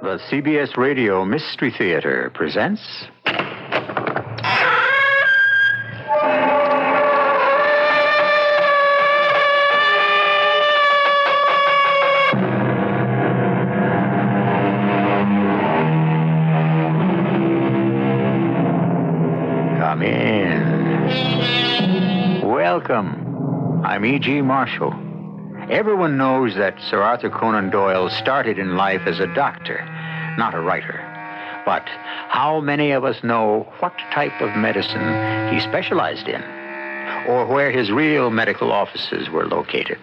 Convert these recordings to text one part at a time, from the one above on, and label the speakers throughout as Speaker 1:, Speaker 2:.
Speaker 1: The CBS Radio Mystery Theater presents... Come in. Welcome. I'm E.G. Marshall. Everyone knows that Sir Arthur Conan Doyle started in life as a doctor, not a writer. But how many of us know what type of medicine he specialized in, or where his real medical offices were located?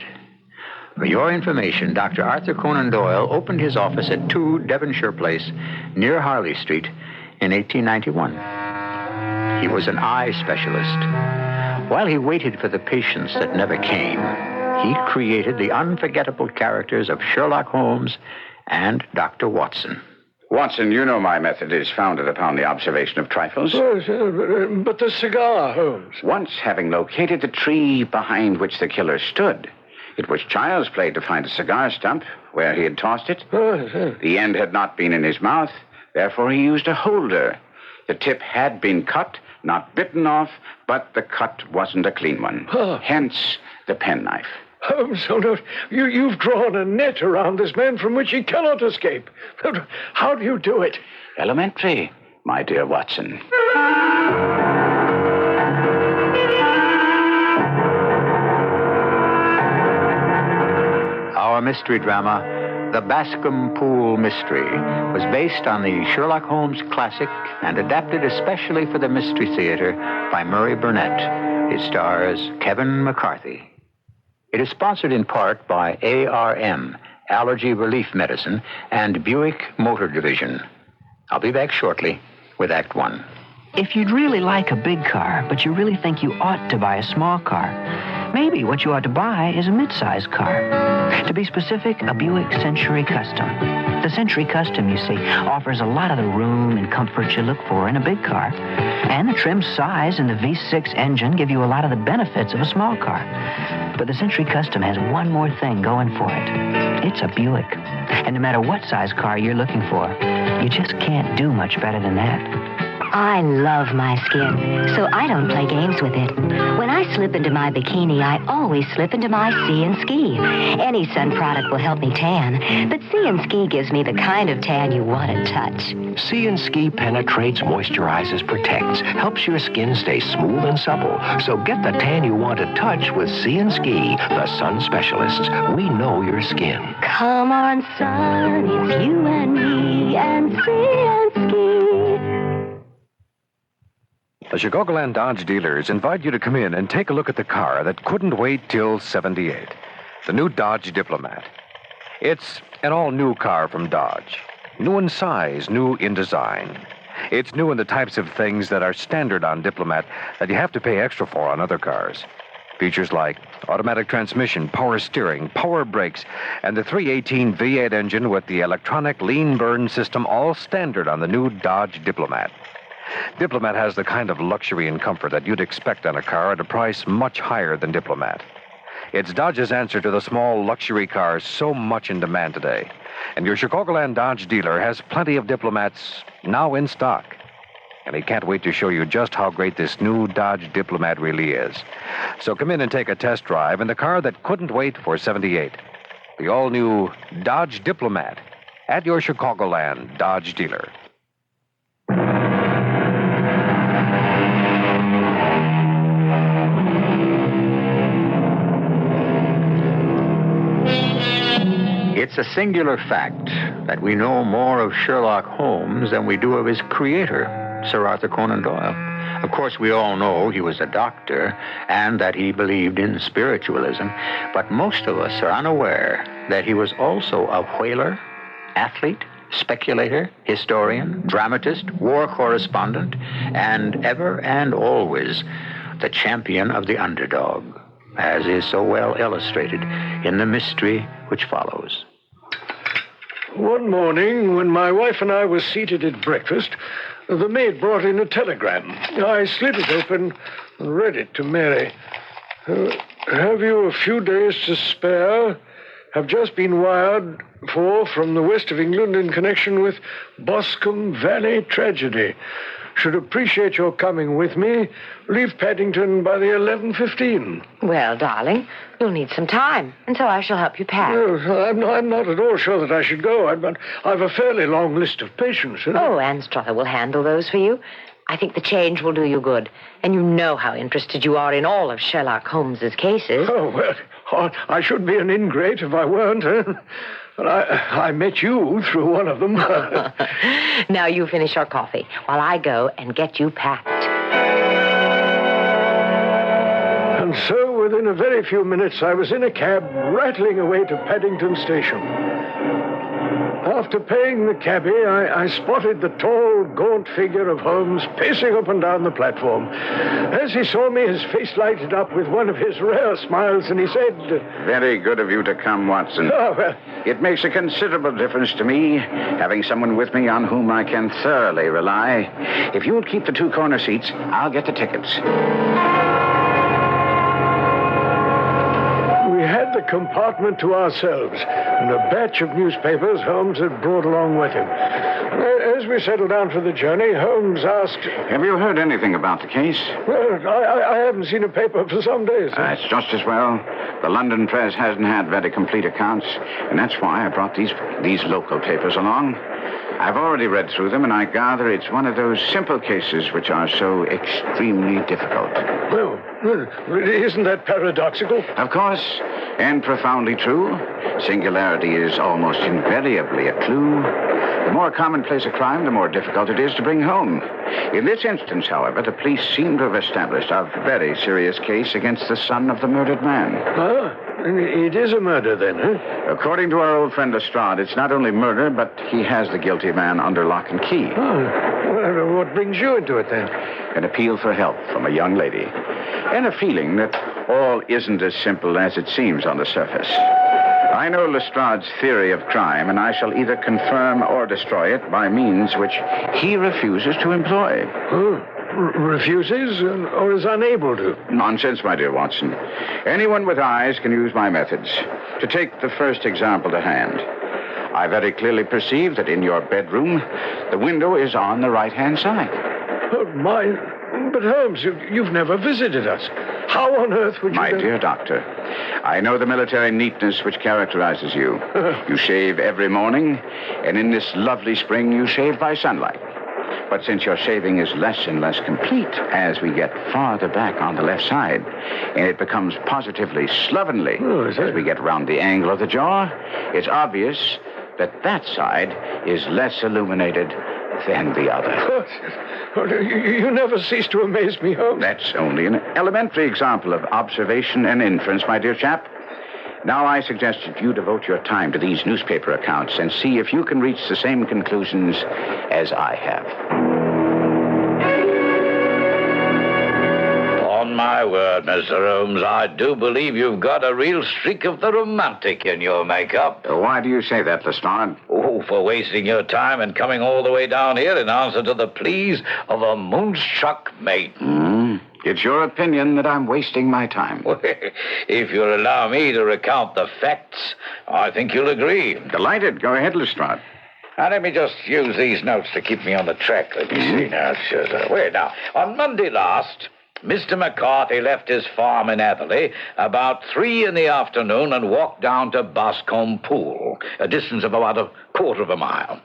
Speaker 1: For your information, Dr. Arthur Conan Doyle opened his office at 2 Devonshire Place, near Harley Street, in 1891. He was an eye specialist. While he waited for the patients that never came, he created the unforgettable characters of Sherlock Holmes and Dr. Watson.
Speaker 2: Watson, you know my method is founded upon the observation of trifles.
Speaker 3: But the cigar, Holmes.
Speaker 2: Once having located the tree behind which the killer stood, it was child's play to find a cigar stump where he had tossed it. The end had not been in his mouth, therefore he used a holder. The tip had been cut, not bitten off, but the cut wasn't a clean one. Hence the penknife.
Speaker 3: Holmes, oh no, you've drawn a net around this man from which he cannot escape. How do you do it?
Speaker 2: Elementary, my dear Watson.
Speaker 1: Our mystery drama, The Boscombe Pool Mystery, was based on the Sherlock Holmes classic and adapted especially for the Mystery Theater by Murray Burnett. It stars Kevin McCarthy. It is sponsored in part by ARM, Allergy Relief Medicine, and Buick Motor Division. I'll be back shortly with Act One.
Speaker 4: If you'd really like a big car, but you really think you ought to buy a small car, maybe what you ought to buy is a mid-sized car. To be specific, a Buick Century Custom. The Century Custom, you see, offers a lot of the room and comfort you look for in a big car. And the trim size and the V6 engine give you a lot of the benefits of a small car. But the Century Custom has one more thing going for it. It's a Buick. And no matter what size car you're looking for, you just can't do much better than that.
Speaker 5: I love my skin, so I don't play games with it. When I slip into my bikini, I always slip into my Sea and Ski. Any sun product will help me tan, but Sea and Ski gives me the kind of tan you want to touch.
Speaker 6: Sea and Ski penetrates, moisturizes, protects, helps your skin stay smooth and supple. So get the tan you want to touch with Sea and Ski, the sun specialists. We know your skin.
Speaker 5: Come on, son, it's you and me and Sea and Ski.
Speaker 7: The Chicagoland Dodge dealers invite you to come in and take a look at the car that couldn't wait till 78. The new Dodge Diplomat. It's an all-new car from Dodge. New in size, new in design. It's new in the types of things that are standard on Diplomat that you have to pay extra for on other cars. Features like automatic transmission, power steering, power brakes, and the 318 V8 engine with the electronic lean burn system, all standard on the new Dodge Diplomat. Diplomat has the kind of luxury and comfort that you'd expect on a car at a price much higher than Diplomat. It's Dodge's answer to the small luxury cars so much in demand today. And your Chicagoland Dodge dealer has plenty of Diplomats now in stock. And he can't wait to show you just how great this new Dodge Diplomat really is. So come in and take a test drive in the car that couldn't wait for 78. The all-new Dodge Diplomat at your Chicagoland Dodge dealer.
Speaker 1: It's a singular fact that we know more of Sherlock Holmes than we do of his creator, Sir Arthur Conan Doyle. Of course, we all know he was a doctor and that he believed in spiritualism, but most of us are unaware that he was also a whaler, athlete, speculator, historian, dramatist, war correspondent, and ever and always the champion of the underdog, as is so well illustrated in the mystery which follows.
Speaker 3: One morning, when my wife and I were seated at breakfast, the maid brought in a telegram. I slid it open and read it to Mary. Have you a few days to spare? have just been wired for from the west of England in connection with Boscombe Valley tragedy. Should appreciate your coming with me. Leave Paddington by the 11:15.
Speaker 8: Well, darling, you'll need some time, and so I shall help you pack.
Speaker 3: No, I'm not at all sure that I should go. I've a fairly long list of patients.
Speaker 8: Oh, Anne Strother will handle those for you. I think the change will do you good. And you know how interested you are in all of Sherlock Holmes's cases.
Speaker 3: Oh, well, I should be an ingrate if I weren't. But I met you through one of them.
Speaker 8: Now you finish your coffee while I go and get you packed.
Speaker 3: And so, within a very few minutes, I was in a cab rattling away to Paddington Station. After paying the cabbie, I spotted the tall, gaunt figure of Holmes pacing up and down the platform. As he saw me, his face lighted up with one of his rare smiles, and he said...
Speaker 2: Very good of you to come, Watson.
Speaker 3: Oh, well...
Speaker 2: It makes a considerable difference to me, having someone with me on whom I can thoroughly rely. If you'll keep the two corner seats, I'll get the tickets.
Speaker 3: We had the compartment to ourselves, and a batch of newspapers Holmes had brought along with him. As we settled down for the journey, Holmes asked...
Speaker 2: Have you heard anything about the case?
Speaker 3: Well, I haven't seen a paper for some days.
Speaker 2: That's just as well. The London press hasn't had very complete accounts, and that's why I brought these local papers along. I've already read through them, and I gather it's one of those simple cases which are so extremely difficult.
Speaker 3: Well, isn't that paradoxical?
Speaker 2: Of course, and profoundly true. Singularity is almost invariably a clue. The more commonplace a crime, the more difficult it is to bring home. In this instance, however, the police seem to have established a very serious case against the son of the murdered man.
Speaker 3: Ah, it is a murder then, huh?
Speaker 2: According to our old friend Lestrade, it's not only murder, but he has the guilty man under lock and key.
Speaker 3: Oh, well, what brings you into it then?
Speaker 2: An appeal for help from a young lady, and a feeling that all isn't as simple as it seems on the surface. I know Lestrade's theory of crime, and I shall either confirm or destroy it by means which he refuses to employ.
Speaker 3: Oh, refuses or is unable to?
Speaker 2: Nonsense, my dear Watson. Anyone with eyes can use my methods. To take the first example to hand, I very clearly perceive that in your bedroom, the window is on the right-hand side.
Speaker 3: Oh, but Holmes, you've never visited us. How on earth would you...
Speaker 2: My dear doctor, I know the military neatness which characterizes you. You shave every morning, and in this lovely spring, you shave by sunlight. But since your shaving is less and less complete as we get farther back on the left side, and it becomes positively slovenly as we get round the angle of the jaw, it's obvious that that side is less illuminated than the other.
Speaker 3: You never cease to amaze me, Holmes.
Speaker 2: That's only an elementary example of observation and inference, my dear chap. Now I suggest that you devote your time to these newspaper accounts and see if you can reach the same conclusions as I have.
Speaker 9: On my word, Mr. Holmes, I do believe you've got a real streak of the romantic in your makeup.
Speaker 2: Why do you say that, Lestrade?
Speaker 9: Oh, for wasting your time and coming all the way down here in answer to the pleas of a moonstruck mate.
Speaker 2: It's your opinion that I'm wasting my time.
Speaker 9: If you'll allow me to recount the facts, I think you'll agree.
Speaker 2: Delighted. Go ahead, Lestrade.
Speaker 9: Now, let me just use these notes to keep me on the track. Let me see now. Wait, now. On Monday last, Mr. McCarthy left his farm in Atherley about 3 p.m. and walked down to Boscombe Pool, a distance of about a quarter of a mile.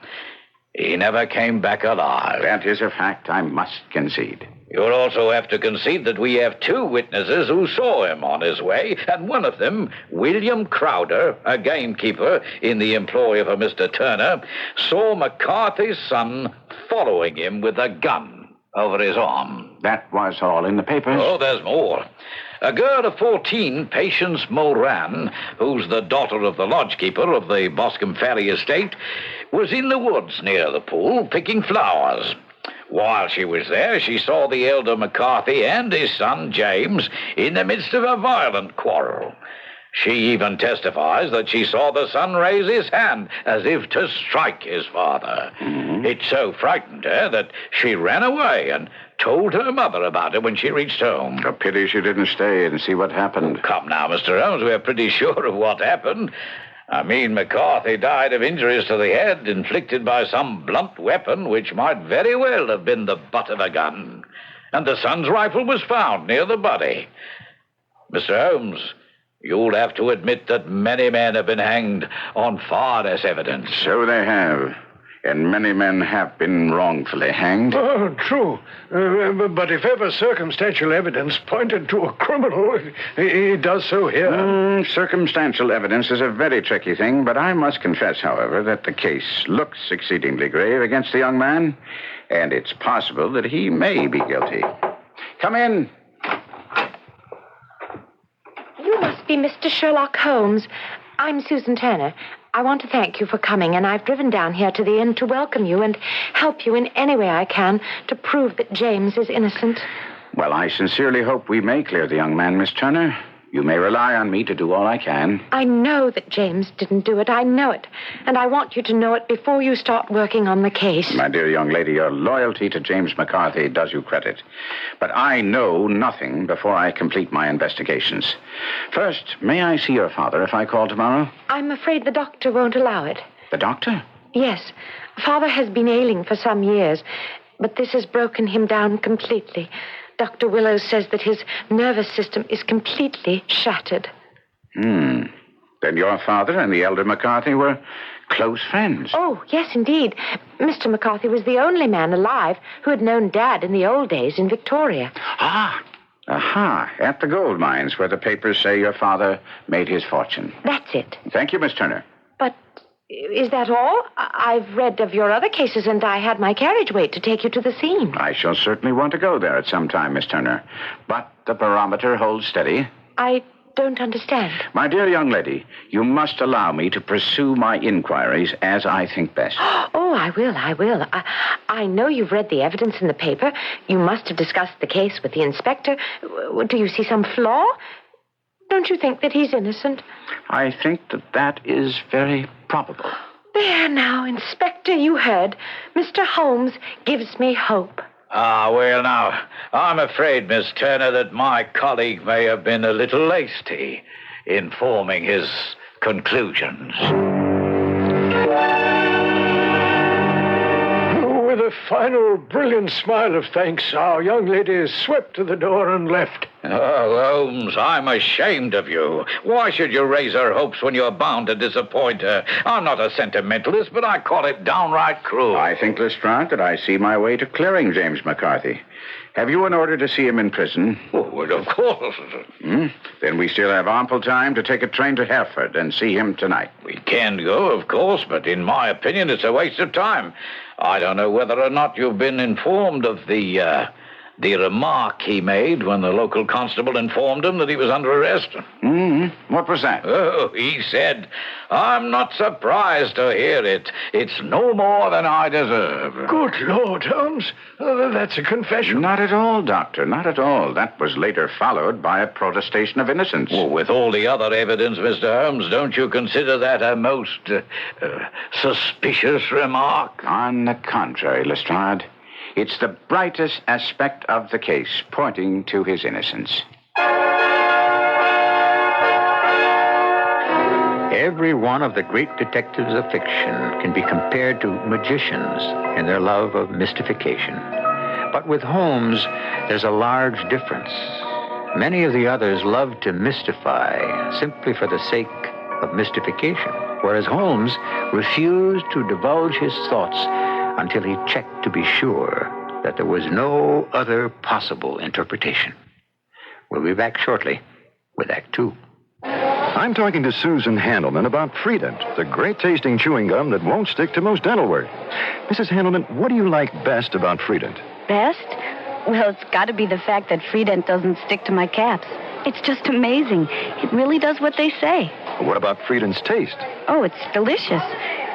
Speaker 9: He never came back alive.
Speaker 2: That is a fact I must concede.
Speaker 9: You'll also have to concede that we have 2 witnesses who saw him on his way, and one of them, William Crowder, a gamekeeper in the employ of a Mr. Turner, saw McCarthy's son following him with a gun over his arm.
Speaker 2: That was all in the papers?
Speaker 9: Oh, there's more. A girl of 14, Patience Moran, who's the daughter of the lodgekeeper of the Boscombe Ferry estate, was in the woods near the pool picking flowers. While she was there, she saw the elder McCarthy and his son, James, in the midst of a violent quarrel. She even testifies that she saw the son raise his hand as if to strike his father. It so frightened her that she ran away and told her mother about it when she reached home.
Speaker 2: A pity she didn't stay and see what happened.
Speaker 9: Come now, Mr. Holmes, we're pretty sure of what happened. I mean, McCarthy died of injuries to the head inflicted by some blunt weapon which might very well have been the butt of a gun. And the son's rifle was found near the body. Mr. Holmes, you'll have to admit that many men have been hanged on far less evidence.
Speaker 2: So they have. And many men have been wrongfully hanged.
Speaker 3: Oh, true. But if ever circumstantial evidence pointed to a criminal, it does so here.
Speaker 2: Circumstantial evidence is a very tricky thing, but I must confess, however, that the case looks exceedingly grave against the young man, and it's possible that he may be guilty. Come in.
Speaker 8: You must be Mr. Sherlock Holmes. I'm Susan Turner. I want to thank you for coming, and I've driven down here to the inn to welcome you and help you in any way I can to prove that James is innocent.
Speaker 2: Well, I sincerely hope we may clear the young man, Miss Turner. You may rely on me to do all I can.
Speaker 8: I know that James didn't do it. I know it. And I want you to know it before you start working on the case.
Speaker 2: My dear young lady, your loyalty to James McCarthy does you credit. But I know nothing before I complete my investigations. First, may I see your father if I call tomorrow?
Speaker 8: I'm afraid the doctor won't allow it.
Speaker 2: The doctor?
Speaker 8: Yes. Father has been ailing for some years, but this has broken him down completely. Dr. Willows says that his nervous system is completely shattered.
Speaker 2: Then your father and the elder McCarthy were close friends.
Speaker 8: Oh, yes, indeed. Mr. McCarthy was the only man alive who had known Dad in the old days in Victoria.
Speaker 2: Aha. At the gold mines where the papers say your father made his fortune.
Speaker 8: That's it.
Speaker 2: Thank you, Miss Turner.
Speaker 8: But is that all? I've read of your other cases, and I had my carriage wait to take you to the scene.
Speaker 2: I shall certainly want to go there at some time, Miss Turner. But the barometer holds steady.
Speaker 8: I don't understand.
Speaker 2: My dear young lady, you must allow me to pursue my inquiries as I think best.
Speaker 8: Oh, I will. I know you've read the evidence in the paper. You must have discussed the case with the inspector. Do you see some flaw? Don't you think that he's innocent?
Speaker 2: I think that is very probable.
Speaker 8: There now, Inspector, you heard. Mr. Holmes gives me hope.
Speaker 9: Well, now, I'm afraid, Miss Turner, that my colleague may have been a little hasty in forming his conclusions.
Speaker 3: With a final brilliant smile of thanks, our young lady swept to the door and left.
Speaker 9: Oh, Holmes, I'm ashamed of you. Why should you raise her hopes when you're bound to disappoint her? I'm not a sentimentalist, but I call it downright cruel.
Speaker 2: I think, Lestrade, that I see my way to clearing James McCarthy. Have you an order to see him in prison?
Speaker 9: Oh, well, of course.
Speaker 2: Then we still have ample time to take a train to Hereford and see him tonight.
Speaker 9: We can go, of course, but in my opinion, it's a waste of time. I don't know whether or not you've been informed of the remark he made when the local constable informed him that he was under arrest.
Speaker 2: What was that?
Speaker 9: Oh, he said, "I'm not surprised to hear it. It's no more than I deserve."
Speaker 3: Good Lord, Holmes. That's a confession.
Speaker 2: Not at all, Doctor, not at all. That was later followed by a protestation of innocence.
Speaker 9: Well, with all the other evidence, Mr. Holmes, don't you consider that a most suspicious remark?
Speaker 2: On the contrary, Lestrade. It's the brightest aspect of the case, pointing to his innocence.
Speaker 1: Every one of the great detectives of fiction can be compared to magicians in their love of mystification. But with Holmes, there's a large difference. Many of the others love to mystify simply for the sake of mystification, whereas Holmes refused to divulge his thoughts until he checked to be sure that there was no other possible interpretation. We'll be back shortly with Act Two.
Speaker 10: I'm talking to Susan Handelman about Freedent, the great-tasting chewing gum that won't stick to most dental work. Mrs. Handelman, what do you like best about Freedent?
Speaker 11: Best? Well, it's got to be the fact that Freedent doesn't stick to my caps. It's just amazing. It really does what they say.
Speaker 10: What about Freedent's taste?
Speaker 11: Oh, it's delicious.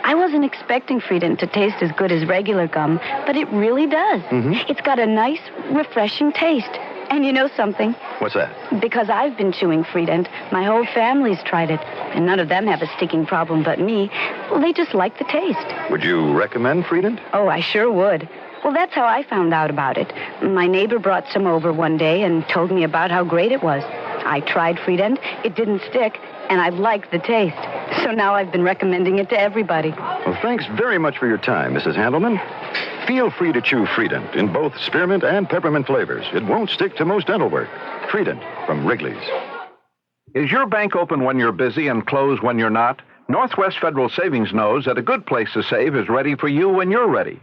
Speaker 11: I wasn't expecting Freedent to taste as good as regular gum, but it really does. It's got a nice, refreshing taste. And you know something?
Speaker 10: What's that?
Speaker 11: Because I've been chewing Freedent, my whole family's tried it, and none of them have a sticking problem but me. Well, they just like the taste.
Speaker 10: Would you recommend Freedent?
Speaker 11: Oh, I sure would. Well, that's how I found out about it. My neighbor brought some over one day and told me about how great it was. I tried Friedent, it didn't stick, and I liked the taste. So now I've been recommending it to everybody.
Speaker 10: Well, thanks very much for your time, Mrs. Handelman. Feel free to chew Friedent in both spearmint and peppermint flavors. It won't stick to most dental work. Friedent from Wrigley's.
Speaker 12: Is your bank open when you're busy and closed when you're not? Northwest Federal Savings knows that a good place to save is ready for you when you're ready.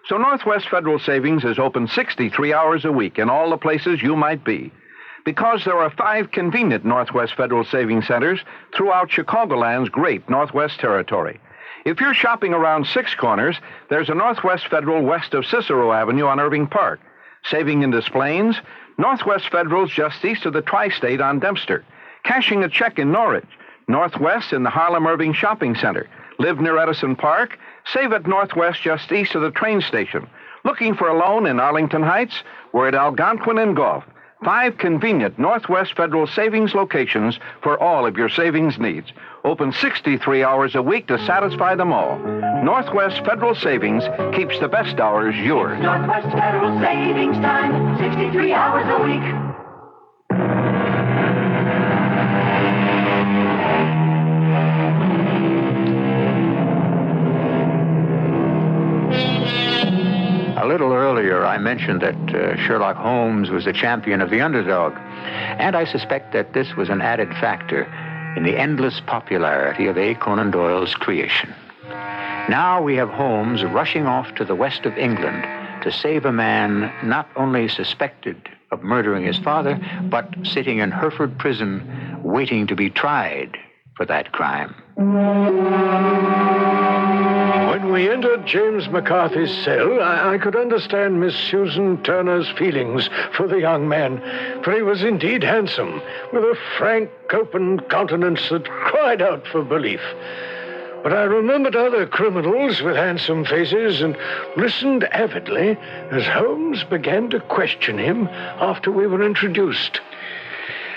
Speaker 12: So Northwest Federal Savings is open 63 hours a week in all the places you might be. Because there are 5 convenient Northwest Federal Savings Centers throughout Chicagoland's great Northwest Territory. If you're shopping around 6 Corners, there's a Northwest Federal west of Cicero Avenue on Irving Park. Saving in Des Plaines, Northwest Federal's just east of the Tri-State on Dempster. Cashing a check in Norridge. Northwest in the Harlem Irving Shopping Center. Live near Edison Park? Save at Northwest just east of the train station. Looking for a loan in Arlington Heights? We're at Algonquin and Gulf. 5 convenient Northwest Federal Savings locations for all of your savings needs. Open 63 hours a week to satisfy them all. Northwest Federal Savings keeps the best hours yours.
Speaker 13: Northwest Federal Savings Time, 63 hours a week.
Speaker 1: A little earlier, I mentioned that Sherlock Holmes was a champion of the underdog, and I suspect that this was an added factor in the endless popularity of A. Conan Doyle's creation. Now we have Holmes rushing off to the west of England to save a man not only suspected of murdering his father, but sitting in Hereford prison waiting to be tried for that crime.
Speaker 3: When we entered James McCarthy's cell, I could understand Miss Susan Turner's feelings for the young man, for he was indeed handsome, with a frank, open countenance that cried out for belief. But I remembered other criminals with handsome faces and listened avidly as Holmes began to question him after we were introduced.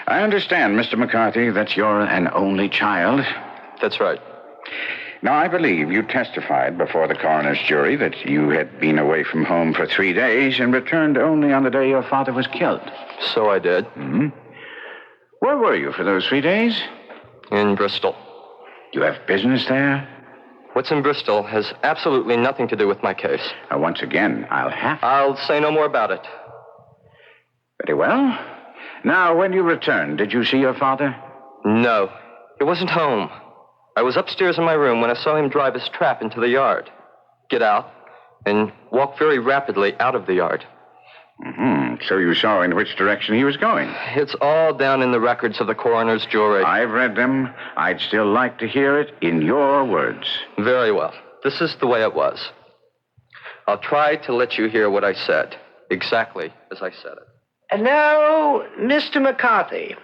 Speaker 2: I understand, Mr. McCarthy, that you're an only child.
Speaker 14: That's right.
Speaker 2: Now, I believe you testified before the coroner's jury that you had been away from home for 3 days and returned only on the day your father was killed.
Speaker 14: So I did.
Speaker 2: Mm-hmm. Where were you for those 3 days?
Speaker 14: In Bristol.
Speaker 2: You have business there?
Speaker 14: What's in Bristol has absolutely nothing to do with my case.
Speaker 2: Once again,
Speaker 14: I'll say no more about it.
Speaker 2: Very well. Now, when you returned, did you see your father?
Speaker 14: No. He wasn't home. I was upstairs in my room when I saw him drive his trap into the yard, get out, and walk very rapidly out of the yard.
Speaker 2: Mm-hmm. So you saw in which direction he was going?
Speaker 14: It's all down in the records of the coroner's jury.
Speaker 2: I've read them. I'd still like to hear it in your words.
Speaker 14: Very well. This is the way it was. I'll try to let you hear what I said, exactly as I said it.
Speaker 15: And now, Mr. McCarthy,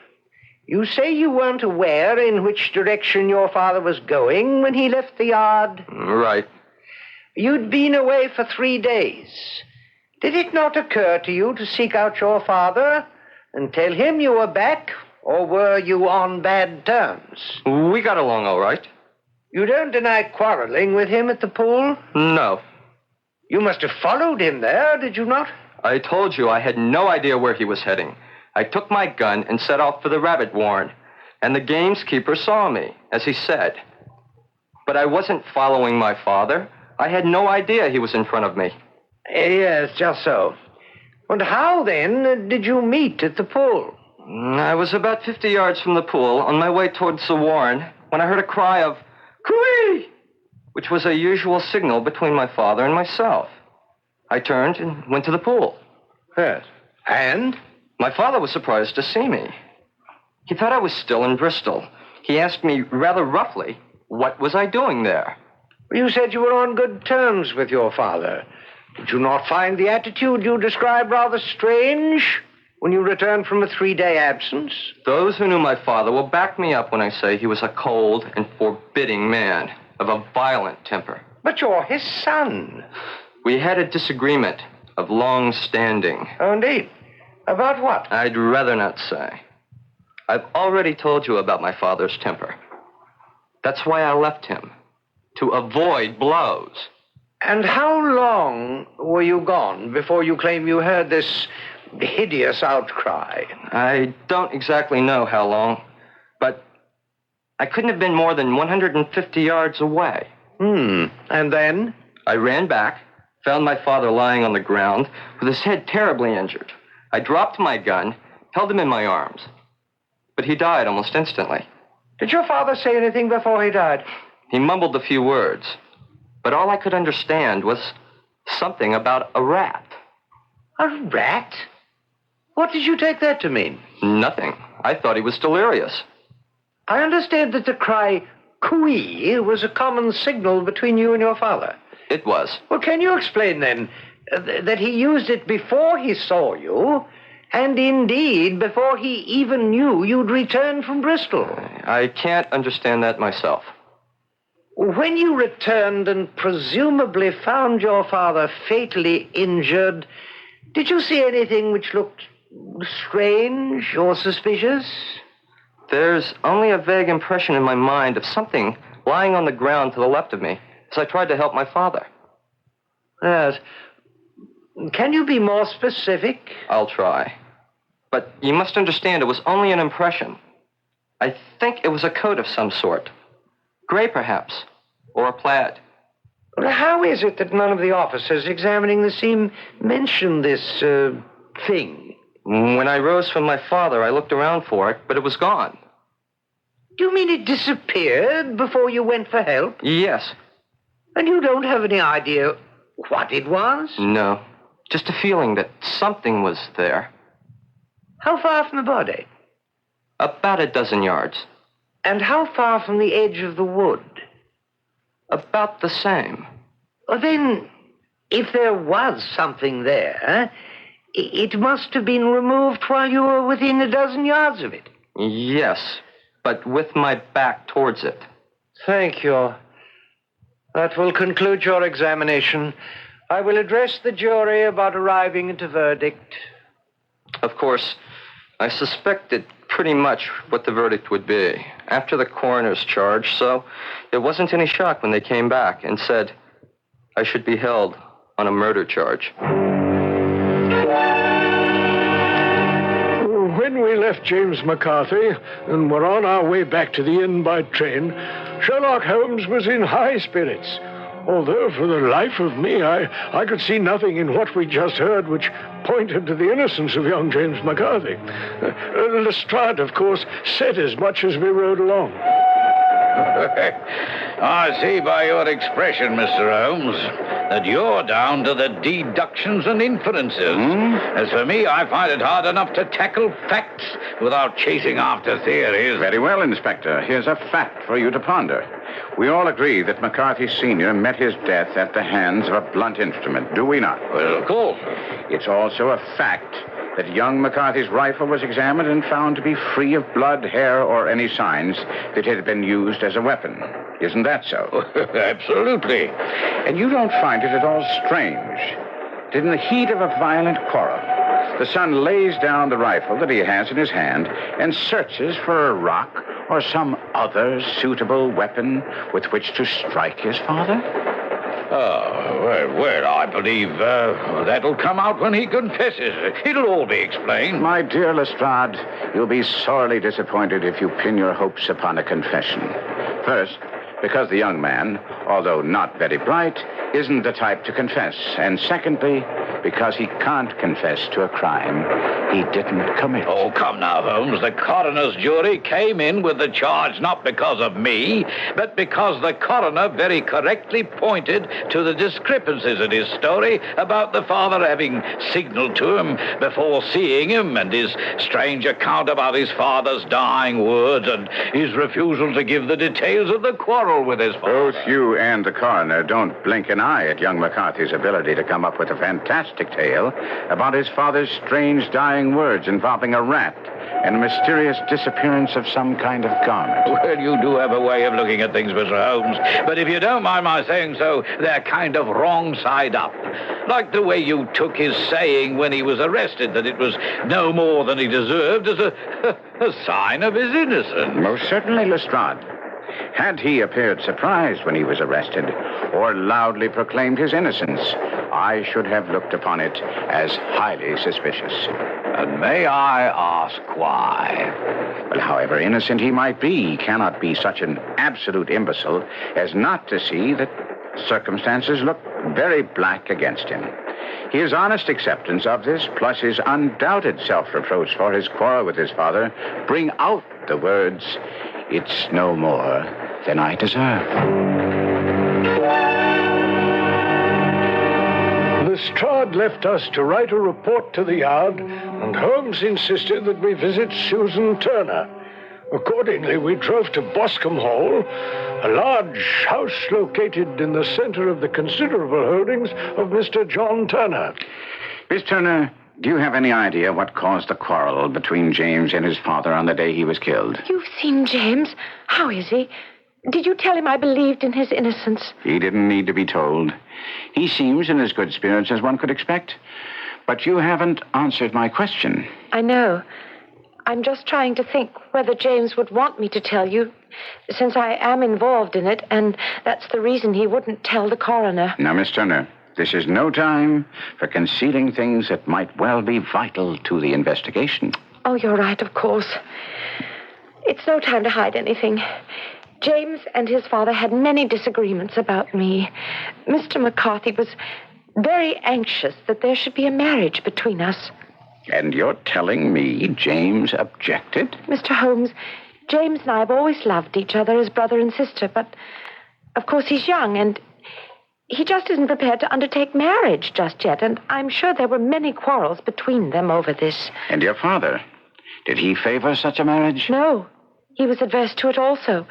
Speaker 15: you say you weren't aware in which direction your father was going when he left the yard?
Speaker 14: Right.
Speaker 15: You'd been away for 3 days. Did it not occur to you to seek out your father and tell him you were back, or were you on bad terms?
Speaker 14: We got along all right.
Speaker 15: You don't deny quarreling with him at the pool?
Speaker 14: No.
Speaker 15: You must have followed him there, did you not?
Speaker 14: I told you I had no idea where he was heading. I took my gun and set off for the rabbit warren, and the gameskeeper saw me, as he said. But I wasn't following my father. I had no idea he was in front of me.
Speaker 15: Yes, just so. And how, then, did you meet at the pool?
Speaker 14: I was about 50 yards from the pool, on my way towards the warren, when I heard a cry of, "Cooey!" which was a usual signal between my father and myself. I turned and went to the pool.
Speaker 15: Yes. And?
Speaker 14: My father was surprised to see me. He thought I was still in Bristol. He asked me rather roughly, what was I doing there?
Speaker 15: You said you were on good terms with your father. Did you not find the attitude you described rather strange when you returned from a 3-day absence?
Speaker 14: Those who knew my father will back me up when I say he was a cold and forbidding man of a violent temper.
Speaker 15: But you're his son.
Speaker 14: We had a disagreement of long standing.
Speaker 15: Oh, indeed. About what?
Speaker 14: I'd rather not say. I've already told you about my father's temper. That's why I left him, to avoid blows.
Speaker 15: And how long were you gone before you claim you heard this hideous outcry?
Speaker 14: I don't exactly know how long, but I couldn't have been more than 150 yards away.
Speaker 15: And then?
Speaker 14: I ran back, found my father lying on the ground with his head terribly injured. I dropped my gun, held him in my arms, but he died almost instantly.
Speaker 15: Did your father say anything before he died?
Speaker 14: He mumbled a few words, but all I could understand was something about a rat.
Speaker 15: A rat? What did you take that to mean?
Speaker 14: Nothing. I thought he was delirious.
Speaker 15: I understand that the cry, "Cooee," was a common signal between you and your father.
Speaker 14: It was.
Speaker 15: Well, can you explain, then, that he used it before he saw you, and indeed before he even knew you'd returned from Bristol?
Speaker 14: I can't understand that myself.
Speaker 15: When you returned and presumably found your father fatally injured, did you see anything which looked strange or suspicious?
Speaker 14: There's only a vague impression in my mind of something lying on the ground to the left of me as I tried to help my father.
Speaker 15: Yes. Can you be more specific?
Speaker 14: I'll try. But you must understand it was only an impression. I think it was a coat of some sort. Gray, perhaps. Or a plaid.
Speaker 15: How is it that none of the officers examining the scene mentioned this, thing?
Speaker 14: When I rose from my father, I looked around for it, but it was gone.
Speaker 15: You mean it disappeared before you went for help?
Speaker 14: Yes.
Speaker 15: And you don't have any idea what it was?
Speaker 14: No. Just a feeling that something was there.
Speaker 15: How far from the body?
Speaker 14: About a dozen yards.
Speaker 15: And how far from the edge of the wood?
Speaker 14: About the same.
Speaker 15: Well, then, if there was something there, it must have been removed while you were within a dozen yards of it.
Speaker 14: Yes, but with my back towards it.
Speaker 15: Thank you. That will conclude your examination. I will address the jury about arriving at a verdict.
Speaker 14: Of course, I suspected pretty much what the verdict would be after the coroner's charge, so there wasn't any shock when they came back and said I should be held on a murder charge.
Speaker 3: When we left James McCarthy and were on our way back to the inn by train, Sherlock Holmes was in high spirits. Although, for the life of me, I could see nothing in what we just heard which pointed to the innocence of young James McCarthy. Lestrade, of course, said as much as we rode along.
Speaker 9: I see by your expression, Mr. Holmes, that you're down to the deductions and inferences. As for me, I find it hard enough to tackle facts without chasing after theories.
Speaker 2: Very well, Inspector. Here's a fact for you to ponder. We all agree that McCarthy Sr. met his death at the hands of a blunt instrument, do we not?
Speaker 9: Well, of course.
Speaker 2: It's also a fact that young McCarthy's rifle was examined and found to be free of blood, hair, or any signs that it had been used as a weapon. Isn't that so?
Speaker 9: Absolutely.
Speaker 2: And you don't find it at all strange that in the heat of a violent quarrel, the son lays down the rifle that he has in his hand and searches for a rock or some other suitable weapon with which to strike his father?
Speaker 9: Well, I believe that'll come out when he confesses. It'll all be explained.
Speaker 2: My dear Lestrade, you'll be sorely disappointed if you pin your hopes upon a confession. First, because the young man, although not very bright, isn't the type to confess. And secondly, because he can't confess to a crime he didn't commit.
Speaker 9: Oh, come now, Holmes. The coroner's jury came in with the charge not because of me, but because the coroner very correctly pointed to the discrepancies in his story about the father having signaled to him before seeing him, and his strange account about his father's dying words, and his refusal to give the details of the quarrel with his father.
Speaker 2: Both you and the coroner don't blink an eye at young McCarthy's ability to come up with a fantastic tale about his father's strange dying words involving a rat and a mysterious disappearance of some kind of garment.
Speaker 9: Well, you do have a way of looking at things, Mr. Holmes. But if you don't mind my saying so, they're kind of wrong side up. Like the way you took his saying when he was arrested that it was no more than he deserved as a sign of his innocence.
Speaker 2: Most certainly, Lestrade. Had he appeared surprised when he was arrested, or loudly proclaimed his innocence, I should have looked upon it as highly suspicious.
Speaker 9: And may I ask why?
Speaker 2: But however innocent he might be, he cannot be such an absolute imbecile as not to see that circumstances look very black against him. His honest acceptance of this, plus his undoubted self-reproach for his quarrel with his father, bring out the words, "It's no more than I deserve."
Speaker 3: Lestrade left us to write a report to the yard, and Holmes insisted that we visit Susan Turner. Accordingly, we drove to Boscombe Hall, a large house located in the center of the considerable holdings of Mr. John Turner.
Speaker 2: Miss Turner, do you have any idea what caused the quarrel between James and his father on the day he was killed?
Speaker 8: You've seen James. How is he? Did you tell him I believed in his innocence?
Speaker 2: He didn't need to be told. He seems in as good spirits as one could expect. But you haven't answered my question.
Speaker 8: I know. I'm just trying to think whether James would want me to tell you, since I am involved in it, and that's the reason he wouldn't tell the coroner.
Speaker 2: Now, Miss Turner, this is no time for concealing things that might well be vital to the investigation.
Speaker 8: Oh, you're right, of course. It's no time to hide anything. James and his father had many disagreements about me. Mr. McCarthy was very anxious that there should be a marriage between us.
Speaker 2: And you're telling me James objected?
Speaker 8: Mr. Holmes, James and I have always loved each other as brother and sister, but of course he's young and he just isn't prepared to undertake marriage just yet, and I'm sure there were many quarrels between them over this.
Speaker 2: And your father? Did he favor such a marriage?
Speaker 8: No, he was adverse to it also.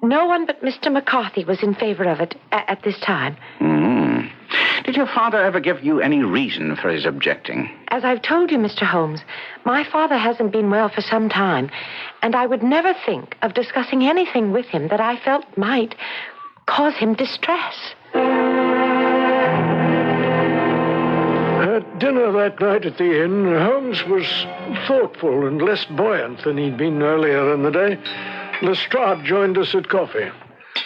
Speaker 8: No one but Mr. McCarthy was in favor of it at this time.
Speaker 2: Mm-hmm. Did your father ever give you any reason for his objecting?
Speaker 8: As I've told you, Mr. Holmes, my father hasn't been well for some time, and I would never think of discussing anything with him that I felt might cause him distress.
Speaker 3: At dinner that night at the inn, Holmes was thoughtful and less buoyant than he'd been earlier in the day. Lestrade joined us at coffee.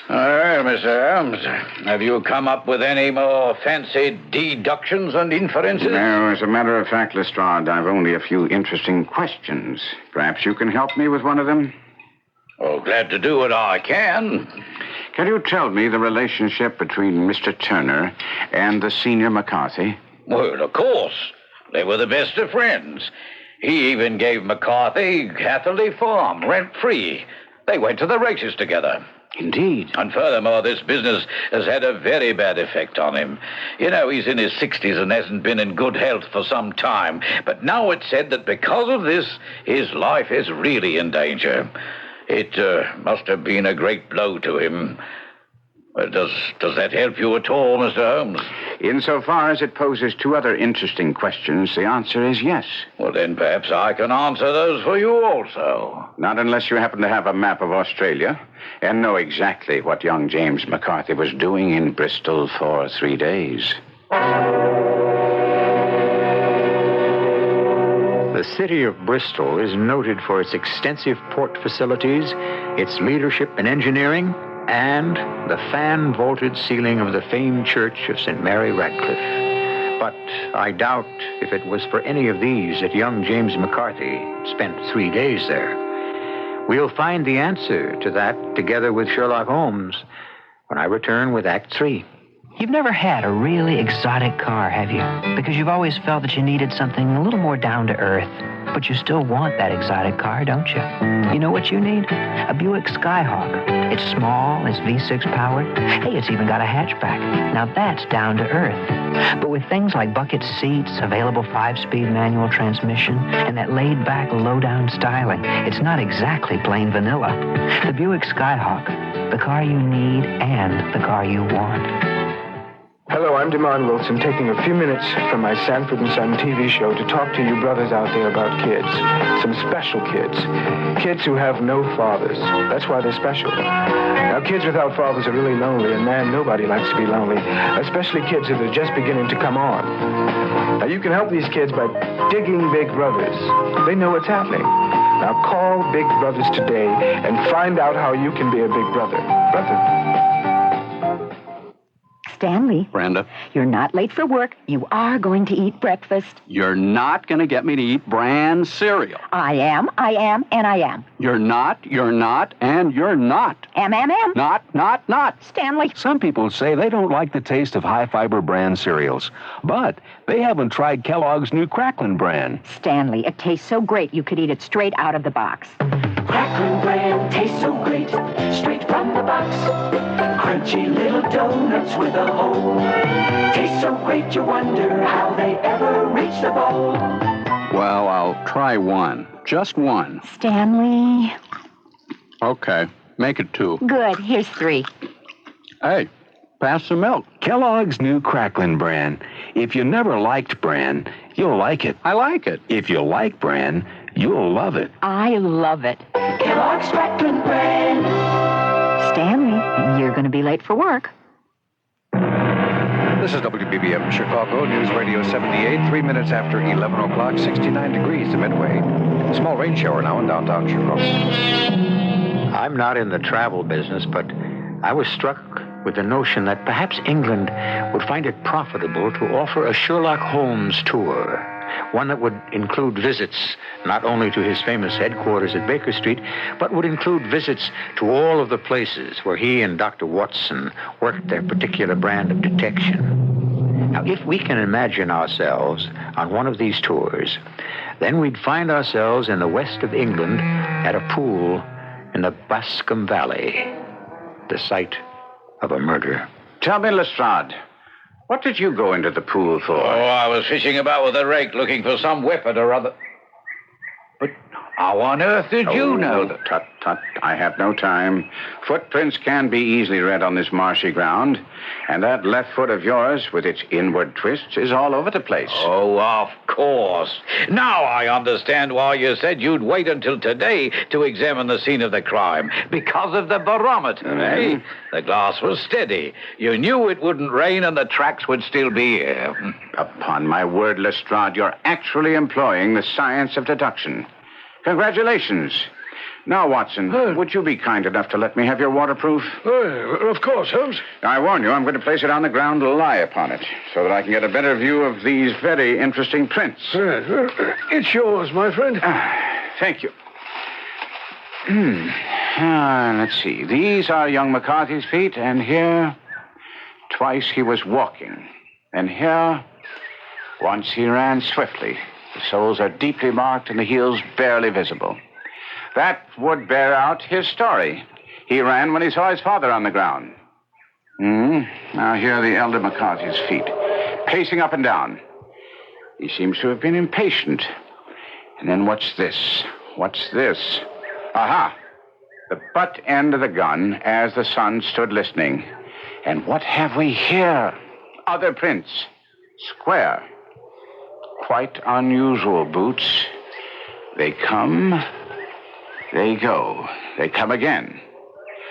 Speaker 9: Well, Mr. Holmes, have you come up with any more fancy deductions and inferences?
Speaker 2: No, as a matter of fact, Lestrade, I've only a few interesting questions. Perhaps you can help me with one of them?
Speaker 9: Oh, glad to do what I can.
Speaker 2: Can you tell me the relationship between Mr. Turner and the senior McCarthy?
Speaker 9: Well, of course. They were the best of friends. He even gave McCarthy Hatherley Farm, rent-free. They went to the races together.
Speaker 2: Indeed.
Speaker 9: And furthermore, this business has had a very bad effect on him. You know, he's in his 60s and hasn't been in good health for some time. But now it's said that because of this, his life is really in danger. It must have been a great blow to him. Does that help you at all, Mr. Holmes?
Speaker 2: Insofar as it poses two other interesting questions, the answer is yes.
Speaker 9: Well, then perhaps I can answer those for you also.
Speaker 2: Not unless you happen to have a map of Australia and know exactly what young James McCarthy was doing in Bristol for 3 days.
Speaker 1: The city of Bristol is noted for its extensive port facilities, its leadership in engineering, and the fan-vaulted ceiling of the famed church of St. Mary Radcliffe. But I doubt if it was for any of these that young James McCarthy spent 3 days there. We'll find the answer to that together with Sherlock Holmes when I return with Act 3.
Speaker 4: You've never had a really exotic car, have you? Because you've always felt that you needed something a little more down to earth. But you still want that exotic car, don't you? You know what you need? A Buick Skyhawk. It's small, it's V6 powered. Hey, it's even got a hatchback. Now that's down to earth. But with things like bucket seats, available 5-speed manual transmission, and that laid-back, low-down styling, it's not exactly plain vanilla. The Buick Skyhawk, the car you need and the car you want.
Speaker 16: Hello, I'm DeMond Wilson, taking a few minutes from my Sanford & Son TV show to talk to you brothers out there about kids. Some special kids. Kids who have no fathers. That's why they're special. Now, kids without fathers are really lonely, and man, nobody likes to be lonely, especially kids that are just beginning to come on. Now, you can help these kids by digging Big Brothers. They know what's happening. Now, call Big Brothers today and find out how you can be a big brother. Brother.
Speaker 17: Stanley.
Speaker 18: Brenda.
Speaker 17: You're not late for work. You are going to eat breakfast.
Speaker 18: You're not going to get me to eat bran cereal.
Speaker 17: I am, and I am.
Speaker 18: You're not, and you're not.
Speaker 17: Am.
Speaker 18: Not.
Speaker 17: Stanley.
Speaker 6: Some people say they don't like the taste of high-fiber bran cereals, but they haven't tried Kellogg's new Cracklin' bran.
Speaker 17: Stanley, it tastes so great you could eat it straight out of the box.
Speaker 13: Cracklin' bran tastes so great, straight from the box. Crunchy little donuts with a hole. Tastes so great you wonder how they ever reach the bowl.
Speaker 18: Well, I'll try one. Just one.
Speaker 17: Stanley.
Speaker 18: Okay, make it 2.
Speaker 17: Good, here's 3.
Speaker 18: Hey, pass the milk.
Speaker 6: Kellogg's new Cracklin' bran. If you never liked bran, you'll like it.
Speaker 18: I like it.
Speaker 6: If you like bran, you'll love it.
Speaker 17: I love it.
Speaker 13: Kellogg's Cracklin' bran.
Speaker 17: Stanley, you're going to be late for work.
Speaker 7: This is WBBM Chicago, News Radio 78, 3 minutes after 11 o'clock, 69 degrees to Midway. Small rain shower now in downtown Chicago.
Speaker 1: I'm not in the travel business, but I was struck with the notion that perhaps England would find it profitable to offer a Sherlock Holmes tour. One that would include visits not only to his famous headquarters at Baker Street, but would include visits to all of the places where he and Dr. Watson worked their particular brand of detection. Now, if we can imagine ourselves on one of these tours, then we'd find ourselves in the west of England at a pool in the Boscombe Valley, the site of a murder.
Speaker 2: Tell me, Lestrade, what did you go into the pool for?
Speaker 9: Oh, I was fishing about with a rake looking for some weapon or other. But how on earth did you know that?
Speaker 2: Tut. I have no time. Footprints can be easily read on this marshy ground, and that left foot of yours, with its inward twists, is all over the place.
Speaker 9: Oh, of course. Now I understand why you said you'd wait until today to examine the scene of the crime. Because of the barometer, eh? The glass was steady. You knew it wouldn't rain and the tracks would still be here.
Speaker 2: Upon my word, Lestrade, you're actually employing the science of deduction. Congratulations. Now, Watson, would you be kind enough to let me have your waterproof?
Speaker 3: Of course, Holmes.
Speaker 2: I warn you, I'm going to place it on the ground to lie upon it, so that I can get a better view of these very interesting prints.
Speaker 3: It's yours, my friend.
Speaker 2: Thank you. Let's see. These are young McCarthy's feet, and here, twice he was walking. And here, once he ran swiftly. The soles are deeply marked and the heels barely visible. That would bear out his story. He ran when he saw his father on the ground. Now here are the elder McCarthy's feet, pacing up and down. He seems to have been impatient. And then what's this? Aha! The butt end of the gun as the son stood listening. And what have we here? Other prints. Square. Quite unusual boots. They come, they go. They come again.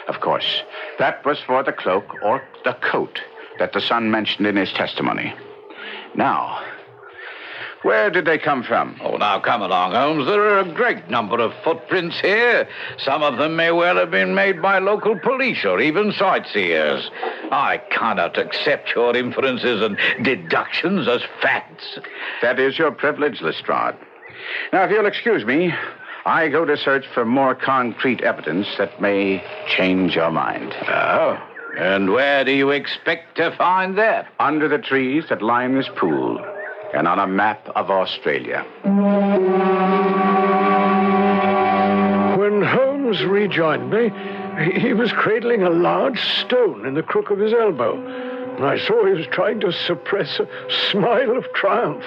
Speaker 2: Of course, that was for the cloak or the coat that the son mentioned in his testimony. Now, where did they come from?
Speaker 9: Oh, now come along, Holmes. There are a great number of footprints here. Some of them may well have been made by local police or even sightseers. I cannot accept your inferences and deductions as facts.
Speaker 2: That is your privilege, Lestrade. Now, if you'll excuse me, I go to search for more concrete evidence that may change your mind.
Speaker 9: Oh, and where do you expect to find that?
Speaker 2: Under the trees that line this pool, and on a map of Australia.
Speaker 3: When Holmes rejoined me, he was cradling a large stone in the crook of his elbow. I saw he was trying to suppress a smile of triumph.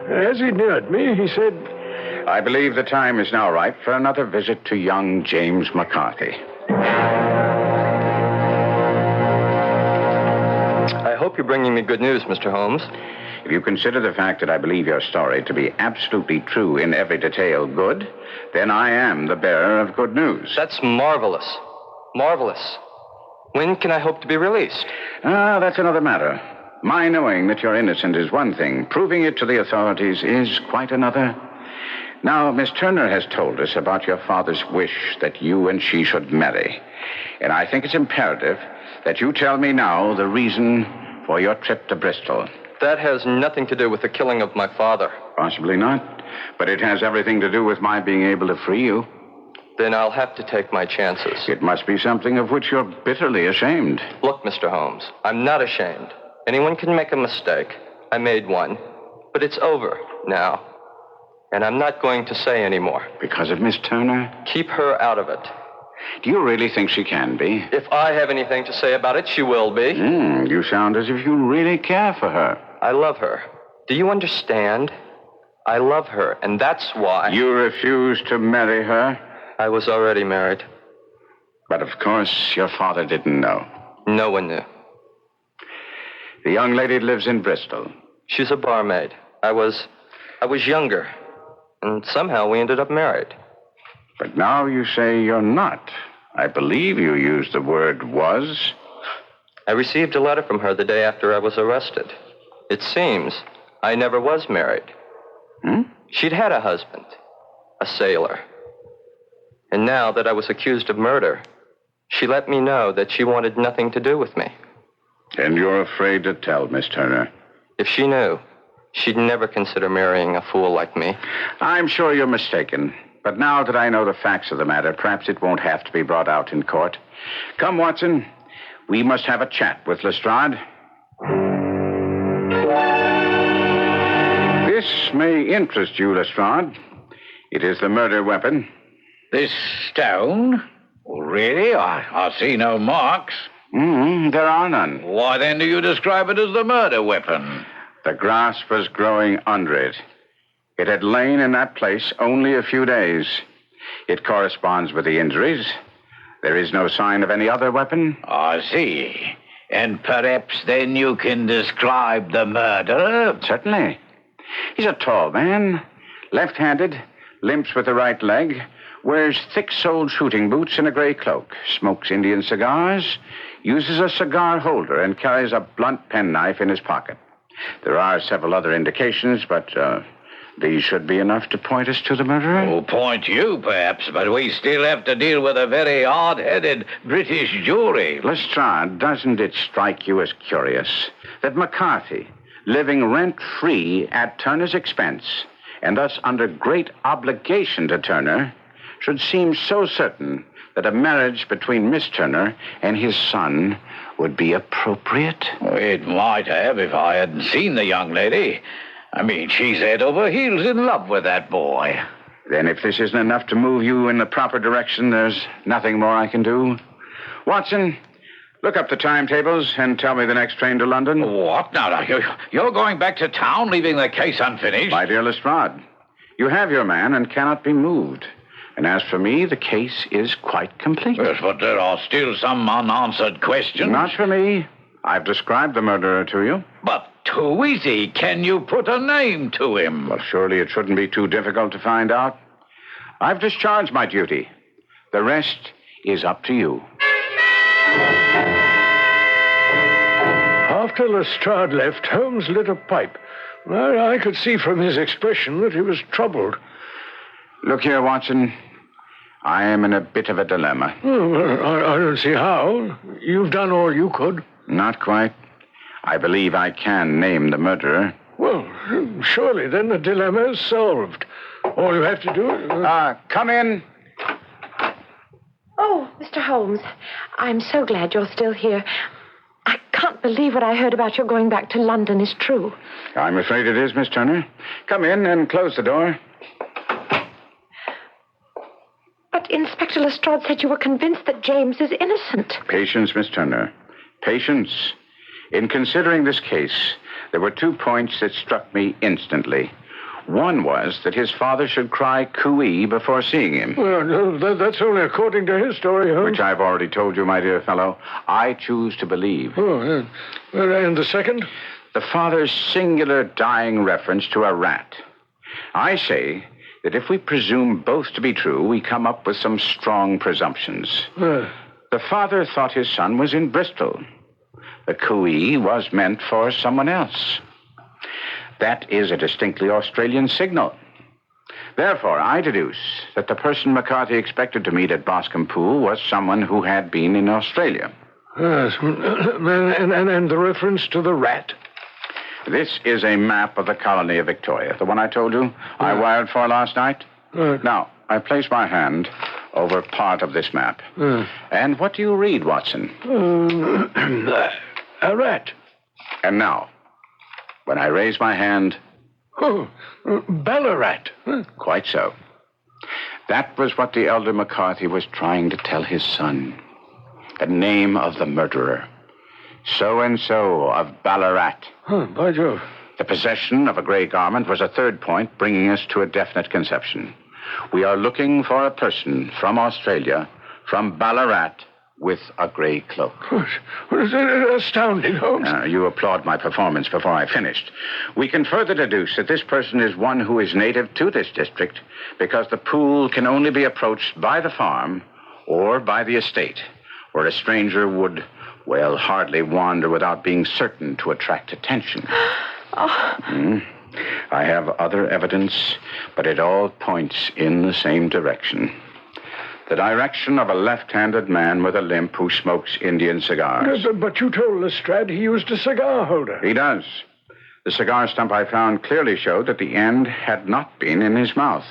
Speaker 3: As he neared me, he said,
Speaker 2: I believe the time is now ripe for another visit to young James McCarthy.
Speaker 14: I hope you're bringing me good news, Mr. Holmes.
Speaker 2: If you consider the fact that I believe your story to be absolutely true in every detail good, then I am the bearer of good news.
Speaker 14: That's marvelous. Marvelous. When can I hope to be released?
Speaker 2: That's another matter. My knowing that you're innocent is one thing. Proving it to the authorities is quite another. Now, Miss Turner has told us about your father's wish that you and she should marry. And I think it's imperative that you tell me now the reason for your trip to Bristol.
Speaker 14: That has nothing to do with the killing of my father.
Speaker 2: Possibly not, but it has everything to do with my being able to free you.
Speaker 14: Then I'll have to take my chances.
Speaker 2: It must be something of which you're bitterly ashamed.
Speaker 14: Look, Mr. Holmes, I'm not ashamed. Anyone can make a mistake. I made one. But it's over now. And I'm not going to say any more.
Speaker 2: Because of Miss Turner?
Speaker 14: Keep her out of it.
Speaker 2: Do you really think she can be?
Speaker 14: If I have anything to say about it, she will be.
Speaker 2: You sound as if you really care for her.
Speaker 14: I love her. Do you understand? I love her, and that's why...
Speaker 2: You refuse to marry her?
Speaker 14: I was already married.
Speaker 2: But of course, your father didn't know.
Speaker 14: No one knew.
Speaker 2: The young lady lives in Bristol.
Speaker 14: She's a barmaid. I was younger, and somehow we ended up married.
Speaker 2: But now you say you're not. I believe you used the word was.
Speaker 14: I received a letter from her the day after I was arrested. It seems I never was married. She'd had a husband, a sailor. And now that I was accused of murder, she let me know that she wanted nothing to do with me.
Speaker 2: And you're afraid to tell, Miss Turner?
Speaker 14: If she knew, she'd never consider marrying a fool like me.
Speaker 2: I'm sure you're mistaken. But now that I know the facts of the matter, perhaps it won't have to be brought out in court. Come, Watson. We must have a chat with Lestrade. This may interest you, Lestrade. It is the murder weapon.
Speaker 9: This stone? Well, really? I see no marks.
Speaker 2: There are none.
Speaker 9: Why then do you describe it as the murder weapon?
Speaker 2: The grass was growing under it. It had lain in that place only a few days. It corresponds with the injuries. There is no sign of any other weapon.
Speaker 9: I see. And perhaps then you can describe the murderer?
Speaker 2: Certainly. He's a tall man, left-handed, limps with the right leg, wears thick-soled shooting boots and a gray cloak, smokes Indian cigars, uses a cigar holder, and carries a blunt penknife in his pocket. There are several other indications, but these should be enough to point us to the murderer.
Speaker 9: Oh, point you, perhaps, but we still have to deal with a very hard-headed British jury.
Speaker 2: Lestrade, doesn't it strike you as curious that McCarthy, living rent-free at Turner's expense, and thus under great obligation to Turner, should seem so certain that a marriage between Miss Turner and his son would be appropriate?
Speaker 9: Well, it might have if I hadn't seen the young lady. I mean, she's head over heels in love with that boy.
Speaker 2: Then if this isn't enough to move you in the proper direction, there's nothing more I can do. Watson, look up the timetables and tell me the next train to London.
Speaker 9: What? Now, you're going back to town, leaving the case unfinished?
Speaker 2: My dear Lestrade, you have your man and cannot be moved. And as for me, the case is quite complete.
Speaker 9: Yes, but there are still some unanswered questions.
Speaker 2: Not for me. I've described the murderer to you.
Speaker 9: But too easy. Can you put a name to him?
Speaker 2: Well, surely it shouldn't be too difficult to find out. I've discharged my duty. The rest is up to you.
Speaker 3: After Lestrade left, Holmes lit a pipe. Well, I could see from his expression that he was troubled.
Speaker 2: Look here, Watson. I am in a bit of a dilemma.
Speaker 3: Oh, well, I don't see how. You've done all you could.
Speaker 2: Not quite. I believe I can name the murderer.
Speaker 3: Well, surely then the dilemma is solved. All you have to do is...
Speaker 2: come in.
Speaker 8: Oh, Mr. Holmes, I'm so glad you're still here. I can't believe what I heard about your going back to London is true.
Speaker 2: I'm afraid it is, Miss Turner. Come in and close the door.
Speaker 8: But Inspector Lestrade said you were convinced that James is innocent.
Speaker 2: Patience, Miss Turner. Patience. In considering this case, there were 2 points that struck me instantly. One was that his father should cry cooey before seeing him.
Speaker 3: Well, no, that's only according to his story, Holmes.
Speaker 2: Which I've already told you, my dear fellow. I choose to believe.
Speaker 3: Oh, and the second?
Speaker 2: The father's singular dying reference to a rat. I say that if we presume both to be true, we come up with some strong presumptions. The father thought his son was in Bristol. The cooey was meant for someone else. That is a distinctly Australian signal. Therefore, I deduce that the person McCarthy expected to meet at Boscombe Pool was someone who had been in Australia.
Speaker 3: Yes. And the reference to the rat?
Speaker 2: This is a map of the colony of Victoria, the one I told you I wired for last night. Now, I place my hand over part of this map. And what do you read, Watson?
Speaker 3: A rat.
Speaker 2: And now, when I raise my hand...
Speaker 3: Oh, Ballarat.
Speaker 2: Quite so. That was what the elder McCarthy was trying to tell his son. The name of the murderer. So-and-so of Ballarat.
Speaker 3: By Jove.
Speaker 2: The possession of a gray garment was a third point, bringing us to a definite conception. We are looking for a person from Australia, from Ballarat, with a gray cloak.
Speaker 3: Astounding, Holmes.
Speaker 2: You applaud my performance before I finished. We can further deduce that this person is one who is native to this district because the pool can only be approached by the farm or by the estate, where a stranger would, well, hardly wander without being certain to attract attention. I have other evidence, but it all points in the same direction. The direction of a left-handed man with a limp who smokes Indian cigars.
Speaker 3: But you told Lestrade he used a cigar holder.
Speaker 2: He does. The cigar stump I found clearly showed that the end had not been in his mouth.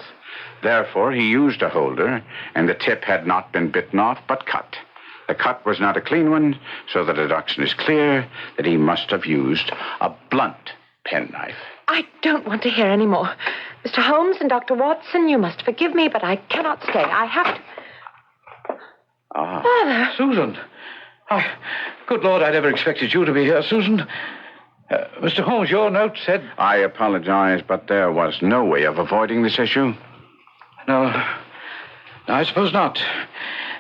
Speaker 2: Therefore, he used a holder, and the tip had not been bitten off, but cut. The cut was not a clean one, so the deduction is clear that he must have used a blunt penknife.
Speaker 8: I don't want to hear any more. Mr. Holmes and Dr. Watson, you must forgive me, but I cannot stay. I have to... Father.
Speaker 9: Susan. Good Lord, I never expected you to be here, Susan. Mr. Holmes, your note said...
Speaker 2: I apologize, but there was no way of avoiding this issue.
Speaker 9: No, I suppose not.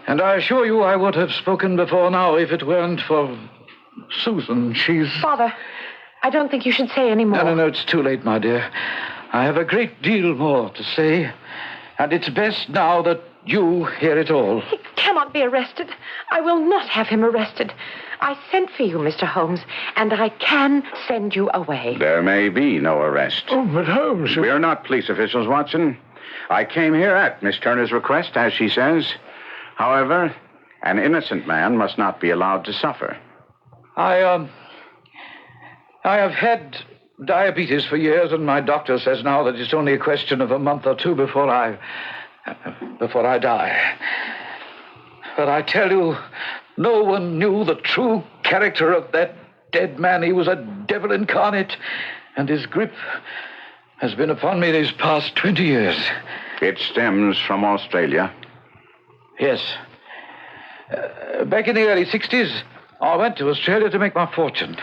Speaker 9: And I assure you I would have spoken before now if it weren't for Susan. She's...
Speaker 8: Father, I don't think you should say any more.
Speaker 9: No, it's too late, my dear. I have a great deal more to say, and it's best now that you hear it all.
Speaker 8: He cannot be arrested. I will not have him arrested. I sent for you, Mr. Holmes, and I can send you away.
Speaker 2: There may be no arrest.
Speaker 3: Oh, but Holmes...
Speaker 2: We are not police officials, Watson. I came here at Miss Turner's request, as she says. However, an innocent man must not be allowed to suffer.
Speaker 9: I have had diabetes for years, and my doctor says now that it's only a question of a month or two before I die. But I tell you, no one knew the true character of that dead man. He was a devil incarnate, and his grip has been upon me these past 20 years.
Speaker 2: It stems from Australia.
Speaker 9: Yes. Back in the early 60s, I went to Australia to make my fortune.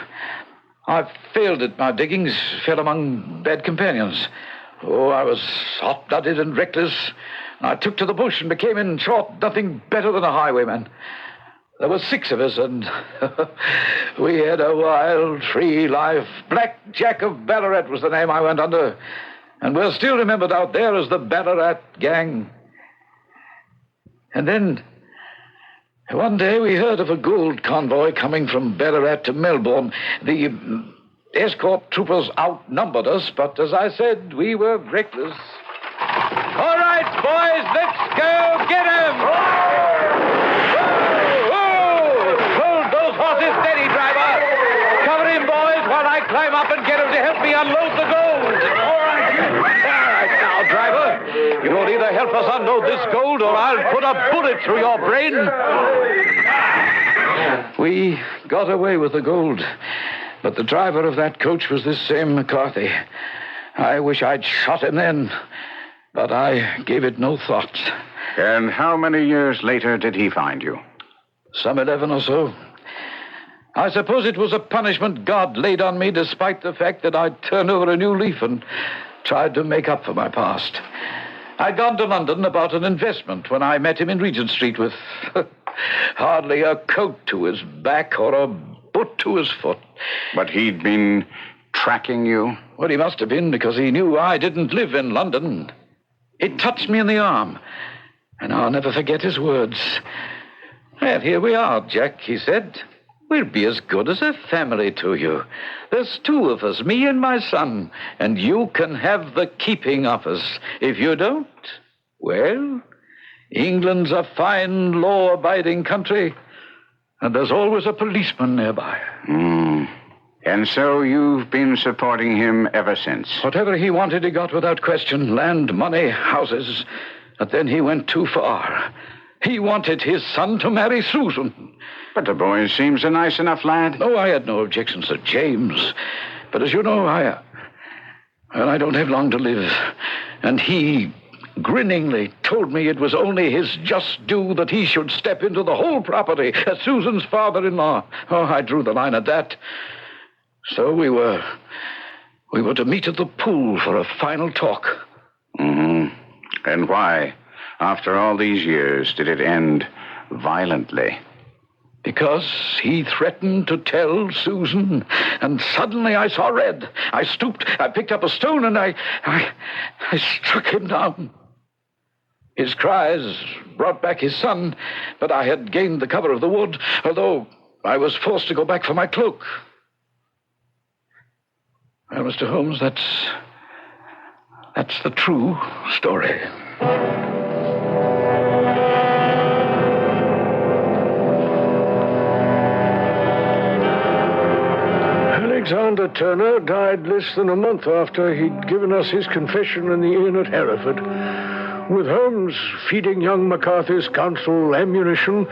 Speaker 9: I failed at my diggings, fell among bad companions. Oh, I was hot-blooded and reckless. I took to the bush and became, in short, nothing better than a highwayman. There were 6 of us, and we had a wild, free life. Black Jack of Ballarat was the name I went under. And we're still remembered out there as the Ballarat Gang. And then, one day we heard of a gold convoy coming from Ballarat to Melbourne. The escort troopers outnumbered us, but as I said, we were reckless. All right, boys, let's go get him! Hold those horses steady, driver. Cover him, boys, while I climb up and get him to help me unload the gold. All right, now, driver. You will either help us unload this gold or I'll put a bullet through your brain. We got away with the gold, but the driver of that coach was this same McCarthy. I wish I'd shot him then, but I gave it no thought.
Speaker 2: And how many years later did he find you?
Speaker 9: Some 11 or so. I suppose it was a punishment God laid on me, despite the fact that I'd turned over a new leaf and tried to make up for my past. I'd gone to London about an investment when I met him in Regent Street with hardly a coat to his back or a boot to his foot.
Speaker 2: But he'd been tracking you?
Speaker 9: Well, he must have been, because he knew I didn't live in London. It touched me in the arm, and I'll never forget his words. Well, here we are, Jack, he said. We'll be as good as a family to you. There's 2 of us, me and my son, and you can have the keeping of us. If you don't, well, England's a fine, law-abiding country, And there's always a policeman nearby.
Speaker 2: And so you've been supporting him ever since?
Speaker 9: Whatever he wanted, he got without question. Land, money, houses. But then he went too far. He wanted his son to marry Susan.
Speaker 2: But the boy seems a nice enough lad.
Speaker 9: No, I had no objections to James. But as you know, I don't have long to live. And he grinningly told me it was only his just due that he should step into the whole property as Susan's father-in-law. Oh, I drew the line at that. So we were to meet at the pool for a final talk.
Speaker 2: And why, after all these years, did it end violently?
Speaker 9: Because he threatened to tell Susan, and suddenly I saw red. I stooped, I picked up a stone, and I struck him down. His cries brought back his son, but I had gained the cover of the wood, although I was forced to go back for my cloak. Well, Mr. Holmes, that's the true story.
Speaker 3: Alexander Turner died less than a month after he'd given us his confession in the inn at Hereford, with Holmes feeding young McCarthy's counsel ammunition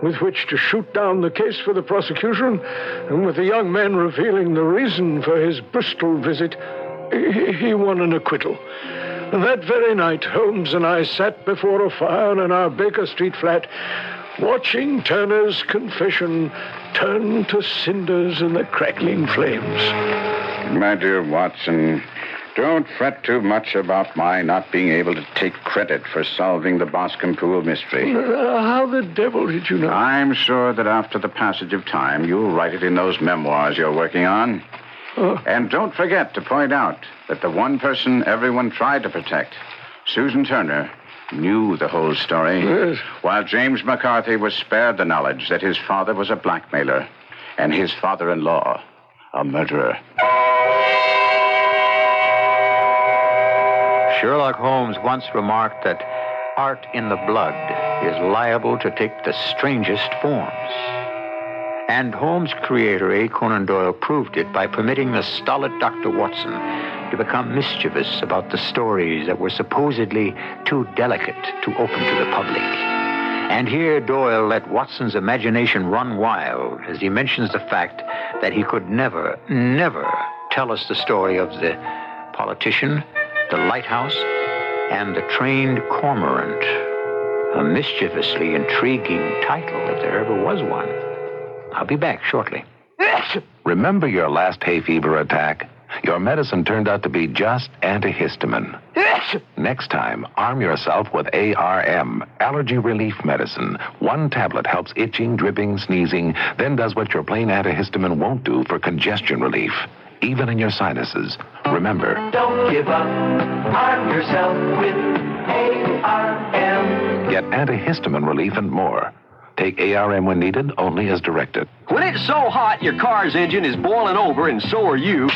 Speaker 3: with which to shoot down the case for the prosecution, and with the young man revealing the reason for his Bristol visit, he won an acquittal. And that very night, Holmes and I sat before a fire in our Baker Street flat, watching Turner's confession turn to cinders in the crackling flames.
Speaker 2: My dear Watson, don't fret too much about my not being able to take credit for solving the Boscombe pool mystery.
Speaker 3: How the devil did you know?
Speaker 2: I'm sure that after the passage of time, you'll write it in those memoirs you're working on. And don't forget to point out that the one person everyone tried to protect, Susan Turner, knew the whole story.
Speaker 3: Yes.
Speaker 2: While James McCarthy was spared the knowledge that his father was a blackmailer and his father-in-law a murderer.
Speaker 1: Sherlock Holmes once remarked that art in the blood is liable to take the strangest forms. And Holmes' creator, A. Conan Doyle, proved it by permitting the stolid Dr. Watson to become mischievous about the stories that were supposedly too delicate to open to the public. And here Doyle let Watson's imagination run wild as he mentions the fact that he could never tell us the story of the politician, the lighthouse, and the trained cormorant. A mischievously intriguing title, if there ever was one. I'll be back shortly.
Speaker 6: Remember your last hay fever attack? Your medicine turned out to be just antihistamine. Next time, arm yourself with ARM, allergy relief medicine. One tablet helps itching, dripping, sneezing, then does what your plain antihistamine won't do for congestion relief, even in your sinuses. Remember,
Speaker 13: Don't give up. Arm yourself with ARM.
Speaker 6: get antihistamine relief and more. Take ARM when needed, only as directed.
Speaker 19: When it's so hot your car's engine is boiling over and so are you,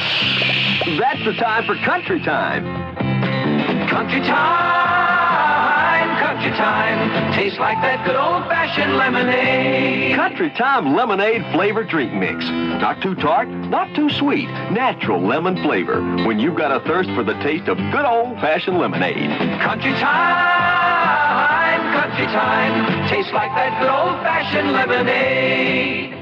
Speaker 19: that's the time for Country Time.
Speaker 13: Country time, country time. Tastes like that good old-fashioned lemonade.
Speaker 19: Country Time Lemonade Flavored Drink Mix. Not too tart, not too sweet. Natural lemon flavor. When you've got a thirst for the taste of good old-fashioned lemonade.
Speaker 13: Country time, country time. Tastes like that good old-fashioned lemonade.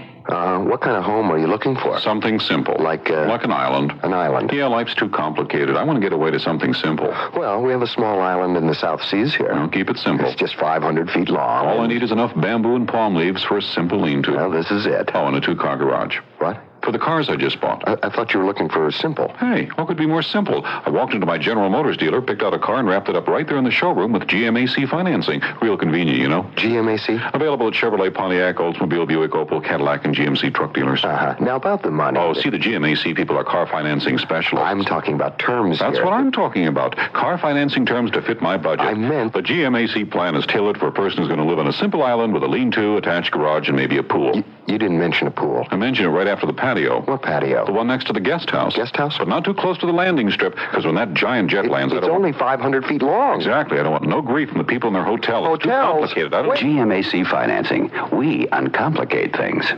Speaker 20: What kind of home are you looking for?
Speaker 21: Something simple.
Speaker 20: Like
Speaker 21: an island.
Speaker 20: An island?
Speaker 21: Yeah, life's too complicated. I want to get away to something simple.
Speaker 20: Well, we have a small island in the South Seas here.
Speaker 21: Well, keep it simple.
Speaker 20: It's just 500 feet long.
Speaker 21: All I need is enough bamboo and palm leaves for a simple lean-to.
Speaker 20: Well, this is it.
Speaker 21: Oh, and a two-car garage.
Speaker 20: What?
Speaker 21: For the cars I just bought.
Speaker 20: I thought you were looking for simple.
Speaker 21: Hey, what could be more simple? I walked into my General Motors dealer, picked out a car, and wrapped it up right there in the showroom with GMAC financing. Real convenient, you know.
Speaker 20: GMAC?
Speaker 21: Available at Chevrolet, Pontiac, Oldsmobile, Buick, Opel, Cadillac, and GMC truck dealers.
Speaker 20: Uh-huh. Now, about the money.
Speaker 21: Oh, see, the GMAC people are car financing specialists.
Speaker 20: I'm talking about terms
Speaker 21: That's
Speaker 20: here.
Speaker 21: what I'm talking about. Car financing terms to fit my budget.
Speaker 20: I meant...
Speaker 21: The GMAC plan is tailored for a person who's going to live on a simple island with a lean-to, attached garage, and maybe a pool.
Speaker 20: You didn't mention a pool.
Speaker 21: I mentioned it right after the pass. patio.
Speaker 20: What patio?
Speaker 21: The one next to the guest house.
Speaker 20: Guest house?
Speaker 21: But not too close to the landing strip, because when that giant jet lands, I
Speaker 20: It's
Speaker 21: don't
Speaker 20: only 500 feet long.
Speaker 21: Exactly. I don't want no grief from the people in their hotel. It's too complicated. I don't...
Speaker 2: GMAC Financing. We uncomplicate things.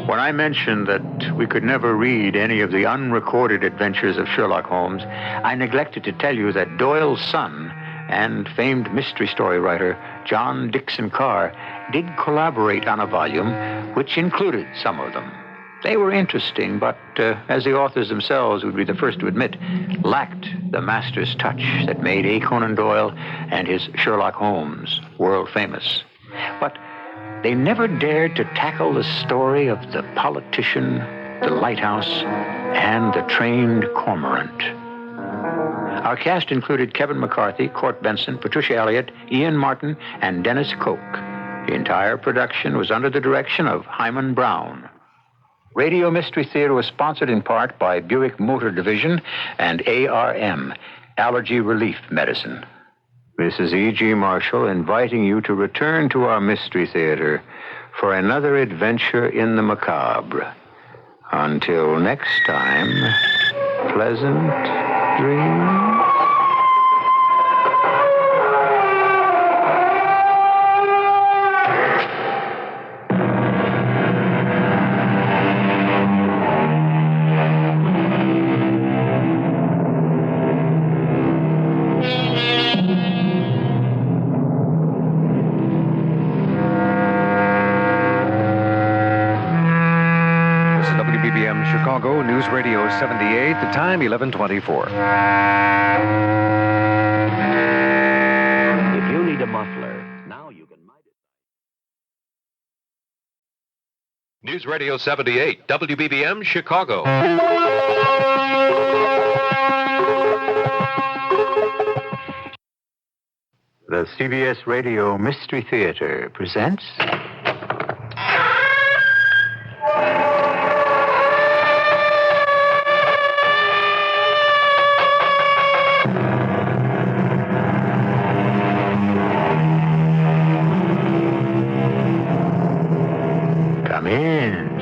Speaker 1: When I mentioned that we could never read any of the unrecorded adventures of Sherlock Holmes, I neglected to tell you that Doyle's son and famed mystery story writer John Dixon Carr did collaborate on a volume which included some of them. They were interesting, but as the authors themselves would be the first to admit, lacked the master's touch that made A. Conan Doyle and his Sherlock Holmes world famous. But they never dared to tackle the story of the politician, the lighthouse, and the trained cormorant. Our cast included Kevin McCarthy, Court Benson, Patricia Elliott, Ian Martin, and Dennis Koch. The entire production was under the direction of Hyman Brown. Radio Mystery Theater was sponsored in part by Buick Motor Division and ARM, Allergy Relief Medicine. This is E.G. Marshall inviting you to return to our Mystery Theater for another adventure in the macabre. Until next time, pleasant dreams.
Speaker 7: Chicago News Radio 78, the time 11:24.
Speaker 6: If you need a muffler, now you can...
Speaker 5: News Radio 78, WBBM, Chicago.
Speaker 1: The CBS Radio Mystery Theater presents... Come in.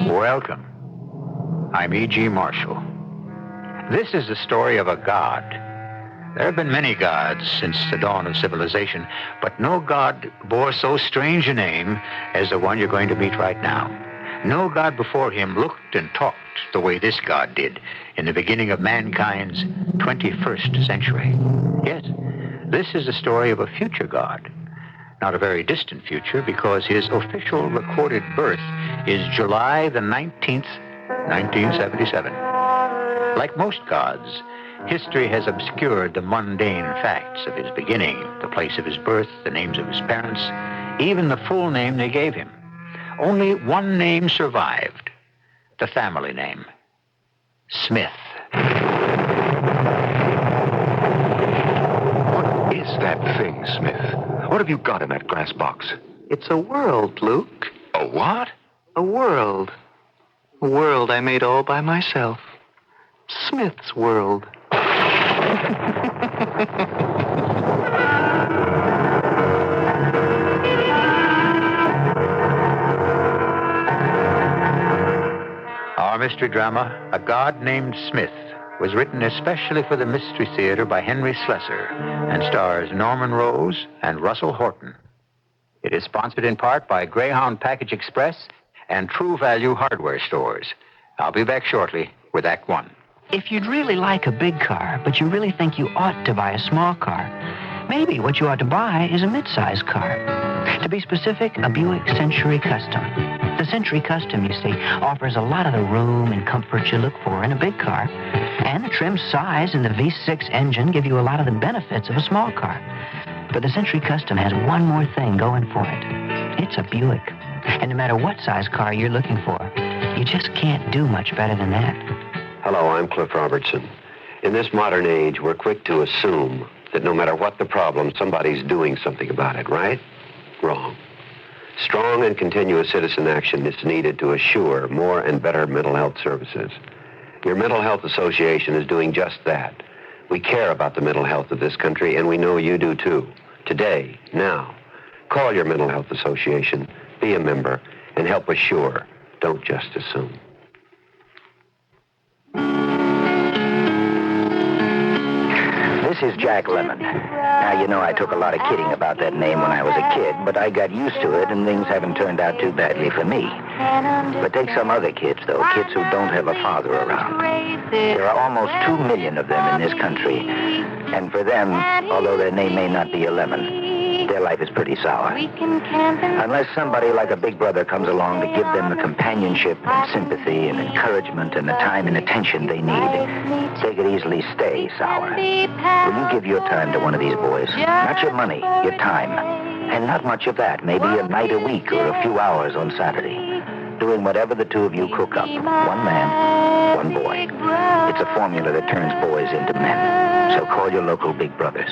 Speaker 1: Welcome. I'm E.G. Marshall. This is the story of a god. There have been many gods since the dawn of civilization, but no god bore so strange a name as the one you're going to meet right now. No god before him looked and talked the way this god did in the beginning of mankind's 21st century. Yes, this is the story of a future god. Not a very distant future, because his official recorded birth is July the 19th, 1977. Like most gods, history has obscured the mundane facts of his beginning, the place of his birth, the names of his parents, even the full name they gave him. Only one name survived, the family name, Smith.
Speaker 20: What is that thing, Smith? What have you got in that glass box?
Speaker 22: It's a world, Luke.
Speaker 20: A what?
Speaker 22: A world. A world I made all by myself. Smith's world.
Speaker 1: Our mystery drama, A God Named Smith, was written especially for the Mystery Theater by Henry Slessor and stars Norman Rose and Russell Horton. It is sponsored in part by Greyhound Package Express and True Value Hardware Stores. I'll be back shortly with Act One.
Speaker 4: If you'd really like a big car, but you really think you ought to buy a small car, maybe what you ought to buy is a mid-size car. To be specific, a Buick Century Custom. The Century Custom, you see, offers a lot of the room and comfort you look for in a big car. And the trim size and the V6 engine give you a lot of the benefits of a small car. But the Century Custom has one more thing going for it. It's a Buick. And no matter what size car you're looking for, you just can't do much better than that.
Speaker 20: Hello, I'm Cliff Robertson. In this modern age, we're quick to assume that no matter what the problem, somebody's doing something about it, right? Wrong. Strong and continuous citizen action is needed to assure more and better mental health services. Your Mental Health Association is doing just that. We care about the mental health of this country, and we know you do too. Today, now, call your mental health association, be a member, and help assure. Don't just assume.
Speaker 10: This is Jack Lemmon. Now, you know I took a lot of kidding about that name when I was a kid, but I got used to it, and things haven't turned out too badly for me. But take some other kids, though, kids who don't have a father around. There are almost 2 million of them in this country, and for them, although their name may not be a lemon, their life is pretty sour. Unless somebody like a big brother comes along to give them the companionship and sympathy and encouragement and the time and attention they need, they could easily stay sour. Will you give your time to one of these boys? Not your money, your time. And not much of that, maybe a night a week or a few hours on Saturday. Doing whatever the two of you cook up. One man, one boy. It's a formula that turns boys into men. So call your local big brothers.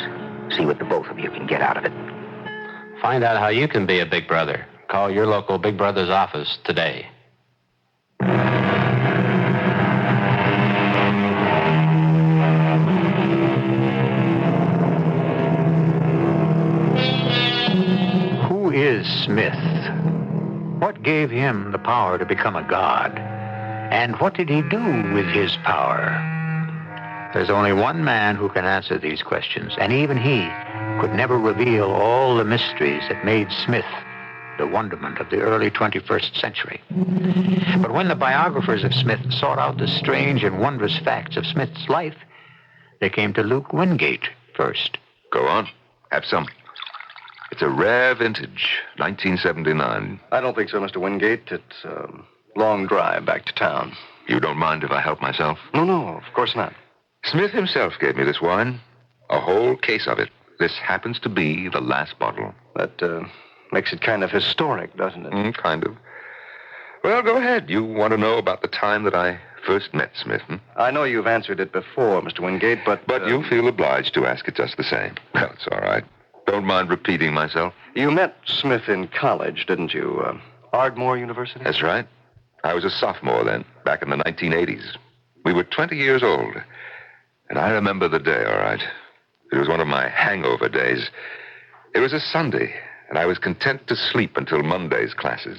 Speaker 10: See what the both of you can get out of it.
Speaker 11: Find out how you can be a big brother. Call your local Big Brother's office today.
Speaker 1: Who is Smith? What gave him the power to become a god? And what did he do with his power? There's only one man who can answer these questions, and even he could never reveal all the mysteries that made Smith the wonderment of the early 21st century. But when the biographers of Smith sought out the strange and wondrous facts of Smith's life, they came to Luke Wingate first.
Speaker 23: Go on. Have some. It's a rare vintage, 1979.
Speaker 24: I don't think so, Mr. Wingate. It's a long drive back to town.
Speaker 23: You don't mind if I help myself?
Speaker 24: No, of course not.
Speaker 23: Smith himself gave me this wine. A whole case of it. This happens to be the last bottle.
Speaker 24: That makes it kind of historic, doesn't it?
Speaker 23: Kind of. Well, go ahead. You want to know about the time that I first met Smith,
Speaker 24: I know you've answered it before, Mr. Wingate, but...
Speaker 23: But you'll feel obliged to ask it just the same. Well, it's all right. Don't mind repeating myself.
Speaker 24: You met Smith in college, didn't you? Ardmore University?
Speaker 23: That's right. I was a sophomore then, back in the 1980s. We were 20 years old. And I remember the day, all right. It was one of my hangover days. It was a Sunday, and I was content to sleep until Monday's classes.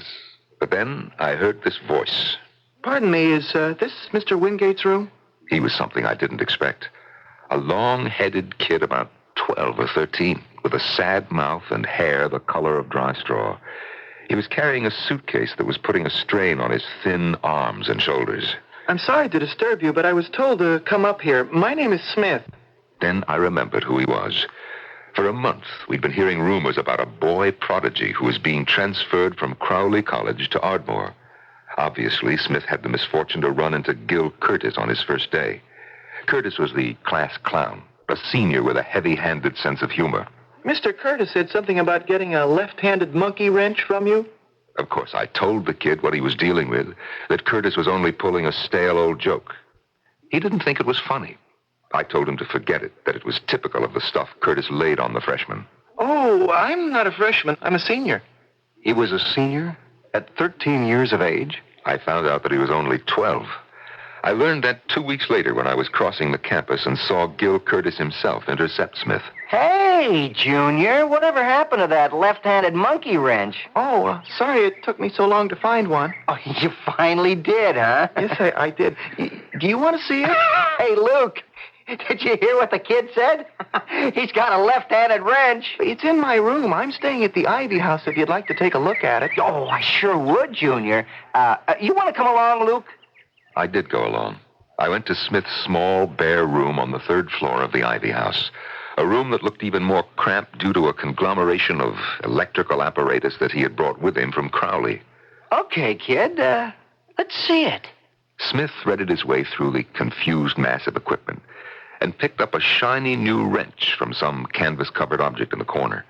Speaker 23: But then I heard this voice.
Speaker 16: Pardon me, is this Mr. Wingate's room?
Speaker 23: He was something I didn't expect. A long-headed kid about 12 or 13, with a sad mouth and hair the color of dry straw. He was carrying a suitcase that was putting a strain on his thin arms and shoulders.
Speaker 16: I'm sorry to disturb you, but I was told to come up here. My name is Smith.
Speaker 23: Then I remembered who he was. For a month, we'd been hearing rumors about a boy prodigy who was being transferred from Crowley College to Ardmore. Obviously, Smith had the misfortune to run into Gil Curtis on his first day. Curtis was the class clown, a senior with a heavy-handed sense of humor.
Speaker 16: Mr. Curtis said something about getting a left-handed monkey wrench from you.
Speaker 23: Of course, I told the kid what he was dealing with, that Curtis was only pulling a stale old joke. He didn't think it was funny. I told him to forget it, that it was typical of the stuff Curtis laid on the freshmen.
Speaker 16: Oh, I'm not a freshman. I'm a senior.
Speaker 23: He was a senior at 13 years of age? I found out that he was only 12. I learned that 2 weeks later when I was crossing the campus and saw Gil Curtis himself intercept Smith.
Speaker 10: Hey, Junior, whatever happened to that left-handed monkey wrench?
Speaker 16: Oh, sorry it took me so long to find one.
Speaker 10: Oh, you finally did, huh?
Speaker 16: Yes, I did. Do you want to see it?
Speaker 10: Hey, Luke, did you hear what the kid said? He's got a left-handed wrench.
Speaker 16: It's in my room. I'm staying at the Ivy House if you'd like to take a look at it.
Speaker 10: Oh, I sure would, Junior. You want to come along, Luke?
Speaker 23: I did go along. I went to Smith's small, bare room on the 3rd floor of the Ivy House. A room that looked even more cramped due to a conglomeration of electrical apparatus that he had brought with him from Crowley.
Speaker 10: Okay, kid. Let's see it.
Speaker 23: Smith threaded his way through the confused mass of equipment and picked up a shiny new wrench from some canvas-covered object in the corner.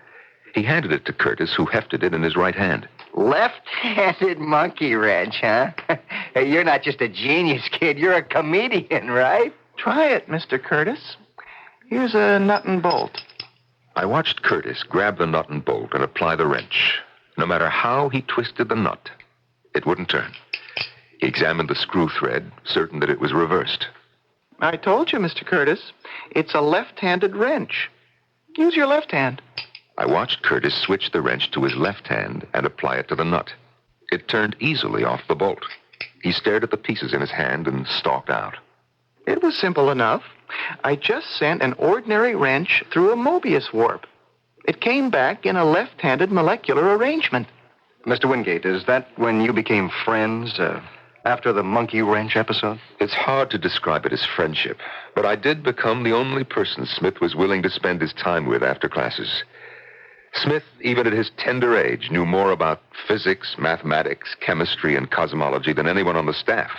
Speaker 23: He handed it to Curtis, who hefted it in his right hand.
Speaker 10: Left-handed monkey wrench, huh? Hey, you're not just a genius, kid. You're a comedian, right?
Speaker 16: Try it, Mr. Curtis. Here's a nut and bolt.
Speaker 23: I watched Curtis grab the nut and bolt and apply the wrench. No matter how he twisted the nut, it wouldn't turn. He examined the screw thread, certain that it was reversed.
Speaker 22: I told you, Mr. Curtis. It's a left-handed wrench. Use your left hand.
Speaker 23: I watched Curtis switch the wrench to his left hand and apply it to the nut. It turned easily off the bolt. He stared at the pieces in his hand and stalked out.
Speaker 22: It was simple enough. I just sent an ordinary wrench through a Mobius warp. It came back in a left-handed molecular arrangement.
Speaker 24: Mr. Wingate, is that when you became friends, after the monkey wrench episode?
Speaker 23: It's hard to describe it as friendship, but I did become the only person Smith was willing to spend his time with after classes. Smith, even at his tender age, knew more about physics, mathematics, chemistry, and cosmology than anyone on the staff,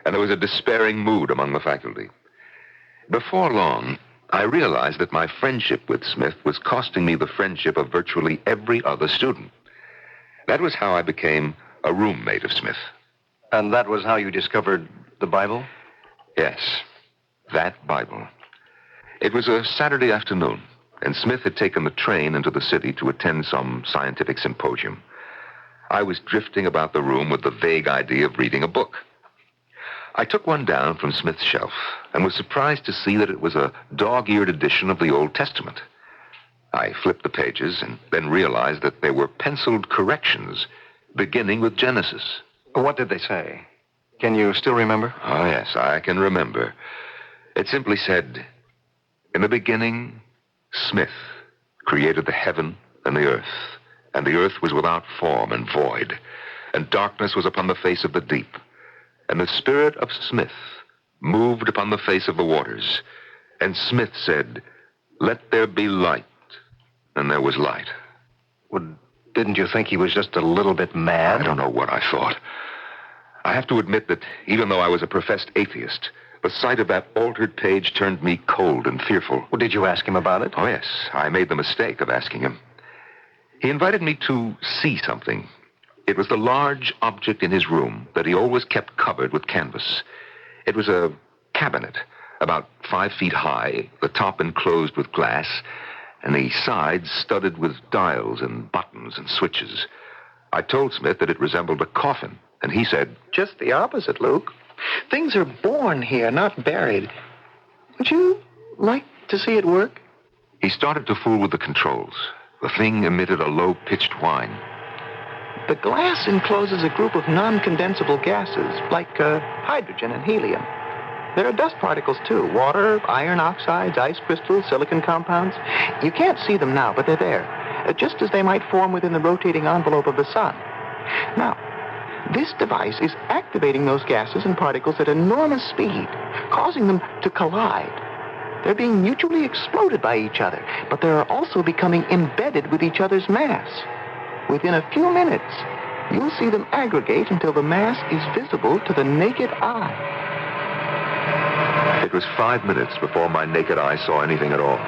Speaker 23: and there was a despairing mood among the faculty. Before long, I realized that my friendship with Smith was costing me the friendship of virtually every other student. That was how I became a roommate of Smith.
Speaker 24: And that was how you discovered the Bible?
Speaker 23: Yes, that Bible. It was a Saturday afternoon, and Smith had taken the train into the city to attend some scientific symposium. I was drifting about the room with the vague idea of reading a book. I took one down from Smith's shelf and was surprised to see that it was a dog-eared edition of the Old Testament. I flipped the pages and then realized that they were penciled corrections beginning with Genesis.
Speaker 24: What did they say? Can you still remember?
Speaker 23: Oh, yes, I can remember. It simply said, "In the beginning, Smith created the heaven and the earth was without form and void, and darkness was upon the face of the deep. And the spirit of Smith moved upon the face of the waters. And Smith said, 'Let there be light.' And there was light."
Speaker 24: Well, didn't you think he was just a little bit mad?
Speaker 23: I don't know what I thought. I have to admit that even though I was a professed atheist, the sight of that altered page turned me cold and fearful.
Speaker 24: Well, did you ask him about it?
Speaker 23: Oh, yes. I made the mistake of asking him. He invited me to see something. It was the large object in his room that he always kept covered with canvas. It was a cabinet, about 5 feet high, the top enclosed with glass, and the sides studded with dials and buttons and switches. I told Smith that it resembled a coffin, and he said,
Speaker 22: "Just the opposite, Luke. Things are born here, not buried. Would you like to see it work?"
Speaker 23: He started to fool with the controls. The thing emitted a low-pitched whine.
Speaker 22: The glass encloses a group of non-condensable gases, like hydrogen and helium. There are dust particles, too. Water, iron oxides, ice crystals, silicon compounds. You can't see them now, but they're there, just as they might form within the rotating envelope of the sun. Now, this device is activating those gases and particles at enormous speed, causing them to collide. They're being mutually exploded by each other, but they're also becoming embedded with each other's mass. Within a few minutes, you'll see them aggregate until the mass is visible to the naked eye.
Speaker 23: It was 5 minutes before my naked eye saw anything at all.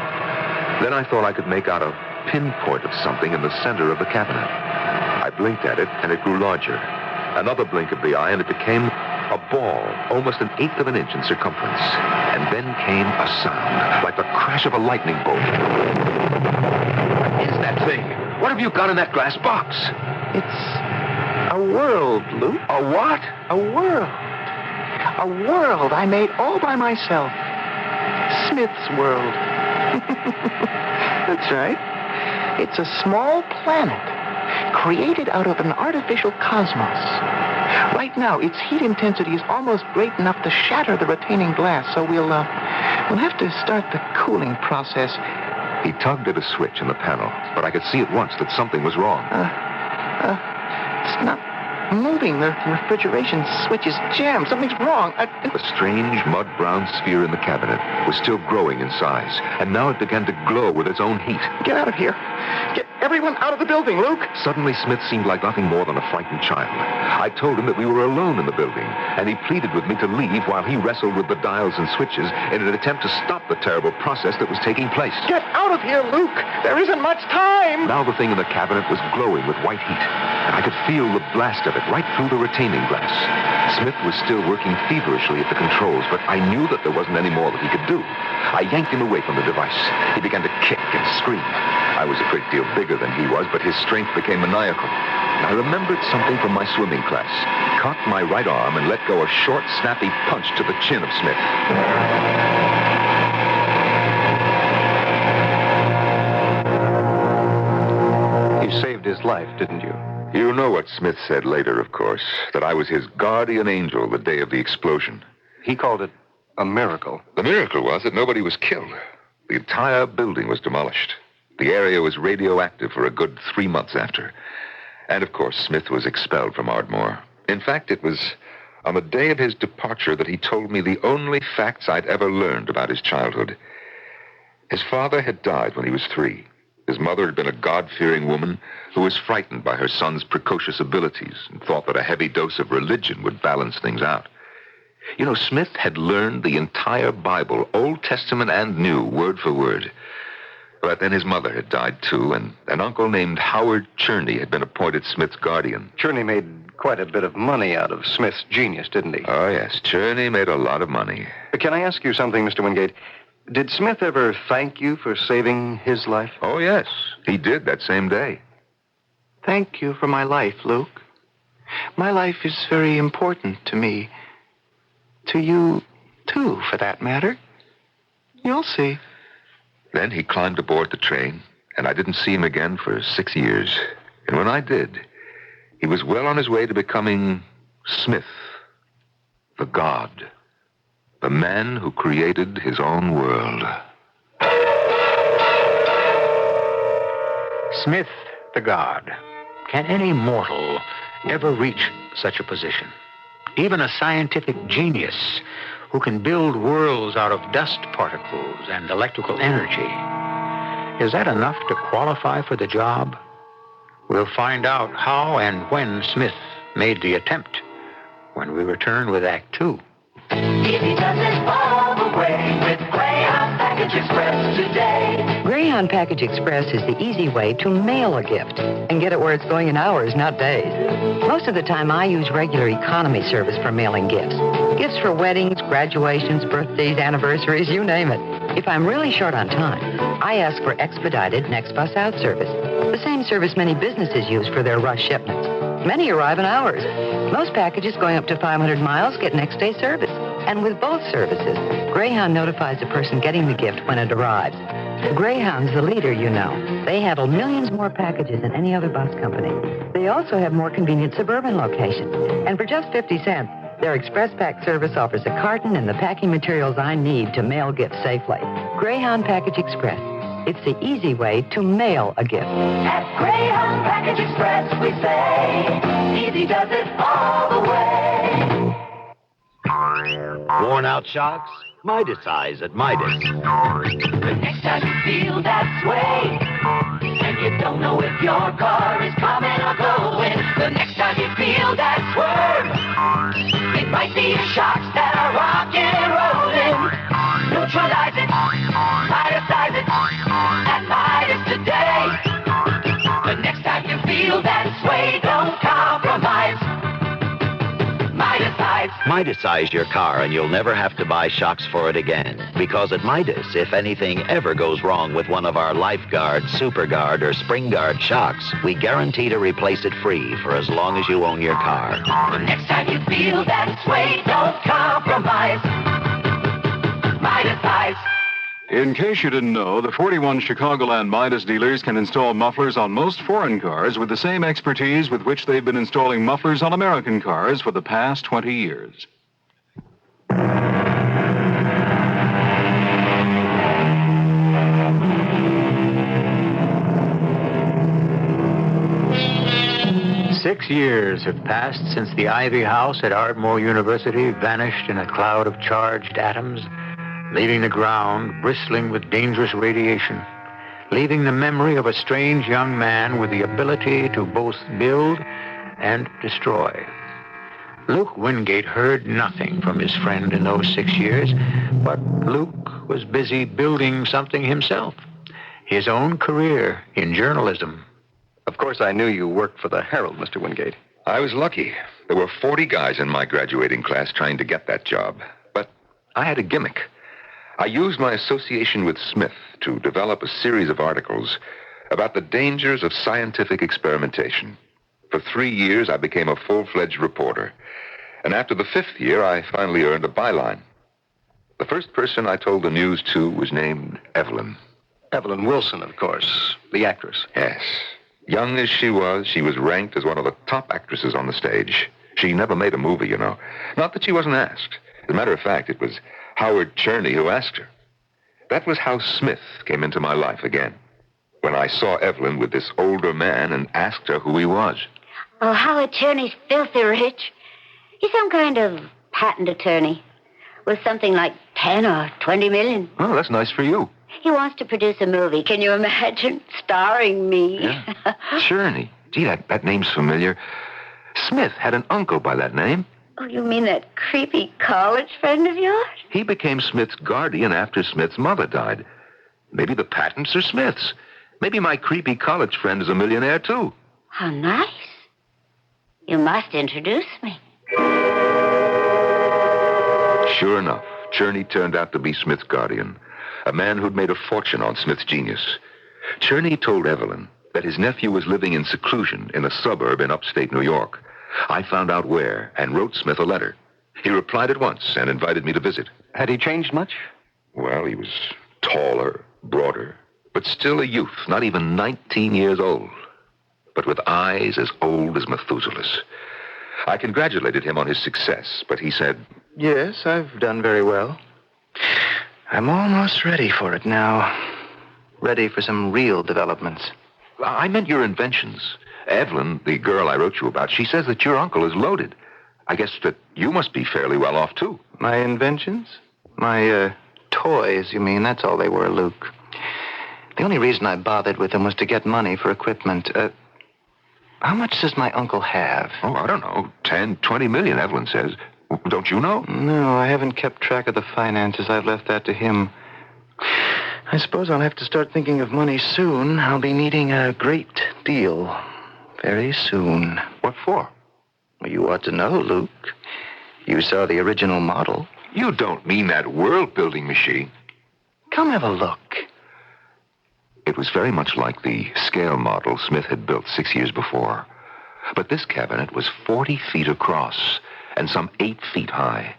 Speaker 23: Then I thought I could make out a pinpoint of something in the center of the cabinet. I blinked at it, and it grew larger. Another blink of the eye, and it became a ball, almost 1/8 of an inch in circumference. And then came a sound, like the crash of a lightning bolt. What is that thing? What have you got in that glass box?
Speaker 22: It's a world, Luke.
Speaker 23: A what?
Speaker 22: A world. A world I made all by myself. Smith's world. That's right. It's a small planet created out of an artificial cosmos. Right now, its heat intensity is almost great enough to shatter the retaining glass, so we'll have to start the cooling process.
Speaker 23: He tugged at a switch in the panel, but I could see at once that something was wrong.
Speaker 22: It's not moving. The refrigeration switch is jammed. Something's wrong.
Speaker 23: The strange mud-brown sphere in the cabinet was still growing in size, and now it began to glow with its own heat.
Speaker 22: Get out of here. Get everyone out of the building, Luke.
Speaker 23: Suddenly, Smith seemed like nothing more than a frightened child. I told him that we were alone in the building, and he pleaded with me to leave while he wrestled with the dials and switches in an attempt to stop the terrible process that was taking place.
Speaker 22: Get out of here, Luke. There isn't much time.
Speaker 23: Now the thing in the cabinet was glowing with white heat, and I could feel the blast of it right through the retaining glass. Smith was still working feverishly at the controls, but I knew that there wasn't any more that he could do. I yanked him away from the device. He began to kick and scream. I was a great deal bigger than he was, but his strength became maniacal. I remembered something from my swimming class. Cocked my right arm and let go a short, snappy punch to the chin of Smith.
Speaker 24: You saved his life, didn't you?
Speaker 23: You know what Smith said later, of course, that I was his guardian angel the day of the explosion.
Speaker 24: He called it a miracle.
Speaker 23: The miracle was that nobody was killed. The entire building was demolished. The area was radioactive for a good 3 months after. And, of course, Smith was expelled from Ardmore. In fact, it was on the day of his departure that he told me the only facts I'd ever learned about his childhood. His father had died when he was 3. His mother had been a God-fearing woman who was frightened by her son's precocious abilities and thought that a heavy dose of religion would balance things out. You know, Smith had learned the entire Bible, Old Testament and New, word for word. But then his mother had died, too, and an uncle named Howard Cherney had been appointed Smith's guardian.
Speaker 24: Cherney made quite a bit of money out of Smith's genius, didn't he?
Speaker 23: Oh, yes. Cherney made a lot of money.
Speaker 24: Can I ask you something, Mr. Wingate? Did Smith ever thank you for saving his life?
Speaker 23: Oh, yes. He did that same day.
Speaker 22: Thank you for my life, Luke. My life is very important to me. To you, too, for that matter. You'll see.
Speaker 23: Then he climbed aboard the train, and I didn't see him again for 6 years. And when I did, he was well on his way to becoming Smith, the god, the man who created his own world.
Speaker 1: Smith, the god. Can any mortal ever reach such a position? Even a scientific genius who can build worlds out of dust particles and electrical energy. Is that enough to qualify for the job? We'll find out how and when Smith made the attempt when we return with Act 2.
Speaker 13: Easy does it all the way with Greyhound Package Express today.
Speaker 12: Greyhound Package Express is the easy way to mail a gift and get it where it's going in hours, not days. Most of the time, I use regular economy service for mailing gifts. Gifts for weddings, graduations, birthdays, anniversaries, you name it. If I'm really short on time, I ask for expedited next bus out service, the same service many businesses use for their rush shipments. Many arrive in hours. Most packages going up to 500 miles get next day service. And with both services, Greyhound notifies the person getting the gift when it arrives. Greyhound's the leader, you know. They handle millions more packages than any other bus company. They also have more convenient suburban locations. And for just 50 cents, their express pack service offers a carton and the packing materials I need to mail gifts safely. Greyhound Package Express. It's the easy way to mail a gift.
Speaker 13: At Greyhound Package Express, we say, easy does it all the way.
Speaker 15: Worn out shocks? Midas at Midas.
Speaker 13: The next time you feel that sway, and you don't know if your car is coming or going, the next time you feel that swerve, it might be your shocks that are rocking and rolling. Neutralize it, Midas it, and Midas today. The next time you feel that sway, don't compromise.
Speaker 15: Midas your car and you'll never have to buy shocks for it again. Because at Midas, if anything ever goes wrong with one of our LifeGuard, SuperGuard, or SpringGuard shocks, we guarantee to replace it free for as long as you own your car.
Speaker 13: The next time you feel that sway, don't compromise. Midas.
Speaker 17: In case you didn't know, the 41 Chicagoland Midas dealers can install mufflers on most foreign cars with the same expertise with which they've been installing mufflers on American cars for the past 20 years.
Speaker 1: Six years have passed since the Ivy House at Ardmore University vanished in a cloud of charged atoms, leaving the ground bristling with dangerous radiation, leaving the memory of a strange young man with the ability to both build and destroy. Luke Wingate heard nothing from his friend in those 6 years, but Luke was busy building something himself, his own career in journalism.
Speaker 24: Of course, I knew you worked for the Herald, Mr. Wingate.
Speaker 23: I was lucky. There were 40 guys in my graduating class trying to get that job. But I had a gimmick. I used my association with Smith to develop a series of articles about the dangers of scientific experimentation. For 3 years, I became a full-fledged reporter. And after the 5th year, I finally earned a byline. The first person I told the news to was named Evelyn.
Speaker 24: Evelyn Wilson, of course, the actress.
Speaker 23: Yes. Young as she was ranked as one of the top actresses on the stage. She never made a movie, you know. Not that she wasn't asked. As a matter of fact, it was Howard Cherney who asked her. That was how Smith came into my life again. When I saw Evelyn with this older man and asked her who he was.
Speaker 8: Oh, Howard Cherney's filthy rich. He's some kind of patent attorney with something like 10 or 20 million.
Speaker 23: Oh, that's nice for you.
Speaker 8: He wants to produce a movie. Can you imagine? Starring me.
Speaker 23: Yeah. Cherney. Gee, that name's familiar. Smith had an uncle by that name.
Speaker 8: Oh, you mean that creepy college friend of yours?
Speaker 23: He became Smith's guardian after Smith's mother died. Maybe the patents are Smith's. Maybe my creepy college friend is a millionaire, too.
Speaker 8: How nice. You must introduce me.
Speaker 23: Sure enough, Cherney turned out to be Smith's guardian, a man who'd made a fortune on Smith's genius. Cherney told Evelyn that his nephew was living in seclusion in a suburb in upstate New York. I found out where and wrote Smith a letter. He replied at once and invited me to visit.
Speaker 24: Had he changed much?
Speaker 23: Well, he was taller, broader, but still a youth, not even 19 years old, but with eyes as old as Methuselah's. I congratulated him on his success, but he said,
Speaker 22: Yes, I've done very well. I'm almost ready for it now. Ready for some real developments.
Speaker 23: I meant your inventions. Evelyn, the girl I wrote you about, she says that your uncle is loaded. I guess that you must be fairly well off, too.
Speaker 22: My inventions? My, toys, you mean? That's all they were, Luke. The only reason I bothered with them was to get money for equipment. How much does my uncle have?
Speaker 23: Oh, I don't know. 10, 20 million, Evelyn says. Don't you know?
Speaker 22: No, I haven't kept track of the finances. I've left that to him. I suppose I'll have to start thinking of money soon. I'll be needing a great deal. Very soon.
Speaker 23: What for?
Speaker 22: Well, you ought to know, Luke. You saw the original model.
Speaker 23: You don't mean that world-building machine.
Speaker 22: Come have a look.
Speaker 23: It was very much like the scale model Smith had built 6 years before. But this cabinet was 40 feet across and some 8 feet high.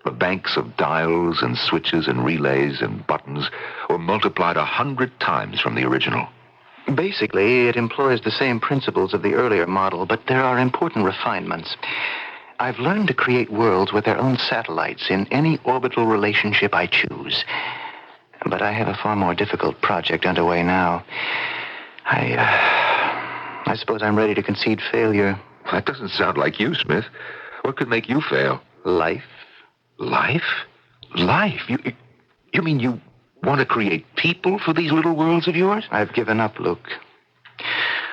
Speaker 23: The banks of dials and switches and relays and buttons were multiplied 100 times from the original.
Speaker 22: Basically, it employs the same principles of the earlier model, but there are important refinements. I've learned to create worlds with their own satellites in any orbital relationship I choose. But I have a far more difficult project underway now. I suppose I'm ready to concede failure.
Speaker 23: That doesn't sound like you, Smith. What could make you fail?
Speaker 22: Life.
Speaker 23: Life? Life? You mean you want to create people for these little worlds of yours?
Speaker 22: I've given up, Luke.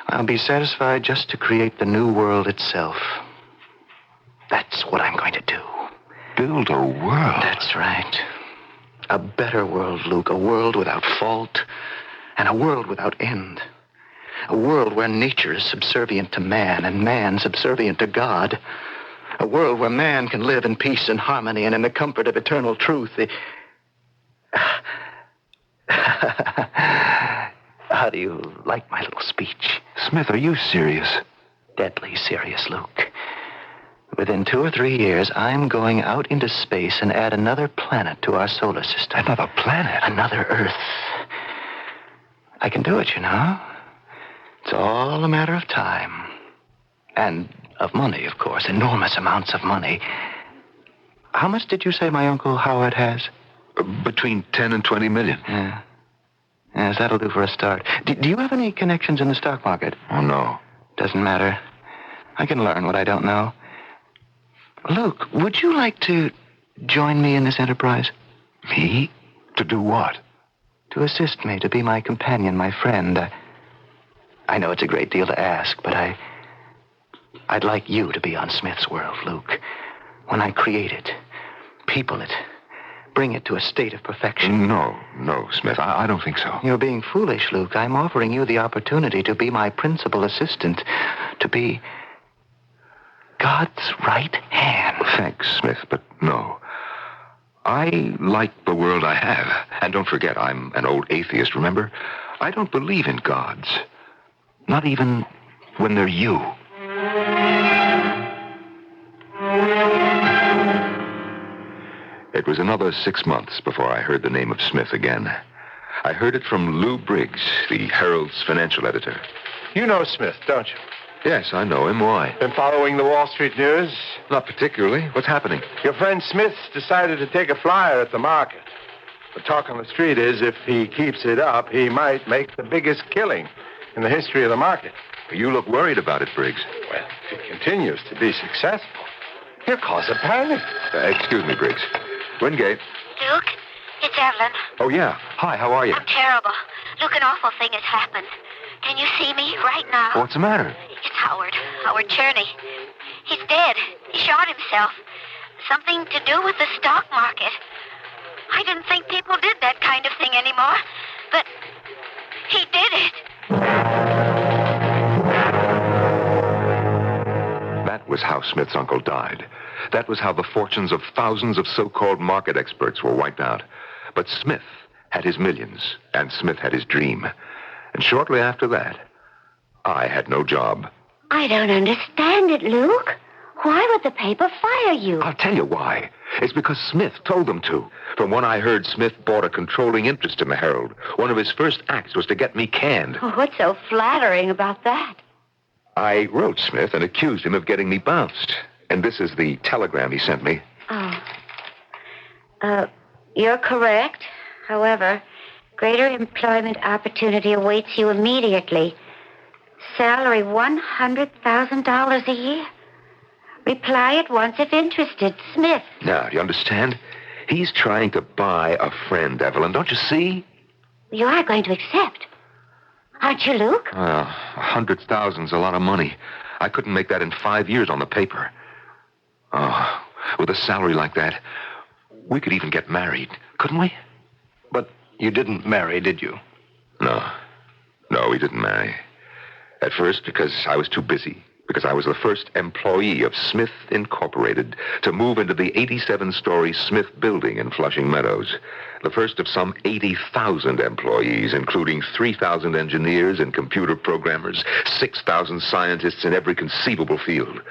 Speaker 22: I'll be satisfied just to create the new world itself. That's what I'm going to do.
Speaker 23: Build a world?
Speaker 22: That's right. A better world, Luke. A world without fault and a world without end. A world where nature is subservient to man and man subservient to God. A world where man can live in peace and harmony and in the comfort of eternal truth. How do you like my little speech?
Speaker 23: Smith, are you serious?
Speaker 22: Deadly serious, Luke. Within 2 or 3 years, I'm going out into space and add another planet to our solar system.
Speaker 23: Another planet?
Speaker 22: Another Earth. I can do it, you know. It's all a matter of time. And of money, of course. Enormous amounts of money. How much did you say my Uncle Howard has?
Speaker 23: Between 10 and 20 million.
Speaker 22: Yeah. Yes, that'll do for a start. Do you have any connections in the stock market?
Speaker 23: Oh, no.
Speaker 22: Doesn't matter. I can learn what I don't know. Luke, would you like to join me in this enterprise?
Speaker 23: Me? To do what?
Speaker 22: To assist me, to be my companion, my friend. I know it's a great deal to ask, but I'd like you to be on Smith's world, Luke. When I create it, people it, bring it to a state of perfection.
Speaker 23: No, Smith, I don't think so.
Speaker 22: You're being foolish, Luke. I'm offering you the opportunity to be my principal assistant, to be God's right hand.
Speaker 23: Thanks, Smith, but no. I like the world I have. And don't forget, I'm an old atheist, remember? I don't believe in gods. Not even when they're you. It was another 6 months before I heard the name of Smith again. I heard it from Lou Briggs, the Herald's financial editor.
Speaker 3: You know Smith, don't you?
Speaker 23: Yes, I know him. Why?
Speaker 3: Been following the Wall Street news?
Speaker 23: Not particularly. What's happening?
Speaker 3: Your friend Smith's decided to take a flyer at the market. The talk on the street is if he keeps it up, he might make the biggest killing in the history of the market.
Speaker 23: You look worried about it, Briggs.
Speaker 3: Well, if he continues to be successful, he'll cause a panic.
Speaker 23: Excuse me, Briggs. Wingate.
Speaker 8: Luke, it's Evelyn.
Speaker 23: Oh, yeah. Hi, how are you?
Speaker 8: I'm terrible. Luke, an awful thing has happened. Can you see me right now?
Speaker 23: What's the matter?
Speaker 8: It's Howard Cherney. He's dead. He shot himself. Something to do with the stock market. I didn't think people did that kind of thing anymore, but he did it.
Speaker 23: That was how Smith's uncle died. That was how the fortunes of thousands of so-called market experts were wiped out. But Smith had his millions, and Smith had his dream. And shortly after that, I had no job.
Speaker 8: I don't understand it, Luke. Why would the paper fire you?
Speaker 23: I'll tell you why. It's because Smith told them to. From what I heard, Smith bought a controlling interest in the Herald. One of his first acts was to get me canned.
Speaker 8: Oh, what's so flattering about that?
Speaker 23: I wrote Smith and accused him of getting me bounced. And this is the telegram he sent me.
Speaker 8: Oh. You're correct. However, greater employment opportunity awaits you immediately. Salary $100,000 a year. Reply at once if interested. Smith.
Speaker 23: Now, do you understand? He's trying to buy a friend, Evelyn. Don't you see?
Speaker 8: You are going to accept. Aren't you, Luke?
Speaker 23: Well, 100,000's a lot of money. I couldn't make that in 5 years on the paper. Oh, with a salary like that, we could even get married, couldn't we?
Speaker 24: But you didn't marry, did you?
Speaker 23: No, we didn't marry. At first, because I was too busy. Because I was the first employee of Smith Incorporated to move into the 87-story Smith building in Flushing Meadows. The first of some 80,000 employees, including 3,000 engineers and computer programmers, 6,000 scientists in every conceivable field.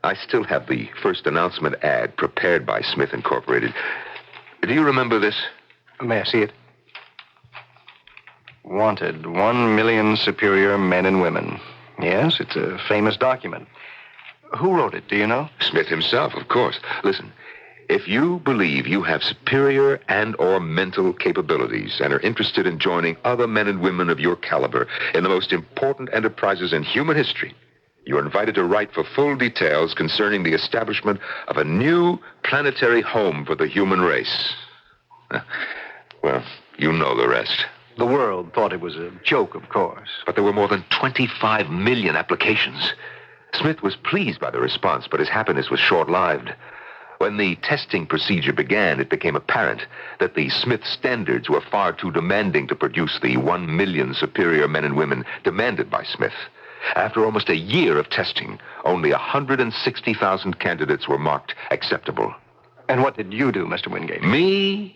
Speaker 23: I still have the first announcement ad prepared by Smith Incorporated. Do you remember this?
Speaker 24: May I see it? Wanted 1 million superior men and women. Yes, it's a famous document. Who wrote it, do you know?
Speaker 23: Smith himself, of course. Listen, if you believe you have superior and or mental capabilities and are interested in joining other men and women of your caliber in the most important enterprises in human history, you're invited to write for full details concerning the establishment of a new planetary home for the human race. Well, you know the rest.
Speaker 24: The world thought it was a joke, of course.
Speaker 23: But there were more than 25 million applications. Smith was pleased by the response, but his happiness was short-lived. When the testing procedure began, it became apparent that the Smith standards were far too demanding to produce the 1 million superior men and women demanded by Smith. After almost a year of testing, only 160,000 candidates were marked acceptable.
Speaker 24: And what did you do, Mr. Wingate?
Speaker 23: Me?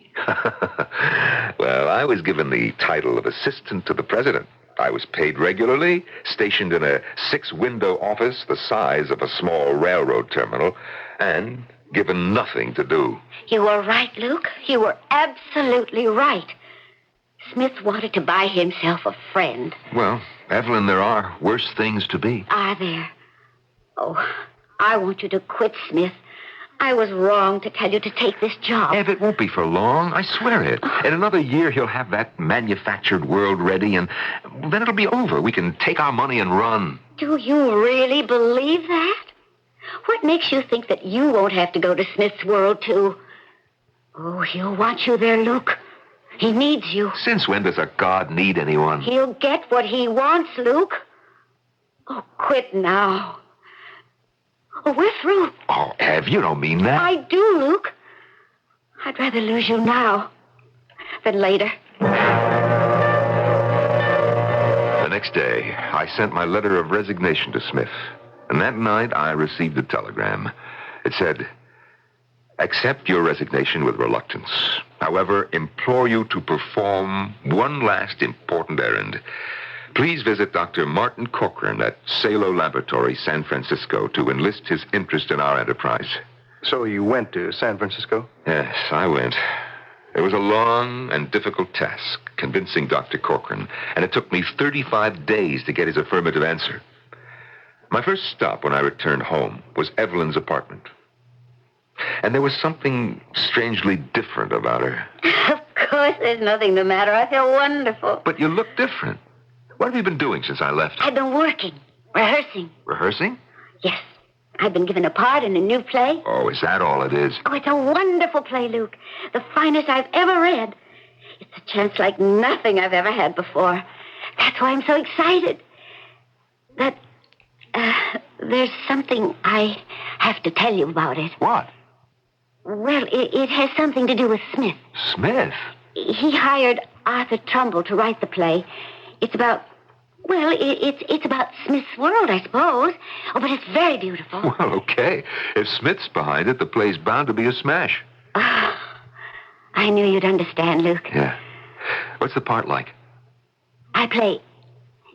Speaker 23: Well, I was given the title of assistant to the president. I was paid regularly, stationed in a 6-window office the size of a small railroad terminal, and given nothing to do.
Speaker 8: You were right, Luke. You were absolutely right. Smith wanted to buy himself a friend.
Speaker 23: Well, Evelyn, there are worse things to be.
Speaker 8: Are there? Oh, I want you to quit, Smith. I was wrong to tell you to take this job.
Speaker 23: Ev, it won't be for long. I swear it. In another year, he'll have that manufactured world ready, and then it'll be over. We can take our money and run.
Speaker 8: Do you really believe that? What makes you think that you won't have to go to Smith's world, too? Oh, he'll want you there, Luke. He needs you.
Speaker 23: Since when does a god need anyone?
Speaker 8: He'll get what he wants, Luke. Oh, quit now. Oh, we're through.
Speaker 23: Oh, Ev, you don't mean that.
Speaker 8: I do, Luke. I'd rather lose you now than later.
Speaker 23: The next day, I sent my letter of resignation to Smith. And that night, I received a telegram. It said, "Accept your resignation with reluctance. However, implore you to perform one last important errand. Please visit Dr. Martin Corcoran at Salo Laboratory, San Francisco, to enlist his interest in our enterprise.
Speaker 24: So you went to San Francisco?
Speaker 23: Yes, I went. It was a long and difficult task, convincing Dr. Corcoran, and it took me 35 days to get his affirmative answer. My first stop when I returned home was Evelyn's apartment. And there was something strangely different about her.
Speaker 8: Of course, there's nothing the matter. I feel wonderful.
Speaker 23: But you look different. What have you been doing since I left?
Speaker 8: I've been working, rehearsing.
Speaker 23: Rehearsing?
Speaker 8: Yes. I've been given a part in a new play.
Speaker 23: Oh, is that all it is?
Speaker 8: Oh, it's a wonderful play, Luke. The finest I've ever read. It's a chance like nothing I've ever had before. That's why I'm so excited. There's something I have to tell you about it.
Speaker 23: What?
Speaker 8: Well, it has something to do with Smith.
Speaker 23: Smith?
Speaker 8: He hired Arthur Trumbull to write the play. It's about... Well, it's about Smith's world, I suppose. Oh, but it's very beautiful.
Speaker 23: Well, okay. If Smith's behind it, the play's bound to be a smash.
Speaker 8: Oh, I knew you'd understand, Luke.
Speaker 23: Yeah. What's the part like?
Speaker 8: I play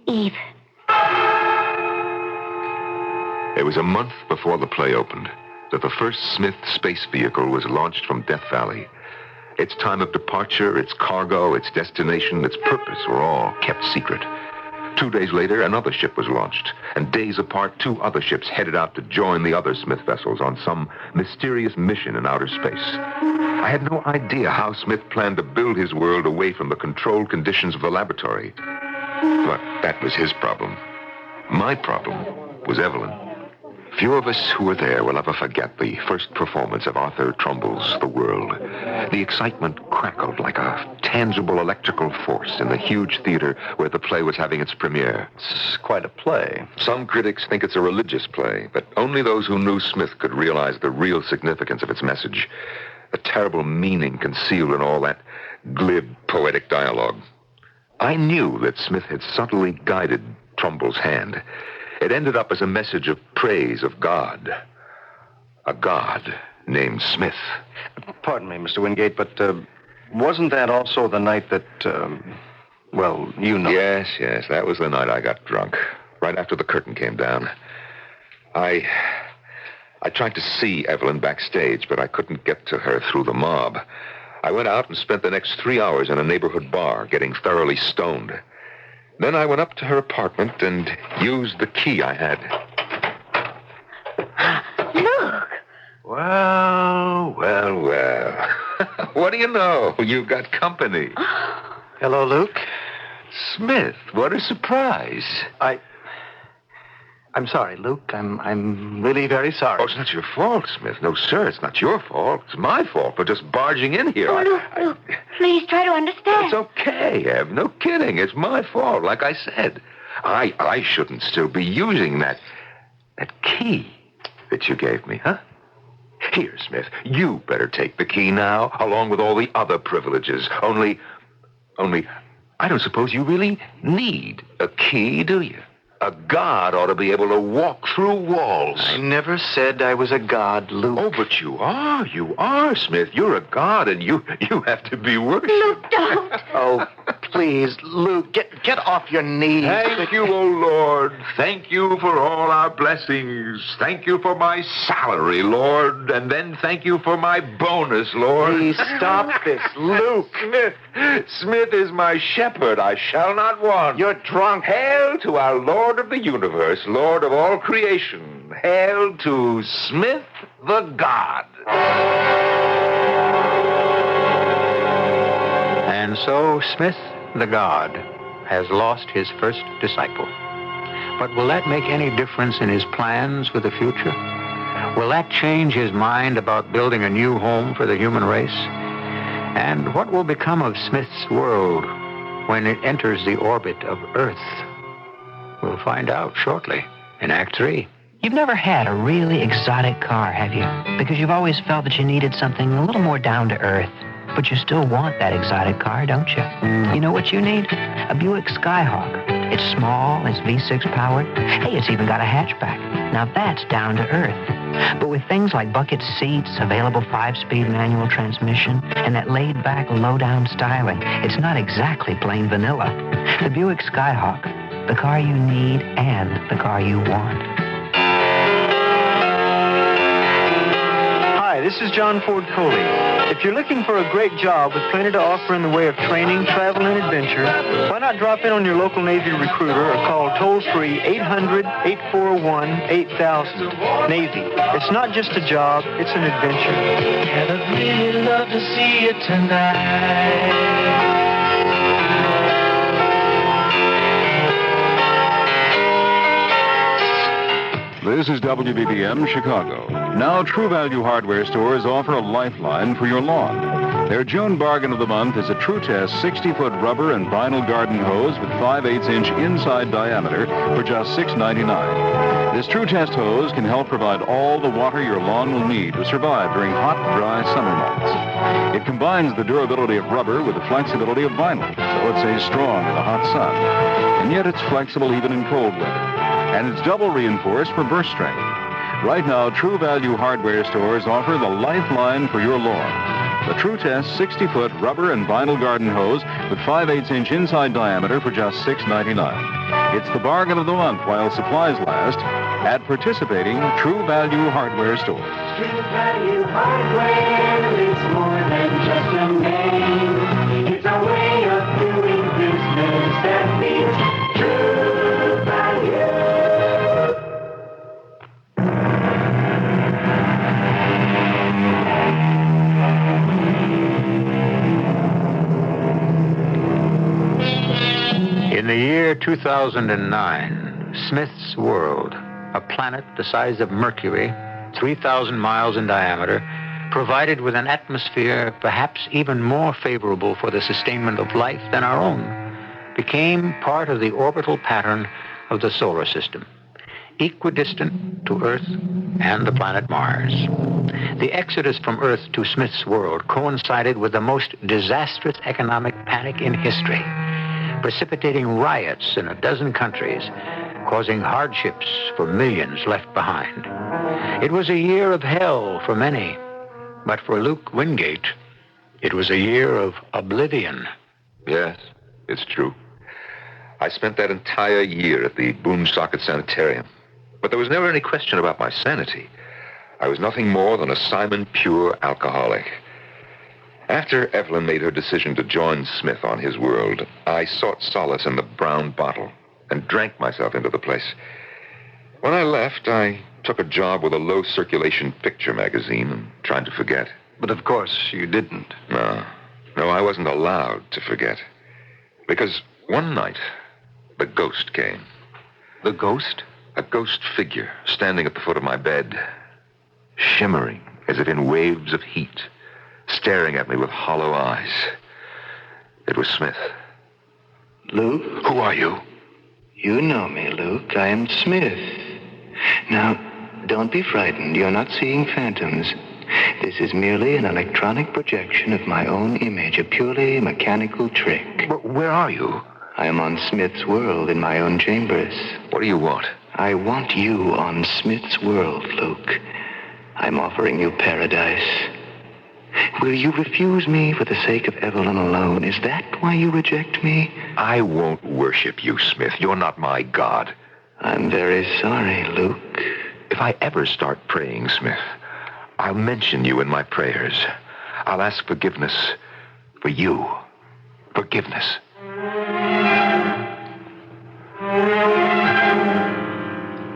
Speaker 8: Eve.
Speaker 23: It was a month before the play opened that the first Smith space vehicle was launched from Death Valley. Its time of departure, its cargo, its destination, its purpose were all kept secret. 2 days later, another ship was launched, and days apart, 2 other ships headed out to join the other Smith vessels on some mysterious mission in outer space. I had no idea how Smith planned to build his world away from the controlled conditions of the laboratory. But that was his problem. My problem was Evelyn. Few of us who were there will ever forget the first performance of Arthur Trumbull's The World. The excitement crackled like a tangible electrical force in the huge theater where the play was having its premiere.
Speaker 24: It's quite a play.
Speaker 23: Some critics think it's a religious play, but only those who knew Smith could realize the real significance of its message, the terrible meaning concealed in all that glib, poetic dialogue. I knew that Smith had subtly guided Trumbull's hand. It ended up as a message of praise of God. A God named Smith.
Speaker 24: Pardon me, Mr. Wingate, but wasn't that also the night that, well, you know?
Speaker 23: Yes, that was the night I got drunk, right after the curtain came down. I tried to see Evelyn backstage, but I couldn't get to her through the mob. I went out and spent the next 3 hours in a neighborhood bar, getting thoroughly stoned. Then I went up to her apartment and used the key I had.
Speaker 8: Look!
Speaker 23: Well. What do you know? You've got company.
Speaker 24: Hello, Luke.
Speaker 23: Smith, what a surprise.
Speaker 24: I'm sorry, Luke. I'm really very sorry.
Speaker 23: Oh, it's not your fault, Smith. No, sir, it's not your fault. It's my fault for just barging in here.
Speaker 8: Oh, Luke, please try to understand.
Speaker 23: It's okay, Ev. No kidding. It's my fault, like I said. I shouldn't still be using that key that you gave me, huh? Here, Smith, you better take the key now, along with all the other privileges. Only, I don't suppose you really need a key, do you? A god ought to be able to walk through walls.
Speaker 24: I never said I was a god, Luke.
Speaker 23: Oh, but you are. You are, Smith. You're a god, and you have to be worshipped.
Speaker 8: Luke, don't.
Speaker 24: Oh, please, Luke, get off your knees.
Speaker 23: Thank you, O Lord. Thank you for all our blessings. Thank you for my salary, Lord. And then thank you for my bonus, Lord.
Speaker 24: Please stop this, Luke.
Speaker 23: Smith is my shepherd. I shall not want.
Speaker 24: You're drunk.
Speaker 23: Hail to our Lord of the universe, Lord of all creation. Hail to Smith the God.
Speaker 1: And so Smith the God has lost his first disciple. But will that make any difference in his plans for the future? Will that change his mind about building a new home for the human race? And what will become of Smith's world when it enters the orbit of Earth? We'll find out shortly in Act 3.
Speaker 4: You've never had a really exotic car, have you? Because you've always felt that you needed something a little more down to earth. But you still want that exotic car, don't you? You know what you need? A Buick Skyhawk. It's small, it's V6 powered. Hey, it's even got a hatchback. Now that's down to earth. But with things like bucket seats, available 5-speed manual transmission, and that laid-back, low-down styling, it's not exactly plain vanilla. The Buick Skyhawk The car you need and the car you want.
Speaker 9: Hi, this is John Ford Coley. If you're looking for a great job with plenty to offer in the way of training, travel, and adventure, why not drop in on your local Navy recruiter or call toll-free 800-841-8000. Navy. It's not just a job, it's an adventure.
Speaker 13: And I'd really love to see you tonight.
Speaker 17: This is WBBM Chicago. Now, True Value hardware stores offer a lifeline for your lawn. Their June bargain of the month is a True Test 60-foot rubber and vinyl garden hose with 5/8-inch inside diameter for just $6.99. This True Test hose can help provide all the water your lawn will need to survive during hot, dry summer months. It combines the durability of rubber with the flexibility of vinyl, so it stays strong in the hot sun. And yet it's flexible even in cold weather. And it's double reinforced for burst strength. Right now, True Value hardware stores offer the lifeline for your lawn. The True Test 60-foot rubber and vinyl garden hose with 5/8-inch inside diameter for just $6.99. It's the bargain of the month while supplies last at participating True Value hardware stores.
Speaker 13: True Value Hardware, it's more than just a name. It's a way of doing business that means True Value.
Speaker 1: In the year 2009, Smith's World, a planet the size of Mercury, 3,000 miles in diameter, provided with an atmosphere perhaps even more favorable for the sustainment of life than our own, became part of the orbital pattern of the solar system, equidistant to Earth and the planet Mars. The exodus from Earth to Smith's World coincided with the most disastrous economic panic in history, precipitating riots in a dozen countries, causing hardships for millions left behind. It was a year of hell for many, but for Luke Wingate, it was a year of oblivion.
Speaker 23: Yes, it's true. I spent that entire year at the Boomsocket Sanitarium, but there was never any question about my sanity. I was nothing more than a Simon Pure alcoholic. After Evelyn made her decision to join Smith on his world, I sought solace in the brown bottle and drank myself into the place. When I left, I took a job with a low-circulation picture magazine and tried to forget.
Speaker 24: But of course, you didn't.
Speaker 23: No, I wasn't allowed to forget. Because one night, the ghost came.
Speaker 24: The ghost?
Speaker 23: A ghost figure standing at the foot of my bed, shimmering as if in waves of heat, staring at me with hollow eyes. It was Smith.
Speaker 14: Luke?
Speaker 23: Who are you?
Speaker 14: You know me, Luke. I am Smith. Now, don't be frightened. You're not seeing phantoms. This is merely an electronic projection of my own image, a purely mechanical trick.
Speaker 23: But where are you?
Speaker 14: I am on Smith's World in my own chambers.
Speaker 23: What do you want?
Speaker 14: I want you on Smith's World, Luke. I'm offering you paradise. Will you refuse me for the sake of Evelyn alone? Is that why you reject me?
Speaker 23: I won't worship you, Smith. You're not my God.
Speaker 14: I'm very sorry, Luke.
Speaker 23: If I ever start praying, Smith, I'll mention you in my prayers. I'll ask forgiveness for you. Forgiveness.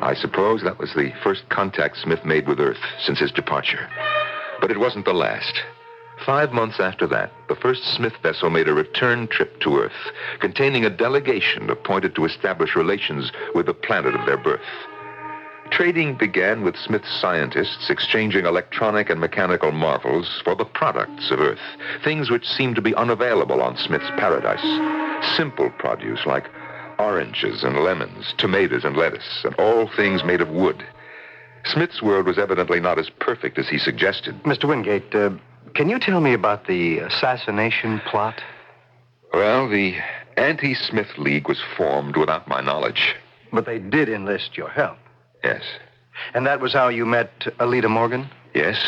Speaker 23: I suppose that was the first contact Smith made with Earth since his departure. But it wasn't the last. 5 months after that, the first Smith vessel made a return trip to Earth, containing a delegation appointed to establish relations with the planet of their birth. Trading began with Smith's scientists exchanging electronic and mechanical marvels for the products of Earth, things which seemed to be unavailable on Smith's paradise. Simple produce like oranges and lemons, tomatoes and lettuce, and all things made of wood. Smith's world was evidently not as perfect as he suggested.
Speaker 24: Mr. Wingate, can you tell me about the assassination plot?
Speaker 23: Well, the Anti-Smith League was formed without my knowledge.
Speaker 24: But they did enlist your help.
Speaker 23: Yes.
Speaker 24: And that was how you met Alida Morgan?
Speaker 23: Yes.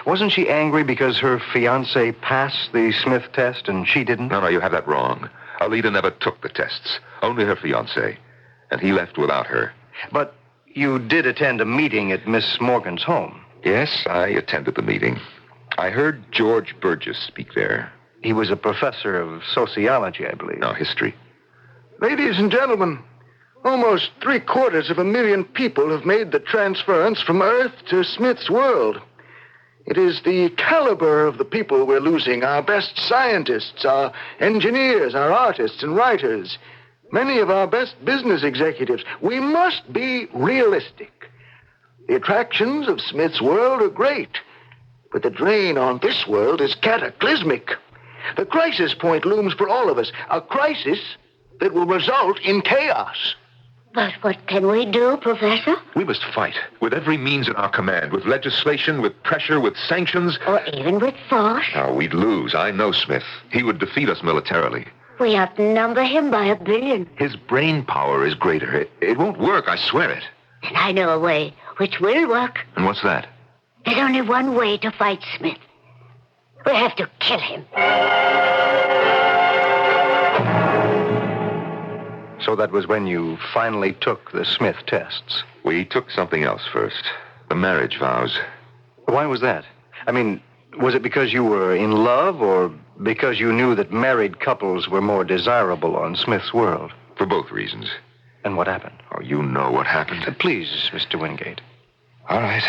Speaker 24: Wasn't she angry because her fiancé passed the Smith test and she didn't?
Speaker 23: No, you have that wrong. Alita never took the tests, only her fiancé, and he left without her.
Speaker 24: But you did attend a meeting at Miss Morgan's home.
Speaker 23: Yes, I attended the meeting. I heard George Burgess speak there.
Speaker 24: He was a professor of sociology, I believe.
Speaker 23: No, history.
Speaker 2: Ladies and gentlemen, almost 750,000 people have made the transference from Earth to Smith's world. It is the caliber of the people we're losing, our best scientists, our engineers, our artists and writers, many of our best business executives. We must be realistic. The attractions of Smith's world are great, but the drain on this world is cataclysmic. The crisis point looms for all of us, a crisis that will result in chaos.
Speaker 8: But what can we do, Professor?
Speaker 23: We must fight with every means at our command, with legislation, with pressure, with sanctions.
Speaker 8: Or even with force?
Speaker 23: Oh, we'd lose. I know Smith. He would defeat us militarily.
Speaker 8: We outnumber him by 1 billion.
Speaker 23: His brain power is greater. It won't work, I swear it.
Speaker 8: And I know a way which will work.
Speaker 23: And what's that?
Speaker 8: There's only one way to fight Smith. We have to kill him.
Speaker 24: So that was when you finally took the Smith tests.
Speaker 23: We took something else first. The marriage vows.
Speaker 24: Why was that? I mean, was it because you were in love or because you knew that married couples were more desirable on Smith's world?
Speaker 23: For both reasons.
Speaker 24: And what happened?
Speaker 23: Oh, you know what happened.
Speaker 24: Please, Mr. Wingate.
Speaker 23: All right.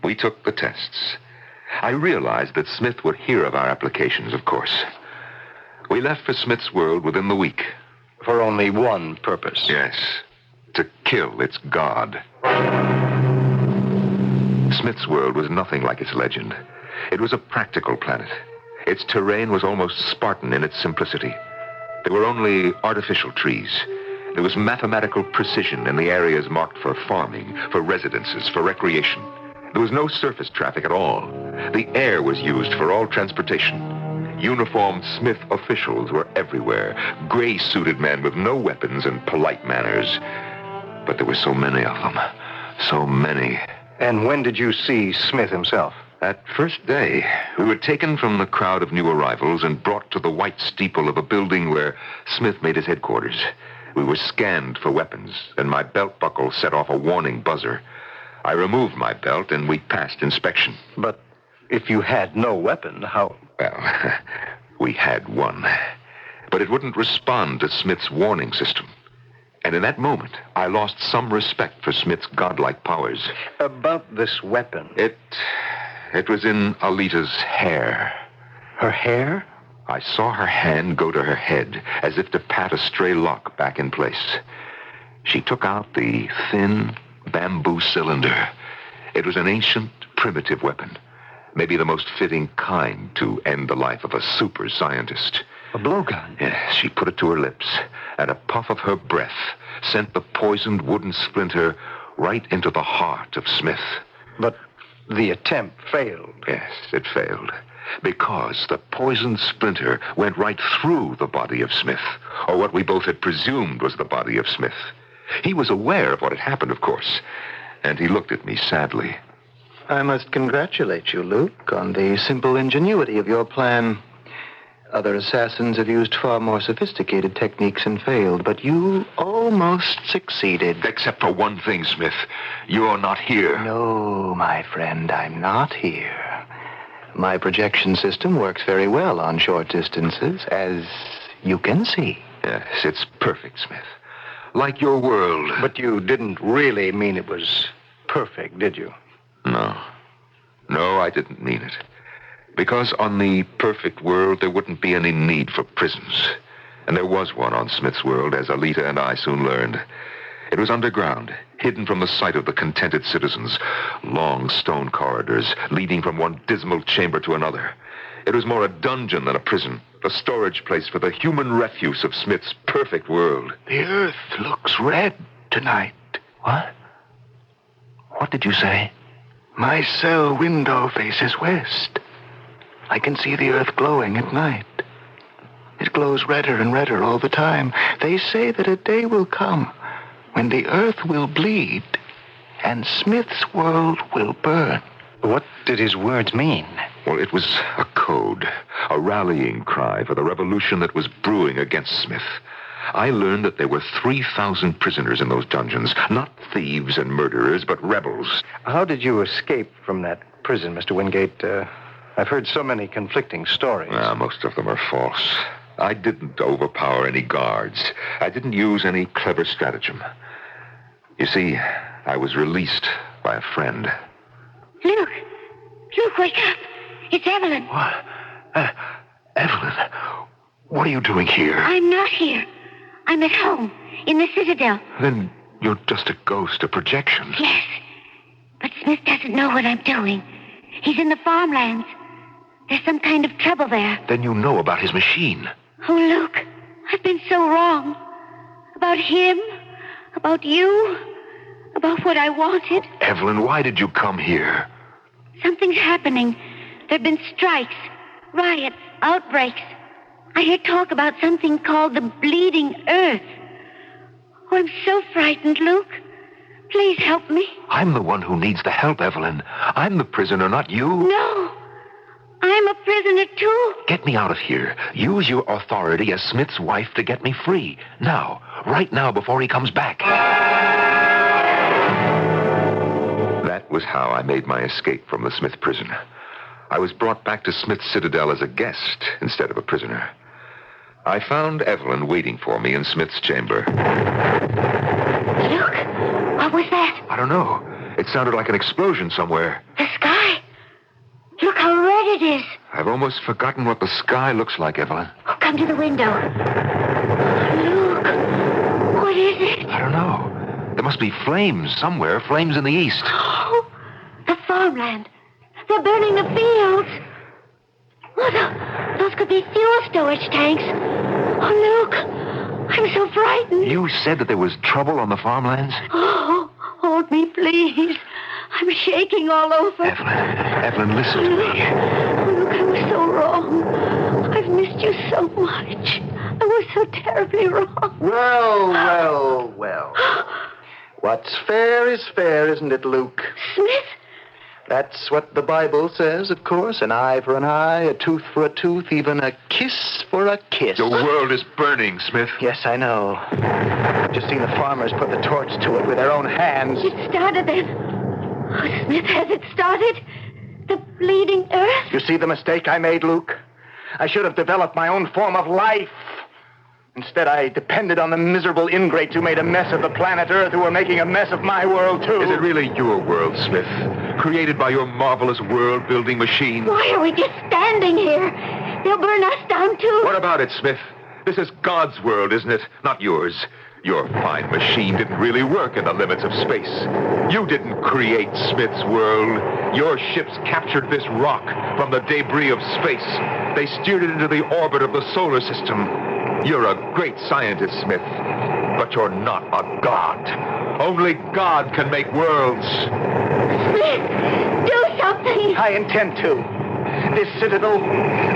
Speaker 23: We took the tests. I realized that Smith would hear of our applications, of course. We left for Smith's world within the week.
Speaker 24: For only one purpose.
Speaker 23: Yes. To kill its god. Smith's world was nothing like its legend. It was a practical planet. Its terrain was almost Spartan in its simplicity. There were only artificial trees. There was mathematical precision in the areas marked for farming, for residences, for recreation. There was no surface traffic at all. The air was used for all transportation. Uniformed Smith officials were everywhere, gray-suited men with no weapons and polite manners. But there were so many of them. So many.
Speaker 24: And when did you see Smith himself?
Speaker 23: That first day, we were taken from the crowd of new arrivals and brought to the white steeple of a building where Smith made his headquarters. We were scanned for weapons, and my belt buckle set off a warning buzzer. I removed my belt, and we passed inspection.
Speaker 24: But if you had no weapon, how...
Speaker 23: Well, we had one. But it wouldn't respond to Smith's warning system. And in that moment, I lost some respect for Smith's godlike powers.
Speaker 24: About this weapon.
Speaker 23: It was in Alita's hair.
Speaker 24: Her hair?
Speaker 23: I saw her hand go to her head, as if to pat a stray lock back in place. She took out the thin bamboo cylinder. It was an ancient, primitive weapon. Maybe the most fitting kind to end the life of a super scientist.
Speaker 24: A blowgun?
Speaker 23: Yes, she put it to her lips, and a puff of her breath sent the poisoned wooden splinter right into the heart of Smith.
Speaker 24: But the attempt failed.
Speaker 23: Yes, it failed. Because the poisoned splinter went right through the body of Smith, or what we both had presumed was the body of Smith. He was aware of what had happened, of course, and he looked at me sadly.
Speaker 22: I must congratulate you, Luke, on the simple ingenuity of your plan. Other assassins have used far more sophisticated techniques and failed, but you almost succeeded.
Speaker 23: Except for one thing, Smith. You're not here.
Speaker 22: No, my friend, I'm not here. My projection system works very well on short distances, as you can see.
Speaker 23: Yes, it's perfect, Smith. Like your world.
Speaker 24: But you didn't really mean it was perfect, did you?
Speaker 23: No. No, I didn't mean it. Because on the perfect world, there wouldn't be any need for prisons. And there was one on Smith's world, as Alita and I soon learned. It was underground, hidden from the sight of the contented citizens. Long stone corridors leading from one dismal chamber to another. It was more a dungeon than a prison, a storage place for the human refuse of Smith's perfect world.
Speaker 2: The earth looks red tonight.
Speaker 24: What? What did you say?
Speaker 2: My cell window faces west. I can see the earth glowing at night. It glows redder and redder all the time. They say that a day will come when the earth will bleed and Smith's world will burn.
Speaker 24: What did his words mean?
Speaker 23: Well, it was a code, a rallying cry for the revolution that was brewing against Smith. I learned that there were 3,000 prisoners in those dungeons, not thieves and murderers, but rebels.
Speaker 24: How did you escape from that prison, Mr. Wingate? I've heard so many conflicting stories.
Speaker 23: Most of them are false. I didn't overpower any guards. I didn't use any clever stratagem. You see, I was released by a friend.
Speaker 8: Luke! Luke, wake up! It's Evelyn.
Speaker 23: What? Evelyn, what are you doing here?
Speaker 8: I'm not here. I'm at home, in the Citadel.
Speaker 23: Then you're just a ghost, a projection.
Speaker 8: Yes. But Smith doesn't know what I'm doing. He's in the farmlands. There's some kind of trouble there.
Speaker 23: Then you know about his machine.
Speaker 8: Oh, Luke, I've been so wrong. About him, about you, about what I wanted.
Speaker 23: Evelyn, why did you come here?
Speaker 8: Something's happening. There've been strikes, riots, outbreaks. I hear talk about something called the Bleeding Earth. Oh, I'm so frightened, Luke. Please help me.
Speaker 23: I'm the one who needs the help, Evelyn. I'm the prisoner, not you.
Speaker 8: No. I'm a prisoner, too.
Speaker 23: Get me out of here. Use your authority as Smith's wife to get me free. Now. Right now, before he comes back. That was how I made my escape from the Smith prison. I was brought back to Smith's Citadel as a guest instead of a prisoner. I found Evelyn waiting for me in Smith's chamber.
Speaker 8: Luke, what was that?
Speaker 23: I don't know. It sounded like an explosion somewhere.
Speaker 8: The sky. Look how red it is.
Speaker 23: I've almost forgotten what the sky looks like, Evelyn.
Speaker 8: Oh, come to the window. Luke, what is it?
Speaker 23: I don't know. There must be flames somewhere, flames in the east.
Speaker 8: Oh, the farmland. They're burning the fields. Oh, those could be fuel storage tanks. Oh, Luke, I'm so frightened.
Speaker 23: You said that there was trouble on the farmlands?
Speaker 8: Oh, hold me, please. I'm shaking all over.
Speaker 23: Evelyn, listen to me.
Speaker 8: Oh, Luke, I was so wrong. I've missed you so much. I was so terribly wrong.
Speaker 2: Well. What's fair is fair, isn't it, Luke?
Speaker 8: Smith?
Speaker 2: That's what the Bible says, of course. An eye for an eye, a tooth for a tooth, even a kiss for a kiss.
Speaker 23: The world is burning, Smith.
Speaker 2: Yes, I know. I've just seen the farmers put the torch to it with their own hands.
Speaker 8: It started then. Oh, Smith, has it started? The Bleeding Earth?
Speaker 2: You see the mistake I made, Luke? I should have developed my own form of life. Instead, I depended on the miserable ingrates who made a mess of the planet Earth, who were making a mess of my world, too.
Speaker 23: Is it really your world, Smith? Created by your marvelous world-building machine?
Speaker 8: Why are we just standing here? They'll burn us down, too.
Speaker 23: What about it, Smith? This is God's world, isn't it? Not yours. Your fine machine didn't really work in the limits of space. You didn't create Smith's world. Your ships captured this rock from the debris of space. They steered it into the orbit of the solar system. You're a great scientist, Smith, but you're not a god. Only God can make worlds.
Speaker 8: Smith, do something.
Speaker 2: I intend to. This citadel,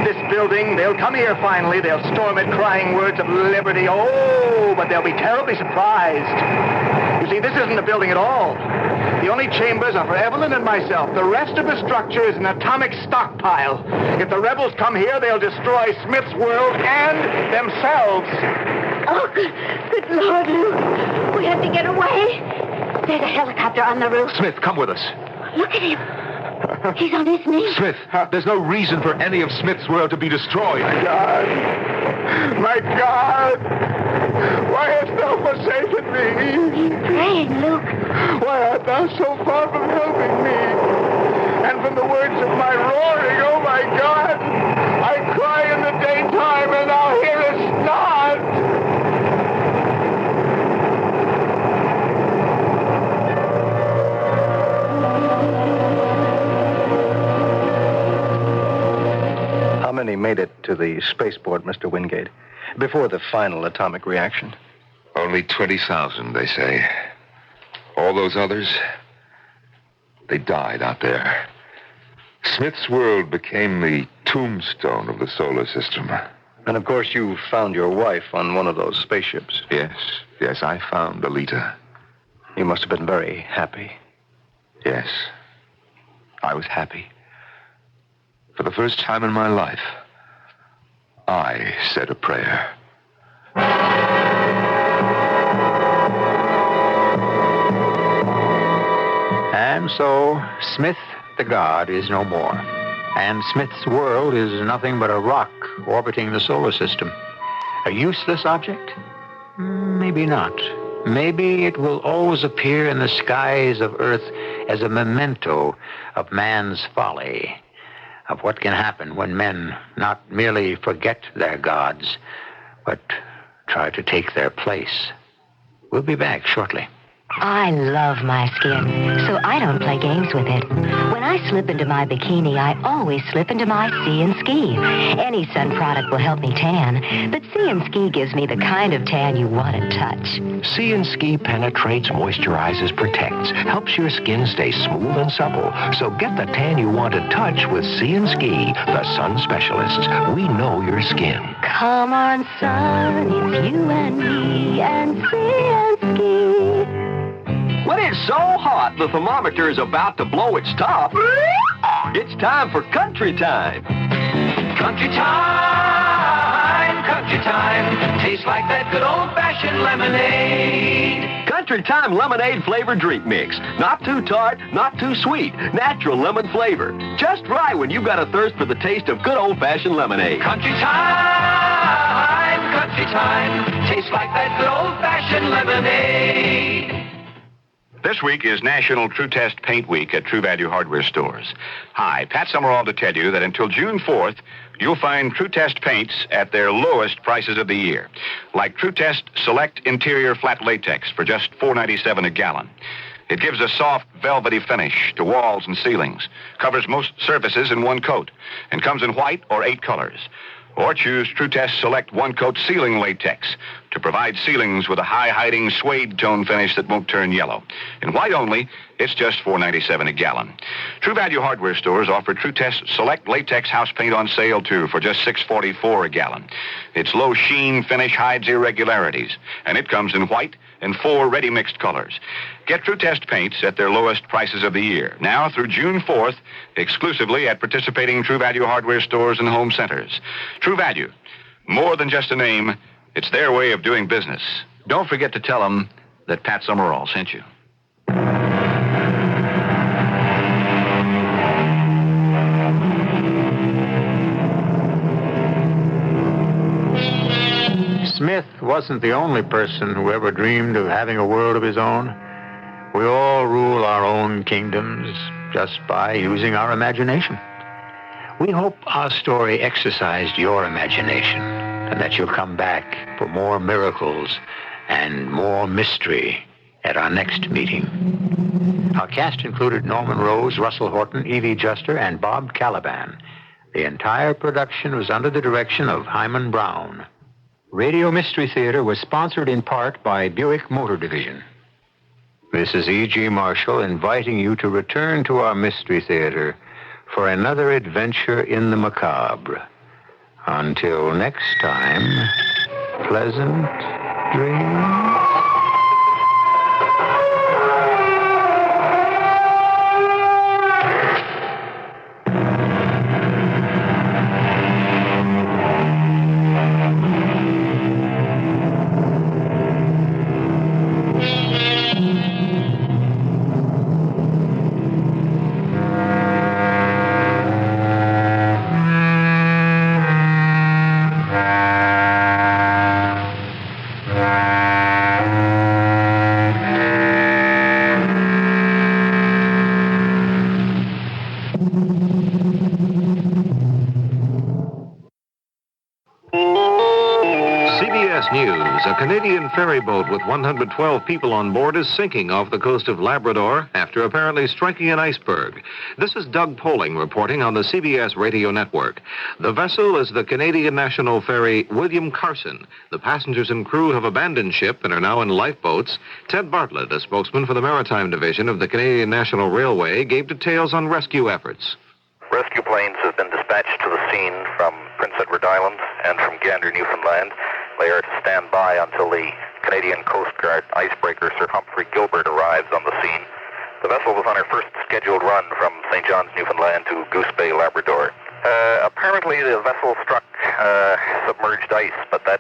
Speaker 2: this building, they'll come here finally. They'll storm it crying words of liberty. Oh, but they'll be terribly surprised. You see, this isn't a building at all. The only chambers are for Evelyn and myself. The rest of the structure is an atomic stockpile. If the rebels come here, they'll destroy Smith's world and themselves.
Speaker 8: Oh, good Lord, Luke. We have to get away. There's a helicopter on the roof.
Speaker 23: Smith, come with us.
Speaker 8: Look at him. He's on his knees.
Speaker 23: Smith, there's no reason for any of Smith's world to be destroyed.
Speaker 2: My God! Why hast thou forsaken me?
Speaker 8: He's praying, Luke.
Speaker 2: Why art thou so far from helping me? And from the words of my roaring, oh my God! I cry in the daytime and thou hearest not! How many made it to the spaceport, Mr. Wingate, before the final atomic reaction?
Speaker 23: Only 20,000, they say. All those others, they died out there. Smith's world became the tombstone of the solar system.
Speaker 2: And of course you found your wife on one of those spaceships.
Speaker 23: Yes, I found Alita.
Speaker 2: You must have been very happy.
Speaker 23: Yes. I was happy. For the first time in my life, I said a prayer.
Speaker 1: And so, Smith the god is no more. And Smith's world is nothing but a rock orbiting the solar system. A useless object? Maybe not. Maybe it will always appear in the skies of Earth as a memento of man's folly, of what can happen when men not merely forget their gods, but try to take their place. We'll be back shortly.
Speaker 7: I love my skin, so I don't play games with it. When I slip into my bikini, I always slip into my Sea & Ski. Any sun product will help me tan, but Sea & Ski gives me the kind of tan you want to touch.
Speaker 6: Sea & Ski penetrates, moisturizes, protects, helps your skin stay smooth and supple. So get the tan you want to touch with Sea & Ski, the sun specialists. We know your skin.
Speaker 7: Come on, sun, it's you and me and Sea & Ski.
Speaker 18: When it's so hot, the thermometer is about to blow its top. It's time for country time.
Speaker 13: Country time, country time. Tastes like that good old-fashioned lemonade.
Speaker 18: Country time lemonade flavored drink mix. Not too tart, not too sweet. Natural lemon flavor. Just right when you've got a thirst for the taste of good old-fashioned lemonade.
Speaker 13: Country time, country time. Tastes like that good old-fashioned lemonade.
Speaker 19: This week is National True Test Paint Week at True Value Hardware Stores. Hi, Pat Summerall to tell you that until June 4th, you'll find True Test paints at their lowest prices of the year. Like True Test Select Interior Flat Latex for just $4.97 a gallon. It gives a soft, velvety finish to walls and ceilings, covers most surfaces in one coat, and comes in white or 8 colors. Or choose True Test Select One-Coat Ceiling Latex to provide ceilings with a high-hiding suede tone finish that won't turn yellow. In white only, it's just $4.97 a gallon. True Value Hardware Stores offer True Test Select Latex House Paint on sale, too, for just $6.44 a gallon. Its low sheen finish hides irregularities, and it comes in white and 4 ready-mixed colors. Get True Test paints at their lowest prices of the year, now through June 4th, exclusively at participating True Value Hardware Stores and home centers. True Value, more than just a name, it's their way of doing business. Don't forget to tell them that Pat Summerall sent you.
Speaker 1: Smith wasn't the only person who ever dreamed of having a world of his own. We all rule our own kingdoms just by using our imagination. We hope our story exercised your imagination and that you'll come back for more miracles and more mystery at our next meeting. Our cast included Norman Rose, Russell Horton, Evie Juster, and Bob Caliban. The entire production was under the direction of Hyman Brown. Radio Mystery Theater was sponsored in part by Buick Motor Division. This is E.G. Marshall inviting you to return to our Mystery Theater for another adventure in the macabre. Until next time, pleasant dreams.
Speaker 5: CBS News. A Canadian ferry boat with 112 people on board is sinking off the coast of Labrador after apparently striking an iceberg. This is Doug Poling reporting on the CBS radio network. The vessel is the Canadian National Ferry William Carson. The passengers and crew have abandoned ship and are now in lifeboats. Ted Bartlett, a spokesman for the Maritime Division of the Canadian National Railway, gave details on rescue efforts.
Speaker 21: Rescue planes have been dispatched to the scene from Prince Edward Island and from Gander, Newfoundland. They are to stand by until the Canadian Coast Guard icebreaker Sir Humphrey Gilbert arrives on the scene. The vessel was on her first scheduled run from St. John's, Newfoundland to Goose Bay, Labrador. Apparently the vessel struck submerged ice, but that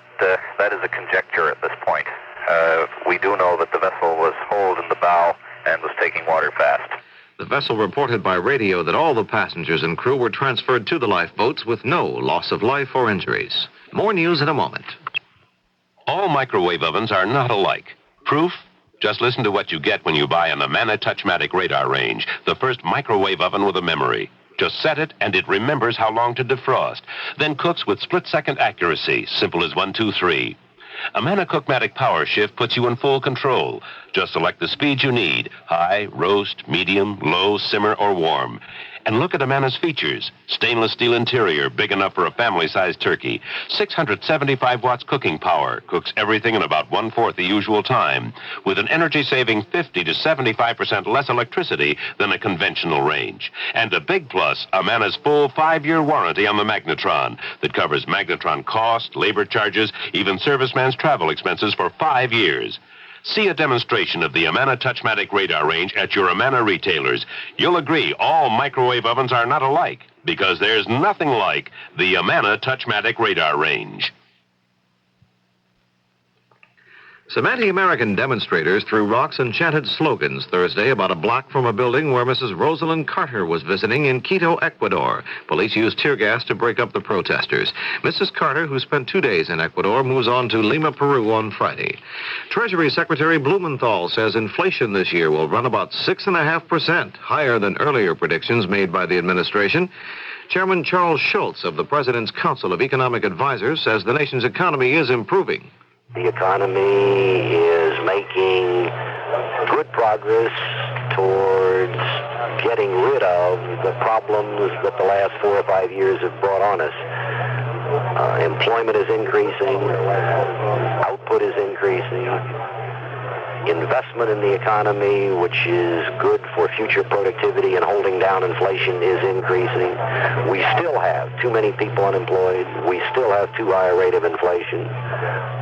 Speaker 21: is a conjecture at this point. We do know that the vessel was holed in the bow and was taking water fast.
Speaker 5: The vessel reported by radio that all the passengers and crew were transferred to the lifeboats with no loss of life or injuries. More news in a moment.
Speaker 10: All microwave ovens are not alike. Proof? Just listen to what you get when you buy an Amana Touchmatic radar range, the first microwave oven with a memory. Just set it, and it remembers how long to defrost, then cooks with split-second accuracy, simple as 1, 2, 3. Amana Cookmatic Power Shift puts you in full control. Just select the speed you need: high, roast, medium, low, simmer, or warm. And look at Amana's features. Stainless steel interior, big enough for a family-sized turkey. 675 watts cooking power. Cooks everything in about 1/4 the usual time. With an energy-saving 50 to 75% less electricity than a conventional range. And a big plus, Amana's full 5-year warranty on the Magnetron that covers Magnetron cost, labor charges, even serviceman's travel expenses for 5 years. See a demonstration of the Amana Touchmatic radar range at your Amana retailers. You'll agree all microwave ovens are not alike, because there's nothing like the Amana Touchmatic radar range.
Speaker 5: Some anti-American demonstrators threw rocks and chanted slogans Thursday about a block from a building where Mrs. Rosalind Carter was visiting in Quito, Ecuador. Police used tear gas to break up the protesters. Mrs. Carter, who spent 2 days in Ecuador, moves on to Lima, Peru on Friday. Treasury Secretary Blumenthal says inflation this year will run about 6.5%, higher than earlier predictions made by the administration. Chairman Charles Schultz of the President's Council of Economic Advisors says the nation's economy is improving.
Speaker 11: The economy is making good progress towards getting rid of the problems that the last 4 or 5 years have brought on us. Employment is increasing, output is increasing, investment in the economy, which is good for future productivity and holding down inflation, is increasing. We still have too many people unemployed. We still have too high a rate of inflation.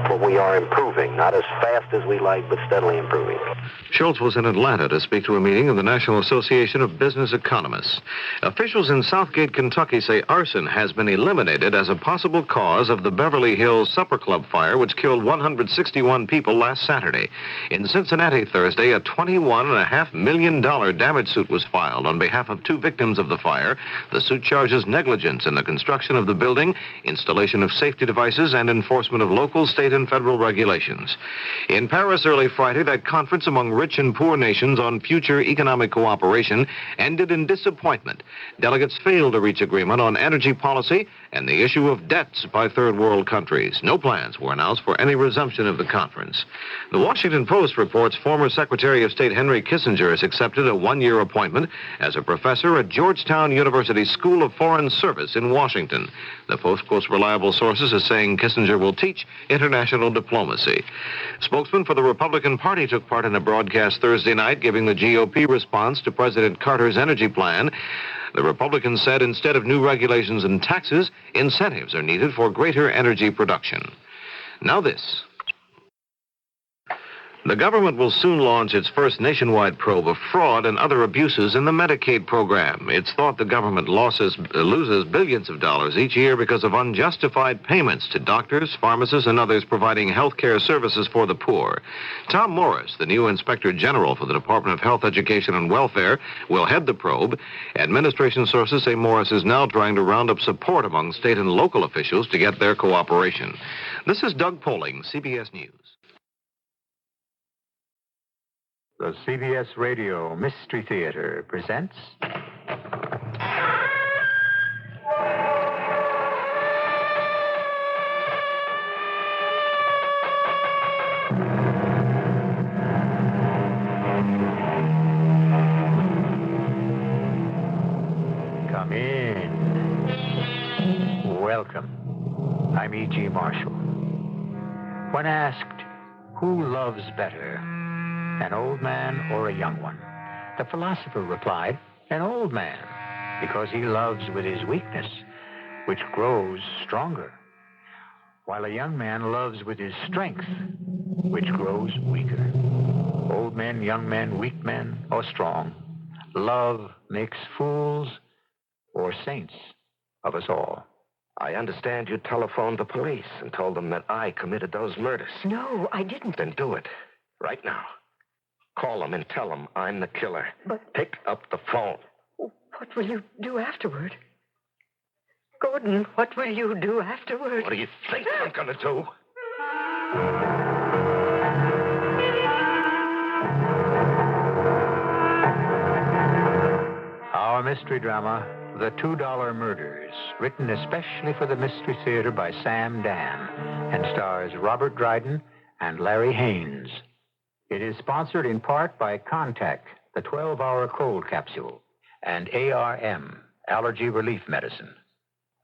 Speaker 11: But we are improving, not as fast as we like, but steadily improving.
Speaker 5: Schultz was in Atlanta to speak to a meeting of the National Association of Business Economists. Officials in Southgate, Kentucky say arson has been eliminated as a possible cause of the Beverly Hills Supper Club fire, which killed 161 people last Saturday. In Cincinnati Thursday, a $21.5 million damage suit was filed on behalf of 2 victims of the fire. The suit charges negligence in the construction of the building, installation of safety devices, and enforcement of local, state, and federal regulations. In Paris early Friday, that conference among rich and poor nations on future economic cooperation ended in disappointment. Delegates failed to reach agreement on energy policy and the issue of debts by third world countries. No plans were announced for any resumption of the conference. The Washington Post reports former Secretary of State Henry Kissinger has accepted a 1-year appointment as a professor at Georgetown University School of Foreign Service in Washington. The Post quotes reliable sources as saying Kissinger will teach international diplomacy. Spokesman for the Republican Party took part in a broadcast Thursday night giving the GOP response to President Carter's energy plan. The Republicans said instead of new regulations and taxes, incentives are needed for greater energy production. Now this. The government will soon launch its first nationwide probe of fraud and other abuses in the Medicaid program. It's thought the government loses billions of dollars each year because of unjustified payments to doctors, pharmacists, and others providing health care services for the poor. Tom Morris, the new Inspector General for the Department of Health, Education, and Welfare, will head the probe. Administration sources say Morris is now trying to round up support among state and local officials to get their cooperation. This is Doug Poling, CBS News.
Speaker 1: The CBS Radio Mystery Theater presents... Come in. Welcome. I'm E.G. Marshall. When asked, who loves better, an old man or a young one, the philosopher replied, an old man, because he loves with his weakness, which grows stronger, while a young man loves with his strength, which grows weaker. Old men, young men, weak men, or strong, Love makes fools or saints of us all.
Speaker 6: I understand you telephoned the police and told them that I committed those murders.
Speaker 12: No, I didn't.
Speaker 6: Then do it. Right now. Call them and tell them I'm the killer.
Speaker 12: But...
Speaker 6: Pick up the phone.
Speaker 12: What will you do afterward? Gordon, what will you do afterward?
Speaker 6: What do you think I'm going to do?
Speaker 1: Our mystery drama, The $2 Murders, written especially for the Mystery Theater by Sam Dan, and stars Robert Dryden and Larry Haynes. It is sponsored in part by Contact, the 12-hour cold capsule, and ARM, allergy relief medicine.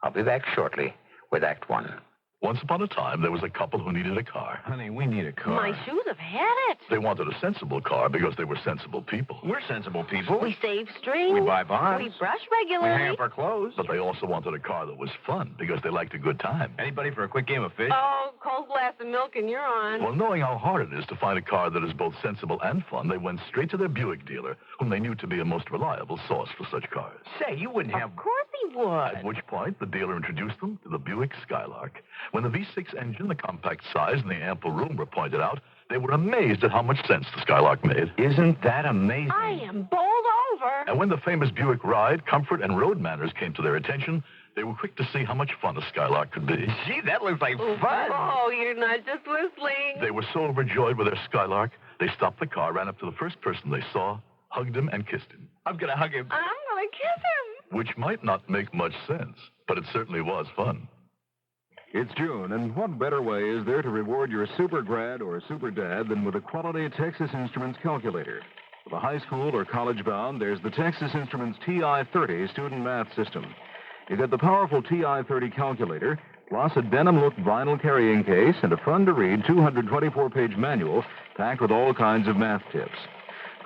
Speaker 1: I'll be back shortly with Act One.
Speaker 15: Once upon a time, there was a couple who needed a car.
Speaker 16: Honey, we need a car.
Speaker 20: My shoes have had it.
Speaker 15: They wanted a sensible car because they were sensible people.
Speaker 16: We're sensible people.
Speaker 20: We save strings.
Speaker 16: We buy bonds.
Speaker 20: We brush regularly.
Speaker 16: We hang up our clothes.
Speaker 15: But they also wanted a car that was fun because they liked a good time.
Speaker 16: Anybody for a quick game of fish?
Speaker 20: Oh, cold glass of milk and you're on.
Speaker 15: Well, knowing how hard it is to find a car that is both sensible and fun, they went straight to their Buick dealer, whom they knew to be a most reliable source for such cars.
Speaker 16: Say, you wouldn't have...
Speaker 20: Of course he would.
Speaker 15: At which point, the dealer introduced them to the Buick Skylark. When the V6 engine, the compact size, and the ample room were pointed out, they were amazed at how much sense the Skylark made.
Speaker 16: Isn't that amazing?
Speaker 20: I am bowled over.
Speaker 15: And when the famous Buick ride, comfort, and road manners came to their attention, they were quick to see how much fun a Skylark could be.
Speaker 16: Gee, that looks like fun.
Speaker 20: Oh, you're not just whistling.
Speaker 15: They were so overjoyed with their Skylark, they stopped the car, ran up to the first person they saw, hugged him, and kissed him.
Speaker 16: I'm going to hug him.
Speaker 20: I'm going to kiss him.
Speaker 15: Which might not make much sense, but it certainly was fun.
Speaker 17: It's June, and what better way is there to reward your super grad or super dad than with a quality Texas Instruments calculator? For the high school or college bound, there's the Texas Instruments TI-30 student math system. You get the powerful TI-30 calculator, plus a denim-look vinyl carrying case and a fun-to-read 224-page manual packed with all kinds of math tips.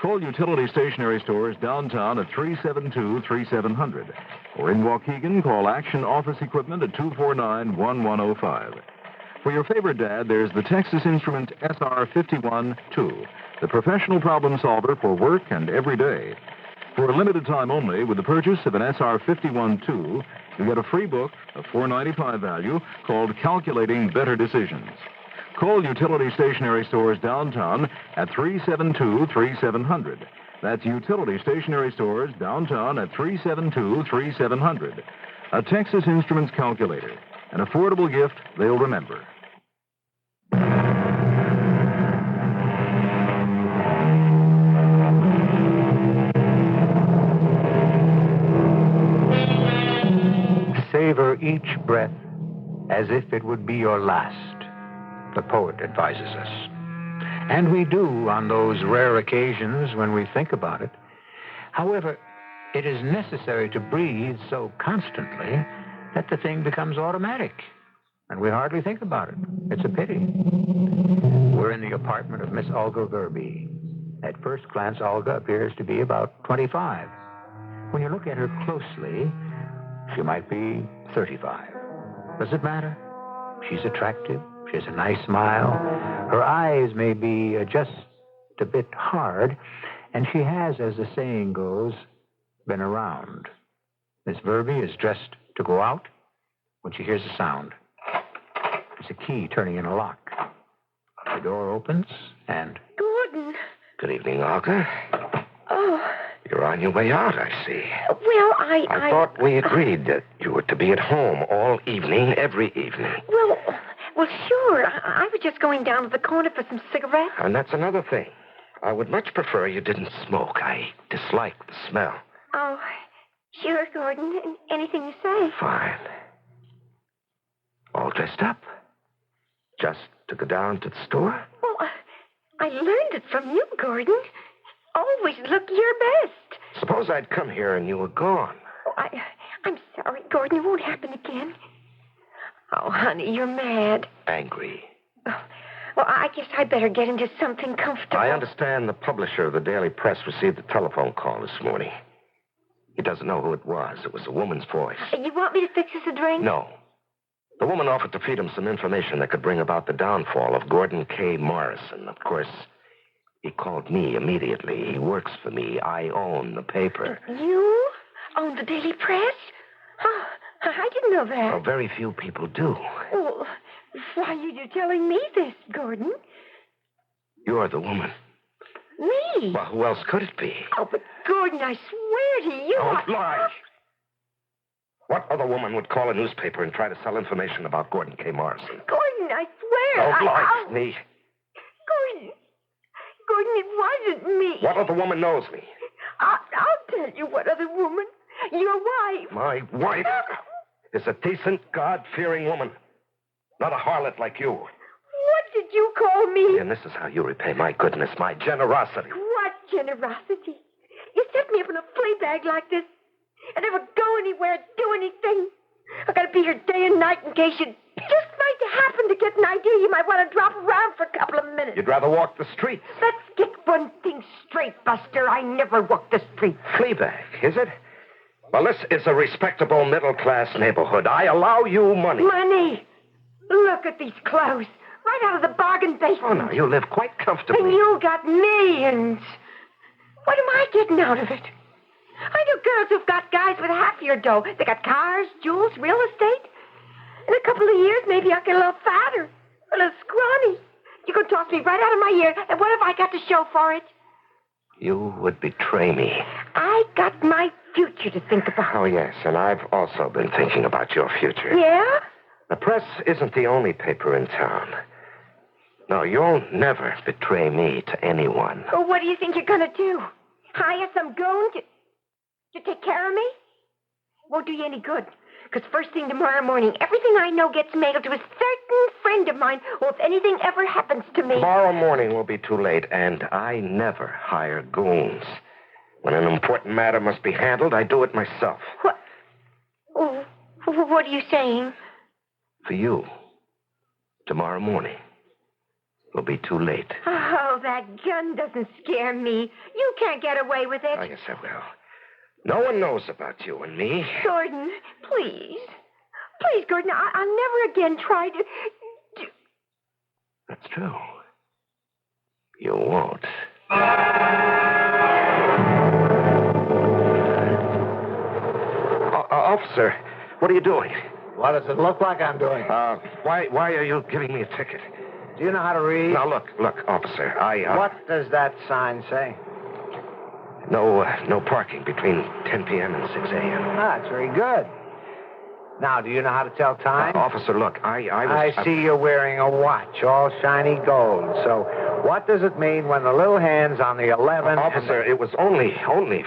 Speaker 17: Call Utility Stationery Stores downtown at 372-3700. Or in Waukegan, call Action Office Equipment at 249-1105. For your favorite dad, there's the Texas Instruments SR51-2, the professional problem solver for work and every day. For a limited time only, with the purchase of an SR51-2, you get a free book, a $4.95 value, called Calculating Better Decisions. Call Utility Stationery Stores downtown at 372-3700. That's Utility Stationery Stores downtown at 372-3700. A Texas Instruments calculator. An affordable gift they'll remember.
Speaker 1: Savor each breath as if it would be your last, the poet advises us. And we do on those rare occasions when we think about it. However, it is necessary to breathe so constantly that the thing becomes automatic, and we hardly think about it. It's a pity. We're in the apartment of Miss Olga Verby. At first glance, Olga appears to be about 25. When you look at her closely, she might be 35. Does it matter? She's attractive. She has a nice smile. Her eyes may be just a bit hard, and she has, as the saying goes, been around. Miss Verby is dressed to go out when she hears a sound. It's a key turning in a lock. The door opens, and...
Speaker 20: Gordon.
Speaker 6: Good evening, Olga.
Speaker 20: Oh.
Speaker 6: You're on your way out, I see.
Speaker 20: Well,
Speaker 6: I thought we agreed that you were to be at home all evening, every evening.
Speaker 12: Well, sure. I was just going down to the corner for some cigarettes.
Speaker 6: And that's another thing. I would much prefer you didn't smoke. I dislike the smell.
Speaker 12: Oh, sure, Gordon. Anything you say.
Speaker 6: Fine. All dressed up? Just to go down to the store?
Speaker 12: Well, I learned it from you, Gordon. Always look your best.
Speaker 6: Suppose I'd come here and you were gone.
Speaker 12: Oh, I'm sorry, Gordon. It won't happen again. Oh, honey, you're mad.
Speaker 6: Angry.
Speaker 12: Oh, well, I guess I better get into something comfortable.
Speaker 6: I understand the publisher of the Daily Press received a telephone call this morning. He doesn't know who it was. It was a woman's voice.
Speaker 12: You want me to fix us a drink?
Speaker 6: No. The woman offered to feed him some information that could bring about the downfall of Gordon K. Morrison. Of course, He called me immediately. He works for me. I own the paper.
Speaker 12: You own the Daily Press? Oh, I didn't know that.
Speaker 6: Well, very few people do.
Speaker 12: Well, why are you telling me this, Gordon?
Speaker 6: You're the woman.
Speaker 12: Me?
Speaker 6: Well, who else could it be?
Speaker 12: Oh, but Gordon, I swear to you.
Speaker 6: Don't lie. What other woman would call a newspaper and try to sell information about Gordon K. Morrison?
Speaker 12: Gordon, I swear.
Speaker 6: Don't lie to me.
Speaker 12: Gordon, it wasn't me.
Speaker 6: What other woman knows me?
Speaker 12: I'll tell you what other woman. Your wife.
Speaker 6: My wife is a decent, God-fearing woman. Not a harlot like you.
Speaker 12: What did you call me?
Speaker 6: And this is how you repay my goodness, my generosity.
Speaker 12: What generosity? You set me up in a flea bag like this. I never go anywhere, do anything. I gotta be here day and night in case you just might happen to get an idea. You might want to drop around for a couple of minutes.
Speaker 6: You'd rather walk the streets.
Speaker 12: Let's get one thing straight, Buster. I never walk the streets.
Speaker 6: Fleabag, is it? Well, this is a respectable middle-class neighborhood. I allow you money.
Speaker 12: Money? Look at these clothes. Right out of the bargain basement.
Speaker 6: Oh, no, you live quite comfortably.
Speaker 12: And you got millions. What am I getting out of it? I know girls who've got guys with half your dough. They got cars, jewels, real estate. In a couple of years, maybe I'll get a little fatter, a little scrawny. You can toss me right out of my ear, and what have I got to show for it?
Speaker 6: You would betray me.
Speaker 12: I got my future to think about.
Speaker 6: Oh, yes, and I've also been thinking about your future.
Speaker 12: Yeah?
Speaker 6: The press isn't the only paper in town. No, you'll never betray me to anyone.
Speaker 12: Well, what do you think you're going to do? Hire some goon to take care of me? Won't do you any good. Because first thing tomorrow morning, everything I know gets mailed to a certain friend of mine. Or if anything ever happens to me...
Speaker 6: Tomorrow morning will be too late, and I never hire goons. When an important matter must be handled, I do it myself.
Speaker 12: What? Oh, what are you saying?
Speaker 6: For you, tomorrow morning will be too late.
Speaker 12: Oh, that gun doesn't scare me. You can't get away with it.
Speaker 6: Oh, yes, I will. No one knows about you and me.
Speaker 12: Gordon, please. Please, Gordon, I'll never again try to...
Speaker 6: That's true. You won't. Officer, what are you doing?
Speaker 3: What does it look like I'm doing?
Speaker 6: Why are you giving me a ticket?
Speaker 3: Do you know how to read?
Speaker 6: Now, look, officer,
Speaker 3: What does that sign say?
Speaker 6: No parking between 10 p.m. and 6 a.m.
Speaker 3: Ah, that's very good. Now, do you know how to tell time?
Speaker 6: Officer, look,
Speaker 3: I see you're wearing a watch, all shiny gold. So, what does it mean when the little hand's on the 11?
Speaker 6: Officer, it was only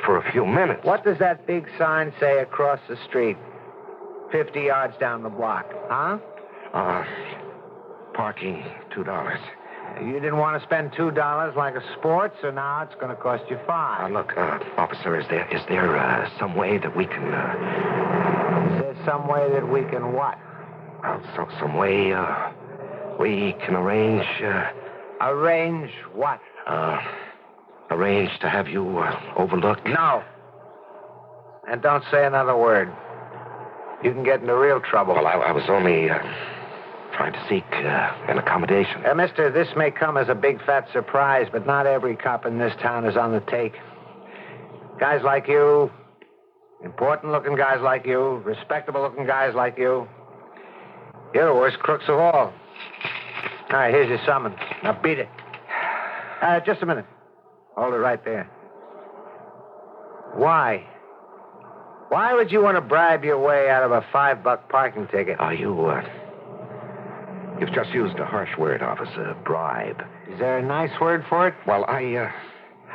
Speaker 6: for a few minutes.
Speaker 3: What does that big sign say across the street? 50 yards down the block, huh?
Speaker 6: Parking, $2.
Speaker 3: You didn't want to spend $2 like a sport, so now it's going to cost you $5.
Speaker 6: Look, officer, is there some way that we can...
Speaker 3: Is there some way that we can what?
Speaker 6: Some way, we can arrange...
Speaker 3: Arrange what?
Speaker 6: Arrange to have you, overlooked?
Speaker 3: No. And don't say another word. You can get into real trouble.
Speaker 6: Well, I was only, trying to seek, an accommodation.
Speaker 3: Mister, this may come as a big fat surprise, but not every cop in this town is on the take. Guys like you, important-looking guys like you, respectable-looking guys like you, you're the worst crooks of all. All right, here's your summons. Now beat it. Just a minute. Hold it right there. Why? Why would you want to bribe your way out of a $5 parking ticket?
Speaker 6: You've just used a harsh word, officer. Bribe.
Speaker 3: Is there a nice word for it?
Speaker 6: Well, I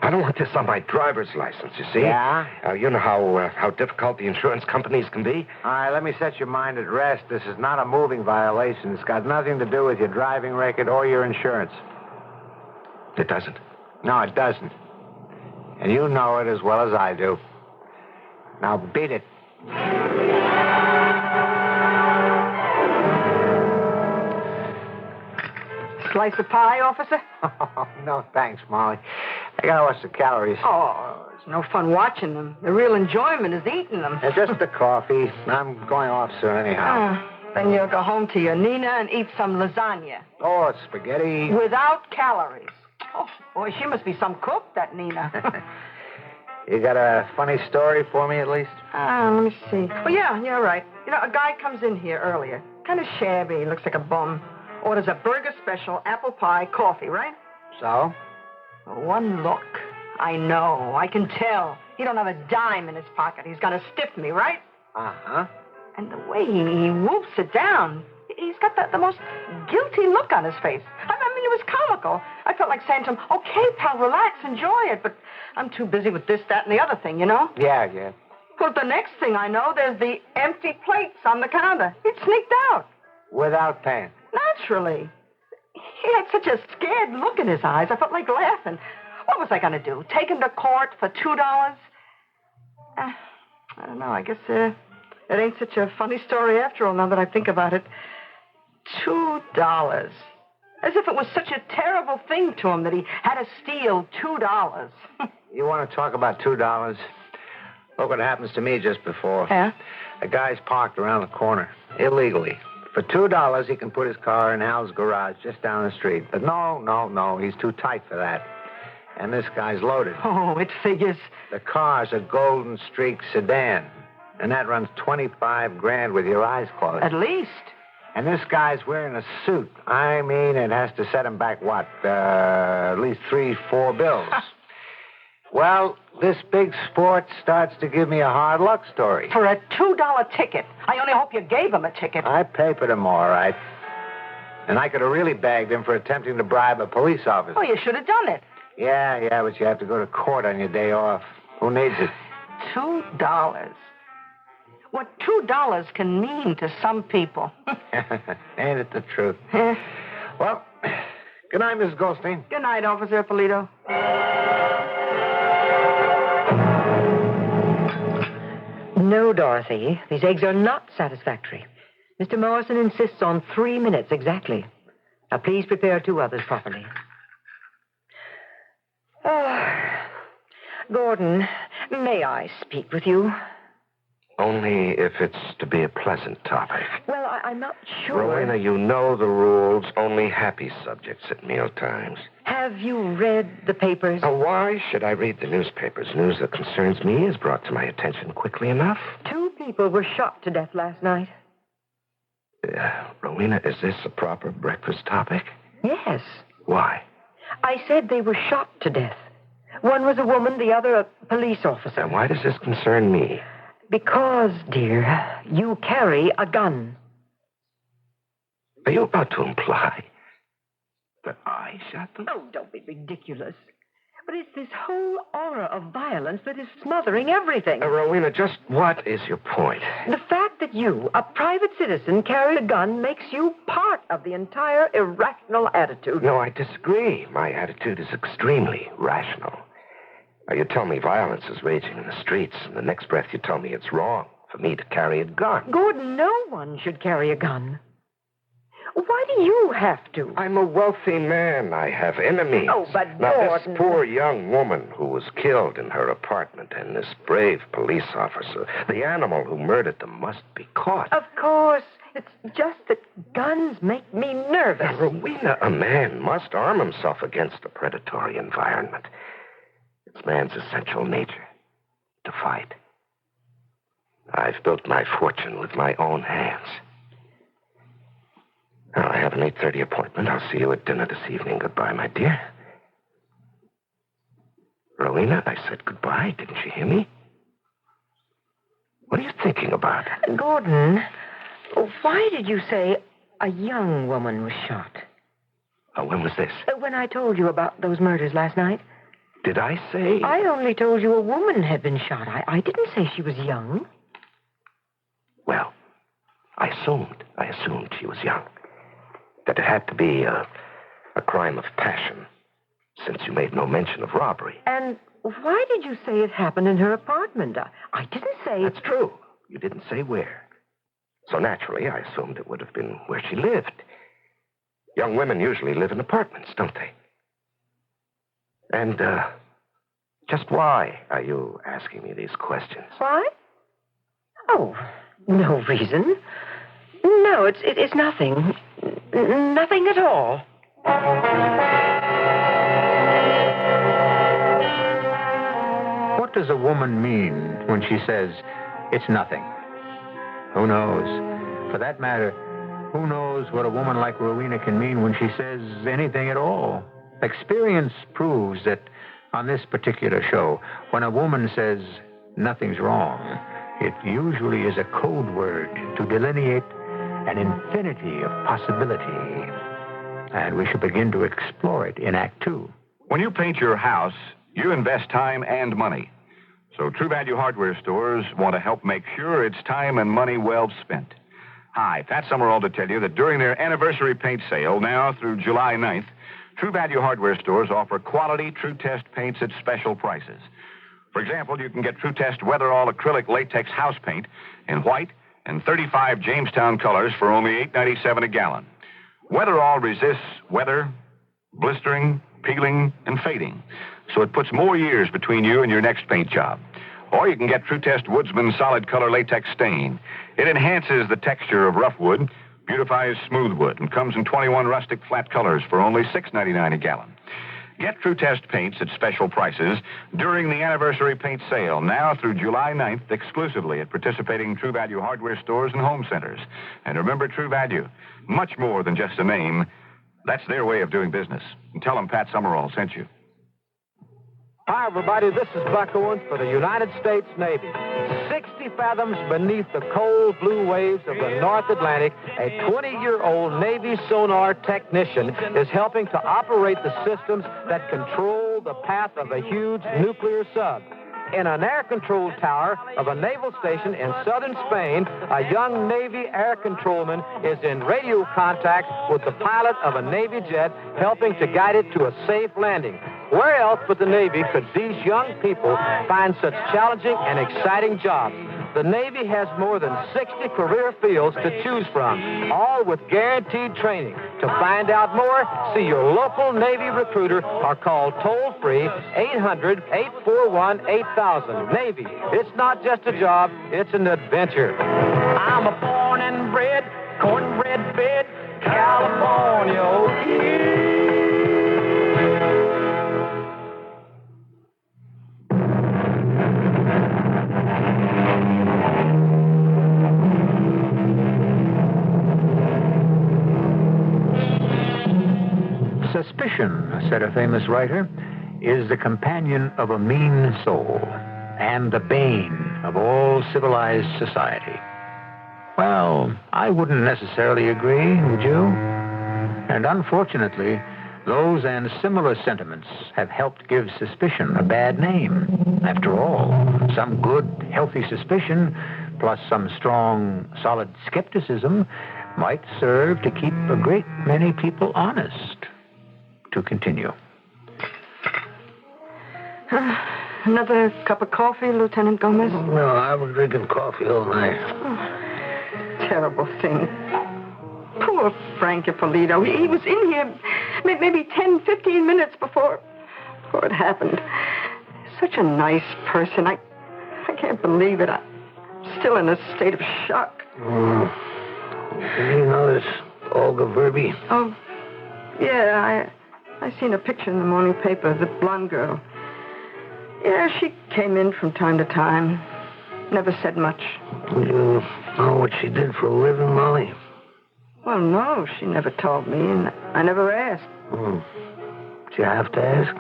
Speaker 6: don't want this on my driver's license, you see.
Speaker 3: Yeah?
Speaker 6: You know how difficult the insurance companies can be?
Speaker 3: All right, let me set your mind at rest. This is not a moving violation. It's got nothing to do with your driving record or your insurance.
Speaker 6: It doesn't?
Speaker 3: No, it doesn't. And you know it as well as I do. Now beat it.
Speaker 4: Slice of pie, officer?
Speaker 3: No, thanks, Molly. I gotta watch the calories.
Speaker 4: Oh, it's no fun watching them. The real enjoyment is eating them.
Speaker 3: Just the coffee. I'm going off soon anyhow.
Speaker 4: Then you'll go home to your Nina and eat some lasagna.
Speaker 3: Oh, it's spaghetti.
Speaker 4: Without calories. Oh, boy, she must be some cook, that Nina.
Speaker 3: You got a funny story for me, at least?
Speaker 4: Let me see. Oh, yeah, right. You know, a guy comes in here earlier. Kind of shabby, looks like a bum. Orders a burger special, apple pie, coffee, right?
Speaker 3: So?
Speaker 4: One look. I know. I can tell. He don't have a dime in his pocket. He's gonna stiff me, right?
Speaker 3: Uh-huh.
Speaker 4: And the way he whoops it down, he's got the most guilty look on his face. I mean, it was comical. I felt like saying to him, okay, pal, relax, enjoy it. But I'm too busy with this, that, and the other thing, you know?
Speaker 3: Yeah.
Speaker 4: Well, the next thing I know, there's the empty plates on the counter. He'd sneaked out.
Speaker 3: Without paying?
Speaker 4: Naturally. He had such a scared look in his eyes, I felt like laughing. What was I going to do? Take him to court for $2? I don't know. I guess it ain't such a funny story after all, now that I think about it. $2. As if it was such a terrible thing to him that he had to steal $2.
Speaker 3: You want to talk about $2? Look what happens to me just before.
Speaker 4: Yeah?
Speaker 3: A guy's parked around the corner, illegally. For $2, he can put his car in Al's garage just down the street. But no, he's too tight for that. And this guy's loaded.
Speaker 4: Oh, it figures.
Speaker 3: The car's a Golden Streak sedan. And that runs $25,000 with your eyes closed.
Speaker 4: At least.
Speaker 3: And this guy's wearing a suit. I mean, it has to set him back, what, at least 3-4 bills. Well, this big sport starts to give me a hard luck story.
Speaker 4: For a $2 ticket. I only hope you gave him a ticket.
Speaker 3: I papered him all right. And I could have really bagged him for attempting to bribe a police officer.
Speaker 4: Oh, you should have done it.
Speaker 3: Yeah, but you have to go to court on your day off. Who needs it?
Speaker 4: $2. What $2 can mean to some people.
Speaker 3: Ain't it the truth? Well, good night, Mrs. Goldstein.
Speaker 4: Good night, Officer Polito.
Speaker 9: No, Dorothy. These eggs are not satisfactory. Mr. Morrison insists on 3 minutes exactly. Now, please prepare 2 others properly. Gordon, may I speak with you?
Speaker 18: Only if it's to be a pleasant topic.
Speaker 9: Well, I'm not sure.
Speaker 18: Rowena, you know the rules. Only happy subjects at mealtimes.
Speaker 9: Have you read the papers?
Speaker 18: Now, why should I read the newspapers? News that concerns me is brought to my attention quickly enough.
Speaker 9: 2 people were shot to death last night.
Speaker 18: Rowena, is this a proper breakfast topic?
Speaker 9: Yes.
Speaker 18: Why?
Speaker 9: I said they were shot to death. One was a woman, the other a police officer.
Speaker 18: And why does this concern me?
Speaker 9: Because, dear, you carry a gun.
Speaker 18: Are you about to imply that I shot them?
Speaker 9: Oh, don't be ridiculous. But it's this whole aura of violence that is smothering everything.
Speaker 18: Rowena, just what is your point?
Speaker 9: The fact that you, a private citizen, carry a gun makes you part of the entire irrational attitude.
Speaker 18: No, I disagree. My attitude is extremely rational. Now, you tell me violence is raging in the streets, and the next breath you tell me it's wrong for me to carry a gun.
Speaker 9: Gordon, no one should carry a gun. Why do you have to?
Speaker 18: I'm a wealthy man. I have enemies.
Speaker 9: Oh, but
Speaker 18: now,
Speaker 9: Gordon...
Speaker 18: this poor young woman who was killed in her apartment and this brave police officer, the animal who murdered them, must be caught.
Speaker 9: Of course. It's just that guns make me nervous.
Speaker 18: Now, Rowena, a man must arm himself against a predatory environment. It's man's essential nature to fight. I've built my fortune with my own hands. Now, I have an 8:30 appointment. I'll see you at dinner this evening. Goodbye, my dear. Rowena, I said goodbye. Didn't you hear me? What are you thinking about?
Speaker 9: Gordon, why did you say a young woman was shot?
Speaker 18: When was this?
Speaker 9: When I told you about those murders last night.
Speaker 18: Did I say?
Speaker 9: I only told you a woman had been shot. I didn't say she was young.
Speaker 18: Well, I assumed she was young. That it had to be a crime of passion, since you made no mention of robbery.
Speaker 9: And why did you say it happened in her apartment? I didn't say...
Speaker 18: That's true. You didn't say where. So naturally, I assumed it would have been where she lived. Young women usually live in apartments, don't they? And, just why are you asking me these questions?
Speaker 9: Why? Oh, no reason. No, it's nothing. Nothing at all.
Speaker 1: what does a woman mean when she says it's nothing? Who knows? For that matter, who knows what a woman like Rowena can mean when she says anything at all? Experience proves that on this particular show, when a woman says nothing's wrong, it usually is a code word to delineate an infinity of possibility. And we shall begin to explore it in Act Two.
Speaker 19: When you paint your house, you invest time and money. So True Value Hardware stores want to help make sure it's time and money well spent. Hi, Pat Summerall to tell you that during their anniversary paint sale, now through July 9th, True Value Hardware stores offer quality True Test paints at special prices. For example, you can get True Test Weatherall acrylic latex house paint in white and 35 Jamestown colors for only $8.97 a gallon. Weatherall resists weather, blistering, peeling, and fading, so it puts more years between you and your next paint job. Or you can get True Test Woodsman Solid Color Latex Stain. It enhances the texture of rough wood, beautifies smooth wood, and comes in 21 rustic flat colors for only $6.99 a gallon. Get True Test paints at special prices during the anniversary paint sale, now through July 9th, exclusively at participating True Value Hardware stores and home centers. And remember, True Value, much more than just a name. That's their way of doing business. And tell them Pat Summerall sent you.
Speaker 3: Hi, everybody. This is Buck Owens for the United States Navy. 60 fathoms beneath the cold blue waves of the North Atlantic, a 20-year-old Navy sonar technician is helping to operate the systems that control the path of a huge nuclear sub. In an air-control tower of a naval station in southern Spain, a young Navy air controlman is in radio contact with the pilot of a Navy jet, helping to guide it to a safe landing. Where else but the Navy could these young people find such challenging and exciting jobs? The Navy has more than 60 career fields to choose from, all with guaranteed training. To find out more, see your local Navy recruiter or call toll-free 800-841-8000. Navy, it's not just a job, it's an adventure. I'm a born and bred, cornbread fed, California kid.
Speaker 1: Suspicion, said a famous writer, is the companion of a mean soul and the bane of all civilized society. Well, I wouldn't necessarily agree, would you? And unfortunately, those and similar sentiments have helped give suspicion a bad name. After all, some good, healthy suspicion, plus some strong, solid skepticism, might serve to keep a great many people honest. To continue.
Speaker 4: Another cup of coffee, Lieutenant Gomez?
Speaker 8: No, I was drinking coffee all night.
Speaker 4: Oh, terrible thing. Poor Frank Ippolito. He was in here maybe 10, 15 minutes before it happened. Such a nice person. I can't believe it. I'm still in a state of shock.
Speaker 8: Did you notice Olga Verby?
Speaker 4: Oh, yeah, I seen a picture in the morning paper of the blonde girl. Yeah, she came in from time to time. Never said much.
Speaker 8: Do you know what she did for a living, Molly?
Speaker 4: Well, no, she never told me, and I never asked.
Speaker 8: Did you have to ask?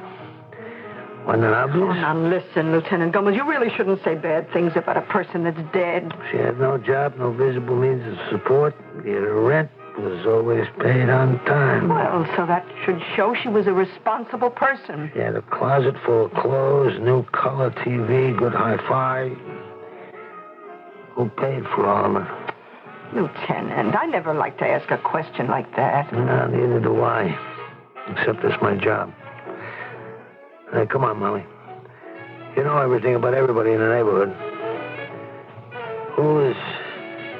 Speaker 8: Wasn't it obvious?
Speaker 4: Oh, now listen, Lieutenant Gomez, you really shouldn't say bad things about a person that's dead.
Speaker 8: She had no job, no visible means of support. Yet her rent was always paid on time.
Speaker 4: Well, so that should show she was a responsible person.
Speaker 8: She had a closet full of clothes, new color TV, good hi-fi. Who paid for all of it?
Speaker 4: Lieutenant, I never like to ask a question like that.
Speaker 8: No, neither do I. Except it's my job. Hey, come on, Molly. You know everything about everybody in the neighborhood. Who is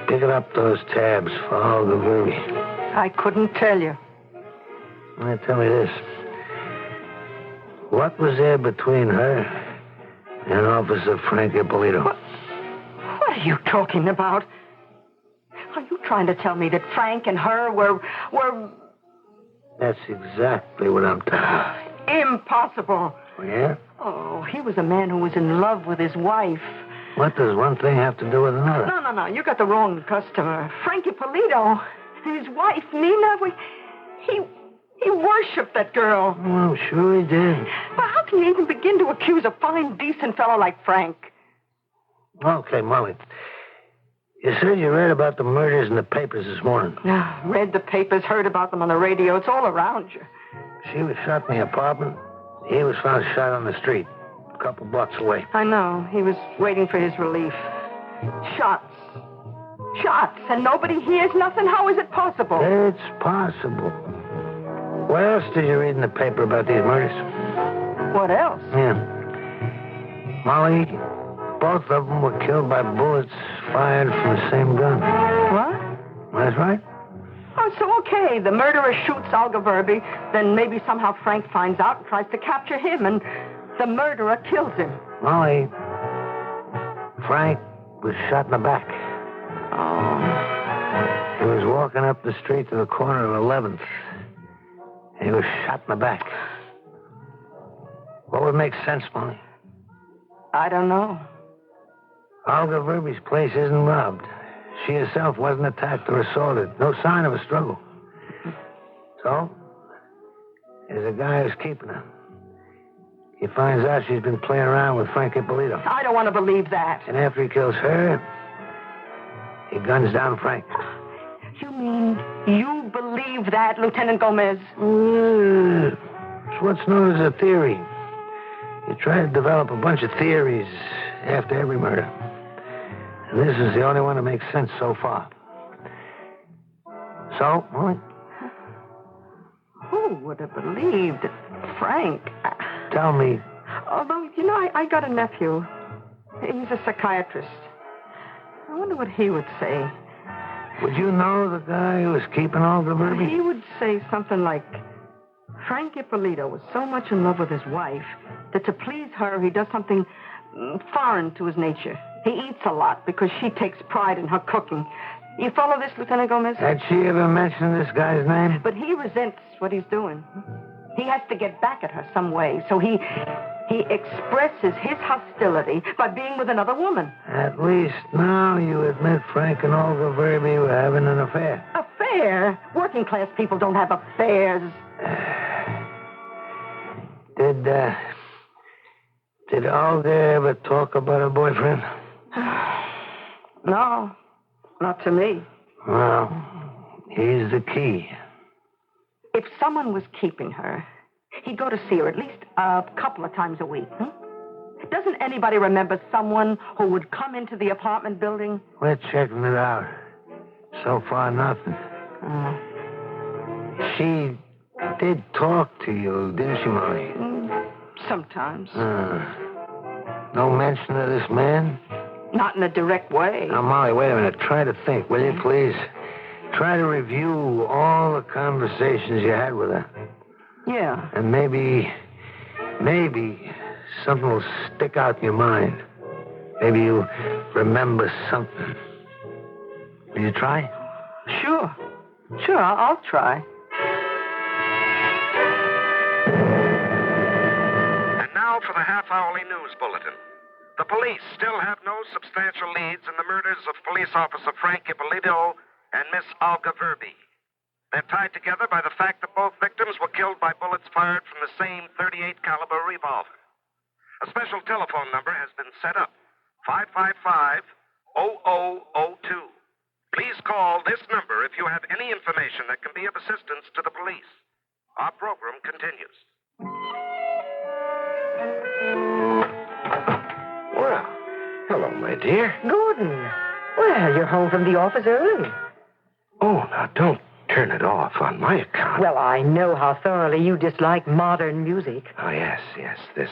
Speaker 8: picking up those tabs for Olga Verby?
Speaker 4: I couldn't tell you.
Speaker 8: Now, tell me this. What was there between her and Officer Frank Ippolito?
Speaker 4: What are you talking about? Are you trying to tell me that Frank and her were...
Speaker 8: That's exactly what I'm talking about.
Speaker 4: Impossible.
Speaker 8: Oh, yeah?
Speaker 4: Oh, he he was a man who was in love with his wife.
Speaker 8: What does one thing have to do with another?
Speaker 4: No. You got the wrong customer. Frankie Polito, his wife, Nina, he worshipped that girl.
Speaker 8: Oh, I'm sure he did.
Speaker 4: Well, how can you even begin to accuse a fine, decent fellow like Frank?
Speaker 8: Okay, Molly. You said you read about the murders in the papers this morning.
Speaker 4: Read the papers, heard about them on the radio. It's all around you.
Speaker 8: She was shot in the apartment. He was found shot on the street, a couple blocks away.
Speaker 4: I know. He was waiting for his relief. Shots. And nobody hears nothing? How is it possible?
Speaker 8: It's possible. What else did you read in the paper about these murders?
Speaker 4: What else?
Speaker 8: Yeah. Molly, both of them were killed by bullets fired from the same gun.
Speaker 4: What?
Speaker 8: That's right.
Speaker 4: Oh, so okay. The murderer shoots Olga Verby, then maybe somehow Frank finds out and tries to capture him, and the murderer kills him.
Speaker 8: Molly, Frank was shot in the back.
Speaker 4: Oh.
Speaker 8: He was walking up the street to the corner of 11th. He was shot in the back. What would make sense, Molly?
Speaker 4: I don't know.
Speaker 8: Olga Verby's place isn't robbed. She herself wasn't attacked or assaulted. No sign of a struggle. So, there's a guy who's keeping her. He finds out she's been playing around with Frank Ippolito.
Speaker 4: I don't want to believe that.
Speaker 8: And after he kills her, he guns down Frank.
Speaker 4: You mean you believe that, Lieutenant Gomez?
Speaker 8: It's what's known as a theory. You try to develop a bunch of theories after every murder. And this is the only one that makes sense so far. So, Molly?
Speaker 4: Who would have believed that Frank...
Speaker 8: Tell me.
Speaker 4: Although, I got a nephew. He's a psychiatrist. I wonder what he would say.
Speaker 8: Would you know the guy who was keeping Olga Verby?
Speaker 4: He would say something like, Frank Ippolito was so much in love with his wife that to please her, he does something foreign to his nature. He eats a lot because she takes pride in her cooking. You follow this, Lieutenant Gomez?
Speaker 8: Had she ever mentioned this guy's name?
Speaker 4: But he resents what he's doing. He has to get back at her some way, so he expresses his hostility by being with another woman.
Speaker 8: At least now you admit Frank and Olga Verby were having an affair.
Speaker 4: Affair? Working class people don't have affairs.
Speaker 8: Did Olga ever talk about her boyfriend?
Speaker 4: No, not to me.
Speaker 8: Well, he's the key.
Speaker 4: If someone was keeping her, he'd go to see her at least a couple of times a week. Doesn't anybody remember someone who would come into the apartment building?
Speaker 8: We're checking it out. So far, nothing. She did talk to you, didn't she, Molly?
Speaker 4: Sometimes.
Speaker 8: No mention of this man?
Speaker 4: Not in a direct way.
Speaker 8: Now, Molly, wait a minute. Try to think, will you, please? Try to review all the conversations you had with her.
Speaker 4: Yeah.
Speaker 8: And maybe something will stick out in your mind. Maybe you remember something. Will you try?
Speaker 4: Sure, I'll try.
Speaker 18: And now for the half-hourly news bulletin. The police still have no substantial leads in the murders of police officer Frank Ippolito and Miss Olga Verby. They're tied together by the fact that both victims were killed by bullets fired from the same .38 caliber revolver. A special telephone number has been set up, 555-0002. Please call this number if you have any information that can be of assistance to the police. Our program continues.
Speaker 8: Well, hello, my dear.
Speaker 9: Gordon. Well, you're home from the office early.
Speaker 18: Oh, now don't turn it off on my account.
Speaker 9: Well, I know how thoroughly you dislike modern music.
Speaker 18: Oh, yes. This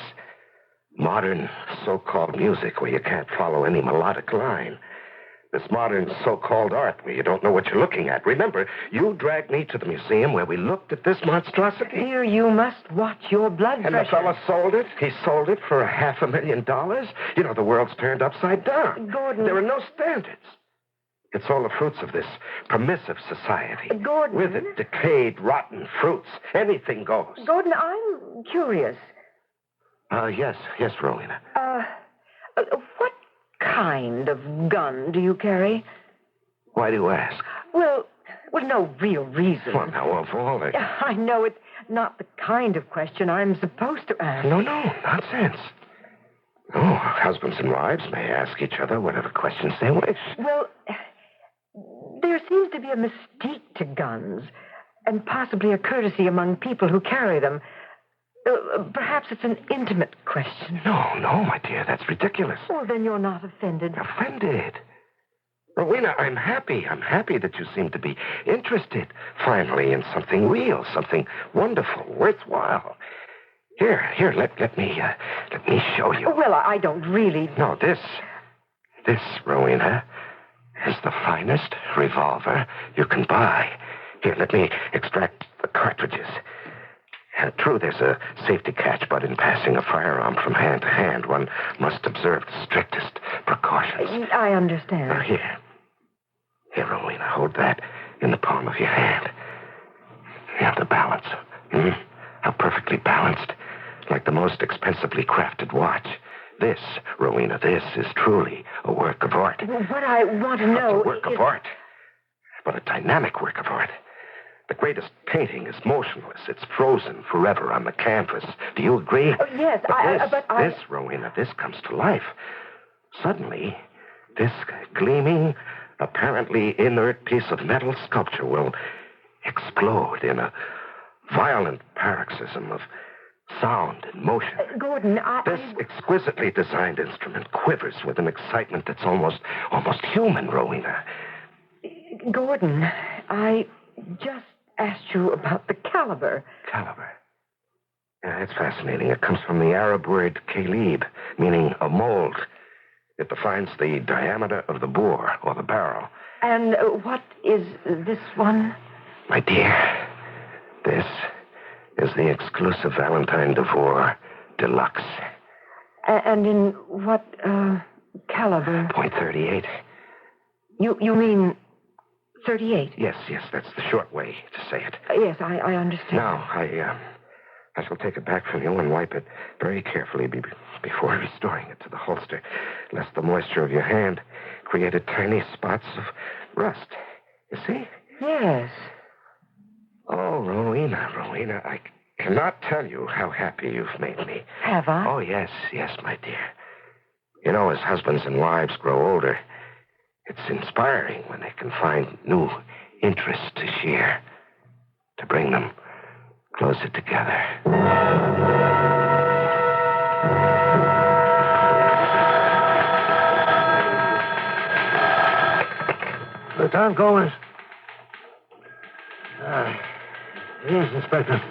Speaker 18: modern so-called music where you can't follow any melodic line. This modern so-called art where you don't know what you're looking at. Remember, you dragged me to the museum where we looked at this monstrosity.
Speaker 9: Dear, you must watch your blood
Speaker 18: And
Speaker 9: pressure.
Speaker 18: the fella sold it. He sold it for $500,000. You know, the world's turned upside down.
Speaker 9: Gordon.
Speaker 18: There are no standards. It's all the fruits of this permissive society.
Speaker 9: Gordon.
Speaker 18: With it, decayed, rotten fruits. Anything goes.
Speaker 9: Gordon, I'm curious.
Speaker 18: Yes, Rowena.
Speaker 9: What kind of gun do you carry?
Speaker 18: Why do you ask?
Speaker 9: Well, no real reason.
Speaker 18: Well, now, of all the...
Speaker 9: I know it's not the kind of question I'm supposed to ask.
Speaker 18: No, nonsense. Oh, husbands and wives may ask each other whatever questions they wish.
Speaker 9: Well, there seems to be a mystique to guns, and possibly a courtesy among people who carry them. Perhaps it's an intimate question.
Speaker 18: No, my dear, that's ridiculous.
Speaker 9: Well, then you're not offended.
Speaker 18: Offended? Rowena, I'm happy. I'm happy that you seem to be interested, finally, in something real, something wonderful, worthwhile. Here, let me show you.
Speaker 9: Well, I don't really...
Speaker 18: No, this, Rowena, is the finest revolver you can buy. Here, let me extract the cartridges. True, there's a safety catch, but in passing a firearm from hand to hand, one must observe the strictest precautions.
Speaker 9: I understand.
Speaker 18: Here, Rowena, hold that in the palm of your hand. The balance. How perfectly balanced. Like the most expensively crafted watch. This, Rowena, this is truly a work of art.
Speaker 9: Well, what I want to know
Speaker 18: is... a work of art, but a dynamic work of art. The greatest painting is motionless. It's frozen forever on the canvas. Do you agree?
Speaker 9: Oh, yes,
Speaker 18: This, Rowena, this comes to life. Suddenly, this gleaming, apparently inert piece of metal sculpture will explode in a violent paroxysm of sound and motion.
Speaker 9: Gordon,
Speaker 18: This exquisitely designed instrument quivers with an excitement that's almost human, Rowena.
Speaker 9: Gordon, I just asked you about the caliber.
Speaker 18: Caliber? Yeah, it's fascinating. It comes from the Arab word kalib, meaning a mold. It defines the diameter of the bore, or the barrel.
Speaker 9: And what is this one?
Speaker 18: My dear, this is the exclusive Valentine Devore Deluxe.
Speaker 9: And in what caliber?
Speaker 18: .38.
Speaker 9: You mean 38?
Speaker 18: Yes, that's the short way to say it.
Speaker 9: Yes, I understand.
Speaker 18: Now, I shall take it back from you and wipe it very carefully before restoring it to the holster, lest the moisture of your hand created tiny spots of rust. You see?
Speaker 9: Yes.
Speaker 18: Oh, Rowena, I cannot tell you how happy you've made me.
Speaker 9: Have I?
Speaker 18: Oh, yes, my dear. You know, as husbands and wives grow older, it's inspiring when they can find new interests to share, to bring them closer together.
Speaker 8: Lieutenant Gomez. Yes, Inspector.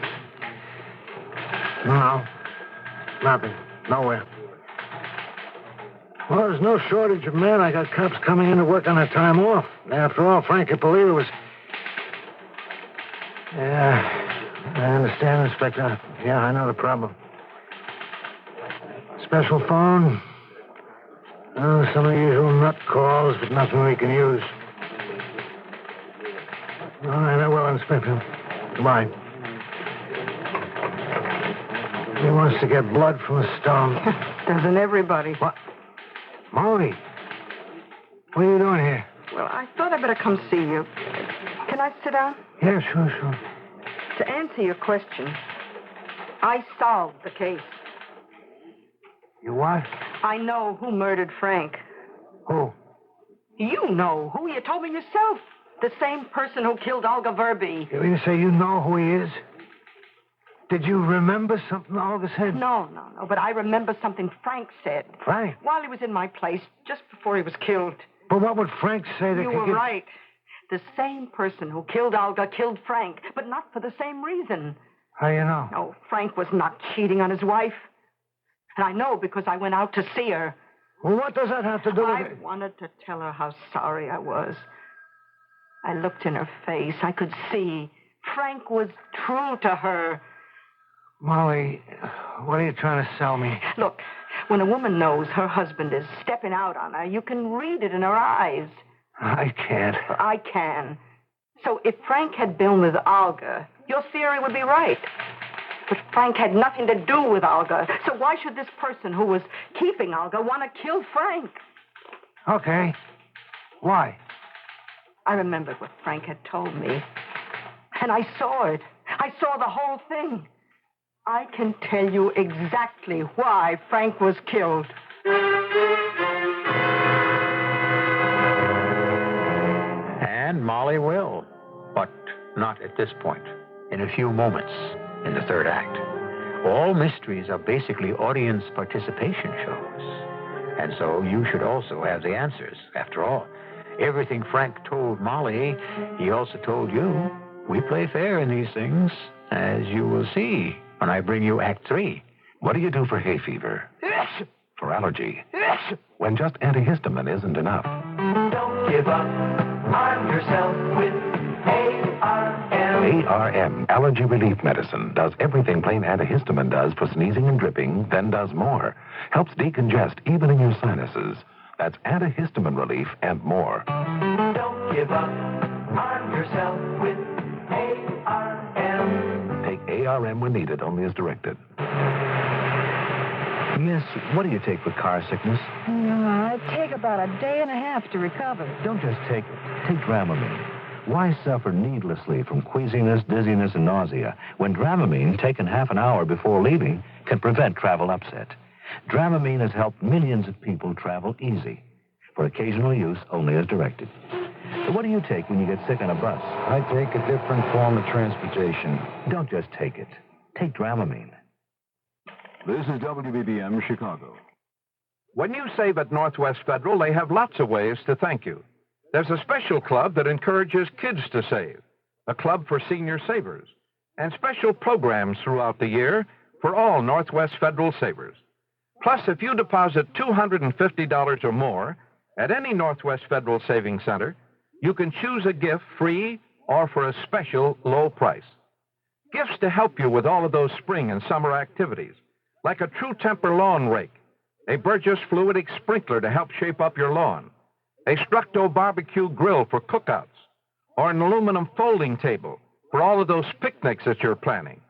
Speaker 8: No. Nothing. Nowhere. Well, there's no shortage of men. I got cops coming in to work on their time off. After all, Frank Ippolito was... Yeah, I understand, Inspector. Yeah, I know the problem. Special phone. Oh, some of the usual nut calls, but nothing we can use. All right, I will, Inspector. Goodbye. He wants to get blood from a stone.
Speaker 4: Doesn't everybody?
Speaker 8: What? Molly, what are you doing here?
Speaker 4: Well, I thought I'd better come see you. Can I sit down?
Speaker 8: Yeah, sure.
Speaker 4: To answer your question, I solved the case.
Speaker 8: You what?
Speaker 4: I know who murdered Frank.
Speaker 8: Who?
Speaker 4: You know who. You told me yourself. The same person who killed Olga Verby.
Speaker 8: You mean to say you know who he is? Did you remember something Olga said?
Speaker 4: No. But I remember something Frank said.
Speaker 8: Frank?
Speaker 4: While he was in my place, just before he was killed.
Speaker 8: But what would Frank say that
Speaker 4: You were right. The same person who killed Olga killed Frank, but not for the same reason.
Speaker 8: How you know?
Speaker 4: No, Frank was not cheating on his wife. And I know because I went out to see her.
Speaker 8: Well, what does that have to do with it?
Speaker 4: I wanted to tell her how sorry I was. I looked in her face. I could see Frank was true to her.
Speaker 8: Molly, what are you trying to sell me?
Speaker 4: Look, when a woman knows her husband is stepping out on her, you can read it in her eyes.
Speaker 8: I can't.
Speaker 4: I can. So if Frank had been with Olga, your theory would be right. But Frank had nothing to do with Olga. So why should this person who was keeping Olga want to kill Frank?
Speaker 3: Okay. Why?
Speaker 4: I remembered what Frank had told me. And I saw it. I saw the whole thing. I can tell you exactly why Frank was killed.
Speaker 1: And Molly will. But not at this point. In a few moments in the third act. All mysteries are basically audience participation shows. And so you should also have the answers, after all. Everything Frank told Molly, he also told you. We play fair in these things, as you will see when I bring you Act 3.
Speaker 5: What do you do for hay fever? For allergy? When just antihistamine isn't enough.
Speaker 13: Don't give up. Arm yourself with ARM.
Speaker 5: ARM, Allergy Relief Medicine, does everything plain antihistamine does for sneezing and dripping, then does more. Helps decongest even in your sinuses. That's antihistamine relief and more.
Speaker 13: Don't give up. Arm yourself with ARM.
Speaker 5: Take ARM when needed, only as directed.
Speaker 16: Miss, what do you take for car sickness?
Speaker 2: I take about a day and a half to recover.
Speaker 16: Don't just take it. Take Dramamine. Why suffer needlessly from queasiness, dizziness, and nausea when Dramamine, taken half an hour before leaving, can prevent travel upset? Dramamine has helped millions of people travel easy. For occasional use, only as directed. What do you take when you get sick on a bus?
Speaker 14: I take a different form of transportation.
Speaker 16: Don't just take it. Take Dramamine.
Speaker 17: This is WBBM Chicago.
Speaker 22: When you save at Northwest Federal, they have lots of ways to thank you. There's a special club that encourages kids to save, a club for senior savers, and special programs throughout the year for all Northwest Federal savers. Plus, if you deposit $250 or more at any Northwest Federal Savings Center, you can choose a gift free or for a special low price. Gifts to help you with all of those spring and summer activities, like a True Temper lawn rake, a Burgess fluidic sprinkler to help shape up your lawn, a Structo barbecue grill for cookouts, or an aluminum folding table for all of those picnics that you're planning.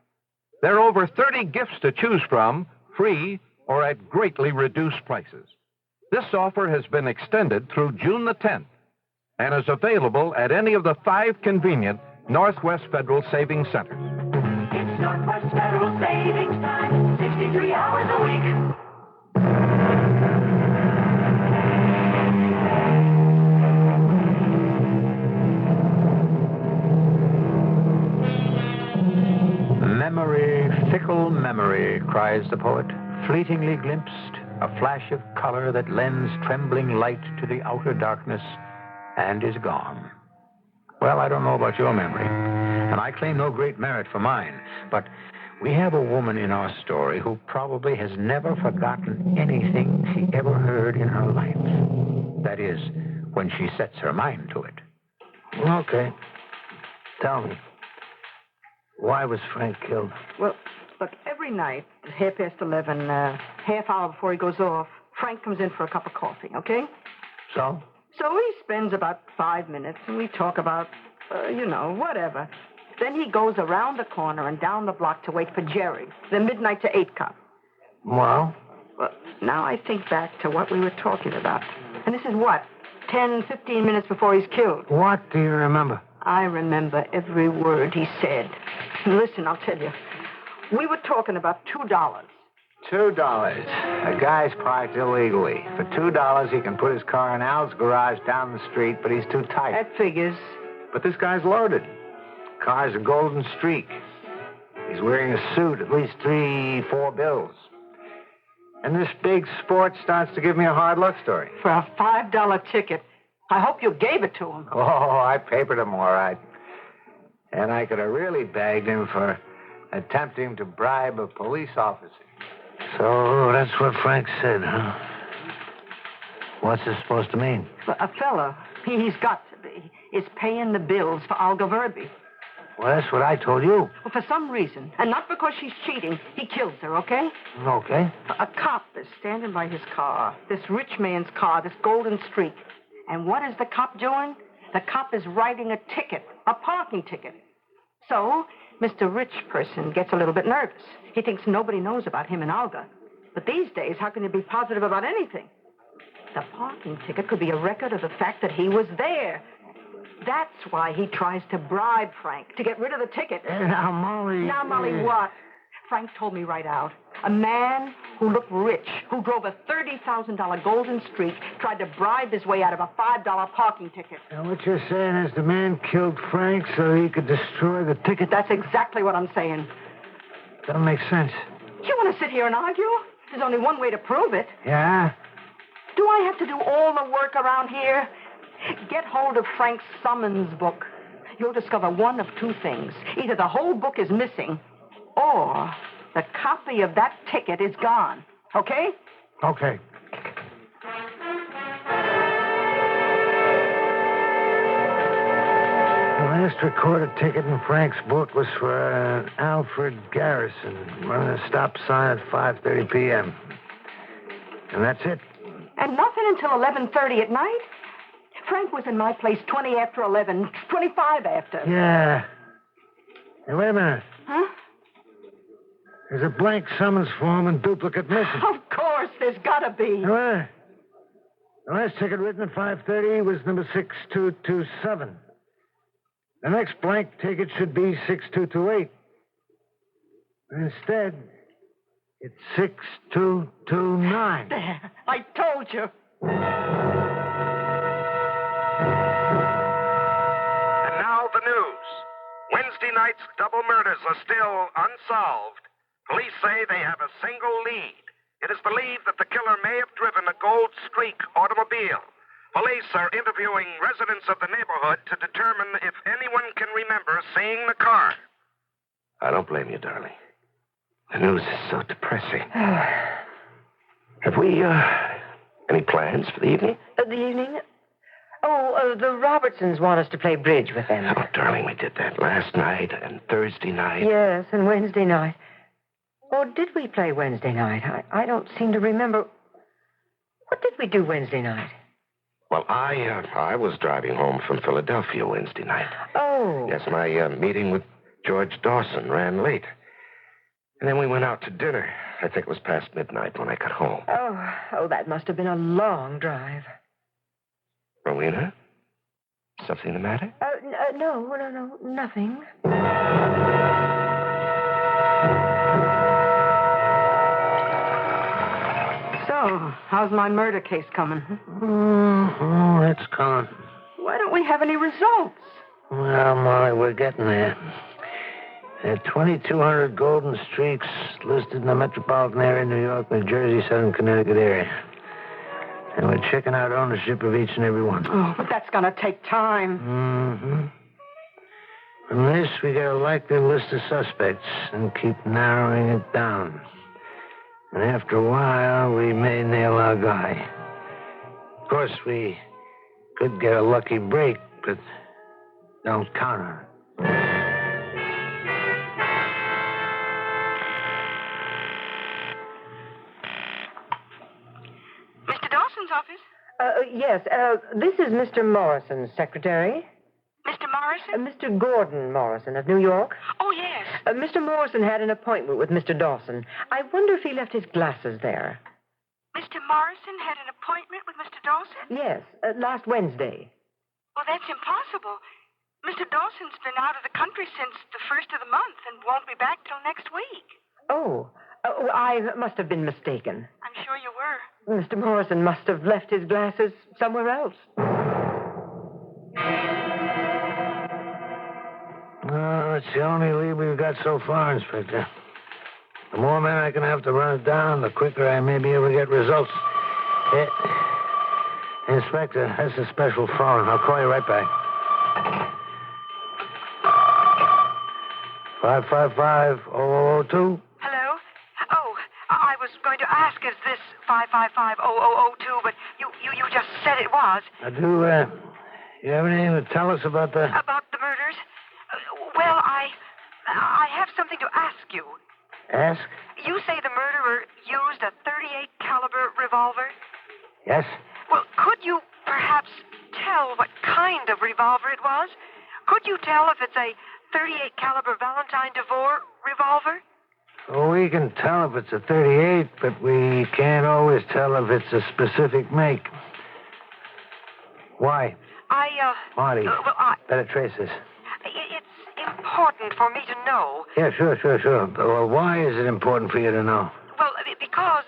Speaker 22: There are over 30 gifts to choose from, free or at greatly reduced prices. This offer has been extended through June the 10th and is available at any of the 5 convenient Northwest Federal Savings Centers.
Speaker 13: It's Northwest Federal Savings Time, 63 hours a week.
Speaker 1: Memory, fickle memory, cries the poet, fleetingly glimpsed, a flash of color that lends trembling light to the outer darkness and is gone. Well, I don't know about your memory, and I claim no great merit for mine, but we have a woman in our story who probably has never forgotten anything she ever heard in her life. That is, when she sets her mind to it.
Speaker 8: Okay. Tell me. Why was Frank killed?
Speaker 4: Well, look, every night at 11:30, half hour before he goes off, Frank comes in for a cup of coffee, okay?
Speaker 8: So?
Speaker 4: So he spends about 5 minutes, and we talk about, whatever. Then he goes around the corner and down the block to wait for Jerry, the midnight to 8 cop.
Speaker 8: Well?
Speaker 4: Well, now I think back to what we were talking about. And this is what? 10, 15 minutes before he's killed.
Speaker 8: What do you remember?
Speaker 4: I remember every word he said. Listen, I'll tell you. We were talking about $2.
Speaker 3: $2. A guy's parked illegally. For $2, he can put his car in Al's garage down the street, but he's too tight.
Speaker 4: That figures.
Speaker 3: But this guy's loaded. Car's a golden streak. He's wearing a suit, at least 3-4 bills. And this big sport starts to give me a hard luck story.
Speaker 4: For a $5 ticket. I hope you gave it to him.
Speaker 3: Oh, I papered him all right. And I could have really bagged him for attempting to bribe a police officer.
Speaker 8: So that's what Frank said, huh? What's this supposed to mean?
Speaker 4: Well, a fella, he's got to be, is paying the bills for Olga Verby.
Speaker 8: Well, that's what I told you.
Speaker 4: Well, for some reason, and not because she's cheating, he kills her, okay?
Speaker 8: Okay.
Speaker 4: A cop is standing by his car, this rich man's car, this golden streak. And what is the cop doing? The cop is writing a ticket, a parking ticket. So, Mr. Rich Person gets a little bit nervous. He thinks nobody knows about him and Olga. But these days, how can you be positive about anything? The parking ticket could be a record of the fact that he was there. That's why he tries to bribe Frank, to get rid of the ticket.
Speaker 3: Now, Molly...
Speaker 4: Now, Molly, what? Frank told me right out. A man who looked rich, who drove a $30,000 Golden Streak, tried to bribe his way out of a $5 parking ticket.
Speaker 3: Now, what you're saying is the man killed Frank so he could destroy the ticket?
Speaker 4: That's exactly what I'm saying.
Speaker 3: Doesn't make sense.
Speaker 4: You want to sit here and argue? There's only one way to prove it.
Speaker 3: Yeah?
Speaker 4: Do I have to do all the work around here? Get hold of Frank's summons book. You'll discover one of two things. Either the whole book is missing, or the copy of that ticket is gone. Okay?
Speaker 3: Okay. The last recorded ticket in Frank's book was for Alfred Garrison, running a stop sign at 5:30 p.m. And that's it.
Speaker 4: And nothing until 11:30 at night? Frank was in my place 20 after 11, 25 after.
Speaker 3: Yeah. Hey, wait a minute.
Speaker 4: Huh?
Speaker 3: There's a blank summons form and duplicate missing.
Speaker 4: Of course, there's got to be.
Speaker 3: Well, the last ticket written at 5:30 was number 6227. The next blank ticket should be 6228. Instead, it's 6229.
Speaker 4: There, I told you.
Speaker 18: And now the news. Wednesday night's double murders are still unsolved. Police say they have a single lead. It is believed that the killer may have driven a Gold Streak automobile. Police are interviewing residents of the neighborhood to determine if anyone can remember seeing the car. I don't blame you, darling. The news is so depressing. Have we, any plans for the evening?
Speaker 9: The evening? Oh, the Robertsons want us to play bridge with them.
Speaker 18: Oh, darling, we did that last night and Thursday night.
Speaker 9: Yes, and Wednesday night. Or did we play Wednesday night? I don't seem to remember. What did we do Wednesday night?
Speaker 18: Well, I was driving home from Philadelphia Wednesday night.
Speaker 9: Oh.
Speaker 18: Yes, my meeting with George Dawson ran late. And then we went out to dinner. I think it was past midnight when I got home.
Speaker 9: Oh, that must have been a long drive.
Speaker 18: Rowena? Something the matter?
Speaker 9: No, nothing.
Speaker 4: So, how's my murder case coming?
Speaker 3: Oh, it's gone.
Speaker 4: Why don't we have any results?
Speaker 3: Well, Molly, we're getting there. There are 2,200 Golden Streaks listed in the metropolitan area, New York, New Jersey, Southern Connecticut area. And we're checking out ownership of each and every one.
Speaker 4: Oh, but that's going to take time.
Speaker 3: Mm-hmm. From this, we get a likely list of suspects and keep narrowing it down. And after a while, we may nail our guy. Of course, we could get a lucky break, but don't count on it.
Speaker 4: Mr. Dawson's office?
Speaker 9: Yes, this is Mr. Morrison's secretary.
Speaker 4: Mr. Morrison?
Speaker 9: Mr. Gordon Morrison of New York.
Speaker 4: Oh, yes.
Speaker 9: Mr. Morrison had an appointment with Mr. Dawson. I wonder if he left his glasses there.
Speaker 4: Mr. Morrison had an appointment with Mr. Dawson?
Speaker 9: Yes, last Wednesday.
Speaker 4: Well, that's impossible. Mr. Dawson's been out of the country since the first of the month and won't be back till next week.
Speaker 9: Oh, I must have been mistaken.
Speaker 4: I'm sure you were.
Speaker 9: Mr. Morrison must have left his glasses somewhere else.
Speaker 3: That's the only lead we've got so far, Inspector. The more men I can have to run it down, the quicker I may be able to get results. Inspector, that's a special phone. I'll call you right back. 555-0002.
Speaker 4: Hello? Oh, I was going to ask, is this 555-0002, but you just said it was.
Speaker 3: You have anything to tell us about the...
Speaker 4: About the murders? Well, I have something to ask you.
Speaker 3: Ask?
Speaker 4: You say the murderer used a .38 caliber revolver?
Speaker 3: Yes?
Speaker 4: Well, could you perhaps tell what kind of revolver it was? Could you tell if it's a
Speaker 9: .38 caliber Valentine DeVore revolver?
Speaker 8: Well, we can tell if it's a 38, but we can't always tell if it's a specific make. Why? Marty, better trace this.
Speaker 9: It's important for me to know.
Speaker 8: Yeah, sure. Well, why is it important for you to know?
Speaker 9: Well, because...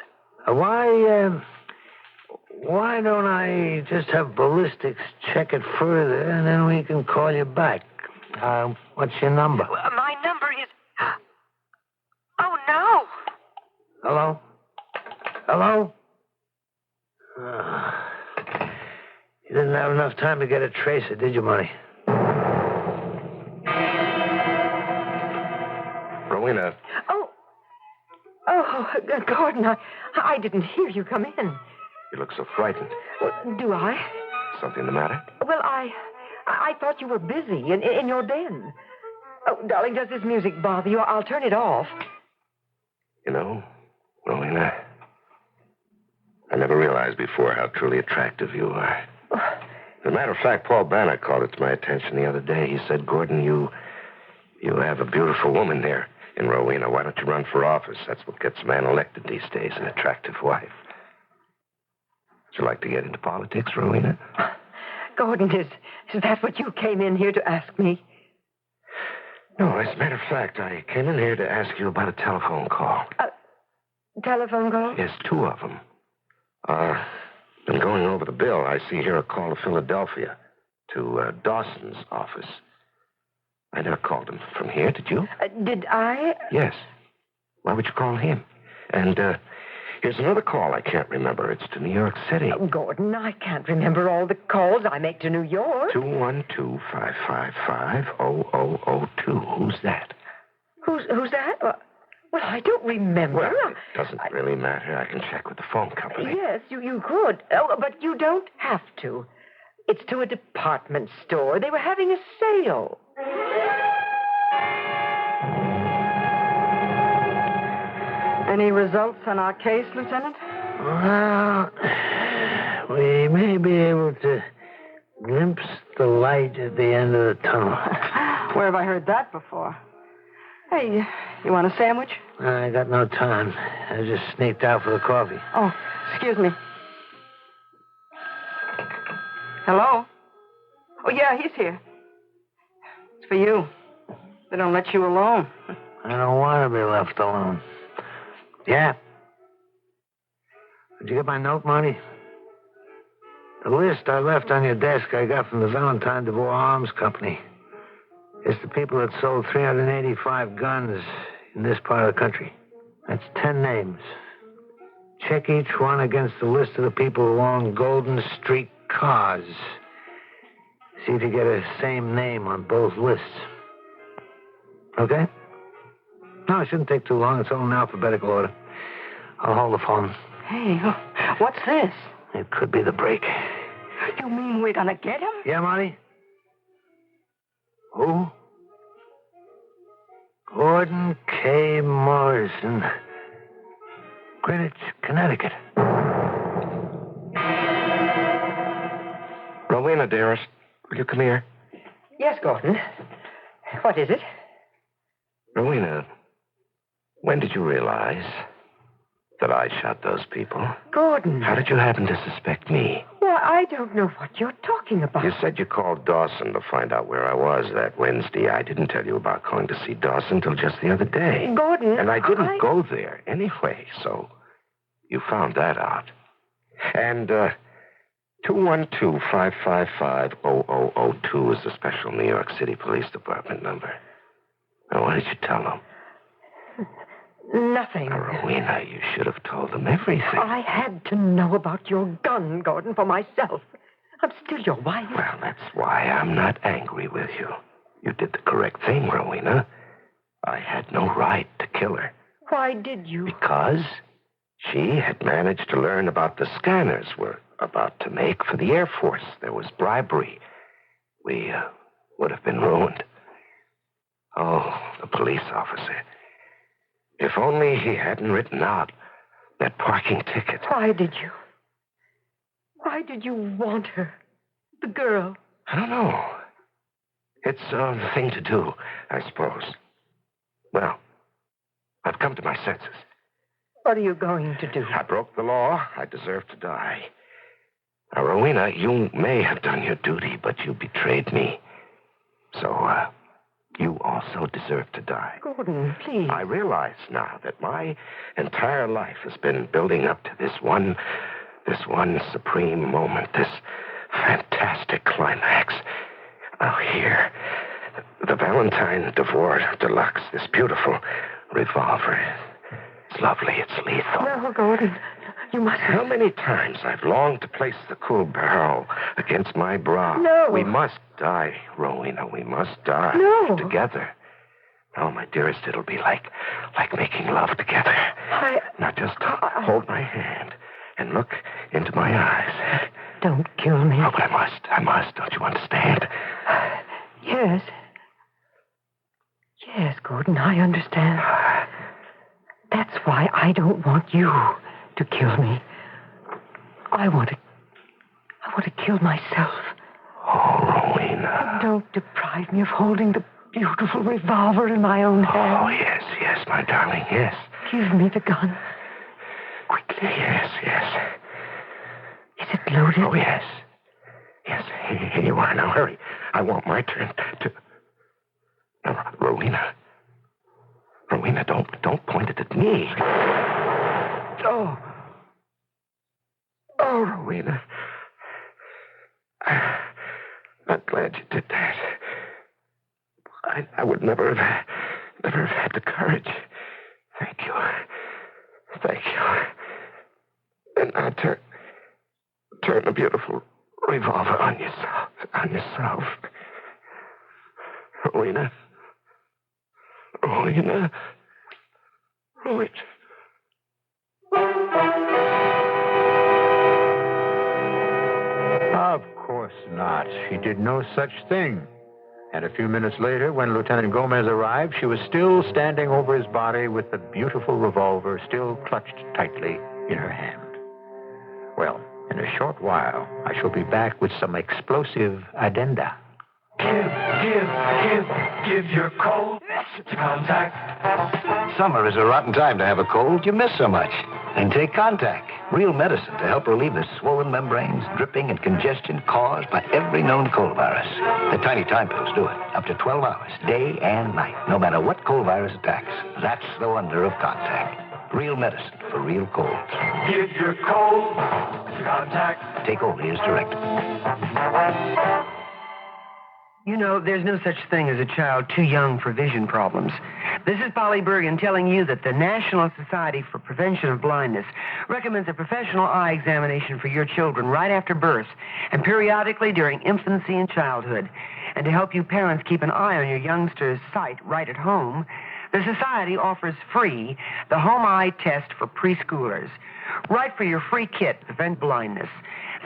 Speaker 8: Why don't I just have ballistics check it further, and then we can call you back? What's your number?
Speaker 9: My number is... Oh, no.
Speaker 8: Hello? You didn't have enough time to get a tracer, did you, Marty?
Speaker 18: Rowena.
Speaker 9: Oh, Gordon, I didn't hear you come in.
Speaker 18: You look so frightened.
Speaker 9: Do I?
Speaker 18: Something the matter?
Speaker 9: Well, I thought you were busy in your den. Oh, darling, does this music bother you? I'll turn it off.
Speaker 18: You know, Rowena, I never realized before how truly attractive you are. As a matter of fact, Paul Bannock called it to my attention the other day. He said, Gordon, you have a beautiful woman there in Rowena. Why don't you run for office? That's what gets a man elected these days, an attractive wife. Would you like to get into politics, Rowena?
Speaker 9: Gordon, is that what you came in here to ask me?
Speaker 18: No, as a matter of fact, I came in here to ask you about a telephone call.
Speaker 9: Telephone call?
Speaker 18: Yes, 2 of them. Been going over the bill. I see here a call to Philadelphia, to Dawson's office. I never called him from here, did you?
Speaker 9: Did I?
Speaker 18: Yes. Why would you call him? And here's another call I can't remember. It's to New York City.
Speaker 9: Oh, Gordon, I can't remember all the calls I make to New York.
Speaker 18: 212-555-0002. Who's that?
Speaker 9: Who's that? Well, I don't remember.
Speaker 18: Well, it doesn't really matter. I can check with the phone company.
Speaker 9: Yes, you could. Oh, but you don't have to. It's to a department store. They were having a sale. Any results on our case, Lieutenant?
Speaker 8: Well, we may be able to glimpse the light at the end of the tunnel.
Speaker 4: Where have I heard that before? Hey, you want a sandwich?
Speaker 8: I got no time. I just sneaked out for the coffee.
Speaker 4: Oh, excuse me. Hello? Oh, yeah, he's here. It's for you. They don't let you alone.
Speaker 8: I don't want to be left alone. Yeah. Did you get my note, Marty? The list I left on your desk I got from the Valentine DeVore Arms Company. It's the people that sold 385 guns in this part of the country. That's 10 names. Check each one against the list of the people who own Golden Street cars. See if you get a same name on both lists. Okay? No, it shouldn't take too long. It's all in alphabetical order. I'll hold the phone.
Speaker 4: Hey, what's this?
Speaker 8: It could be the break.
Speaker 4: You mean we're gonna get him?
Speaker 8: Yeah, Marty? Who? Gordon K. Morrison. Greenwich, Connecticut.
Speaker 18: Rowena, dearest, will you come here?
Speaker 9: Yes, Gordon. What is it?
Speaker 18: Rowena, when did you realize that I shot those people?
Speaker 9: Gordon.
Speaker 18: How did you happen to suspect me?
Speaker 9: Well, I don't know what you're talking about.
Speaker 18: You said you called Dawson to find out where I was that Wednesday. I didn't tell you about going to see Dawson till just the other day.
Speaker 9: Gordon,
Speaker 18: and I didn't go there anyway, so you found that out. And 212-555-0002 is the special New York City Police Department number. Now, what did you tell them?
Speaker 9: Nothing.
Speaker 18: Rowena, you should have told them everything.
Speaker 9: I had to know about your gun, Gordon, for myself. I'm still your wife.
Speaker 18: Well, that's why I'm not angry with you. You did the correct thing, Rowena. I had no right to kill her.
Speaker 9: Why did you?
Speaker 18: Because she had managed to learn about the scanners we're about to make for the Air Force. There was bribery. We would have been ruined. Oh, the police officer. If only he hadn't written out that parking ticket.
Speaker 9: Why did you? Why did you want her? The girl.
Speaker 18: I don't know. It's the thing to do, I suppose. Well, I've come to my senses.
Speaker 9: What are you going to do?
Speaker 18: I broke the law. I deserve to die. Now, Rowena, you may have done your duty, but you betrayed me. So, you also deserve to die.
Speaker 9: Gordon, please.
Speaker 18: I realize now that my entire life has been building up to this one supreme moment, this fantastic climax. Now, here, the Valentine DeVore Deluxe, this beautiful revolver. It's lovely. It's lethal.
Speaker 9: No, Gordon. You mustn't.
Speaker 18: How many times I've longed to place the cool barrel against my brow.
Speaker 9: No.
Speaker 18: We must die, Rowena. We must die.
Speaker 9: No.
Speaker 18: Together. Oh, my dearest, it'll be like making love together. Now just hold my hand and look into my eyes.
Speaker 9: Don't kill me.
Speaker 18: Oh, but I must. Don't you understand?
Speaker 9: Yes. Yes, Gordon, I understand. That's why I don't want you to kill me. I want to kill myself.
Speaker 18: Oh, Rowena.
Speaker 9: Don't deprive me of holding the beautiful revolver in my own hand.
Speaker 18: Oh, yes, my darling, yes.
Speaker 9: Give me the gun.
Speaker 18: Quickly. Yes.
Speaker 9: Is it loaded?
Speaker 18: Oh, yes. Yes, here you are. Now, hurry. I want my turn to... Now, Rowena, don't point it at me. Oh, Rowena. I'm glad you did that. I would never have had the courage. Thank you. And now turn the beautiful revolver on yourself. Rowena.
Speaker 1: Of course not. She did no such thing. And a few minutes later, when Lieutenant Gomez arrived, she was still standing over his body with the beautiful revolver still clutched tightly in her hand. Well, in a short while, I shall be back with some explosive addenda.
Speaker 13: Give your cold to Contact.
Speaker 6: Summer is a rotten time to have a cold. You miss so much. And take Contact. Real medicine to help relieve the swollen membranes, dripping, and congestion caused by every known cold virus. The tiny time pills do it. Up to 12 hours, day and night, no matter what cold virus attacks. That's the wonder of Contact. Real medicine for real colds.
Speaker 13: Give your cold to Contact.
Speaker 6: Take only as directed.
Speaker 7: You know, there's no such thing as a child too young for vision problems. This is Polly Bergen telling you that the National Society for Prevention of Blindness recommends a professional eye examination for your children right after birth and periodically during infancy and childhood. And to help you parents keep an eye on your youngster's sight right at home, the Society offers free the Home Eye Test for preschoolers. Write for your free kit to prevent blindness.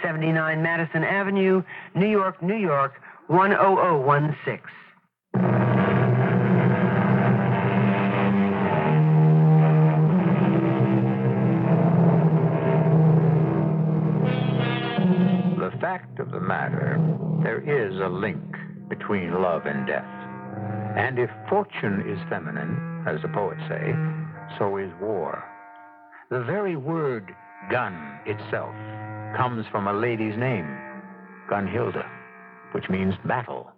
Speaker 7: 79 Madison Avenue, New York, 10016.
Speaker 1: The fact of the matter, there is a link between love and death. And if fortune is feminine, as the poets say, so is war. The very word gun itself comes from a lady's name, Gunhilda, which means battle.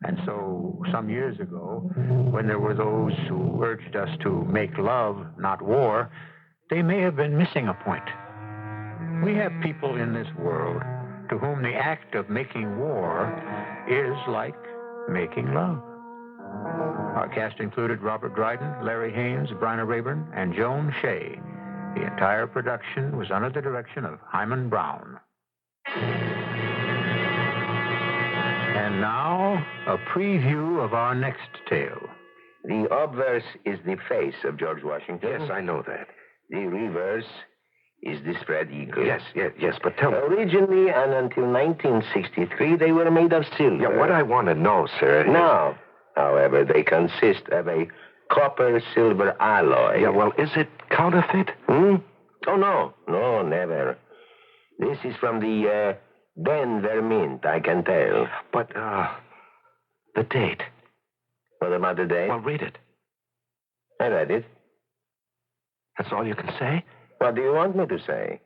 Speaker 1: And so, some years ago, when there were those who urged us to make love, not war, they may have been missing a point. We have people in this world to whom the act of making war is like making love. Our cast included Robert Dryden, Larry Haynes, Bryna Rayburn, and Joan Shea. The entire production was under the direction of Hyman Brown. And now, a preview of our next tale.
Speaker 18: The obverse is the face of George Washington. Yes, I know that.
Speaker 11: The reverse is the spread eagle.
Speaker 18: Yes, but tell me.
Speaker 11: Originally and until 1963, they were made of silver.
Speaker 18: Yeah, what I want to know, sir,
Speaker 11: Now, however, they consist of a copper-silver alloy.
Speaker 18: Yeah, well, is it counterfeit?
Speaker 11: Oh, no, never. This is from the Denver Mint, I can tell.
Speaker 18: But, The date.
Speaker 11: What about the date?
Speaker 18: Well, read it.
Speaker 11: I read it.
Speaker 18: That's all you can say?
Speaker 11: What do you want me to say?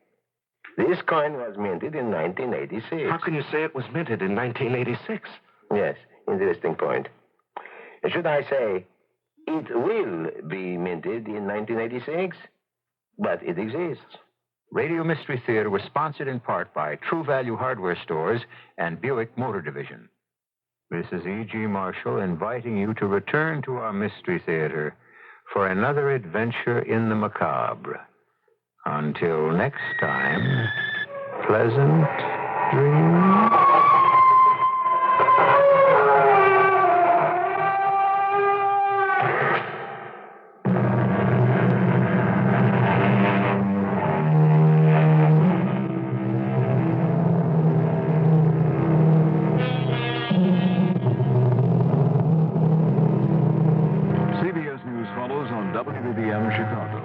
Speaker 11: This coin was minted in 1986.
Speaker 18: How can you say it was minted in 1986?
Speaker 11: Yes, interesting point. Should I say, it will be minted in 1986? But it exists.
Speaker 1: Radio Mystery Theater was sponsored in part by True Value Hardware Stores and Buick Motor Division. This is E.G. Marshall inviting you to return to our Mystery Theater for another adventure in the macabre. Until next time, pleasant dreams.
Speaker 17: CBS News follows on WBBM Chicago.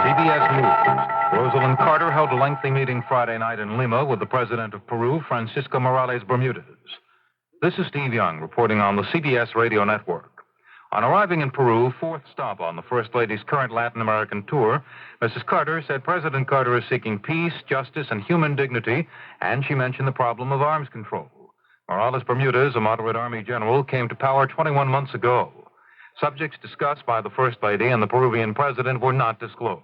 Speaker 22: CBS News. Rosalind Carter held a lengthy meeting Friday night in Lima with the president of Peru, Francisco Morales Bermudez. This is Steve Young reporting on the CBS radio network. On arriving in Peru, fourth stop on the First Lady's current Latin American tour, Mrs. Carter said President Carter is seeking peace, justice, and human dignity, and she mentioned the problem of arms control. Morales Bermudez, a moderate Army general, came to power 21 months ago. Subjects discussed by the First Lady and the Peruvian president were not disclosed.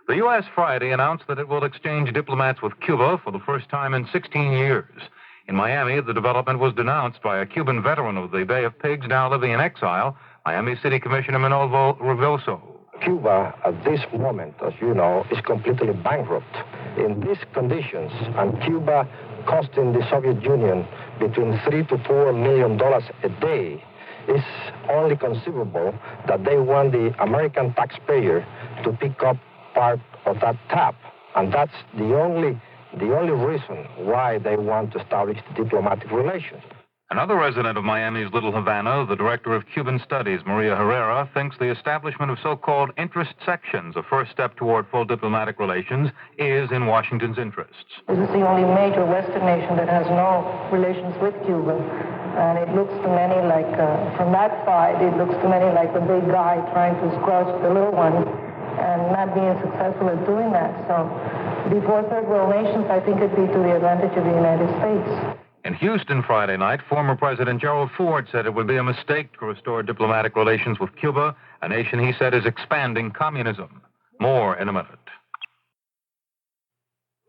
Speaker 22: The U.S. Friday announced that it will exchange diplomats with Cuba for the first time in 16 years. In Miami, the development was denounced by a Cuban veteran of the Bay of Pigs now living in exile, Miami City Commissioner Manolo Revoso.
Speaker 10: Cuba, at this moment, as you know, is completely bankrupt. In these conditions, and Cuba costing the Soviet Union between $3 to $4 million a day, it's only conceivable that they want the American taxpayer to pick up part of that tab. And that's the only reason why they want to establish diplomatic relations.
Speaker 22: Another resident of Miami's Little Havana, the director of Cuban Studies, Maria Herrera, thinks the establishment of so-called interest sections, a first step toward full diplomatic relations, is in Washington's interests.
Speaker 2: This is the only major Western nation that has no relations with Cuba. And it looks to many like, from that side, it looks to many like the big guy trying to squelch the little one and not being successful at doing that. So before third world nations, I think it'd be to the advantage of the United States.
Speaker 22: In Houston Friday night, former President Gerald Ford said it would be a mistake to restore diplomatic relations with Cuba, a nation he said is expanding communism. More in a minute.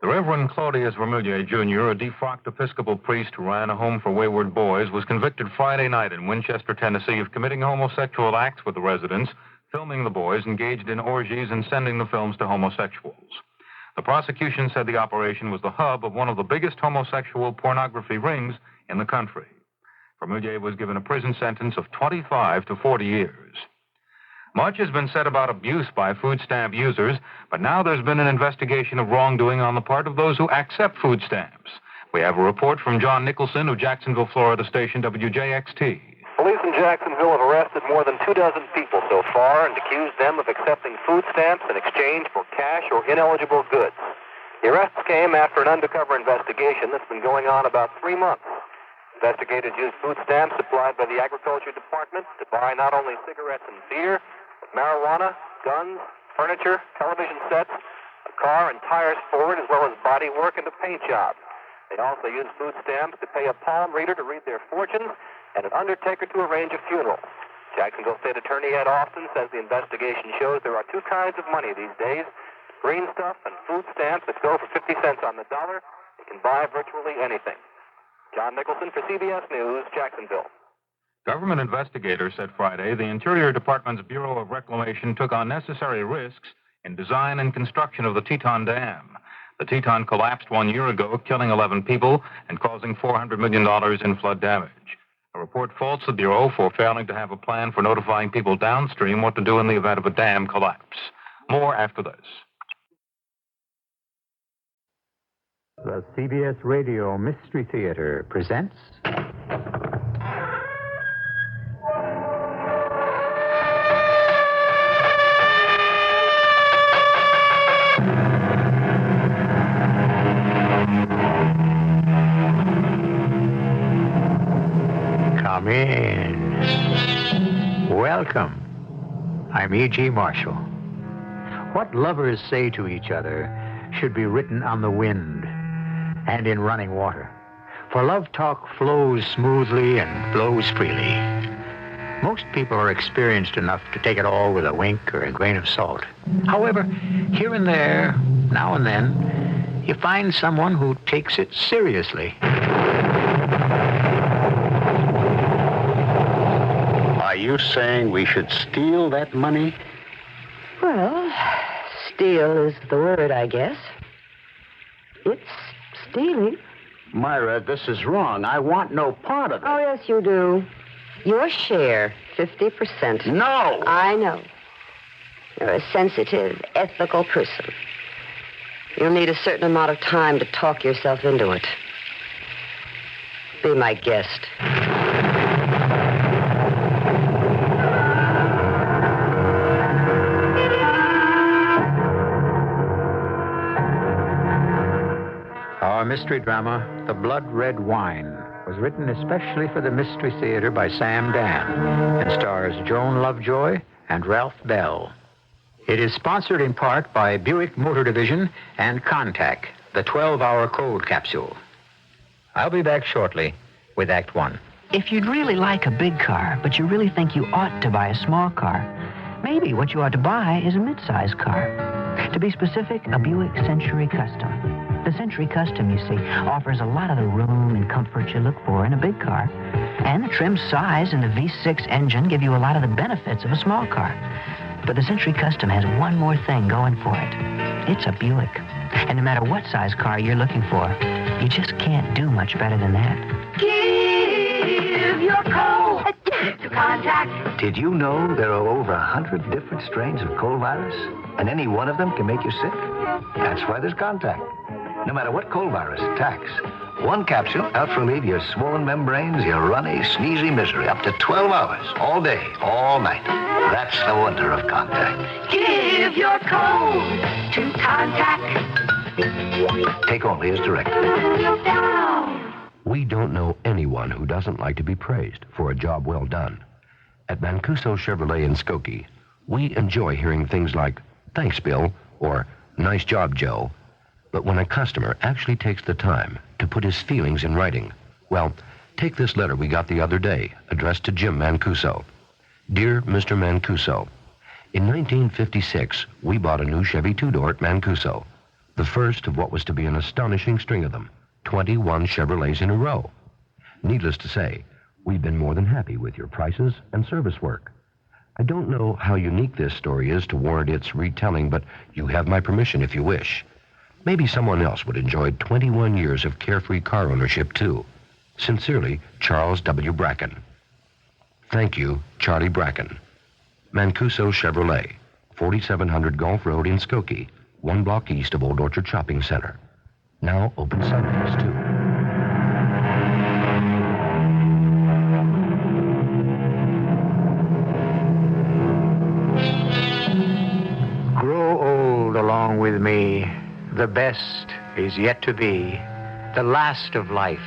Speaker 22: The Reverend Claudius Vermilier, Jr., a defrocked Episcopal priest who ran a home for wayward boys, was convicted Friday night in Winchester, Tennessee, of committing homosexual acts with the residents, filming the boys, engaged in orgies, and sending the films to homosexuals. The prosecution said the operation was the hub of one of the biggest homosexual pornography rings in the country. Vermilier was given a prison sentence of 25 to 40 years. Much has been said about abuse by food stamp users, but now there's been an investigation of wrongdoing on the part of those who accept food stamps. We have a report from John Nicholson of Jacksonville, Florida station WJXT.
Speaker 21: Police in Jacksonville have arrested more than 24 people so far and accused them of accepting food stamps in exchange for cash or ineligible goods. The arrests came after an undercover investigation that's been going on about 3 months. Investigators used food stamps supplied by the Agriculture Department to buy not only cigarettes and beer, but marijuana, guns, furniture, television sets, a car and tires for it, as well as body work and a paint job. They also used food stamps to pay a palm reader to read their fortunes and an undertaker to arrange a funeral. Jacksonville State Attorney Ed Austin says the investigation shows there are two kinds of money these days, green stuff and food stamps that go for 50 cents on the dollar. You can buy virtually anything. John Nicholson for CBS News, Jacksonville.
Speaker 22: Government investigators said Friday the Interior Department's Bureau of Reclamation took unnecessary risks in design and construction of the Teton Dam. The Teton collapsed 1 year ago, killing 11 people and causing $400 million in flood damage. A report faults the Bureau for failing to have a plan for notifying people downstream what to do in the event of a dam collapse. More after this.
Speaker 1: The CBS Radio Mystery Theater presents... I'm E.G. Marshall. What lovers say to each other should be written on the wind and in running water. For love talk flows smoothly and flows freely. Most people are experienced enough to take it all with a wink or a grain of salt. However, here and there, now and then, you find someone who takes it seriously.
Speaker 15: Are you saying we should steal that money?
Speaker 20: Well, steal is the word, I guess. It's stealing.
Speaker 15: Myra, this is wrong. I want no part of it.
Speaker 20: Oh, yes, you do. Your share, 50%.
Speaker 15: No!
Speaker 20: I know. You're a sensitive, ethical person. You'll need a certain amount of time to talk yourself into it. Be my guest.
Speaker 1: Our mystery drama, The Blood Red Wine, was written especially for the Mystery Theater by Sam Dan and stars Joan Lovejoy and Ralph Bell. It is sponsored in part by Buick Motor Division and Contact, the 12-hour cold capsule. I'll be back shortly with Act One.
Speaker 23: If you'd really like a big car, but you really think you ought to buy a small car, maybe what you ought to buy is a mid-size car. To be specific, a Buick Century Custom. The Century Custom, you see, offers a lot of the room and comfort you look for in a big car. And the trim size and the V6 engine give you a lot of the benefits of a small car. But the Century Custom has one more thing going for it. It's a Buick. And no matter what size car you're looking for, you just can't do much better than that.
Speaker 13: Give your cold to Contact.
Speaker 6: Did you know there are over 100 different strains of cold virus? And any one of them can make you sick? That's why there's Contact. No matter what cold virus attacks, one capsule out to relieve your swollen membranes, your runny, sneezy misery up to 12 hours, all day, all night. That's the wonder of Contact.
Speaker 13: Give your cold to Contact.
Speaker 6: Take only as directed.
Speaker 24: We don't know anyone who doesn't like to be praised for a job well done. At Mancuso Chevrolet in Skokie, we enjoy hearing things like, "Thanks, Bill," or "Nice job, Joe." But when a customer actually takes the time to put his feelings in writing, well, take this letter we got the other day, addressed to Jim Mancuso. Dear Mr. Mancuso, in 1956, we bought a new Chevy two-door at Mancuso, the first of what was to be an astonishing string of them, 21 Chevrolets in a row. Needless to say, we've been more than happy with your prices and service work. I don't know how unique this story is to warrant its retelling, but you have my permission if you wish. Maybe someone else would enjoy 21 years of carefree car ownership, too. Sincerely, Charles W. Bracken. Thank you, Charlie Bracken. Mancuso Chevrolet, 4700 Gulf Road in Skokie, 1 block east of Old Orchard Shopping Center. Now open Sundays, too.
Speaker 1: Grow old along with me. The best is yet to be, the last of life,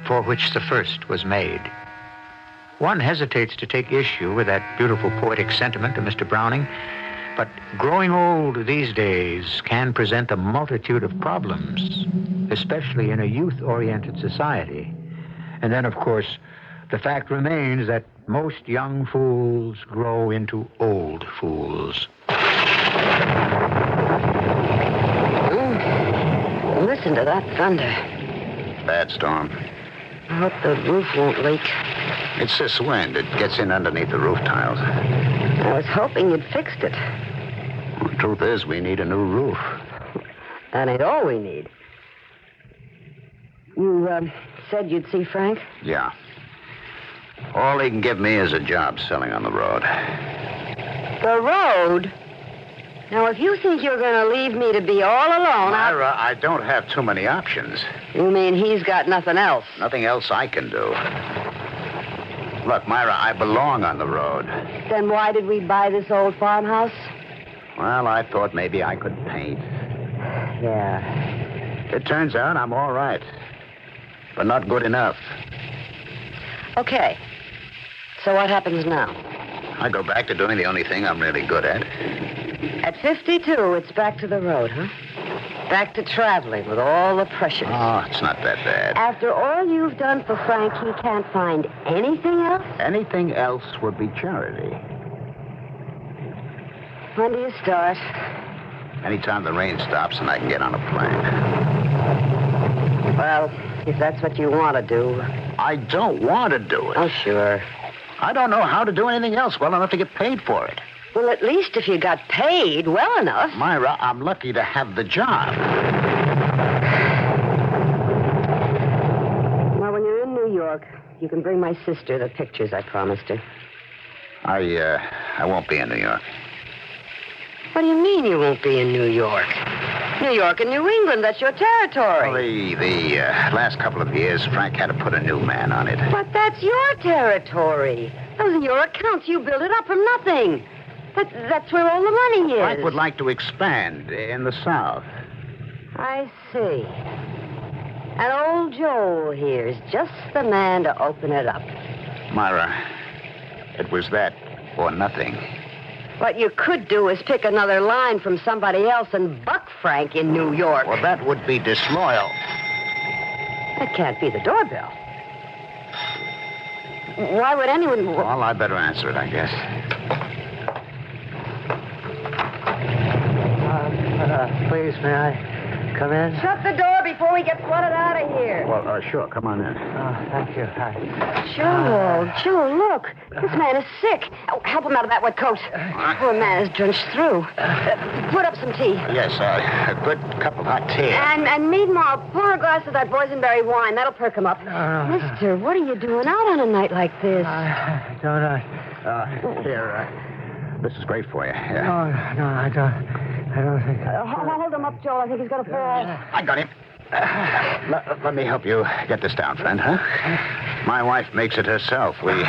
Speaker 1: for which the first was made. One hesitates to take issue with that beautiful poetic sentiment of Mr. Browning, but growing old these days can present a multitude of problems, especially in a youth-oriented society. And then, of course, the fact remains that most young fools grow into old fools.
Speaker 20: Listen to that thunder.
Speaker 15: Bad storm.
Speaker 20: I hope the roof won't leak.
Speaker 15: It's this wind. It gets in underneath the roof tiles.
Speaker 20: I was hoping you'd fixed it.
Speaker 15: Well, the truth is, we need a new roof.
Speaker 20: That ain't all we need. You said you'd see Frank?
Speaker 15: Yeah. All he can give me is a job selling on the road.
Speaker 20: The road? Now, if you think you're going to leave me to be all alone...
Speaker 15: Myra, I don't have too many options.
Speaker 20: You mean he's got nothing else?
Speaker 15: Nothing else I can do. Look, Myra, I belong on the road.
Speaker 20: Then why did we buy this old farmhouse?
Speaker 15: Well, I thought maybe I could paint.
Speaker 20: Yeah.
Speaker 15: It turns out I'm all right. But not good enough.
Speaker 20: Okay. So what happens now?
Speaker 15: I go back to doing the only thing I'm really good at.
Speaker 20: At 52, it's back to the road, huh? Back to traveling with all the pressures.
Speaker 15: Oh, it's not that bad.
Speaker 20: After all you've done for Frank, he can't find anything else?
Speaker 15: Anything else would be charity.
Speaker 20: When do you start?
Speaker 15: Anytime the rain stops and I can get on a plane.
Speaker 20: Well, if that's what you want to do.
Speaker 15: I don't want to do it.
Speaker 20: Oh, sure.
Speaker 15: I don't know how to do anything else well enough to get paid for it.
Speaker 20: Well, at least if you got paid well enough.
Speaker 15: Myra, I'm lucky to have the job.
Speaker 20: Now, when you're in New York, you can bring my sister the pictures I promised her.
Speaker 15: I won't be in New York.
Speaker 20: What do you mean you won't be in New York? New York and New England, that's your territory.
Speaker 15: Well, the last couple of years, Frank had to put a new man on it.
Speaker 20: But that's your territory. Those are your accounts. You built it up from nothing. That's where all the money is.
Speaker 15: Frank would like to expand in the South.
Speaker 20: I see. And old Joel here is just the man to open it up.
Speaker 15: Myra, it was that or nothing.
Speaker 20: What you could do is pick another line from somebody else and buck Frank in New York.
Speaker 15: Well, that would be disloyal.
Speaker 20: That can't be the doorbell. Why would anyone...
Speaker 15: Well, I better answer it, I guess.
Speaker 8: Please, may I come in?
Speaker 20: Shut the door before we get flooded out of here.
Speaker 15: Well, sure. Come on in.
Speaker 8: Thank you. Hi.
Speaker 20: Joel, look. This man is sick. Oh, help him out of that wet coat. Poor man is drenched through. Put up some tea.
Speaker 15: Yes, a good cup of hot tea.
Speaker 20: And meanwhile, pour a glass of that boysenberry wine. That'll perk him up. Mister, what are you doing out on a night like this?
Speaker 15: Here, this is great for you. Yeah.
Speaker 8: No, I don't think...
Speaker 20: Hold him up, Joel. I think he's going to fall.
Speaker 15: I got him. Let me help you get this down, friend, huh? My wife makes it herself. We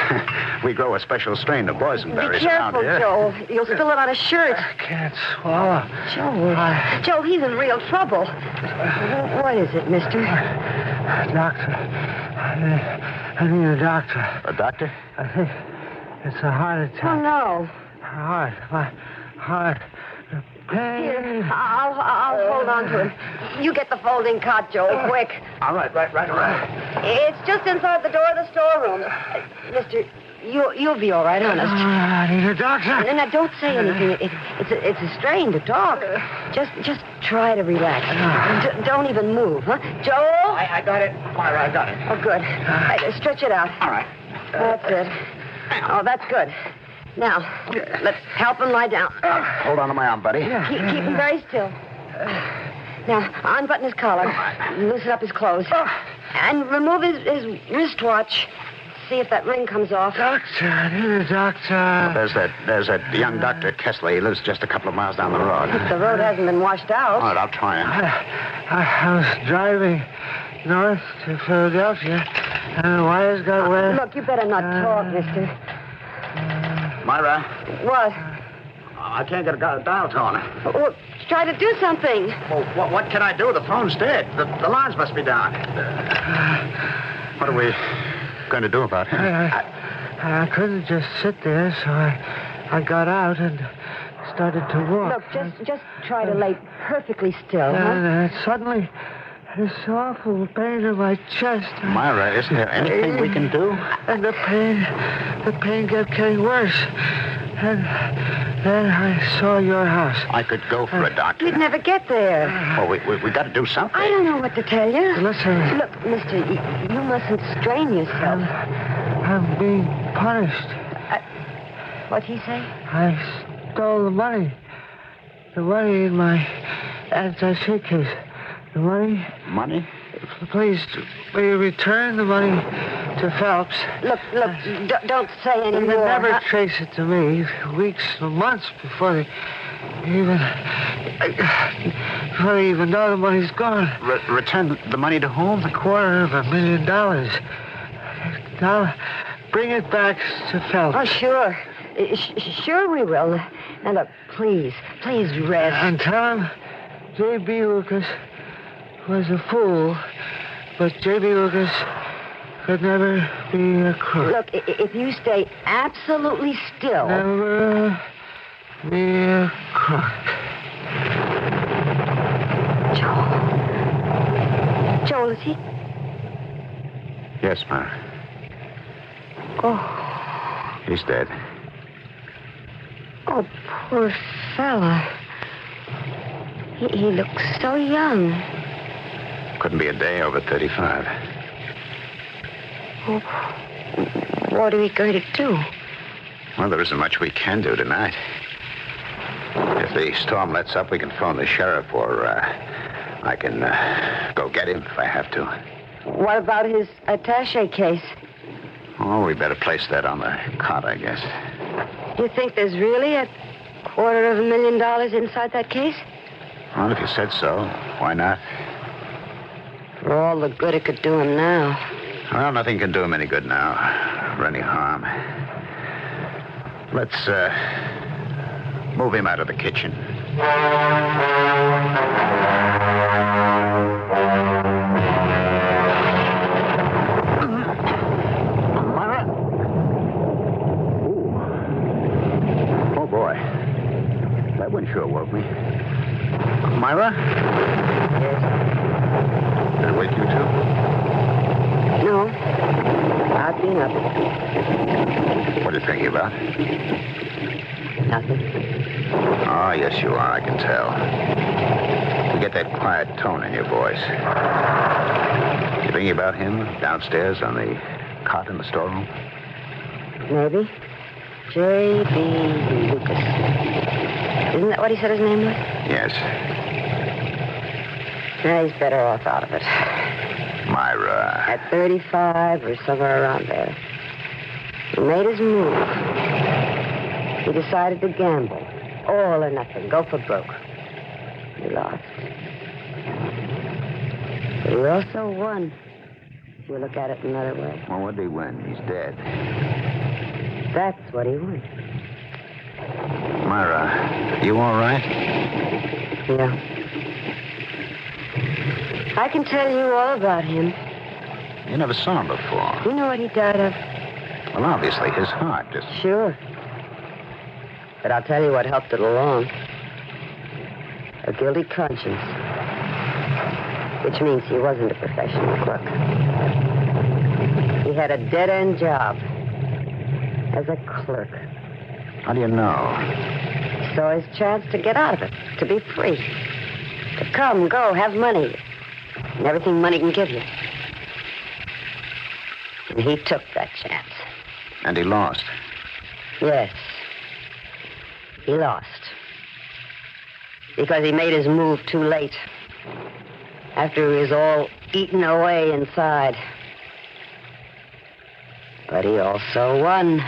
Speaker 15: grow a special strain of boysenberries
Speaker 20: Be careful,
Speaker 15: around here.
Speaker 20: Joel. You'll spill it on his shirt.
Speaker 8: I can't swallow.
Speaker 20: Joel, he's in real trouble. What is it, mister?
Speaker 8: Doctor. I need a doctor.
Speaker 15: A doctor?
Speaker 8: I think it's a heart attack.
Speaker 20: Oh, no.
Speaker 8: My heart. Pain.
Speaker 20: Here, I'll hold on to him. You get the folding cot, Joel, quick.
Speaker 15: All right, right.
Speaker 20: It's just inside the door of the storeroom. Mister, you'll be all right, honest.
Speaker 8: I need a doctor.
Speaker 20: Now, don't say anything. It's a strain to talk. Just try to relax. Don't even move, huh? Joel?
Speaker 15: I got it. Myra, I got it.
Speaker 20: Oh, good. Stretch it out.
Speaker 15: All right.
Speaker 20: That's it. Oh, that's good. Now, let's help him lie down.
Speaker 15: Hold on to my arm, buddy.
Speaker 20: Keep him very still. Now, unbutton his collar. Loosen up his clothes. And remove his wristwatch. See if that ring comes off.
Speaker 8: Doctor, I need a doctor.
Speaker 15: Well, there's that young Dr. Kessler. He lives just a couple of miles down the road.
Speaker 20: The road hasn't been washed out.
Speaker 15: All right, I'll try him.
Speaker 8: I was driving north to Philadelphia, and the wires got wet.
Speaker 20: Look, you better not talk, mister.
Speaker 15: Myra.
Speaker 20: What?
Speaker 15: I can't get a dial tone.
Speaker 20: Well, try to do something.
Speaker 15: Well, what can I do? The phone's dead. The lines must be down. What are we going to do about him?
Speaker 8: I couldn't just sit there, so I got out and started to walk.
Speaker 20: Look, just try to lay perfectly still, huh?
Speaker 8: And suddenly, this awful pain in my chest.
Speaker 15: Myra, isn't there anything we can do?
Speaker 8: And the pain kept getting worse. And then I saw your house.
Speaker 15: I could go for a doctor.
Speaker 20: You'd never get there.
Speaker 15: Well, we got to do something.
Speaker 20: I don't know what to tell you.
Speaker 8: Listen.
Speaker 20: Look, mister, you mustn't strain yourself.
Speaker 8: I'm being punished.
Speaker 20: What'd he say?
Speaker 8: I stole the money. The money in my anti-suitcase. The money?
Speaker 15: Money?
Speaker 8: Please, will you return the money to Phelps?
Speaker 20: Look, don't say any
Speaker 8: They
Speaker 20: more.
Speaker 8: never trace it to me. Weeks or months before they even know the money's gone.
Speaker 15: Return the money to whom?
Speaker 8: $250,000. Now, bring it back to Phelps.
Speaker 20: Oh, sure. Sure we will. Now, look, please rest.
Speaker 8: And tell him J.B. Lucas was a fool, but J.B. Lucas could never be a crook.
Speaker 20: Look, if you stay absolutely still...
Speaker 8: Never be a crook.
Speaker 20: Joel, is he...
Speaker 15: Yes, Myra.
Speaker 20: Oh,
Speaker 15: He's dead.
Speaker 20: oh, poor fella. He looks so young.
Speaker 15: Couldn't be a day over 35.
Speaker 20: Oh, what are we going to do?
Speaker 15: Well, there isn't much we can do tonight. If the storm lets up, we can phone the sheriff, or I can go get him if I have to.
Speaker 20: What about his attaché case?
Speaker 15: Oh, we better place that on the cot, I guess.
Speaker 20: Do you think there's really $250,000 inside that case?
Speaker 15: Well, if you said so, why not?
Speaker 20: For all the good it could do him now.
Speaker 15: Well, nothing can do him any good now, or any harm. Let's move him out of the kitchen. Myra? Ooh. Oh, boy. That one sure woke me. Myra?
Speaker 20: Yes?
Speaker 15: Did it wake you, too?
Speaker 20: No. I've been up.
Speaker 15: What are you thinking about?
Speaker 20: Nothing.
Speaker 15: Oh, yes, you are, I can tell. You get that quiet tone in your voice. You thinking about him downstairs on the cot in the storeroom?
Speaker 20: Maybe. J.B. Lucas. Isn't that what he said his name was?
Speaker 15: Yes.
Speaker 20: Yeah, he's better off out of it.
Speaker 15: Myra.
Speaker 20: At 35 or somewhere around there. He made his move. He decided to gamble. All or nothing. Go for broke. He lost. But he also won. If you look at it another way.
Speaker 15: Well, what did he win? He's dead.
Speaker 20: That's what he won.
Speaker 15: Myra, you all right?
Speaker 20: Yeah. I can tell you all about him.
Speaker 15: You never saw him before.
Speaker 20: You know what he died of?
Speaker 15: Well, obviously, his heart just...
Speaker 20: Sure. But I'll tell you what helped it along. A guilty conscience. Which means he wasn't a professional crook. He had a dead-end job. As a clerk.
Speaker 15: How do you know?
Speaker 20: He saw his chance to get out of it. To be free. To come, go, have money. And everything money can give you. And he took that chance.
Speaker 15: And he lost.
Speaker 20: Yes. He lost. Because he made his move too late. After he was all eaten away inside. But he also won.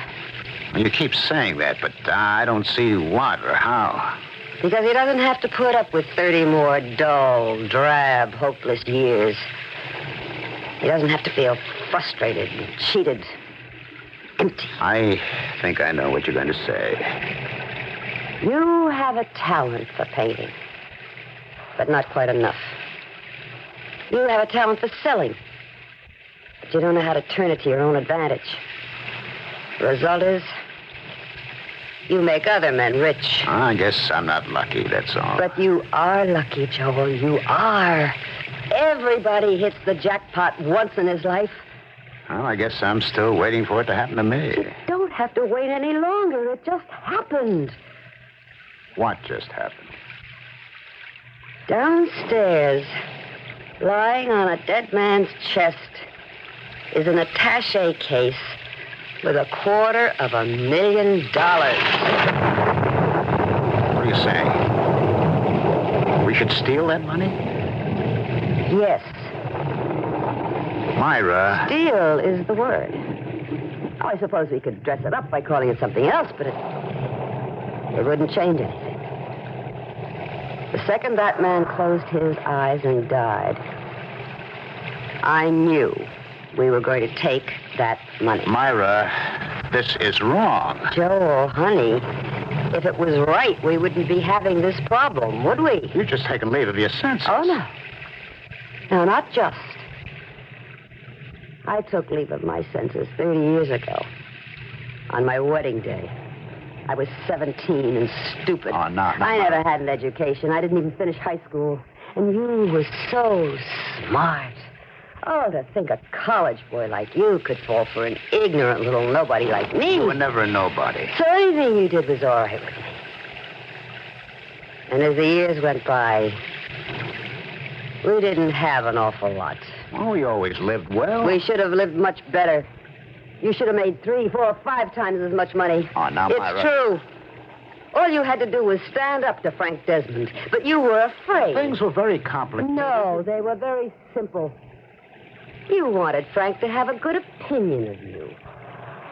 Speaker 15: You keep saying that, but I don't see what or how.
Speaker 20: Because he doesn't have to put up with 30 more dull, drab, hopeless years. He doesn't have to feel frustrated and cheated. Empty.
Speaker 15: I think I know what you're going to say.
Speaker 20: You have a talent for painting. But not quite enough. You have a talent for selling. But you don't know how to turn it to your own advantage. The result is... you make other men rich.
Speaker 15: I guess I'm not lucky, that's all.
Speaker 20: But you are lucky, Joel. You are. Everybody hits the jackpot once in his life.
Speaker 15: Well, I guess I'm still waiting for it to happen to me.
Speaker 20: You don't have to wait any longer. It just happened.
Speaker 15: What just happened?
Speaker 20: Downstairs, lying on a dead man's chest, is an attaché case with $250,000.
Speaker 15: What are you saying? We should steal that money?
Speaker 20: Yes.
Speaker 15: Myra.
Speaker 20: Steal is the word. Oh, I suppose we could dress it up by calling it something else, but it wouldn't change anything. The second that man closed his eyes and died, I knew we were going to take that money.
Speaker 15: Myra, this is wrong.
Speaker 20: Joel, honey, if it was right, we wouldn't be having this problem, would we?
Speaker 15: You've just taken leave of your senses.
Speaker 20: Oh, no. No, not just. I took leave of my senses 30 years ago. On my wedding day. I was 17 and stupid.
Speaker 15: Oh, no.
Speaker 20: I never had an education. I didn't even finish high school. And you were so smart. Oh, to think a college boy like you could fall for an ignorant little nobody like me.
Speaker 15: You were never a nobody.
Speaker 20: So anything you did was all right with me. And as the years went by, we didn't have an awful lot.
Speaker 15: Oh, we always lived well.
Speaker 20: We should have lived much better. You should have made 3, 4, 5 times as much money.
Speaker 15: Oh, now,
Speaker 20: it's
Speaker 15: Myra.
Speaker 20: true. All you had to do was stand up to Frank Desmond. But you were afraid.
Speaker 15: Things were very complicated.
Speaker 20: No, they were very simple. You wanted Frank to have a good opinion of you.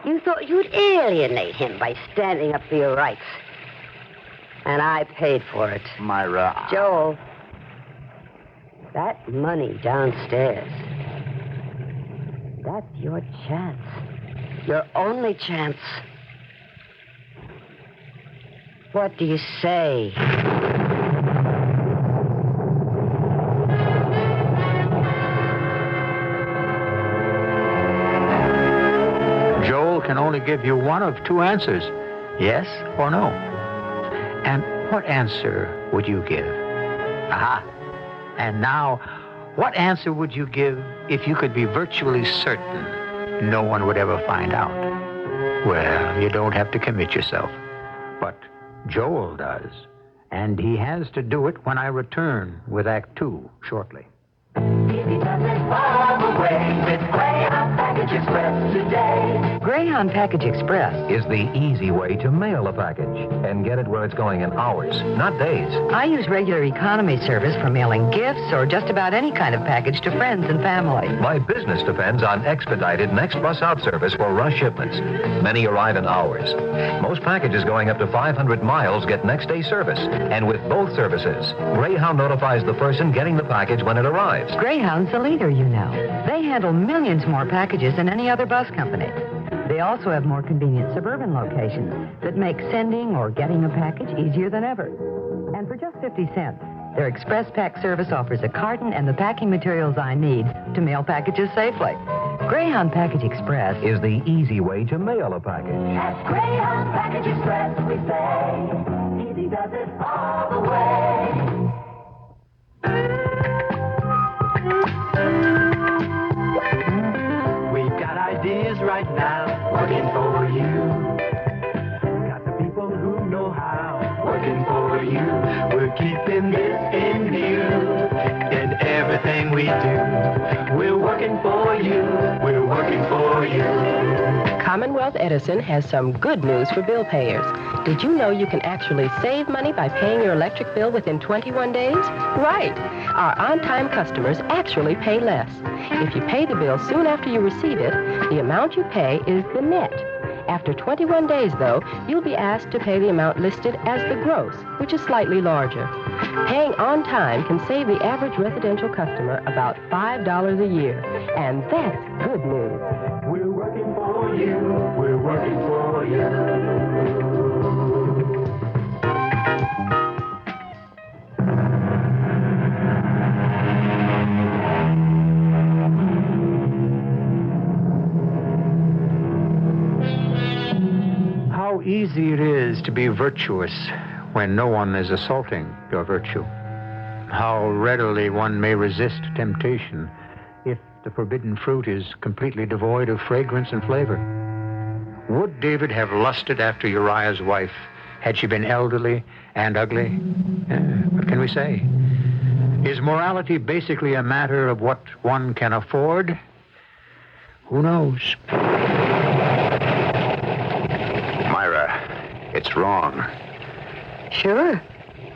Speaker 20: You thought you'd alienate him by standing up for your rights. And I paid for it.
Speaker 15: Myra.
Speaker 20: Joel, that money downstairs, that's your chance. Your only chance. What do you say?
Speaker 1: Joel can only give you one of 2 answers, yes or no. And what answer would you give? Aha. And now, what answer would you give if you could be virtually certain no one would ever find out? Well, you don't have to commit yourself. But Joel does. And he has to do it when I return with Act 2 shortly.
Speaker 9: Greyhound Package Express
Speaker 16: Is the easy way to mail a package and get it where it's going in hours, not days.
Speaker 9: I use regular economy service for mailing gifts or just about any kind of package to friends and family.
Speaker 16: My business depends on expedited next bus out service for rush shipments. Many arrive in hours. Most packages going up to 500 miles get next day service. And with both services, Greyhound notifies the person getting the package when it arrives.
Speaker 9: Greyhound's the leader, you know. They handle millions more packages than any other bus company. They also have more convenient suburban locations that make sending or getting a package easier than ever. And for just 50 cents, their express pack service offers a carton and the packing materials I need to mail packages safely. Greyhound Package Express
Speaker 16: Is the easy way to mail a package.
Speaker 13: At Greyhound Package Express, we say, easy does it all the way.
Speaker 5: We've got ideas right now, working for you. Got the people who know how, working for you. We're keeping this in view. In everything we do, we're working for you. We're working for you.
Speaker 12: Commonwealth Edison has some good news for bill payers. Did you know you can actually save money by paying your electric bill within 21 days? Right. Our on-time customers actually pay less. If you pay the bill soon after you receive it, the amount you pay is the net. After 21 days, though, you'll be asked to pay the amount listed as the gross, which is slightly larger. Paying on time can save the average residential customer about $5 a year, and that's good news.
Speaker 5: We're working for you. We're working for you.
Speaker 1: How easy it is to be virtuous when no one is assaulting your virtue. How readily one may resist temptation if the forbidden fruit is completely devoid of fragrance and flavor. Would David have lusted after Uriah's wife had she been elderly and ugly? What can we say? Is morality basically a matter of what one can afford? Who knows?
Speaker 15: Myra, it's wrong.
Speaker 20: Sure.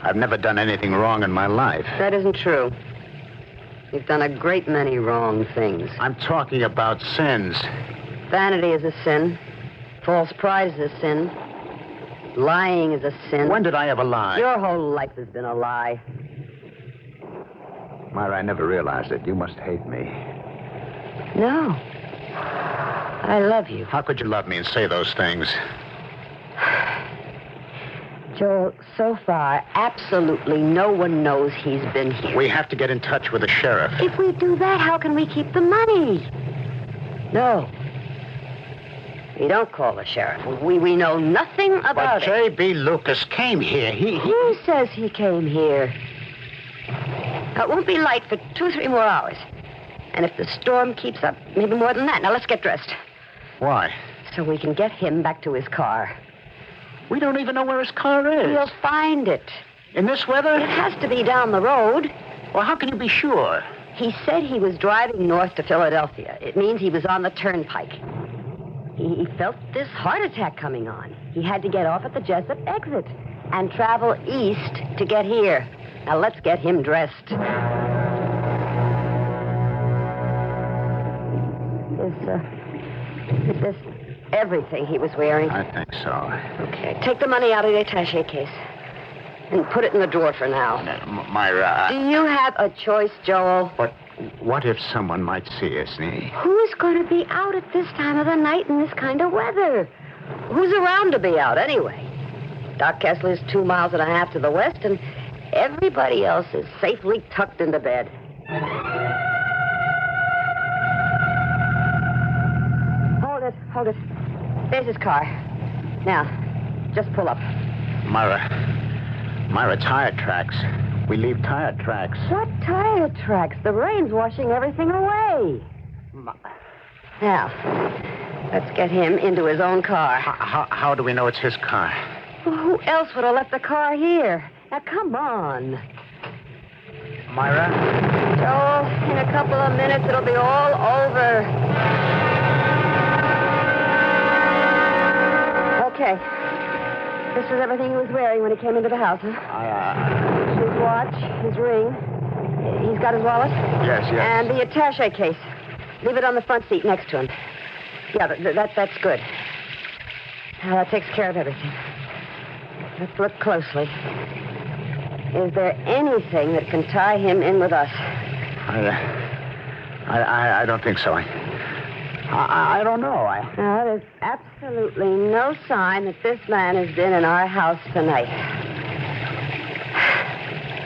Speaker 15: I've never done anything wrong in my life.
Speaker 20: That isn't true. You've done a great many wrong things.
Speaker 15: I'm talking about sins.
Speaker 20: Vanity is a sin. False pride is a sin. Lying is a sin.
Speaker 15: When did I ever lie?
Speaker 20: Your whole life has been a lie.
Speaker 15: Myra, I never realized it. You must hate me.
Speaker 20: No. I love you.
Speaker 15: How could you love me and say those things?
Speaker 20: Joel, so far, absolutely no one knows he's been here.
Speaker 15: We have to get in touch with the sheriff.
Speaker 20: If we do that, how can we keep the money? No. We don't call the sheriff. We know nothing about
Speaker 1: But
Speaker 20: it.
Speaker 1: J.B. Lucas came here.
Speaker 20: Who says he came here? Now, it won't be light for 2 or 3 more hours. And if the storm keeps up, maybe more than that. Now, let's get dressed.
Speaker 1: Why?
Speaker 20: So we can get him back to his car.
Speaker 1: We don't even know where his car is.
Speaker 20: We'll find it.
Speaker 1: In this weather?
Speaker 20: It has to be down the road.
Speaker 1: Well, how can you be sure?
Speaker 20: He said he was driving north to Philadelphia. It means he was on the turnpike. He felt this heart attack coming on. He had to get off at the Jessup exit and travel east to get here. Now, let's get him dressed. Is this everything he was wearing?
Speaker 1: I think so.
Speaker 20: Okay, take the money out of the attaché case and put it in the drawer for now.
Speaker 1: Myra,
Speaker 20: Do you have a choice, Joel?
Speaker 1: But what if someone might see us, Nee?
Speaker 20: Who's going to be out at this time of the night in this kind of weather? Who's around to be out, anyway? Doc Kessler's 2.5 miles to the west, and everybody else is safely tucked into bed. Hold it. There's his car. Now, just pull up.
Speaker 1: Myra, tire tracks. We leave tire tracks.
Speaker 20: What tire tracks? The rain's washing everything away. Now, let's get him into his own car.
Speaker 1: How do we know it's his car?
Speaker 20: Well, who else would have left the car here? Now, come on.
Speaker 1: Myra?
Speaker 20: Joel, in a couple of minutes, it'll be all over. Okay. This was everything he was wearing when he came into the house, huh? His watch, his ring. He's got his wallet?
Speaker 1: Yes.
Speaker 20: And the attaché case. Leave it on the front seat next to him. Yeah, that's good. Now, that takes care of everything. Let's look closely. Is there anything that can tie him in with us?
Speaker 1: I don't think so. I don't know.
Speaker 20: No, there's absolutely no sign that this man has been in our house tonight.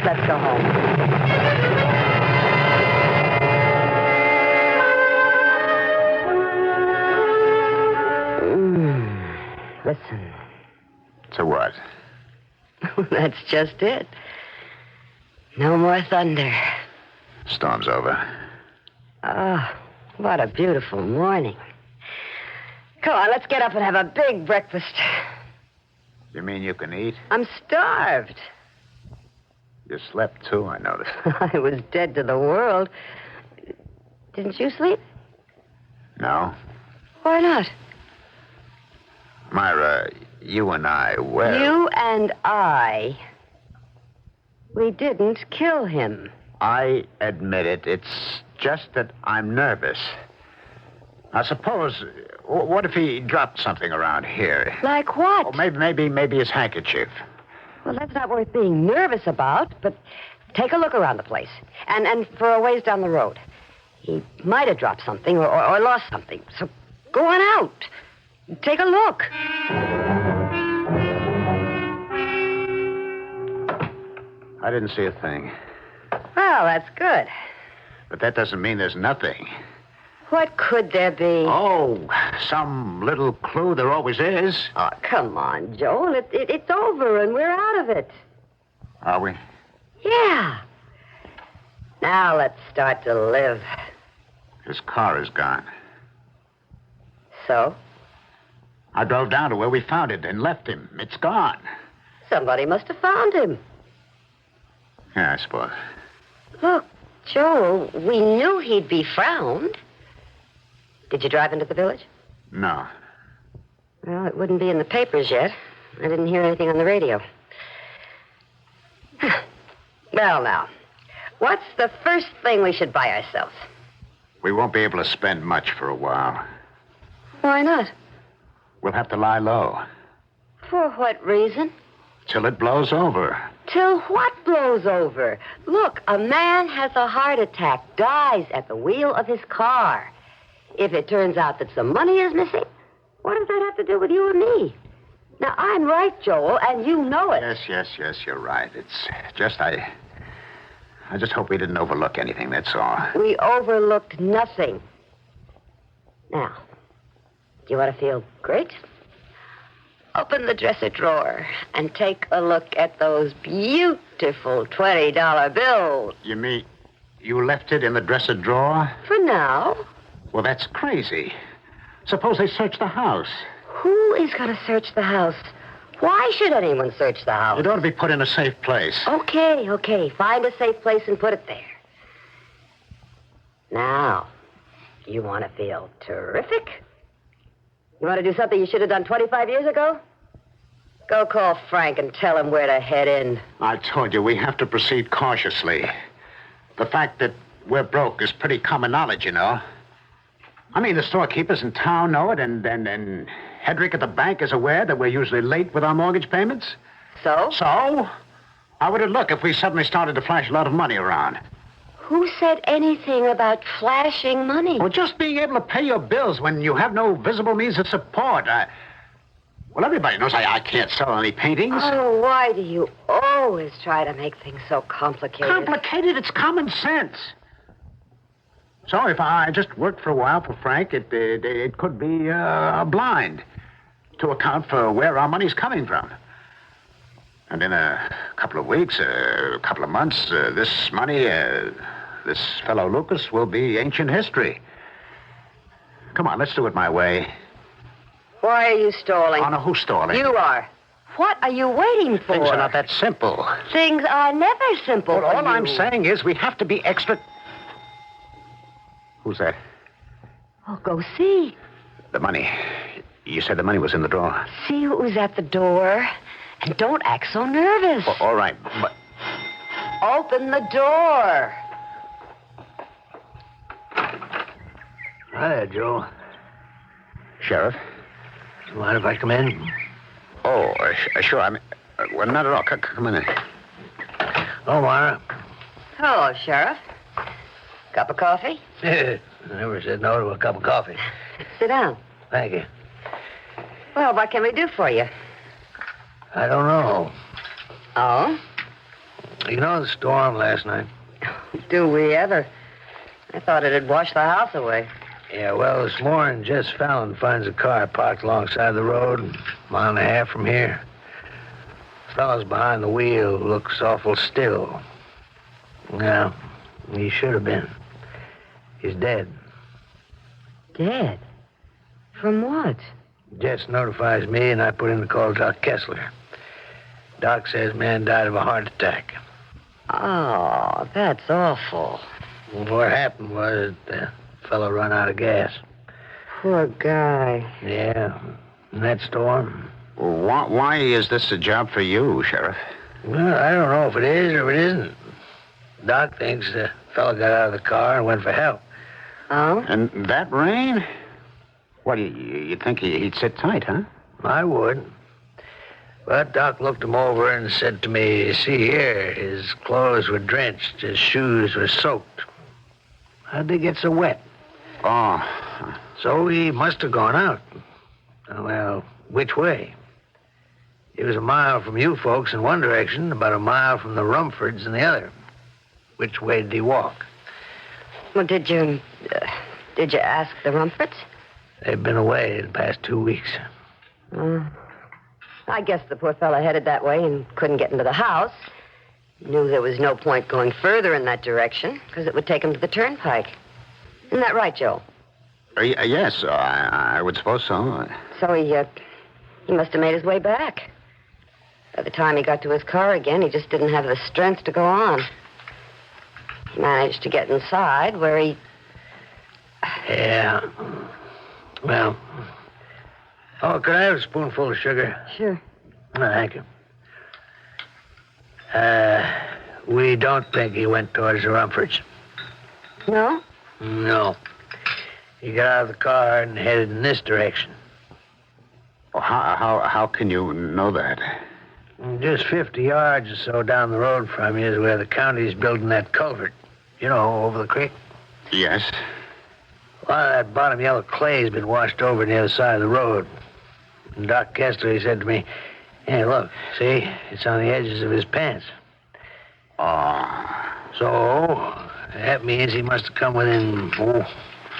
Speaker 20: Let's go home. Listen.
Speaker 1: To what?
Speaker 20: That's just it. No more thunder.
Speaker 1: Storm's over.
Speaker 20: Oh, what a beautiful morning. Come on, let's get up and have a big breakfast.
Speaker 1: You mean you can eat?
Speaker 20: I'm starved.
Speaker 1: You slept, too, I noticed.
Speaker 20: I was dead to the world. Didn't you sleep?
Speaker 1: No.
Speaker 20: Why not?
Speaker 1: Myra, you and I, well...
Speaker 20: You and I... We didn't kill him.
Speaker 1: I admit it. It's just that I'm nervous. Now, suppose... What if he dropped something around here?
Speaker 20: Like what?
Speaker 1: Oh, maybe his handkerchief.
Speaker 20: Well, that's not worth being nervous about, but take a look around the place. And for a ways down the road. He might have dropped something or lost something. So go on out. Take a look.
Speaker 1: I didn't see a thing.
Speaker 20: Well, that's good.
Speaker 1: But that doesn't mean there's nothing.
Speaker 20: What could there be?
Speaker 1: Oh, some little clue there always is.
Speaker 20: Oh, come on, Joel. It's over and we're out of it.
Speaker 1: Are we?
Speaker 20: Yeah. Now let's start to live.
Speaker 1: His car is gone.
Speaker 20: So?
Speaker 1: I drove down to where we found it and left him. It's gone.
Speaker 20: Somebody must have found him.
Speaker 1: Yeah, I suppose.
Speaker 20: Look, Joel, we knew he'd be found. Did you drive into the village?
Speaker 1: No.
Speaker 20: Well, it wouldn't be in the papers yet. I didn't hear anything on the radio. Well, now, what's the first thing we should buy ourselves?
Speaker 1: We won't be able to spend much for a while.
Speaker 20: Why not?
Speaker 1: We'll have to lie low.
Speaker 20: For what reason?
Speaker 1: Till it blows over.
Speaker 20: Till what blows over? Look, a man has a heart attack, dies at the wheel of his car. If it turns out that some money is missing, what does that have to do with you and me? Now, I'm right, Joel, and you know it.
Speaker 1: Yes, you're right. It's just I just hope we didn't overlook anything, that's all.
Speaker 20: We overlooked nothing. Now, do you want to feel great? Open the dresser drawer and take a look at those beautiful $20 bills.
Speaker 1: You mean you left it in the dresser drawer?
Speaker 20: For now.
Speaker 1: Well, that's crazy. Suppose they search the house.
Speaker 20: Who is going to search the house? Why should anyone search the house?
Speaker 1: It ought to be put in a safe place.
Speaker 20: Okay. Find a safe place and put it there. Now, you want to feel terrific? You want to do something you should have done 25 years ago? Go call Frank and tell him where to head in.
Speaker 1: I told you, we have to proceed cautiously. The fact that we're broke is pretty common knowledge, you know. I mean, the storekeepers in town know it, and Hedrick at the bank is aware that we're usually late with our mortgage payments.
Speaker 20: So?
Speaker 1: So? How would it look if we suddenly started to flash a lot of money around?
Speaker 20: Who said anything about flashing money?
Speaker 1: Well, just being able to pay your bills when you have no visible means of support. Well, everybody knows I can't sell any paintings.
Speaker 20: Oh, why do you always try to make things so complicated?
Speaker 1: Complicated? It's common sense. So if I just worked for a while for Frank, it could be a blind to account for where our money's coming from. And in a couple of weeks, a couple of months, this money, this fellow Lucas, will be ancient history. Come on, let's do it my way.
Speaker 20: Why are you stalling?
Speaker 1: Anna, who's stalling?
Speaker 20: You are. What are you waiting for?
Speaker 1: Things are not that simple.
Speaker 20: Things are never simple.
Speaker 1: Well, all I'm saying is we have to be extra... Who's that?
Speaker 20: Oh, go see.
Speaker 1: The money. You said the money was in the drawer.
Speaker 20: See who's at the door. And don't act so nervous.
Speaker 1: Well, all right, but...
Speaker 20: Open the door.
Speaker 8: Hi there, Joe.
Speaker 1: Sheriff?
Speaker 8: You mind if I come in?
Speaker 1: Oh, sure. I mean, well, not at all. Come in.
Speaker 8: Oh, Mara.
Speaker 20: Hello, Sheriff. Cup of coffee?
Speaker 8: I never said no to a cup of coffee.
Speaker 20: Sit down.
Speaker 8: Thank you.
Speaker 20: Well, what can we do for you?
Speaker 8: I don't know.
Speaker 20: Oh?
Speaker 8: You know the storm last night?
Speaker 20: Do we ever? I thought it had washed the house away.
Speaker 8: Yeah, well, this morning, Jess Fallon finds a car parked alongside the road, a mile and a half from here. The fellow's behind the wheel looks awful still. Yeah, he should have been. He's dead.
Speaker 20: Dead? From what?
Speaker 8: Jess notifies me, and I put in the call to Doc Kessler. Doc says man died of a heart attack.
Speaker 20: Oh, that's awful.
Speaker 8: What happened was the fellow run out of gas.
Speaker 20: Poor guy.
Speaker 8: Yeah, and that storm.
Speaker 1: Well, why is this a job for you, Sheriff?
Speaker 8: Well, I don't know if it is or if it isn't. Doc thinks the fellow got out of the car and went for help.
Speaker 20: Oh?
Speaker 1: And that rain? What, you think he'd sit tight, huh?
Speaker 8: I would. But Doc looked him over and said to me, see here, his clothes were drenched, his shoes were soaked. How'd they get so wet?
Speaker 1: Oh.
Speaker 8: So he must have gone out. Well, which way? He was a mile from you folks in one direction, about a mile from the Rumfords in the other. Which way did he walk?
Speaker 20: Well, did you ask the Rumfords?
Speaker 8: They've been away the past 2 weeks.
Speaker 20: I guess the poor fellow headed that way and couldn't get into the house. Knew there was no point going further in that direction because it would take him to the turnpike. Isn't that right, Joe?
Speaker 1: Yes, I would suppose so.
Speaker 20: So he must have made his way back. By the time he got to his car again, he just didn't have the strength to go on. He managed to get inside where he...
Speaker 8: Yeah. Well... Oh, could I have a spoonful of sugar?
Speaker 20: Sure.
Speaker 8: Oh, thank you. We don't think he went towards the Rumfords.
Speaker 20: No?
Speaker 8: No. He got out of the car and headed in this direction.
Speaker 1: Oh, how can you know that?
Speaker 8: Just 50 yards or so down the road from you is where the county's building that culvert. You know, over the creek.
Speaker 1: Yes.
Speaker 8: A lot of that bottom yellow clay's been washed over on the other side of the road. And Doc Kessler, he said to me, hey, look, see? It's on the edges of his pants.
Speaker 1: Oh.
Speaker 8: So, that means he must have come within,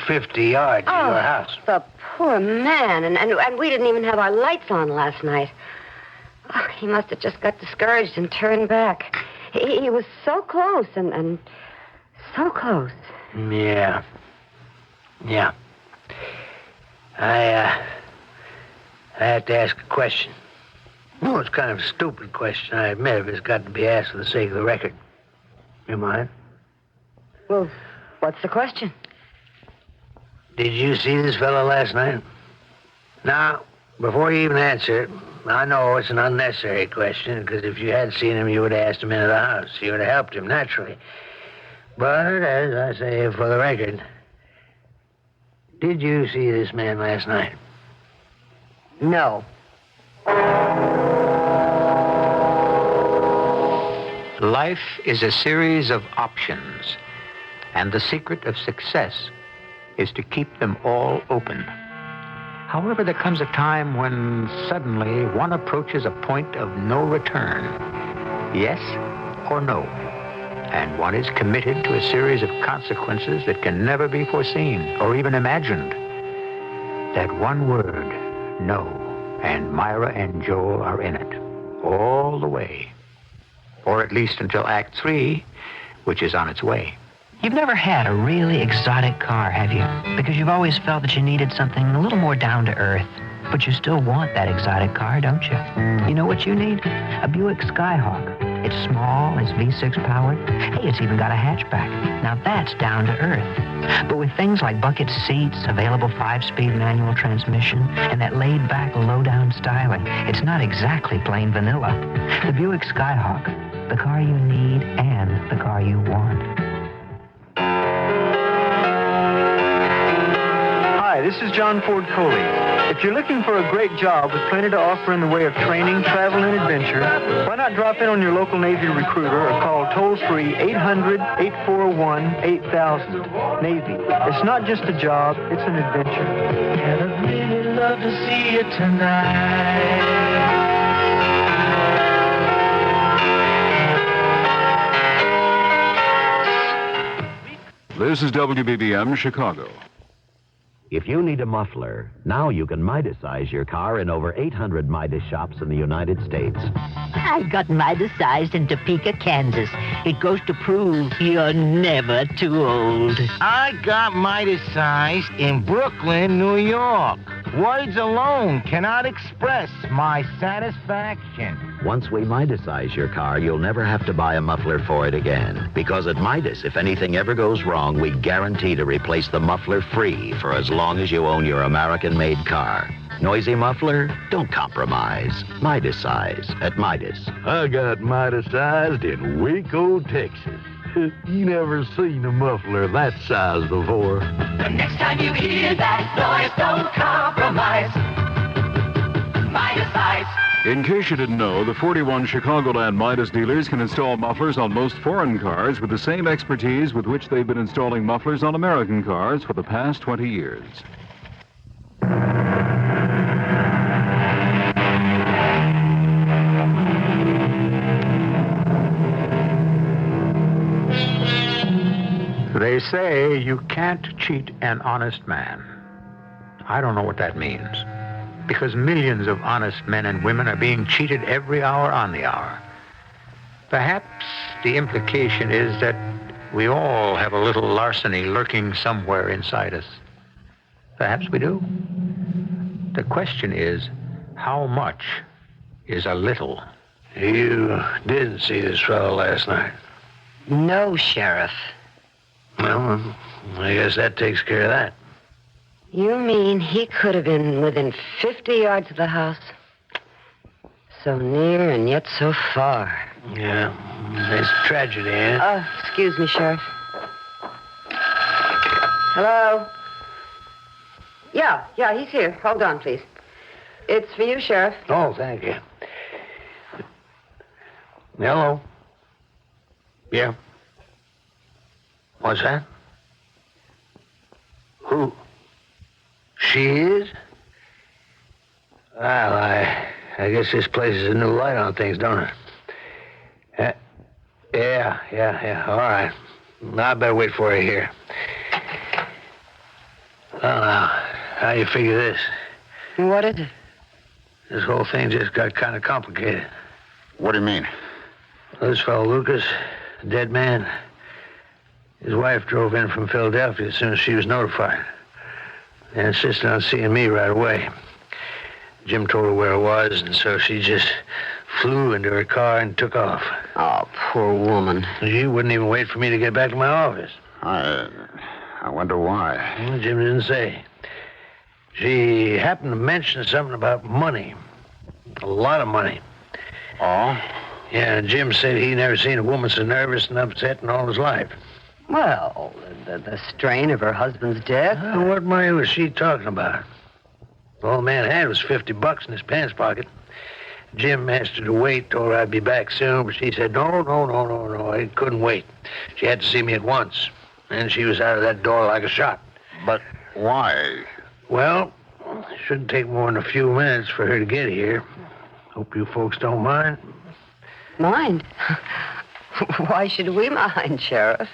Speaker 8: 50 yards to your house.
Speaker 20: The poor man. And we didn't even have our lights on last night. Oh, he must have just got discouraged and turned back. He was so close and so close.
Speaker 8: Yeah. I have to ask a question. Well, it's kind of a stupid question, I admit, if it's got to be asked for the sake of the record. You mind?
Speaker 20: Well, what's the question?
Speaker 8: Did you see this fellow last night? Now, before you even answer it, I know it's an unnecessary question, because if you had seen him, you would have asked him into the house. You would have helped him, naturally. But, as I say, for the record, did you see this man last night?
Speaker 20: No.
Speaker 1: Life is a series of options, and the secret of success is to keep them all open. However, there comes a time when suddenly one approaches a point of no return, yes or no, and one is committed to a series of consequences that can never be foreseen or even imagined. That one word, no, and Myra and Joel are in it, all the way. Or at least until Act 3, which is on its way.
Speaker 23: You've never had a really exotic car, have you? Because you've always felt that you needed something a little more down to earth. But you still want that exotic car, don't you? You know what you need? A Buick Skyhawk. It's small, it's V6 powered. Hey, it's even got a hatchback. Now that's down to earth. But with things like bucket seats, available 5-speed manual transmission, and that laid-back, low-down styling, it's not exactly plain vanilla. The Buick Skyhawk, the car you need and the car you want.
Speaker 3: Hi, this is John Ford Coley. If you're looking for a great job with plenty to offer in the way of training, travel, and adventure, why not drop in on your local Navy recruiter or call toll-free 800-841-8000. Navy. It's not just a job, it's an adventure.
Speaker 5: And I'd really love to see you tonight.
Speaker 17: This is WBBM Chicago.
Speaker 24: If you need a muffler, now you can Midas-size your car in over 800 Midas shops in the United States.
Speaker 4: I got Midas-sized in Topeka, Kansas. It goes to prove you're never too old.
Speaker 14: I got Midas-sized in Brooklyn, New York. Words alone cannot express my satisfaction.
Speaker 24: Once we Midas-size your car, you'll never have to buy a muffler for it again. Because at Midas, if anything ever goes wrong, we guarantee to replace the muffler free for as long as you own your American-made car. Noisy muffler? Don't compromise. Midas-size at Midas.
Speaker 19: I got Midas-sized in Waco, Texas. You never seen a muffler that size before.
Speaker 13: The next time you hear that noise, don't compromise. Midas-size.
Speaker 17: In case you didn't know, the 41 Chicagoland Midas dealers can install mufflers on most foreign cars with the same expertise with which they've been installing mufflers on American cars for the past 20 years.
Speaker 1: They say you can't cheat an honest man. I don't know what that means, because millions of honest men and women are being cheated every hour on the hour. Perhaps the implication is that we all have a little larceny lurking somewhere inside us. Perhaps we do. The question is, how much is a little?
Speaker 8: You didn't see this fellow last night?
Speaker 20: No, Sheriff.
Speaker 8: Well, I guess that takes care of that.
Speaker 20: You mean he could have been within 50 yards of the house? So near and yet so far.
Speaker 8: Yeah, it's a tragedy, eh?
Speaker 20: Excuse me, Sheriff. Hello? Yeah, he's here. Hold on, please. It's for you, Sheriff.
Speaker 8: Oh, thank you. Hello? Yeah. What's that? Who? She is? Well, I guess this places a new light on things, don't it? Yeah. All right. I better wait for her here. Well, now, how you figure this?
Speaker 20: What is it?
Speaker 8: This whole thing just got kind of complicated.
Speaker 15: What do you mean?
Speaker 8: Well, this fellow Lucas, a dead man, his wife drove in from Philadelphia as soon as she was notified and insisted on seeing me right away. Jim told her where I was, and so she just flew into her car and took off.
Speaker 20: Oh, poor woman.
Speaker 8: She wouldn't even wait for me to get back to my office.
Speaker 15: I wonder why.
Speaker 8: Well, Jim didn't say. She happened to mention something about money. A lot of money.
Speaker 15: Oh?
Speaker 8: Yeah, Jim said he never seen a woman so nervous and upset in all his life.
Speaker 20: Well, the strain of her husband's death.
Speaker 8: What money was she talking about? All the man had was $50 in his pants pocket. Jim asked her to wait, told her I'd be back soon, but she said, no, I couldn't wait. She had to see me at once. And she was out of that door like a shot.
Speaker 15: But why?
Speaker 8: Well, it shouldn't take more than a few minutes for her to get here. Hope you folks don't mind.
Speaker 20: Mind? Why should we mind, Sheriff?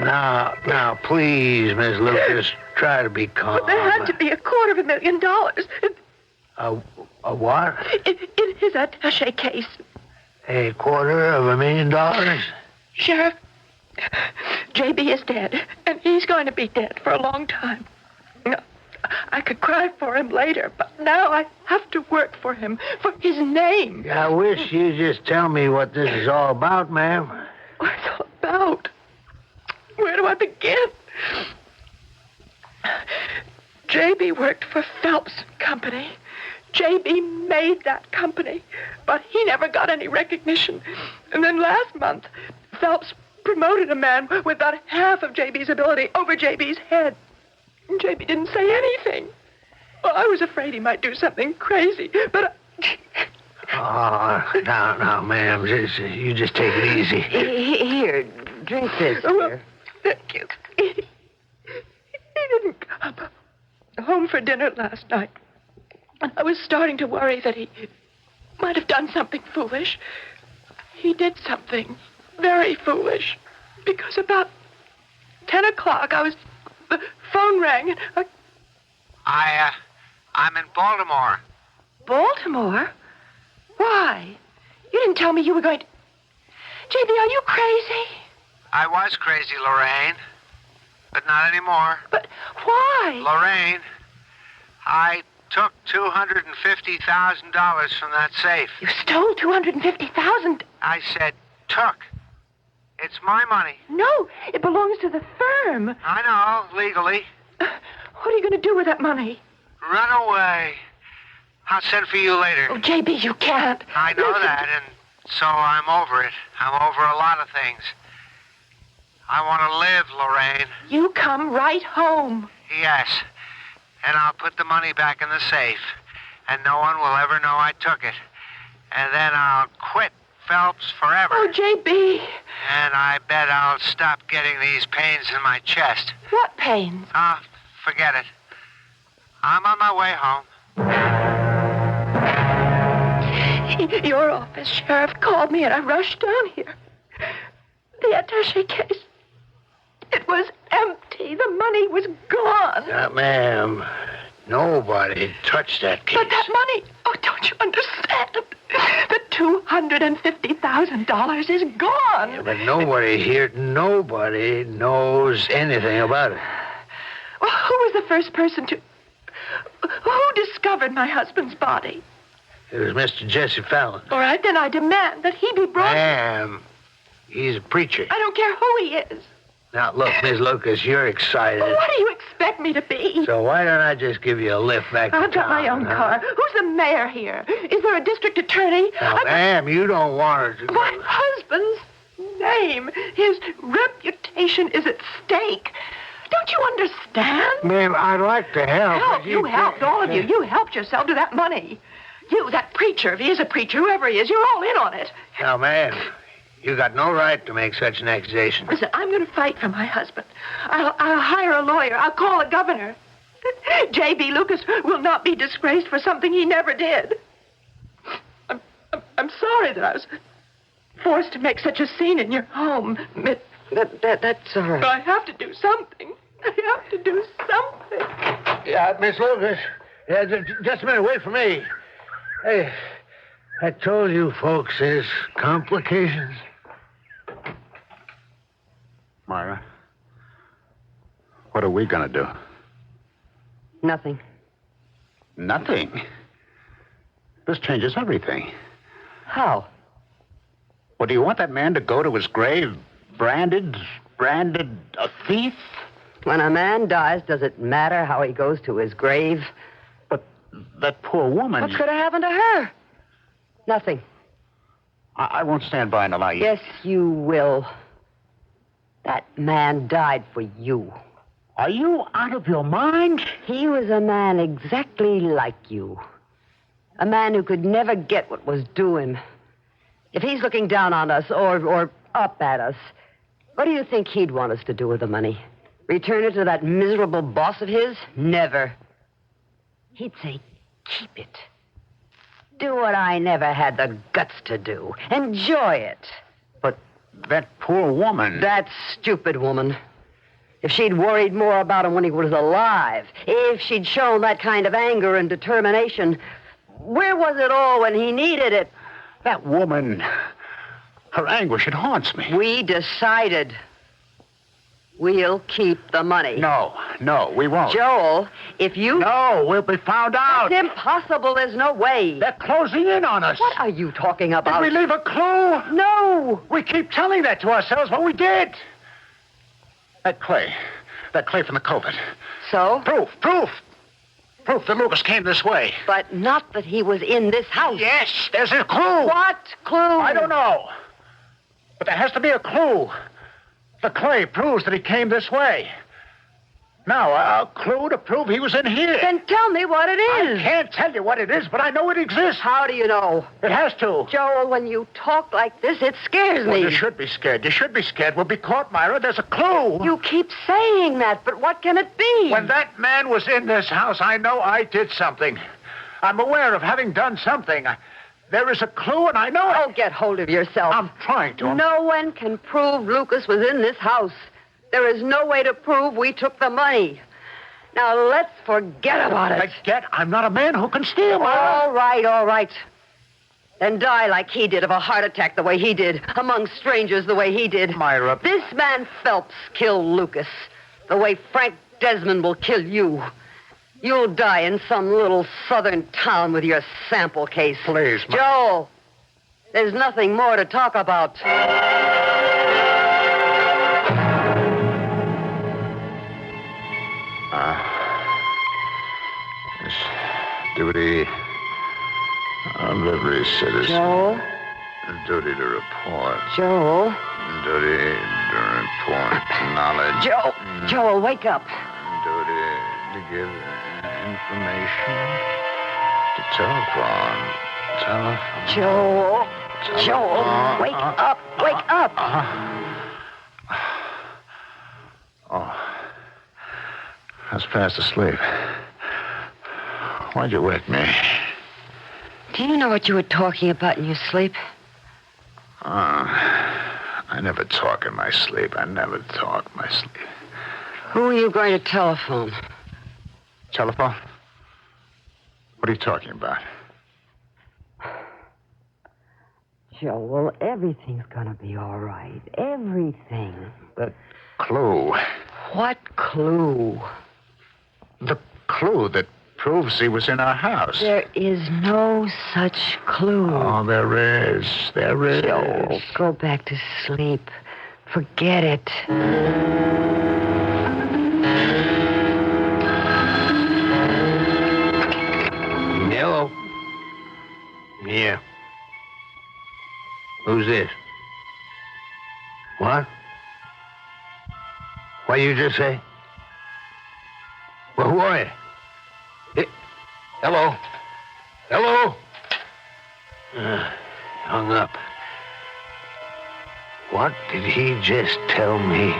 Speaker 8: Now, please, Miss Lucas, try to be calm.
Speaker 7: But there had to be $250,000.
Speaker 8: A what?
Speaker 7: In his attaché case.
Speaker 8: $250,000?
Speaker 7: Sheriff, J.B. is dead, and he's going to be dead for a long time. I could cry for him later, but now I have to work for him, for his name.
Speaker 8: I wish you'd just tell me what this is all about, ma'am.
Speaker 7: What's it all about? Where do I begin? J.B. worked for Phelps Company. J.B. made that company, but he never got any recognition. And then last month, Phelps promoted a man with about half of J.B.'s ability over J.B.'s head. And J.B. didn't say anything. Well, I was afraid he might do something crazy, but...
Speaker 8: Now, ma'am, you just take it easy.
Speaker 20: Here, drink this, dear.
Speaker 7: Thank you. He didn't come home for dinner last night. And I was starting to worry that he might have done something foolish. He did something very foolish. Because about 10 o'clock, the phone rang, and
Speaker 10: I'm in Baltimore.
Speaker 7: Baltimore? Why? You didn't tell me you were going to... J.B., are you crazy?
Speaker 10: I was crazy, Lorraine. But not anymore.
Speaker 7: But why?
Speaker 10: Lorraine, I took $250,000 from that safe.
Speaker 7: You stole $250,000?
Speaker 10: I said took. It's my money.
Speaker 7: No, it belongs to the firm.
Speaker 10: I know, legally.
Speaker 7: What are you going to do with that money?
Speaker 10: Run away. I'll send for you later.
Speaker 7: Oh, J.B., you can't.
Speaker 10: I know that, and so I'm over it. I'm over a lot of things. I want to live, Lorraine.
Speaker 7: You come right home.
Speaker 10: Yes, and I'll put the money back in the safe, and no one will ever know I took it. And then I'll quit Phelps forever.
Speaker 7: Oh, J.B.
Speaker 10: And I bet I'll stop getting these pains in my chest.
Speaker 7: What pains?
Speaker 10: Forget it. I'm on my way home.
Speaker 7: Your office sheriff called me, and I rushed down here. The attaché case. It was empty. The money was gone.
Speaker 8: Now, ma'am, nobody touched that case.
Speaker 7: But that money... Oh, don't you understand? The $250,000 is gone.
Speaker 8: Yeah, but nobody knows anything about it.
Speaker 7: Well, who was the first person to... Who discovered my husband's body?
Speaker 8: It was Mr. Jesse Fallon.
Speaker 7: All right, then I demand that he be brought...
Speaker 8: Ma'am, he's a preacher.
Speaker 7: I don't care who he is.
Speaker 8: Now, look, Miss Lucas, you're excited.
Speaker 7: Well, what do you expect me to be?
Speaker 8: So why don't I just give you a lift back to
Speaker 7: I've got my own car. Who's the mayor here? Is there a district attorney?
Speaker 8: Now, ma'am, you don't want her to...
Speaker 7: My husband's name, his reputation is at stake. Don't you understand?
Speaker 8: Ma'am, I'd like to help.
Speaker 7: Help? You helped, all of you. You helped yourself to that money. You, that preacher, if he is a preacher, whoever he is, you're all in on it.
Speaker 8: Now, ma'am, you got no right to make such an accusation.
Speaker 7: Listen, I'm going to fight for my husband. I'll hire a lawyer. I'll call the governor. J.B. Lucas will not be disgraced for something he never did. I'm sorry that I was forced to make such a scene in your home,
Speaker 20: That's all right.
Speaker 7: I have to do something. I have to do something.
Speaker 8: Yeah, Miss Lucas. Yeah, just a minute. Wait for me. Hey, I told you folks there's complications.
Speaker 15: Myra, what are we going to do?
Speaker 20: Nothing.
Speaker 15: Nothing. This changes everything.
Speaker 20: How?
Speaker 15: Well, do you want that man to go to his grave branded a thief?
Speaker 20: When a man dies, does it matter how he goes to his grave?
Speaker 15: But that poor woman...
Speaker 20: What's going to happen to her? Nothing.
Speaker 15: I won't stand by and allow you...
Speaker 20: Yes, you will. That man died for you.
Speaker 15: Are you out of your mind?
Speaker 20: He was a man exactly like you. A man who could never get what was due him. If he's looking down on us or up at us, what do you think he'd want us to do with the money? Return it to that miserable boss of his? Never. He'd say, keep it. Do what I never had the guts to do. Enjoy it.
Speaker 15: But that poor woman...
Speaker 20: That stupid woman. If she'd worried more about him when he was alive, if she'd shown that kind of anger and determination, where was it all when he needed it?
Speaker 15: That woman, her anguish, it haunts me.
Speaker 20: We decided we'll keep the money.
Speaker 15: No, we won't.
Speaker 20: Joel, if you...
Speaker 15: No, we'll be found out.
Speaker 20: It's impossible. There's no way.
Speaker 15: They're closing in on us.
Speaker 20: What are you talking about?
Speaker 15: Did we leave a clue?
Speaker 20: No.
Speaker 15: We keep telling that to ourselves, but we did. That clay from the covert.
Speaker 20: So?
Speaker 15: Proof that Lucas came this way.
Speaker 20: But not that he was in this house.
Speaker 15: Yes, there's a clue.
Speaker 20: What clue?
Speaker 15: I don't know. But there has to be a clue. The clay proves that he came this way. Now, a clue to prove he was in here.
Speaker 20: Then tell me what it is.
Speaker 15: I can't tell you what it is, but I know it exists.
Speaker 20: How do you know?
Speaker 15: It has to.
Speaker 20: Joel, when you talk like this, it scares me.
Speaker 15: Well, you should be scared. You should be scared. We'll be caught, Myra. There's a clue.
Speaker 20: You keep saying that, but what can it be?
Speaker 15: When that man was in this house, I know I did something. I'm aware of having done something. There is a clue, and I know it.
Speaker 20: Oh, get hold of yourself.
Speaker 15: I'm trying to.
Speaker 20: No one can prove Lucas was in this house. There is no way to prove we took the money. Now, let's forget about it.
Speaker 15: Forget? I'm not a man who can steal, Myra.
Speaker 20: All right. Then die like he did of a heart attack the way he did, among strangers the way he did.
Speaker 15: Myra.
Speaker 20: This man Phelps killed Lucas the way Frank Desmond will kill you. You'll die in some little southern town with your sample case.
Speaker 15: Please,
Speaker 20: Joel, there's nothing more to talk about.
Speaker 15: It's duty of every citizen.
Speaker 20: Joel?
Speaker 15: Duty to report.
Speaker 20: Joel?
Speaker 15: Duty to report knowledge.
Speaker 20: Joel, wake up.
Speaker 15: Duty to give information. To telephone.
Speaker 20: Joel, wake up.
Speaker 15: I was fast asleep. Why'd you wake me?
Speaker 20: Do you know what you were talking about in your sleep?
Speaker 15: I never talk in my sleep.
Speaker 20: Who are you going to telephone?
Speaker 15: Telephone? What are you talking about?
Speaker 20: Joel, everything's gonna be all right. Everything.
Speaker 15: That clue.
Speaker 20: What clue?
Speaker 15: The clue that proves he was in our house.
Speaker 20: There is no such clue.
Speaker 15: Oh, there is.
Speaker 20: Joel, go back to sleep. Forget it.
Speaker 8: Hello? Yeah. Who's this? What? What did you just say? Well, who are you? Hello? Hung up. What did he just tell me?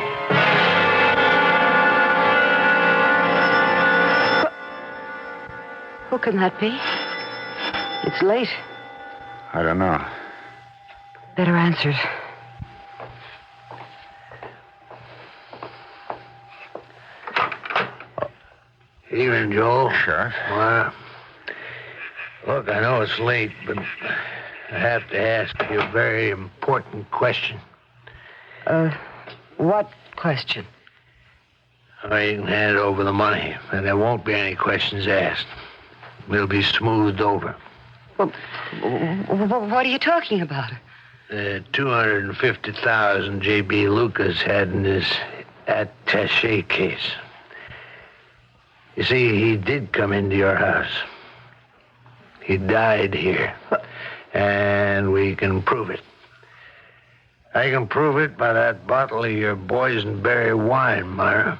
Speaker 20: Who can that be? It's late.
Speaker 15: I don't know.
Speaker 20: Better answer it.
Speaker 8: Evening, Joel.
Speaker 15: Sheriff.
Speaker 8: Well, look, I know it's late, but I have to ask you a very important question.
Speaker 20: What question?
Speaker 8: Well, you can hand over the money, and there won't be any questions asked. We'll be smoothed over.
Speaker 20: Well, what are you talking about?
Speaker 8: The $250,000 J.B. Lucas had in his attaché case. You see, he did come into your house. He died here. And we can prove it. I can prove it by that bottle of your boysenberry wine, Myra.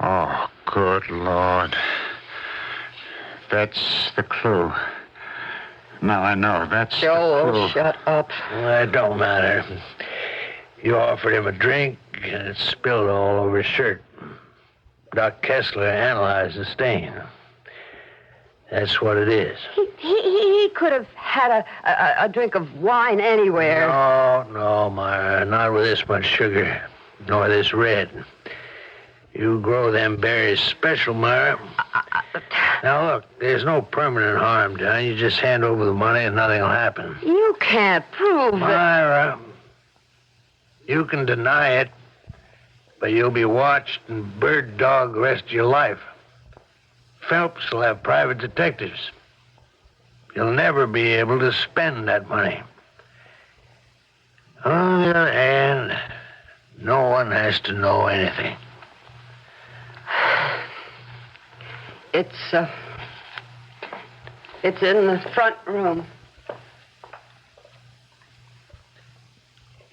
Speaker 15: Oh, good Lord. That's the clue. Now I know. That's the clue.
Speaker 20: Shut up.
Speaker 8: Well, it don't matter. You offered him a drink, and it spilled all over his shirt. Doc Kessler analyzed the stain. That's what it is.
Speaker 20: He could have had a drink of wine anywhere.
Speaker 8: No, Myra. Not with this much sugar, nor this red. You grow them berries special, Myra. Now, look, there's no permanent harm done. You just hand over the money and nothing will happen.
Speaker 20: You can't prove it.
Speaker 8: Myra, you can deny it, but you'll be watched and bird dog the rest of your life. Phelps will have private detectives. You'll never be able to spend that money. On the other hand, no one has to know anything.
Speaker 20: It's in the front room.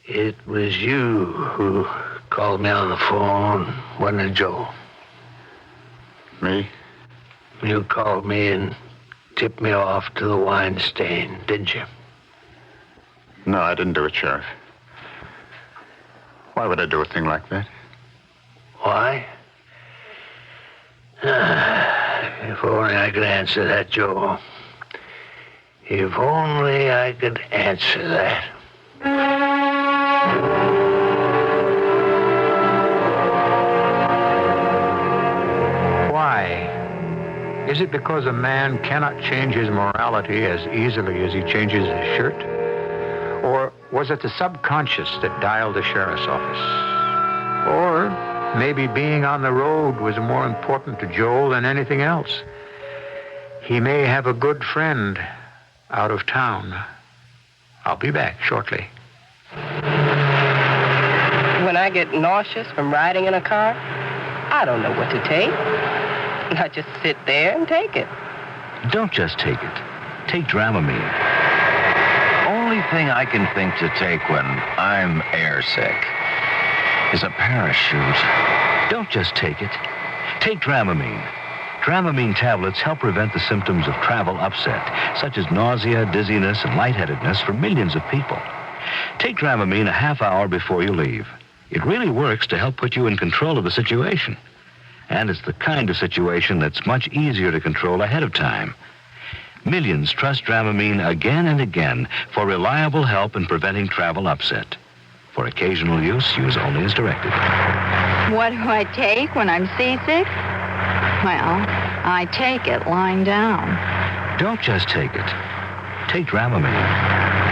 Speaker 8: It was you who called me on the phone, wasn't it, Joe?
Speaker 15: Me?
Speaker 8: You called me and tipped me off to the wine stain, didn't you?
Speaker 15: No, I didn't do it, Sheriff. Why would I do a thing like that?
Speaker 8: Why? If only I could answer that, Joe. If only I could answer that.
Speaker 1: Why? Is it because a man cannot change his morality as easily as he changes his shirt? Or was it the subconscious that dialed the sheriff's office? Or maybe being on the road was more important to Joel than anything else. He may have a good friend out of town. I'll be back shortly.
Speaker 12: When I get nauseous from riding in a car, I don't know what to take. I just sit there and take it.
Speaker 16: Don't just take it. Take Dramamine.
Speaker 2: Only thing I can think to take when I'm airsick is a parachute.
Speaker 16: Don't just take it. Take Dramamine. Dramamine tablets help prevent the symptoms of travel upset, such as nausea, dizziness, and lightheadedness for millions of people. Take Dramamine a half hour before you leave. It really works to help put you in control of the situation. And it's the kind of situation that's much easier to control ahead of time. Millions trust Dramamine again and again for reliable help in preventing travel upset. For occasional use only as directed.
Speaker 11: What do I take when I'm seasick? Well, I take it lying down.
Speaker 16: Don't just take it. Take Dramamine.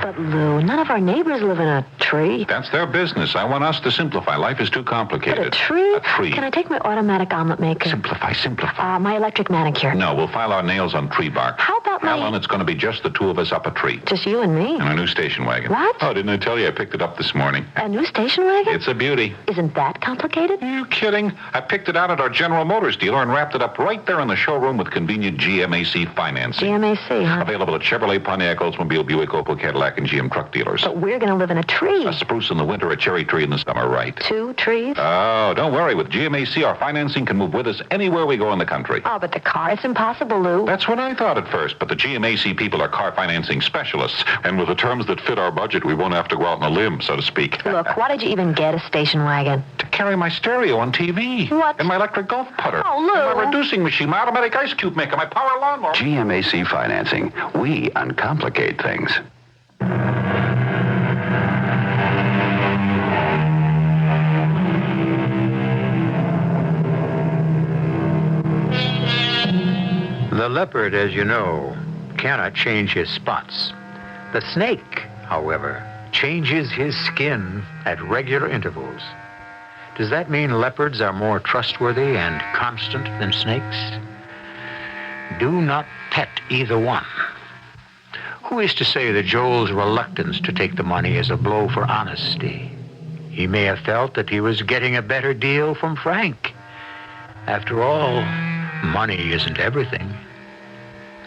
Speaker 18: But, Lou, none of our neighbors live in a tree.
Speaker 15: That's their business. I want us to simplify. Life is too complicated.
Speaker 18: But a tree?
Speaker 15: A tree.
Speaker 18: Can I take my automatic omelet maker?
Speaker 15: Simplify.
Speaker 18: My electric manicure.
Speaker 15: No, we'll file our nails on tree bark.
Speaker 18: How about
Speaker 15: Helen, it's going to be just the two of us up a tree.
Speaker 18: Just you and me?
Speaker 15: In a new station wagon.
Speaker 18: What?
Speaker 15: Oh, didn't I tell you I picked it up this morning?
Speaker 18: A new station wagon?
Speaker 15: It's a beauty.
Speaker 18: Isn't that complicated?
Speaker 15: Are you kidding? I picked it out at our General Motors dealer and wrapped it up right there in the showroom with convenient GMAC financing.
Speaker 18: GMAC, huh?
Speaker 15: Available at Chevrolet, Pontiac, Oldsmobile, Buick, Opel, Cadillac, and GM truck dealers.
Speaker 18: But we're going to live in a tree.
Speaker 15: A spruce in the winter, a cherry tree in the summer, right?
Speaker 18: 2 trees?
Speaker 15: Oh, don't worry. With GMAC, our financing can move with us anywhere we go in the country.
Speaker 18: Oh, but the car, it's impossible, Lou.
Speaker 15: That's what I thought at first, but the GMAC people are car financing specialists, and with the terms that fit our budget, we won't have to go out on a limb, so to speak.
Speaker 18: Look, why did you even get a station wagon?
Speaker 15: To carry my stereo on TV.
Speaker 18: What?
Speaker 15: And my electric golf putter.
Speaker 18: Oh, Lou.
Speaker 15: And my reducing machine, my automatic ice cube maker, my power lawnmower. GMAC financing. We uncomplicate things.
Speaker 1: leopard, as you know, cannot change his spots. The snake, however, changes his skin at regular intervals. Does that mean leopards are more trustworthy and constant than snakes? Do not pet either one. Who is to say that Joel's reluctance to take the money is a blow for honesty? He may have felt that he was getting a better deal from Frank. After all, money isn't everything.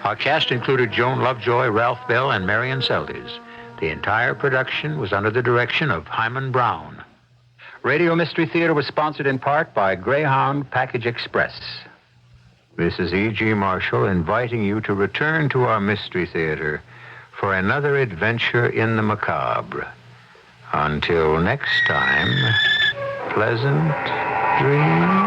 Speaker 1: Our cast included Joan Lovejoy, Ralph Bell, and Marion Seldes. The entire production was under the direction of Hyman Brown. Radio Mystery Theater was sponsored in part by Greyhound Package Express. This is E.G. Marshall inviting you to return to our Mystery Theater for another adventure in the macabre. Until next time, pleasant dreams.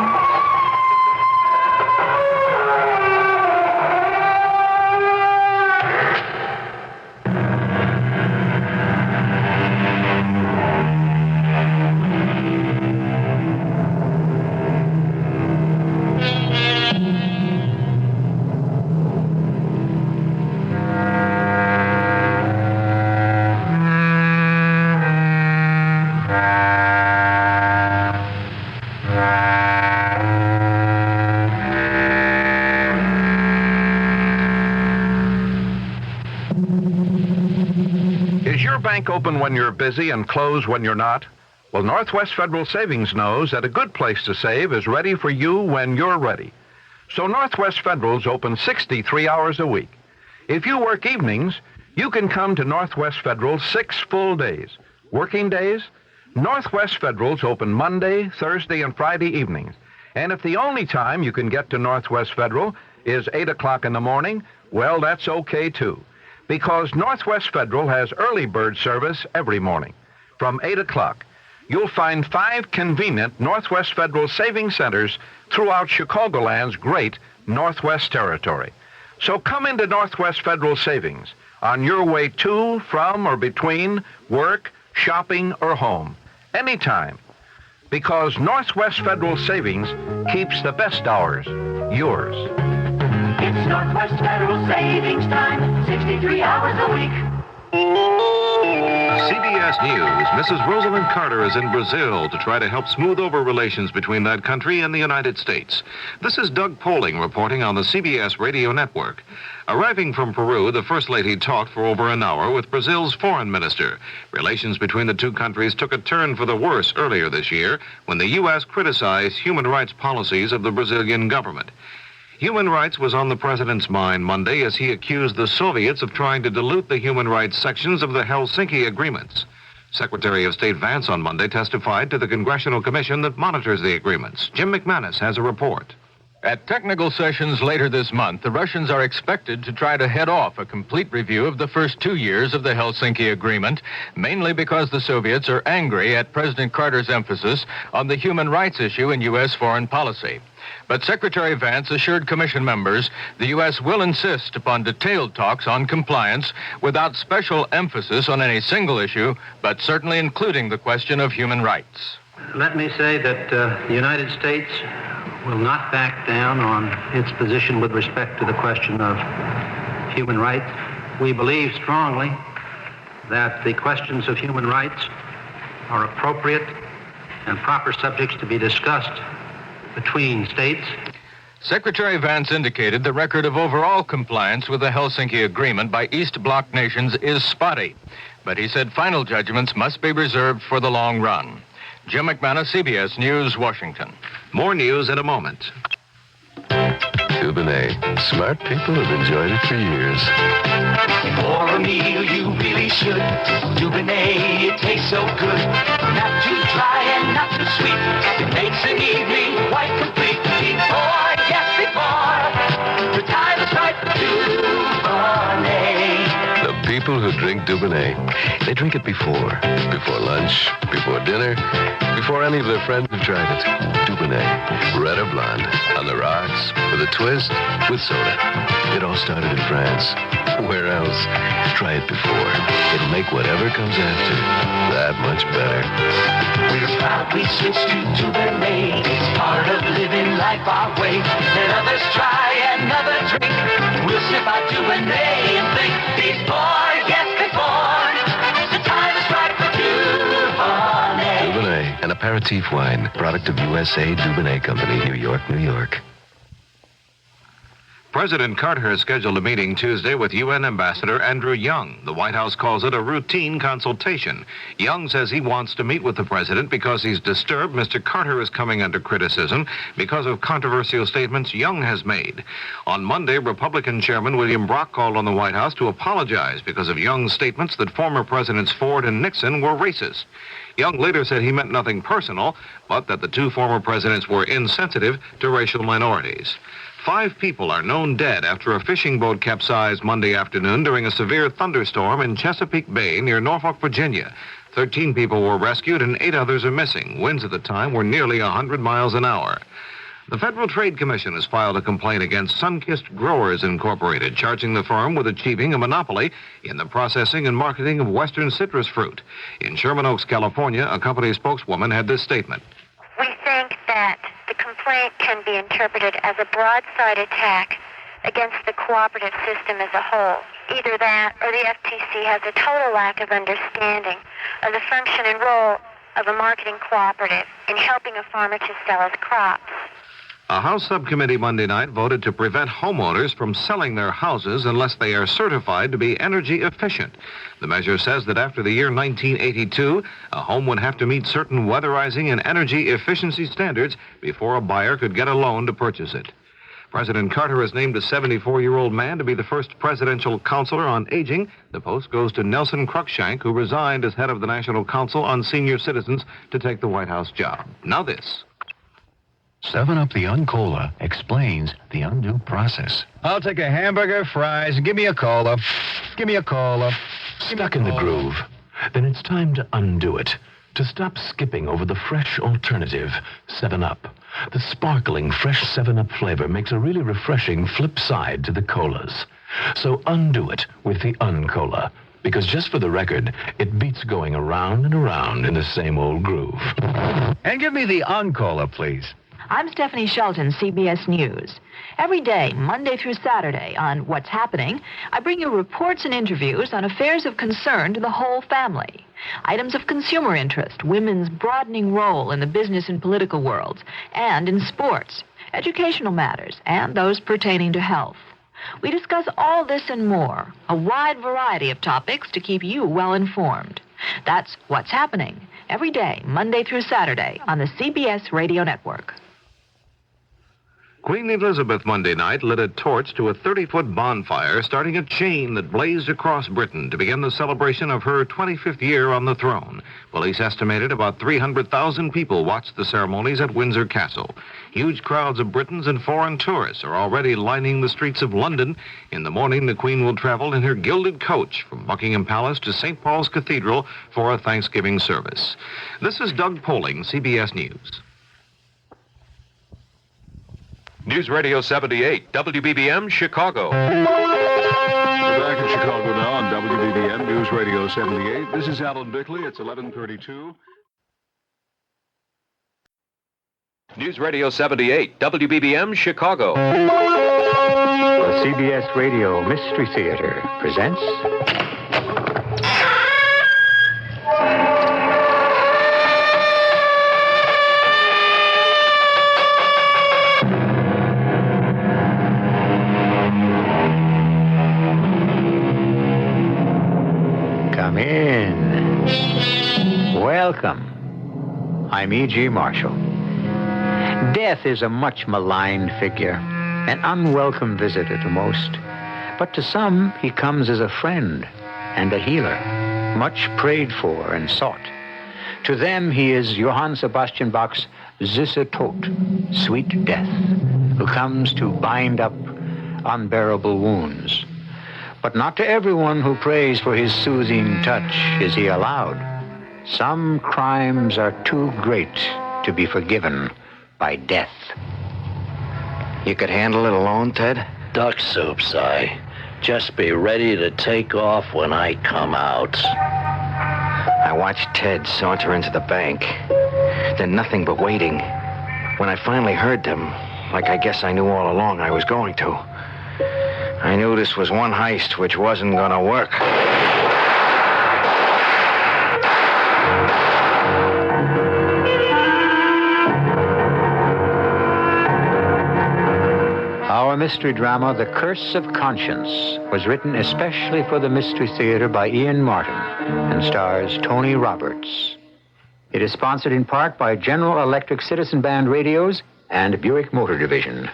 Speaker 6: Bank open when you're busy and close when you're not? Well, Northwest Federal Savings knows that a good place to save is ready for you when you're ready. So Northwest Federal's open 63 hours a week. If you work evenings, you can come to Northwest Federal 6 full days. Working days? Northwest Federal's open Monday, Thursday, and Friday evenings. And if the only time you can get to Northwest Federal is 8 o'clock in the morning, well, that's okay, too. Because Northwest Federal has early bird service every morning. From 8 o'clock, you'll find 5 convenient Northwest Federal savings centers throughout Chicagoland's great Northwest Territory. So come into Northwest Federal Savings on your way to, from, or between work, shopping, or home. Anytime. Because Northwest Federal Savings keeps the best hours yours.
Speaker 13: It's Northwest Federal Savings Time, 63 hours a week.
Speaker 9: CBS News, Mrs. Rosalind Carter is in Brazil to try to help smooth over relations between that country and the United States. This is Doug Poling reporting on the CBS radio network. Arriving from Peru, the First Lady talked for over an hour with Brazil's foreign minister. Relations between the two countries took a turn for the worse earlier this year when the U.S. criticized human rights policies of the Brazilian government. Human rights was on the president's mind Monday as he accused the Soviets of trying to dilute the human rights sections of the Helsinki agreements. Secretary of State Vance on Monday testified to the congressional commission that monitors the agreements. Jim McManus has a report.
Speaker 21: At technical sessions later this month, the Russians are expected to try to head off a complete review of the first 2 years of the Helsinki Agreement, mainly because the Soviets are angry at President Carter's emphasis on the human rights issue in U.S. foreign policy. But Secretary Vance assured Commission members the U.S. will insist upon detailed talks on compliance without special emphasis on any single issue, but certainly including the question of human rights.
Speaker 22: Let me say that the United States will not back down on its position with respect to the question of human rights. We believe strongly that the questions of human rights are appropriate and proper subjects to be discussed between states.
Speaker 21: Secretary Vance indicated the record of overall compliance with the Helsinki Agreement by East Bloc nations is spotty, but he said final judgments must be reserved for the long run. Jim McManus, CBS News, Washington.
Speaker 9: More news in a moment.
Speaker 25: Dubonnet. Smart people have enjoyed it for years.
Speaker 13: For a meal you really should. Dubonnet, it tastes so good. Not too dry and not too sweet. It makes an evening quite complete. Before, yes, before. The time is right for Dubonnet.
Speaker 25: The people who drink Dubonnet, they drink it before lunch, before dinner, before any of their friends have tried it. Dubonnet. Red or blonde, on the rocks, with a twist, with soda. It all started in France. Where else? Try it before. It'll make whatever comes after that much better.
Speaker 13: We're proud we switched to Dubonnet. It's part of living life our way. Let others try another drink. We'll sip our Dubonnet and think before, yes, before. The time is right for Dubonnet.
Speaker 25: Dubonnet, an aperitif wine, product of USA Dubonnet Company, New York, New York.
Speaker 9: President Carter has scheduled a meeting Tuesday with UN Ambassador Andrew Young. The White House calls it a routine consultation. Young says he wants to meet with the president because he's disturbed Mr. Carter is coming under criticism because of controversial statements Young has made. On Monday, Republican Chairman William Brock called on the White House to apologize because of Young's statements that former Presidents Ford and Nixon were racist. Young later said he meant nothing personal, but that the two former presidents were insensitive to racial minorities. 5 people are known dead after a fishing boat capsized Monday afternoon during a severe thunderstorm in Chesapeake Bay near Norfolk, Virginia. 13 people were rescued and 8 others are missing. Winds at the time were nearly 100 miles an hour. The Federal Trade Commission has filed a complaint against Sunkist Growers Incorporated, charging the firm with achieving a monopoly in the processing and marketing of western citrus fruit. In Sherman Oaks, California, a company spokeswoman had this statement.
Speaker 3: We think that the complaint can be interpreted as a broadside attack against the cooperative system as a whole. Either that or the FTC has a total lack of understanding of the function and role of a marketing cooperative in helping a farmer to sell his crops.
Speaker 9: A House subcommittee Monday night voted to prevent homeowners from selling their houses unless they are certified to be energy efficient. The measure says that after the year 1982, a home would have to meet certain weatherizing and energy efficiency standards before a buyer could get a loan to purchase it. President Carter has named a 74-year-old man to be the first presidential counselor on aging. The post goes to Nelson Cruikshank, who resigned as head of the National Council on Senior Citizens to take the White House job. Now this.
Speaker 24: 7-Up the Uncola explains the undo process.
Speaker 4: I'll take a hamburger, fries, and give me a cola. Give me a cola.
Speaker 24: Stuck in the groove? Then it's time to undo it. To stop skipping over the fresh alternative, 7-Up. The sparkling fresh 7-Up flavor makes a really refreshing flip side to the colas. So undo it with the Uncola. Because just for the record, it beats going around and around in the same old groove.
Speaker 4: And give me the Uncola, please.
Speaker 5: I'm Stephanie Shelton, CBS News. Every day, Monday through Saturday, on What's Happening, I bring you reports and interviews on affairs of concern to the whole family. Items of consumer interest, women's broadening role in the business and political worlds, and in sports, educational matters, and those pertaining to health. We discuss all this and more, a wide variety of topics to keep you well informed. That's What's Happening, every day, Monday through Saturday, on the CBS Radio Network.
Speaker 9: Queen Elizabeth Monday night lit a torch to a 30-foot bonfire, starting a chain that blazed across Britain to begin the celebration of her 25th year on the throne. Police estimated about 300,000 people watched the ceremonies at Windsor Castle. Huge crowds of Britons and foreign tourists are already lining the streets of London. In the morning, the Queen will travel in her gilded coach from Buckingham Palace to St. Paul's Cathedral for a Thanksgiving service. This is Doug Poling, CBS News.
Speaker 14: News Radio 78, WBBM, Chicago.
Speaker 17: We're back in Chicago now on WBBM News Radio 78. This is Alan Bickley. It's 11:32.
Speaker 14: News Radio 78, WBBM, Chicago.
Speaker 1: The CBS Radio Mystery Theater presents... Come in. Welcome. I'm E.G. Marshall. Death is a much maligned figure, an unwelcome visitor to most. But to some, he comes as a friend and a healer, much prayed for and sought. To them, he is Johann Sebastian Bach's Süßer Tod, sweet death, who comes to bind up unbearable wounds. But not to everyone who prays for his soothing touch is he allowed. Some crimes are too great to be forgiven by death.
Speaker 2: You could handle it alone, Ted?
Speaker 7: Duck soup, Si. Just be ready to take off when I come out.
Speaker 2: I watched Ted saunter into the bank. Then nothing but waiting. When I finally heard them, like I guess I knew all along I was going to, I knew this was one heist which wasn't gonna work.
Speaker 1: Our mystery drama, The Curse of Conscience, was written especially for the Mystery Theater by Ian Martin and stars Tony Roberts. It is sponsored in part by General Electric Citizen Band Radios and Buick Motor Division.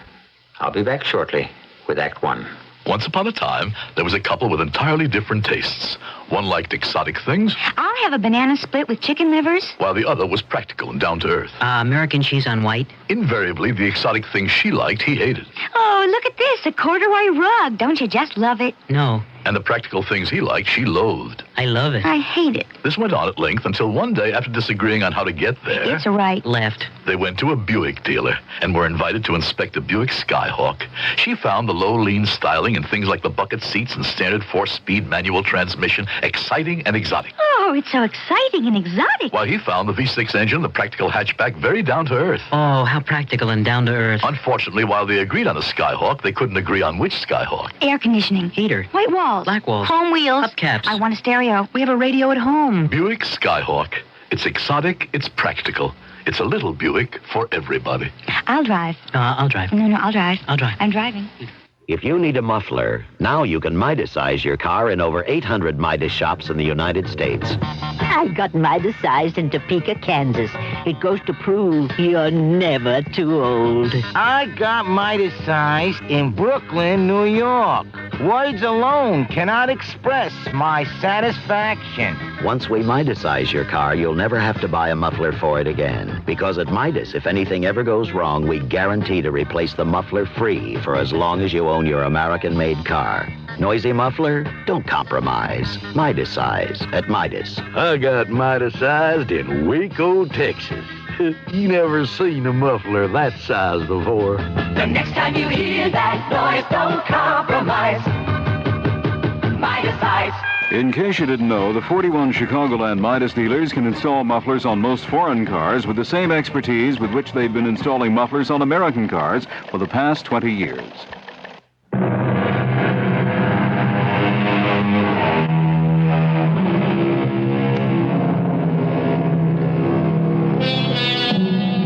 Speaker 1: I'll be back shortly with Act One.
Speaker 10: Once upon a time, there was a couple with entirely different tastes. One liked exotic things,
Speaker 19: I'll have a banana split with chicken livers.
Speaker 10: while the other was practical and down to earth.
Speaker 20: American cheese on white.
Speaker 10: Invariably, the exotic things she liked, he hated.
Speaker 19: Oh, look at this, a corduroy rug. Don't you just love it?
Speaker 20: No,
Speaker 10: And the practical things he liked, she loathed.
Speaker 20: I love it.
Speaker 19: I hate it.
Speaker 10: This went on at length until one day, after disagreeing on how to get there,
Speaker 19: It's a right.
Speaker 20: Left.
Speaker 10: they went to a Buick dealer and were invited to inspect a Buick Skyhawk. She found the low, lean styling and things like the bucket seats and standard 4-speed manual transmission exciting and exotic.
Speaker 19: Oh, it's so exciting and exotic.
Speaker 10: While he found the V6 engine, the practical hatchback, very down to earth.
Speaker 20: Oh, how practical and down to earth.
Speaker 10: Unfortunately, while they agreed on a Skyhawk, they couldn't agree on which Skyhawk.
Speaker 19: Air conditioning.
Speaker 20: Heater.
Speaker 19: White walls.
Speaker 20: Black walls.
Speaker 19: Home wheels.
Speaker 20: Hubcaps.
Speaker 19: I want a stereo. We have a radio at home.
Speaker 10: Buick Skyhawk. It's exotic, it's practical. It's a little Buick for everybody.
Speaker 19: I'll drive.
Speaker 20: I'll drive.
Speaker 19: No, I'll drive.
Speaker 20: I'll drive.
Speaker 19: I'm driving.
Speaker 23: If you need a muffler, now you can Midas-size your car in over 800 Midas shops in the United States.
Speaker 26: I got Midas-sized in Topeka, Kansas. It goes to prove you're never too old.
Speaker 27: I got Midas-sized in Brooklyn, New York. Words alone cannot express my satisfaction.
Speaker 23: Once we Midas-size your car, you'll never have to buy a muffler for it again. Because at Midas, if anything ever goes wrong, we guarantee to replace the muffler free for as long as you own your American-made car. Noisy muffler? Don't compromise. Midas-size at Midas.
Speaker 7: I got Midas-sized in Waco, Texas. You never seen a muffler that size before.
Speaker 13: The next time you hear that noise, don't compromise. Midas-size.
Speaker 17: In case you didn't know, the 41 Chicagoland Midas dealers can install mufflers on most foreign cars with the same expertise with which they've been installing mufflers on American cars for the past 20 years.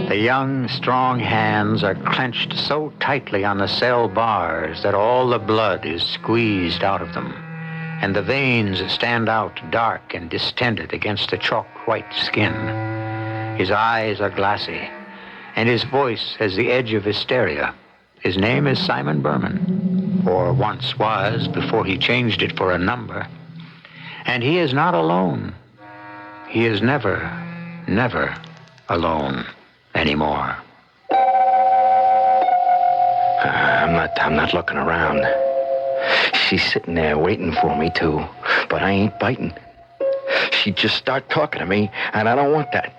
Speaker 1: The young, strong hands are clenched so tightly on the cell bars that all the blood is squeezed out of them, and the veins stand out dark and distended against the chalk-white skin. His eyes are glassy, and his voice has the edge of hysteria. His name is Simon Berman, or once was before he changed it for a number. And he is not alone. He is never, never alone anymore.
Speaker 2: I'm not looking around. She's sitting there waiting for me to, but I ain't biting. She'd just start talking to me, and I don't want that.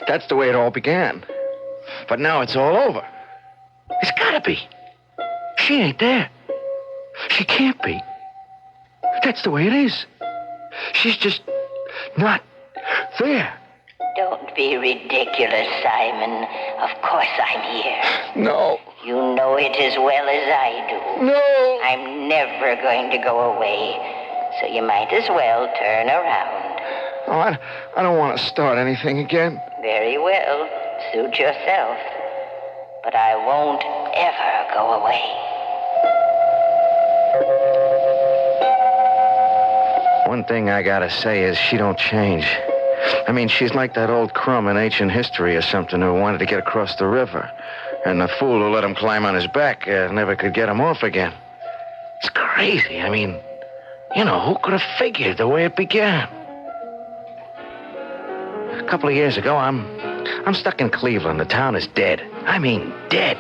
Speaker 2: That's the way it all began. But now it's all over. It's gotta be. She ain't there. She can't be. That's the way it is. She's just not there.
Speaker 26: Don't be ridiculous, Simon. Of course I'm here.
Speaker 2: No.
Speaker 26: You know it as well as I do.
Speaker 2: No.
Speaker 26: I'm never going to go away, so you might as well turn around.
Speaker 2: Oh, I don't want to start anything again.
Speaker 26: Very well. Suit yourself. But I won't ever go away.
Speaker 2: One thing I gotta say is she don't change. I mean, she's like that old crumb in ancient history or something who wanted to get across the river. And the fool who let him climb on his back never could get him off again. It's crazy. I mean, you know, who could have figured the way it began? A couple of years ago, I'm stuck in Cleveland. The town is dead. I mean, dead.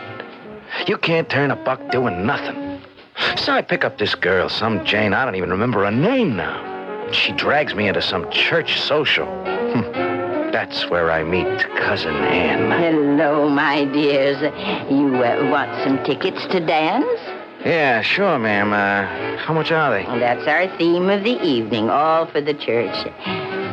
Speaker 2: You can't turn a buck doing nothing. So I pick up this girl, some Jane. I don't even remember her name now. She drags me into some church social. That's where I meet Cousin Ann.
Speaker 26: Hello, my dears. You want some tickets to dance?
Speaker 2: Yeah, sure, ma'am. How much are they?
Speaker 26: That's our theme of the evening, all for the church.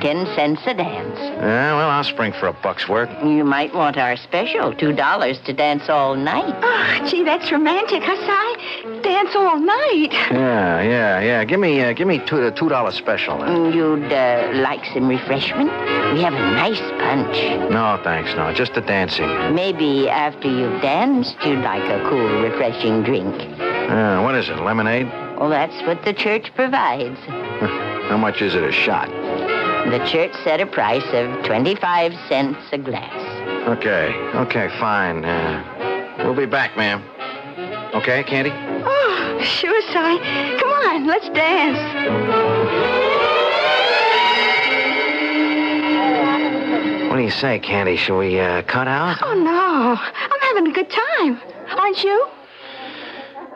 Speaker 26: 10 cents a dance.
Speaker 2: Well, I'll spring for $1's worth.
Speaker 26: You might want our special, $2 to dance all night.
Speaker 19: Oh, gee, that's romantic, huh, Si? Dance all night.
Speaker 2: Yeah. Give me the $2 special.
Speaker 26: You'd like some refreshment? We have a nice punch.
Speaker 2: No, thanks. No, just the dancing.
Speaker 26: Maybe after you've danced, you'd like a cool, refreshing drink.
Speaker 2: What is it, lemonade?
Speaker 26: Well, that's what the church provides.
Speaker 2: How much is it a shot?
Speaker 26: The church set a price of 25 cents a glass.
Speaker 2: Okay, fine. We'll be back, ma'am. Okay, Candy?
Speaker 19: Oh, sure, Si. Come on, let's dance.
Speaker 2: What do you say, Candy? Shall we cut out?
Speaker 19: Oh, no. I'm having a good time. Aren't you?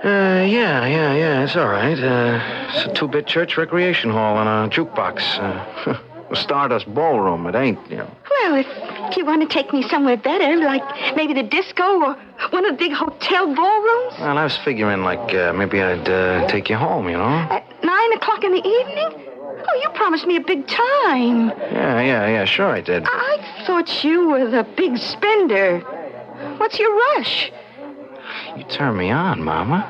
Speaker 2: Yeah. It's all right. It's a 2-bit church recreation hall and a jukebox. A Stardust ballroom. It ain't, you know.
Speaker 19: Well, if you want to take me somewhere better, like maybe the disco or one of the big hotel ballrooms.
Speaker 2: Well, I was figuring, like, maybe I'd take you home, you know?
Speaker 19: At 9 o'clock in the evening? Oh, you promised me a big time.
Speaker 2: Yeah, sure I did.
Speaker 19: I thought you were the big spender. What's your rush?
Speaker 2: You turn me on, Mama.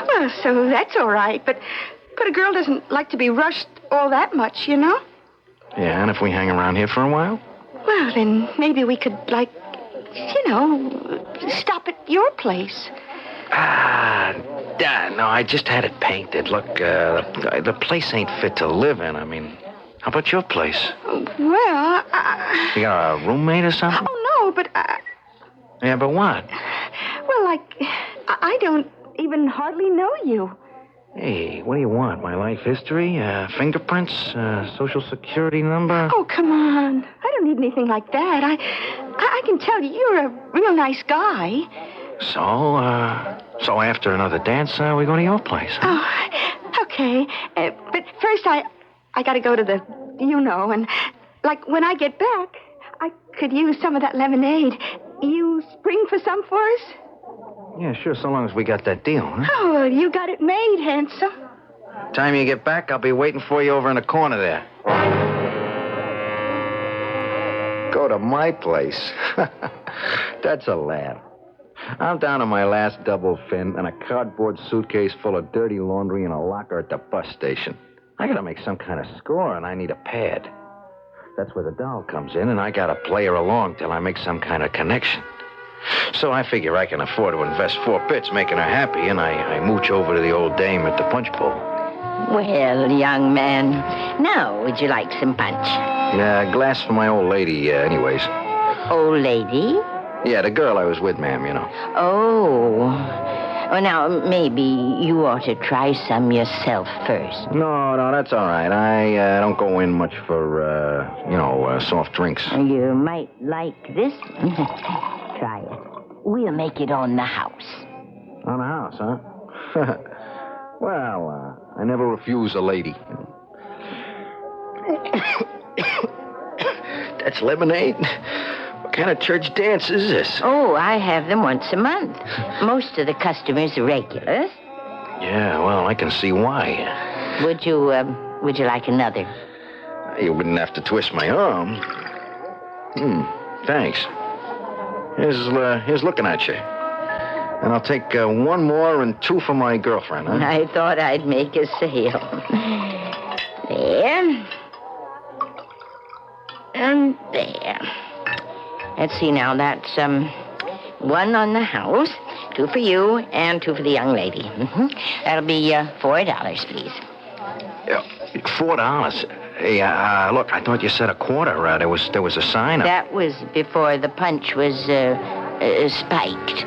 Speaker 19: Well, so that's all right, but a girl doesn't like to be rushed all that much, you know?
Speaker 2: Yeah, and if we hang around here for a while?
Speaker 19: Well, then maybe we could, like, you know, stop at your place.
Speaker 2: No, I just had it painted. Look, the place ain't fit to live in. I mean, how about your place?
Speaker 19: Well,
Speaker 2: You got a roommate or something?
Speaker 19: Oh, no, but...
Speaker 2: Yeah, but what?
Speaker 19: Well, like, I don't even hardly know you.
Speaker 2: Hey, what do you want? My life history? Fingerprints? Social security number?
Speaker 19: Oh, come on. I don't need anything like that. I can tell you're a real nice guy.
Speaker 2: So after another dance, we go to your place, huh?
Speaker 19: Oh, okay. But first, I got to go to the, and, like, when I get back, I could use some of that lemonade. You spring for some for us?
Speaker 2: Yeah, sure, so long as we got that deal, huh?
Speaker 19: Oh, well, you got it made, handsome.
Speaker 2: Time you get back, I'll be waiting for you over in the corner there. Go to my place. That's a laugh. I'm down to my last double fin and a cardboard suitcase full of dirty laundry and a locker at the bus station. I gotta make some kind of score, and I need a pad. That's where the doll comes in, and I gotta play her along till I make some kind of connection. So I figure I can afford to invest 4 bits making her happy, and I mooch over to the old dame at the punch bowl.
Speaker 26: Well, young man, now would you like some punch?
Speaker 2: Yeah, a glass for my old lady, anyways.
Speaker 26: Old lady?
Speaker 2: Yeah, the girl I was with, ma'am, you know.
Speaker 26: Oh. Well, now, maybe you ought to try some yourself first.
Speaker 2: No, that's all right. I don't go in much for, soft drinks.
Speaker 26: You might like this one. Try it. We'll make it on the house.
Speaker 2: On the house, huh? Well, I never refuse a lady. That's lemonade? What kind of church dance is this?
Speaker 26: Oh, I have them once a month. Most of the customers are regulars.
Speaker 2: Yeah, well, I can see why.
Speaker 26: Would you like another?
Speaker 2: You wouldn't have to twist my arm. Thanks. Here's looking at you. And I'll take 1 more and 2 for my girlfriend, huh?
Speaker 26: I thought I'd make a sale. There. And there. Let's see now. That's 1 on the house, 2 for you, and 2 for the young lady. That'll be $4, please.
Speaker 2: $4? Hey, look, I thought you said a quarter. There was a sign up.
Speaker 26: That was before the punch was spiked.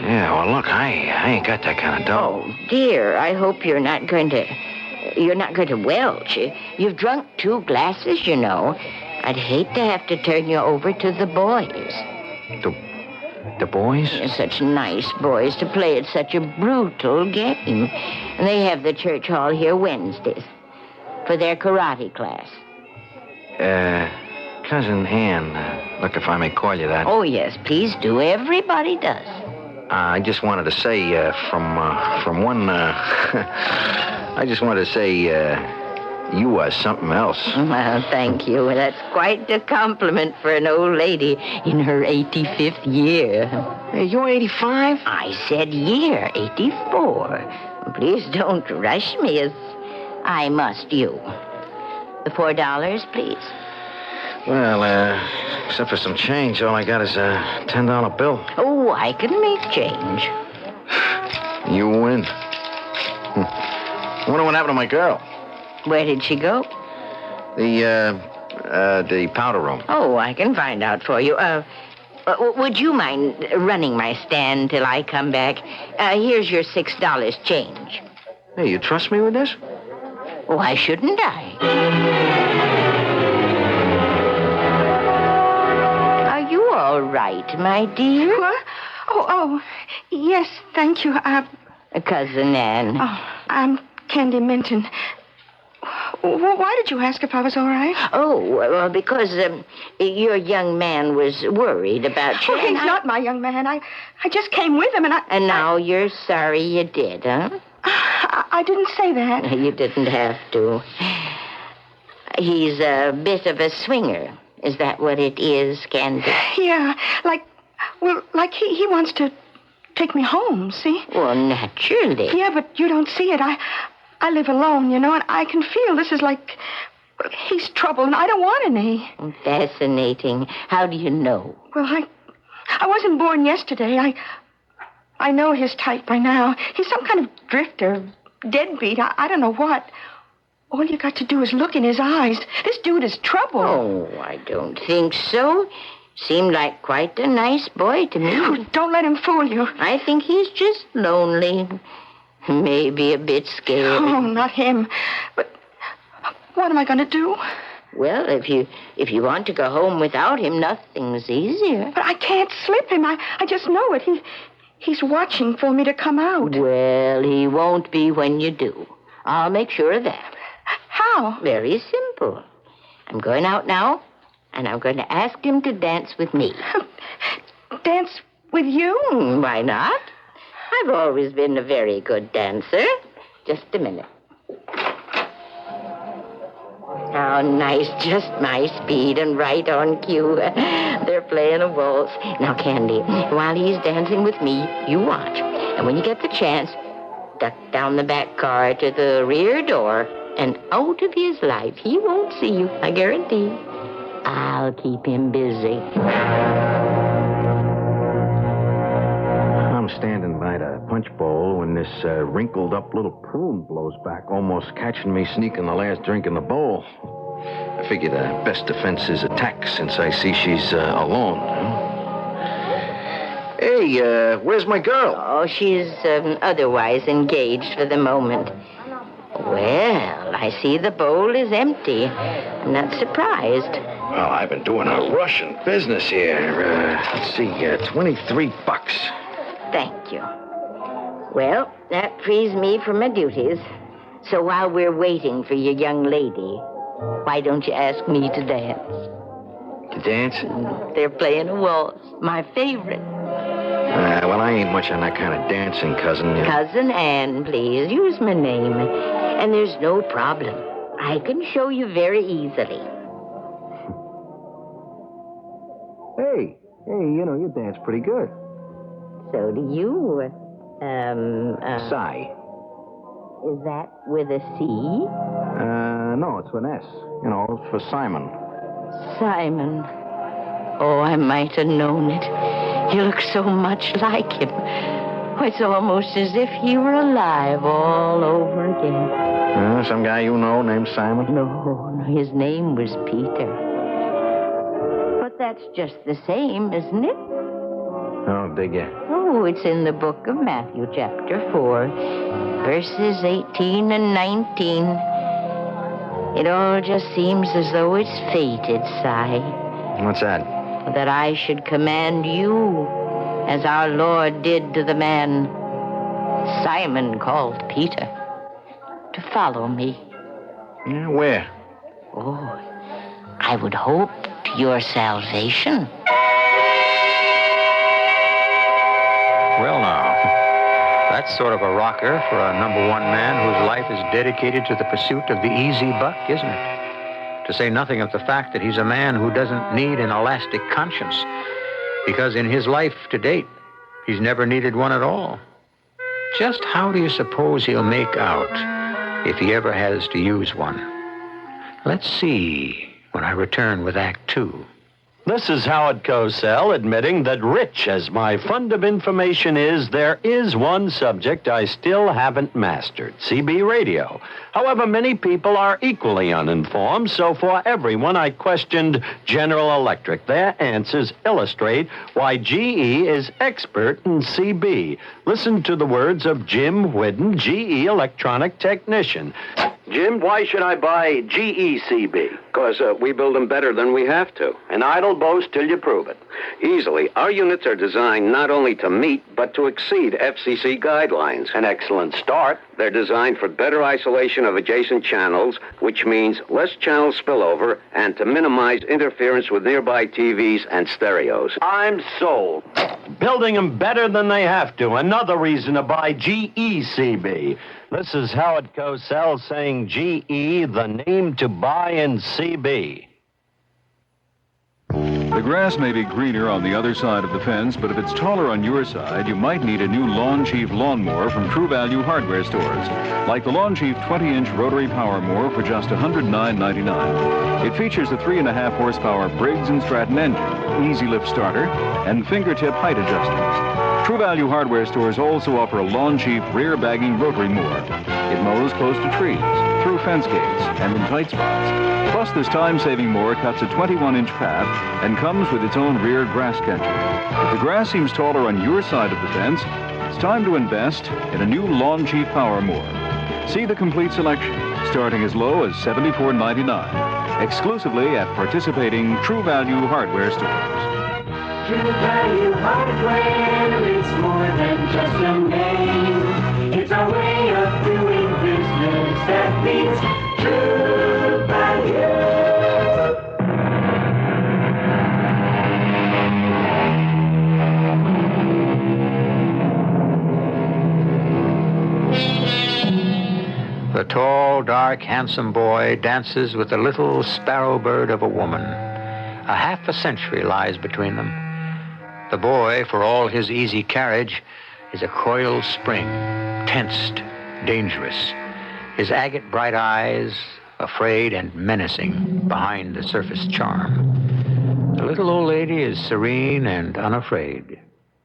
Speaker 2: Yeah, well, look, I ain't got that kind of dough.
Speaker 26: Oh, dear, I hope you're not going to welch. You've drunk 2 glasses, you know. I'd hate to have to turn you over to the boys.
Speaker 2: The boys?
Speaker 26: They're such nice boys to play at such a brutal game. And they have the church hall here Wednesdays for their karate class.
Speaker 2: cousin Ann. Look, if I may call you that.
Speaker 26: Oh, yes, please do. Everybody does.
Speaker 2: I just wanted to say, from one, I just wanted to say, you are something else.
Speaker 26: Well, thank you. That's quite a compliment for an old lady in her 85th year.
Speaker 2: Hey, you're 85?
Speaker 26: I said year, 84. Please don't rush me as I must you. The $4, please.
Speaker 2: Well, except for some change, all I got is a $10 bill.
Speaker 26: Oh, I can make change.
Speaker 2: You win. I wonder what happened to my girl.
Speaker 26: Where did she go?
Speaker 2: The powder room.
Speaker 26: Oh, I can find out for you. Would you mind running my stand till I come back? Here's your $6 change.
Speaker 2: Hey, you trust me with this?
Speaker 26: Why shouldn't I? Are you all right, my dear?
Speaker 19: What? Oh, yes, thank you.
Speaker 26: Cousin Ann.
Speaker 19: Oh, I'm Candy Minton. Why did you ask if I was all right?
Speaker 26: Oh, well, because your young man was worried about you.
Speaker 19: Oh, he's not my young man. I just came with him, and
Speaker 26: And now you're sorry you did, huh?
Speaker 19: I didn't say that.
Speaker 26: You didn't have to. He's a bit of a swinger. Is that what it is, Candy?
Speaker 19: Yeah, like he wants to take me home, see?
Speaker 26: Well, naturally.
Speaker 19: Yeah, but you don't see it. I live alone, you know, and I can feel this is like he's trouble, and I don't want any.
Speaker 26: Fascinating. How do you know?
Speaker 19: Well, I wasn't born yesterday. I know his type by now. He's some kind of drifter, deadbeat. I don't know what. All you got to do is look in his eyes. This dude is trouble.
Speaker 26: Oh, I don't think so. Seemed like quite a nice boy to me.
Speaker 19: Oh, don't let him fool you.
Speaker 26: I think he's just lonely. Maybe a bit scared.
Speaker 19: Oh, not him. But what am I going to do?
Speaker 26: Well, if you want to go home without him, nothing's easier.
Speaker 19: But I can't slip him. I just know it. He's watching for me to come out.
Speaker 26: Well, he won't be when you do. I'll make sure of that.
Speaker 19: How?
Speaker 26: Very simple. I'm going out now, and I'm going to ask him to dance with me.
Speaker 19: Dance with you?
Speaker 26: Why not? I've always been a very good dancer. Just a minute. How nice, just my speed and right on cue. They're playing a waltz. Now, Candy, while he's dancing with me, you watch. And when you get the chance, duck down the back car to the rear door and out of his life. He won't see you, I guarantee. I'll keep him busy.
Speaker 2: I'm standing by the punch bowl when this wrinkled up little prune blows back, almost catching me sneaking the last drink in the bowl. I figure the best defense is attack since I see she's alone. Hey, where's my girl?
Speaker 26: Oh, she's otherwise engaged for the moment. Well, I see the bowl is empty. I'm not surprised.
Speaker 2: Well, I've been doing a Russian business here. Let's see, $23.
Speaker 26: Thank you. Well, that frees me from my duties. So while we're waiting for your young lady, why don't you ask me to dance?
Speaker 2: To dance?
Speaker 26: They're playing a waltz, my favorite.
Speaker 2: Well, I ain't much on that kind of dancing, cousin.
Speaker 26: Cousin Ann, please, use my name. And there's no problem. I can show you very easily.
Speaker 2: Hey, you dance pretty good.
Speaker 26: So do you.
Speaker 2: Sigh.
Speaker 26: Is that with a C?
Speaker 2: No, it's with an S. For Simon.
Speaker 26: Simon. Oh, I might have known it. He looks so much like him. It's almost as if he were alive all over again.
Speaker 2: Some guy you know named Simon?
Speaker 26: No, his name was Peter. But that's just the same, isn't it?
Speaker 2: Oh, dig ya.
Speaker 26: Oh, it's in the book of Matthew, chapter 4, verses 18 and 19. It all just seems as though it's fated, Si.
Speaker 2: What's that?
Speaker 26: That I should command you, as our Lord did to the man Simon called Peter, to follow me.
Speaker 2: Yeah, where?
Speaker 26: Oh, I would hope your salvation.
Speaker 1: Well, now, that's sort of a rocker for a number one man whose life is dedicated to the pursuit of the easy buck, isn't it? To say nothing of the fact that he's a man who doesn't need an elastic conscience, because in his life to date, he's never needed one at all. Just how do you suppose he'll make out if he ever has to use one? Let's see when I return with Act Two.
Speaker 6: This is Howard Cosell admitting that rich as my fund of information is, there is one subject I still haven't mastered, CB radio. However, many people are equally uninformed, so for everyone I questioned General Electric. Their answers illustrate why GE is expert in CB. Listen to the words of Jim Whidden, GE electronic technician. Jim, why should I buy GE CB?
Speaker 8: Because we build them better than we have to.
Speaker 6: An idle boast till you prove it.
Speaker 8: Easily. Our units are designed not only to meet, but to exceed FCC guidelines.
Speaker 6: An excellent start.
Speaker 8: They're designed for better isolation of adjacent channels, which means less channel spillover, and to minimize interference with nearby TVs and stereos.
Speaker 6: I'm sold. Building them better than they have to. Another reason to buy GE CB. This is Howard Cosell saying GE, the name to buy in CB.
Speaker 17: The grass may be greener on the other side of the fence, but if it's taller on your side, you might need a new Lawn Chief lawnmower from True Value hardware stores, like the Lawn Chief 20-inch rotary power mower for just $109.99. It features a 3.5 horsepower Briggs & Stratton engine, easy lift starter, and fingertip height adjustments. True Value hardware stores also offer a Lawn Chief rear bagging rotary mower. It mows close to trees, through fence gates, and in tight spots. Plus, this time-saving mower cuts a 21-inch path and comes with its own rear grass catcher. If the grass seems taller on your side of the fence, it's time to invest in a new Lawn Chief power mower. See the complete selection, starting as low as $74.99, exclusively at participating True Value hardware stores.
Speaker 13: True Value hardware, it's more than just a name. It's a way of doing business that means True Value.
Speaker 1: The tall, dark, handsome boy dances with the little sparrow bird of a woman. A half a century lies between them. The boy, for all his easy carriage, is a coiled spring, tensed, dangerous. His agate bright eyes, afraid and menacing behind the surface charm. The little old lady is serene and unafraid,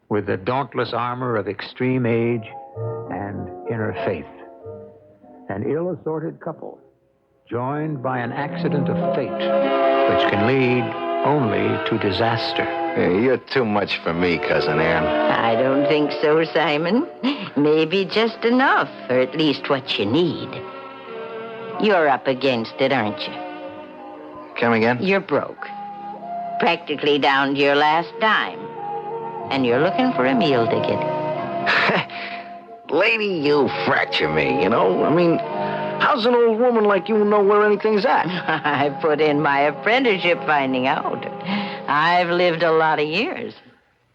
Speaker 1: with the dauntless armor of extreme age and inner faith. An ill-assorted couple, joined by an accident of fate, which can lead only to disaster.
Speaker 2: Hey, you're too much for me, Cousin Ann.
Speaker 26: I don't think so, Simon. Maybe just enough, or at least what you need. You're up against it, aren't you?
Speaker 2: Come again?
Speaker 26: You're broke. Practically down to your last dime. And you're looking for a meal ticket.
Speaker 2: Lady, you fracture me, you know? I mean, how's an old woman like you know where anything's at?
Speaker 26: I put in my apprenticeship finding out. I've lived a lot of years.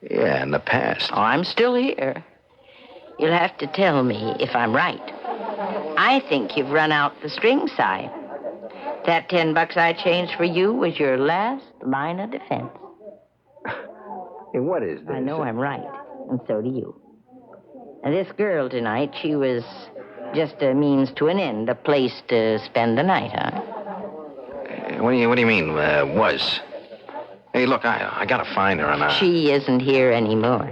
Speaker 2: Yeah, in the past.
Speaker 26: Oh, I'm still here. You'll have to tell me if I'm right. I think you've run out the string, Si. That $10 I changed for you was your last line of defense.
Speaker 2: Hey, what is this?
Speaker 26: I know I'm right, and so do you. Now, this girl tonight, she was just a means to an end, a place to spend the night, huh?
Speaker 2: What do you mean, was? Hey, look, I gotta find her and
Speaker 26: She isn't here anymore.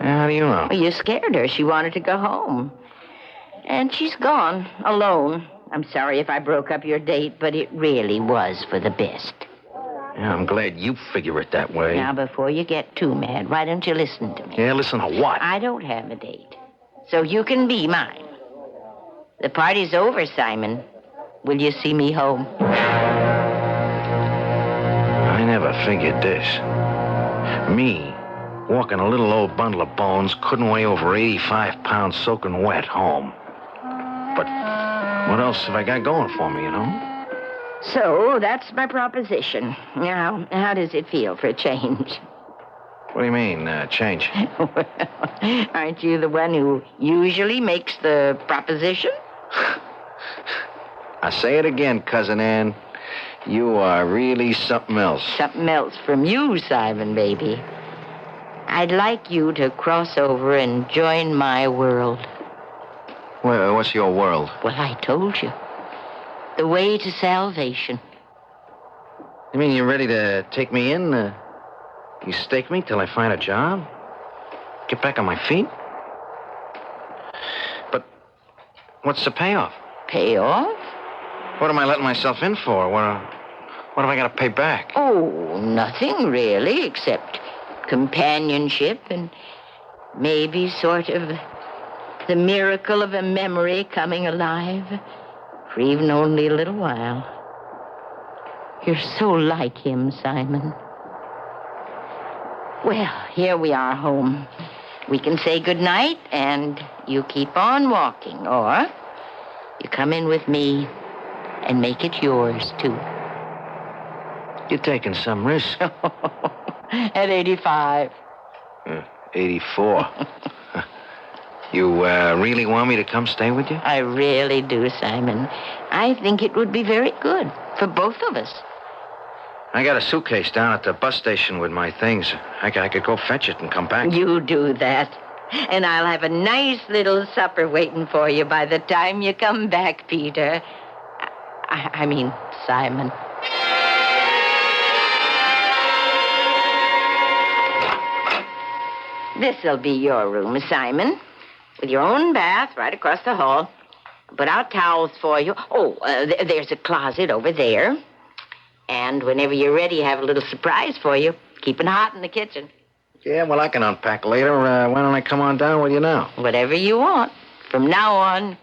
Speaker 2: How do you know?
Speaker 26: Well, you scared her. She wanted to go home. And she's gone, alone. I'm sorry if I broke up your date, but it really was for the best.
Speaker 2: Yeah, I'm glad you figure it that way.
Speaker 26: Now, before you get too mad, why don't you listen to me?
Speaker 2: Yeah, listen to what?
Speaker 26: I don't have a date, so you can be mine. The party's over, Simon. Will you see me home?
Speaker 2: I never figured this. Me, walking a little old bundle of bones, couldn't weigh over 85 pounds soaking wet home. But what else have I got going for me, you know?
Speaker 26: So, that's my proposition. Now, how does it feel for a change?
Speaker 2: What do you mean, change?
Speaker 26: Well, aren't you the one who usually makes the proposition?
Speaker 2: I say it again, Cousin Ann. You are really something else.
Speaker 26: Something else from you, Simon, baby. I'd like you to cross over and join my world.
Speaker 2: Well, what's your world?
Speaker 26: Well, I told you. The way to salvation.
Speaker 2: You mean you're ready to take me in? You stake me till I find a job? Get back on my feet? But what's the payoff?
Speaker 26: Payoff?
Speaker 2: What am I letting myself in for? What have I got to pay back?
Speaker 26: Oh, nothing really, except companionship and maybe sort of the miracle of a memory coming alive for even only a little while. You're so like him, Simon. Well, here we are home. We can say goodnight, and you keep on walking, or you come in with me and make it yours, too.
Speaker 2: You're taking some risk.
Speaker 26: At 85.
Speaker 2: 84. You really want me to come stay with you?
Speaker 26: I really do, Simon. I think it would be very good for both of us.
Speaker 2: I got a suitcase down at the bus station with my things. I could go fetch it and come back.
Speaker 26: You do that. And I'll have a nice little supper waiting for you by the time you come back, Peter. I mean, Simon. This'll be your room, Simon. With your own bath right across the hall. Put out towels for you. Oh, there's a closet over there. And whenever you're ready, I have a little surprise for you. Keep it hot in the kitchen.
Speaker 2: Yeah, well, I can unpack later. Why don't I come on down with you now?
Speaker 26: Whatever you want. From now on,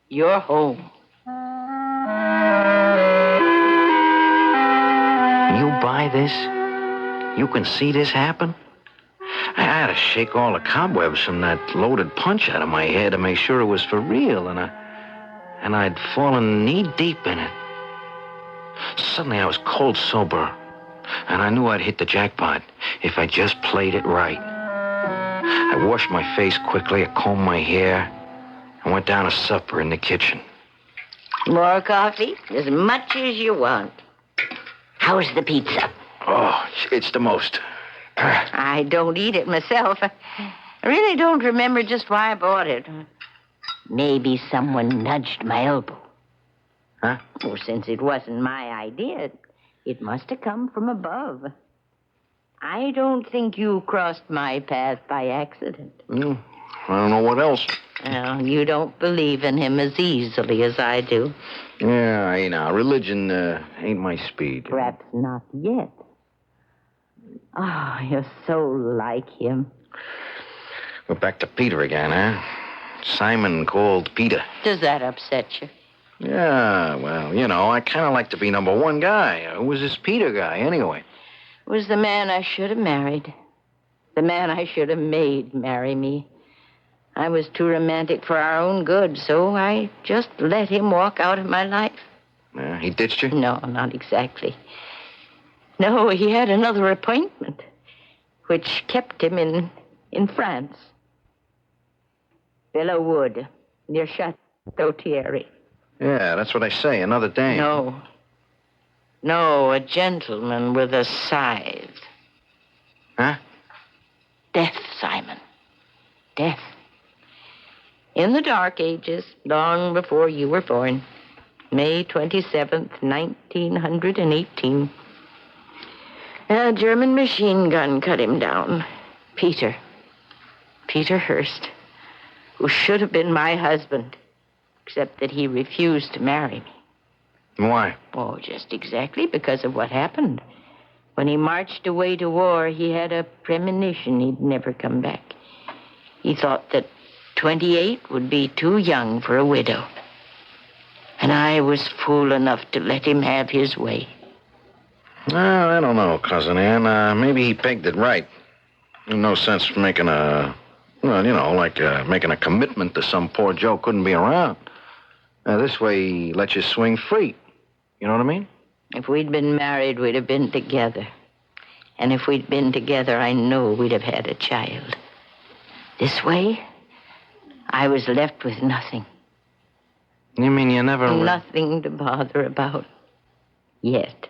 Speaker 26: you're home.
Speaker 2: You buy this? You can see this happen? I had to shake all the cobwebs from that loaded punch out of my head to make sure it was for real, and I'd fallen knee-deep in it. Suddenly, I was cold sober, and I knew I'd hit the jackpot if I just played it right. I washed my face quickly, I combed my hair, and went down to supper in the kitchen.
Speaker 26: More coffee? As much as you want. How's the pizza?
Speaker 2: Oh, it's the most.
Speaker 26: I don't eat it myself. I really don't remember just why I bought it. Maybe someone nudged my elbow.
Speaker 2: Huh?
Speaker 26: Well, since it wasn't my idea, it must have come from above. I don't think you crossed my path by accident.
Speaker 2: I don't know what else.
Speaker 26: Well, you don't believe in him as easily as I do.
Speaker 2: Yeah, you know, religion ain't my speed.
Speaker 26: Perhaps not yet. Oh, you're so like him.
Speaker 2: We're back to Peter again, huh? Simon called Peter.
Speaker 26: Does that upset you?
Speaker 2: Yeah, well, you know, I kind of like to be number one guy. Who was this Peter guy, anyway?
Speaker 26: It was the man I should have married. The man I should have made marry me. I was too romantic for our own good, so I just let him walk out of my life.
Speaker 2: Yeah, he ditched you?
Speaker 26: No, not exactly. No, he had another appointment, which kept him in France. Villa Wood, near Chateau Thierry.
Speaker 2: Yeah, that's what I say, another dame.
Speaker 26: No, a gentleman with a scythe.
Speaker 2: Huh?
Speaker 26: Death, Simon. Death. In the Dark Ages, long before you were born, May 27th, 1918, a German machine gun cut him down. Peter Hurst, who should have been my husband, except that he refused to marry me.
Speaker 2: Why?
Speaker 26: Oh, just exactly because of what happened. When he marched away to war, he had a premonition he'd never come back. He thought that 28 would be too young for a widow. And I was fool enough to let him have his way.
Speaker 2: Well, I don't know, Cousin Ann. Maybe he pegged it right. No sense making making a commitment to some poor Joe couldn't be around. This way, he lets you swing free. You know what I mean?
Speaker 26: If we'd been married, we'd have been together. And if we'd been together, I know we'd have had a child. This way, I was left with nothing.
Speaker 2: You mean you never...
Speaker 26: Nothing to bother about. Yet.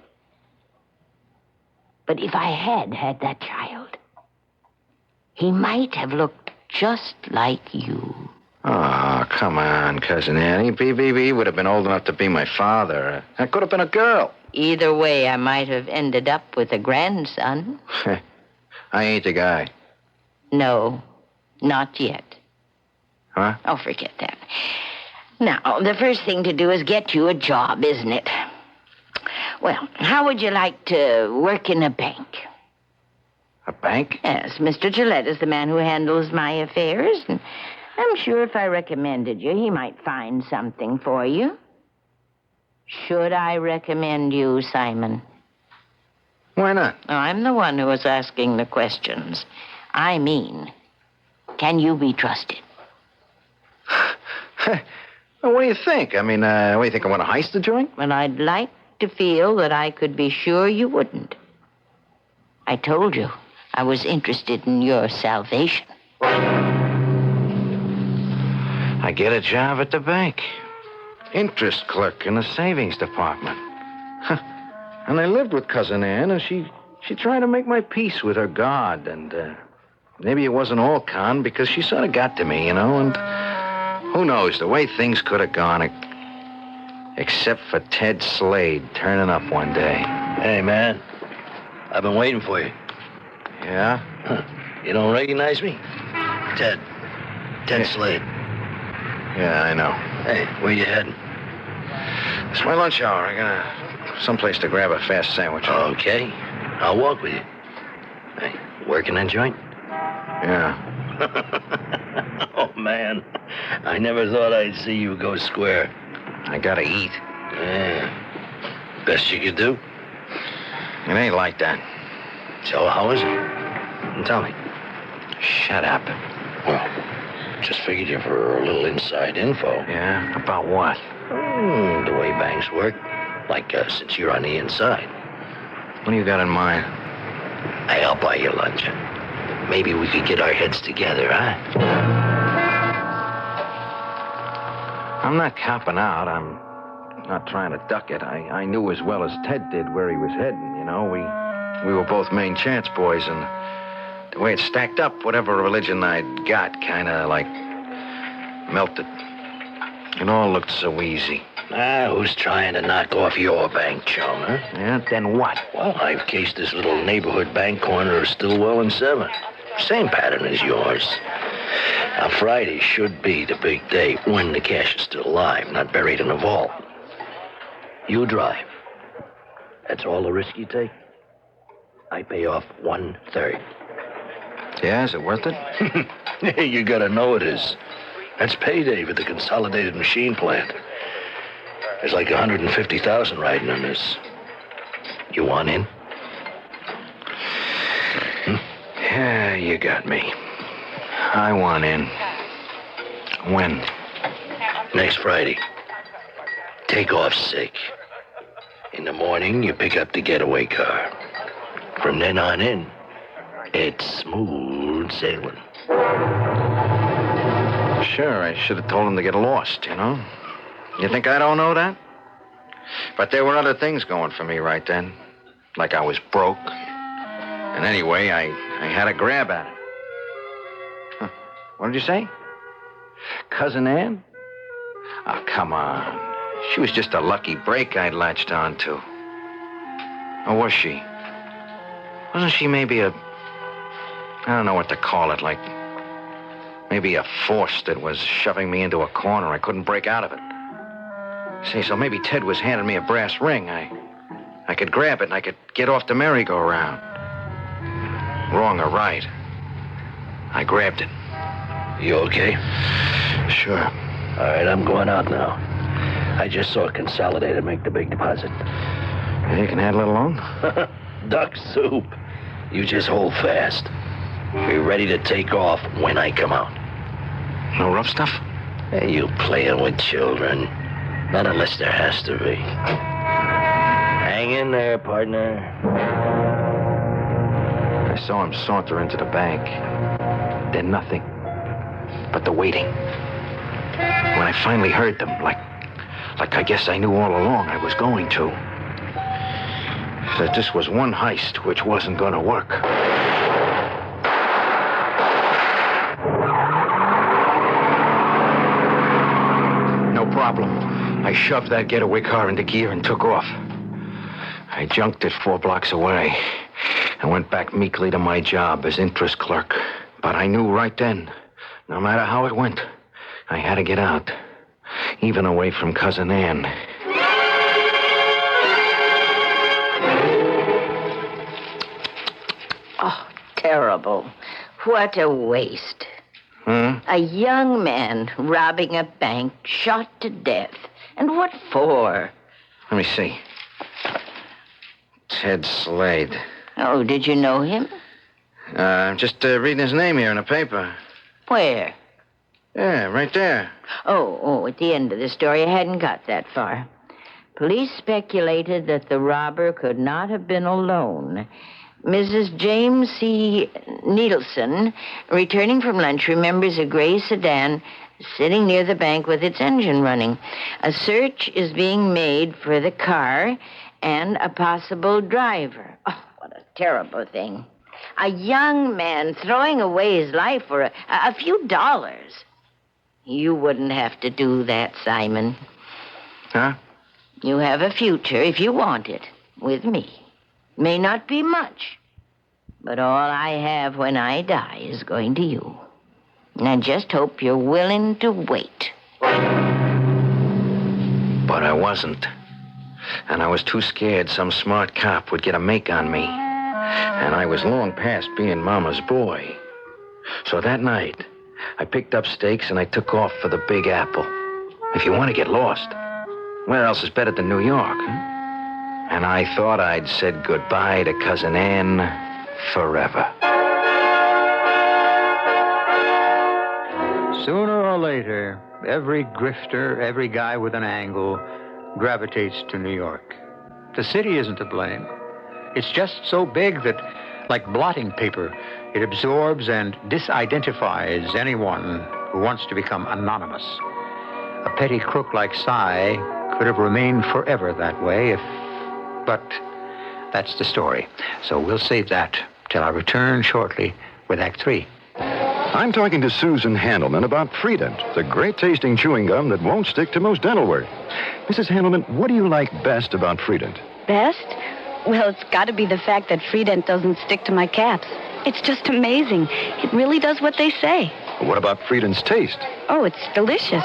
Speaker 26: But if I had had that child, he might have looked just like you.
Speaker 2: Oh, come on, Cousin Annie. He would have been old enough to be my father. That could have been a girl.
Speaker 26: Either way, I might have ended up with a grandson.
Speaker 2: I ain't the guy.
Speaker 26: No, not yet.
Speaker 2: Huh?
Speaker 26: Oh, forget that. Now, the first thing to do is get you a job, isn't it? Well, how would you like to work in a bank?
Speaker 2: A bank?
Speaker 26: Yes, Mr. Gillette is the man who handles my affairs, and I'm sure if I recommended you, he might find something for you. Should I recommend you, Simon?
Speaker 2: Why not?
Speaker 26: Oh, I'm the one who was asking the questions. I mean, can you be trusted?
Speaker 2: Well, what do you think? I mean, what do you think? I want to heist the joint?
Speaker 26: Well, I'd like to feel that I could be sure you wouldn't. I told you I was interested in your salvation.
Speaker 2: I get a job at the bank. Interest clerk in the savings department. And I lived with Cousin Ann, and she tried to make my peace with her God, and maybe it wasn't all con because she sort of got to me, and who knows, the way things could have gone, except for Ted Slade turning up one day.
Speaker 11: Hey, man, I've been waiting for you.
Speaker 2: Yeah?
Speaker 11: You don't recognize me? Ted Slade.
Speaker 2: Yeah, I know.
Speaker 11: Hey, where you heading?
Speaker 2: It's my lunch hour. I got someplace to grab a fast sandwich.
Speaker 11: Okay. I'll walk with you. Hey, working that joint?
Speaker 2: Yeah.
Speaker 11: Oh, man. I never thought I'd see you go square.
Speaker 2: I gotta eat.
Speaker 11: Yeah. Best you could do?
Speaker 2: It ain't like that.
Speaker 11: So how is it? Tell me.
Speaker 2: Shut up.
Speaker 11: Well, just figured you for a little inside info.
Speaker 2: Yeah? About what?
Speaker 11: The way banks work. Like, since you're on the inside.
Speaker 2: What do you got in mind?
Speaker 11: Hey, I'll buy you lunch. Maybe we could get our heads together, huh?
Speaker 2: I'm not copping out. I'm not trying to duck it. I knew as well as Ted did where he was heading, We were both main chance boys, and the way it stacked up, whatever religion I'd got kind of, melted. It all looked so easy.
Speaker 11: Who's trying to knock off your bank, chum, huh?
Speaker 2: Yeah, then what?
Speaker 11: Well, I've cased this little neighborhood bank corner of Stillwell and 7. Same pattern as yours. Now, Friday should be the big day when the cash is still alive, not buried in a vault. You drive. That's all the risk you take. I pay off 1/3.
Speaker 2: Yeah, is it worth it?
Speaker 11: You gotta know it is. That's payday for the consolidated machine plant. There's like 150,000 riding on this. You want in?
Speaker 2: Yeah, you got me. I want in. When?
Speaker 11: Next Friday. Take off sick. In the morning, you pick up the getaway car. From then on in, it's smooth sailing.
Speaker 2: Sure, I should have told him to get lost, You think I don't know that? But there were other things going for me right then. Like I was broke. And anyway, I had a grab at it. Huh. What did you say? Cousin Ann? Oh, come on. She was just a lucky break I'd latched onto. Or was she? Wasn't she maybe I don't know what to call it, maybe a force that was shoving me into a corner. I couldn't break out of it. See, so maybe Ted was handing me a brass ring. I could grab it and I could get off the merry-go-round. Wrong or right, I grabbed it.
Speaker 11: You okay?
Speaker 2: Sure.
Speaker 11: All right, I'm going out now. I just saw Consolidated make the big deposit.
Speaker 2: You can handle it alone?
Speaker 11: Duck soup. You just hold fast. Be ready to take off when I come out.
Speaker 2: No rough stuff?
Speaker 11: Hey, you playing with children. Not unless there has to be. Hang in there, partner.
Speaker 2: I saw him saunter into the bank. Then nothing but the waiting. When I finally heard them, like I guess I knew all along I was going to, that this was one heist which wasn't going to work. No problem. I shoved that getaway car into gear and took off. I junked it 4 blocks away and went back meekly to my job as interest clerk. But I knew right then, no matter how it went, I had to get out, even away from Cousin Ann.
Speaker 26: Oh, terrible. What a waste. A young man robbing a bank, shot to death. And what for?
Speaker 2: Let me see. Ted Slade.
Speaker 26: Oh, did you know him?
Speaker 2: I'm just reading his name here in the paper.
Speaker 26: Where?
Speaker 2: Yeah, right there.
Speaker 26: Oh, at the end of the story, I hadn't got that far. Police speculated that the robber could not have been alone. Mrs. James C. Needleson, returning from lunch, remembers a gray sedan sitting near the bank with its engine running. A search is being made for the car and a possible driver. Oh, what a terrible thing. A young man throwing away his life for a few dollars. You wouldn't have to do that, Simon.
Speaker 2: Huh?
Speaker 26: You have a future, if you want it, with me. May not be much, but all I have when I die is going to you. And I just hope you're willing to wait.
Speaker 2: But I wasn't. And I was too scared some smart cop would get a make on me. And I was long past being Mama's boy. So that night, I picked up stakes and I took off for the Big Apple. If you want to get lost, where else is better than New York? Huh? And I thought I'd said goodbye to Cousin Ann forever.
Speaker 1: Sooner or later, every grifter, every guy with an angle gravitates to New York. The city isn't to blame. It's just so big that, like blotting paper, it absorbs and disidentifies anyone who wants to become anonymous. A petty crook like Cy could have remained forever that way but that's the story. So we'll save that till I return shortly with Act 3.
Speaker 24: I'm talking to Susan Handelman about Freedent, the great-tasting chewing gum that won't stick to most dental work. Mrs. Handelman, what do you like best about Freedent?
Speaker 12: Best? Well, it's got to be the fact that Freedent doesn't stick to my caps. It's just amazing. It really does what they say.
Speaker 24: What about Freedent's taste?
Speaker 12: Oh, it's delicious.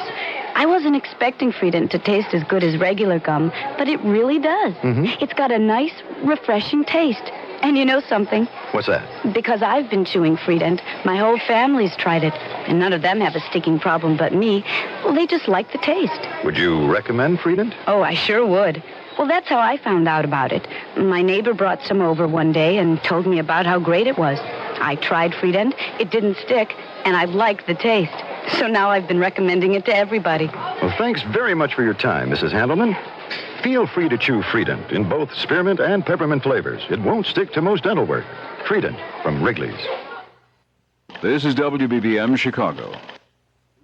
Speaker 12: I wasn't expecting Freedent to taste as good as regular gum, but it really does. It's got a nice, refreshing taste. And you know something?
Speaker 24: What's that?
Speaker 12: Because I've been chewing Freedent, my whole family's tried it, and none of them have a sticking problem but me. Well, they just like the taste.
Speaker 24: Would you recommend Freedent?
Speaker 12: Oh, I sure would. Well, that's how I found out about it. My neighbor brought some over one day and told me about how great it was. I tried Freedent, it didn't stick, and I've liked the taste. So now I've been recommending it to everybody.
Speaker 24: Well, thanks very much for your time, Mrs. Handelman. Feel free to chew Freedent in both spearmint and peppermint flavors. It won't stick to most dental work. Freedent from Wrigley's.
Speaker 17: This is WBBM Chicago.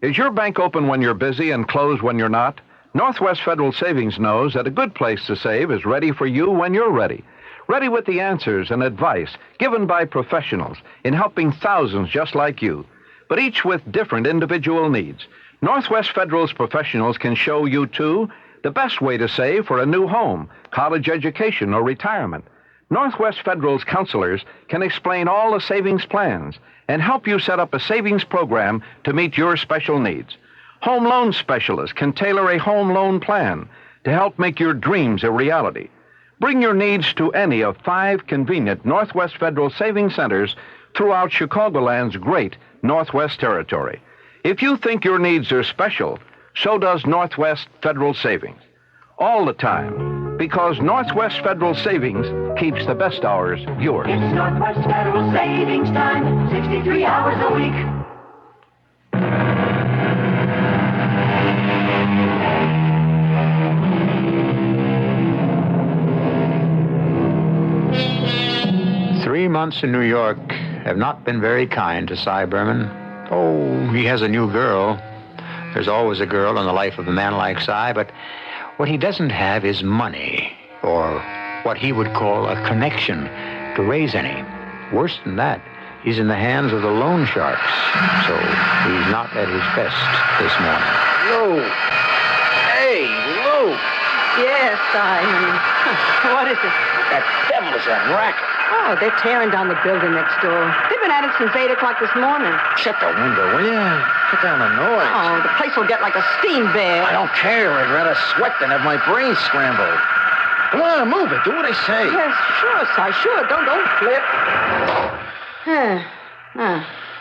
Speaker 15: Is your bank open when you're busy and closed when you're not? Northwest Federal Savings knows that a good place to save is ready for you when you're ready. Ready with the answers and advice given by professionals in helping thousands just like you, but each with different individual needs. Northwest Federal's professionals can show you, too, the best way to save for a new home, college education, or retirement. Northwest Federal's counselors can explain all the savings plans and help you set up a savings program to meet your special needs. Home loan specialists can tailor a home loan plan to help make your dreams a reality. Bring your needs to any of 5 convenient Northwest Federal Savings Centers throughout Chicagoland's great Northwest Territory. If you think your needs are special, so does Northwest Federal Savings. All the time, because Northwest Federal Savings keeps the best hours yours.
Speaker 13: It's Northwest Federal Savings Time, 63 hours a week.
Speaker 1: 3 months in New York have not been very kind to Cy Berman. Oh, he has a new girl. There's always a girl in the life of a man like Cy, but what he doesn't have is money, or what he would call a connection to raise any. Worse than that, he's in the hands of the loan sharks, so he's not at his best this morning.
Speaker 2: Lou! Hey, Lou!
Speaker 19: Yes, what is it?
Speaker 2: That devil is that racket.
Speaker 19: Oh, they're tearing down the building next door. They've been at it since 8 o'clock this morning.
Speaker 2: Shut the window, will you? Cut down the noise.
Speaker 19: Oh, the place will get like a steam bath.
Speaker 2: I don't care. I'd rather sweat than have my brain scrambled. Come on, move it. Do what I say.
Speaker 19: Yes, sure, Si, sure. Don't flip.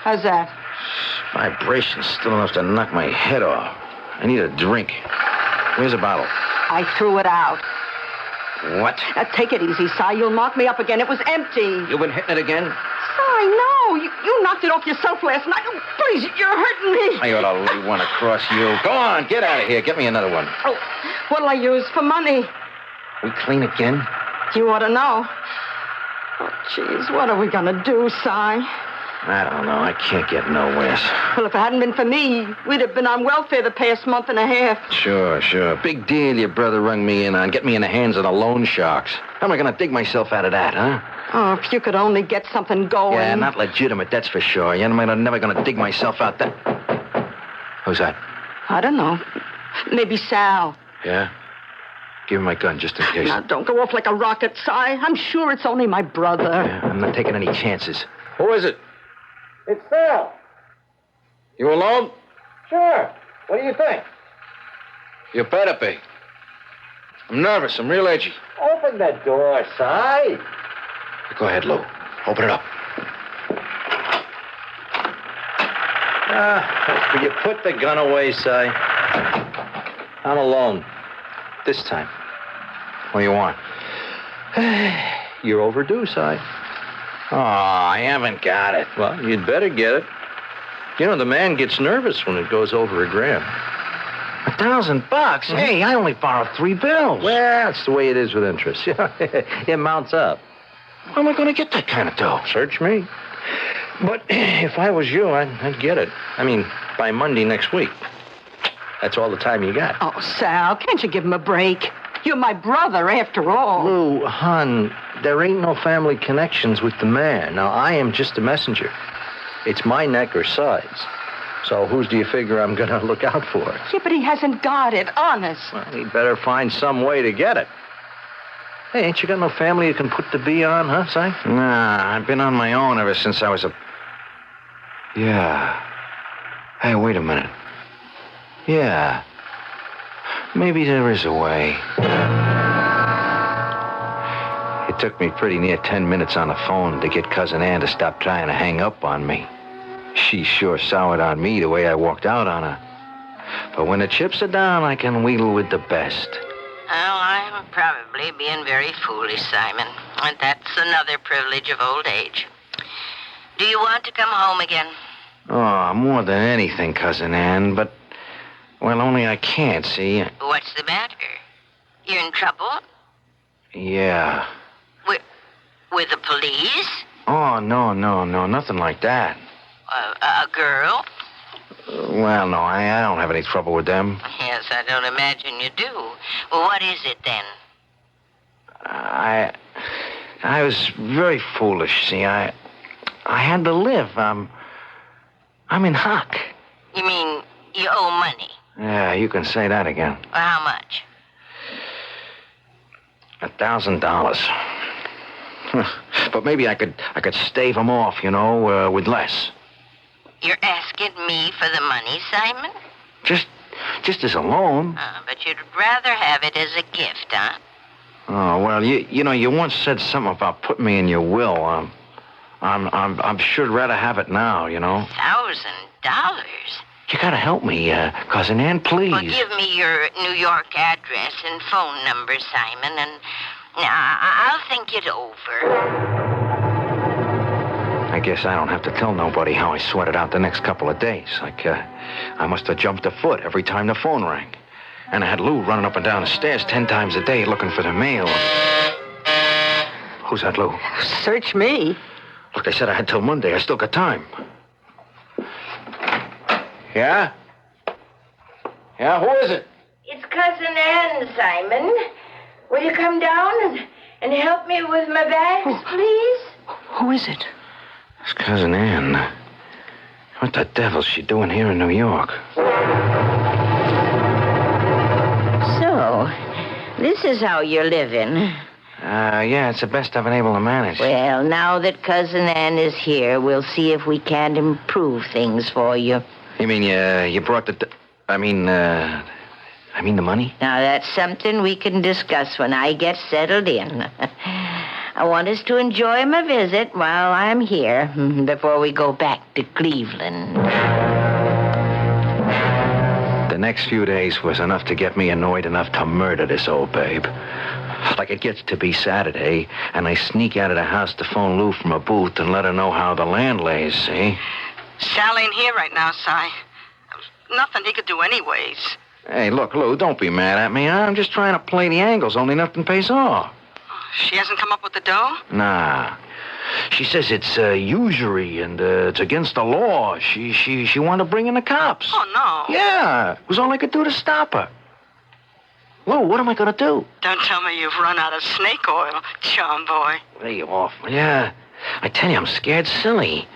Speaker 19: How's that?
Speaker 2: Vibration's still enough to knock my head off. I need a drink. Where's the bottle?
Speaker 19: I threw it out.
Speaker 2: What?
Speaker 19: Now, take it easy, Si. You'll knock me up again. It was empty.
Speaker 2: You've been hitting it again?
Speaker 19: Si, no. You knocked it off yourself last night. Oh, please, you're hurting me.
Speaker 2: I ought to lay one across you. Go on, get out of here. Get me another one.
Speaker 19: Oh, what'll I use for money?
Speaker 2: We clean again?
Speaker 19: You ought to know. Oh, jeez, what are we gonna do, Si?
Speaker 2: I don't know. I can't get nowhere.
Speaker 19: Well, if it hadn't been for me, we'd have been on welfare the past month and a half.
Speaker 2: Sure. Big deal your brother rung me in on. Get me in the hands of the loan sharks. How am I going to dig myself out of that, huh?
Speaker 19: Oh, if you could only get something going.
Speaker 2: Yeah, not legitimate, that's for sure. I'm never going to dig myself out there. Who's that?
Speaker 19: I don't know. Maybe Sal.
Speaker 2: Yeah? Give him my gun, just in case.
Speaker 19: Now, don't go off like a rocket, Si. I'm sure it's only my brother.
Speaker 2: Yeah, I'm not taking any chances. Who is it?
Speaker 3: It's Sal.
Speaker 2: You alone?
Speaker 3: Sure. What do you think?
Speaker 2: You better be. I'm nervous. I'm real edgy.
Speaker 3: Open that door, Si.
Speaker 2: Go ahead, Lou. Open it up.
Speaker 6: Will you put the gun away, Si? I'm alone. This time.
Speaker 2: What do you want?
Speaker 6: You're overdue, Si.
Speaker 2: Oh, I haven't got it.
Speaker 6: Well, you'd better get it. You know, the man gets nervous when it goes over a grand.
Speaker 2: $1,000? Mm-hmm. Hey, I only borrowed 3 bills.
Speaker 6: Well, that's the way it is with interest. It mounts up.
Speaker 2: Where am I going to get that kind of dough?
Speaker 6: Search me. But if I was you, I'd get it. I mean, by Monday next week. That's all the time you got.
Speaker 19: Oh, Sal, can't you give him a break? You're my brother, after all.
Speaker 6: Lou, hon, there ain't no family connections with the man. Now, I am just a messenger. It's my neck or sides. So whose do you figure I'm going to look out for?
Speaker 19: Yeah, but he hasn't got it, honest.
Speaker 6: Well, he'd better find some way to get it. Hey, ain't you got no family you can put the B on, huh, Si?
Speaker 2: Nah, I've been on my own ever since I was a... Yeah. Hey, wait a minute. Yeah. Maybe there is a way. It took me pretty near 10 minutes on the phone to get Cousin Ann to stop trying to hang up on me. She sure soured on me the way I walked out on her. But when the chips are down, I can wheedle with the best.
Speaker 26: Well, I'm probably being very foolish, Simon. And that's another privilege of old age. Do you want to come home again?
Speaker 2: Oh, more than anything, Cousin Ann, but... Well, only I can't, see?
Speaker 26: What's the matter? You're in trouble?
Speaker 2: Yeah.
Speaker 26: With the police?
Speaker 2: Oh, no, nothing like that.
Speaker 26: A girl?
Speaker 2: Well, no, I don't have any trouble with them.
Speaker 26: Yes, I don't imagine you do. Well, what is it, then?
Speaker 2: I was very foolish, see? I had to live. I'm in hock.
Speaker 26: You mean you owe money?
Speaker 2: Yeah, you can say that again.
Speaker 26: Well, how much?
Speaker 2: $1,000. But maybe I could stave them off, with less.
Speaker 26: You're asking me for the money, Simon?
Speaker 2: Just as a loan.
Speaker 26: But you'd rather have it as a gift, huh?
Speaker 2: Oh, well, you once said something about putting me in your will. I'm sure rather have it now,
Speaker 26: $1,000?
Speaker 2: You gotta help me, Cousin Ann, please.
Speaker 26: Well, give me your New York address and phone number, Simon, and I'll think it over.
Speaker 2: I guess I don't have to tell nobody how I sweated out the next couple of days. I must have jumped a foot every time the phone rang. And I had Lou running up and down the stairs 10 times a day looking for the mail. Who's that, Lou?
Speaker 19: Search me.
Speaker 2: Look, I said I had till Monday. I still got time. Yeah? Yeah, who is it?
Speaker 26: It's Cousin Ann, Simon. Will you come down and help me with my bags, please?
Speaker 12: Who is it?
Speaker 2: It's Cousin Ann. What the devil's she doing here in New York?
Speaker 26: So, this is how you're living.
Speaker 2: Yeah, it's the best I've been able to manage.
Speaker 26: Well, now that Cousin Ann is here, we'll see if we can't improve things for you.
Speaker 2: You mean you brought the... I mean the money?
Speaker 26: Now, that's something we can discuss when I get settled in. I want us to enjoy my visit while I'm here before we go back to Cleveland.
Speaker 2: The next few days was enough to get me annoyed enough to murder this old babe. Like it gets to be Saturday, and I sneak out of the house to phone Lou from a booth and let her know how the land lays, see?
Speaker 12: Sal ain't here right now, Si. Nothing he could do anyways.
Speaker 2: Hey, look, Lou, don't be mad at me. I'm just trying to play the angles, only nothing pays off.
Speaker 12: She hasn't come up with the dough?
Speaker 2: Nah. She says it's usury and it's against the law. She wanted to bring in the cops.
Speaker 12: Oh, no.
Speaker 2: Yeah. It was all I could do to stop her. Lou, what am I going to do?
Speaker 12: Don't tell me you've run out of snake oil, chum boy.
Speaker 2: Lay off. Yeah. I tell you, I'm scared silly.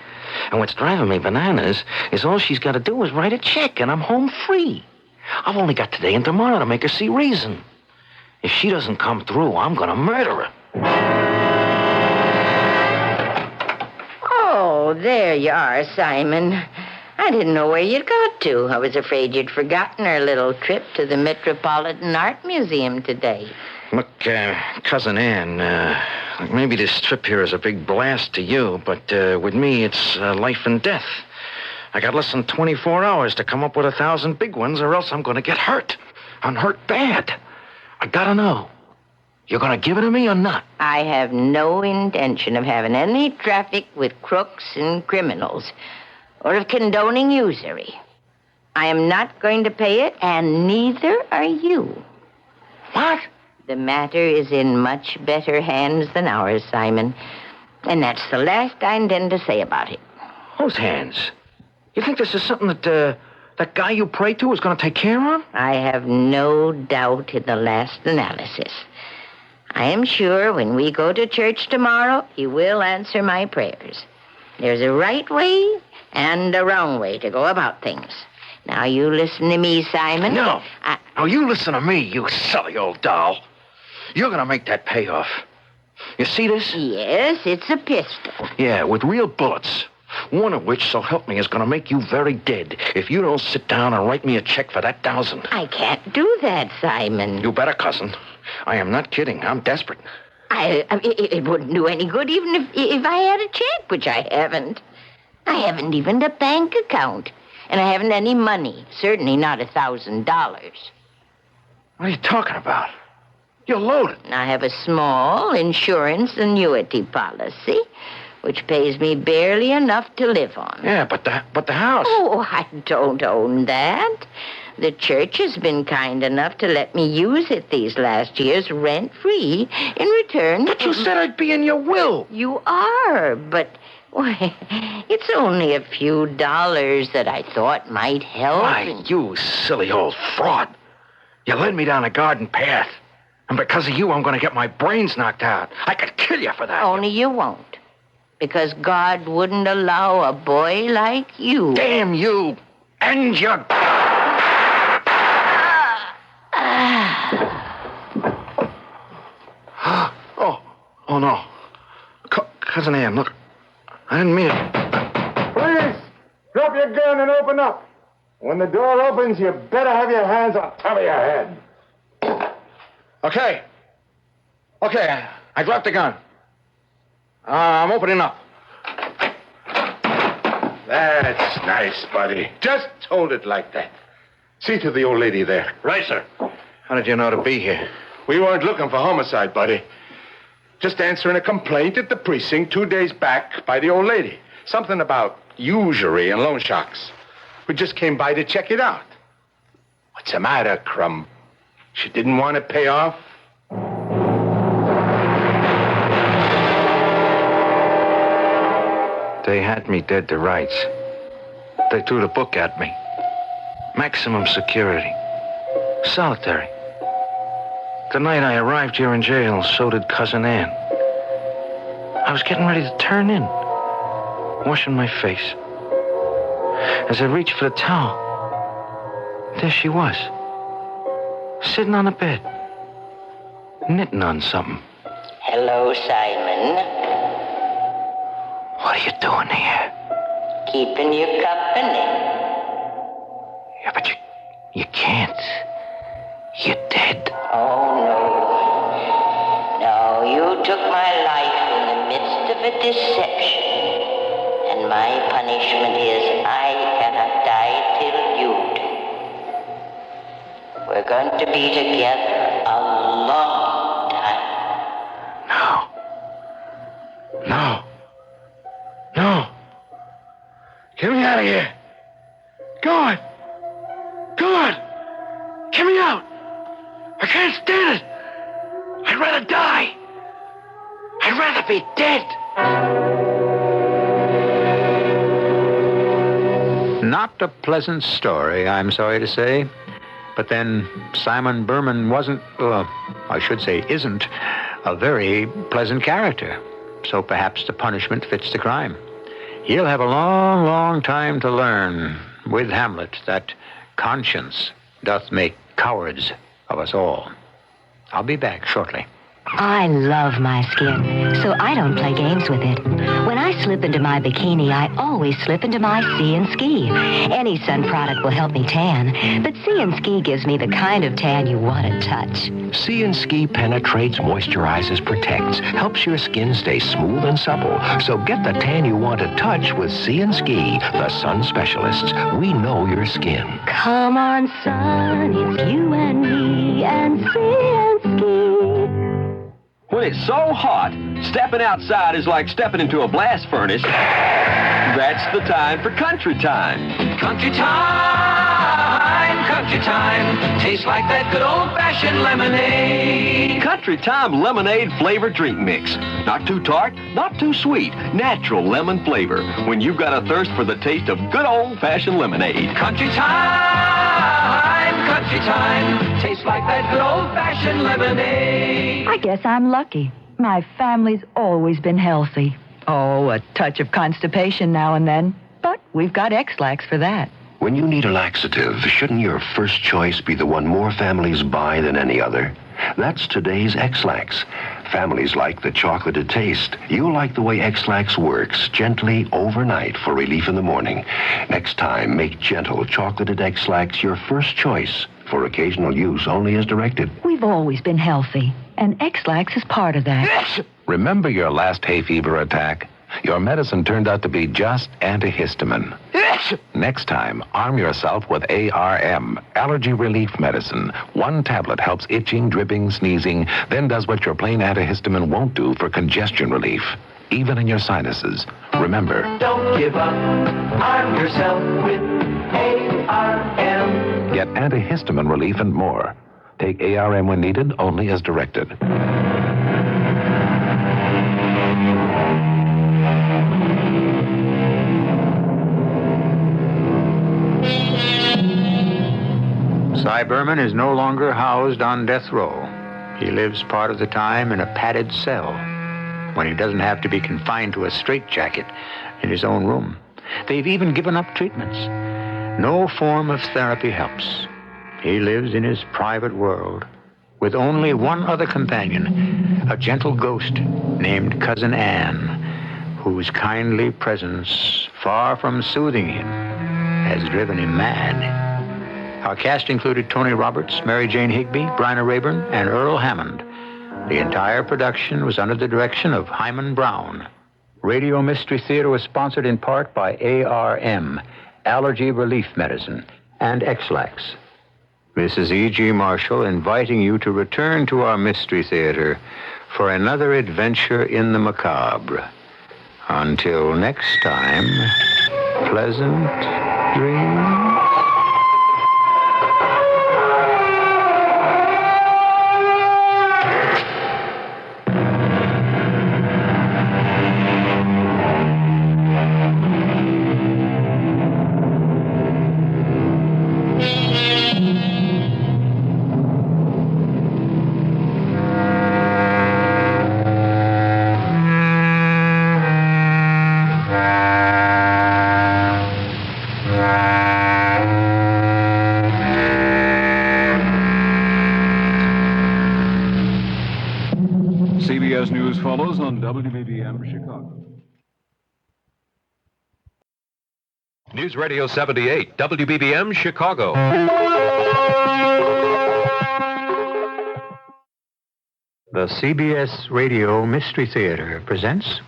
Speaker 2: And what's driving me bananas is all she's got to do is write a check and I'm home free. I've only got today and tomorrow to make her see reason. If she doesn't come through, I'm going to murder her.
Speaker 26: Oh, there you are, Simon. I didn't know where you'd got to. I was afraid you'd forgotten our little trip to the Metropolitan Art Museum today.
Speaker 2: Look, Cousin Ann, maybe this trip here is a big blast to you, but with me, it's life and death. I got less than 24 hours to come up with 1,000 big ones, or else I'm going to get hurt. I'm hurt bad. I gotta know. You're going to give it to me or not?
Speaker 26: I have no intention of having any traffic with crooks and criminals, or of condoning usury. I am not going to pay it, and neither are you.
Speaker 2: What?
Speaker 26: The matter is in much better hands than ours, Simon. And that's the last I intend to say about it.
Speaker 2: Whose hands? You think this is something that that guy you pray to is going to take care of?
Speaker 26: I have no doubt in the last analysis. I am sure when we go to church tomorrow, he will answer my prayers. There's a right way and a wrong way to go about things. Now, you listen to me, Simon.
Speaker 2: No. No, you listen to me, you silly old doll. You're going to make that payoff. You see this?
Speaker 26: Yes, it's a pistol.
Speaker 2: Yeah, with real bullets. One of which, so help me, is going to make you very dead if you don't sit down and write me a check for that 1,000.
Speaker 26: I can't do that, Simon.
Speaker 2: You better, cousin. I am not kidding. I'm desperate.
Speaker 26: It wouldn't do any good even if I had a check, which I haven't. I haven't even a bank account. And I haven't any money. Certainly not $1,000.
Speaker 2: What are you talking about? You're loaded.
Speaker 26: I have a small insurance annuity policy, which pays me barely enough to live on.
Speaker 2: Yeah, but the house.
Speaker 26: Oh, I don't own that. The church has been kind enough to let me use it these last years rent-free in return.
Speaker 2: But you said I'd be in your will.
Speaker 26: You are, but why, it's only a few dollars that I thought might help.
Speaker 2: Why, you silly old fraud. You led me down a garden path. And because of you, I'm going to get my brains knocked out. I could kill you for that.
Speaker 26: Only you won't. Because God wouldn't allow a boy like you.
Speaker 2: Damn you and your... Oh, no. Cousin Ann, look. I didn't mean it.
Speaker 3: Please, drop your gun and open up. When the door opens, you better have your hands on top of your head.
Speaker 2: Okay, I dropped the gun. I'm opening up.
Speaker 4: That's nice, buddy. Just hold it like that. See to the old lady there. Right, sir.
Speaker 2: How did you know to be here?
Speaker 4: We weren't looking for homicide, buddy. Just answering a complaint at the precinct 2 days back by the old lady. Something about usury and loan sharks. We just came by to check it out. What's the matter, Crumb? She didn't want to pay off?
Speaker 2: They had me dead to rights. They threw the book at me. Maximum security. Solitary. The night I arrived here in jail, so did Cousin Ann. I was getting ready to turn in, washing my face. As I reached for the towel, there she was, sitting on the bed, knitting on something.
Speaker 26: Hello, Simon.
Speaker 2: What are you doing here?
Speaker 26: Keeping you company.
Speaker 2: Yeah, but you can't. You're dead.
Speaker 26: Oh, no. No, you took my life in the midst of a deception. And my punishment is I cannot die till you do. We're going to be together a long time.
Speaker 2: No. No. Get me out of here. God. God. Get me out. I can't stand it. I'd rather die. I'd rather be dead.
Speaker 1: Not a pleasant story, I'm sorry to say. But then Simon Berman wasn't, I should say isn't, a very pleasant character. So perhaps the punishment fits the crime. He'll have a long, long time to learn with Hamlet that conscience doth make cowards of us all. I'll be back shortly.
Speaker 5: I love my skin, so I don't play games with it. When I slip into my bikini, I always slip into my Sea & Ski. Any sun product will help me tan, but Sea & Ski gives me the kind of tan you want to touch.
Speaker 24: Sea & Ski penetrates, moisturizes, protects, helps your skin stay smooth and supple. So get the tan you want to touch with Sea & Ski, the sun specialists. We know your skin.
Speaker 5: Come on, son, it's you and me and Sea & Ski.
Speaker 9: When it's so hot, stepping outside is like stepping into a blast furnace. That's the time for Country Time.
Speaker 13: Country time, country time. Tastes like that good old-fashioned lemonade.
Speaker 9: Country Time lemonade flavored drink mix. Not too tart, not too sweet. Natural lemon flavor. When you've got a thirst for the taste of good old-fashioned lemonade.
Speaker 13: Country time, country time. Tastes like that good old-fashioned lemonade.
Speaker 16: I guess I'm lucky. My family's always been healthy. Oh, a touch of constipation now and then. But we've got X-Lax for that.
Speaker 24: When you need a laxative, shouldn't your first choice be the one more families buy than any other? That's today's X-Lax. Families like the chocolated taste. You'll like the way X-Lax works, gently overnight for relief in the morning. Next time, make gentle chocolated X-Lax your first choice. For occasional use only as directed.
Speaker 16: We've always been healthy, and X-Lax is part of that.
Speaker 15: Remember your last hay fever attack? Your medicine turned out to be just antihistamine. Next time, arm yourself with ARM, allergy relief medicine. One tablet helps itching, dripping, sneezing, then does what your plain antihistamine won't do for congestion relief, even in your sinuses. Remember,
Speaker 13: Don't give up. Arm yourself with ARM.
Speaker 15: get antihistamine relief and more. Take ARM when needed, only as directed.
Speaker 1: Cy Berman is no longer housed on death row. He lives part of the time in a padded cell when he doesn't have to be confined to a straitjacket in his own room. They've even given up treatments. No form of therapy helps. He lives in his private world with only one other companion, a gentle ghost named Cousin Ann, whose kindly presence, far from soothing him, has driven him mad. Our cast included Tony Roberts, Mary Jane Higby, Bryna Rayburn, and Earl Hammond. The entire production was under the direction of Hyman Brown. Radio Mystery Theater was sponsored in part by ARM, Allergy Relief Medicine, and X-Lax. This is E.G. Marshall inviting you to return to our Mystery Theater for another adventure in the macabre. Until next time, pleasant dreams.
Speaker 24: News Radio 78, WBBM, Chicago.
Speaker 1: The CBS Radio Mystery Theater presents...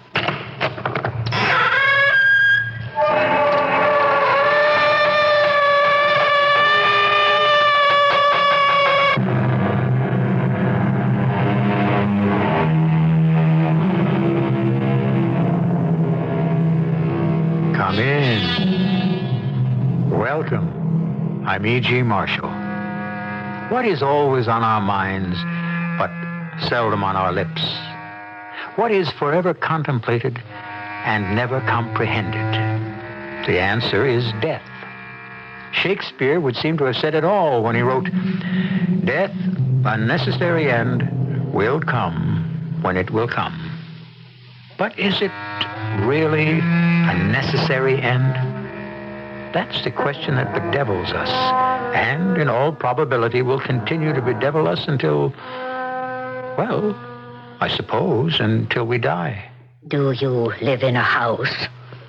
Speaker 1: Come in. Welcome. I'm E.G. Marshall. What is always on our minds, but seldom on our lips? What is forever contemplated and never comprehended? The answer is death. Shakespeare would seem to have said it all when he wrote, "Death, a necessary end, will come when it will come." But is it really a necessary end? That's the question that bedevils us, and in all probability will continue to bedevil us until, well, I suppose, until we die.
Speaker 10: Do you live in a house?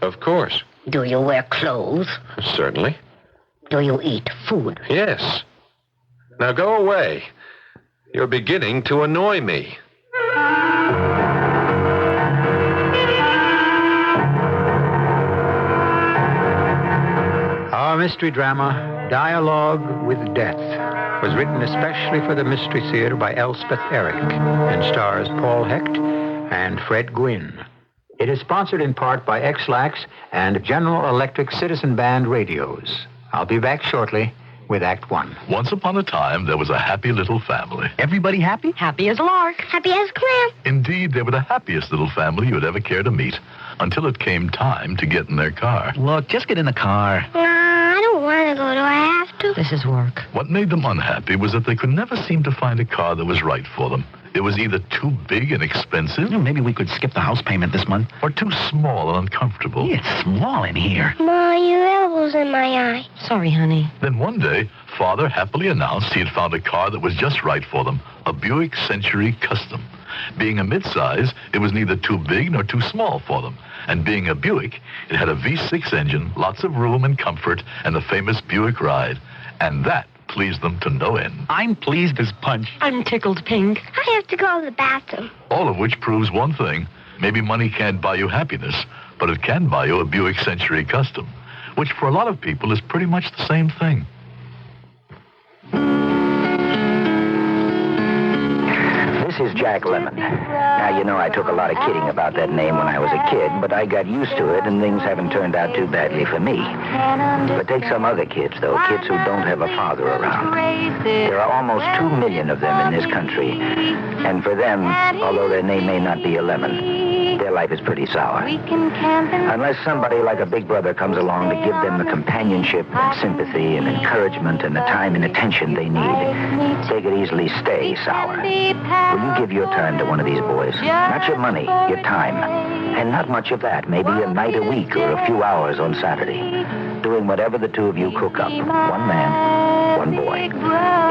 Speaker 24: Of course.
Speaker 10: Do you wear clothes?
Speaker 24: Certainly.
Speaker 10: Do you eat food?
Speaker 24: Yes. Now go away. You're beginning to annoy me.
Speaker 1: Our mystery drama, Dialogue with Death, was written especially for the Mystery Theater by Elspeth Eric and stars Paul Hecht and Fred Gwynne. It is sponsored in part by X-Lax and General Electric Citizen Band radios. I'll be back shortly with Act One.
Speaker 14: Once upon a time, there was a happy little family.
Speaker 18: Everybody happy?
Speaker 10: Happy as a lark. Happy as a clam.
Speaker 14: Indeed, they were the happiest little family you would ever care to meet, until it came time to get in their car.
Speaker 18: Look, just get in the car.
Speaker 10: I don't want to go. Do I have to?
Speaker 16: This is work.
Speaker 14: What made them unhappy was that they could never seem to find a car that was right for them. It was either too big and expensive.
Speaker 18: Maybe we could skip the house payment this month.
Speaker 14: Or too small and uncomfortable.
Speaker 18: It's small in here.
Speaker 10: Ma, your elbow's in my eye.
Speaker 16: Sorry, honey.
Speaker 14: Then one day, Father happily announced he had found a car that was just right for them, a Buick Century Custom. Being a midsize, it was neither too big nor too small for them. And being a Buick, it had a V6 engine, lots of room and comfort, and the famous Buick ride. And that pleased them to no end.
Speaker 18: I'm pleased as punch.
Speaker 16: I'm tickled pink.
Speaker 10: I have to go to the bathroom.
Speaker 14: All of which proves one thing. Maybe money can't buy you happiness, but it can buy you a Buick Century Custom, which for a lot of people is pretty much the same thing.
Speaker 23: This is Jack Lemmon. Now, you know I took a lot of kidding about that name when I was a kid, but I got used to it, and things haven't turned out too badly for me. But take some other kids, though, kids who don't have a father around. There are almost 2 million of them in this country, and for them, although their name may not be a lemon, their life is pretty sour. Unless somebody like a big brother comes along to give them the companionship and sympathy and encouragement and the time and attention they need, they could easily stay sour. Will you give your time to one of these boys? Not your money, your time. And not much of that, maybe a night a week or a few hours on Saturday. Doing whatever the two of you cook up. One man, one boy.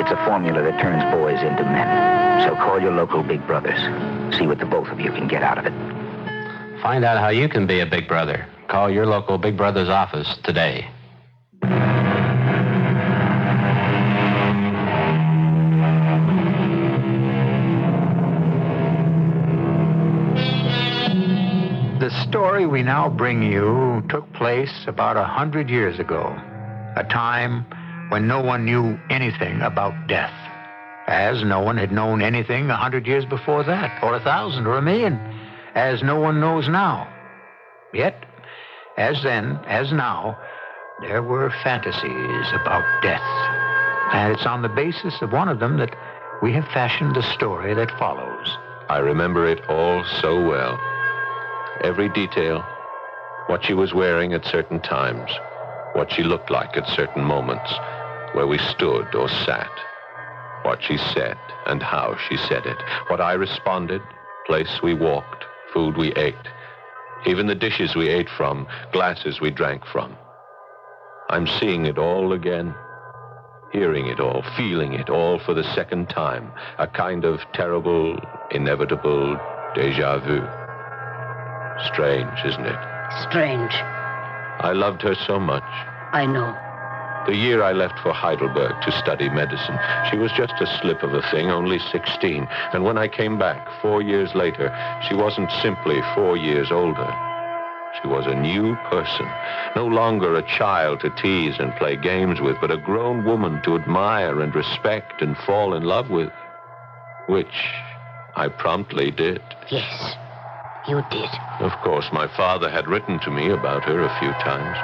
Speaker 23: It's a formula that turns boys into men. So call your local big brothers. See what the both of you can get out of it.
Speaker 20: Find out how you can be a big brother. Call your local Big Brother's office today.
Speaker 1: The story we now bring you took place about 100 years ago, a time when no one knew anything about death, as no one had known anything 100 years before that, or 1,000, or 1,000,000. As no one knows now. Yet, as then, as now, there were fantasies about death. And it's on the basis of one of them that we have fashioned the story that follows.
Speaker 24: I remember it all so well. Every detail, what she was wearing at certain times, what she looked like at certain moments, where we stood or sat, what she said and how she said it, what I responded, place we walked, food we ate, even the dishes we ate from, glasses we drank from. I'm seeing it all again, hearing it all, feeling it all for the second time, a kind of terrible, inevitable déjà vu. Strange, isn't it?
Speaker 10: Strange.
Speaker 6: I loved her so much.
Speaker 7: I know.
Speaker 6: The year I left for Heidelberg to study medicine, she was just a slip of a thing, only 16. And when I came back 4 years later, she wasn't simply 4 years older. She was a new person, no longer a child to tease and play games with, but a grown woman to admire and respect and fall in love with, which I promptly did.
Speaker 7: Yes, you did.
Speaker 6: Of course, my father had written to me about her a few times.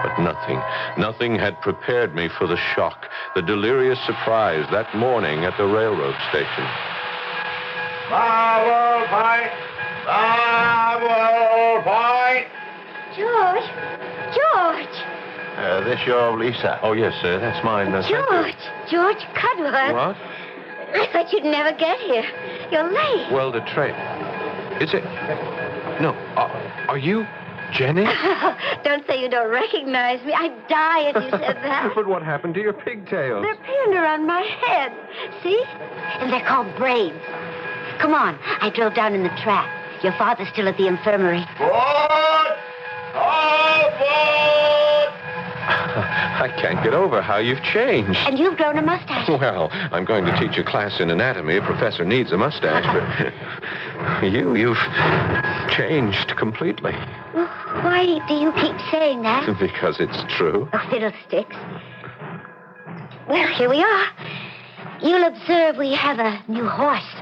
Speaker 6: But nothing had prepared me for the shock, the delirious surprise that morning at the railroad station.
Speaker 3: Bravo, fight! Bravo, fight!
Speaker 10: George! George!
Speaker 6: This your Lisa? Oh, yes, sir. That's mine.
Speaker 10: George Cudworth.
Speaker 6: What?
Speaker 10: I thought you'd never get here. You're late.
Speaker 6: Well, the train. Is it? No. Are you Jenny?
Speaker 10: Oh, don't say you don't recognize me. I'd die if you said that.
Speaker 6: But what happened to your pigtails?
Speaker 10: They're pinned around my head. See? And they're called braids. Come on. I drove down in the trap. Your father's still at the infirmary.
Speaker 6: I can't get over how you've changed.
Speaker 10: And you've grown a mustache.
Speaker 6: Well, I'm going to teach a class in anatomy. A professor needs a mustache, but you've changed completely.
Speaker 10: Well, why do you keep saying that?
Speaker 6: Because it's true.
Speaker 10: Oh, fiddlesticks. Well, here we are. You'll observe we have a new horse.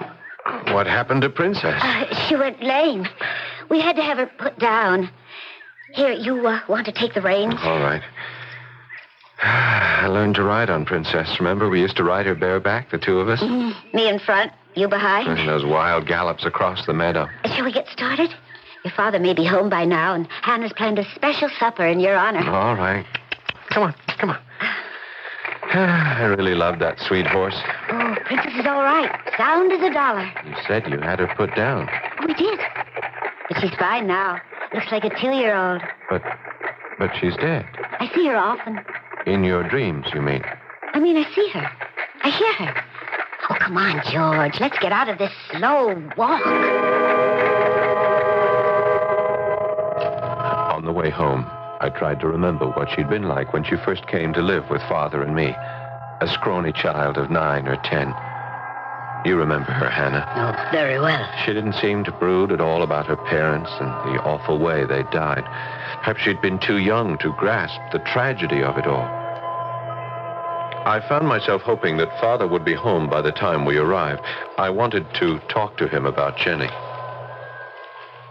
Speaker 6: What happened to Princess?
Speaker 10: She went lame. We had to have her put down. Here, you want to take the reins?
Speaker 6: All right. I learned to ride on Princess. Remember, we used to ride her bareback, the two of us?
Speaker 10: Me in front, you behind.
Speaker 6: And those wild gallops across the meadow.
Speaker 10: Shall we get started? Your father may be home by now, and Hannah's planned a special supper in your honor.
Speaker 6: All right. Come on. I really loved that sweet horse.
Speaker 10: Oh, Princess is all right. Sound as a dollar.
Speaker 6: You said you had her put down.
Speaker 10: We did. But she's fine now. Looks like a 2-year-old.
Speaker 6: But she's dead.
Speaker 10: I see her often.
Speaker 6: In your dreams, you mean?
Speaker 10: I mean, I see her. I hear her. Oh, come on, George. Let's get out of this slow walk.
Speaker 6: On the way home, I tried to remember what she'd been like when she first came to live with Father and me. A scrawny child of 9 or 10. You remember her, Hannah?
Speaker 7: Oh, very well.
Speaker 6: She didn't seem to brood at all about her parents and the awful way they died. Perhaps she'd been too young to grasp the tragedy of it all. I found myself hoping that Father would be home by the time we arrived. I wanted to talk to him about Jenny.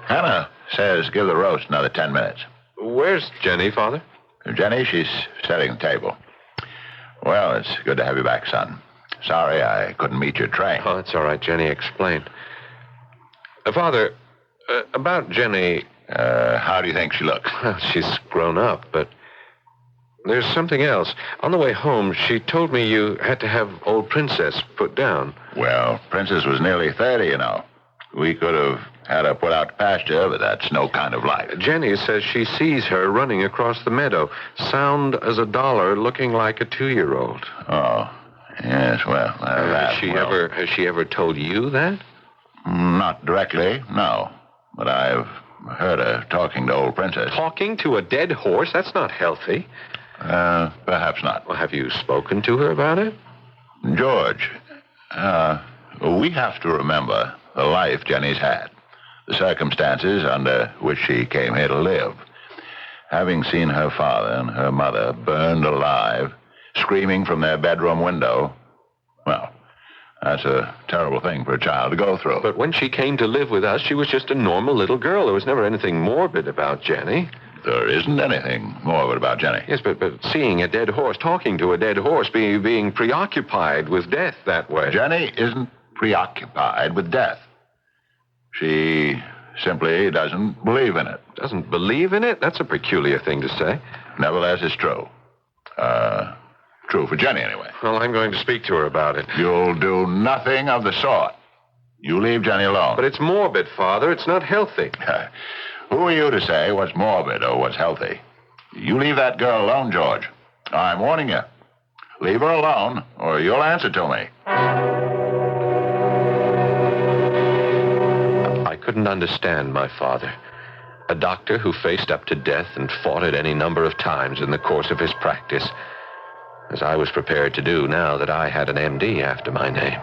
Speaker 8: Hannah says give the roast another 10 minutes.
Speaker 6: Where's Jenny, Father?
Speaker 8: Jenny, she's setting the table. Well, it's good to have you back, son. Sorry I couldn't meet your train.
Speaker 6: Oh, it's all right, Jenny. Explain. Father, about Jenny...
Speaker 8: how do you think she looks?
Speaker 6: Well, she's grown up, but there's something else. On the way home, she told me you had to have old Princess put down.
Speaker 8: Well, Princess was nearly 30, you know. We could have had her put out to pasture, but that's no kind of life.
Speaker 6: Jenny says she sees her running across the meadow, sound as a dollar, looking like a 2-year-old.
Speaker 8: Oh, yes, well,
Speaker 6: Has she ever told you that?
Speaker 8: Not directly, no. But I've heard her talking to old Princess.
Speaker 6: Talking to a dead horse? That's not healthy.
Speaker 8: Perhaps not.
Speaker 6: Well, have you spoken to her about it?
Speaker 8: George, we have to remember the life Jenny's had, the circumstances under which she came here to live. Having seen her father and her mother burned alive, screaming from their bedroom window, well, that's a terrible thing for a child to go through.
Speaker 6: But when she came to live with us, she was just a normal little girl. There was never anything morbid about Jenny.
Speaker 8: There isn't anything morbid about Jenny.
Speaker 6: Yes, but seeing a dead horse, talking to a dead horse, being preoccupied with death that way.
Speaker 8: Jenny isn't preoccupied with death. She simply doesn't believe in it.
Speaker 6: Doesn't believe in it? That's a peculiar thing to say.
Speaker 8: Nevertheless, it's true. True for Jenny, anyway.
Speaker 6: Well, I'm going to speak to her about it.
Speaker 8: You'll do nothing of the sort. You leave Jenny alone.
Speaker 6: But it's morbid, Father. It's not healthy.
Speaker 8: Who are you to say what's morbid or what's healthy? You leave that girl alone, George. I'm warning you. Leave her alone, or you'll answer to me.
Speaker 6: I couldn't understand my father.
Speaker 11: A doctor who faced up to death and fought it any number of times in the course of his practice, as I was prepared to do now that I had an MD after my name.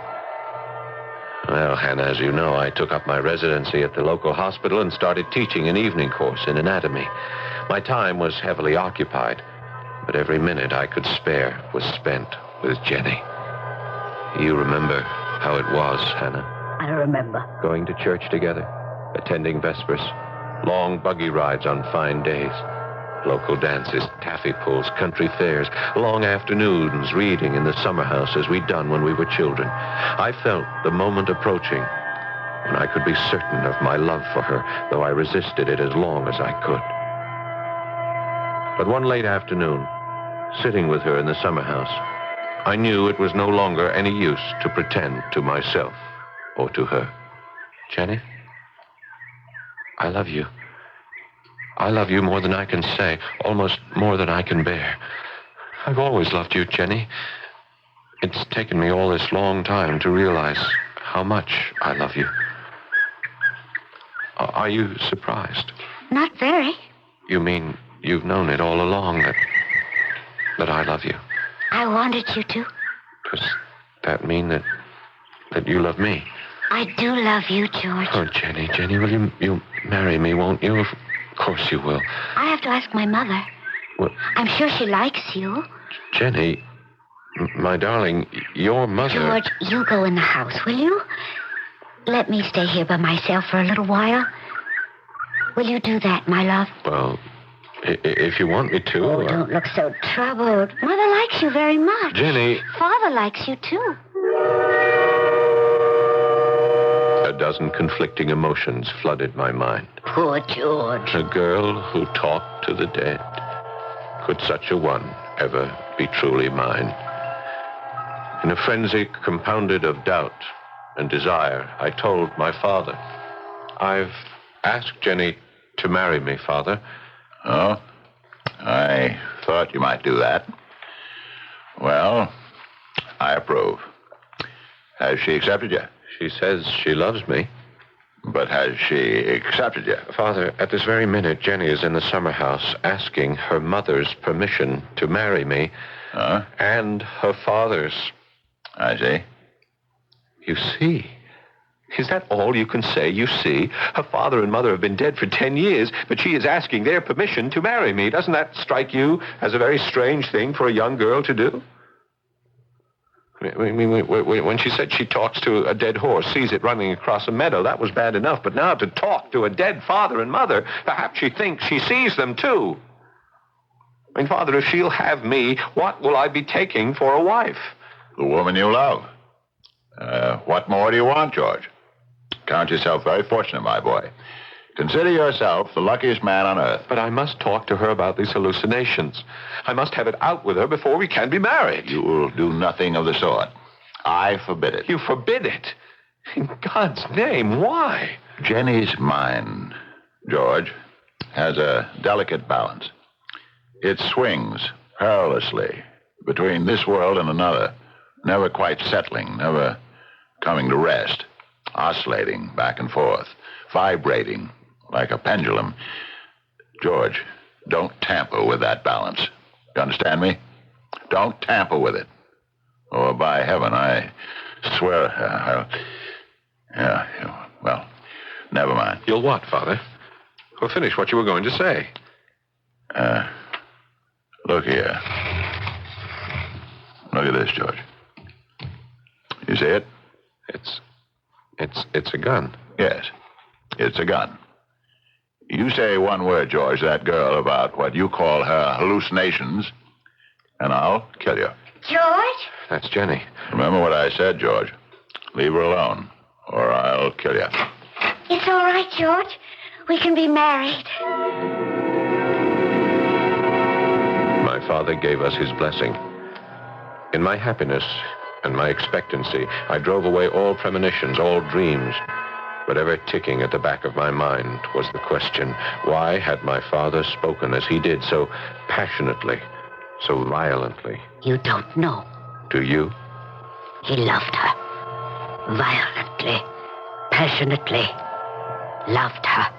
Speaker 11: Well, Hannah, as you know, I took up my residency at the local hospital and started teaching an evening course in anatomy. My time was heavily occupied, but every minute I could spare was spent with Jenny. You remember how it was, Hannah?
Speaker 7: I remember.
Speaker 11: Going to church together, attending Vespers, long buggy rides on fine days, local dances, taffy pulls, country fairs, long afternoons reading in the summer house as we'd done when we were children. I felt the moment approaching when I could be certain of my love for her, though I resisted it as long as I could. But one late afternoon, sitting with her in the summer house, I knew it was no longer any use to pretend to myself or to her. Jenny, I love you. I love you more than I can say, almost more than I can bear. I've always loved you, Jenny. It's taken me all this long time to realize how much I love you. Are you surprised?
Speaker 10: Not very.
Speaker 11: You mean you've known it all along that I love you?
Speaker 10: I wanted you to.
Speaker 11: Does that mean that you love me?
Speaker 10: I do love you, George.
Speaker 11: Oh, Jenny, will you marry me, won't you? Of course you will.
Speaker 10: I have to ask my mother.
Speaker 11: What?
Speaker 10: I'm sure she likes you.
Speaker 11: Jenny, my darling, your mother...
Speaker 10: George, you go in the house, will you? Let me stay here by myself for a little while. Will you do that, my love?
Speaker 11: Well, if you want me to...
Speaker 10: Oh, don't look so troubled. Mother likes you very much.
Speaker 11: Jenny...
Speaker 10: Father likes you, too.
Speaker 11: A dozen conflicting emotions flooded my mind.
Speaker 10: Poor George.
Speaker 11: A girl who talked to the dead. Could such a one ever be truly mine? In a frenzy compounded of doubt and desire, I told my father. I've asked Jenny to marry me, Father.
Speaker 8: Oh? I thought you might do that. Well, I approve. Has she accepted you?
Speaker 11: She says she loves me.
Speaker 8: But has she accepted you?
Speaker 11: Father, at this very minute, Jenny is in the summer house asking her mother's permission to marry me.
Speaker 8: Huh?
Speaker 11: And her father's.
Speaker 8: I see.
Speaker 11: You see? Is that all you can say? You see? Her father and mother have been dead for 10 years, but she is asking their permission to marry me. Doesn't that strike you as a very strange thing for a young girl to do? When she said she talks to a dead horse, sees it running across a meadow, that was bad enough. But now to talk to a dead father and mother, perhaps she thinks she sees them too. I mean, Father, if she'll have me, what will I be taking for a wife?
Speaker 8: The woman you love. What more do you want, George? Count yourself very fortunate, my boy. Consider yourself the luckiest man on earth.
Speaker 11: But I must talk to her about these hallucinations. I must have it out with her before we can be married.
Speaker 8: You will do nothing of the sort. I forbid it.
Speaker 11: You forbid it? In God's name, why?
Speaker 8: Jenny's mind, George, has a delicate balance. It swings perilously between this world and another, never quite settling, never coming to rest, oscillating back and forth, vibrating like a pendulum. George, don't tamper with that balance. You understand me? Don't tamper with it. Or by heaven, I swear, well, never mind.
Speaker 11: You'll what, Father? Well, finish what you were going to say.
Speaker 8: Look here. Look at this, George. You see it?
Speaker 11: It's a gun.
Speaker 8: Yes, it's a gun. You say one word, George, to that girl about what you call her hallucinations, and I'll kill you.
Speaker 10: George?
Speaker 11: That's Jenny.
Speaker 8: Remember what I said, George. Leave her alone, or I'll kill you.
Speaker 10: It's all right, George. We can be married.
Speaker 11: My father gave us his blessing. In my happiness and my expectancy, I drove away all premonitions, all dreams. But ever ticking at the back of my mind was the question, why had my father spoken as he did, so passionately, so violently?
Speaker 10: You don't know.
Speaker 11: Do you?
Speaker 10: He loved her. Violently, passionately. Loved her.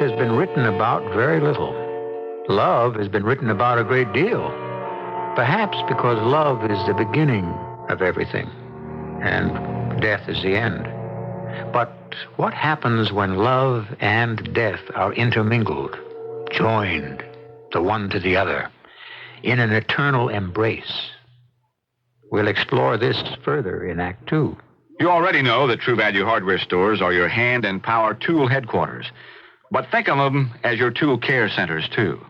Speaker 1: has been written about very little. Love has been written about a great deal. Perhaps because love is the beginning of everything, and death is the end. But what happens when love and death are intermingled, joined, the one to the other, in an eternal embrace? We'll explore this further in Act 2.
Speaker 12: You already know that True Value hardware stores are your hand and power tool headquarters. But think of them as your tool care centers, too.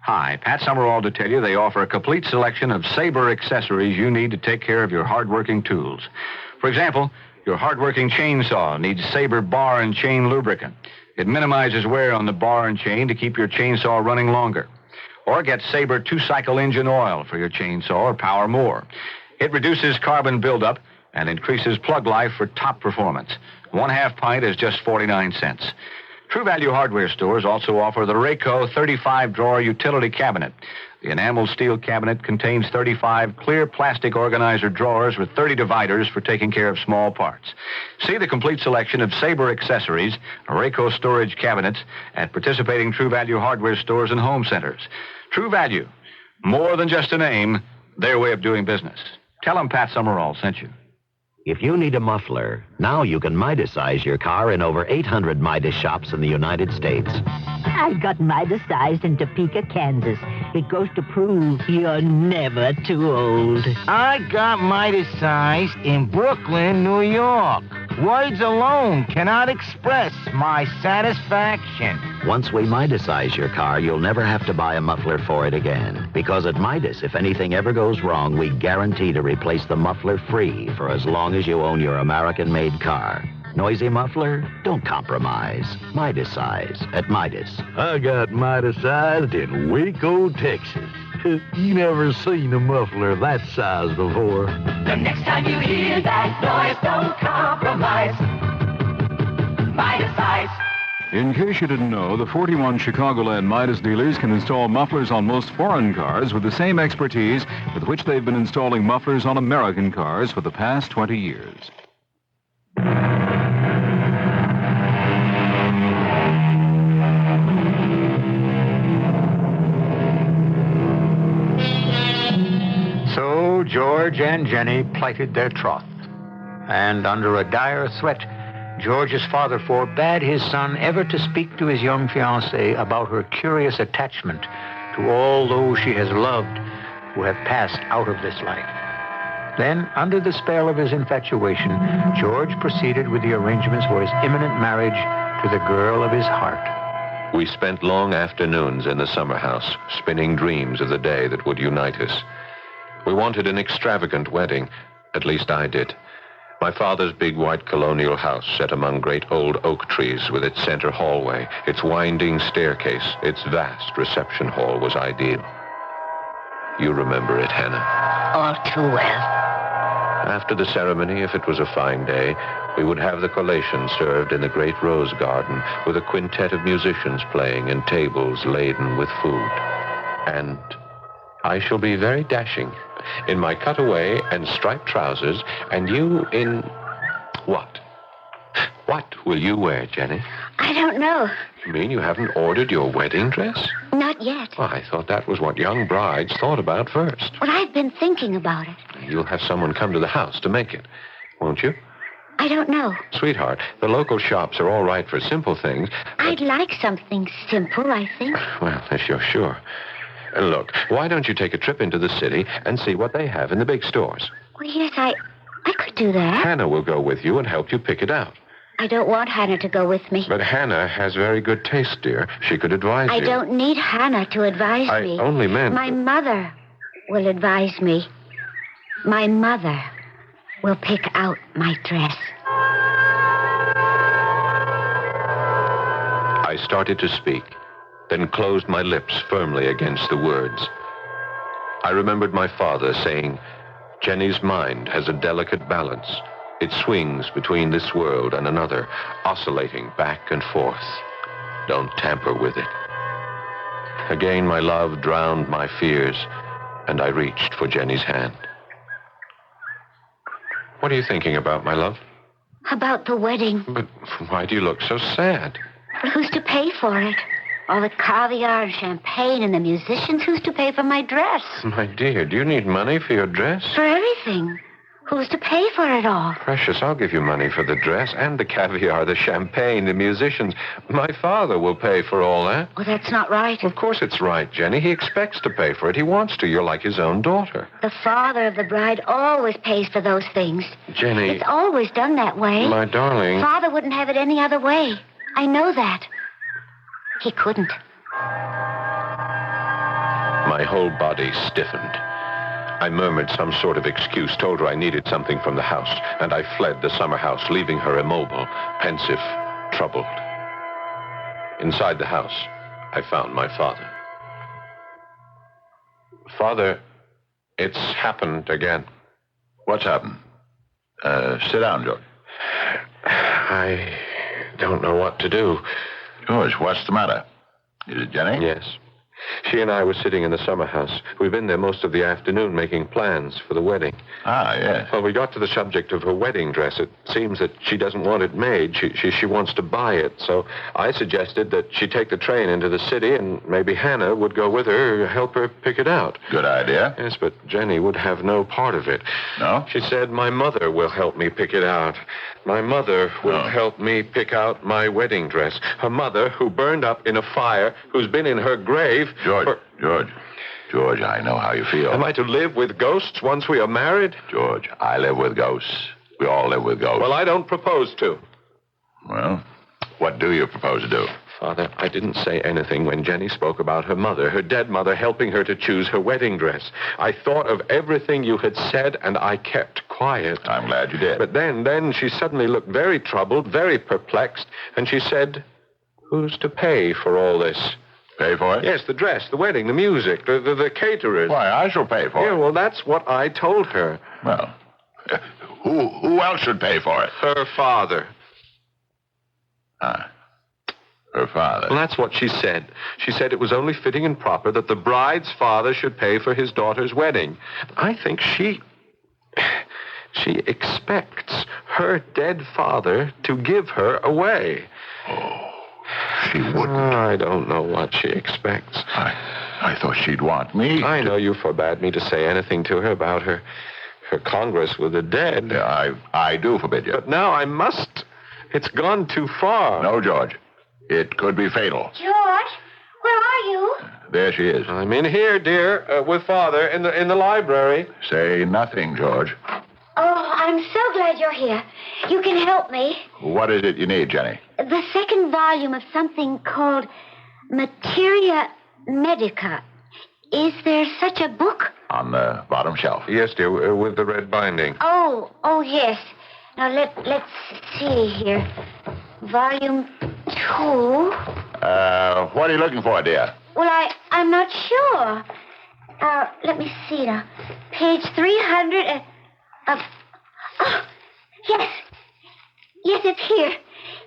Speaker 12: Hi, Pat Summerall to tell you they offer a complete selection of Sabre accessories you need to take care of your hardworking tools. For example, your hardworking chainsaw needs Sabre bar and chain lubricant. It minimizes wear on the bar and chain to keep your chainsaw running longer. Or get Sabre 2-cycle engine oil for your chainsaw or power more. It reduces carbon buildup and increases plug life for top performance. 1/2 pint is just 49 cents. True Value hardware stores also offer the Rayco 35-drawer utility cabinet. The enameled steel cabinet contains 35 clear plastic organizer drawers with 30 dividers for taking care of small parts. See the complete selection of Sabre accessories, Rayco storage cabinets, at participating True Value hardware stores and home centers. True Value, more than just a name, their way of doing business. Tell them Pat Summerall sent you.
Speaker 23: If you need a muffler, now you can Midas-size your car in over 800 Midas shops in the United States.
Speaker 17: I got Midas-sized in Topeka, Kansas. It goes to prove you're never too old.
Speaker 19: I got Midas-sized in Brooklyn, New York. Words alone cannot express my satisfaction.
Speaker 23: Once we Midas-size your car, you'll never have to buy a muffler for it again. Because at Midas, if anything ever goes wrong, we guarantee to replace the muffler free for as long as you own your American-made car. Noisy muffler? Don't compromise. Midas-size at Midas.
Speaker 21: I got Midas-sized in Waco, Texas. You never seen a muffler that size before.
Speaker 13: The next time you hear that noise, don't compromise. Midas-size.
Speaker 22: In case you didn't know, the 41 Chicagoland Midas dealers can install mufflers on most foreign cars with the same expertise with which they've been installing mufflers on American cars for the past 20 years.
Speaker 1: So George and Jenny plighted their troth. And under a dire threat, George's father forbade his son ever to speak to his young fiancée about her curious attachment to all those she has loved who have passed out of this life. Then, under the spell of his infatuation, George proceeded with the arrangements for his imminent marriage to the girl of his heart.
Speaker 11: We spent long afternoons in the summer house, spinning dreams of the day that would unite us. We wanted an extravagant wedding. At least I did. My father's big white colonial house set among great old oak trees with its center hallway, its winding staircase, its vast reception hall was ideal. You remember it, Hannah.
Speaker 17: All too well.
Speaker 11: After the ceremony, if it was a fine day, we would have the collation served in the great rose garden with a quintet of musicians playing and tables laden with food. And I shall be very dashing in my cutaway and striped trousers, and you in what? What will you wear, Jenny?
Speaker 10: I don't know.
Speaker 11: You mean you haven't ordered your wedding dress?
Speaker 10: Not yet.
Speaker 11: Well, I thought that was what young brides thought about first.
Speaker 10: Well, I've been thinking about it.
Speaker 11: You'll have someone come to the house to make it, won't you?
Speaker 10: I don't know.
Speaker 11: Sweetheart, the local shops are all right for simple things.
Speaker 10: I'd like something simple, I think.
Speaker 11: Well, if you're sure. Look, why don't you take a trip into the city and see what they have in the big stores?
Speaker 10: Well, yes, I could do that.
Speaker 11: Hannah will go with you and help you pick it out.
Speaker 10: I don't want Hannah to go with me.
Speaker 11: But Hannah has very good taste, dear. She could advise you.
Speaker 10: I don't need Hannah to advise me.
Speaker 11: I only meant...
Speaker 10: My mother will advise me. My mother will pick out my dress.
Speaker 11: I started to speak, then closed my lips firmly against the words. I remembered my father saying, Jenny's mind has a delicate balance. It swings between this world and another, oscillating back and forth. Don't tamper with it. Again, my love drowned my fears, and I reached for Jenny's hand. What are you thinking about, my love?
Speaker 10: About the wedding.
Speaker 11: But why do you look so sad?
Speaker 10: Well, who's to pay for it? All the caviar and champagne and the musicians. Who's to pay for my dress?
Speaker 11: My dear, do you need money for your dress?
Speaker 10: For everything. Who's to pay for it all?
Speaker 11: Precious, I'll give you money for the dress and the caviar, the champagne, the musicians. My father will pay for all that.
Speaker 10: Well, that's not right.
Speaker 11: Of course it's right, Jenny. He expects to pay for it. He wants to. You're like his own daughter.
Speaker 10: The father of the bride always pays for those things.
Speaker 11: Jenny.
Speaker 10: It's always done that way.
Speaker 11: My darling.
Speaker 10: Father wouldn't have it any other way. I know that. He couldn't.
Speaker 11: My whole body stiffened. I murmured some sort of excuse, told her I needed something from the house, and I fled the summer house, leaving her immobile, pensive, troubled. Inside the house, I found my father. Father, it's happened again.
Speaker 8: What's happened? Sit down, George.
Speaker 11: I don't know what to do.
Speaker 8: George, what's the matter? Is it Jenny?
Speaker 11: Yes. She and I were sitting in the summer house. We've been there most of the afternoon making plans for the wedding.
Speaker 8: Ah, yes.
Speaker 11: Well, we got to the subject of her wedding dress. It seems that she doesn't want it made. She wants to buy it. So I suggested that she take the train into the city and maybe Hannah would go with her, help her pick it out.
Speaker 8: Good idea.
Speaker 11: Yes, but Jenny would have no part of it.
Speaker 8: No?
Speaker 11: She said, my mother will help me pick it out. My mother will help me pick out my wedding dress. Her mother, who burned up in a fire, who's been in her grave...
Speaker 8: George, I know how you feel.
Speaker 11: Am I to live with ghosts once we are married?
Speaker 8: George, I live with ghosts. We all live with ghosts.
Speaker 11: Well, I don't propose to.
Speaker 8: Well, what do you propose to do?
Speaker 11: Father, I didn't say anything when Jenny spoke about her mother, her dead mother, helping her to choose her wedding dress. I thought of everything you had said, and I kept quiet.
Speaker 8: I'm glad you did.
Speaker 11: But then she suddenly looked very troubled, very perplexed, and she said, who's to pay for all this?
Speaker 8: Pay for it?
Speaker 11: Yes, the dress, the wedding, the music, the caterers.
Speaker 8: Why, I shall pay for it.
Speaker 11: Yeah, well, that's what I told her.
Speaker 8: Well, who else should pay for it?
Speaker 11: Her father.
Speaker 8: Her father.
Speaker 11: Well, that's what she said. She said it was only fitting and proper that the bride's father should pay for his daughter's wedding. I think she expects her dead father to give her away.
Speaker 8: Oh. She wouldn't.
Speaker 11: I don't know what she expects.
Speaker 8: I thought she'd want me.
Speaker 11: I know you forbade me to say anything to her about her congress with the dead.
Speaker 8: Yeah, I do forbid you.
Speaker 11: But now I must. It's gone too far.
Speaker 8: No, George. It could be fatal.
Speaker 10: George, where are you?
Speaker 8: There she is.
Speaker 11: I'm in here, dear, with Father in the library.
Speaker 8: Say nothing, George.
Speaker 10: Oh, I'm so glad you're here. You can help me.
Speaker 8: What is it you need, Jenny?
Speaker 10: The second volume of something called Materia Medica. Is there such a book?
Speaker 8: On the bottom shelf.
Speaker 11: Yes, dear, with the red binding.
Speaker 10: Oh, yes. Now, let's see here. Volume 2.
Speaker 8: What are you looking for, dear?
Speaker 10: Well, I'm not sure. Let me see now. Page 300... yes. Yes, it's here.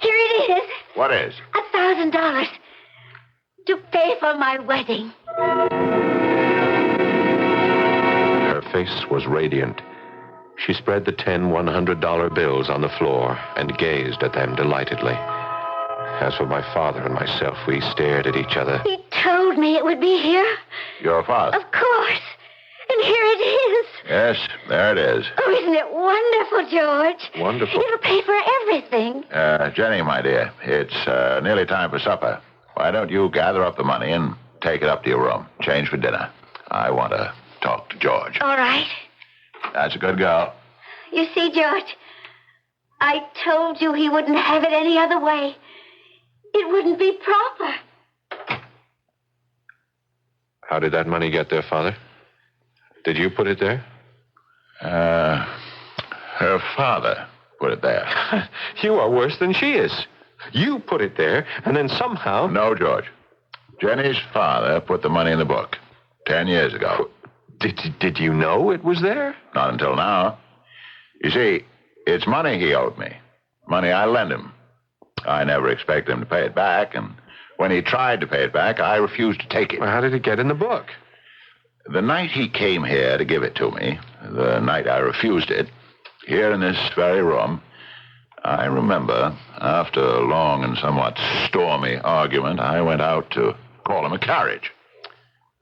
Speaker 10: Here it is.
Speaker 8: What is?
Speaker 10: $1,000 to pay for my wedding.
Speaker 11: Her face was radiant. She spread the 10 $100 bills on the floor and gazed at them delightedly. As for my father and myself, we stared at each other.
Speaker 10: He told me it would be here.
Speaker 8: Your father?
Speaker 10: Of course. And here it is.
Speaker 8: Yes, there it is.
Speaker 10: Oh, isn't it wonderful, George?
Speaker 11: Wonderful.
Speaker 10: It'll pay for everything.
Speaker 8: Jenny, my dear, it's nearly time for supper. Why don't you gather up the money and take it up to your room? Change for dinner. I want to talk to George.
Speaker 10: All right.
Speaker 8: That's a good girl.
Speaker 10: You see, George, I told you he wouldn't have it any other way. It wouldn't be proper.
Speaker 11: How did that money get there, Father? Did you put it there?
Speaker 8: Her father put it there.
Speaker 11: You are worse than she is. You put it there, and then somehow...
Speaker 8: No, George. Jenny's father put the money in the book 10 years ago.
Speaker 11: Did you know it was there?
Speaker 8: Not until now. You see, it's money he owed me. Money I lent him. I never expected him to pay it back, and when he tried to pay it back, I refused to take it.
Speaker 11: Well, how did it get in the book?
Speaker 8: The night he came here to give it to me, the night I refused it, here in this very room, I remember, after a long and somewhat stormy argument, I went out to call him a carriage.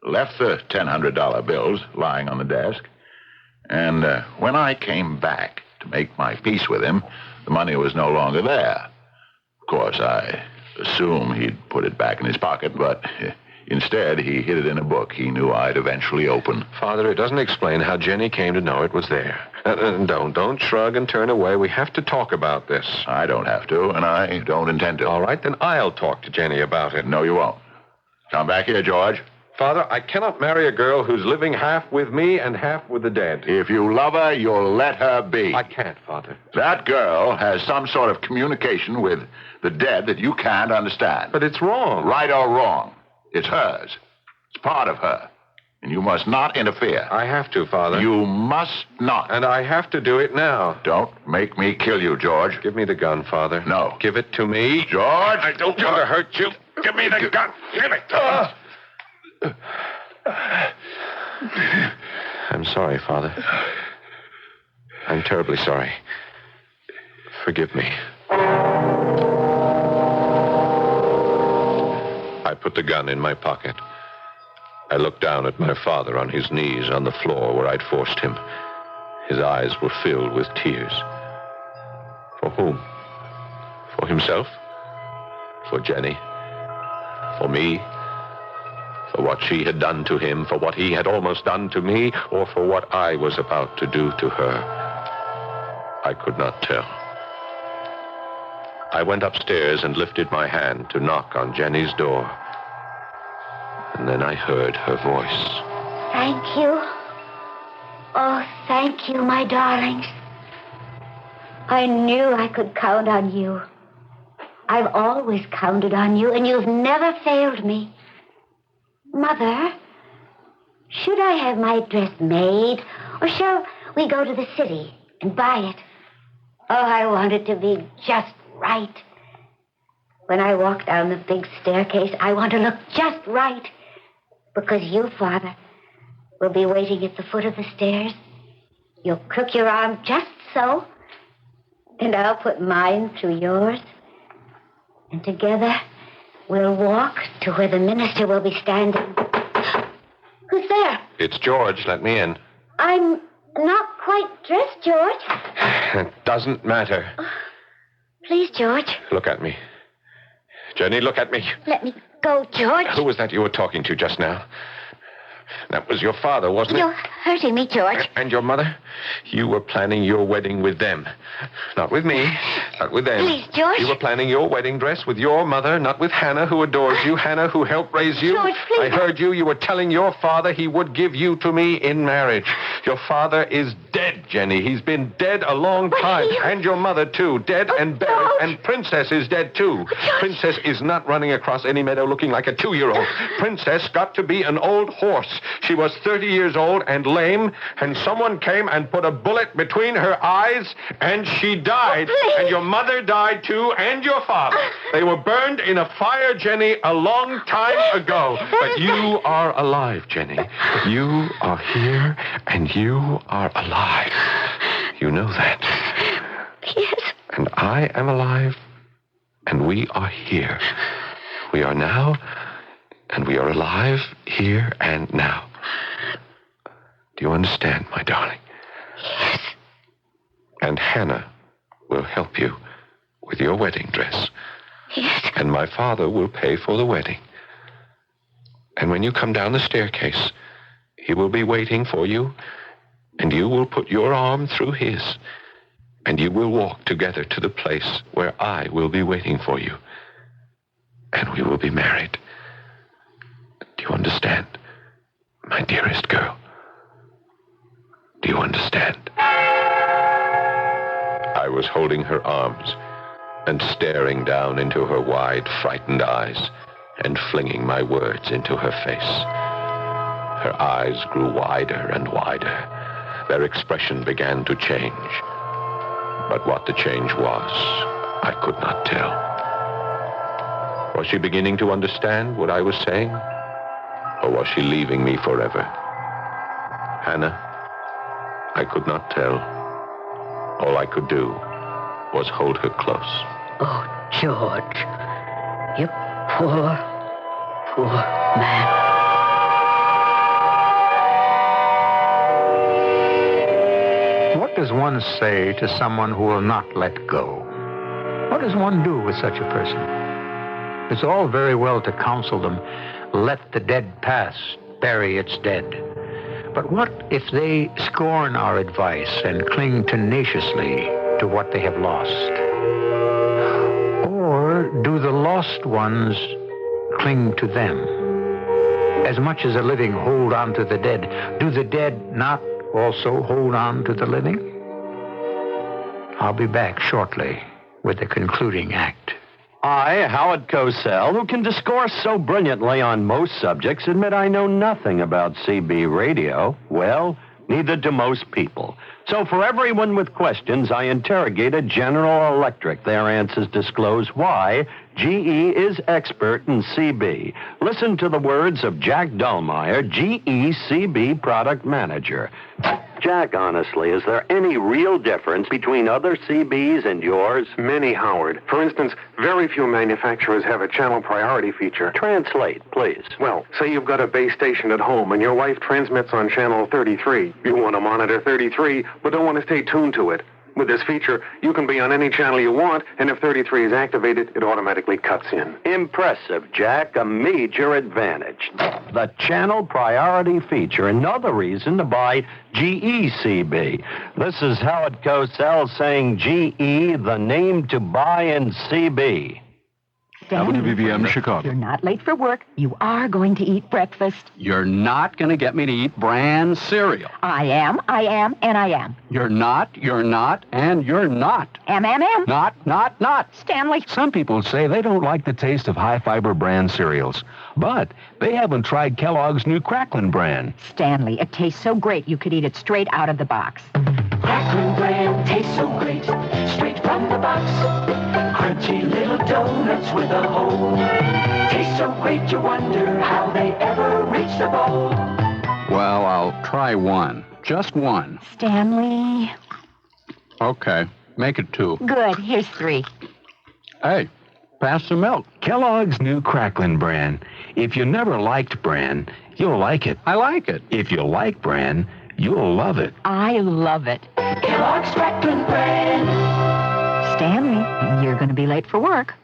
Speaker 8: Left the $1,000 bills lying on the desk. And when I came back to make my peace with him, the money was no longer there. Of course, I assumed he'd put it back in his pocket, but instead he hid it in a book he knew I'd eventually open.
Speaker 11: Father, it doesn't explain how Jenny came to know it was there. Don't shrug and turn away. We have to talk about this.
Speaker 8: I don't have to, and I don't intend to.
Speaker 11: All right, then I'll talk to Jenny about it.
Speaker 8: No, you won't. Come back here, George.
Speaker 11: Father, I cannot marry a girl who's living half with me and half with the dead.
Speaker 8: If you love her, you'll let her be.
Speaker 11: I can't, Father.
Speaker 8: That girl has some sort of communication with the dead that you can't understand.
Speaker 11: But it's wrong.
Speaker 8: Right or wrong, it's hers. It's part of her. And you must not interfere.
Speaker 11: I have to, Father.
Speaker 8: You must not.
Speaker 11: And I have to do it now.
Speaker 8: Don't make me kill you, George.
Speaker 11: Give me the gun, Father.
Speaker 8: No.
Speaker 11: Give it to me.
Speaker 8: George!
Speaker 11: I don't want to hurt you. Give me the gun. Give it. I'm sorry, Father. I'm terribly sorry. Forgive me. I put the gun in my pocket. I looked down at my father on his knees on the floor where I'd forced him. His eyes were filled with tears. For whom? For himself? For Jenny? For me? For what she had done to him? For what he had almost done to me? Or for what I was about to do to her? I could not tell. I went upstairs and lifted my hand to knock on Jenny's door. And then I heard her voice.
Speaker 10: Thank you. Oh, thank you, my darlings. I knew I could count on you. I've always counted on you, and you've never failed me. Mother, should I have my dress made, or shall we go to the city and buy it? Oh, I want it to be just right. When I walk down the big staircase, I want to look just right. Because you, Father, will be waiting at the foot of the stairs. You'll crook your arm just so, and I'll put mine through yours. And together, we'll walk to where the minister will be standing. Who's there?
Speaker 11: It's George. Let me in.
Speaker 10: I'm not quite dressed, George.
Speaker 11: It doesn't matter.
Speaker 10: Please, George.
Speaker 11: Look at me. Jenny, look at me.
Speaker 10: Let me go, George.
Speaker 11: Who was that you were talking to just now? That was your father, wasn't it?
Speaker 10: You're hurting me, George.
Speaker 11: And your mother? You were planning your wedding with them. Not with me, not with them.
Speaker 10: Please, George.
Speaker 11: You were planning your wedding dress with your mother, not with Hannah, who adores you, Hannah, who helped raise you.
Speaker 10: George, please.
Speaker 11: I heard you. You were telling your father he would give you to me in marriage. Your father is dead, Jenny. He's been dead a long time. And your mother, too. Dead and buried.
Speaker 10: George.
Speaker 11: And Princess is dead, too. Princess is not running across any meadow looking like a 2-year-old. Princess got to be an old horse. She was 30 years old and lame, and someone came and put a bullet between her eyes, and she died. And your mother died, too, and your father. They were burned in a fire, Jenny, a long time ago. But you are alive, Jenny. You are here, and you are alive. You know that.
Speaker 10: Yes.
Speaker 11: And I am alive, and we are here. We are now, and we are alive here and now. Do you understand, my darling?
Speaker 10: Yes.
Speaker 11: And Hannah will help you with your wedding dress.
Speaker 10: Yes.
Speaker 11: And my father will pay for the wedding. And when you come down the staircase, he will be waiting for you, and you will put your arm through his, and you will walk together to the place where I will be waiting for you. And we will be married. Do you understand, my dearest girl? Do you understand? I was holding her arms and staring down into her wide, frightened eyes and flinging my words into her face. Her eyes grew wider and wider. Their expression began to change. But what the change was, I could not tell. Was she beginning to understand what I was saying? Or was she leaving me forever? Hannah, I could not tell. All I could do was hold her close.
Speaker 7: Oh, George. You poor, poor man.
Speaker 1: What does one say to someone who will not let go? What does one do with such a person? It's all very well to counsel them, let the dead past bury its dead. But what if they scorn our advice and cling tenaciously to what they have lost? Or do the lost ones cling to them? As much as the living hold on to the dead, do the dead not also hold on to the living? I'll be back shortly with the concluding act.
Speaker 6: I, Howard Cosell, who can discourse so brilliantly on most subjects, admit I know nothing about CB radio. Well, neither do most people. So for everyone with questions, I interrogated General Electric. Their answers disclose why GE is expert in CB. Listen to the words of Jack Dullmeyer, GE CB product manager. Jack, honestly, is there any real difference between other CBs and yours?
Speaker 2: Many, Howard. For instance, very few manufacturers have a channel priority feature.
Speaker 6: Translate, please.
Speaker 2: Well, say you've got a base station at home and your wife transmits on channel 33. You want to monitor 33, but don't want to stay tuned to it. With this feature, you can be on any channel you want, and if 33 is activated, it automatically cuts in.
Speaker 6: Impressive, Jack. A major advantage. The channel priority feature. Another reason to buy GECB. This is Howard Cosell saying GE, the name to buy in CB.
Speaker 22: WBBM Chicago.
Speaker 4: You're not late for work. You are going to eat breakfast.
Speaker 5: You're not going to get me to eat bran cereal.
Speaker 4: I am, and I am.
Speaker 5: You're not, and you're not.
Speaker 4: Am.
Speaker 5: Not.
Speaker 4: Stanley.
Speaker 9: Some people say they don't like the taste of high-fiber bran cereals, but they haven't tried Kellogg's new Cracklin' bran.
Speaker 4: Stanley, it tastes so great you could eat it straight out of the box.
Speaker 13: Cracklin' bran tastes so great, straight from the box. Crunchy little donuts with a hole. Taste so great you wonder how they ever reach the bowl.
Speaker 5: Well, I'll try one. Just one.
Speaker 4: Stanley.
Speaker 5: Okay, make it 2.
Speaker 4: Good, here's 3.
Speaker 5: Hey, pass the milk.
Speaker 9: Kellogg's new Cracklin' bran. If you never liked bran, you'll like it.
Speaker 5: I like it.
Speaker 9: If you like bran, you'll love it.
Speaker 4: I love it.
Speaker 13: Kellogg's Cracklin' bran.
Speaker 4: Stanley, you're going to be late for work.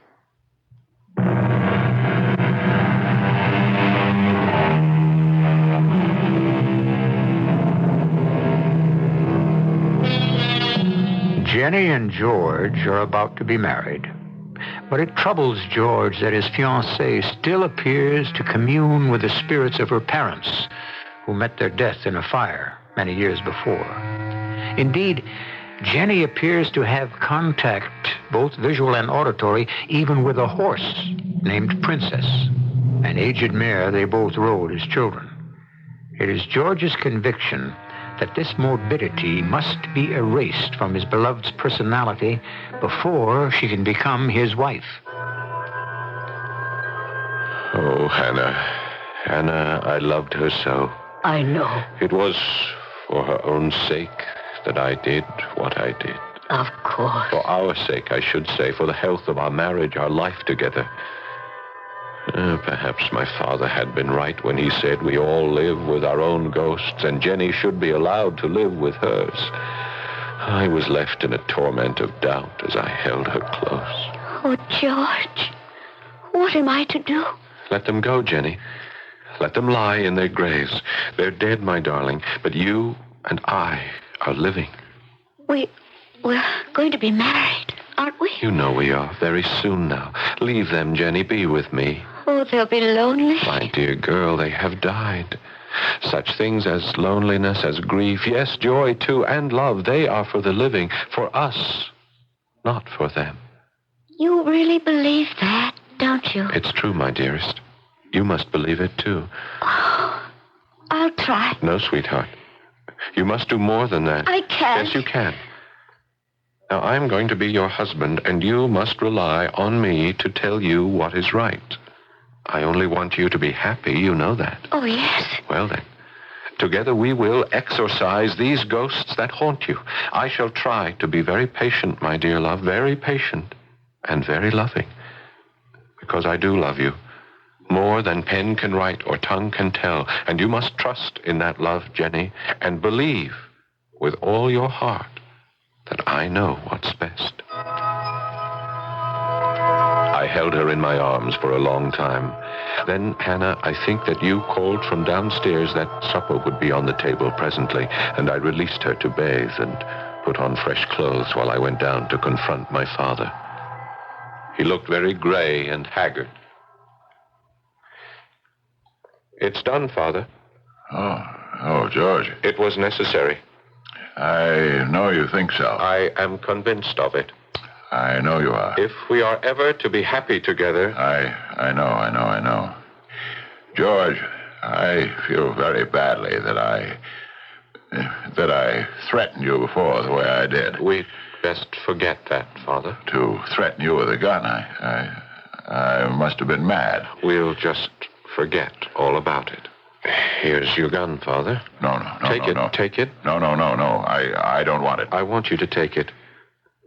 Speaker 1: Jenny and George are about to be married. But it troubles George that his fiancée still appears to commune with the spirits of her parents, who met their death in a fire many years before. Indeed, Jenny appears to have contact, both visual and auditory, even with a horse named Princess, an aged mare they both rode as children. It is George's conviction that this morbidity must be erased from his beloved's personality before she can become his wife.
Speaker 11: Oh, Hannah, I loved her so.
Speaker 7: I know.
Speaker 11: It was for her own sake that I did what I did.
Speaker 7: Of course.
Speaker 11: For our sake, I should say, for the health of our marriage, our life together. Perhaps my father had been right when he said we all live with our own ghosts, and Jenny should be allowed to live with hers. I was left in a torment of doubt as I held her close.
Speaker 10: Oh, George, what am I to do?
Speaker 11: Let them go, Jenny. Let them lie in their graves. They're dead, my darling, but you and I are living.
Speaker 10: We're going to be married, aren't we?
Speaker 11: You know we are, very soon now. Leave them, Jenny. Be with me.
Speaker 10: Oh, they'll be lonely.
Speaker 11: My dear girl, they have died. Such things as loneliness, as grief, yes, joy too, and love, they are for the living, for us, not for them.
Speaker 10: You really believe that, don't you?
Speaker 11: It's true, my dearest. You must believe it, too.
Speaker 10: Oh, I'll try.
Speaker 11: No, sweetheart. You must do more than that.
Speaker 10: I can't.
Speaker 11: Yes, you can. Now, I'm going to be your husband, and you must rely on me to tell you what is right. I only want you to be happy, you know that.
Speaker 10: Oh, yes.
Speaker 11: Well, then, Together we will exorcise these ghosts that haunt you. I shall try to be very patient, my dear love, very patient and very loving. Because I do love you. More than pen can write or tongue can tell. And you must trust in that love, Jenny, and believe with all your heart that I know what's best. I held her in my arms for a long time. Then, Hannah, I think that you called from downstairs that supper would be on the table presently, and I released her to bathe and put on fresh clothes while I went down to confront my father. He looked very gray and haggard. It's done, Father.
Speaker 8: Oh, George.
Speaker 11: It was necessary.
Speaker 8: I know you think so.
Speaker 11: I am convinced of it.
Speaker 8: I know you are.
Speaker 11: If we are ever to be happy together...
Speaker 8: I know. George, I feel very badly that I threatened you before the way I did.
Speaker 11: We'd best forget that, Father.
Speaker 8: To threaten you with a gun, I must have been mad.
Speaker 11: We'll just forget all about it. Here's your gun, Father.
Speaker 8: No.
Speaker 11: Take it.
Speaker 8: No. I don't want it.
Speaker 11: I want you to take it.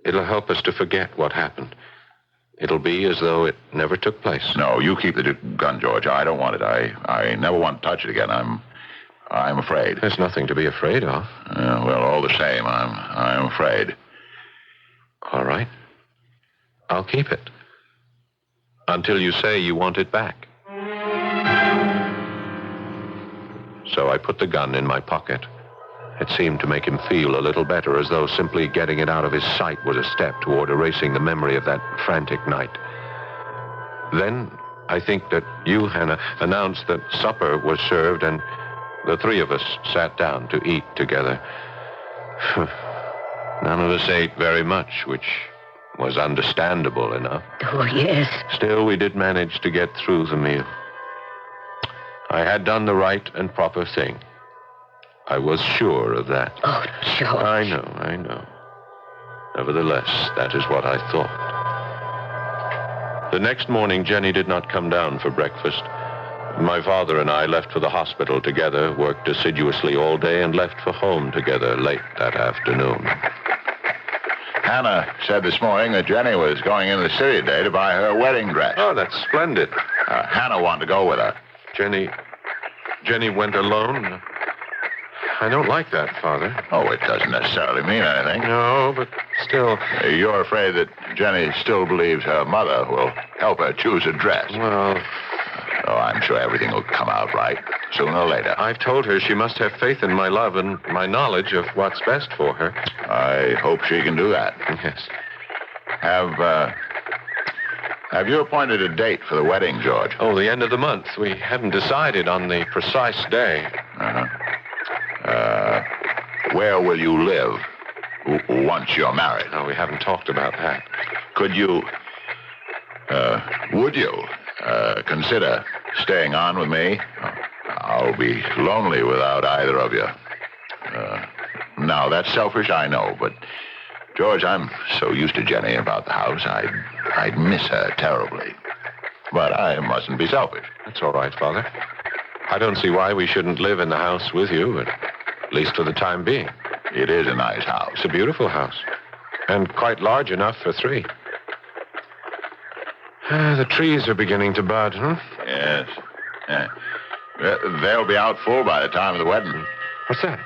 Speaker 11: It'll help us to forget what happened. It'll be as though it never took place.
Speaker 8: No, you keep the gun, George. I don't want it. I never want to touch it again. I'm afraid.
Speaker 11: There's nothing to be afraid of.
Speaker 8: Well, all the same, I'm afraid.
Speaker 11: All right. I'll keep it. Until you say you want it back. So I put the gun in my pocket. It seemed to make him feel a little better, as though simply getting it out of his sight was a step toward erasing the memory of that frantic night. Then I think that you, Hannah, announced that supper was served, and the three of us sat down to eat together. None of us ate very much, which was understandable enough.
Speaker 7: Oh, yes.
Speaker 11: Still, we did manage to get through the meal. I had done the right and proper thing. I was sure of that.
Speaker 7: Oh, George.
Speaker 11: I know. Nevertheless, that is what I thought. The next morning, Jenny did not come down for breakfast. My father and I left for the hospital together, worked assiduously all day, and left for home together late that afternoon.
Speaker 8: Hannah said this morning that Jenny was going into the city today to buy her wedding dress.
Speaker 11: Oh, that's splendid.
Speaker 8: Hannah wanted to go with her.
Speaker 11: Jenny went alone? I don't like that, Father.
Speaker 8: Oh, it doesn't necessarily mean anything.
Speaker 11: No, but still...
Speaker 8: You're afraid that Jenny still believes her mother will help her choose a dress.
Speaker 11: Well...
Speaker 8: Oh, I'm sure everything will come out right, sooner or later.
Speaker 11: I've told her she must have faith in my love and my knowledge of what's best for her.
Speaker 8: I hope she can do that.
Speaker 11: Yes.
Speaker 8: Have you appointed a date for the wedding, George?
Speaker 11: Oh, the end of the month. We haven't decided on the precise day.
Speaker 8: Where will you live once you're married?
Speaker 11: No, we haven't talked about that.
Speaker 8: Would you consider staying on with me? I'll be lonely without either of you. Now, that's selfish, I know, but, George, I'm so used to Jenny about the house, I'd miss her terribly. But I mustn't be selfish.
Speaker 11: That's all right, Father. I don't see why we shouldn't live in the house with you, at least for the time being.
Speaker 8: It is a nice house.
Speaker 11: It's a beautiful house, and quite large enough for three. The trees are beginning to bud, huh?
Speaker 8: Yes. They'll be out full by the time of the wedding.
Speaker 11: What's that?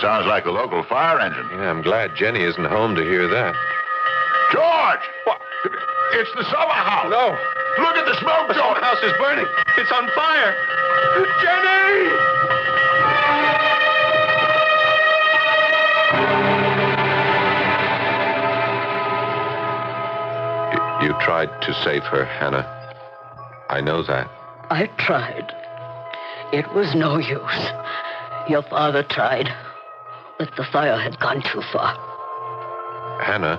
Speaker 8: Sounds like the local fire engine.
Speaker 11: Yeah, I'm glad Jenny isn't home to hear that.
Speaker 8: George! What? It's the summer house!
Speaker 11: No!
Speaker 8: Look at the smoke,
Speaker 11: The
Speaker 8: George!
Speaker 11: summer house is burning! It's on fire! Jenny! You tried to save her, Hannah. I know that.
Speaker 7: I tried. It was no use. Your father tried, but the fire had gone too far.
Speaker 11: Hannah,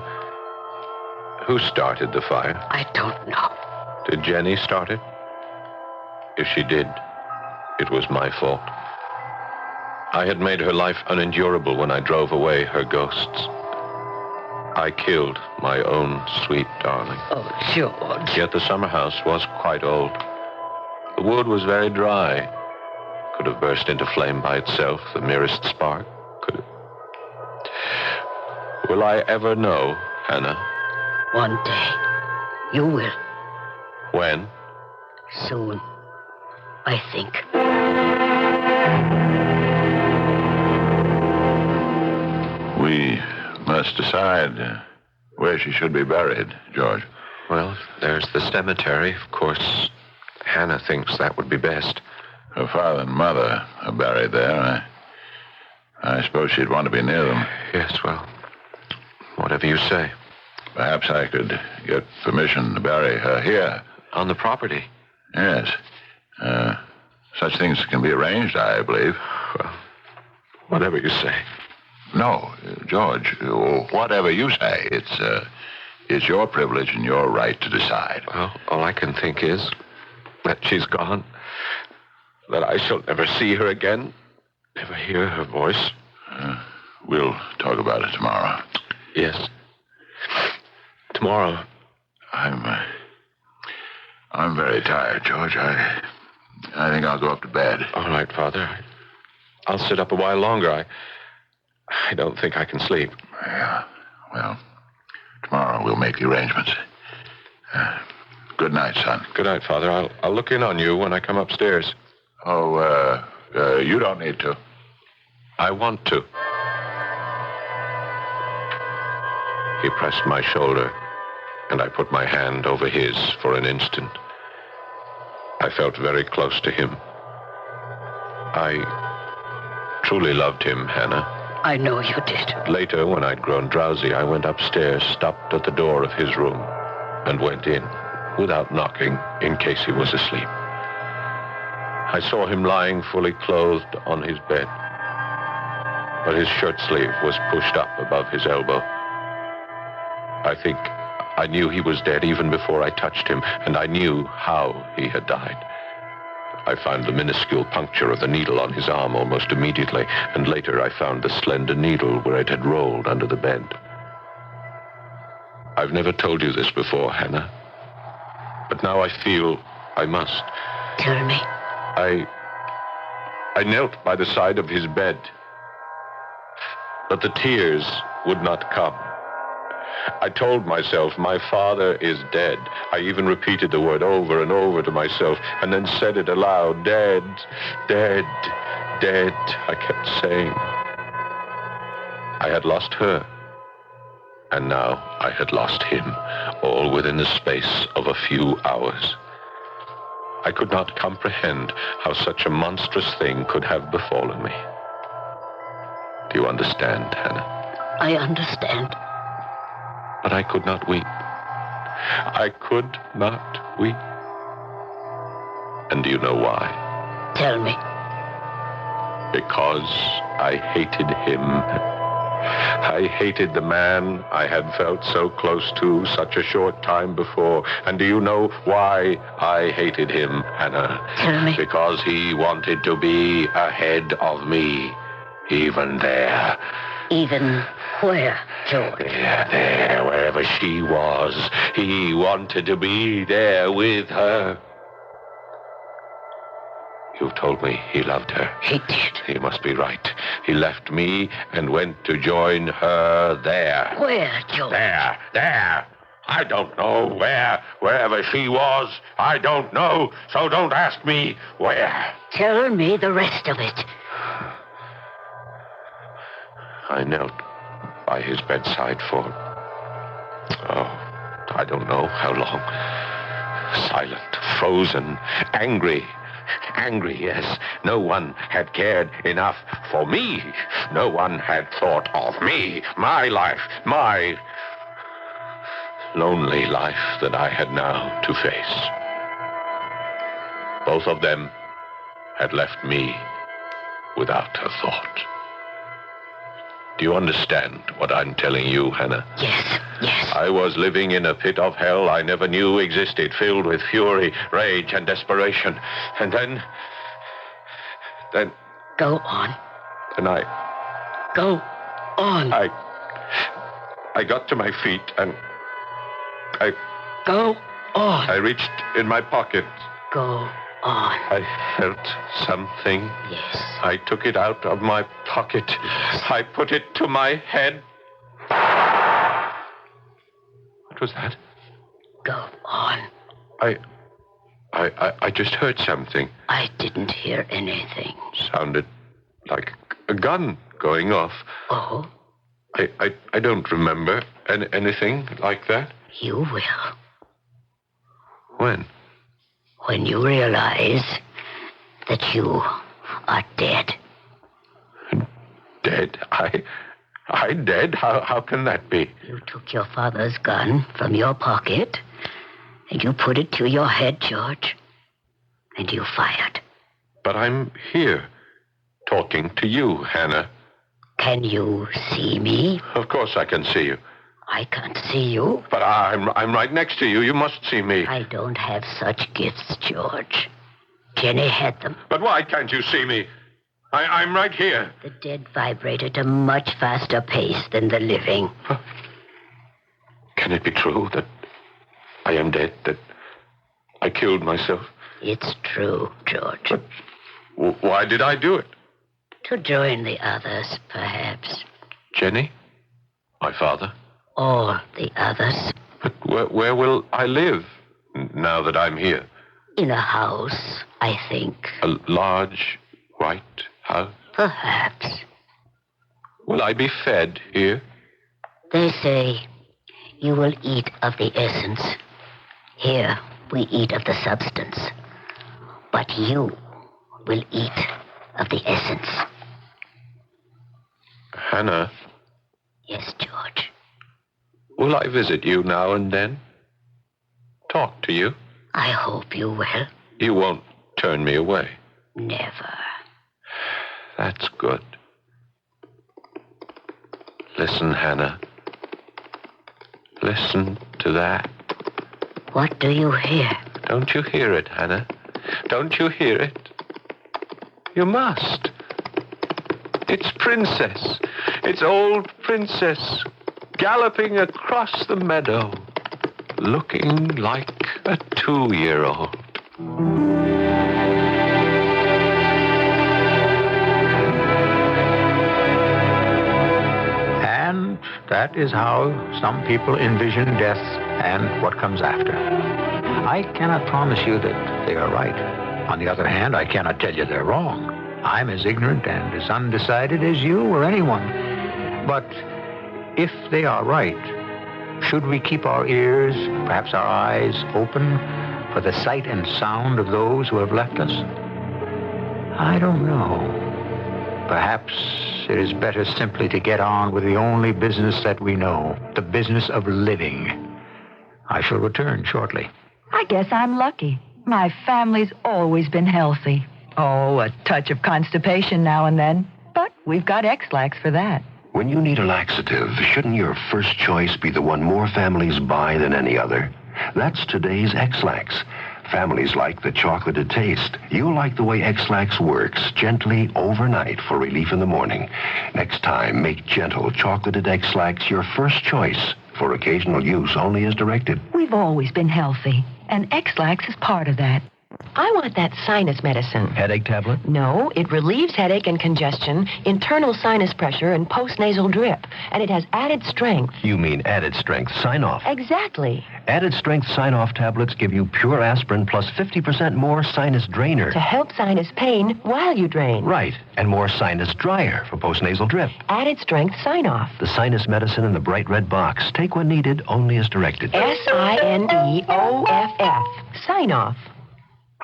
Speaker 11: who started the fire?
Speaker 7: I don't know.
Speaker 11: Did Jenny start it? If she did, it was my fault. I had made her life unendurable when I drove away her ghosts. I killed my own sweet darling.
Speaker 7: Oh, George.
Speaker 11: Yet the summer house was quite old. The wood was very dry. could have burst into flame by itself, the merest spark could have... Will I ever know, Hannah?
Speaker 7: One day, you will.
Speaker 11: When?
Speaker 7: Soon, I think.
Speaker 8: We must decide where she should be buried, George.
Speaker 11: Well, there's the cemetery. Of course, Hannah thinks that would be best.
Speaker 8: Her father and mother are buried there. I suppose she'd want to be near them.
Speaker 11: Yes, well, whatever you say.
Speaker 8: Perhaps I could get permission to bury her here.
Speaker 11: On the property?
Speaker 8: Yes. Such things can be arranged, I believe.
Speaker 11: Well, whatever you say.
Speaker 8: No, George, whatever you say. It's your privilege and your right to decide.
Speaker 11: Well, all I can think is that she's gone, that I shall never see her again, never hear her voice.
Speaker 8: We'll talk about it tomorrow.
Speaker 11: Yes. Tomorrow.
Speaker 8: I'm very tired, George. I think I'll go up to bed.
Speaker 11: All right, Father. I'll sit up a while longer. I don't think I can sleep.
Speaker 8: Yeah. Well, tomorrow we'll make the arrangements. Good night, son.
Speaker 11: Good night, Father. I'll look in on you when I come upstairs.
Speaker 8: Oh, you don't need to.
Speaker 11: I want to. He pressed my shoulder, and I put my hand over his for an instant. I felt very close to him. I truly loved him, Hannah.
Speaker 7: I know you did.
Speaker 11: Later, when I'd grown drowsy, I went upstairs, stopped at the door of his room, and went in, without knocking, in case he was asleep. I saw him lying fully clothed on his bed, but his shirt sleeve was pushed up above his elbow. I think I knew he was dead even before I touched him, and I knew how he had died. I found the minuscule puncture of the needle on his arm almost immediately, and later I found the slender needle where it had rolled under the bed. I've never told you this before, Hannah, but now I feel I must.
Speaker 7: Tell me.
Speaker 11: I knelt by the side of his bed, but the tears would not come. I told myself, my father is dead. I even repeated the word over and over to myself, and then said it aloud, dead, dead, dead, I kept saying. I had lost her, and now I had lost him, all within the space of a few hours. I could not comprehend how such a monstrous thing could have befallen me. Do you understand, Hannah?
Speaker 7: I understand.
Speaker 11: But I could not weep. I could not weep. And do you know why?
Speaker 7: Tell me.
Speaker 11: Because I hated him. I hated the man I had felt so close to such a short time before. And do you know why I hated him, Hannah?
Speaker 7: Tell me.
Speaker 11: Because he wanted to be ahead of me. Even there.
Speaker 7: Even where, George?
Speaker 11: There, wherever she was. He wanted to be there with her. You've told me he loved her.
Speaker 7: He did.
Speaker 11: He must be right. He left me and went to join her there.
Speaker 7: Where, George?
Speaker 11: There. I don't know where. Wherever she was, I don't know. So don't ask me where.
Speaker 7: Tell me the rest of it.
Speaker 11: I knelt by his bedside for, I don't know how long. Silent, frozen, angry. Angry, yes. No one had cared enough for me. No one had thought of me, my life, my lonely life that I had now to face. Both of them had left me without a thought. Do you understand what I'm telling you, Hannah?
Speaker 7: Yes.
Speaker 11: I was living in a pit of hell I never knew existed, filled with fury, rage, and desperation. And then...
Speaker 7: Go on.
Speaker 11: And
Speaker 7: Go on.
Speaker 11: I got to my feet and
Speaker 7: Go on.
Speaker 11: I reached in my pocket.
Speaker 7: Go on.
Speaker 11: I felt something.
Speaker 7: Yes.
Speaker 11: I took it out of my pocket.
Speaker 7: Yes.
Speaker 11: I put it to my head. What was that?
Speaker 7: Go on.
Speaker 11: I just heard something.
Speaker 7: I didn't hear anything.
Speaker 11: Sounded like a gun going off.
Speaker 7: Oh?
Speaker 11: I don't remember anything like that.
Speaker 7: You will.
Speaker 11: When?
Speaker 7: When you realize that you are dead.
Speaker 11: Dead? I dead? How can that be?
Speaker 7: You took your father's gun from your pocket, and you put it to your head, George, and you fired.
Speaker 11: But I'm here, talking to you, Hannah.
Speaker 7: Can you see me?
Speaker 11: Of course I can see you.
Speaker 7: I can't see you.
Speaker 11: But I'm right next to you. You must see me.
Speaker 7: I don't have such gifts, George. Jenny had them.
Speaker 11: But why can't you see me? I'm right here.
Speaker 7: The dead vibrate at a much faster pace than the living.
Speaker 11: Can it be true that I am dead, that I killed myself?
Speaker 7: It's true, George.
Speaker 11: But why did I do it?
Speaker 7: To join the others, perhaps.
Speaker 11: Jenny? My father?
Speaker 7: All the others.
Speaker 11: But where will I live now that I'm here?
Speaker 7: In a house, I think.
Speaker 11: A large, white house?
Speaker 7: Perhaps.
Speaker 11: Will I be fed here?
Speaker 7: They say you will eat of the essence. Here, we eat of the substance. But you will eat of the essence.
Speaker 11: Hannah?
Speaker 7: Yes, George.
Speaker 11: Will I visit you now and then? Talk to you?
Speaker 7: I hope you will.
Speaker 11: You won't turn me away?
Speaker 7: Never.
Speaker 11: That's good. Listen, Hannah. Listen to that.
Speaker 7: What do you hear?
Speaker 11: Don't you hear it, Hannah? Don't you hear it? You must. It's Princess. It's old Princess galloping across the meadow, looking like a 2-year-old.
Speaker 1: And that is how some people envision death and what comes after. I cannot promise you that they are right. On the other hand, I cannot tell you they're wrong. I'm as ignorant and as undecided as you or anyone. But if they are right, should we keep our ears, perhaps our eyes, open for the sight and sound of those who have left us? I don't know. Perhaps it is better simply to get on with the only business that we know, the business of living. I shall return shortly.
Speaker 4: I guess I'm lucky. My family's always been healthy. Oh, a touch of constipation now and then. But we've got X-Lax for that.
Speaker 24: When you need a laxative, shouldn't your first choice be the one more families buy than any other? That's today's X-Lax. Families like the chocolated taste. You'll like the way X-Lax works, gently overnight for relief in the morning. Next time, make gentle chocolated X-Lax your first choice. For occasional use only as directed.
Speaker 4: We've always been healthy, and X-Lax is part of that.
Speaker 14: I want that sinus medicine.
Speaker 24: Headache tablet?
Speaker 14: No, it relieves headache and congestion, internal sinus pressure, and postnasal drip. And it has added strength.
Speaker 24: You mean added strength sign-off?
Speaker 14: Exactly.
Speaker 24: Added strength sign-off tablets give you pure aspirin plus 50% more sinus drainer.
Speaker 14: To help sinus pain while you drain.
Speaker 24: Right, and more sinus dryer for postnasal drip.
Speaker 14: Added strength sign-off.
Speaker 24: The sinus medicine in the bright red box. Take when needed, only as directed.
Speaker 14: SINEOFF. Sign-off.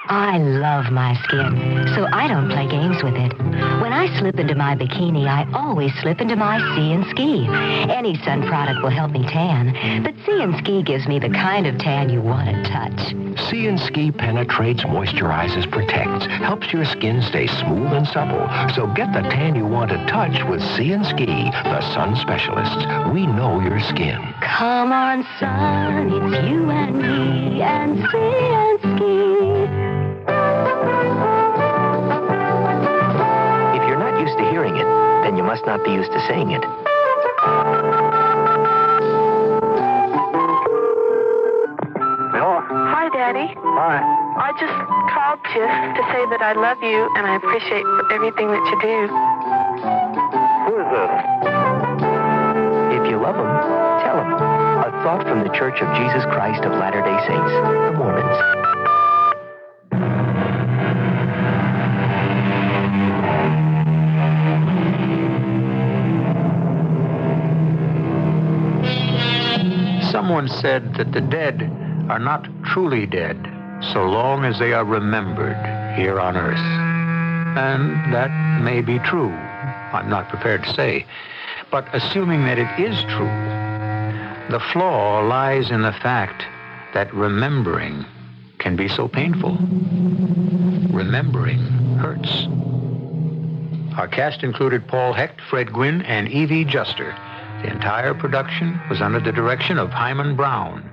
Speaker 10: I love my skin, so I don't play games with it. When I slip into my bikini, I always slip into my Sea & Ski. Any sun product will help me tan, but Sea & Ski gives me the kind of tan you want to touch.
Speaker 24: Sea & Ski penetrates, moisturizes, protects, helps your skin stay smooth and supple. So get the tan you want to touch with Sea & Ski, the sun specialists. We know your skin.
Speaker 10: Come on, sun, it's you and me and Sea & Ski.
Speaker 24: If you're not used to hearing it, then you must not be used to saying it.
Speaker 15: Hello?
Speaker 16: Hi, Daddy.
Speaker 15: Hi.
Speaker 16: I just called
Speaker 15: called just to say that I love you and I appreciate everything that you do.
Speaker 16: Who is this?
Speaker 18: If you love him, tell him. A thought from the Church of Jesus Christ of Latter-day Saints, the Mormons.
Speaker 1: Someone said that the dead are not truly dead so long as they are remembered here on earth. And that may be true. I'm not prepared to say. But assuming that it is true, the flaw lies in the fact that remembering can be so painful. Remembering hurts. Our cast included Paul Hecht, Fred Gwynn, and Evie Juster. The entire production was under the direction of Hyman Brown.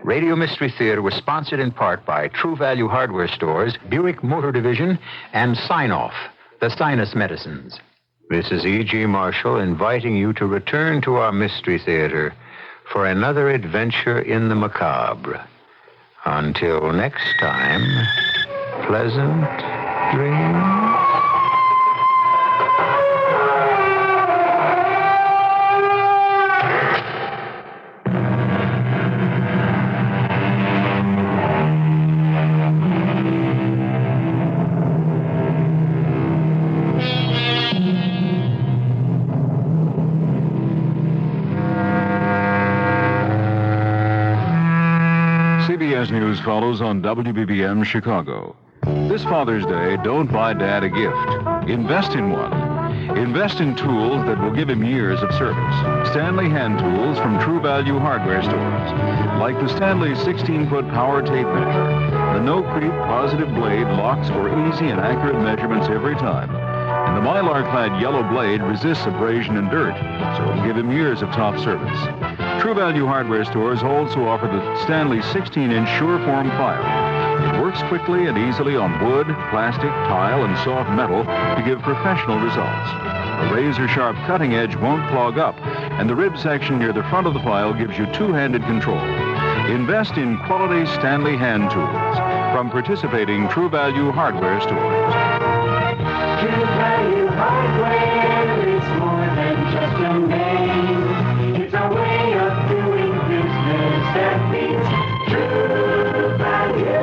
Speaker 1: Radio Mystery Theater was sponsored in part by True Value Hardware Stores, Buick Motor Division, and Sign-Off, the sinus medicines. This is E.G. Marshall inviting you to return to our Mystery Theater for another adventure in the macabre. Until next time, pleasant dreams.
Speaker 22: CBS News follows on WBBM Chicago. This Father's Day, don't buy Dad a gift. Invest in one. Invest in tools that will give him years of service. Stanley hand tools from True Value Hardware Stores. Like the Stanley 16-foot power tape measure. The no-creep positive blade locks for easy and accurate measurements every time. And the Mylar-clad yellow blade resists abrasion and dirt, so it'll give him years of top service. True Value Hardware Stores also offer the Stanley 16-inch Sureform file. It works quickly and easily on wood, plastic, tile, and soft metal to give professional results. The razor-sharp cutting edge won't clog up, and the rib section near the front of the file gives you two-handed control. Invest in quality Stanley hand tools from participating True Value Hardware Stores.
Speaker 13: True Value Hardware is more than just a name. It's a way of doing business that means True Value.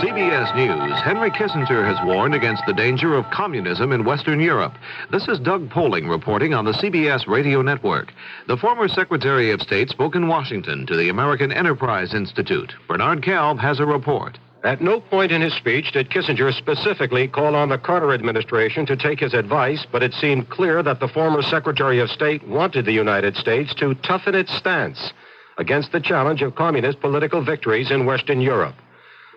Speaker 11: CBS News. Henry Kissinger has warned against the danger of communism in Western Europe. This is Doug Poling reporting on the CBS radio network. The former Secretary of State spoke in Washington to the American Enterprise Institute. Bernard Kalb has a report.
Speaker 20: At no point in his speech did Kissinger specifically call on the Carter administration to take his advice, but it seemed clear that the former Secretary of State wanted the United States to toughen its stance against the challenge of communist political victories in Western Europe.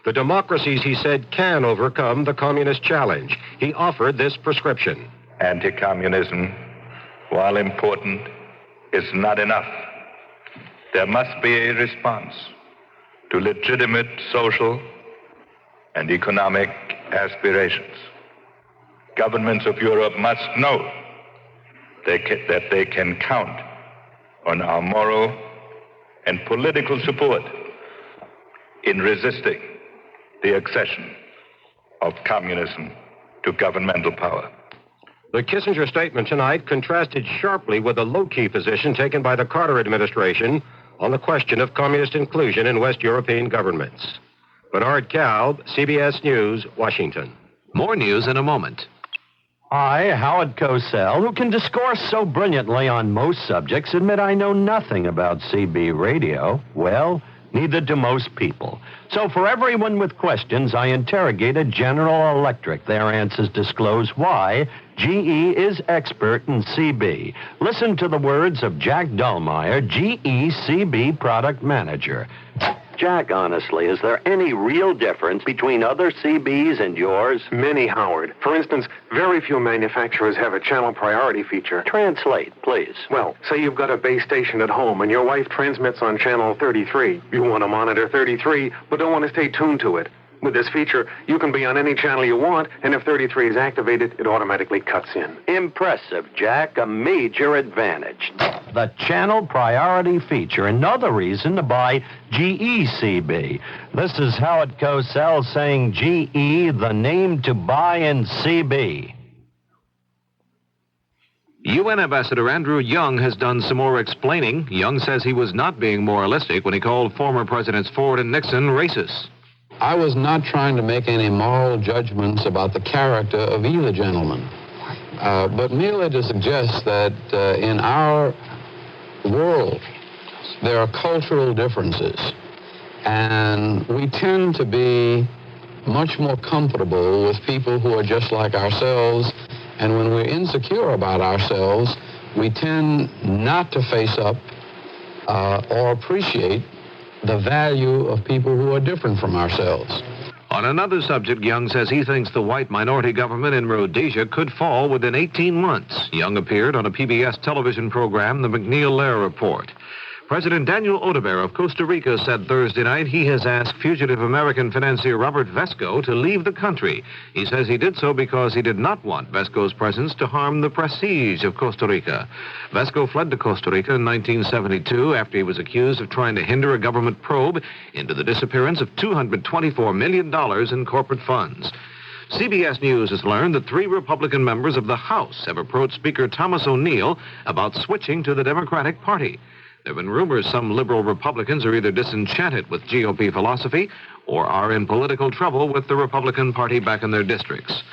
Speaker 20: The democracies, he said, can overcome the communist challenge. He offered this prescription.
Speaker 25: Anti-communism, while important, is not enough. There must be a response to legitimate social and economic aspirations. Governments of Europe must know that they can count on our moral and political support in resisting the accession of communism to governmental power.
Speaker 20: The Kissinger statement tonight contrasted sharply with the low-key position taken by the Carter administration on the question of communist inclusion in West European governments. Bernard Kalb, CBS News, Washington.
Speaker 11: More news in a moment.
Speaker 6: I, Howard Cosell, who can discourse so brilliantly on most subjects, admit I know nothing about CB radio. Well, neither do most people. So for everyone with questions, I interrogated General Electric. Their answers disclose why GE is expert in CB. Listen to the words of Jack Dullmeyer, GE CB product manager. Jack, honestly, is there any real difference between other CBs and yours?
Speaker 2: Many, Howard. For instance, very few manufacturers have a channel priority feature.
Speaker 6: Translate, please.
Speaker 2: Well, say you've got a base station at home and your wife transmits on channel 33. You want to monitor 33, but don't want to stay tuned to it. With this feature, you can be on any channel you want, and if 33 is activated, it automatically cuts in.
Speaker 6: Impressive, Jack. A major advantage. The channel priority feature. Another reason to buy GECB. This is Howard Cosell saying GE, the name to buy in CB.
Speaker 11: UN Ambassador Andrew Young has done some more explaining. Young says he was not being moralistic when he called former Presidents Ford and Nixon racist.
Speaker 5: I was not trying to make any moral judgments about the character of either gentleman, but merely to suggest that in our world, there are cultural differences, and we tend to be much more comfortable with people who are just like ourselves, and when we're insecure about ourselves, we tend not to face up or appreciate the value of people who are different from ourselves.
Speaker 11: On another subject, Young says he thinks the white minority government in Rhodesia could fall within 18 months. Young appeared on a PBS television program, The McNeil-Lehrer Report. President Daniel Oduber of Costa Rica said Thursday night he has asked fugitive American financier Robert Vesco to leave the country. He says he did so because he did not want Vesco's presence to harm the prestige of Costa Rica. Vesco fled to Costa Rica in 1972 after he was accused of trying to hinder a government probe into the disappearance of $224 million in corporate funds. CBS News has learned that 3 Republican members of the House have approached Speaker Thomas O'Neill about switching to the Democratic Party. There have been rumors some liberal Republicans are either disenchanted with GOP philosophy or are in political trouble with the Republican Party back in their districts.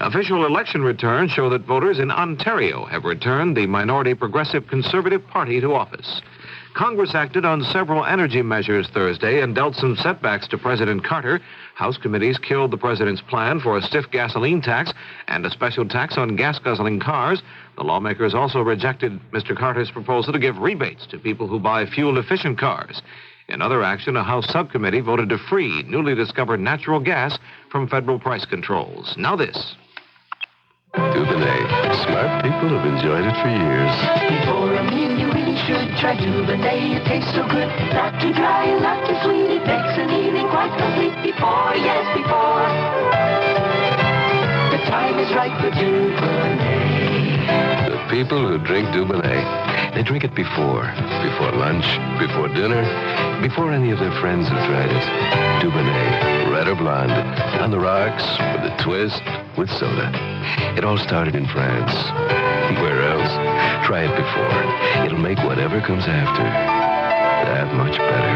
Speaker 11: Official election returns show that voters in Ontario have returned the minority Progressive Conservative Party to office. Congress acted on several energy measures Thursday and dealt some setbacks to President Carter. House committees killed the president's plan for a stiff gasoline tax and a special tax on gas-guzzling cars. The lawmakers also rejected Mr. Carter's proposal to give rebates to people who buy fuel-efficient cars. In other action, a House subcommittee voted to free newly discovered natural gas from federal price controls. Now this.
Speaker 3: Dubonnet. Smart people have enjoyed it for years.
Speaker 13: Before a meal, you really should try Dubonnet. It tastes so good, not too dry and not too sweet. It makes an evening quite complete. Before, yes, before. The time is right for Dubonnet.
Speaker 3: The people who drink Dubonnet, they drink it before lunch, before dinner, before any of their friends have tried it. Dubonnet, red or blonde, on the rocks, with a twist, with soda. It all started in France. Where else? Try it before. It'll make whatever comes after that much better.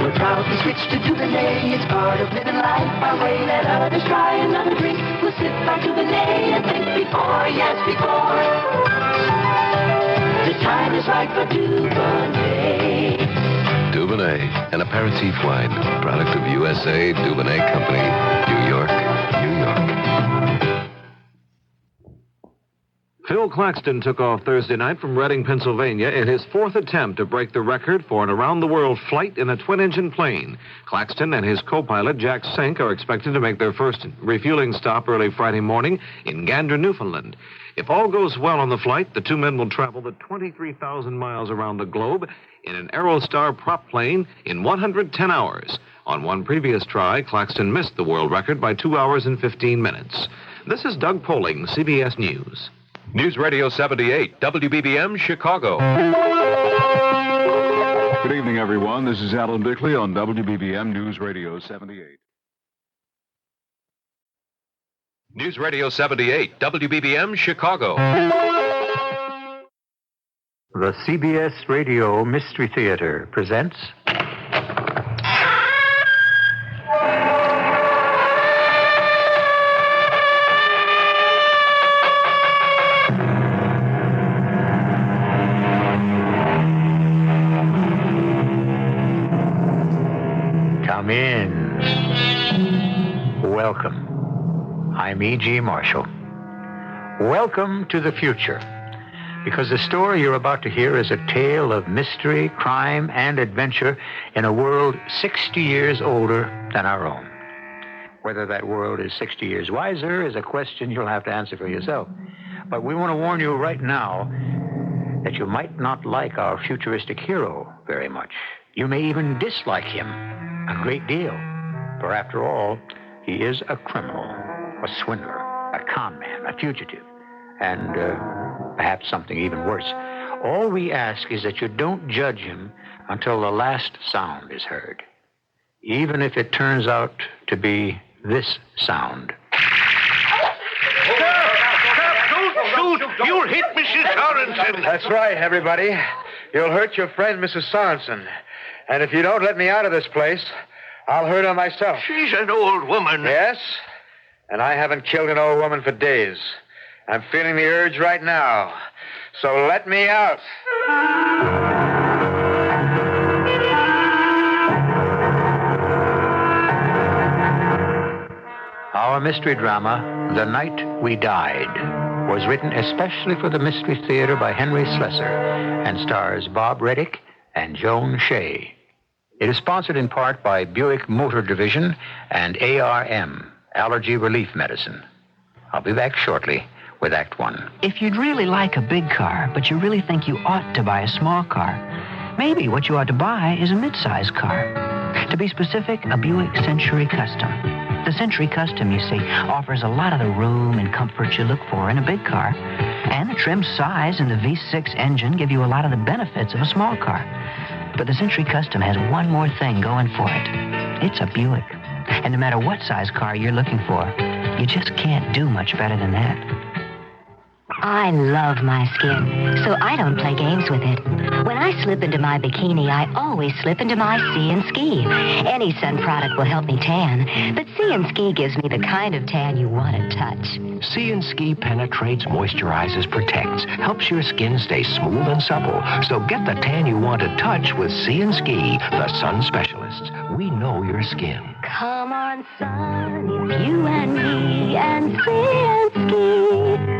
Speaker 13: We're proud to switch to Dubonnet. It's part of living life. Our way, let others try another drink. We'll sip our Dubonnet and think before, yes, before. The time is right for Dubonnet.
Speaker 3: Dubonnet, an aperitif wine, product of USA Dubonnet Company, New York, New York.
Speaker 11: Phil Claxton took off Thursday night from Reading, Pennsylvania in his 4th attempt to break the record for an around-the-world flight in a twin-engine plane. Claxton and his co-pilot, Jack Sink, are expected to make their first refueling stop early Friday morning in Gander, Newfoundland. If all goes well on the flight, the 2 men will travel the 23,000 miles around the globe in an Aerostar prop plane in 110 hours. On one previous try, Claxton missed the world record by 2 hours and 15 minutes. This is Doug Poling, CBS News.
Speaker 22: News Radio 78, WBBM, Chicago. Good evening, everyone. This is Alan Bickley on WBBM News Radio 78. News Radio 78, WBBM, Chicago.
Speaker 1: The CBS Radio Mystery Theater presents... Come in. Welcome. I'm E.G. Marshall. Welcome to the future, because the story you're about to hear is a tale of mystery, crime, and adventure in a world 60 years older than our own. Whether that world is 60 years wiser is a question you'll have to answer for yourself. But we want to warn you right now that you might not like our futuristic hero very much. You may even dislike him a great deal. For after all, he is a criminal, a swindler, a con man, a fugitive, and perhaps something even worse. All we ask is that you don't judge him until the last sound is heard, even if it turns out to be this sound.
Speaker 12: You'll hit Mrs. Sorensen.
Speaker 17: That's right, everybody. You'll hurt your friend, Mrs. Sorensen. And if you don't let me out of this place, I'll hurt her myself.
Speaker 12: She's an old woman.
Speaker 17: Yes? And I haven't killed an old woman for days. I'm feeling the urge right now. So let me out.
Speaker 1: Our mystery drama, The Night We Died, was written especially for the Mystery Theater by Henry Slessor and stars Bob Reddick and Joan Shea. It is sponsored in part by Buick Motor Division and ARM, Allergy Relief Medicine. I'll be back shortly with Act One.
Speaker 19: If you'd really like a big car, but you really think you ought to buy a small car, maybe what you ought to buy is a mid-size car. To be specific, a Buick Century Custom. The Century Custom, you see, offers a lot of the room and comfort you look for in a big car. And the trim size and the V6 engine give you a lot of the benefits of a small car. But the Century Custom has one more thing going for it. It's a Buick. And no matter what size car you're looking for, you just can't do much better than that.
Speaker 10: I love my skin, so I don't play games with it. When I slip into my bikini, I always slip into my Sea & Ski. Any sun product will help me tan, but Sea & Ski gives me the kind of tan you want to touch.
Speaker 24: Sea & Ski penetrates, moisturizes, protects, helps your skin stay smooth and supple. So get the tan you want to touch with Sea & Ski, the sun specialists. We know your skin.
Speaker 10: Come on, son, it's you and me and Sea & Ski.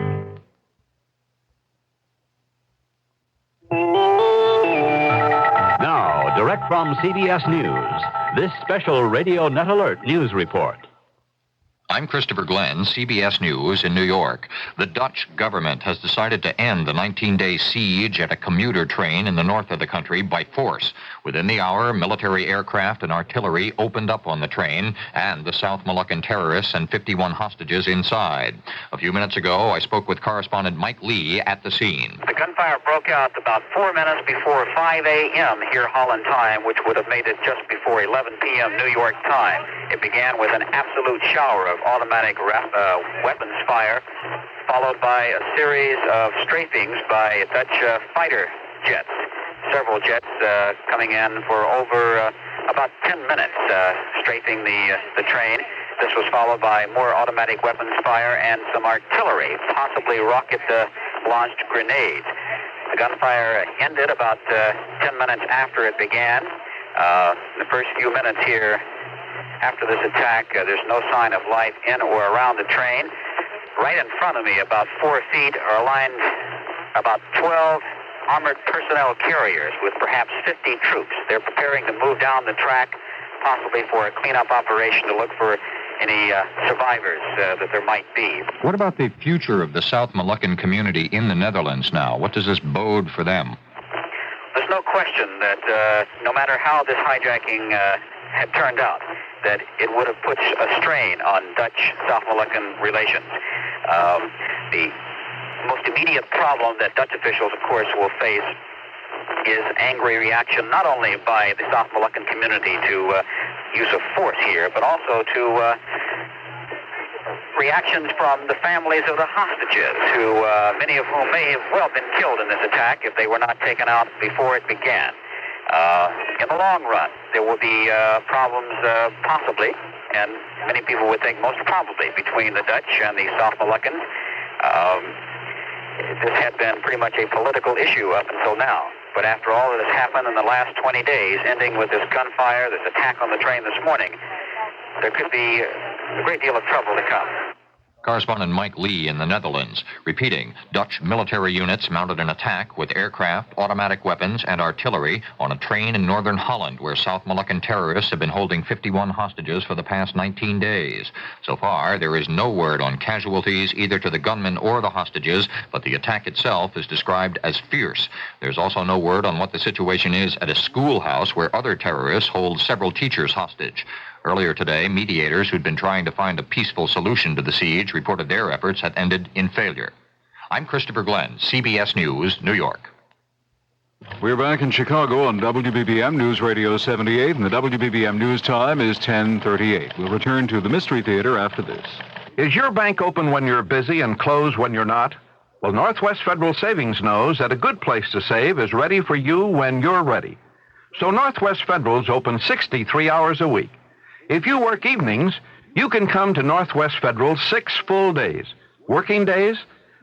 Speaker 21: Now, direct from CBS News, this special Radio Net Alert news report.
Speaker 23: I'm Christopher Glenn, CBS News in New York. The Dutch government has decided to end the 19-day siege at a commuter train in the north of the country by force. Within the hour, military aircraft and artillery opened up on the train and the South Moluccan terrorists and 51 hostages inside. A few minutes ago, I spoke with correspondent Mike Lee at the scene.
Speaker 26: The gunfire broke out about 4 minutes before 5 a.m. here Holland time, which would have made it just before 11 p.m. New York time. It began with an absolute shower of automatic weapons fire, followed by a series of strafings by Dutch fighter jets. Several jets coming in for over about 10 minutes, strafing the train. This was followed by more automatic weapons fire and some artillery, possibly rocket-launched grenades. The gunfire ended about 10 minutes after it began. The first few minutes here after this attack, there's no sign of life in or around the train. Right in front of me, about 4 feet, are lined about 12 armored personnel carriers with perhaps 50 troops. They're preparing to move down the track, possibly for a cleanup operation to look for any survivors that there might be.
Speaker 23: What about the future of the South Moluccan community in the Netherlands now? What does this bode for them?
Speaker 26: There's no question that no matter how this hijacking had turned out, that it would have put a strain on Dutch-South Moluccan relations. The most immediate problem that Dutch officials, of course, will face is angry reaction not only by the South Moluccan community to use of force here, but also to reactions from the families of the hostages, who many of whom may have well been killed in this attack if they were not taken out before it began. In the long run, there will be problems possibly, and many people would think most probably, between the Dutch and the South Moluccans. This had been pretty much a political issue up until now. But after all that has happened in the last 20 days, ending with this gunfire, this attack on the train this morning, there could be a great deal of trouble to come.
Speaker 23: Correspondent Mike Lee in the Netherlands, repeating, Dutch military units mounted an attack with aircraft, automatic weapons, and artillery on a train in northern Holland where South Moluccan terrorists have been holding 51 hostages for the past 19 days. So far, there is no word on casualties either to the gunmen or the hostages, but the attack itself is described as fierce. There's also no word on what the situation is at a schoolhouse where other terrorists hold several teachers hostage. Earlier today, mediators who'd been trying to find a peaceful solution to the siege reported their efforts had ended in failure. I'm Christopher Glenn, CBS News, New York.
Speaker 22: We're back in Chicago on WBBM News Radio 78, and the WBBM News time is 10:38. We'll return to the Mystery Theater after this.
Speaker 4: Is your bank open when you're busy and closed when you're not? Well, Northwest Federal Savings knows that a good place to save is ready for you when you're ready. So Northwest Federal's open 63 hours a week. If you work evenings, you can come to Northwest Federal 6 full days. Working days?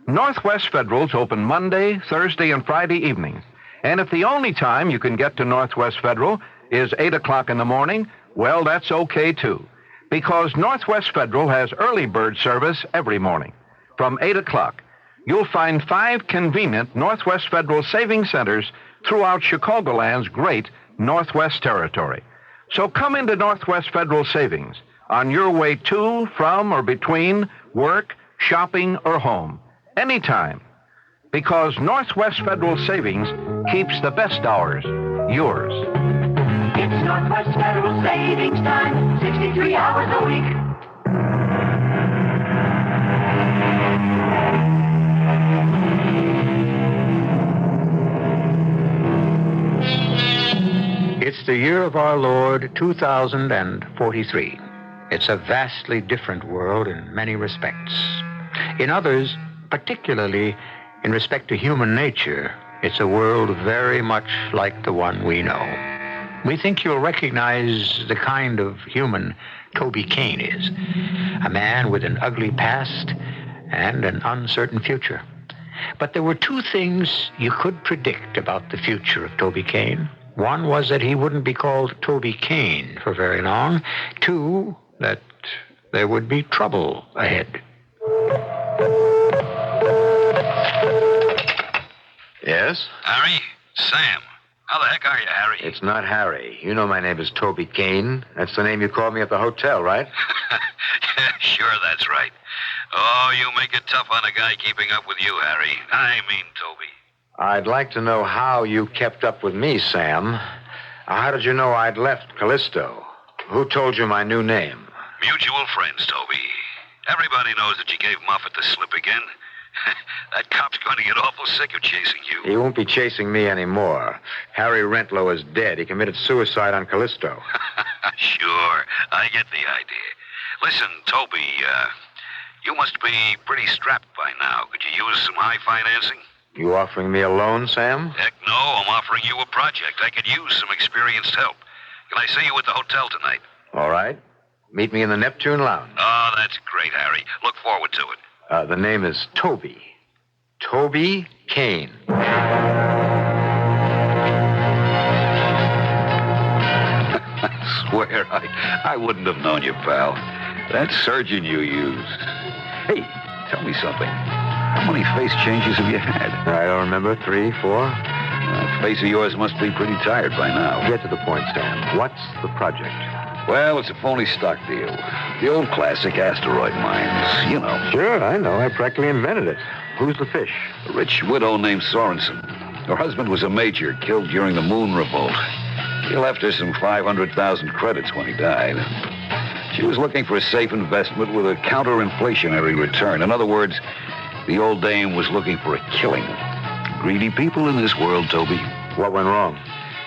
Speaker 4: Northwest Federal's open Monday, Thursday, and Friday evenings. And if the only time you can get to Northwest Federal is 8 o'clock in the morning, well, that's okay, too. Because Northwest Federal has early bird service every morning. From 8 o'clock, you'll find 5 convenient Northwest Federal savings centers throughout Chicagoland's great Northwest Territory. So come into Northwest Federal Savings on your way to, from, or between work, shopping, or home. Anytime. Because Northwest Federal Savings keeps the best hours yours.
Speaker 13: It's Northwest Federal Savings Time, 63 hours a week.
Speaker 1: It's the year of our Lord, 2043. It's a vastly different world in many respects. In others, particularly in respect to human nature, it's a world very much like the one we know. We think you'll recognize the kind of human Toby Kane is. A man with an ugly past and an uncertain future. But there were 2 things you could predict about the future of Toby Kane. One was that he wouldn't be called Toby Kane for very long. 2, that there would be trouble ahead.
Speaker 7: Yes?
Speaker 8: Harry? Sam. How the heck are you, Harry?
Speaker 7: It's not Harry. You know my name is Toby Kane. That's the name you called me at the hotel, right?
Speaker 8: Yeah, sure, that's right. Oh, you make it tough on a guy keeping up with you, Harry. I mean, Toby.
Speaker 7: I'd like to know how you kept up with me, Sam. How did you know I'd left Callisto? Who told you my new name?
Speaker 8: Mutual friends, Toby. Everybody knows that you gave Moffat the slip again. That cop's going to get awful sick of chasing you.
Speaker 7: He won't be chasing me anymore. Harry Rentlow is dead. He committed suicide on Callisto.
Speaker 8: Sure, I get the idea. Listen, Toby, you must be pretty strapped by now. Could you use some high financing?
Speaker 7: You offering me a loan, Sam?
Speaker 8: Heck no, I'm offering you a project. I could use some experienced help. Can I see you at the hotel tonight?
Speaker 7: All right. Meet me in the Neptune Lounge.
Speaker 8: Oh, that's great, Harry. Look forward to it.
Speaker 7: The name is Toby. Toby Kane.
Speaker 9: I swear, I wouldn't have known you, pal. That surgeon you used. Hey, tell me something. How many face changes have you had?
Speaker 7: I don't remember. 3, 4?
Speaker 9: That face of yours must be pretty tired by now.
Speaker 7: Get to the point, Sam. What's the project?
Speaker 9: Well, it's a phony stock deal. The old classic asteroid mines, you know.
Speaker 7: Sure, I know. I practically invented it. Who's the fish?
Speaker 9: A rich widow named Sorensen. Her husband was a major, killed during the moon revolt. He left her some 500,000 credits when he died. She was looking for a safe investment with a counter-inflationary return. In other words, the old dame was looking for a killing. Greedy people in this world, Toby.
Speaker 7: What went wrong?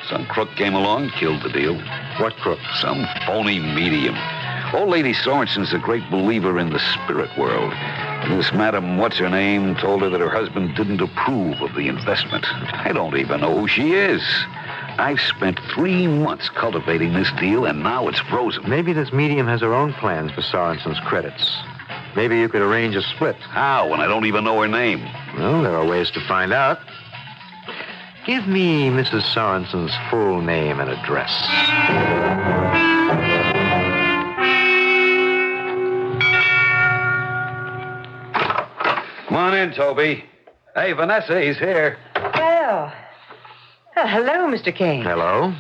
Speaker 9: Some crook came along, killed the deal.
Speaker 7: What crook?
Speaker 9: Some phony medium. Old Lady Sorensen's a great believer in the spirit world. This Madam What's-Her-Name told her that her husband didn't approve of the investment. I don't even know who she is. I've spent 3 months cultivating this deal, and now it's frozen.
Speaker 7: Maybe this medium has her own plans for Sorensen's credits. Maybe you could arrange a split.
Speaker 9: How, when I don't even know her name?
Speaker 7: Well, there are ways to find out. Give me Mrs. Sorensen's full name and address.
Speaker 9: Come on in, Toby. Hey, Vanessa, he's here.
Speaker 14: Well, hello, Mr. Kane.
Speaker 7: Hello?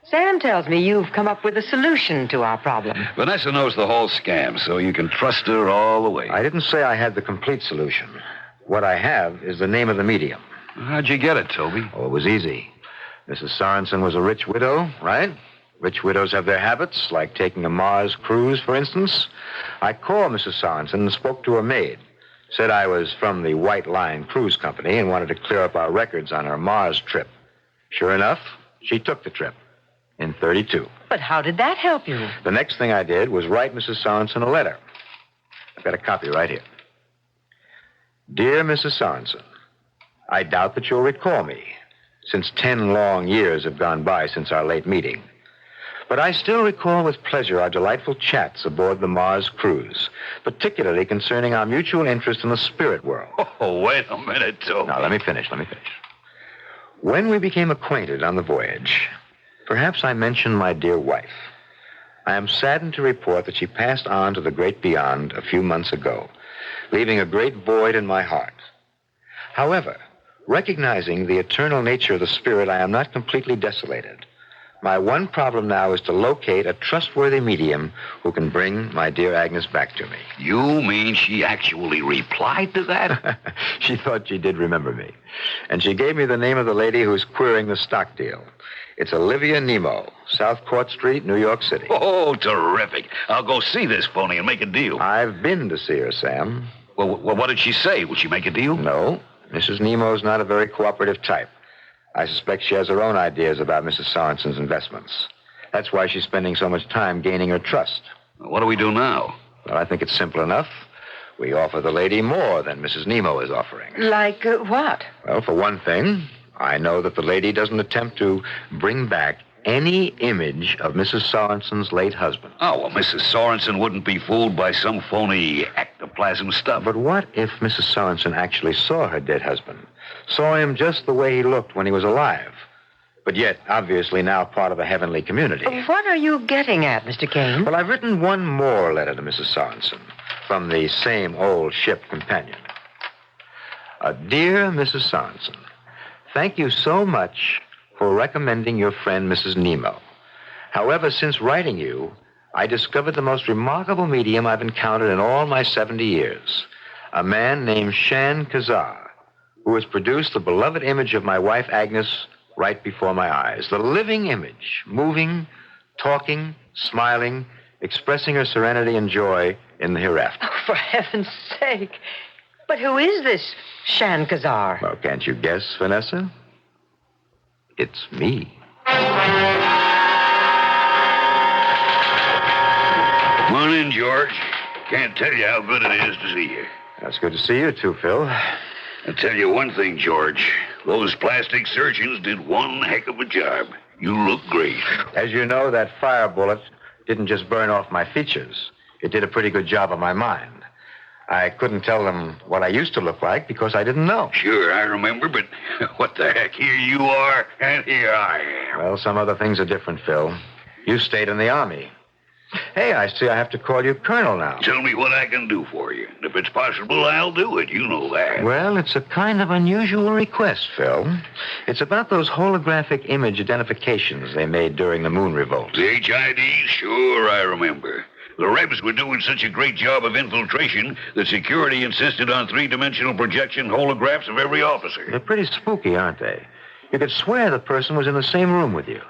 Speaker 14: Sam tells me you've come up with a solution to our problem.
Speaker 9: Vanessa knows the whole scam, so you can trust her all the way.
Speaker 7: I didn't say I had the complete solution. What I have is the name of the medium.
Speaker 9: How'd you get it, Toby?
Speaker 7: Oh, it was easy. Mrs. Sorensen was a rich widow, right? Rich widows have their habits, like taking a Mars cruise, for instance. I called Mrs. Sorensen and spoke to her maid. Said I was from the White Line Cruise Company and wanted to clear up our records on her Mars trip. Sure enough, she took the trip in 32.
Speaker 14: But how did that help you?
Speaker 7: The next thing I did was write Mrs. Sorensen a letter. I've got a copy right here. Dear Mrs. Sorensen, I doubt that you'll recall me, since 10 long years have gone by since our late meeting. But I still recall with pleasure our delightful chats aboard the Mars cruise, particularly concerning our mutual interest in the spirit world.
Speaker 9: Oh, wait a minute, Toby.
Speaker 7: Now, let me finish. When we became acquainted on the voyage, perhaps I mentioned my dear wife. I am saddened to report that she passed on to the great beyond a few months ago, leaving a great void in my heart. However, recognizing the eternal nature of the spirit, I am not completely desolated. My one problem now is to locate a trustworthy medium who can bring my dear Agnes back to me.
Speaker 9: You mean she actually replied to that?
Speaker 7: She thought she did remember me. And she gave me the name of the lady who's querying the stock deal. It's Olivia Nemo, South Court Street, New York City.
Speaker 9: Oh, terrific. I'll go see this phony and make a deal.
Speaker 7: I've been to see her, Sam.
Speaker 9: Well, what did she say? Would she make a deal?
Speaker 7: No. Mrs. Nemo's not a very cooperative type. I suspect she has her own ideas about Mrs. Sorensen's investments. That's why she's spending so much time gaining her trust.
Speaker 9: What do we do now?
Speaker 7: Well, I think it's simple enough. We offer the lady more than Mrs. Nemo is offering.
Speaker 14: Like what?
Speaker 7: Well, for one thing, I know that the lady doesn't attempt to bring back any image of Mrs. Sorensen's late husband.
Speaker 9: Oh, well, Mrs. Sorensen wouldn't be fooled by some phony ectoplasm stuff.
Speaker 7: But what if Mrs. Sorensen actually saw her dead husband? Saw him just the way he looked when he was alive, but yet obviously now part of a heavenly community.
Speaker 14: What are you getting at, Mr. Kane?
Speaker 7: Well, I've written one more letter to Mrs. Sorensen from the same old ship companion. Dear Mrs. Sorensen, thank you so much for recommending your friend Mrs. Nemo. However, since writing you, I discovered the most remarkable medium I've encountered in all my 70 years. A man named Shan Kazar, who has produced the beloved image of my wife, Agnes, right before my eyes. The living image, moving, talking, smiling, expressing her serenity and joy in the hereafter.
Speaker 14: Oh, for heaven's sake. But who is this Shan Kazar?
Speaker 7: Well, can't you guess, Vanessa? It's me.
Speaker 9: Come on in, George. Can't tell you how good it is to see you.
Speaker 7: That's good to see you, too, Phil.
Speaker 9: I'll tell you one thing, George. Those plastic surgeons did one heck of a job. You look great.
Speaker 7: As you know, that fire bullet didn't just burn off my features. It did a pretty good job of my mind. I couldn't tell them what I used to look like because I didn't know.
Speaker 9: Sure, I remember, but what the heck? Here you are, and here I am.
Speaker 7: Well, some other things are different, Phil. You stayed in the Army. Hey, I see I have to call you Colonel now.
Speaker 9: Tell me what I can do for you. If it's possible, I'll do it. You know that.
Speaker 7: Well, it's a kind of unusual request, Phil. It's about those holographic image identifications they made during the moon revolt.
Speaker 9: The HIDs? Sure, I remember. The Rebs were doing such a great job of infiltration that security insisted on three-dimensional projection holographs of every officer.
Speaker 7: They're pretty spooky, aren't they? You could swear the person was in the same room with you.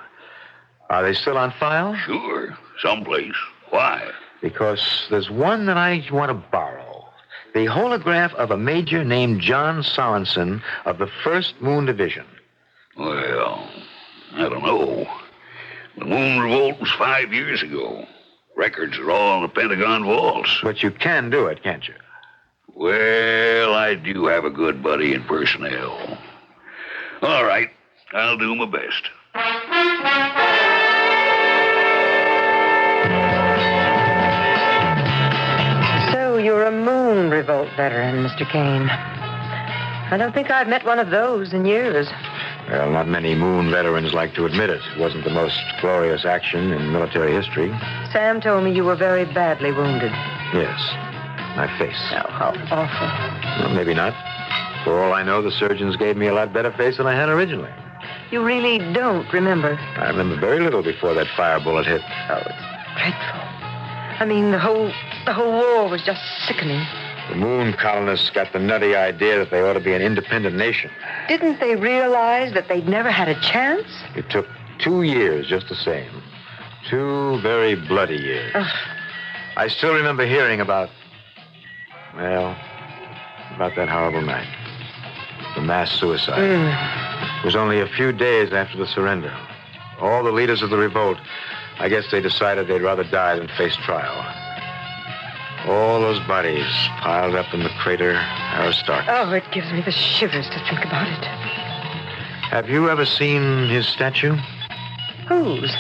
Speaker 7: Are they still on file?
Speaker 9: Sure, someplace. Why?
Speaker 7: Because there's one that I want to borrow. The holograph of a major named John Sorensen of the 1st Moon Division.
Speaker 9: Well, I don't know. The moon revolt was 5 years ago. Records are all in the Pentagon vaults.
Speaker 7: But you can do it, can't you?
Speaker 9: Well, I do have a good buddy in personnel. All right, I'll do my best.
Speaker 14: So you're a moon revolt veteran, Mr. Kane. I don't think I've met one of those in years.
Speaker 7: Well, not many moon veterans like to admit it. It wasn't the most glorious action in military history.
Speaker 14: Sam told me you were very badly wounded.
Speaker 7: Yes, my face.
Speaker 14: Oh, how awful.
Speaker 7: Well, maybe not. For all I know, the surgeons gave me a lot better face than I had originally.
Speaker 14: You really don't remember?
Speaker 7: I remember very little before that fire bullet hit.
Speaker 14: Oh, it's dreadful. I mean, the whole war was just sickening.
Speaker 7: The moon colonists got the nutty idea that they ought to be an independent nation.
Speaker 14: Didn't they realize that they'd never had a chance?
Speaker 7: It took 2 years just the same.
Speaker 17: 2 very bloody years. I still remember hearing about that horrible night. The mass suicide. It was only a few days after the surrender. All the leaders of the revolt, I guess they decided they'd rather die than face trial. All those bodies piled up in the crater Aristarchus.
Speaker 14: Oh, it gives me the shivers to think about it.
Speaker 17: Have you ever seen his statue?
Speaker 14: Whose?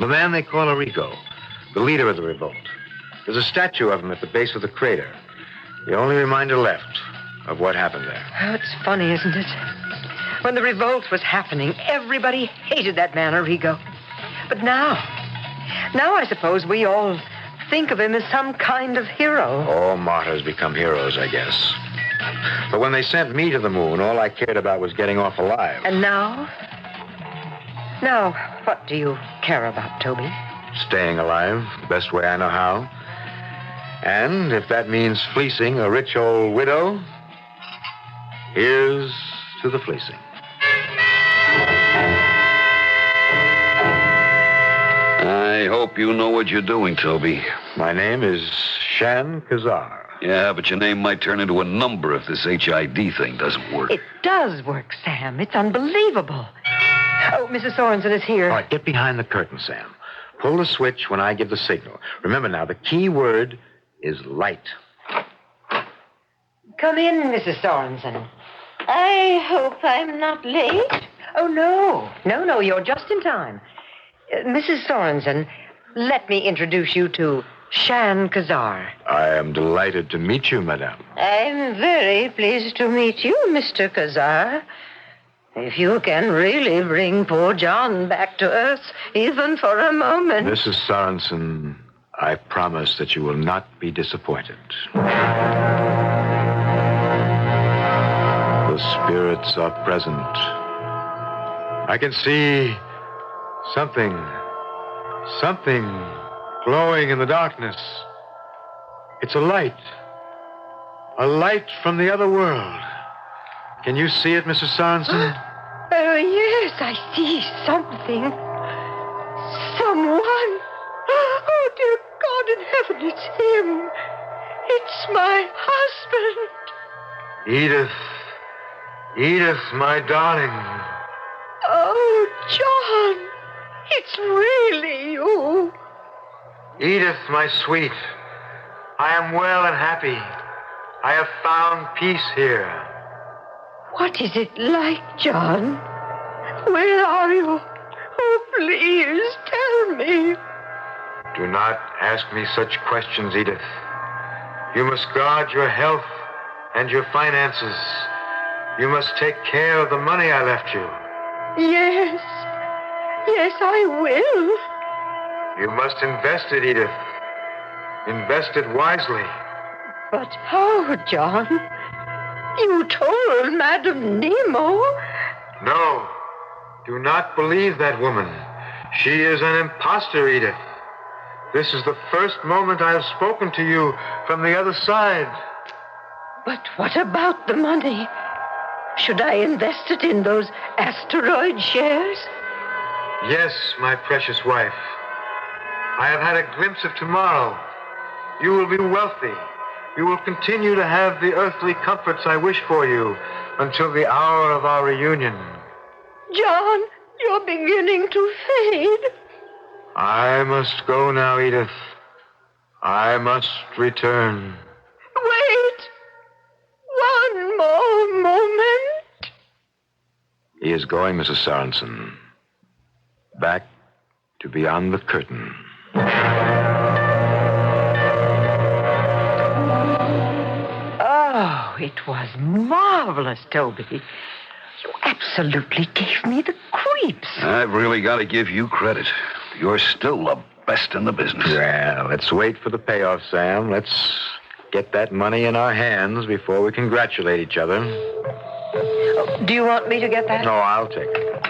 Speaker 17: The man they call Arrigo, the leader of the revolt. There's a statue of him at the base of the crater. The only reminder left of what happened there.
Speaker 14: Oh, it's funny, isn't it? When the revolt was happening, everybody hated that man, Arrigo. But now I suppose we all think of him as some kind of hero.
Speaker 17: All martyrs become heroes, I guess. But when they sent me to the moon, all I cared about was getting off alive.
Speaker 14: And now? Now, what do you care about, Toby?
Speaker 17: Staying alive, the best way I know how. And if that means fleecing a rich old widow, here's to the fleecing.
Speaker 9: I hope you know what you're doing, Toby.
Speaker 17: My name is Shan Kazar.
Speaker 9: Yeah, but your name might turn into a number if this HID thing doesn't work.
Speaker 14: It does work, Sam. It's unbelievable. Oh, Mrs. Sorensen is here.
Speaker 17: All right, get behind the curtain, Sam. Pull the switch when I give the signal. Remember now, the key word is light.
Speaker 14: Come in, Mrs. Sorensen. I hope I'm not late. Oh, no. No, you're just in time. Mrs. Sorensen, let me introduce you to Shan Kazar.
Speaker 17: I am delighted to meet you, madame.
Speaker 14: I'm very pleased to meet you, Mr. Kazar. If you can really bring poor John back to earth, even for a moment.
Speaker 17: Mrs. Sorensen, I promise that you will not be disappointed. The spirits are present. I can see something glowing in the darkness. It's a light from the other world. Can you see it, Mrs. Sorensen?
Speaker 14: Oh, yes, I see something. Someone. Oh, dear God in heaven, it's him. It's my husband.
Speaker 17: Edith, my darling.
Speaker 14: Oh, John, it's really you.
Speaker 17: Edith, my sweet, I am well and happy. I have found peace here.
Speaker 14: What is it like, John? Where are you? Oh, please, tell me.
Speaker 17: Do not ask me such questions, Edith. You must guard your health and your finances. You must take care of the money I left you.
Speaker 14: Yes, I will.
Speaker 17: You must invest it, Edith. Invest it wisely.
Speaker 14: But how, John? You told Madame Nemo.
Speaker 17: No, do not believe that woman. She is an imposter, Edith. This is the first moment I have spoken to you from the other side.
Speaker 14: But what about the money? Should I invest it in those asteroid shares?
Speaker 17: Yes, my precious wife. I have had a glimpse of tomorrow. You will be wealthy. You will continue to have the earthly comforts I wish for you until the hour of our reunion.
Speaker 14: John, you're beginning to fade.
Speaker 17: I must go now, Edith. I must return.
Speaker 14: Wait. One more moment.
Speaker 17: He is going, Mrs. Sorensen. Back to beyond the curtain.
Speaker 14: Oh, it was marvelous, Toby. You absolutely gave me the creeps.
Speaker 9: I've really got to give you credit. You're still the best in the business.
Speaker 17: Well, let's wait for the payoff, Sam. Let's get that money in our hands before we congratulate each other.
Speaker 14: Oh, do you want me to get that?
Speaker 17: No, I'll take it.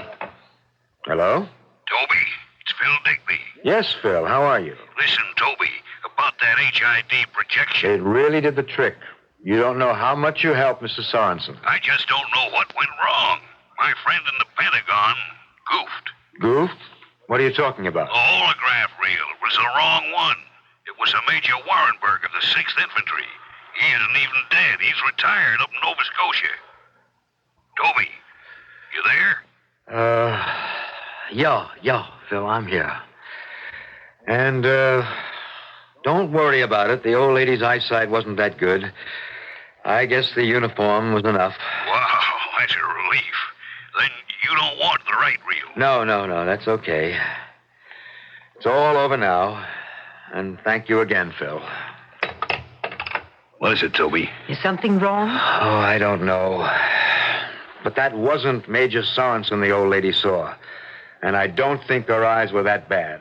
Speaker 17: Hello?
Speaker 8: Toby, it's Phil Digby.
Speaker 17: Yes, Phil. How are you?
Speaker 8: Listen, Toby, about that HID projection.
Speaker 17: It really did the trick. You don't know how much you helped, Mrs. Sorensen.
Speaker 8: I just don't know what went wrong. My friend in the Pentagon goofed.
Speaker 17: Goofed? What are you talking about?
Speaker 8: The holograph reel. It was the wrong one. It was a Major Warrenberg of the 6th Infantry. He isn't even dead. He's retired up in Nova Scotia. Toby, you there?
Speaker 17: Yeah, Phil, I'm here. And, don't worry about it. The old lady's eyesight wasn't that good. I guess the uniform was enough.
Speaker 8: Wow, that's a relief. Then you don't want the right reel.
Speaker 17: No, that's okay. It's all over now. And thank you again, Phil.
Speaker 8: What is it, Toby?
Speaker 14: Is something wrong?
Speaker 17: Oh, I don't know. But that wasn't Major Sorensen the old lady saw. And I don't think her eyes were that bad.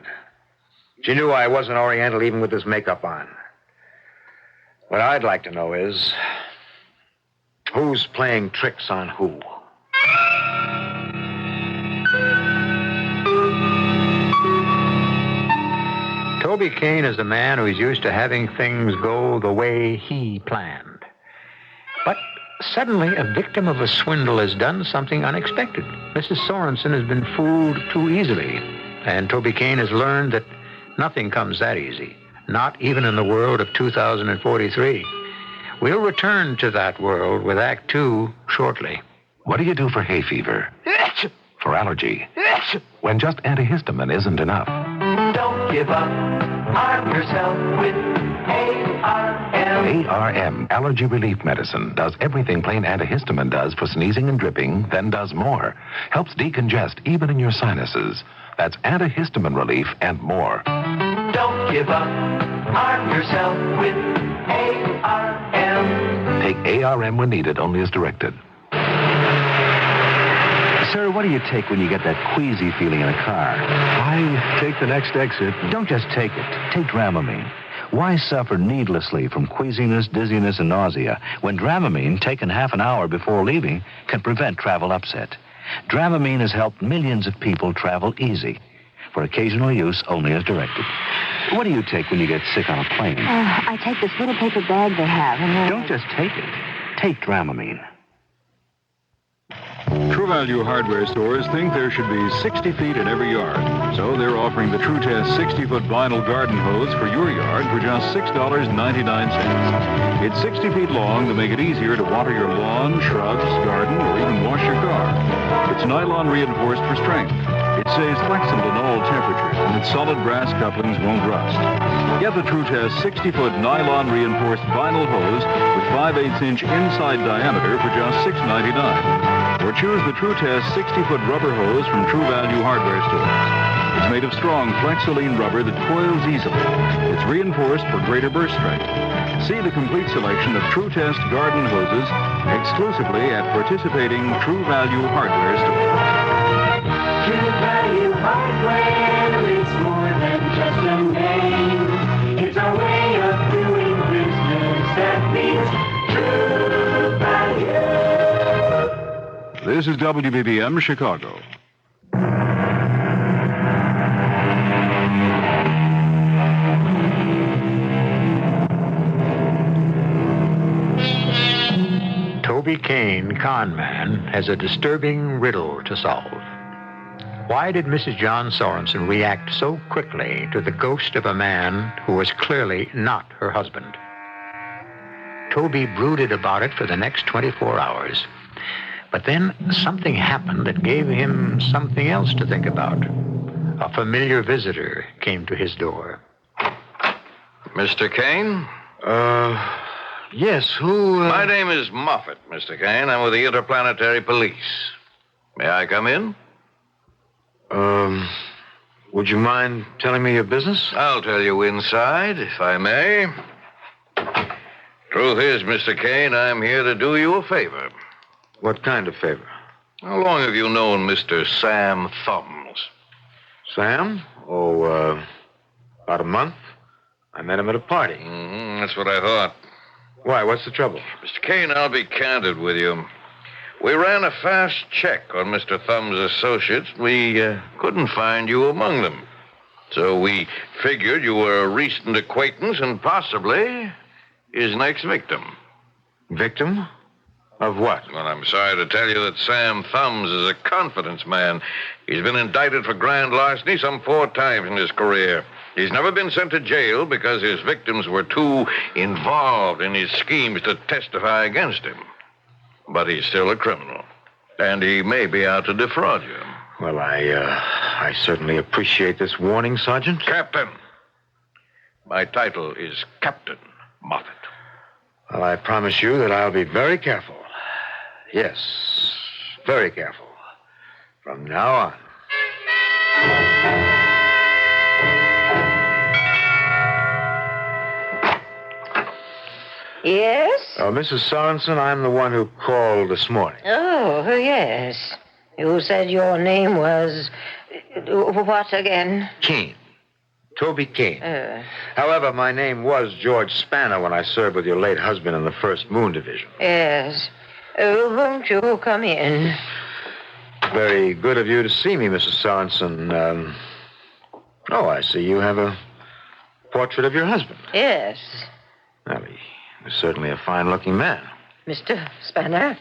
Speaker 17: She knew I wasn't Oriental even with this makeup on. What I'd like to know is, who's playing tricks on who?
Speaker 1: Toby Kane is a man who's used to having things go the way he planned. But suddenly, a victim of a swindle has done something unexpected. Mrs. Sorensen has been fooled too easily. And Toby Kane has learned that nothing comes that easy, not even in the world of 2043. We'll return to that world with Act 2 shortly.
Speaker 2: What do you do for hay fever? For allergy? When just antihistamine isn't enough.
Speaker 13: Don't give up. Arm yourself with ARM.
Speaker 2: ARM, allergy relief medicine, does everything plain antihistamine does for sneezing and dripping, then does more. Helps decongest even in your sinuses. That's antihistamine relief and more.
Speaker 13: Don't give up. Arm yourself with ARM.
Speaker 2: Take ARM when needed, only as directed.
Speaker 15: Sir, what do you take when you get that queasy feeling in a car?
Speaker 16: I take the next exit.
Speaker 15: Don't just take it. Take Dramamine. Why suffer needlessly from queasiness, dizziness, and nausea when Dramamine, taken half an hour before leaving, can prevent travel upset? Dramamine has helped millions of people travel easy. For occasional use, only as directed. What do you take when you get sick on a plane?
Speaker 10: I take this little paper bag they have. And
Speaker 15: Don't just take it. Take Dramamine.
Speaker 22: True Value hardware stores think there should be 60 feet in every yard. So they're offering the True Test 60-foot vinyl garden hose for your yard for just $6.99. It's 60 feet long to make it easier to water your lawn, shrubs, garden, or even wash your car. It's nylon reinforced for strength. It stays flexible in all temperatures, and its solid brass couplings won't rust. Get the True Test 60-foot nylon reinforced vinyl hose with 5/8-inch inside diameter for just $6.99. Or choose the True Test 60-foot rubber hose from True Value hardware stores. It's made of strong Flexoline rubber that coils easily. It's reinforced for greater burst strength. See the complete selection of True Test garden hoses exclusively at participating True Value hardware stores.
Speaker 13: True Value Hardware, it's more than just a name. It's a way of doing business that means True Value.
Speaker 22: This is WBBM Chicago.
Speaker 1: Toby Kane, con man, has a disturbing riddle to solve. Why did Mrs. John Sorensen react so quickly to the ghost of a man who was clearly not her husband? Toby brooded about it for the next 24 hours. But then something happened that gave him something else to think about. A familiar visitor came to his door.
Speaker 18: Mr. Kane?
Speaker 17: Yes, who,
Speaker 18: My name is Moffat, Mr. Kane. I'm with the Interplanetary Police. May I come in?
Speaker 17: Would you mind telling me your business?
Speaker 18: I'll tell you inside, if I may. Truth is, Mr. Kane, I'm here to do you a favor.
Speaker 17: What kind of favor?
Speaker 18: How long have you known Mr. Sam Thumbs?
Speaker 17: Sam? Oh, about a month. I met him at a party.
Speaker 18: That's what I thought.
Speaker 17: Why, what's the trouble?
Speaker 18: Mr. Kane, I'll be candid with you. We ran a fast check on Mr. Thumbs' associates. We couldn't find you among them. So we figured you were a recent acquaintance and possibly his next victim.
Speaker 17: Victim? Of what?
Speaker 18: Well, I'm sorry to tell you that Sam Thumbs is a confidence man. He's been indicted for grand larceny some 4 times in his career. He's never been sent to jail because his victims were too involved in his schemes to testify against him. But he's still a criminal, and he may be out to defraud you.
Speaker 17: Well, I certainly appreciate this warning, Sergeant.
Speaker 18: Captain. My title is Captain Moffat.
Speaker 17: Well, I promise you that I'll be very careful. Yes, very careful. From now on.
Speaker 14: Yes?
Speaker 17: Mrs. Sorensen, I'm the one who called this morning.
Speaker 14: Oh, yes. You said your name was... what again?
Speaker 17: Keene. Toby Keene. However, my name was George Spanner when I served with your late husband in the 1st Moon Division.
Speaker 14: Yes. Won't you come in?
Speaker 17: Very good of you to see me, Mrs. Sorensen. I see you have a portrait of your husband.
Speaker 14: Yes.
Speaker 17: Well, he's certainly a fine-looking man.
Speaker 14: Mr. Spanner?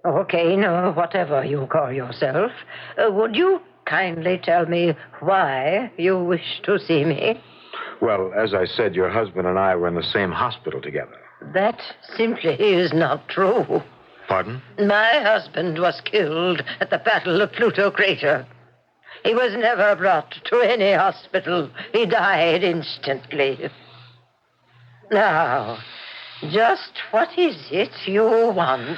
Speaker 14: Okay, no, whatever you call yourself. Would you kindly tell me why you wish to see me?
Speaker 17: Well, as I said, your husband and I were in the same hospital together.
Speaker 14: That simply is not true.
Speaker 17: Pardon?
Speaker 14: My husband was killed at the Battle of Pluto Crater. He was never brought to any hospital. He died instantly. Now, just what is it you want?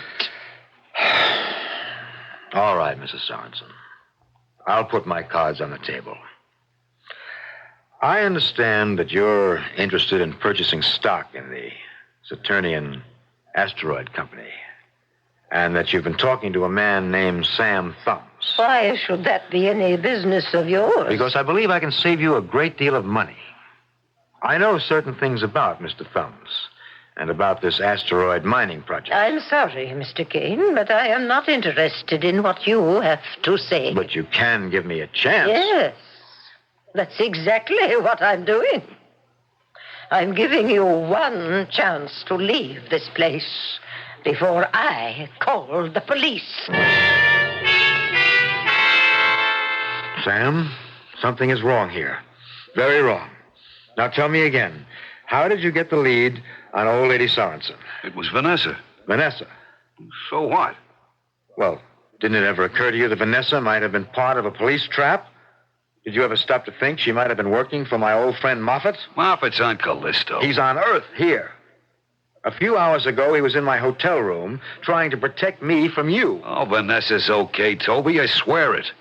Speaker 17: All right, Mrs. Sorensen. I'll put my cards on the table. I understand that you're interested in purchasing stock in the Saturnian Asteroid Company, and that you've been talking to a man named Sam Thumbs.
Speaker 14: Why should that be any business of yours?
Speaker 17: Because I believe I can save you a great deal of money. I know certain things about Mr. Thumbs and about this asteroid mining project.
Speaker 14: I'm sorry, Mr. Kane, but I am not interested in what you have to say.
Speaker 17: But you can give me a chance.
Speaker 14: Yes. That's exactly what I'm doing. I'm giving you one chance to leave this place before I call the police.
Speaker 17: Sam, something is wrong here. Very wrong. Now tell me again, how did you get the lead on old lady Sorensen?
Speaker 9: It was Vanessa.
Speaker 17: Vanessa?
Speaker 9: So what?
Speaker 17: Well, didn't it ever occur to you that Vanessa might have been part of a police trap? Did you ever stop to think she might have been working for my old friend Moffat?
Speaker 9: Moffat's on Callisto.
Speaker 17: He's on Earth, here. A few hours ago, he was in my hotel room trying to protect me from you.
Speaker 9: Oh, Vanessa's okay, Toby. I swear it.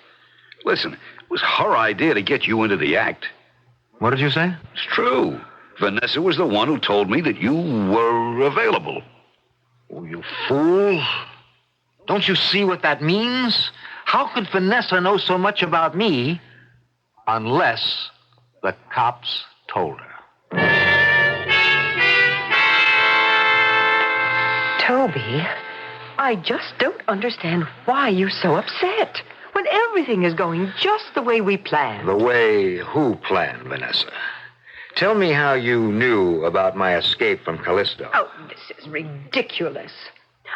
Speaker 9: Listen, it was her idea to get you into the act.
Speaker 17: What did you say?
Speaker 9: It's true. Vanessa was the one who told me that you were available.
Speaker 17: Oh, you fool. Don't you see what that means? How could Vanessa know so much about me unless the cops told her?
Speaker 14: Toby, I just don't understand why you're so upset when everything is going just the way we planned.
Speaker 17: The way who planned, Vanessa? Tell me how you knew about my escape from Callisto.
Speaker 14: Oh, this is ridiculous.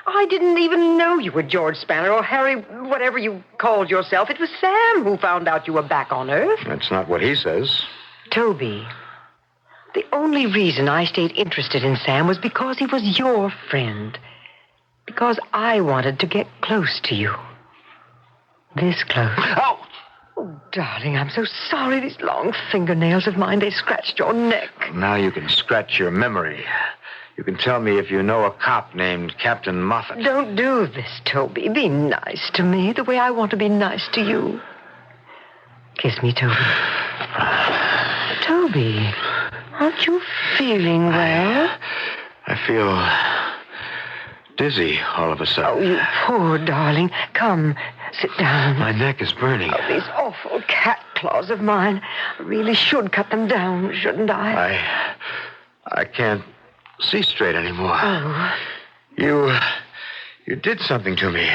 Speaker 14: I didn't even know you were George Spanner or Harry, whatever you called yourself. It was Sam who found out you were back on Earth.
Speaker 17: That's not what he says.
Speaker 14: Toby, the only reason I stayed interested in Sam was because he was your friend. Because I wanted to get close to you. This close.
Speaker 17: Oh!
Speaker 14: Oh, darling, I'm so sorry. These long fingernails of mine, they scratched your neck.
Speaker 17: Now you can scratch your memory. You can tell me if you know a cop named Captain Moffat.
Speaker 14: Don't do this, Toby. Be nice to me the way I want to be nice to you. Kiss me, Toby. Toby, aren't you feeling well?
Speaker 17: I feel dizzy all of a sudden.
Speaker 14: Oh, you poor darling. Come, sit down.
Speaker 17: My neck is burning.
Speaker 14: Oh, these awful cat claws of mine. I really should cut them down, shouldn't I?
Speaker 17: I can't see straight anymore.
Speaker 14: Oh.
Speaker 17: You did something to me.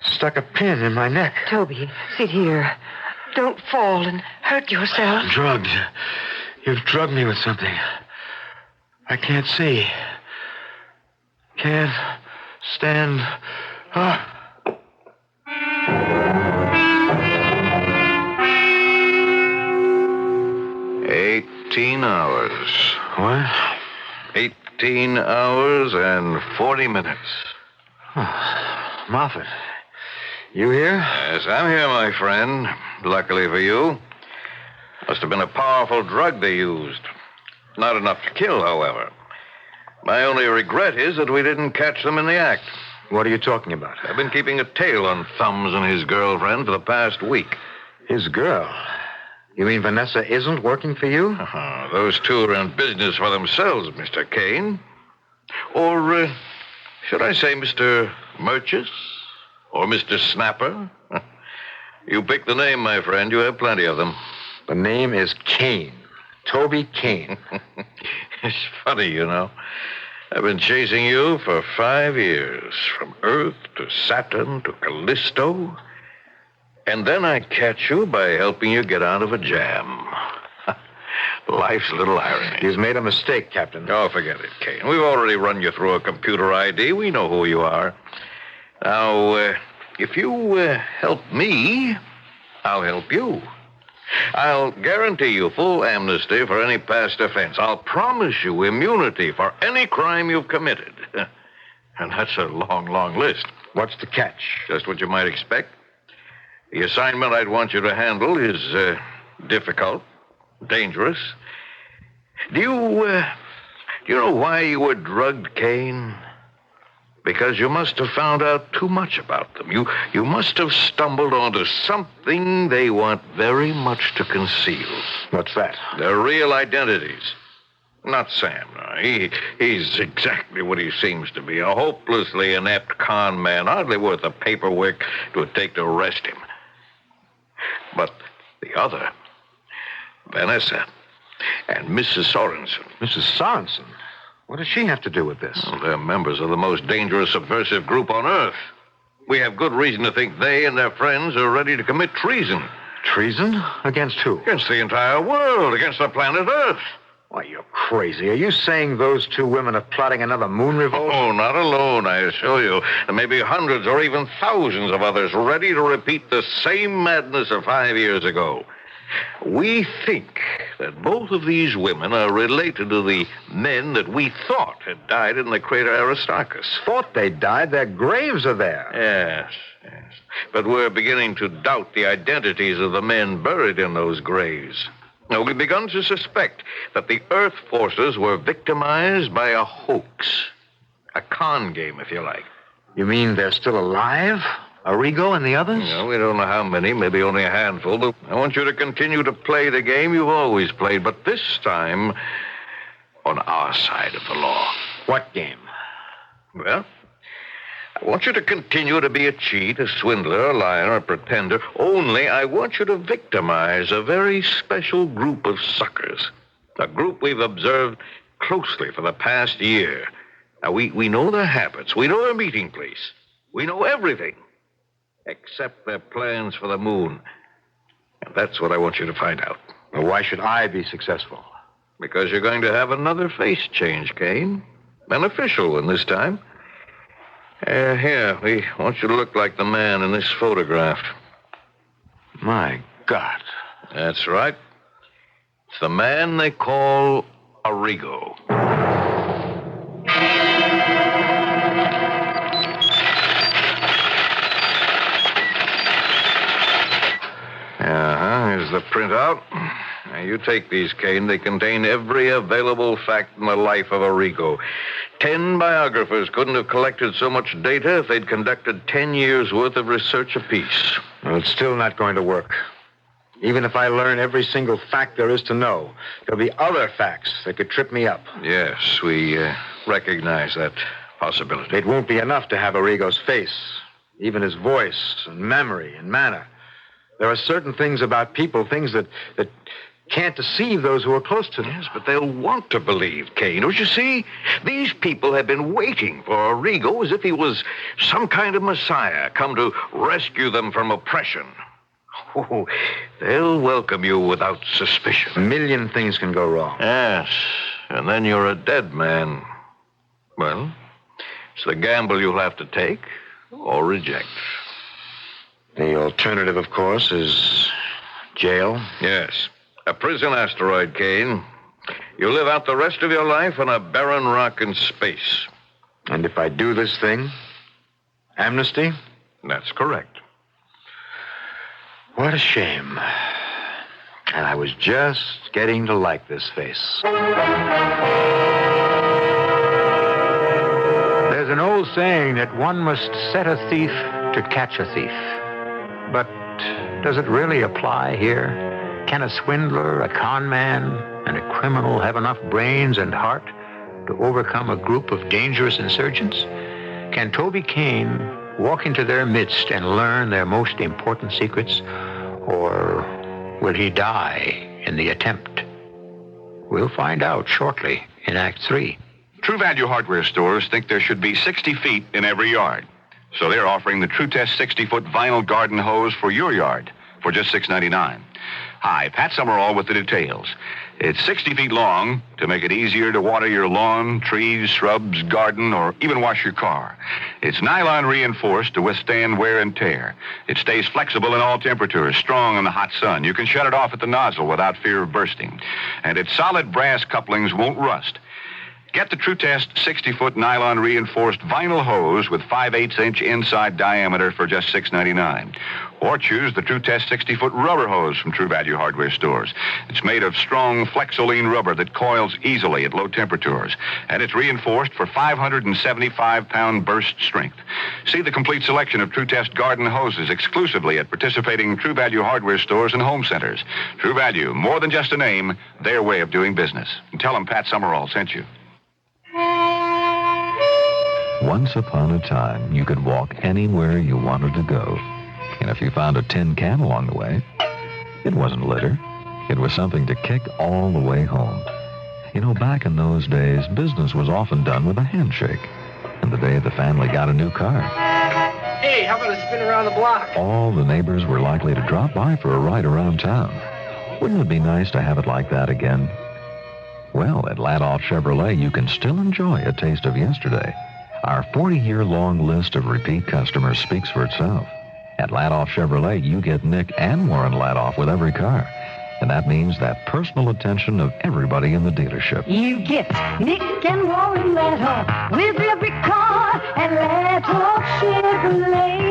Speaker 17: Stuck a pin in my neck.
Speaker 14: Toby, sit here. Don't fall and hurt yourself.
Speaker 17: Drugged. You've drugged me with something. I can't see. Can't Stand.
Speaker 18: 18 hours.
Speaker 17: What?
Speaker 18: 18 hours and 40 minutes.
Speaker 17: Moffat, you here?
Speaker 18: Yes, I'm here, my friend. Luckily for you. Must have been a powerful drug they used. Not enough to kill, however. My only regret is that we didn't catch them in the act.
Speaker 17: What are you talking about?
Speaker 18: I've been keeping a tail on Thumbs and his girlfriend for the past week.
Speaker 17: His girl? You mean Vanessa isn't working for you?
Speaker 18: Those two are in business for themselves, Mr. Kane. Or, should I say Mr. Murchis? Or Mr. Snapper? You pick the name, my friend. You have plenty of them.
Speaker 17: The name is Kane. Toby Kane.
Speaker 18: It's funny, you know. I've been chasing you for 5 years, from Earth to Saturn to Callisto. And then I catch you by helping you get out of a jam. Life's a little irony.
Speaker 17: You've made a mistake, Captain.
Speaker 18: Oh, forget it, Kane. We've already run you through a computer ID. We know who you are. Now, if you help me, I'll help you. I'll guarantee you full amnesty for any past offense. I'll promise you immunity for any crime you've committed. And that's a long, long list.
Speaker 17: What's the catch?
Speaker 18: Just what you might expect. The assignment I'd want you to handle is difficult, dangerous. Do you know why you were drugged, Kane? Because you must have found out too much about them. You must have stumbled onto something they want very much to conceal.
Speaker 17: What's that?
Speaker 18: Their real identities. Not Sam. No. He's exactly what he seems to be. A hopelessly inept con man, hardly worth the paperwork it would take to arrest him. But the other, Vanessa, and Mrs. Sorensen.
Speaker 17: Mrs. Sorensen? What does she have to do with this?
Speaker 18: Well, they're members of the most dangerous subversive group on Earth. We have good reason to think they and their friends are ready to commit treason.
Speaker 17: Treason? Against who?
Speaker 18: Against the entire world, against the planet Earth.
Speaker 17: Why, you're crazy. Are you saying those two women are plotting another moon revolt?
Speaker 18: Oh, not alone, I assure you. There may be hundreds or even thousands of others ready to repeat the same madness of 5 years ago. We think that both of these women are related to the men that we thought had died in the crater Aristarchus.
Speaker 17: Thought they died? Their graves are there.
Speaker 18: Yes. But we're beginning to doubt the identities of the men buried in those graves. Now, we've begun to suspect that the Earth forces were victimized by a hoax. A con game, if you like.
Speaker 17: You mean they're still alive? Arrigo and the others?
Speaker 18: No, we don't know how many, maybe only a handful, but I want you to continue to play the game you've always played, but this time on our side of the law.
Speaker 17: What game?
Speaker 18: Well, I want you to continue to be a cheat, a swindler, a liar, a pretender, only I want you to victimize a very special group of suckers, a group we've observed closely for the past year. Now, we know their habits, we know their meeting place, we know everything. Except their plans for the moon. And that's what I want you to find out.
Speaker 17: Well, why should I be successful?
Speaker 18: Because you're going to have another face change, Kane. An official one this time. Here, we want you to look like the man in this photograph.
Speaker 17: My God.
Speaker 18: That's right. It's the man they call Arrigo. Here's the printout. Now, you take these, Kane. They contain every available fact in the life of Arrigo. 10 biographers couldn't have collected so much data if they'd conducted 10 years' worth of research apiece.
Speaker 17: Well, it's still not going to work. Even if I learn every single fact there is to know, there'll be other facts that could trip me up.
Speaker 18: Yes, we recognize that possibility.
Speaker 17: It won't be enough to have Arrigo's face, even his voice and memory and manner. There are certain things about people, things that can't deceive those who are close to them.
Speaker 18: Yes, but they'll want to believe, Kane. Don't you see? These people have been waiting for Arrigo as if he was some kind of messiah come to rescue them from oppression. Oh, they'll welcome you without suspicion.
Speaker 17: A million things can go wrong.
Speaker 18: Yes, and then you're a dead man. Well, It's the gamble you'll have to take or reject.
Speaker 17: The alternative, of course, is jail.
Speaker 18: Yes. A prison asteroid, Kane. You live out the rest of your life on a barren rock in space.
Speaker 17: And if I do this thing, amnesty?
Speaker 18: That's correct.
Speaker 17: What a shame. And I was just getting to like this face.
Speaker 1: There's an old saying that one must set a thief to catch a thief. But does it really apply here? Can a swindler, a con man, and a criminal have enough brains and heart to overcome a group of dangerous insurgents? Can Toby Kane walk into their midst and learn their most important secrets? Or will he die in the attempt? We'll find out shortly in Act 3.
Speaker 3: True Value hardware stores think there should be 60 feet in every yard. So they're offering the True Test 60-foot vinyl garden hose for your yard for just $6.99. Hi, Pat Summerall with the details. It's 60 feet long to make it easier to water your lawn, trees, shrubs, garden, or even wash your car. It's nylon reinforced to withstand wear and tear. It stays flexible in all temperatures, strong in the hot sun. You can shut it off at the nozzle without fear of bursting. And its solid brass couplings won't rust. Get the True Test 60-foot nylon reinforced vinyl hose with 5/8-inch inside diameter for just $6.99. Or choose the True Test 60-foot rubber hose from True Value hardware stores. It's made of strong Flexoline rubber that coils easily at low temperatures. And it's reinforced for 575-pound burst strength. See the complete selection of True Test garden hoses exclusively at participating True Value hardware stores and home centers. True Value, more than just a name, their way of doing business. And tell them Pat Summerall sent you.
Speaker 2: Once upon a time, you could walk anywhere you wanted to go. And if you found a tin can along the way, it wasn't litter. It was something to kick all the way home. You know, back in those days, business was often done with a handshake. And the day the family got a new car,
Speaker 12: Hey, how about a spin around the block?
Speaker 2: all the neighbors were likely to drop by for a ride around town. Wouldn't it be nice to have it like that again? Well, at Ladoff Chevrolet, you can still enjoy a taste of yesterday. Our 40-year-long list of repeat customers speaks for itself. At Ladoff Chevrolet, you get Nick and Warren Ladoff with every car. And that means that personal attention of everybody in the dealership.
Speaker 5: You get Nick and Warren Ladoff with every car at Ladoff Chevrolet.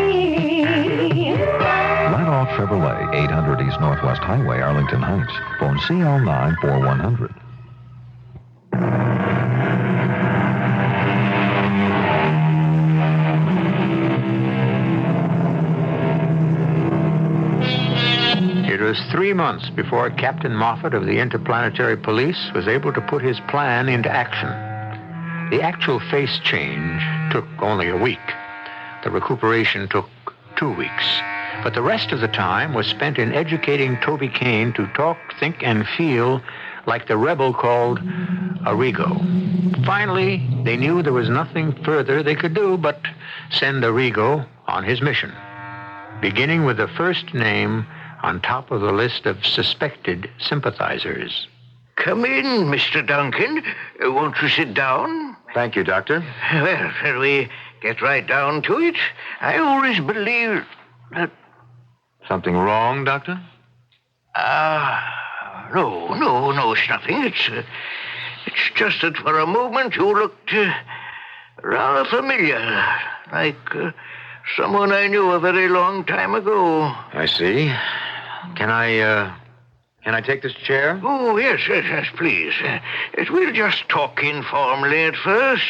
Speaker 2: Ladoff Chevrolet, 800 East Northwest Highway, Arlington Heights. Phone CL9-4100.
Speaker 1: It was 3 months before Captain Moffat of the Interplanetary Police was able to put his plan into action. The actual face change took only a week. The recuperation took 2 weeks. But the rest of the time was spent in educating Toby Kane to talk, think, and feel like the rebel called Arrigo. Finally, they knew there was nothing further they could do but send Arrigo on his mission, beginning with the first name on top of the list of suspected sympathizers.
Speaker 12: Come in, Mr. Duncan. Won't you sit down?
Speaker 17: Thank you, Doctor.
Speaker 12: Well, shall we get right down to it? I always believed that...
Speaker 17: Something wrong, Doctor?
Speaker 12: No, it's nothing. It's just that for a moment you looked rather familiar, like someone I knew a very long time ago.
Speaker 17: I see. Can I take this chair?
Speaker 12: Oh, yes, please. We'll just talk informally at first.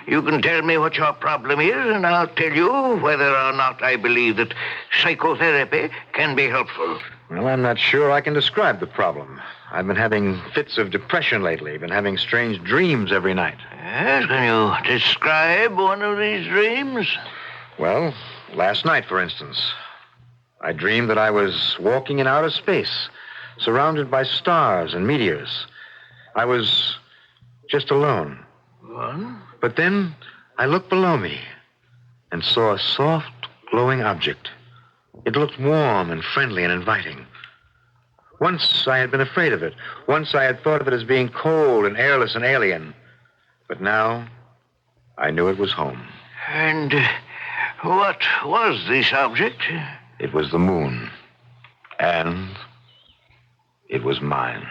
Speaker 12: You can tell me what your problem is, and I'll tell you whether or not I believe that psychotherapy can be helpful.
Speaker 17: Well, I'm not sure I can describe the problem. I've been having fits of depression lately. Been having strange dreams every night.
Speaker 12: Yes, can you describe one of these dreams?
Speaker 17: Well, last night, for instance, I dreamed that I was walking in outer space, surrounded by stars and meteors. I was just alone.
Speaker 12: What?
Speaker 17: But then I looked below me and saw a soft, glowing object. It looked warm and friendly and inviting. Once I had been afraid of it. Once I had thought of it as being cold and airless and alien. But now I knew it was home.
Speaker 12: And what was this object?
Speaker 17: It was the moon. And it was mine.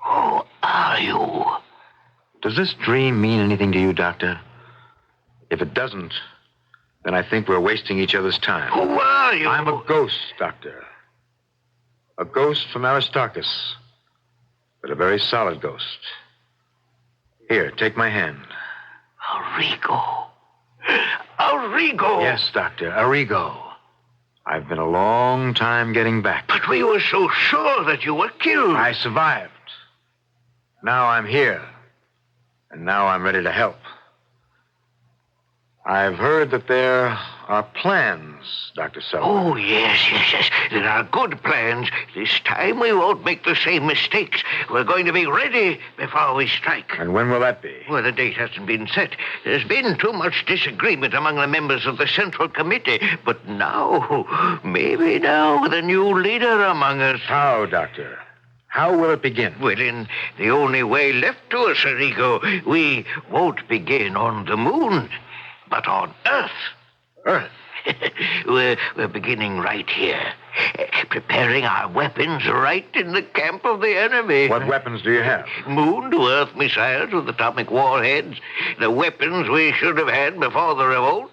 Speaker 12: Who are you?
Speaker 17: Does this dream mean anything to you, Doctor? If it doesn't, then I think we're wasting each other's time.
Speaker 12: Who are you?
Speaker 17: I'm a ghost, Doctor. A ghost from Aristarchus. But a very solid ghost. Here, take my hand.
Speaker 12: Arrigo. Arrigo!
Speaker 17: Yes, Doctor, Arrigo. I've been a long time getting back.
Speaker 12: But we were so sure that you were killed.
Speaker 17: I survived. Now I'm here. And now I'm ready to help. I've heard that there are plans, Dr. Sullivan.
Speaker 12: Oh, yes. There are good plans. This time we won't make the same mistakes. We're going to be ready before we strike.
Speaker 17: And when will that be?
Speaker 12: Well, the date hasn't been set. There's been too much disagreement among the members of the Central Committee. But now, maybe now, with a new leader among us.
Speaker 17: How, Doctor? How will it begin?
Speaker 12: Well, in the only way left to us, Arrigo, we won't begin on the moon, but on Earth.
Speaker 17: Earth?
Speaker 12: We're beginning right here, preparing our weapons right in the camp of the enemy.
Speaker 17: What weapons do you have?
Speaker 12: Moon-to-Earth missiles with atomic warheads, the weapons we should have had before the revolt.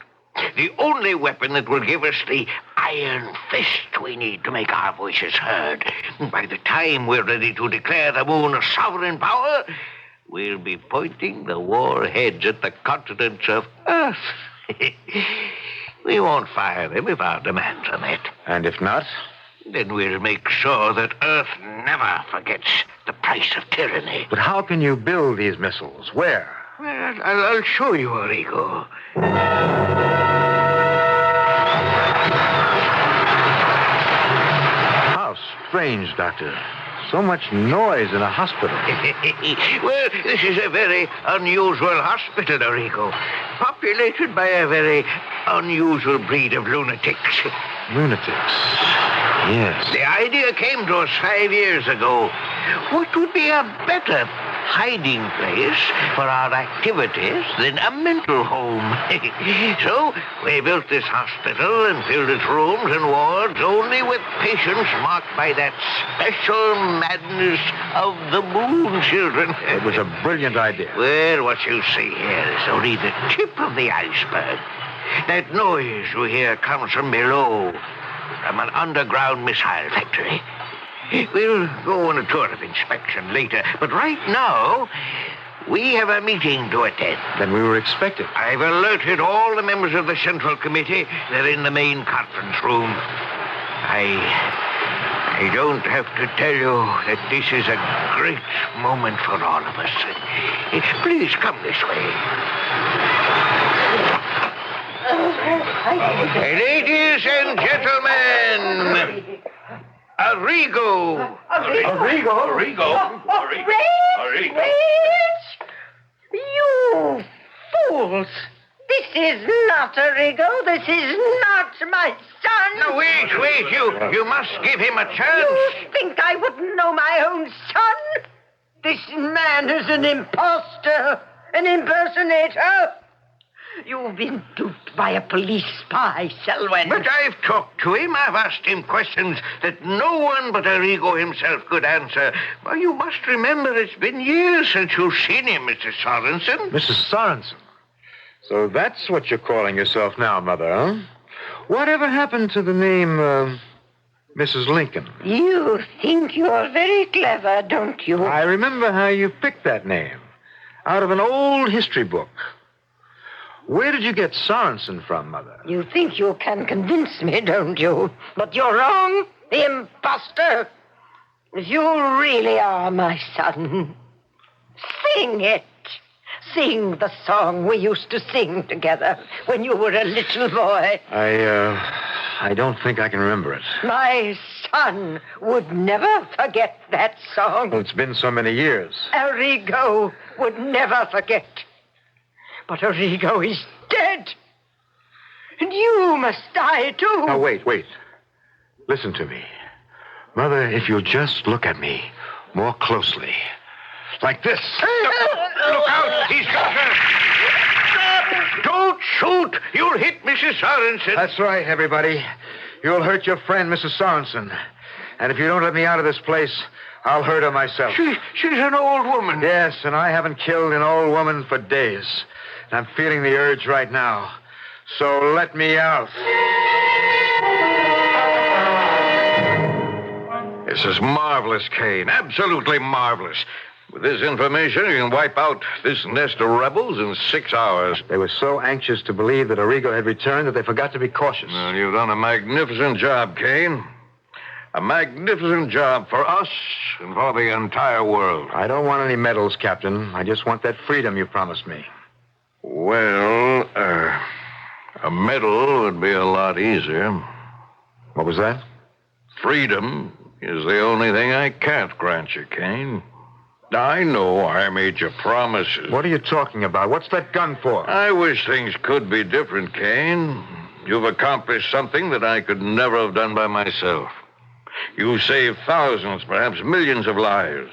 Speaker 12: The only weapon that will give us the iron fist we need to make our voices heard. By the time we're ready to declare the moon a sovereign power, we'll be pointing the warheads at the continents of Earth. We won't fire them if our demands are met.
Speaker 17: And if not?
Speaker 12: Then we'll make sure that Earth never forgets the price of tyranny.
Speaker 17: But how can you build these missiles? Where?
Speaker 12: Well, I'll show you, Arrigo.
Speaker 17: How strange, Doctor. So much noise in a hospital.
Speaker 12: Well, this is a very unusual hospital, Arrigo. Populated by a very unusual breed of lunatics.
Speaker 17: Lunatics? Yes.
Speaker 12: The idea came to us 5 years ago. What would be a better hiding place for our activities than a mental home? So we built this hospital and filled its rooms and wards only with patients marked by that special madness of the moon children.
Speaker 17: It was a brilliant idea.
Speaker 12: Well, what you see here is only the tip of the iceberg. That noise you hear comes from below, from an underground missile factory. We'll go on a tour of inspection later, but right now, we have a meeting to attend.
Speaker 17: Then we were expected.
Speaker 12: I've alerted all the members of the Central Committee. They're in the main conference room. I don't have to tell you that this is a great moment for all of us. Please come this way. Ladies and gentlemen, Arrigo.
Speaker 14: You fools! This is not Arrigo. This is not my son.
Speaker 12: No, wait. You must give him a chance.
Speaker 14: You think I wouldn't know my own son? This man is an imposter, an impersonator. You've been duped by a police spy, Selwyn.
Speaker 12: But I've talked to him. I've asked him questions that no one but Arrigo himself could answer. Well, you must remember it's been years since you've seen him, Mrs. Sorensen.
Speaker 17: Mrs. Sorensen? So that's what you're calling yourself now, Mother, huh? Whatever happened to the name, Mrs. Lincoln?
Speaker 14: You think you're very clever, don't you?
Speaker 17: I remember how you picked that name. Out of an old history book. Where did you get Sorensen from, Mother?
Speaker 14: You think you can convince me, don't you? But you're wrong, imposter. If you really are my son, sing it. Sing the song we used to sing together when you were a little boy.
Speaker 17: I don't think I can remember it.
Speaker 14: My son would never forget that song.
Speaker 17: Well, it's been so many years.
Speaker 14: Arrigo would never forget. But Arrigo is dead. And you must die, too.
Speaker 17: Now, wait. Listen to me. Mother, if you'll just look at me more closely. Like this.
Speaker 12: Look out! He's got her! Don't shoot! You'll hit Mrs. Sorensen.
Speaker 17: That's right, everybody. You'll hurt your friend, Mrs. Sorensen. And if you don't let me out of this place, I'll hurt her myself.
Speaker 12: She's an old woman.
Speaker 17: Yes, and I haven't killed an old woman for days. And I'm feeling the urge right now. So let me out.
Speaker 18: This is marvelous, Kane. Absolutely marvelous. With this information, you can wipe out this nest of rebels in 6 hours.
Speaker 17: They were so anxious to believe that Arrigo had returned that they forgot to be cautious.
Speaker 18: Well, you've done a magnificent job, Kane. A magnificent job for us and for the entire world.
Speaker 17: I don't want any medals, Captain. I just want that freedom you promised me.
Speaker 18: Well, a medal would be a lot easier.
Speaker 17: What was that?
Speaker 18: Freedom is the only thing I can't grant you, Kane. I know I made you promises.
Speaker 17: What are you talking about? What's that gun for?
Speaker 18: I wish things could be different, Kane. You've accomplished something that I could never have done by myself. You saved thousands, perhaps millions of lives.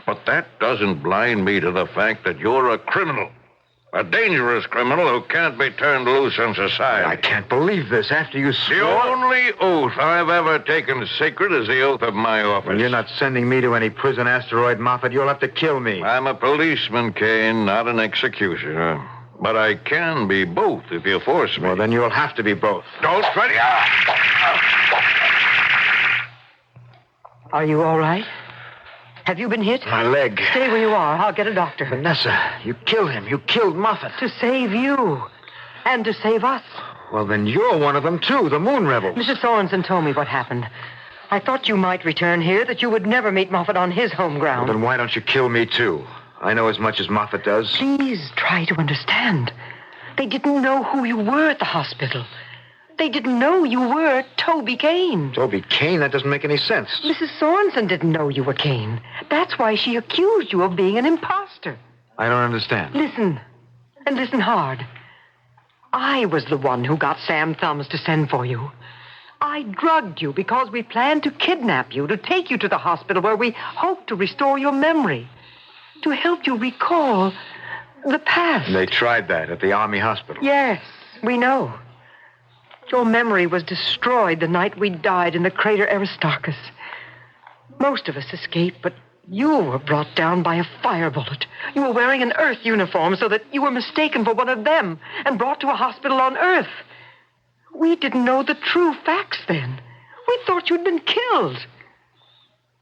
Speaker 18: But that doesn't blind me to the fact that you're a criminal. A dangerous criminal who can't be turned loose in society.
Speaker 17: I can't believe this. After you swore...
Speaker 18: The only oath I've ever taken sacred is the oath of my office.
Speaker 17: Well, you're not sending me to any prison asteroid, Moffat. You'll have to kill me.
Speaker 18: I'm a policeman, Kane, not an executioner. But I can be both if you force me.
Speaker 17: Well, then you'll have to be both.
Speaker 18: Don't try
Speaker 14: Are you all right? Have you been hit?
Speaker 17: My leg.
Speaker 14: Stay where you are. I'll get a doctor.
Speaker 17: Vanessa, you killed him. You killed Moffat.
Speaker 14: To save you. And to save us.
Speaker 17: Well, then you're one of them, too, the Moon Rebels.
Speaker 14: Mrs. Sorensen told me what happened. I thought you might return here, that you would never meet Moffat on his home ground.
Speaker 17: Well, then why don't you kill me, too? I know as much as Moffat does.
Speaker 14: Please try to understand. They didn't know who you were at the hospital. They didn't know you were Toby Kane.
Speaker 17: Toby Kane? That doesn't make any sense.
Speaker 14: Mrs. Sorensen didn't know you were Kane. That's why she accused you of being an imposter.
Speaker 17: I don't understand.
Speaker 14: Listen, and listen hard. I was the one who got Sam Thumbs to send for you. I drugged you because we planned to kidnap you, to take you to the hospital where we hoped to restore your memory, to help you recall the past.
Speaker 17: And they tried that at the Army hospital.
Speaker 14: Yes, we know. Your memory was destroyed the night we died in the crater Aristarchus. Most of us escaped, but you were brought down by a fire bullet. You were wearing an Earth uniform so that you were mistaken for one of them and brought to a hospital on Earth. We didn't know the true facts then. We thought you'd been killed.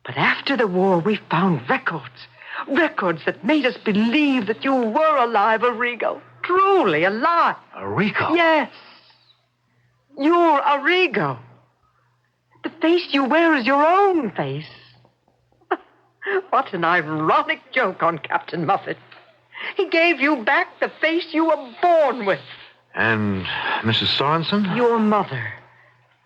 Speaker 14: But after the war, we found records that made us believe that you were alive, Arrigo. Truly alive.
Speaker 17: Arrigo?
Speaker 14: Yes. You're Arrigo. The face you wear is your own face. What an ironic joke on Captain Muffet. He gave you back the face you were born with.
Speaker 17: And Mrs. Sorensen?
Speaker 14: Your mother.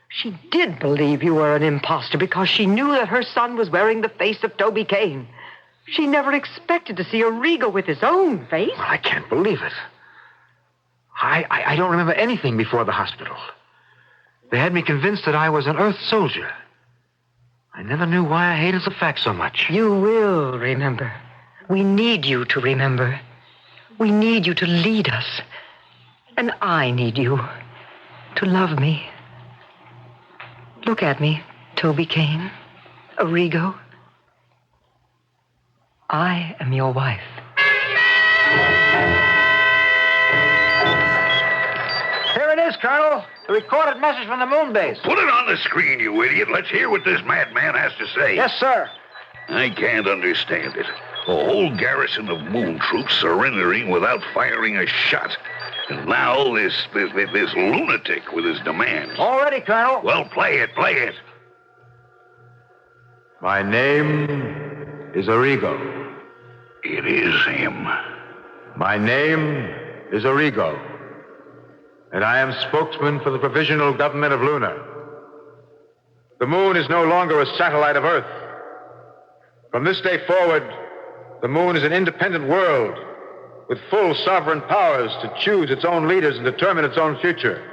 Speaker 14: She did believe you were an imposter because she knew that her son was wearing the face of Toby Kane. She never expected to see Arrigo with his own face.
Speaker 17: Well, I can't believe it. I don't remember anything before the hospital. They had me convinced that I was an Earth soldier. I never knew why I hated the facts so much.
Speaker 14: You will remember. We need you to remember. We need you to lead us. And I need you to love me. Look at me, Toby Kane, Arrigo. I am your wife.
Speaker 17: Here it is, Colonel. The recorded message from the moon base.
Speaker 8: Put it on the screen, you idiot. Let's hear what this madman has to say.
Speaker 17: Yes, sir.
Speaker 8: I can't understand it. A whole garrison of moon troops surrendering without firing a shot. And now this lunatic with his demands.
Speaker 17: All ready, Colonel.
Speaker 8: Well, play it.
Speaker 17: My name is Arrigo.
Speaker 8: It is him.
Speaker 17: My name is Arrigo. And I am spokesman for the Provisional Government of Luna. The moon is no longer a satellite of Earth. From this day forward, the moon is an independent world with full sovereign powers to choose its own leaders and determine its own future.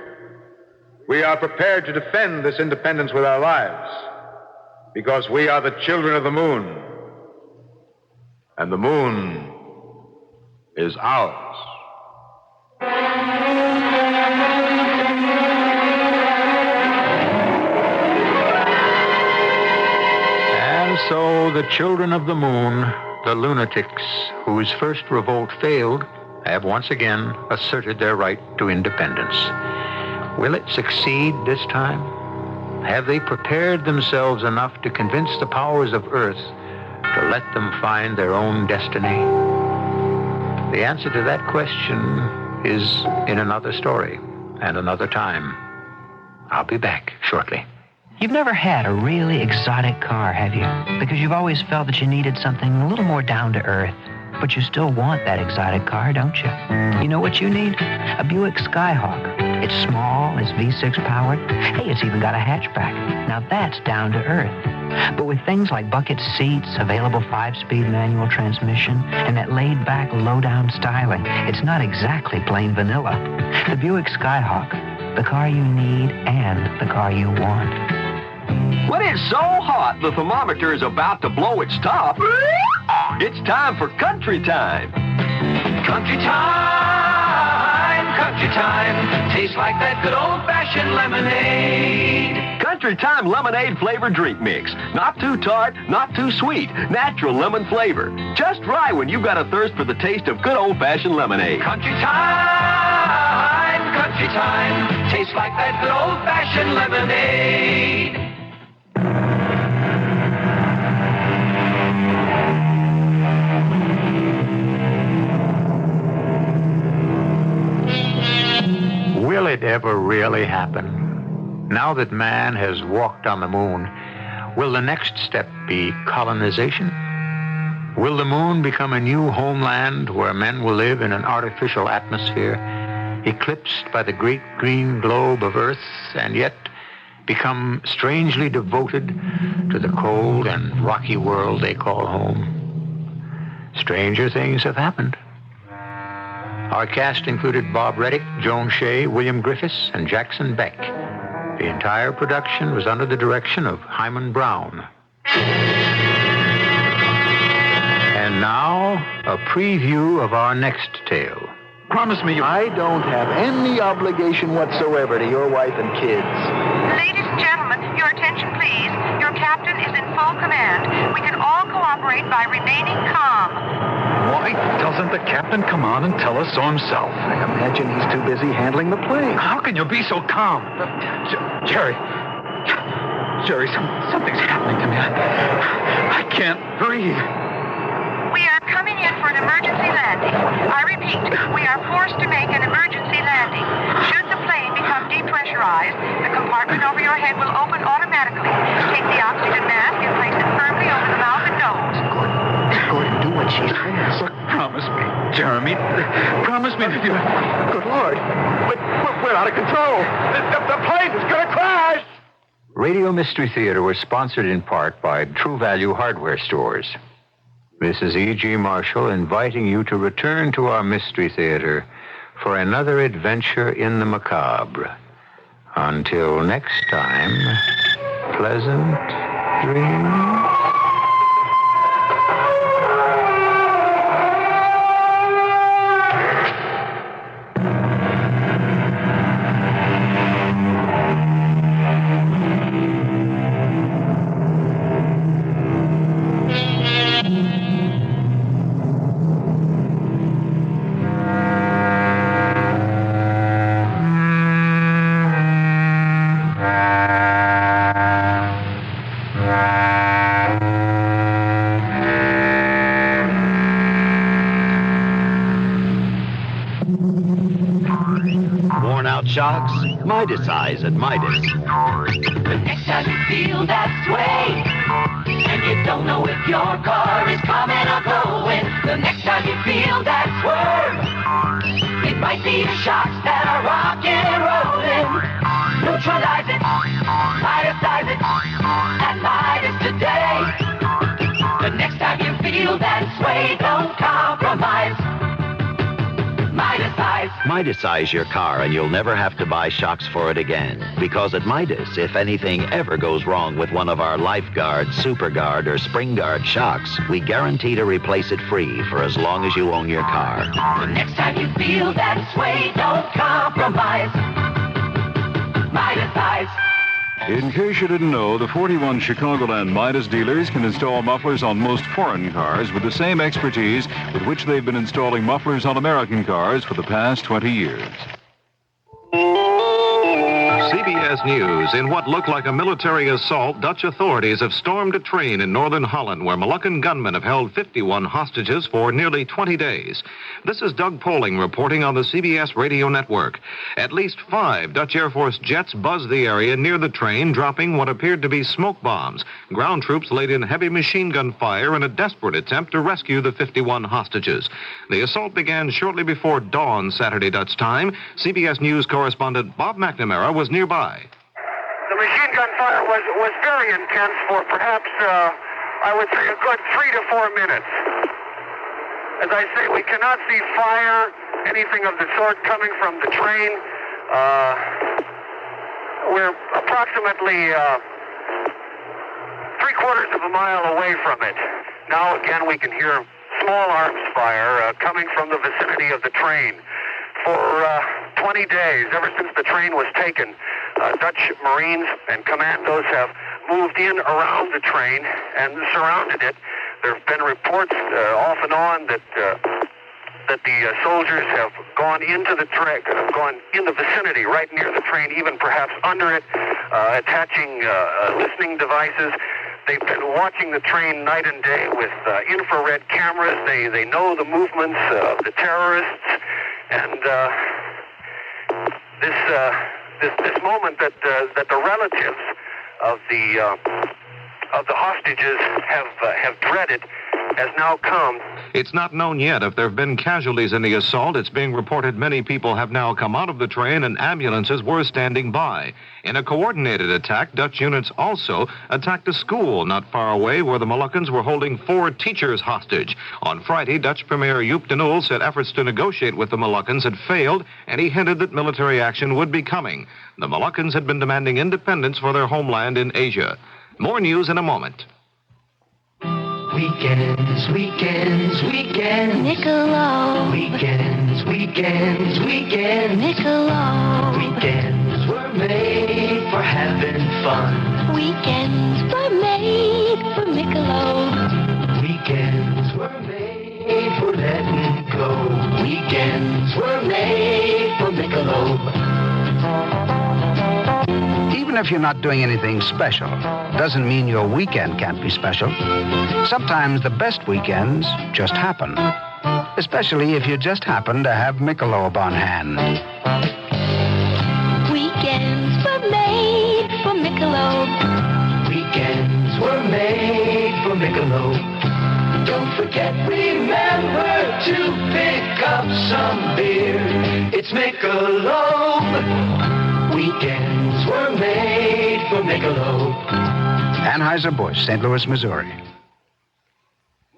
Speaker 17: We are prepared to defend this independence with our lives because we are the children of the moon. And the moon is ours.
Speaker 1: So the children of the moon, the lunatics whose first revolt failed, have once again asserted their right to independence. Will it succeed this time? Have they prepared themselves enough to convince the powers of Earth to let them find their own destiny? The answer to that question is in another story and another time. I'll be back shortly.
Speaker 6: You've never had a really exotic car, have you? Because you've always felt that you needed something a little more down to earth. But you still want that exotic car, don't you? You know what you need? A Buick Skyhawk. It's small, it's V6 powered. Hey, it's even got a hatchback. Now that's down to earth. But with things like bucket seats, available 5-speed manual transmission, and that laid-back, low-down styling, it's not exactly plain vanilla. The Buick Skyhawk, the car you need and the car you want.
Speaker 11: When it's so hot the thermometer is about to blow its top, it's time for country time.
Speaker 13: Country time, country time. Tastes like that good old-fashioned lemonade.
Speaker 11: Country Time lemonade flavored drink mix. Not too tart, not too sweet. Natural lemon flavor. Just right when you've got a thirst for the taste of good old-fashioned lemonade.
Speaker 13: Country time, country time. Tastes like that good old-fashioned lemonade.
Speaker 1: Will it ever really happen? Now that man has walked on the moon, will the next step be colonization? Will the moon become a new homeland where men will live in an artificial atmosphere, eclipsed by the great green globe of Earth, and yet become strangely devoted to the cold and rocky world they call home? Stranger things have happened. Our cast included Bob Reddick, Joan Shea, William Griffiths, and Jackson Beck. The entire production was under the direction of Hyman Brown. And now, a preview of our next tale.
Speaker 19: Promise me I don't have any obligation whatsoever to your wife and kids.
Speaker 20: Ladies and gentlemen, your attention please. Your captain is in full command. We can all cooperate by remaining calm.
Speaker 19: Why doesn't the captain come on and tell us so himself? I imagine he's too busy handling the plane. How can you be so calm? Jerry, something's happening to me. I can't breathe.
Speaker 20: We are coming in for an emergency landing. I repeat, we are forced to make an emergency landing. Should the plane become depressurized, the compartment over your head will open automatically. Take the oxygen mask and place it firmly over the mouth and nose.
Speaker 19: Gordon, do what she says. Look, promise me, Jeremy. Promise me that you... Good Lord. We're out of control. The plane is going to crash.
Speaker 1: Radio Mystery Theater was sponsored in part by True Value Hardware Stores. This is E.G. Marshall inviting you to return to our Mystery Theater for another adventure in the macabre. Until next time, pleasant dreams.
Speaker 24: Shocks, Midas eyes at Midas.
Speaker 13: The next time you feel that sway, and you don't know if your car is coming or going, the next time you feel that swerve, it might be your shocks that are rocking and rolling. Neutralize it, Midas it, and Midas today. The next time you feel that sway, don't compromise.
Speaker 24: Midas-ize your car and you'll never have to buy shocks for it again. Because at Midas, if anything ever goes wrong with one of our Lifeguard, SuperGuard, or SpringGuard shocks, we guarantee to replace it free for as long as you own your car.
Speaker 13: The next time you feel that sway, don't compromise. Midas-ize.
Speaker 22: In case you didn't know, the 41 Chicagoland Midas dealers can install mufflers on most foreign cars with the same expertise with which they've been installing mufflers on American cars for the past 20 years.
Speaker 3: CBS News. In what looked like a military assault, Dutch authorities have stormed a train in northern Holland where Moluccan gunmen have held 51 hostages for nearly 20 days. This is Doug Poling reporting on the CBS radio network. At least 5 Dutch Air Force jets buzzed the area near the train, dropping what appeared to be smoke bombs. Ground troops laid in heavy machine gun fire in a desperate attempt to rescue the 51 hostages. The assault began shortly before dawn Saturday Dutch time. CBS News correspondent Bob McNamara was nearby.
Speaker 4: The machine gun fire was very intense for perhaps, I would say, a good 3 to 4 minutes. As I say, we cannot see fire, anything of the sort coming from the train. We're approximately 3/4 of a mile away from it. Now again, we can hear small arms fire coming from the vicinity of the train. For 20 days, ever since the train was taken, Dutch Marines and commandos have moved in around the train and surrounded it. There have been reports off and on that the soldiers have gone into the train, have gone in the vicinity, right near the train, even perhaps under it, attaching listening devices. They've been watching the train night and day with infrared cameras. They know the movements of the terrorists, and this moment that the relatives of the hostages have dreaded has now come.
Speaker 3: It's not known yet if there have been casualties in the assault. It's being reported many people have now come out of the train and ambulances were standing by. In a coordinated attack, Dutch units also attacked a school not far away where the Moluccans were holding 4 teachers hostage. On Friday, Dutch Premier Joop den Uyl said efforts to negotiate with the Moluccans had failed, and he hinted that military action would be coming. The Moluccans had been demanding independence for their homeland in Asia. More news in a moment.
Speaker 13: Weekends, weekends, weekends. Michelob. Weekends, weekends, weekends. Michelob. Weekends were made for having fun. Weekends were made for Michelob. Weekends were made for letting go. Weekends were made for Michelob.
Speaker 7: Even if you're not doing anything special, doesn't mean your weekend can't be special. Sometimes the best weekends just happen, especially if you just happen to have Michelob on hand.
Speaker 13: Weekends were made for Michelob. Weekends were made for Michelob. Don't forget, remember to pick up some beer. It's Michelob. Weekends were made for Michelob.
Speaker 7: Anheuser-Busch, St. Louis, Missouri.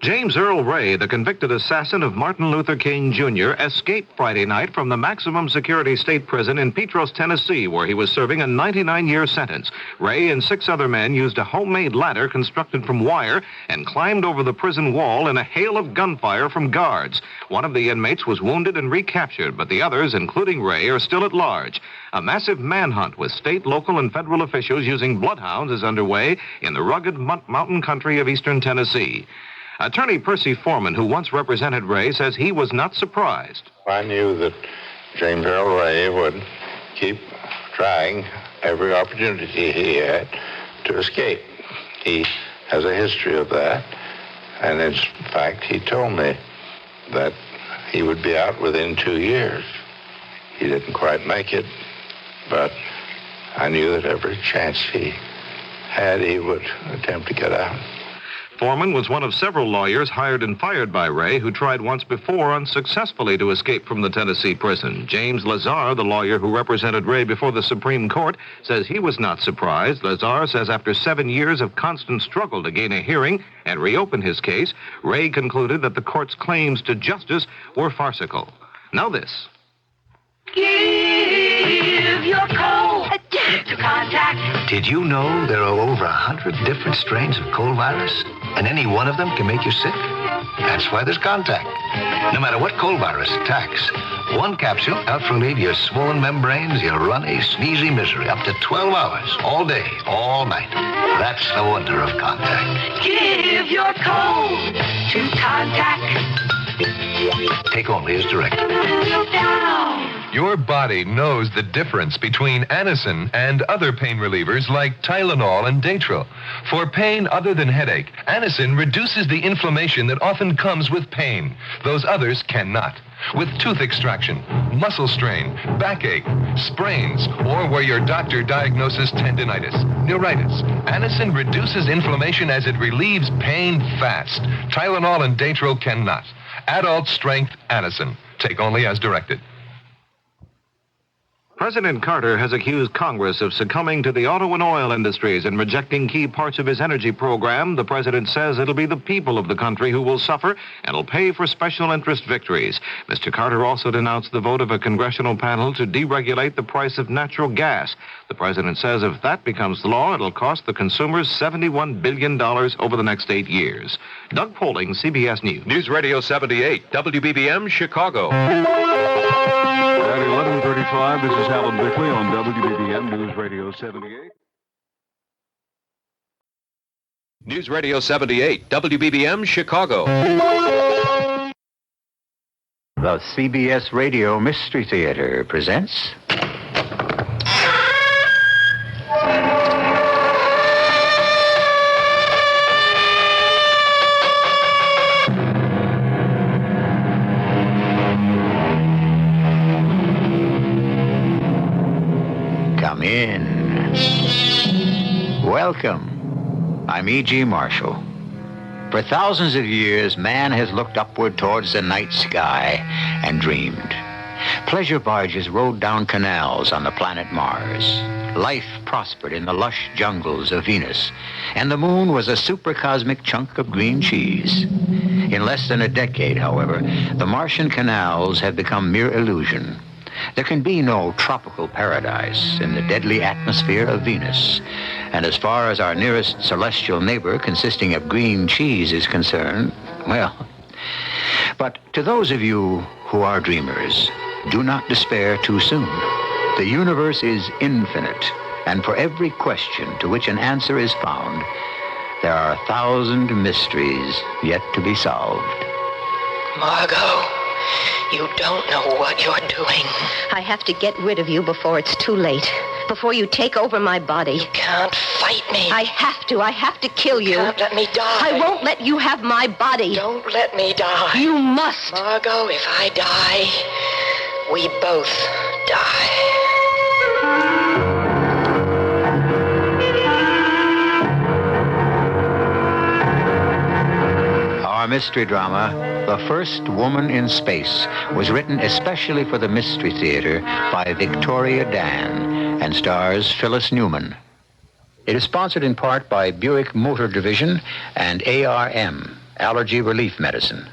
Speaker 3: James Earl Ray, the convicted assassin of Martin Luther King Jr., escaped Friday night from the maximum security state prison in Petros, Tennessee, where he was serving a 99-year sentence. Ray and 6 other men used a homemade ladder constructed from wire and climbed over the prison wall in a hail of gunfire from guards. One of the inmates was wounded and recaptured, but the others, including Ray, are still at large. A massive manhunt with state, local, and federal officials using bloodhounds is underway in the rugged mountain country of eastern Tennessee. Attorney Percy Foreman, who once represented Ray, says he was not surprised.
Speaker 21: I knew that James Earl Ray would keep trying every opportunity he had to escape. He has a history of that, and in fact, he told me that he would be out within 2 years. He didn't quite make it, but I knew that every chance he had, he would attempt to get out.
Speaker 3: Foreman was one of several lawyers hired and fired by Ray who tried once before unsuccessfully to escape from the Tennessee prison. James Lazar, the lawyer who represented Ray before the Supreme Court, says he was not surprised. Lazar says after 7 years of constant struggle to gain a hearing and reopen his case, Ray concluded that the court's claims to justice were farcical. Now this.
Speaker 13: Give your cold to Contact.
Speaker 23: Did you know there are over 100 different strains of cold virus? And any one of them can make you sick? That's why there's Contact. No matter what cold virus attacks, One capsule out to relieve your swollen membranes, your runny, sneezy misery, up to 12 hours, all day, all night. That's the wonder of Contact.
Speaker 13: Give your cold to Contact.
Speaker 23: Take only as directed.
Speaker 9: Your body knows the difference between Anacin and other pain relievers like Tylenol and Datril. For pain other than headache, Anacin reduces the inflammation that often comes with pain. Those others cannot. With tooth extraction, muscle strain, backache, sprains, or where your doctor diagnoses tendinitis, neuritis, Anacin reduces inflammation as it relieves pain fast. Tylenol and Datril cannot. Adult strength Anacin. Take only as directed.
Speaker 11: President Carter has accused Congress of succumbing to the auto and oil industries and rejecting key parts of his energy program. The president says it'll be the people of the country who will suffer and will pay for special interest victories. Mr. Carter also denounced the vote of a congressional panel to deregulate the price of natural gas. The president says if that becomes the law, it'll cost the consumers $71 billion over the next 8 years. Doug Poling, CBS News.
Speaker 10: News Radio 78, WBBM, Chicago.
Speaker 22: At 11:35, this is Alan Bickley on WBBM News Radio 78.
Speaker 10: News Radio 78, WBBM, Chicago.
Speaker 1: The CBS Radio Mystery Theater presents... Come in. Welcome. I'm E.G. Marshall. For thousands of years, man has looked upward towards the night sky and dreamed. Pleasure barges rode down canals on the planet Mars. Life prospered in the lush jungles of Venus, and the moon was a supercosmic chunk of green cheese. In less than a decade, however, the Martian canals have become mere illusion. There can be no tropical paradise in the deadly atmosphere of Venus. And as far as our nearest celestial neighbor consisting of green cheese is concerned, well. But to those of you who are dreamers, do not despair too soon. The universe is infinite, and for every question to which an answer is found, there are 1,000 mysteries yet to be solved.
Speaker 15: Margot. You don't know what you're doing.
Speaker 16: I have to get rid of you before it's too late. Before you take over my body.
Speaker 15: You can't fight me.
Speaker 16: I have to. I have to kill you.
Speaker 15: You can't let me die.
Speaker 16: I won't let you have my body.
Speaker 15: Don't let me die.
Speaker 16: You must.
Speaker 15: Margot, if I die, we both die.
Speaker 1: Our mystery drama, The First Woman in Space, was written especially for the Mystery Theater by Victoria Dan and stars Phyllis Newman. It is sponsored in part by Buick Motor Division and ARM, Allergy Relief Medicine.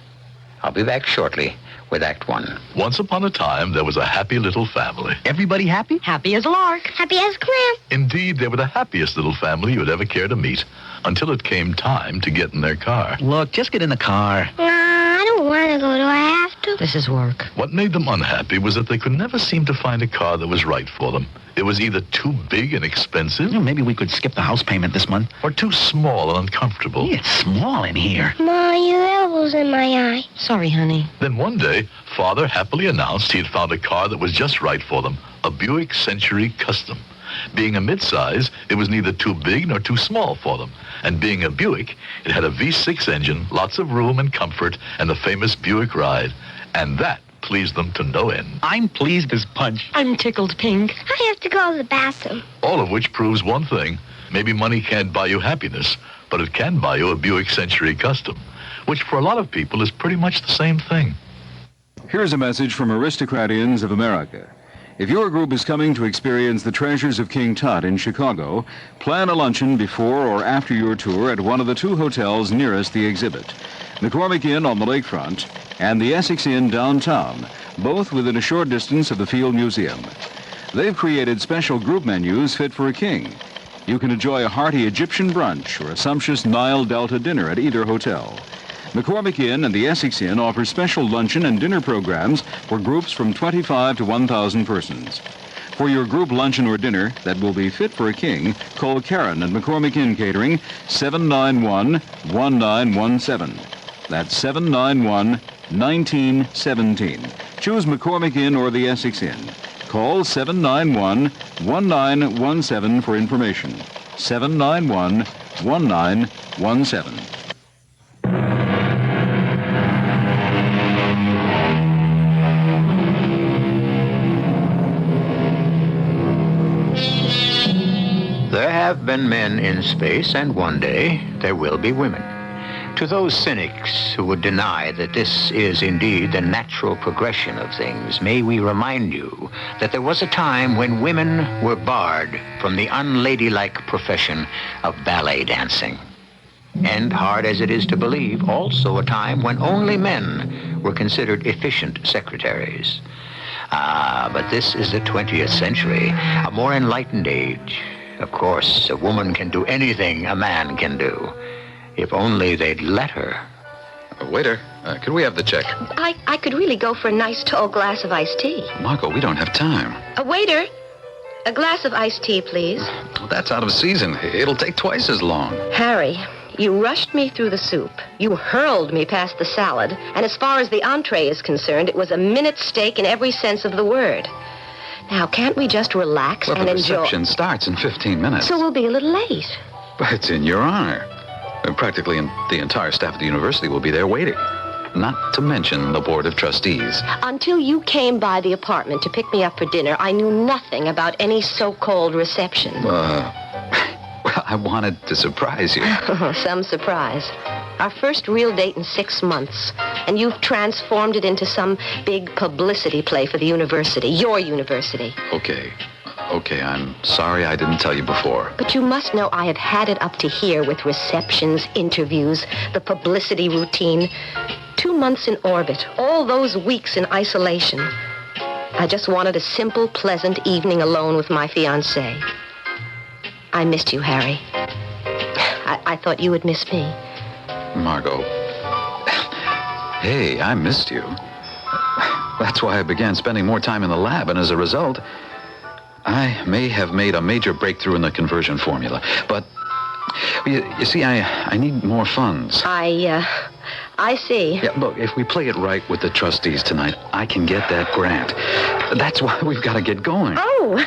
Speaker 1: I'll be back shortly with Act One.
Speaker 25: Once upon a time, there was a happy little family.
Speaker 26: Everybody happy?
Speaker 16: Happy as a lark.
Speaker 27: Happy as a clam.
Speaker 25: Indeed, they were the happiest little family you would ever care to meet, until it came time to get in their car.
Speaker 26: Look, just get in the car.
Speaker 27: I don't want to go. Do I have to?
Speaker 16: This is work.
Speaker 25: What made them unhappy was that they could never seem to find a car that was right for them. It was either too big and expensive.
Speaker 26: Maybe we could skip the house payment this month.
Speaker 25: Or too small and uncomfortable.
Speaker 26: Yeah, it's small in here.
Speaker 27: Ma, your elbow's in my eye.
Speaker 16: Sorry, honey.
Speaker 25: Then one day, Father happily announced he had found a car that was just right for them, a Buick Century Custom. Being a midsize, it was neither too big nor too small for them. And being a Buick, it had a V6 engine, lots of room and comfort, and the famous Buick ride. And that pleased them to no end.
Speaker 26: I'm pleased as punch.
Speaker 16: I'm tickled pink.
Speaker 27: I have to go to the bathroom.
Speaker 25: All of which proves one thing. Maybe money can't buy you happiness, but it can buy you a Buick Century Custom, which for a lot of people is pretty much the same thing.
Speaker 22: Here's a message from Aristocratians of America. If your group is coming to experience the treasures of King Tut in Chicago, plan a luncheon before or after your tour at one of the 2 hotels nearest the exhibit. McCormick Inn on the lakefront and the Essex Inn downtown, both within a short distance of the Field Museum. They've created special group menus fit for a king. You can enjoy a hearty Egyptian brunch or a sumptuous Nile Delta dinner at either hotel. McCormick Inn and the Essex Inn offer special luncheon and dinner programs for groups from 25 to 1,000 persons. For your group luncheon or dinner that will be fit for a king, call Karen at McCormick Inn Catering, 791-1917. That's 791-1917. Choose McCormick Inn or the Essex Inn. Call 791-1917 for information. 791-1917.
Speaker 1: There have been men in space, and one day there will be women. To those cynics who would deny that this is indeed the natural progression of things, may we remind you that there was a time when women were barred from the unladylike profession of ballet dancing. And hard as it is to believe, also a time when only men were considered efficient secretaries. But this is the 20th century, a more enlightened age. Of course, a woman can do anything a man can do, if only they'd let her.
Speaker 2: Waiter, could we have the check?
Speaker 16: I could really go for a nice tall glass of iced tea.
Speaker 2: Margot, we don't have time.
Speaker 16: Waiter, a glass of iced tea, please.
Speaker 2: Well, that's out of season. It'll take twice as long.
Speaker 16: Harry, you rushed me through the soup. You hurled me past the salad. And as far as the entree is concerned, it was a minute steak in every sense of the word. Now, can't we just relax and
Speaker 2: the
Speaker 16: enjoy?
Speaker 2: reception starts in 15 minutes.
Speaker 16: So we'll be a little late.
Speaker 2: But it's in your honor. Practically the entire staff of the university will be there waiting. Not to mention the board of trustees.
Speaker 16: Until you came by the apartment to pick me up for dinner, I knew nothing about any so-called reception.
Speaker 2: Well, I wanted to surprise you.
Speaker 16: Some surprise. Our first real date in 6 months, and you've transformed it into some big publicity play for the university, your university.
Speaker 2: Okay, I'm sorry I didn't tell you before.
Speaker 16: But you must know I have had it up to here with receptions, interviews, the publicity routine. 2 months in orbit, all those weeks in isolation. I just wanted a simple, pleasant evening alone with my fiancé. I missed you, Harry. I thought you would miss me.
Speaker 2: Margot. Hey, I missed you. That's why I began spending more time in the lab, and as a result, I may have made a major breakthrough in the conversion formula. But, you see, I need more funds.
Speaker 16: I see.
Speaker 2: Yeah, look, if we play it right with the trustees tonight, I can get that grant. That's why we've got to get going.
Speaker 16: Oh,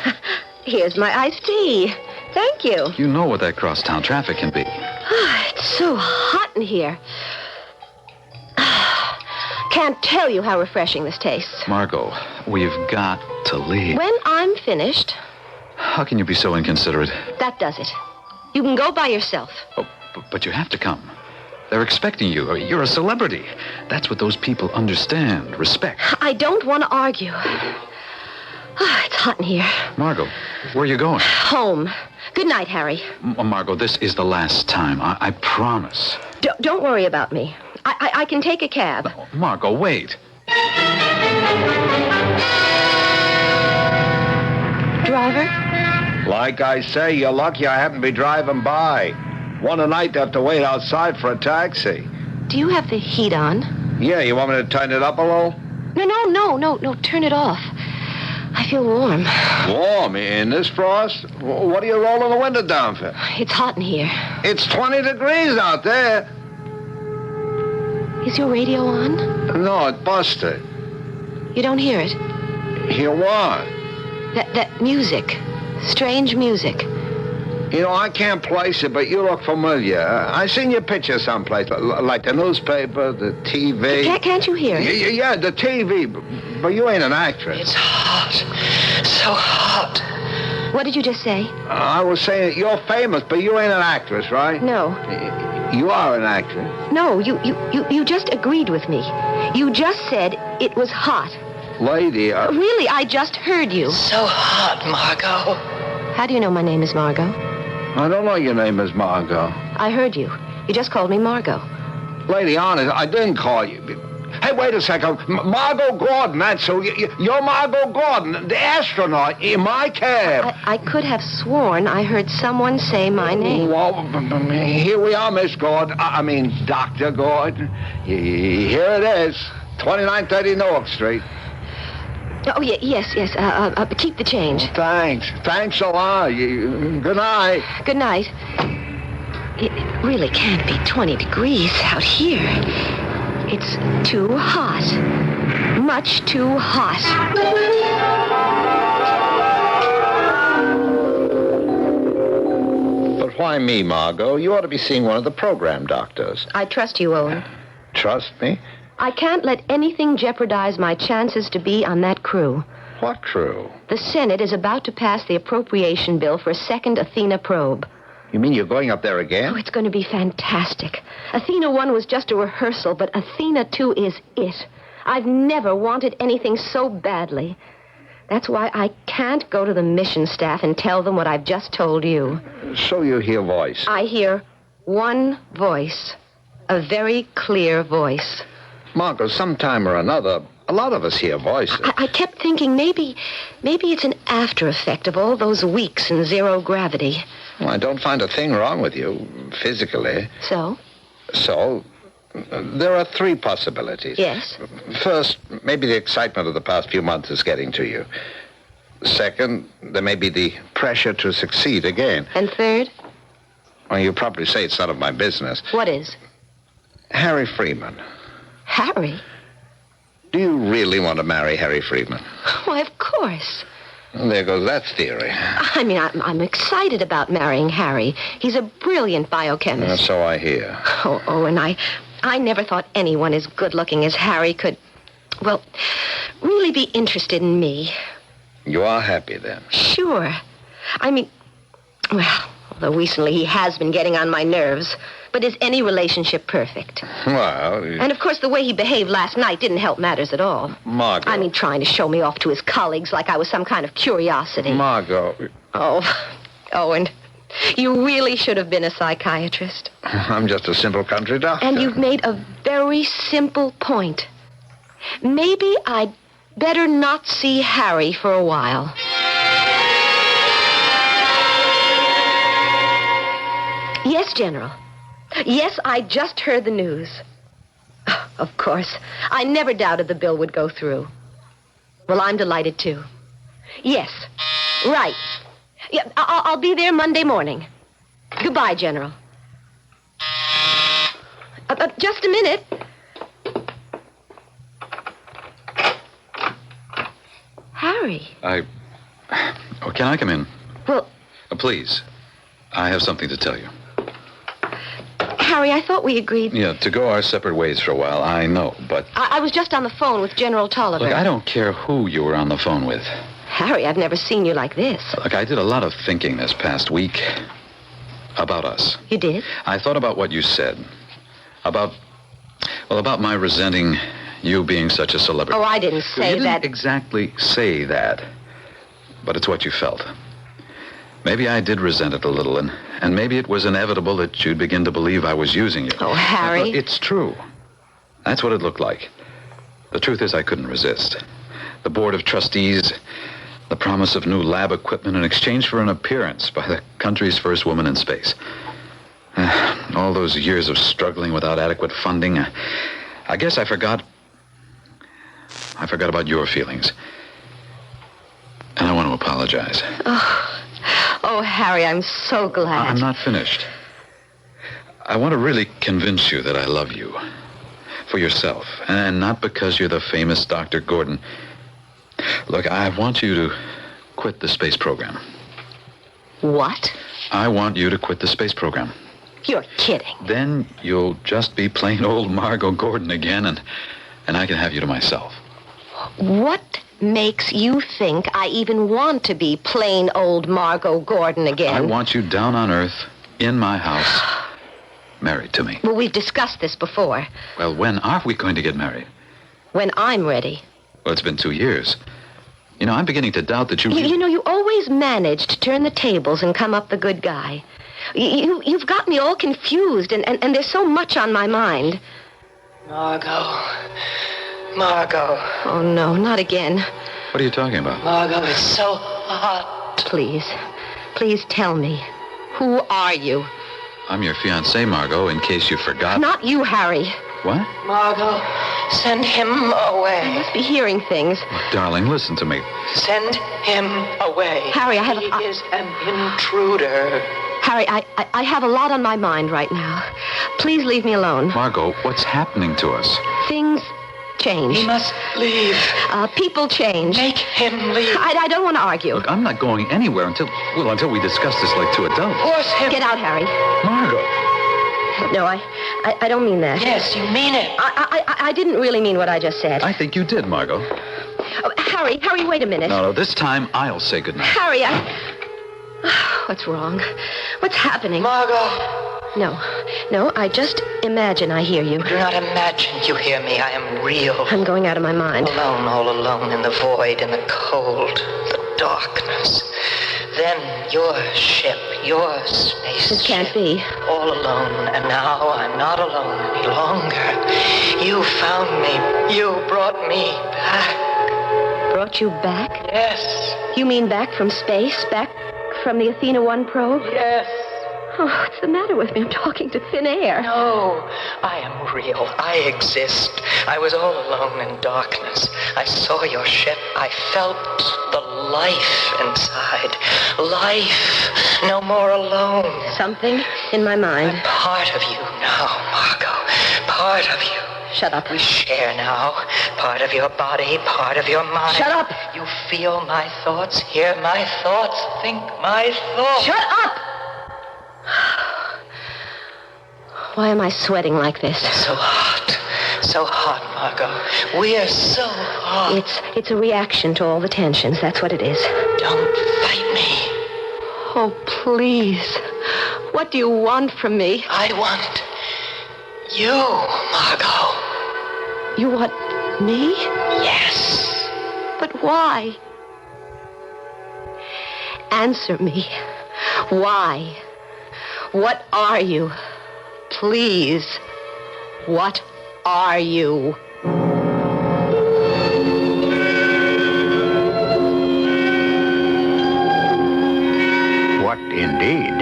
Speaker 16: here's my iced tea. Thank you.
Speaker 2: You know what that crosstown traffic can be.
Speaker 16: It's so hot in here. Can't tell you how refreshing this tastes.
Speaker 2: Margot, we've got to leave.
Speaker 16: When I'm finished...
Speaker 2: How can you be so inconsiderate?
Speaker 16: That does it. You can go by yourself.
Speaker 2: Oh, but you have to come. They're expecting you. You're a celebrity. That's what those people understand. Respect.
Speaker 16: I don't want to argue. It's hot in here.
Speaker 2: Margot, where are you going?
Speaker 16: Home. Good night, Harry.
Speaker 2: Margot, this is the last time. I promise.
Speaker 16: Don't worry about me. I can take a cab.
Speaker 2: No, Margot, wait.
Speaker 16: Driver?
Speaker 5: Like I say, you're lucky I happen to be driving by. One night they have to wait outside for a taxi.
Speaker 16: Do you have the heat on?
Speaker 5: Yeah, you want me to turn it up a little?
Speaker 16: No, turn it off. I feel warm.
Speaker 5: Warm? In this frost? What are you rolling the window down for?
Speaker 16: It's hot in here.
Speaker 5: It's 20 degrees out there.
Speaker 16: Is your radio on?
Speaker 5: No, it busted.
Speaker 16: You don't hear it?
Speaker 5: Hear what?
Speaker 16: That music. Strange music.
Speaker 5: You know, I can't place it, but you look familiar. I seen your picture someplace, like the newspaper, the TV.
Speaker 16: Can't you hear it?
Speaker 5: Yeah, the TV, but you ain't an actress.
Speaker 15: It's hot. So hot.
Speaker 16: What did you just say?
Speaker 5: I was saying you're famous, but you ain't an actress, right?
Speaker 16: No.
Speaker 5: You are an actress.
Speaker 16: No, you just agreed with me. You just said it was hot.
Speaker 5: Lady,
Speaker 16: Really, I just heard you.
Speaker 15: So hot, Margot.
Speaker 16: How do you know my name is Margot?
Speaker 5: I don't know your name is Margot.
Speaker 16: I heard you. You just called me Margot.
Speaker 5: Lady, honest, I didn't call you. Hey, wait a second. Margot Gordon, that's who. You're Margot Gordon, the astronaut, in my cab.
Speaker 16: I could have sworn I heard someone say my name.
Speaker 5: Well, here we are, Miss Gordon. I mean, Dr. Gordon. Here it is, 2930 Newark Street.
Speaker 16: Oh, yes. Keep the change.
Speaker 5: Thanks a lot. Good night.
Speaker 16: Good night. It really can't be 20 degrees out here. It's too hot. Much too hot.
Speaker 5: But why me, Margot? You ought to be seeing one of the program doctors.
Speaker 16: I trust you, Owen.
Speaker 5: Trust me?
Speaker 16: I can't let anything jeopardize my chances to be on that crew.
Speaker 5: What crew?
Speaker 16: The Senate is about to pass the appropriation bill for a second Athena probe.
Speaker 5: You mean you're going up there again?
Speaker 16: Oh, it's going to be fantastic. Athena 1 was just a rehearsal, but Athena 2 is it. I've never wanted anything so badly. That's why I can't go to the mission staff and tell them what I've just told you.
Speaker 5: So you hear voice?
Speaker 16: I hear one voice. A very clear voice.
Speaker 5: Margot, sometime or another, a lot of us hear voices.
Speaker 16: I kept thinking maybe it's an after effect of all those weeks in zero gravity.
Speaker 5: Well, I don't find a thing wrong with you, physically.
Speaker 16: So?
Speaker 5: So, there are 3 possibilities.
Speaker 16: Yes?
Speaker 5: First, maybe the excitement of the past few months is getting to you. Second, there may be the pressure to succeed again.
Speaker 16: And third?
Speaker 5: Well, you probably say it's none of my business.
Speaker 16: What is?
Speaker 5: Harry Freeman.
Speaker 16: Harry?
Speaker 5: Do you really want to marry Harry Freeman?
Speaker 16: Why, of course.
Speaker 5: Well, there goes that theory.
Speaker 16: I mean, I'm excited about marrying Harry. He's a brilliant biochemist.
Speaker 5: So I hear.
Speaker 16: Oh, and I never thought anyone as good-looking as Harry could, well, really be interested in me.
Speaker 5: You are happy, then?
Speaker 16: Sure. I mean, well, although recently he has been getting on my nerves. But is any relationship perfect?
Speaker 5: Well...
Speaker 16: And, of course, the way he behaved last night didn't help matters at all.
Speaker 5: Margot...
Speaker 16: I mean, trying to show me off to his colleagues like I was some kind of curiosity.
Speaker 5: Margot...
Speaker 16: Oh, Owen, you really should have been a psychiatrist.
Speaker 5: I'm just a simple country doctor.
Speaker 16: And you've made a very simple point. Maybe I'd better not see Harry for a while. Yes, General. Yes, I just heard the news. Of course. I never doubted the bill would go through. Well, I'm delighted, too. Yes. Right. Yeah, I'll be there Monday morning. Goodbye, General. Just a minute. Harry.
Speaker 2: Oh, can I come in?
Speaker 16: Well...
Speaker 2: Please. I have something to tell you.
Speaker 16: Harry, I thought we agreed...
Speaker 2: Yeah, to go our separate ways for a while, I know, but...
Speaker 16: I was just on the phone with General Tolliver.
Speaker 2: Look, I don't care who you were on the phone with.
Speaker 16: Harry, I've never seen you like this.
Speaker 2: Look, I did a lot of thinking this past week about us.
Speaker 16: You did?
Speaker 2: I thought about what you said. About my resenting you being such a celebrity.
Speaker 16: Oh, I didn't say
Speaker 2: you
Speaker 16: that.
Speaker 2: Didn't exactly say that, but it's what you felt. Maybe I did resent it a little, and maybe it was inevitable that you'd begin to believe I was using you.
Speaker 16: Oh, Harry.
Speaker 2: It's true. That's what it looked like. The truth is I couldn't resist. The board of trustees, the promise of new lab equipment in exchange for an appearance by the country's first woman in space. All those years of struggling without adequate funding. I guess I forgot about your feelings. And I want to apologize.
Speaker 16: Oh, Harry, I'm so glad.
Speaker 2: I'm not finished. I want to really convince you that I love you. For yourself. And not because you're the famous Dr. Gordon. Look, I want you to quit the space program.
Speaker 16: What?
Speaker 2: I want you to quit the space program.
Speaker 16: You're kidding.
Speaker 2: Then you'll just be plain old Margot Gordon again, and I can have you to myself.
Speaker 16: What makes you think I even want to be plain old Margot Gordon again?
Speaker 2: I want you down on Earth, in my house, married to me.
Speaker 16: Well, we've discussed this before.
Speaker 2: Well, when are we going to get married?
Speaker 16: When I'm ready.
Speaker 2: Well, it's been 2 years. You know, I'm beginning to doubt that you...
Speaker 16: You know, you always manage to turn the tables and come up the good guy. You've got me all confused, and there's so much on my mind.
Speaker 15: Margot.
Speaker 16: Oh, no, not again.
Speaker 2: What are you talking about?
Speaker 15: Margot, it's so hot.
Speaker 16: Please tell me. Who are you?
Speaker 2: I'm your fiancée, Margot, in case you forgot.
Speaker 16: Not you, Harry.
Speaker 2: What?
Speaker 15: Margot, send him away.
Speaker 16: I must be hearing things.
Speaker 2: Look, darling, listen to me.
Speaker 15: Send him away.
Speaker 16: Harry,
Speaker 15: He is an intruder.
Speaker 16: Harry, I have a lot on my mind right now. Please leave me alone.
Speaker 2: Margot, what's happening to us?
Speaker 16: Things change.
Speaker 15: He must leave.
Speaker 16: People change.
Speaker 15: Make him leave.
Speaker 16: I don't want to argue.
Speaker 2: Look, I'm not going anywhere until we discuss this like two adults.
Speaker 15: Force him.
Speaker 16: Get out, Harry.
Speaker 2: Margot.
Speaker 16: No, I don't mean that.
Speaker 15: Yes, you mean it.
Speaker 16: I didn't really mean what I just said.
Speaker 2: I think you did, Margot.
Speaker 16: Oh, Harry, wait a minute.
Speaker 2: No, this time I'll say goodnight.
Speaker 16: Harry, What's wrong? What's happening?
Speaker 15: Margot.
Speaker 16: No, I just imagine I hear you.
Speaker 15: Do not imagine you hear me. I am real.
Speaker 16: I'm going out of my mind.
Speaker 15: Alone, all alone in the void, in the cold, the darkness. Then your ship, your space.
Speaker 16: This can't be.
Speaker 15: All alone, and now I'm not alone any longer. You found me. You brought me back.
Speaker 16: Brought you back?
Speaker 15: Yes.
Speaker 16: You mean back from space? Back from the Athena 1 probe?
Speaker 15: Yes.
Speaker 16: Oh, what's the matter with me? I'm talking to thin air.
Speaker 15: No, I am real. I exist. I was all alone in darkness. I saw your ship. I felt the life inside. Life. No more alone.
Speaker 16: Something in my mind.
Speaker 15: I'm part of you now, Margot. Part of you.
Speaker 16: Shut up.
Speaker 15: We share now. Part of your body, part of your mind.
Speaker 16: Shut up.
Speaker 15: You feel my thoughts, hear my thoughts, think my thoughts.
Speaker 16: Shut up! Why am I sweating like this?
Speaker 15: So hot, Margot. We're so hot.
Speaker 16: It's a reaction to all the tensions. That's what it is.
Speaker 15: Don't fight me.
Speaker 16: Oh, please. What do you want from me?
Speaker 15: I want you, Margot.
Speaker 16: You want me?
Speaker 15: Yes.
Speaker 16: But why? Answer me. Why? What are you? Please. What are you?
Speaker 1: What indeed?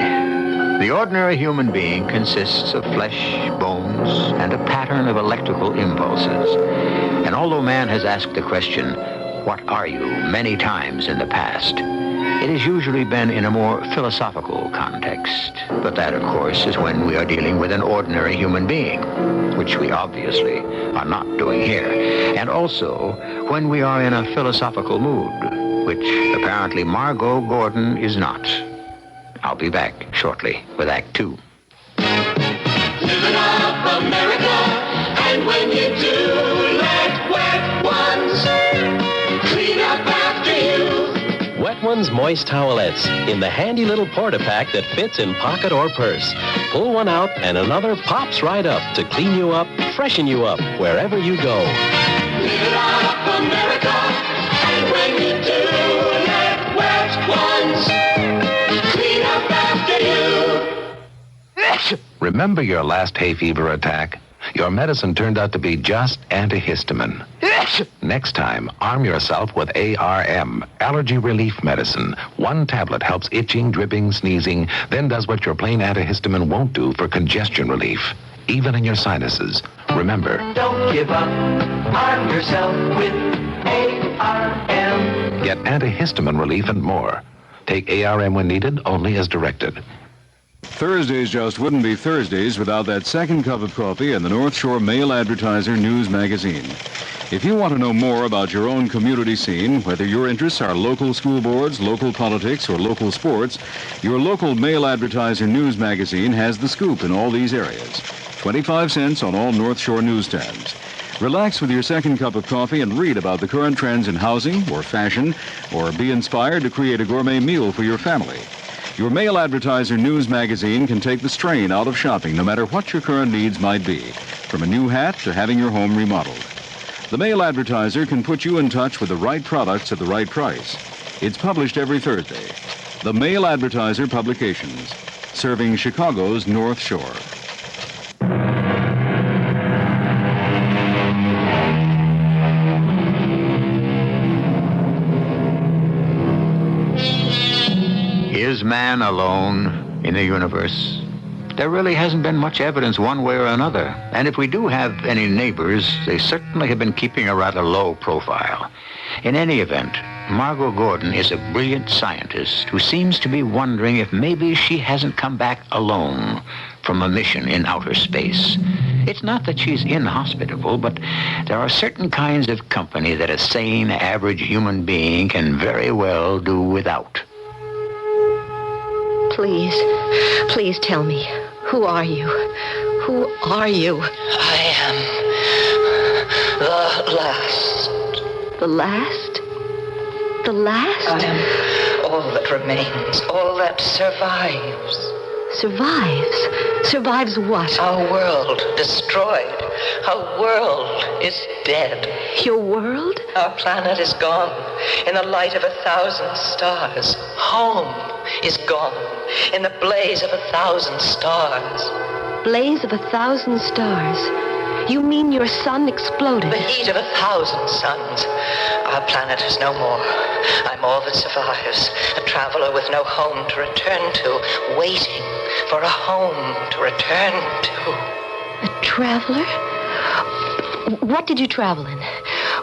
Speaker 1: The ordinary human being consists of flesh, bones, and a pattern of electrical impulses. And although man has asked the question, "What are you?" many times in the past, it has usually been in a more philosophical context. But that, of course, is when we are dealing with an ordinary human being, which we obviously are not doing here. And also when we are in a philosophical mood, which apparently Margot Gordon is not. I'll be back shortly with Act 2.
Speaker 13: Living up America, and when you do, let wet ones clean up after you.
Speaker 6: Wet Ones Moist Towelettes in the handy little porta-pack that fits in pocket or purse. Pull one out and another pops right up to clean you up, freshen you up, wherever you go.
Speaker 13: Living up America, and when you do, let wet ones clean up after you.
Speaker 11: Remember your last hay fever attack? Your medicine turned out to be just antihistamine. Next time, arm yourself with ARM, Allergy Relief Medicine. One tablet helps itching, dripping, sneezing, then does what your plain antihistamine won't do for congestion relief, even in your sinuses. Remember,
Speaker 13: Don't give up. Arm yourself with ARM.
Speaker 11: get antihistamine relief and more. Take ARM when needed, only as directed.
Speaker 22: Thursdays just wouldn't be Thursdays without that second cup of coffee and the North Shore Mail Advertiser News Magazine. If you want to know more about your own community scene, whether your interests are local school boards, local politics, or local sports, your local Mail Advertiser News Magazine has the scoop in all these areas. 25 cents on all North Shore newsstands. Relax with your second cup of coffee and read about the current trends in housing or fashion, or be inspired to create a gourmet meal for your family. Your Mail Advertiser News Magazine can take the strain out of shopping no matter what your current needs might be, from a new hat to having your home remodeled. The Mail Advertiser can put you in touch with the right products at the right price. It's published every Thursday. The Mail Advertiser Publications, serving Chicago's North Shore.
Speaker 1: man alone in the universe? There really hasn't been much evidence one way or another. And if we do have any neighbors, they certainly have been keeping a rather low profile. In any event, Margot Gordon is a brilliant scientist who seems to be wondering if maybe she hasn't come back alone from a mission in outer space. It's not that she's inhospitable, but there are certain kinds of company that a sane, average human being can very well do without.
Speaker 16: Please tell me. Who are you? Who are you?
Speaker 15: I am the last.
Speaker 16: The last? The last?
Speaker 15: I am all that remains, all that survives.
Speaker 16: Survives? Survives what?
Speaker 15: Our world destroyed. Our world is dead.
Speaker 16: Your world?
Speaker 15: Our planet is gone. In the light of 1,000 stars. Home is gone. In the blaze of 1,000 stars.
Speaker 16: Blaze of 1,000 stars? You mean your sun exploded?
Speaker 15: The heat of 1,000 suns. Our planet is no more. I'm all that survives. A traveler with no home to return to. Waiting for a home to return to.
Speaker 16: A traveler? What did you travel in?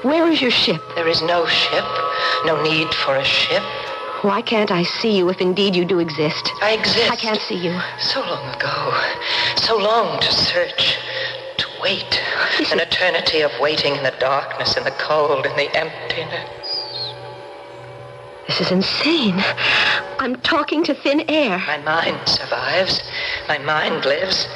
Speaker 16: Where is your ship?
Speaker 15: There is no ship. No need for a ship.
Speaker 16: Why can't I see you if indeed you do exist?
Speaker 15: I exist.
Speaker 16: I can't see you.
Speaker 15: So long ago. So long to search. To wait. An eternity of waiting in the darkness, in the cold, in the emptiness.
Speaker 16: This is insane. I'm talking to thin air.
Speaker 15: My mind survives. My mind lives.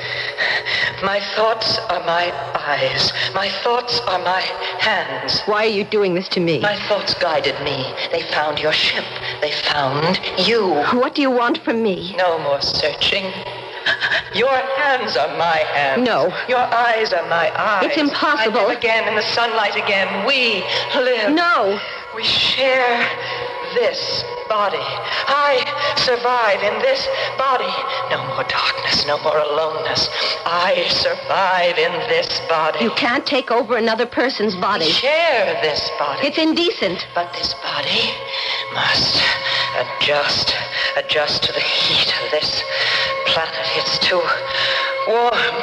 Speaker 15: My thoughts are my eyes. My thoughts are my hands.
Speaker 16: Why are you doing this to me?
Speaker 15: My thoughts guided me. They found your ship. They found you.
Speaker 16: What do you want from me?
Speaker 15: No more searching. Your hands are my hands.
Speaker 16: No.
Speaker 15: Your eyes are my eyes.
Speaker 16: It's impossible.
Speaker 15: I live again in the sunlight again. We live.
Speaker 16: No.
Speaker 15: We share this body. I survive in this body. No more darkness, no more aloneness. I survive in this body.
Speaker 16: You can't take over another person's body.
Speaker 15: We share this body.
Speaker 16: It's indecent.
Speaker 15: But this body must adjust to the heat of this planet. It's too warm.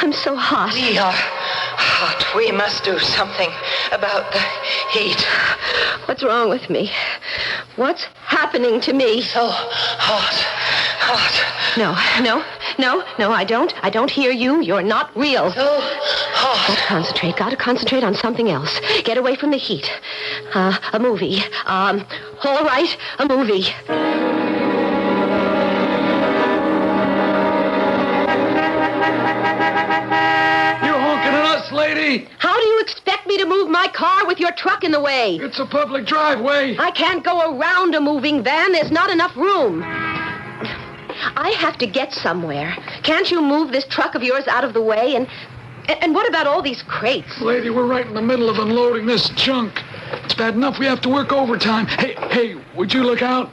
Speaker 16: I'm so hot.
Speaker 15: We are hot. We must do something about the heat.
Speaker 16: What's wrong with me? What's happening to me?
Speaker 15: So hot.
Speaker 16: No, I don't hear you. You're not real.
Speaker 15: So hot.
Speaker 16: Gotta concentrate on something else. Get away from the heat. A movie. All right, a movie.
Speaker 8: Lady!
Speaker 16: How do you expect me to move my car with your truck in the way?
Speaker 8: It's a public driveway.
Speaker 16: I can't go around a moving van. There's not enough room. I have to get somewhere. Can't you move this truck of yours out of the way? And what about all these crates?
Speaker 8: Lady, we're right in the middle of unloading this junk. It's bad enough we have to work overtime. Hey, would you look out?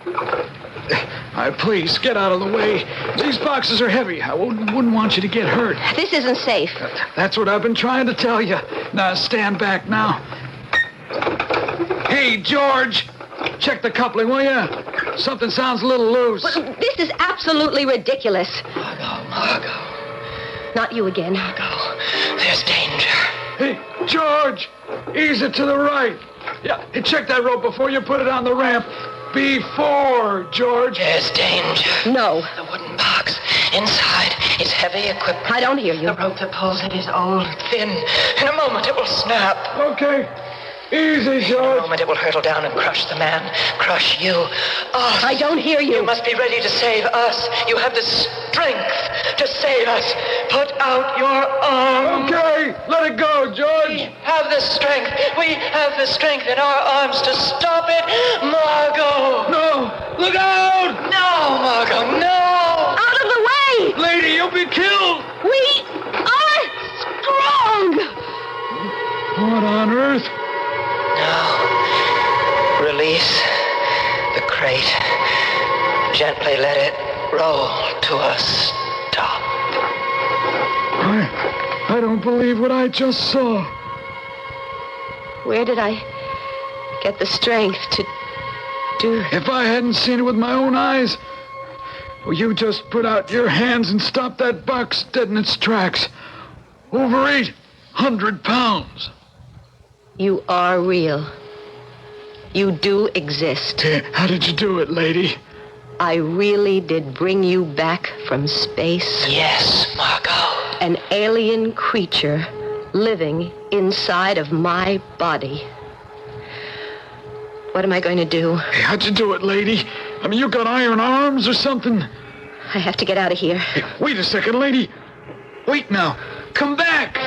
Speaker 8: Please, get out of the way. These boxes are heavy. I wouldn't want you to get hurt.
Speaker 16: This isn't safe.
Speaker 8: That's what I've been trying to tell you. Now, stand back now. Hey, George, check the coupling, will you? Something sounds a little loose.
Speaker 16: But this is absolutely ridiculous.
Speaker 15: Margot.
Speaker 16: Not you again.
Speaker 15: Margot, there's danger.
Speaker 8: Hey, George, ease it to the right. Yeah, check that rope before you put it on the ramp. Before, George.
Speaker 15: There's danger.
Speaker 16: No.
Speaker 15: The wooden box. Inside is heavy equipment.
Speaker 16: I don't hear you.
Speaker 15: The rope that pulls it is old, thin. In a moment it will snap.
Speaker 8: Okay. Easy, George.
Speaker 15: In a moment it will hurtle down and crush the man. Crush you. Us.
Speaker 16: I don't hear you.
Speaker 15: You must be ready to save us. You have the strength to save us. Put out your arms.
Speaker 8: Okay. Let it go, George.
Speaker 15: We have the strength. We have the strength in our arms to stop it. Margot.
Speaker 8: No. Look out.
Speaker 15: No, Margot. No.
Speaker 16: Out of the way.
Speaker 8: Lady, you'll be killed.
Speaker 16: We are strong.
Speaker 8: What on earth?
Speaker 15: Now, release the crate. Gently let it roll to a stop.
Speaker 8: I don't believe what I just saw.
Speaker 16: Where did I get the strength to Doctor.
Speaker 8: If I hadn't seen it with my own eyes... Well, you just put out your hands and stopped that box dead in its tracks. Over 800 pounds.
Speaker 16: You are real. You do exist.
Speaker 8: How did you do it, lady?
Speaker 16: I really did bring you back from space.
Speaker 15: Yes, Margot.
Speaker 16: An alien creature living inside of my body. What am I going to do?
Speaker 8: Hey, how'd you do it, lady? I mean, you got iron arms or something?
Speaker 16: I have to get out of here.
Speaker 8: Hey, wait a second, lady. Wait now. Come back.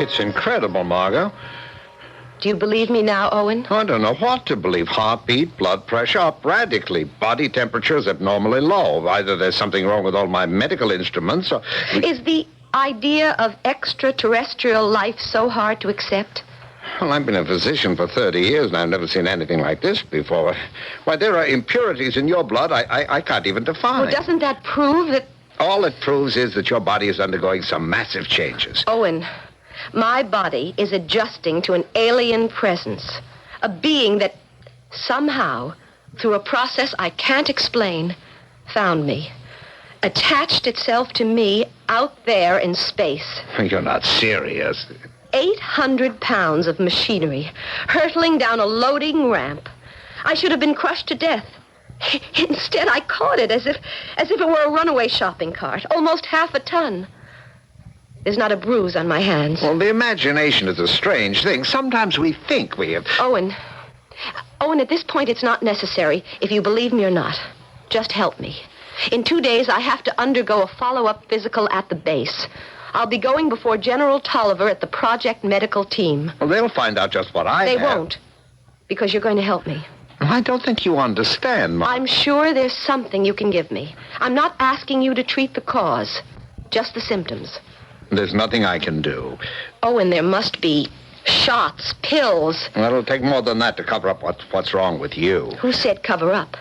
Speaker 5: It's incredible, Margot.
Speaker 16: Do you believe me now, Owen?
Speaker 5: I don't know what to believe. Heartbeat, blood pressure up radically. Body temperature is abnormally low. Either there's something wrong with all my medical instruments or...
Speaker 16: Is the idea of extraterrestrial life so hard to accept?
Speaker 5: Well, I've been a physician for 30 years and I've never seen anything like this before. Why, there are impurities in your blood I can't even define.
Speaker 16: Well, doesn't that prove that...
Speaker 5: All it proves is that your body is undergoing some massive changes.
Speaker 16: Owen, my body is adjusting to an alien presence. A being that somehow, through a process I can't explain, found me. Attached itself to me out there in space.
Speaker 5: You're not serious.
Speaker 16: 800 pounds of machinery, hurtling down a loading ramp. I should have been crushed to death. Instead, I caught it as if it were a runaway shopping cart, almost half a ton. There's not a bruise on my hands.
Speaker 5: Well, the imagination is a strange thing. Sometimes we think we have...
Speaker 16: Owen, at this point, it's not necessary if you believe me or not. Just help me. In 2 days, I have to undergo a follow-up physical at the base. I'll be going before General Tolliver at the project medical team.
Speaker 5: Well, they'll find out just what I have.
Speaker 16: They won't, because you're going to help me.
Speaker 5: I don't think you understand, Mom.
Speaker 16: I'm sure there's something you can give me. I'm not asking you to treat the cause, just the symptoms.
Speaker 5: There's nothing I can do.
Speaker 16: Owen, there must be shots, pills.
Speaker 5: Well, it'll take more than that to cover up what's wrong with you.
Speaker 16: Who said cover up?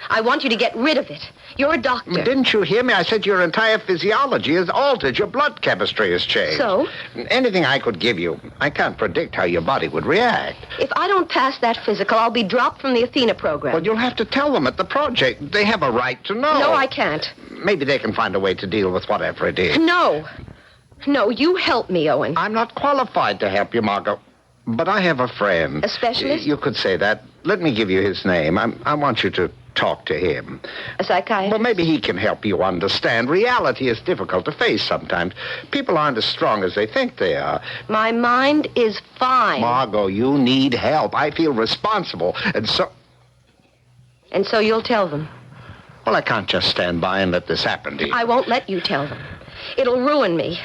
Speaker 16: I want you to get rid of it. You're a doctor.
Speaker 5: Didn't you hear me? I said your entire physiology is altered. Your blood chemistry has changed.
Speaker 16: So?
Speaker 5: Anything I could give you, I can't predict how your body would react.
Speaker 16: If I don't pass that physical, I'll be dropped from the Athena program.
Speaker 5: Well, you'll have to tell them at the project. They have a right to know.
Speaker 16: No, I can't.
Speaker 5: Maybe they can find a way to deal with whatever it is.
Speaker 16: No, you help me, Owen.
Speaker 5: I'm not qualified to help you, Margot. But I have a friend.
Speaker 16: A specialist?
Speaker 5: You could say that. Let me give you his name. I want you to talk to him.
Speaker 16: A psychiatrist?
Speaker 5: Well, maybe he can help you understand. Reality is difficult to face sometimes. People aren't as strong as they think they are.
Speaker 16: My mind is fine.
Speaker 5: Margot, you need help. I feel responsible. And so you'll tell them? Well, I can't just stand by and let this happen to you.
Speaker 16: I won't let you tell them. It'll ruin me.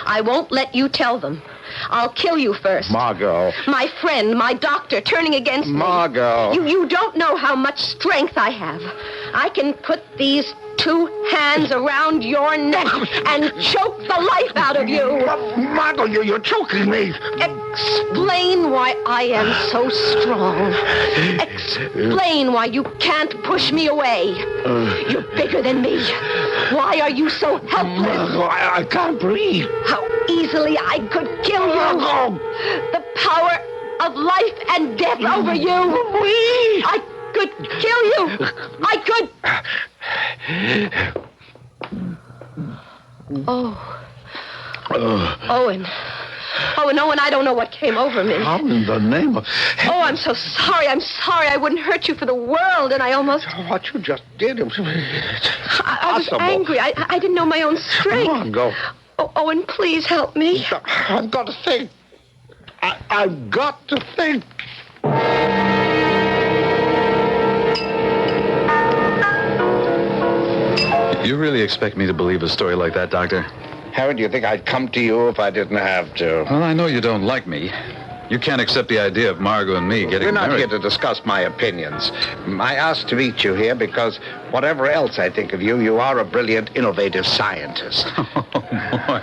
Speaker 16: I won't let you tell them. I'll kill you first.
Speaker 5: Margot.
Speaker 16: My friend, my doctor, turning against me.
Speaker 5: Margot.
Speaker 16: You don't know how much strength I have. I can put these 2 hands around your neck and choke the life out of you.
Speaker 5: Margot, you're choking me.
Speaker 16: Explain why I am so strong. Explain why you can't push me away. You're bigger than me. Why are you so helpless?
Speaker 5: Margot, I can't breathe.
Speaker 16: How easily I could kill you.
Speaker 5: Margot.
Speaker 16: The power of life and death over you. I could kill you. I could. Owen, I don't know what came over me.
Speaker 5: How in the name of...
Speaker 16: Oh, I'm so sorry. I wouldn't hurt you for the world, and I almost...
Speaker 5: What you just did...
Speaker 16: I was angry. I didn't know my own strength.
Speaker 5: Margot.
Speaker 16: Oh, Owen, please help me.
Speaker 5: I've got to think. I've got to think.
Speaker 2: You really expect me to believe a story like that, Doctor?
Speaker 5: Harry, do you think I'd come to you if I didn't have to?
Speaker 2: Well, I know you don't like me. You can't accept the idea of Margot and me getting
Speaker 5: We're not
Speaker 2: married.
Speaker 5: here to discuss my opinions. I asked to meet you here because whatever else I think of you, you are a brilliant, innovative scientist.
Speaker 2: Oh, boy.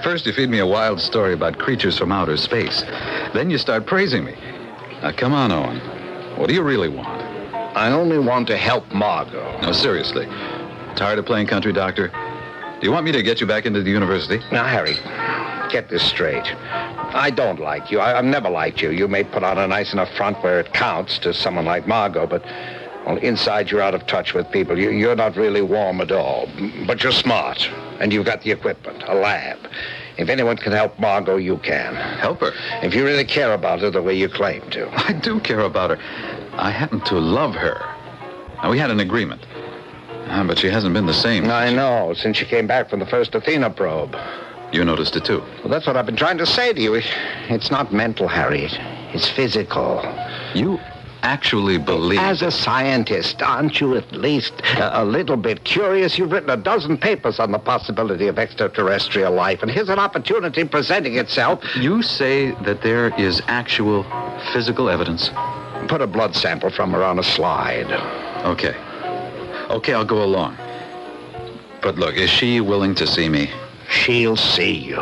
Speaker 2: First, you feed me a wild story about creatures from outer space. Then you start praising me. Now, come on, Owen. What do you really want?
Speaker 5: I only want to help Margot.
Speaker 2: No, seriously. Tired of playing country doctor? Do you want me to get you back into the university?
Speaker 5: Now, Harry, get this straight. I don't like you. I've never liked you. You may put on a nice enough front where it counts to someone like Margot, but well, inside you're out of touch with people. You're not really warm at all. But you're smart, and you've got the equipment, a lab. If anyone can help Margot, you can.
Speaker 2: Help her?
Speaker 5: If you really care about her the way you claim to.
Speaker 2: I do care about her. I happen to love her. Now, we had an agreement. But she hasn't been the same.
Speaker 5: I know, since she came back from the first Athena probe.
Speaker 2: You noticed it, too.
Speaker 5: Well, that's what I've been trying to say to you. It's not mental, Harry. It's physical.
Speaker 2: You actually believe...
Speaker 5: As a scientist, aren't you at least a little bit curious? You've written a dozen papers on the possibility of extraterrestrial life, and here's an opportunity presenting itself.
Speaker 2: You say that there is actual physical evidence?
Speaker 5: Put a blood sample from her on a slide.
Speaker 2: Okay, I'll go along. But look, is she willing to see me?
Speaker 5: She'll see you.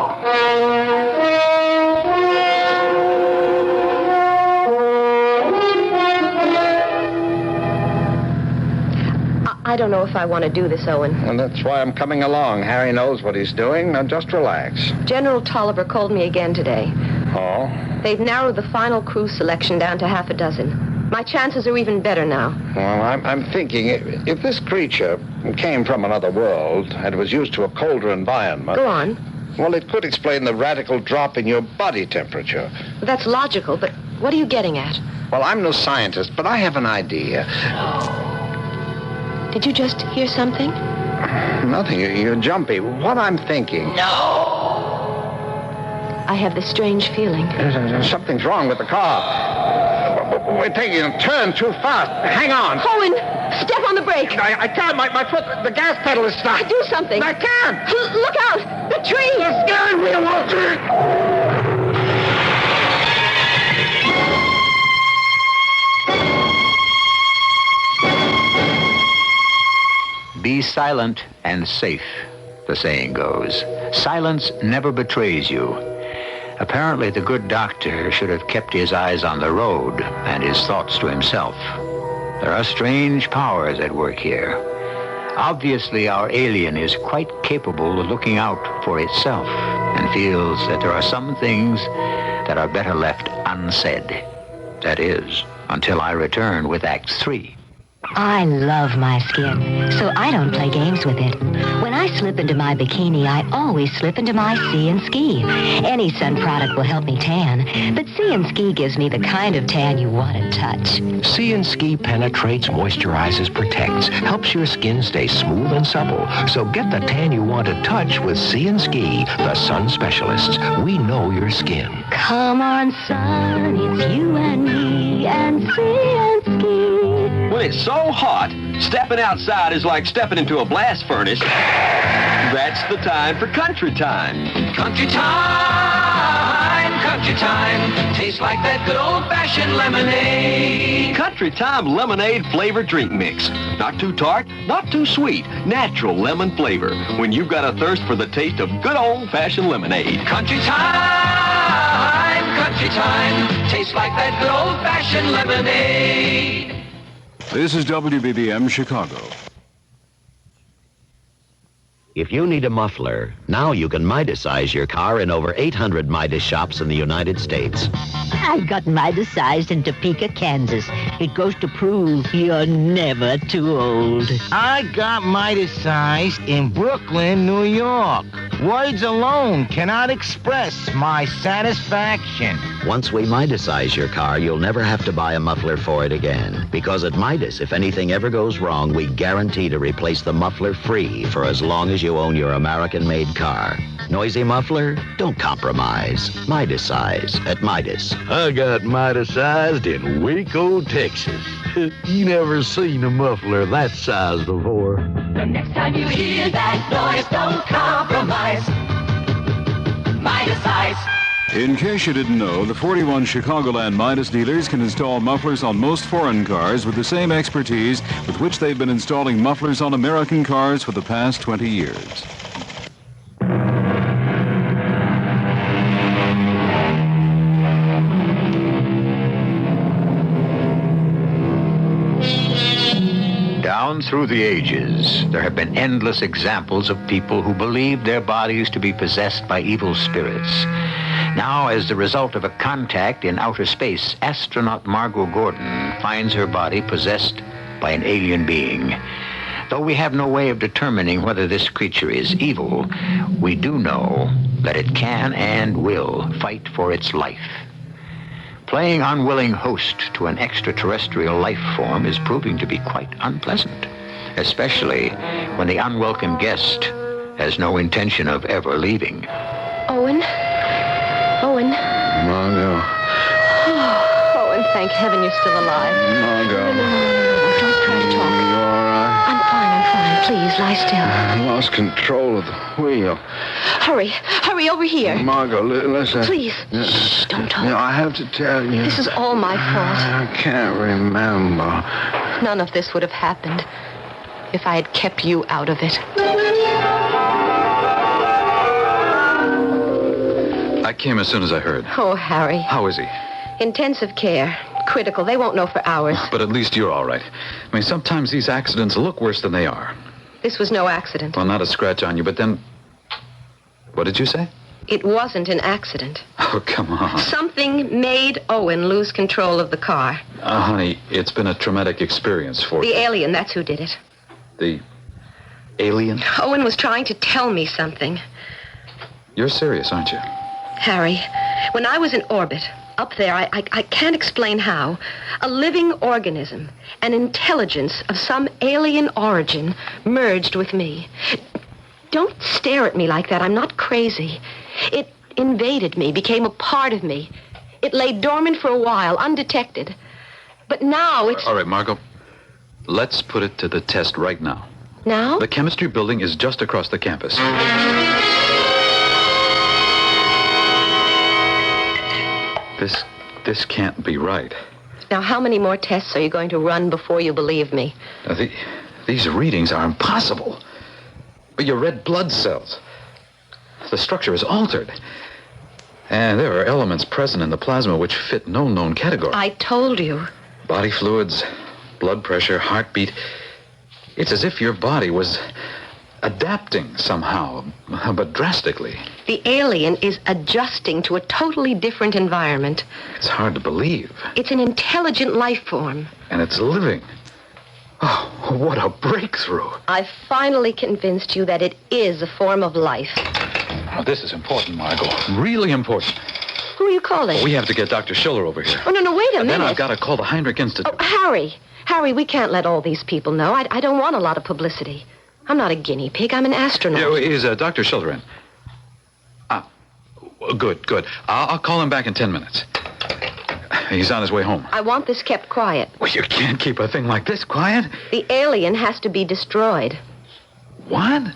Speaker 16: I don't know if I want to do this, Owen.
Speaker 5: And that's why I'm coming along. Harry knows what he's doing. Now just relax.
Speaker 16: General Tolliver called me again today.
Speaker 5: Oh?
Speaker 16: They've narrowed the final crew selection down to half a dozen. My chances are even better now.
Speaker 5: Well, I'm thinking if this creature came from another world and was used to a colder environment...
Speaker 16: Go on.
Speaker 5: Well, it could explain the radical drop in your body temperature.
Speaker 16: That's logical, but what are you getting at?
Speaker 5: Well, I'm no scientist, but I have an idea.
Speaker 16: Did you just hear something?
Speaker 5: Nothing. You're jumpy. What I'm thinking...
Speaker 16: No! I have this strange feeling.
Speaker 5: Something's wrong with the car. We're taking a turn too fast. Hang on.
Speaker 16: Owen, step on the brake.
Speaker 5: I can't. My foot, the gas pedal is stuck.
Speaker 16: Do something.
Speaker 5: I can't.
Speaker 16: Look out! The tree!
Speaker 5: The steering wheel won't turn.
Speaker 1: Be silent and safe, the saying goes. Silence never betrays you. Apparently, the good doctor should have kept his eyes on the road and his thoughts to himself. There are strange powers at work here. Obviously, our alien is quite capable of looking out for itself and feels that there are some things that are better left unsaid. That is, until I return with Act 3.
Speaker 12: I love my skin, so I don't play games with it. When I slip into my bikini, I always slip into my Sea & Ski. Any sun product will help me tan, but Sea & Ski gives me the kind of tan you want to touch.
Speaker 23: Sea & Ski penetrates, moisturizes, protects, helps your skin stay smooth and supple. So get the tan you want to touch with Sea & Ski, the sun specialists. We know your skin.
Speaker 12: Come on, son, it's you and me and Sea & Ski.
Speaker 14: When it's so hot, stepping outside is like stepping into a blast furnace. That's the time for country time. Country time, country time. Tastes like that good old-fashioned lemonade. Country time lemonade flavored drink mix. Not too tart, not too sweet. Natural lemon flavor. When you've got a thirst for the taste of good old-fashioned lemonade. Country time, country time. Tastes like that good old-fashioned lemonade.
Speaker 22: This is WBBM Chicago.
Speaker 23: If you need a muffler, now you can Midas-size your car in over 800 Midas shops in the United States.
Speaker 12: I got Midas-sized in Topeka, Kansas. It goes to prove you're never too old.
Speaker 17: I got Midas-sized in Brooklyn, New York. Words alone cannot express my satisfaction.
Speaker 23: Once we Midas-size your car, you'll never have to buy a muffler for it again. Because at Midas, if anything ever goes wrong, we guarantee to replace the muffler free for as long as you own your American-made car. Noisy muffler? Don't compromise. Midas-size at Midas.
Speaker 17: I got Midas-sized in Waco, Texas. You never seen a muffler that size before.
Speaker 13: The next time you hear that noise, don't compromise. Midas-size.
Speaker 22: In case you didn't know, the 41 Chicagoland Midas dealers can install mufflers on most foreign cars with the same expertise with which they've been installing mufflers on American cars for the past 20 years.
Speaker 1: Down through the ages, there have been endless examples of people who believed their bodies to be possessed by evil spirits. Now, as the result of a contact in outer space, astronaut Margot Gordon finds her body possessed by an alien being. Though we have no way of determining whether this creature is evil, we do know that it can and will fight for its life. Playing unwilling host to an extraterrestrial life form is proving to be quite unpleasant, especially when the unwelcome guest has no intention of ever leaving.
Speaker 16: Owen? Owen?
Speaker 5: Margot.
Speaker 16: Oh, Owen, thank heaven you're still alive.
Speaker 5: Margot.
Speaker 16: No, don't try to talk.
Speaker 5: You all right?
Speaker 16: I'm fine. Please, lie still.
Speaker 5: I lost control of the wheel.
Speaker 16: Hurry over here.
Speaker 5: Margot, listen.
Speaker 16: Please. Shh, don't talk.
Speaker 5: No, I have to tell you.
Speaker 16: This is all my fault.
Speaker 5: I can't remember.
Speaker 16: None of this would have happened if I had kept you out of it.
Speaker 2: I came as soon as I heard.
Speaker 16: Oh, Harry.
Speaker 2: How is he?
Speaker 16: Intensive care. Critical. They won't know for hours.
Speaker 2: But at least you're all right. I mean, sometimes these accidents look worse than they are.
Speaker 16: This was no accident.
Speaker 2: Well, not a scratch on you, but then... What did you say?
Speaker 16: It wasn't an accident.
Speaker 2: Oh, come on.
Speaker 16: Something made Owen lose control of the car.
Speaker 2: Honey, it's been a traumatic experience for you.
Speaker 16: The alien, that's who did it.
Speaker 2: The alien?
Speaker 16: Owen was trying to tell me something.
Speaker 2: You're serious, aren't you?
Speaker 16: Harry, when I was in orbit, up there, I can't explain how, a living organism, an intelligence of some alien origin, merged with me. Don't stare at me like that. I'm not crazy. It invaded me, became a part of me. It lay dormant for a while, undetected. But now it's...
Speaker 2: All right, Margot. Let's put it to the test right now.
Speaker 16: Now?
Speaker 2: The chemistry building is just across the campus. This can't be right.
Speaker 16: Now, how many more tests are you going to run before you believe me?
Speaker 2: These readings are impossible. But your red blood cells. The structure is altered. And there are elements present in the plasma which fit no known category.
Speaker 16: I told you.
Speaker 2: Body fluids, blood pressure, heartbeat. It's as if your body was adapting somehow, but drastically.
Speaker 16: The alien is adjusting to a totally different environment.
Speaker 2: It's hard to believe.
Speaker 16: It's an intelligent life form.
Speaker 2: And it's living. Oh, what a breakthrough.
Speaker 16: I've finally convinced you that it is a form of life.
Speaker 2: Oh, this is important, Margot. Really important.
Speaker 16: Who are you calling?
Speaker 2: We have to get Dr. Schiller over here.
Speaker 16: Oh, no, wait a minute.
Speaker 2: Then I've got to call the Heinrich Institute.
Speaker 16: Oh, Harry, we can't let all these people know. I don't want a lot of publicity. I'm not a guinea pig. I'm an astronaut.
Speaker 2: Yeah, is Dr. Schiller in? Good. I'll call him back in 10 minutes. He's on his way home.
Speaker 16: I want this kept quiet.
Speaker 2: Well, you can't keep a thing like this quiet.
Speaker 16: The alien has to be destroyed.
Speaker 2: What?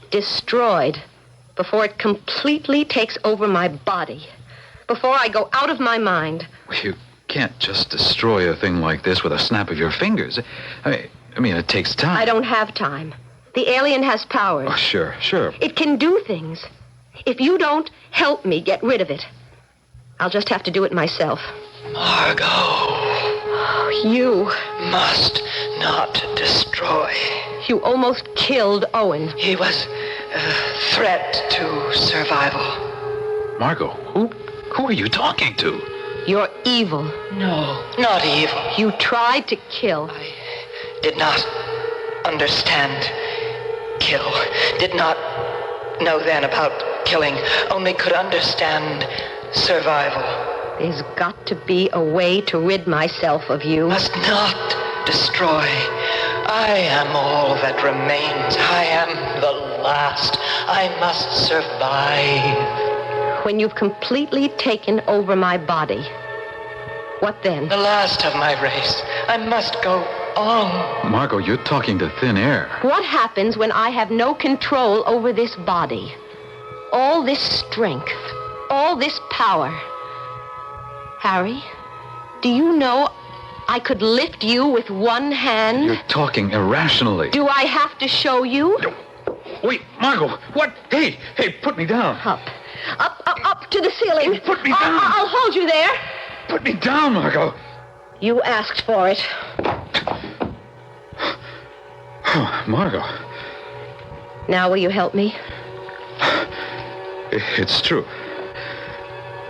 Speaker 16: Destroyed. Before it completely takes over my body. Before I go out of my mind.
Speaker 2: Well, you can't just destroy a thing like this with a snap of your fingers. I mean, it takes time.
Speaker 16: I don't have time. The alien has powers.
Speaker 2: Oh, sure.
Speaker 16: It can do things. If you don't help me get rid of it, I'll just have to do it myself.
Speaker 15: Margot.
Speaker 16: You
Speaker 15: must not destroy.
Speaker 16: You almost killed Owen.
Speaker 15: He was a threat to survival.
Speaker 2: Margot, who are you talking to?
Speaker 16: You're evil.
Speaker 15: No, not evil.
Speaker 16: You tried to kill.
Speaker 15: I did not understand kill. Did not know then about killing. Only could understand survival.
Speaker 16: There's got to be a way to rid myself of you.
Speaker 15: Must not destroy. I am all that remains. I am the last. I must survive.
Speaker 16: When you've completely taken over my body, what then?
Speaker 15: The last of my race. I must go on.
Speaker 2: Margot, you're talking to thin air.
Speaker 16: What happens when I have no control over this body? All this strength, all this power. Harry, do you know I could lift you with one hand?
Speaker 2: You're talking irrationally.
Speaker 16: Do I have to show you?
Speaker 2: No. Wait, Margot, what? Hey, put me down.
Speaker 16: Up to the ceiling.
Speaker 2: Put me down.
Speaker 16: I'll hold you there.
Speaker 2: Put me down, Margot.
Speaker 16: You asked for it.
Speaker 2: Oh, Margot.
Speaker 16: Now will you help me?
Speaker 2: It's true.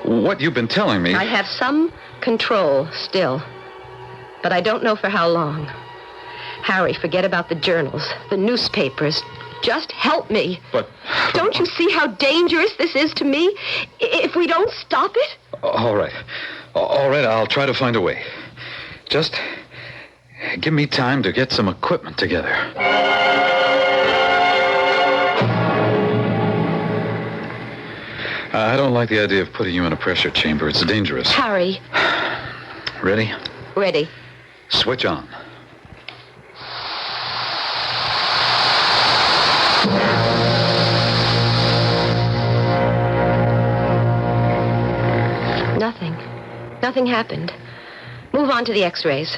Speaker 2: What you've been telling me...
Speaker 16: I have some control still, but I don't know for how long. Harry, forget about the journals, the newspapers. Just help me.
Speaker 2: But...
Speaker 16: Don't you see how dangerous this is to me if we don't stop it?
Speaker 2: All right. All right, I'll try to find a way. Just give me time to get some equipment together. I don't like the idea of putting you in a pressure chamber. It's dangerous.
Speaker 16: Harry.
Speaker 2: Ready?
Speaker 16: Ready.
Speaker 2: Switch on.
Speaker 16: Nothing. Nothing happened. Move on to the x-rays.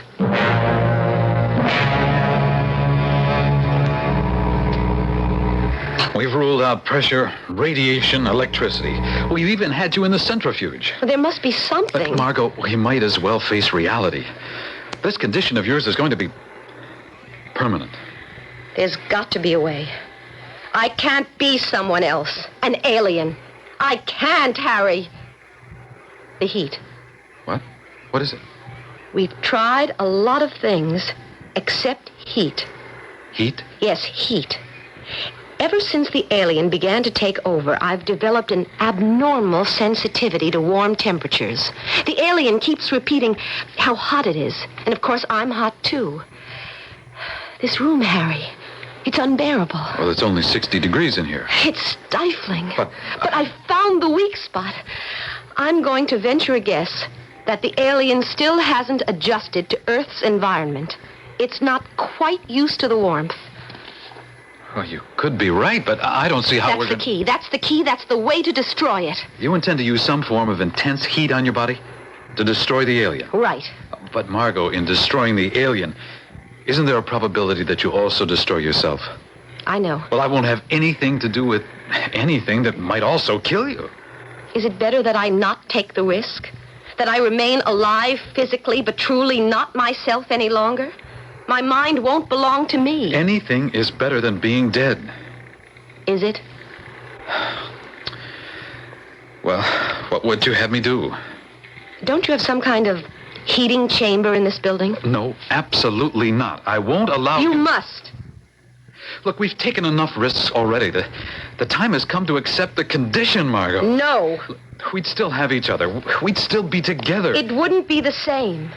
Speaker 2: We've ruled out pressure, radiation, electricity. We've even had you in the centrifuge.
Speaker 16: There must be something.
Speaker 2: But, Margot, we might as well face reality. This condition of yours is going to be permanent.
Speaker 16: There's got to be a way. I can't be someone else, an alien. I can't, Harry. The heat.
Speaker 2: What? What is it?
Speaker 16: We've tried a lot of things except heat.
Speaker 2: Heat?
Speaker 16: Yes, heat. Ever since the alien began to take over, I've developed an abnormal sensitivity to warm temperatures. The alien keeps repeating how hot it is. And of course, I'm hot too. This room, Harry, it's unbearable.
Speaker 2: Well, it's only 60 degrees in here.
Speaker 16: It's stifling.
Speaker 2: But
Speaker 16: I've found the weak spot. I'm going to venture a guess that the alien still hasn't adjusted to Earth's environment. It's not quite used to the warmth.
Speaker 2: Well, you could be right, but I don't see how
Speaker 16: That's the key. That's the key. That's the way to destroy it.
Speaker 2: You intend to use some form of intense heat on your body to destroy the alien?
Speaker 16: Right.
Speaker 2: But, Margot, in destroying the alien, isn't there a probability that you also destroy yourself?
Speaker 16: I know.
Speaker 2: Well, I won't have anything to do with anything that might also kill you.
Speaker 16: Is it better that I not take the risk? That I remain alive physically, but truly not myself any longer? My mind won't belong to me.
Speaker 2: Anything is better than being dead.
Speaker 16: Is it?
Speaker 2: Well, what would you have me do?
Speaker 16: Don't you have some kind of heating chamber in this building?
Speaker 2: No, absolutely not. I won't allow
Speaker 16: you. You must.
Speaker 2: Look, we've taken enough risks already. The time has come to accept the condition, Margot.
Speaker 16: No.
Speaker 2: We'd still have each other. We'd still be together.
Speaker 16: It wouldn't be the same.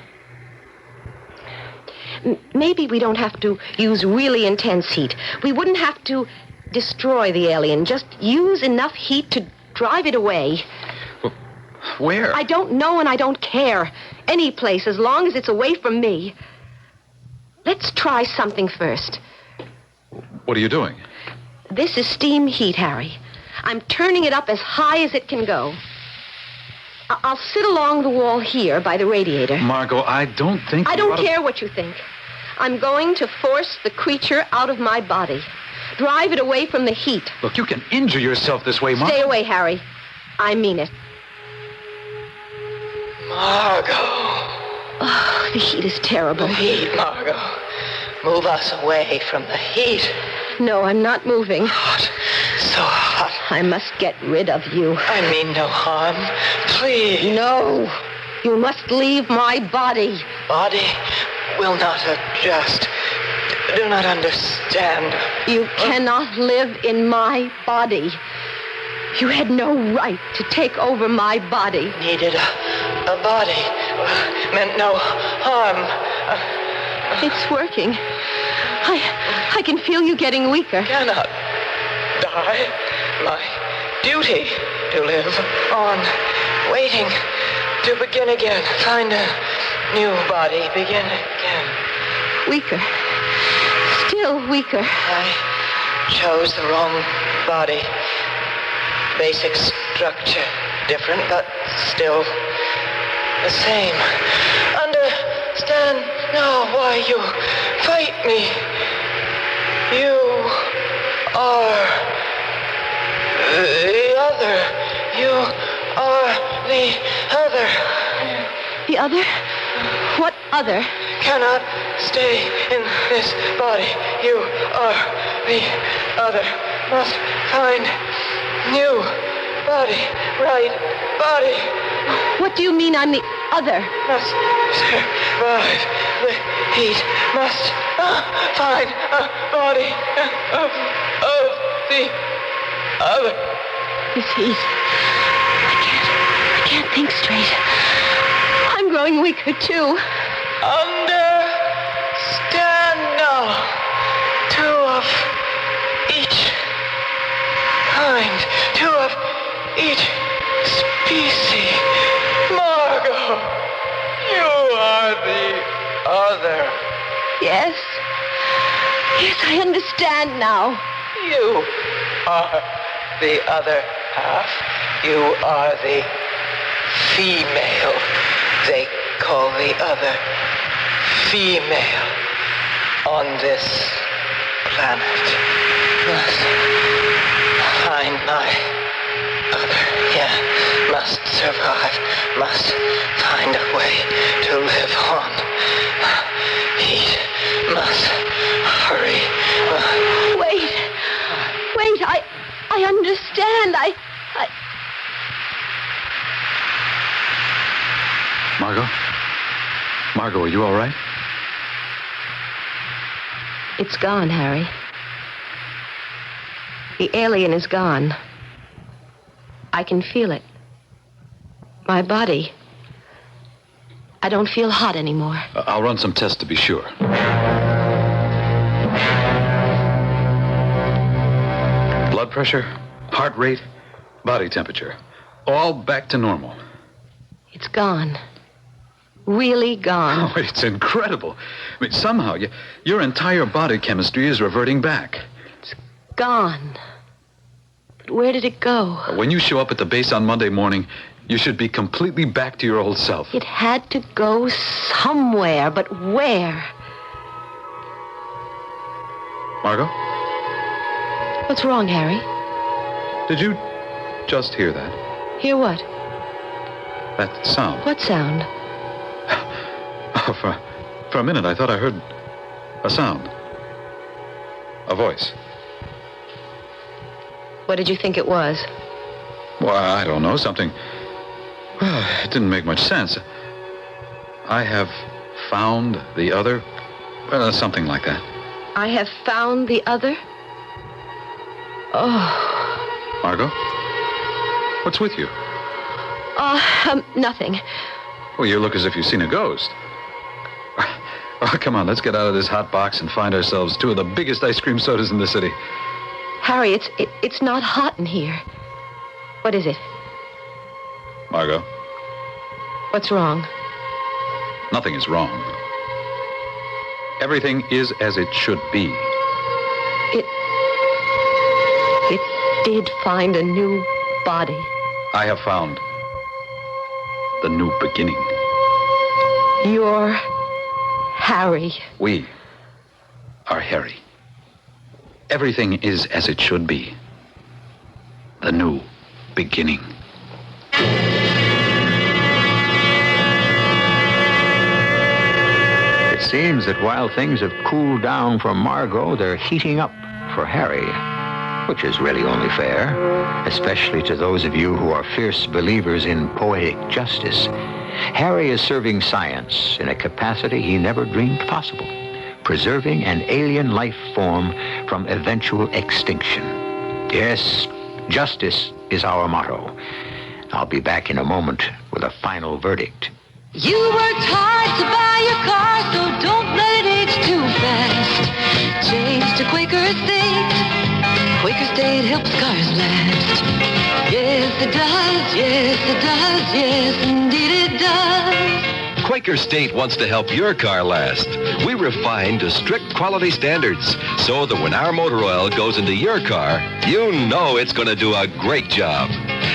Speaker 16: Maybe we don't have to use really intense heat. We wouldn't have to destroy the alien. Just use enough heat to drive it away.
Speaker 2: Well, where?
Speaker 16: I don't know and I don't care. Any place, as long as it's away from me. Let's try something first.
Speaker 2: What are you doing?
Speaker 16: This is steam heat, Harry. I'm turning it up as high as it can go. I'll sit along the wall here by the radiator.
Speaker 2: Margot, I don't think...
Speaker 16: I don't care what you think. I'm going to force the creature out of my body. Drive it away from the heat.
Speaker 2: Look, you can injure yourself this way, Margot.
Speaker 16: Stay away, Harry. I mean it.
Speaker 15: Margot.
Speaker 16: Oh, the heat is terrible.
Speaker 15: The heat, Margot. Move us away from the heat.
Speaker 16: No, I'm not moving.
Speaker 15: Hot. So hot.
Speaker 16: I must get rid of you.
Speaker 15: I mean no harm. Please.
Speaker 16: No. You must leave my body.
Speaker 15: Body will not adjust. Do not understand.
Speaker 16: You cannot live in my body. You had no right to take over my body.
Speaker 15: Needed a body. Meant no harm.
Speaker 16: It's working. I can feel you getting weaker.
Speaker 15: Cannot die. My duty to live on. Waiting to begin again. Find a new body. Begin again.
Speaker 16: Weaker. Still weaker.
Speaker 15: I chose the wrong body. Basic structure different, but still the same. Understand now why you fight me. You are the other. You are the other.
Speaker 16: The other? What other?
Speaker 15: Cannot stay in this body. You are the other. Must find new body. Right body.
Speaker 16: What do you mean I'm the other?
Speaker 15: Must survive the heat. Must find a body of the other.
Speaker 16: This heat. I can't think straight. I'm growing weaker, too.
Speaker 15: Understand now. Two of each kind. Two of each species. Margot, you are the other.
Speaker 16: Yes. Yes, I understand now.
Speaker 15: You are the other half. You are the female. They call the other female on this planet. Must find my other. Yeah, must survive. Must find a way to live on. Heat must hurry.
Speaker 16: Wait. I understand.
Speaker 2: Margot, are you all right?
Speaker 16: It's gone, Harry. The alien is gone. I can feel it. My body. I don't feel hot anymore.
Speaker 2: I'll run some tests to be sure. Blood pressure, heart rate, body temperature. All back to normal.
Speaker 16: It's gone. Really gone.
Speaker 2: Oh, it's incredible. I mean, somehow, your entire body chemistry is reverting back.
Speaker 16: It's gone. But where did it go?
Speaker 2: When you show up at the base on Monday morning, you should be completely back to your old self.
Speaker 16: It had to go somewhere, but where?
Speaker 2: Margot?
Speaker 16: What's wrong, Harry?
Speaker 2: Did you just hear that?
Speaker 16: Hear what?
Speaker 2: That sound.
Speaker 16: What sound?
Speaker 2: Oh, for a minute, I thought I heard a sound. A voice.
Speaker 16: What did you think it was?
Speaker 2: Well, I don't know. Something. Well, it didn't make much sense. I have found the other. Something like that.
Speaker 16: I have found the other? Oh.
Speaker 2: Margot? What's with you?
Speaker 16: Nothing.
Speaker 2: Well, you look as if you've seen a ghost. Oh, come on, let's get out of this hot box and find ourselves two of the biggest ice cream sodas in the city.
Speaker 16: Harry, it's not hot in here. What is it?
Speaker 2: Margot?
Speaker 16: What's wrong?
Speaker 2: Nothing is wrong. Everything is as it should be.
Speaker 16: It did find a new body.
Speaker 2: I have found the new beginning.
Speaker 16: You're Harry.
Speaker 2: We are Harry. Everything is as it should be. The new beginning.
Speaker 1: It seems that while things have cooled down for Margot, they're heating up for Harry, which is really only fair, especially to those of you who are fierce believers in poetic justice. Harry is serving science in a capacity he never dreamed possible, preserving an alien life form from eventual extinction. Yes, justice is our motto. I'll be back in a moment with a final verdict.
Speaker 4: You worked hard to buy your car, so don't let it age too fast. Change to Quaker Estate. Quaker Estate helps cars last. Yes, it does. Yes, it does. Yes, indeed it does.
Speaker 10: Quaker State wants to help your car last. We refine to strict quality standards so that when our motor oil goes into your car, you know it's going to do a great job.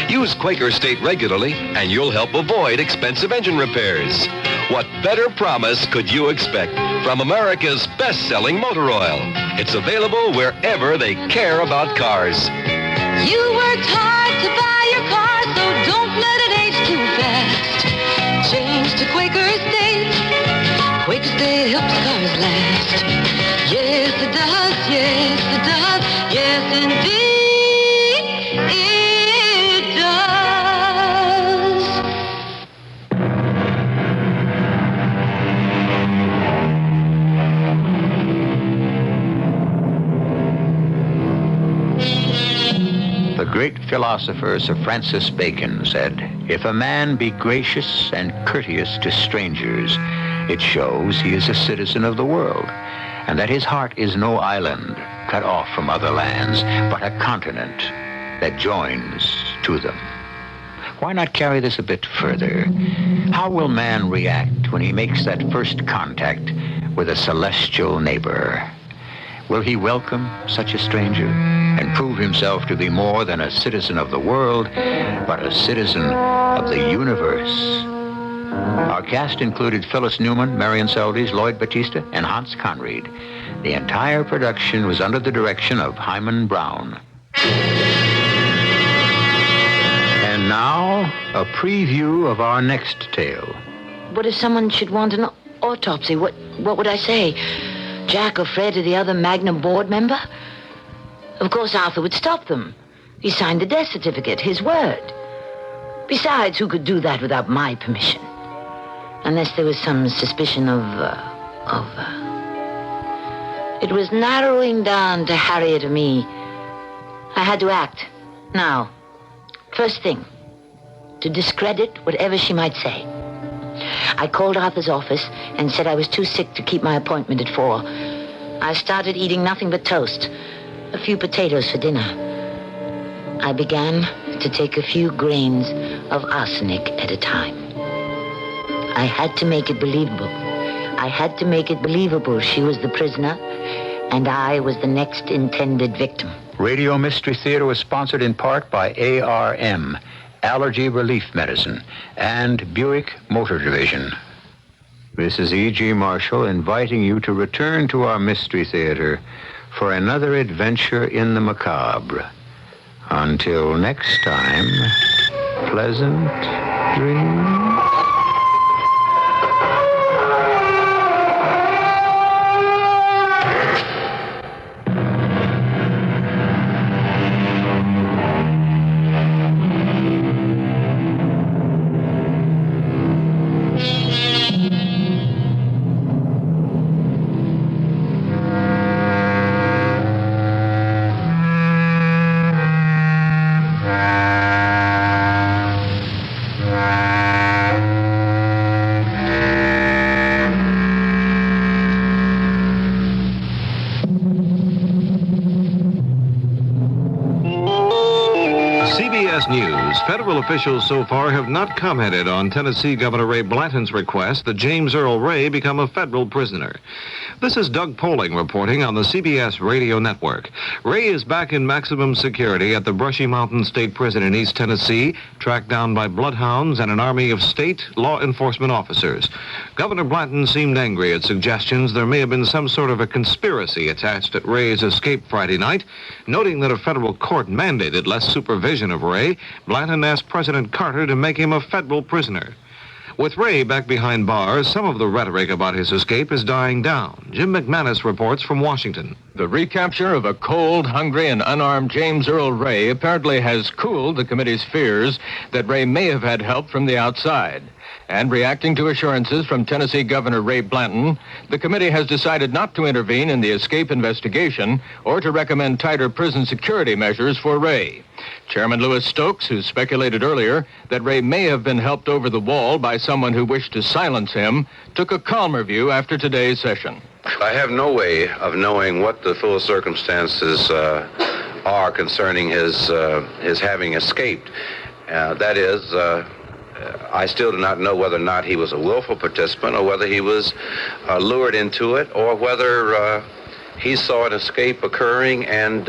Speaker 10: Use Quaker State regularly and you'll help avoid expensive engine repairs. What better promise could you expect from America's best-selling motor oil? It's available wherever they care about cars.
Speaker 4: You worked hard to buy your car, so don't let it age too fast. Change to Quaker Estate. Quaker Estate helps cars last. it does, yes, it does, yes, indeed, it does.
Speaker 1: The great philosopher Sir Francis Bacon said, "If a man be gracious and courteous to strangers, it shows he is a citizen of the world, and that his heart is no island cut off from other lands, but a continent that joins to them." Why not carry this a bit further? How will man react when he makes that first contact with a celestial neighbor? Will he welcome such a stranger and prove himself to be more than a citizen of the world, but a citizen of the universe? Our cast included Phyllis Newman, Marion Seldes, Lloyd Batista, and Hans Conried. The entire production was under the direction of Hyman Brown. And now, a preview of our next tale.
Speaker 3: What if someone should want an autopsy? What would I say? Jack or Fred or the other Magnum board member? Of course, Arthur would stop them. He signed the death certificate, his word. Besides, who could do that without my permission? Unless there was some suspicion of... It was narrowing down to Harriet or me. I had to act. Now, first thing, to discredit whatever she might say. I called Arthur's office and said I was too sick to keep my appointment at 4. I started eating nothing but toast, a few potatoes for dinner. I began to take a few grains of arsenic at a time. I had to make it believable. I had to make it believable she was the prisoner and I was the next intended victim.
Speaker 1: Radio Mystery Theater was sponsored in part by ARM, Allergy Relief Medicine, and Buick Motor Division. This is E.G. Marshall inviting you to return to our Mystery Theater for another adventure in the macabre. Until next time, pleasant dreams.
Speaker 11: CBS News. Federal officials so far have not commented on Tennessee Governor Ray Blanton's request that James Earl Ray become a federal prisoner. This is Doug Poling reporting on the CBS radio network. Ray is back in maximum security at the Brushy Mountain State Prison in East Tennessee, tracked down by bloodhounds and an army of state law enforcement officers. Governor Blanton seemed angry at suggestions there may have been some sort of a conspiracy attached at Ray's escape Friday night. Noting that a federal court mandated less supervision of Ray, Blanton asked President Carter to make him a federal prisoner. With Ray back behind bars, some of the rhetoric about his escape is dying down. Jim McManus reports from Washington.
Speaker 7: The recapture of a cold, hungry, and unarmed James Earl Ray apparently has cooled the committee's fears that Ray may have had help from the outside. And reacting to assurances from Tennessee Governor Ray Blanton, the committee has decided not to intervene in the escape investigation or to recommend tighter prison security measures for Ray. Chairman Louis Stokes, who speculated earlier that Ray may have been helped over the wall by someone who wished to silence him, took a calmer view after today's session.
Speaker 18: I have no way of knowing what the full circumstances are concerning his having escaped. That is, I still do not know whether or not he was a willful participant or whether he was lured into it or whether he saw an escape occurring and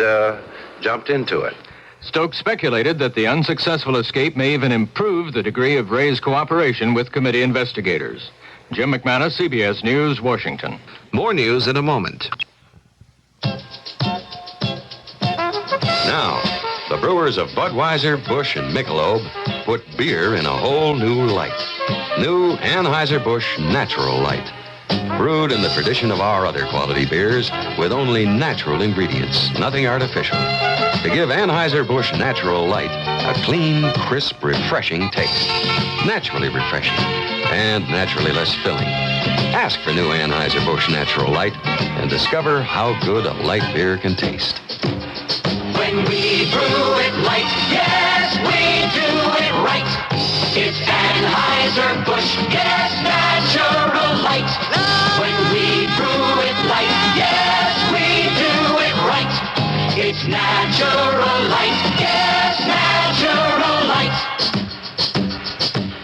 Speaker 18: jumped into it.
Speaker 7: Stokes speculated that the unsuccessful escape may even improve the degree of Ray's cooperation with committee investigators. Jim McManus, CBS News, Washington.
Speaker 11: More news in a moment.
Speaker 10: Now, the brewers of Budweiser, Busch, and Michelob put beer in a whole new light. New Anheuser-Busch Natural Light.
Speaker 14: brewed in the tradition of our other quality beers with only natural ingredients, nothing artificial, to give Anheuser-Busch Natural Light a clean, crisp, refreshing taste. Naturally refreshing and naturally less filling. Ask for new Anheuser-Busch Natural Light and discover how good a light beer can taste.
Speaker 13: When we brew it light, yes, we do it right. It's Anheuser-Busch, yes, natural light. When we brew it light, yes, we do it right. It's natural light, yes, natural light.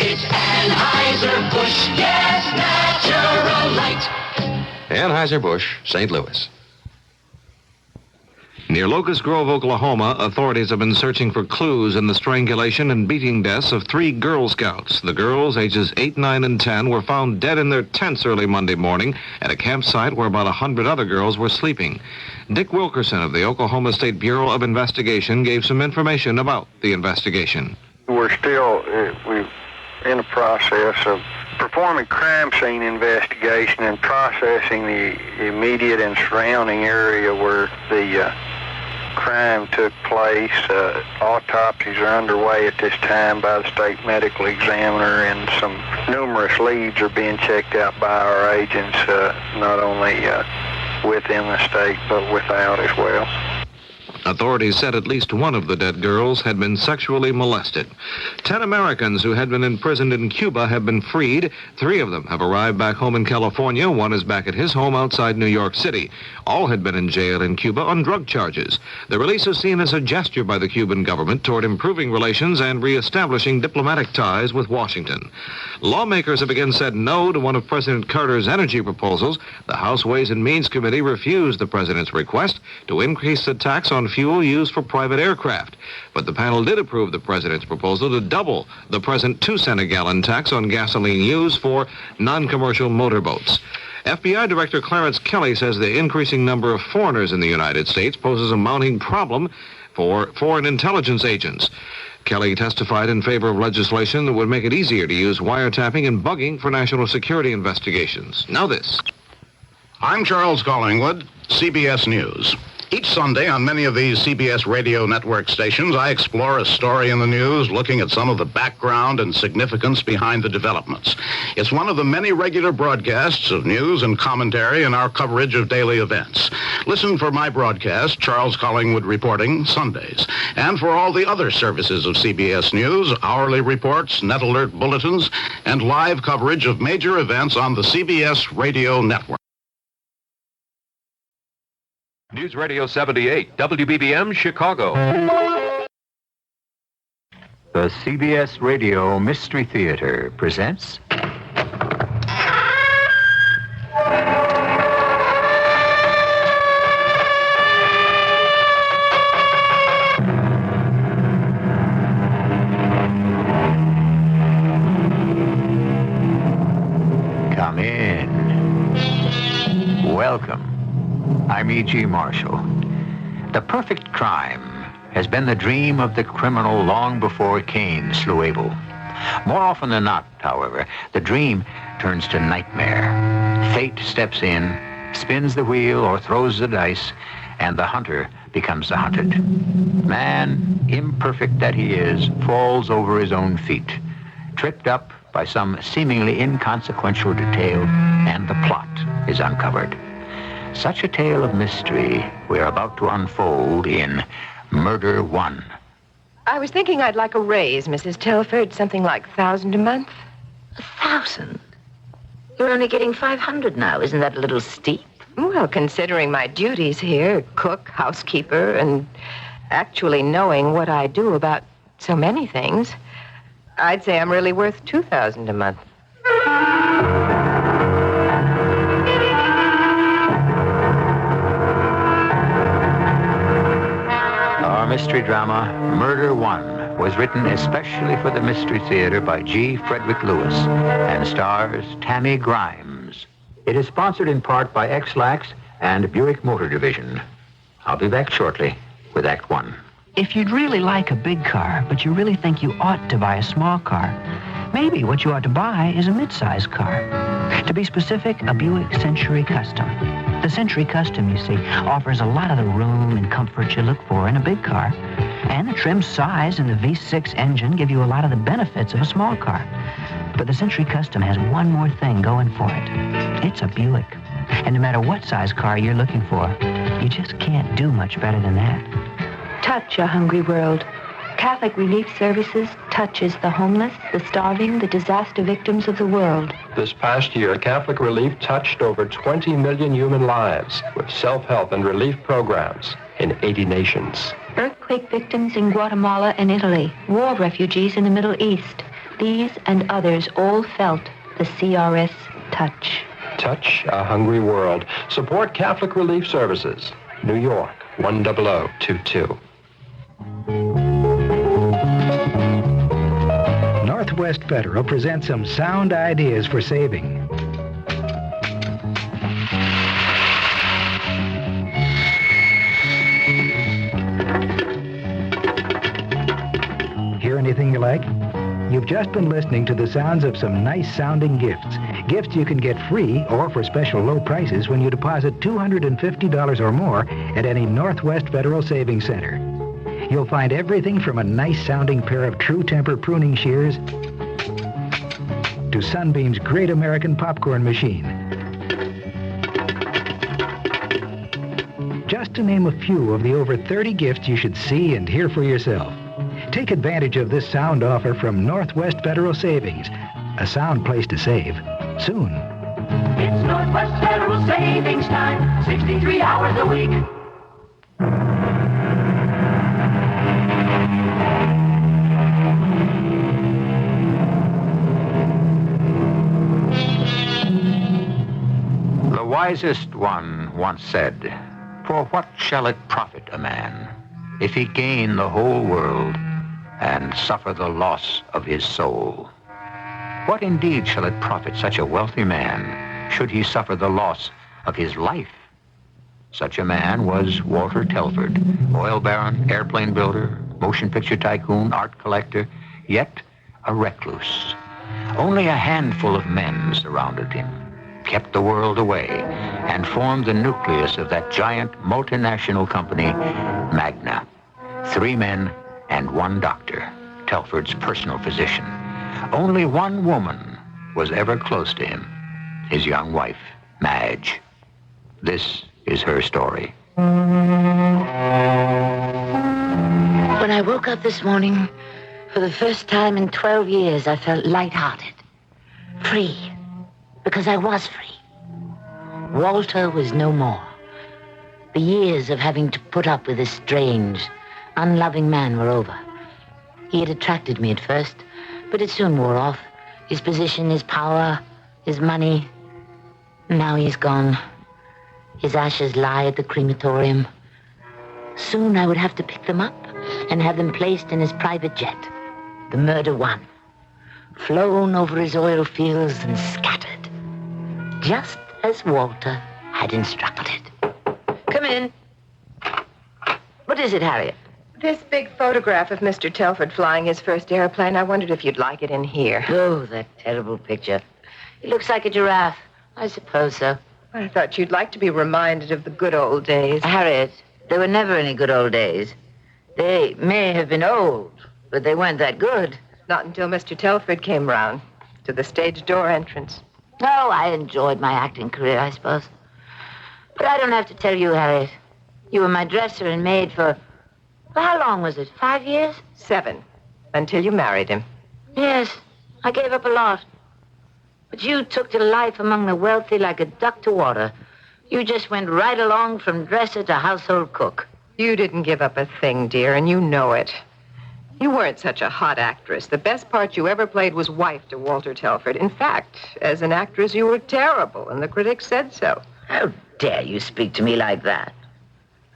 Speaker 13: It's Anheuser-Busch, yes, natural light.
Speaker 14: Anheuser-Busch, St. Louis.
Speaker 11: Near Locust Grove, Oklahoma, authorities have been searching for clues in the strangulation and beating deaths of 3 Girl Scouts. The girls, ages 8, 9, and 10, were found dead in their tents early Monday morning at a campsite where about 100 other girls were sleeping. Dick Wilkerson of the Oklahoma State Bureau of Investigation gave some information about the investigation.
Speaker 9: We're still we're in the process of performing crime scene investigation and processing the immediate and surrounding area where the crime took place. Autopsies are underway at this time by the state medical examiner, and some numerous leads are being checked out by our agents, not only within the state but without as well.
Speaker 11: Authorities said at least one of the dead girls had been sexually molested. 10 Americans who had been imprisoned in Cuba have been freed. 3 of them have arrived back home in California. 1 is back at his home outside New York City. All had been in jail in Cuba on drug charges. The release is seen as a gesture by the Cuban government toward improving relations and reestablishing diplomatic ties with Washington. Lawmakers have again said no to one of President Carter's energy proposals. The House Ways and Means Committee refused the president's request to increase the tax on fuel used for private aircraft. But the panel did approve the president's proposal to double the present 2-cent a gallon tax on gasoline used for non-commercial motorboats. FBI Director Clarence Kelly says the increasing number of foreigners in the United States poses a mounting problem for foreign intelligence agents. Kelly testified in favor of legislation that would make it easier to use wiretapping and bugging for national security investigations. Now this.
Speaker 19: I'm Charles Collingwood, CBS News. Each Sunday on many of these CBS radio network stations, I explore a story in the news, looking at some of the background and significance behind the developments. It's one of the many regular broadcasts of news and commentary in our coverage of daily events. Listen for my broadcast, Charles Collingwood Reporting, Sundays, and for all the other services of CBS News, hourly reports, net alert bulletins, and live coverage of major events on the CBS radio network.
Speaker 20: News Radio 78, WBBM, Chicago.
Speaker 1: The CBS Radio Mystery Theater presents... Come in. Welcome. I'm E.G. Marshall. The perfect crime has been the dream of the criminal long before Cain slew Abel. More often than not, however, the dream turns to nightmare. Fate steps in, spins the wheel or throws the dice, and the hunter becomes the hunted. Man, imperfect that he is, falls over his own feet, tripped up by some seemingly inconsequential detail, and the plot is uncovered. Such a tale of mystery we're about to unfold in Murder One.
Speaker 21: I was thinking I'd like a raise, Mrs. Telford, something like $1,000 a month.
Speaker 3: 1,000? You're only getting 500 now. Isn't that a little steep?
Speaker 21: Well, considering my duties here, cook, housekeeper, and actually knowing what I do about so many things, I'd say I'm really worth $2,000 a month.
Speaker 1: Our mystery drama, Murder One, was written especially for the Mystery Theater by G. Frederick Lewis and stars Tammy Grimes. It is sponsored in part by X-Lax and Buick Motor Division. I'll be back shortly with Act One.
Speaker 24: If you'd really like a big car, but you really think you ought to buy a small car, maybe what you ought to buy is a mid-sized car. To be specific, a Buick Century Custom. The Century Custom, you see, offers a lot of the room and comfort you look for in a big car. And the trim size and the V6 engine give you a lot of the benefits of a small car. But the Century Custom has one more thing going for it. It's a Buick. And no matter what size car you're looking for, you just can't do much better than that.
Speaker 6: Touch a hungry world. Catholic Relief Services touches the homeless, the starving, the disaster victims of the world.
Speaker 8: This past year, Catholic Relief touched over 20 million human lives with self-help and relief programs in 80 nations.
Speaker 6: Earthquake victims in Guatemala and Italy, war refugees in the Middle East. These and others all felt the CRS touch.
Speaker 8: Touch a hungry world. Support Catholic Relief Services. New York, 10022.
Speaker 12: Northwest Federal presents some sound ideas for saving. Hear anything you like? You've just been listening to the sounds of some nice-sounding gifts. Gifts you can get free or for special low prices when you deposit $250 or more at any Northwest Federal Savings Center. You'll find everything from a nice-sounding pair of True Temper pruning shears to Sunbeam's Great American Popcorn Machine. Just to name a few of the over 30 gifts you should see and hear for yourself. Take advantage of this sound offer from Northwest Federal Savings. A sound place to save. Soon.
Speaker 13: It's Northwest Federal Savings Time, 63 hours a week.
Speaker 1: The wisest one once said, "For what shall it profit a man if he gain the whole world and suffer the loss of his soul? What indeed shall it profit such a wealthy man should he suffer the loss of his life?" Such a man was Walter Telford, oil baron, airplane builder, motion picture tycoon, art collector, yet a recluse. Only a handful of men surrounded him, kept the world away, and formed the nucleus of that giant multinational company, Magna. 3 men and 1 doctor, Telford's personal physician. Only 1 woman was ever close to him, his young wife, Madge. This is her story.
Speaker 3: When I woke up this morning, for the first time in 12 years, I felt lighthearted, free, because I was free. Walter was no more. The years of having to put up with this strange, unloving man were over. He had attracted me at first, but it soon wore off. His position, his power, his money. Now he's gone. His ashes lie at the crematorium. Soon I would have to pick them up and have them placed in his private jet, the Murder One, flown over his oil fields and scattered, just as Walter had instructed. Come in. What is it, Harriet?
Speaker 21: This big photograph of Mr. Telford flying his first airplane. I wondered if you'd like it in here.
Speaker 3: Oh, that terrible picture. He looks like a giraffe. I suppose so.
Speaker 21: I thought you'd like to be reminded of the good old days.
Speaker 3: Harriet, there were never any good old days. They may have been old, but they weren't that good.
Speaker 21: Not until Mr. Telford came round to the stage door entrance.
Speaker 3: Oh, I enjoyed my acting career, I suppose. But I don't have to tell you, Harriet. You were my dresser and maid for how long was it? 5 years?
Speaker 21: 7, until you married him.
Speaker 3: Yes, I gave up a lot. But you took to life among the wealthy like a duck to water. You just went right along from dresser to household cook.
Speaker 21: You didn't give up a thing, dear, and you know it. You weren't such a hot actress. The best part you ever played was wife to Walter Telford. In fact, as an actress, you were terrible, and the critics said so.
Speaker 3: How dare you speak to me like that?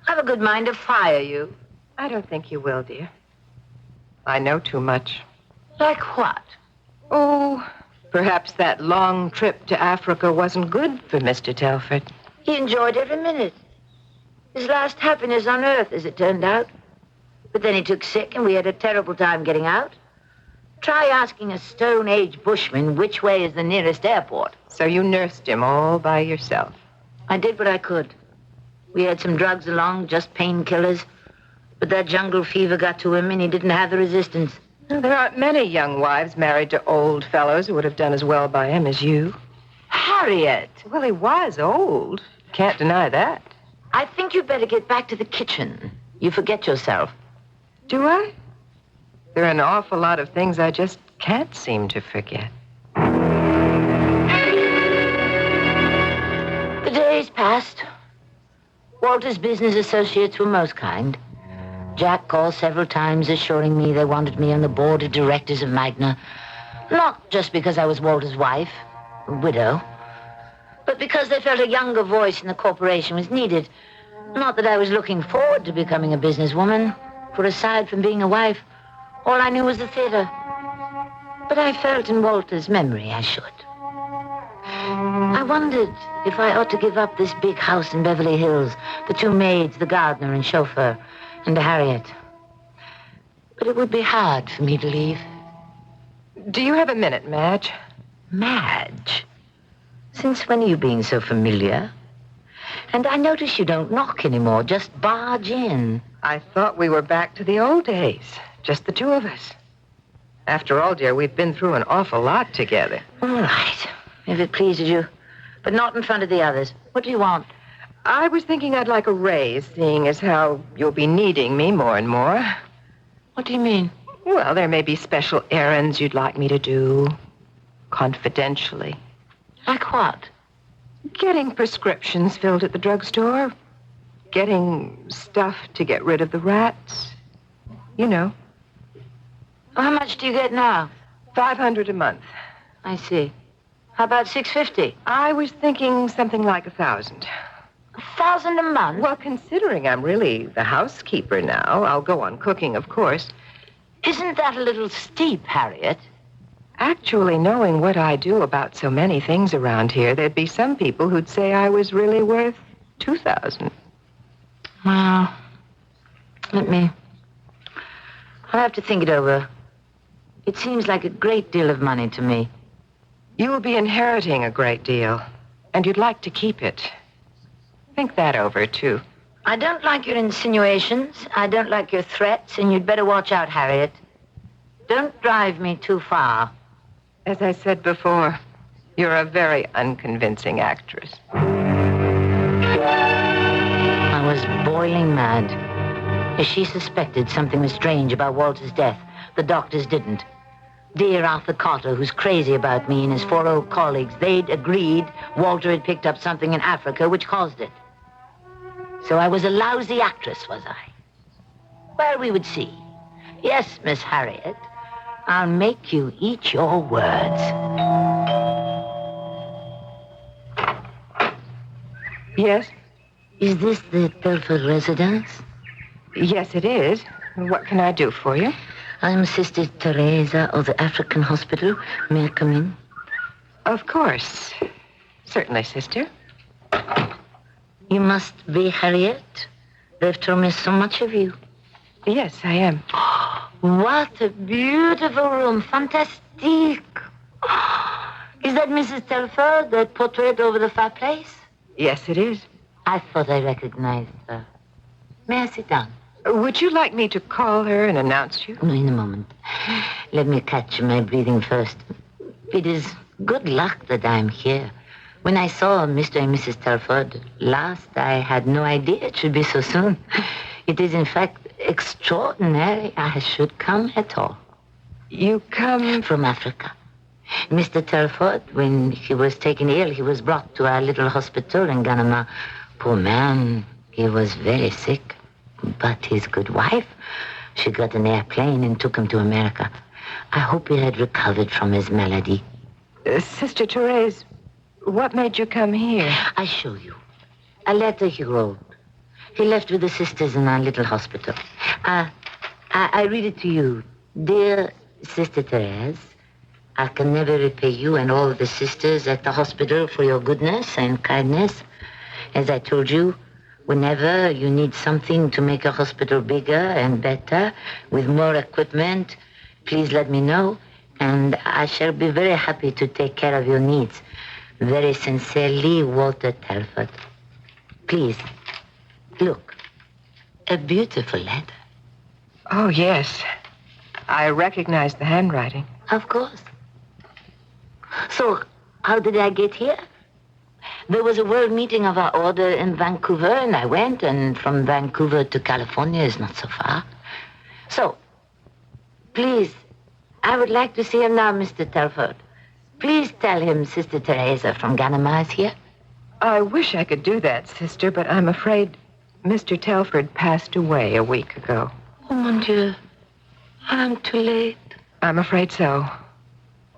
Speaker 3: I've a good mind to fire you.
Speaker 21: I don't think you will, dear. I know too much.
Speaker 3: Like what?
Speaker 21: Oh, perhaps that long trip to Africa wasn't good for Mr. Telford.
Speaker 3: He enjoyed every minute. His last happiness on earth, as it turned out. But then he took sick, and we had a terrible time getting out. Try asking a Stone Age bushman which way is the nearest airport.
Speaker 21: So you nursed him all by yourself?
Speaker 3: I did what I could. We had some drugs along, just painkillers. But that jungle fever got to him and he didn't have the resistance.
Speaker 21: Well, there aren't many young wives married to old fellows who would have done as well by him as you.
Speaker 3: Harriet!
Speaker 21: Well, he was old. Can't deny that.
Speaker 3: I think you'd better get back to the kitchen. You forget yourself.
Speaker 21: Do I? There are an awful lot of things I just can't seem to forget.
Speaker 3: The days passed. Walter's business associates were most kind. Jack called several times assuring me they wanted me on the board of directors of Magna. Not just because I was Walter's wife, a widow, but because they felt a younger voice in the corporation was needed. Not that I was looking forward to becoming a businesswoman, for aside from being a wife, all I knew was the theater. But I felt in Walter's memory I should. I wondered if I ought to give up this big house in Beverly Hills, the 2 maids, the gardener and chauffeur, and Harriet. But it would be hard for me to leave.
Speaker 21: Do you have a minute, Madge?
Speaker 3: Madge? Since when are you being so familiar? And I notice you don't knock anymore, just barge in.
Speaker 21: I thought we were back to the old days, just the 2 of us. After all, dear, we've been through an awful lot together.
Speaker 3: All right, if it pleases you, but not in front of the others. What do you want?
Speaker 21: I was thinking I'd like a raise, seeing as how you'll be needing me more and more.
Speaker 3: What do you mean?
Speaker 21: Well, there may be special errands you'd like me to do, confidentially.
Speaker 3: Like what?
Speaker 21: Getting prescriptions filled at the drugstore. Getting stuff to get rid of the rats. You know.
Speaker 3: How much do you get now?
Speaker 21: $500 a month.
Speaker 3: I see. How about $650?
Speaker 21: I was thinking something like $1,000.
Speaker 3: $1,000 a month?
Speaker 21: Well, considering I'm really the housekeeper now, I'll go on cooking, of course.
Speaker 3: Isn't that a little steep, Harriet?
Speaker 21: Actually, knowing what I do about so many things around here, there'd be some people who'd say I was really worth $2,000.
Speaker 3: Well, I'll have to think it over. It seems like a great deal of money to me.
Speaker 21: You will be inheriting a great deal, and you'd like to keep it. Think that over, too.
Speaker 3: I don't like your insinuations. I don't like your threats, and you'd better watch out, Harriet. Don't drive me too far.
Speaker 21: As I said before, you're a very unconvincing actress.
Speaker 3: I was boiling mad. As she suspected something was strange about Walter's death, the doctors didn't. Dear Arthur Carter, who's crazy about me, and his 4 old colleagues, they'd agreed Walter had picked up something in Africa which caused it. So I was a lousy actress, was I? Well, we would see. Yes, Miss Harriet, I'll make you eat your words.
Speaker 21: Yes?
Speaker 3: Is this the Telford residence?
Speaker 21: Yes, it is. What can I do for you?
Speaker 3: I'm Sister Teresa of the African Hospital. May I come in?
Speaker 21: Of course. Certainly, sister.
Speaker 3: You must be Harriet. They've told me so much of you.
Speaker 21: Yes, I am.
Speaker 3: What a beautiful room. Fantastique. Is that Mrs. Telford, that portrait over the fireplace?
Speaker 21: Yes, it is.
Speaker 3: I thought I recognized her. May I sit down?
Speaker 21: Would you like me to call her and announce you?
Speaker 3: No, in a moment. Let me catch my breathing first. It is good luck that I'm here. When I saw Mr. and Mrs. Telford last, I had no idea it should be so soon. It is, in fact, extraordinary I should come at all.
Speaker 21: You come
Speaker 3: from Africa. Mr. Telford, when he was taken ill, he was brought to our little hospital in Ganama. Poor man, he was very sick. But his good wife, she got an airplane and took him to America. I hope he had recovered from his malady.
Speaker 21: Sister Therese, what made you come here?
Speaker 3: I show you. A letter he wrote. He left with the sisters in our little hospital. I read it to you. Dear Sister Therese, I can never repay you and all the sisters at the hospital for your goodness and kindness. As I told you, whenever you need something to make a hospital bigger and better, with more equipment, please let me know. And I shall be very happy to take care of your needs. Very sincerely, Walter Telford. Please, look. A beautiful letter.
Speaker 21: Oh, yes. I recognize the handwriting.
Speaker 3: Of course. So, how did I get here? There was a world meeting of our order in Vancouver, and I went, and from Vancouver to California is not so far. So, please, I would like to see him now, Mr. Telford. Please tell him Sister Teresa from Ganama is here.
Speaker 21: I wish I could do that, Sister, but I'm afraid Mr. Telford passed away a week ago.
Speaker 3: Oh, mon Dieu. I'm too late.
Speaker 21: I'm afraid so.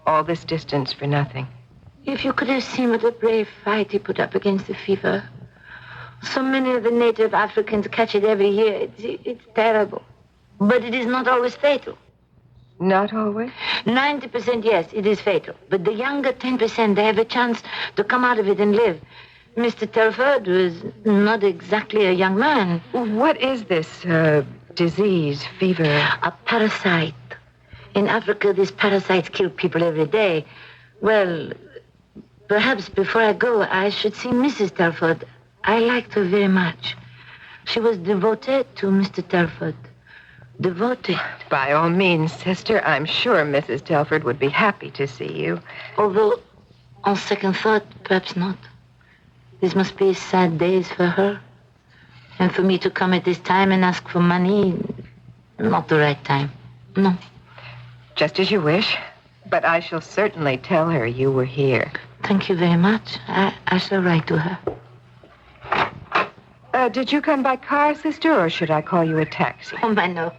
Speaker 21: All this distance for nothing.
Speaker 3: If you could have seen what a brave fight he put up against the fever. So many of the native Africans catch it every year. It's terrible. But it is not always fatal.
Speaker 21: Not always?
Speaker 3: 90% yes, it is fatal. But the younger 10%, they have a chance to come out of it and live. Mr. Telford was not exactly a young man.
Speaker 21: What is this disease, fever?
Speaker 3: A parasite. In Africa, these parasites kill people every day. Well, perhaps before I go, I should see Mrs. Telford. I liked her very much. She was devoted to Mr. Telford. Devoted.
Speaker 21: By all means, Sister. I'm sure Mrs. Telford would be happy to see you.
Speaker 3: Although, on second thought, perhaps not. This must be sad days for her. And for me to come at this time and ask for money, not the right time. No.
Speaker 21: Just as you wish. But I shall certainly tell her you were here.
Speaker 3: Thank you very much. I shall write to her.
Speaker 21: Did you come by car, Sister, or should I call you a taxi?
Speaker 3: Oh, my, no.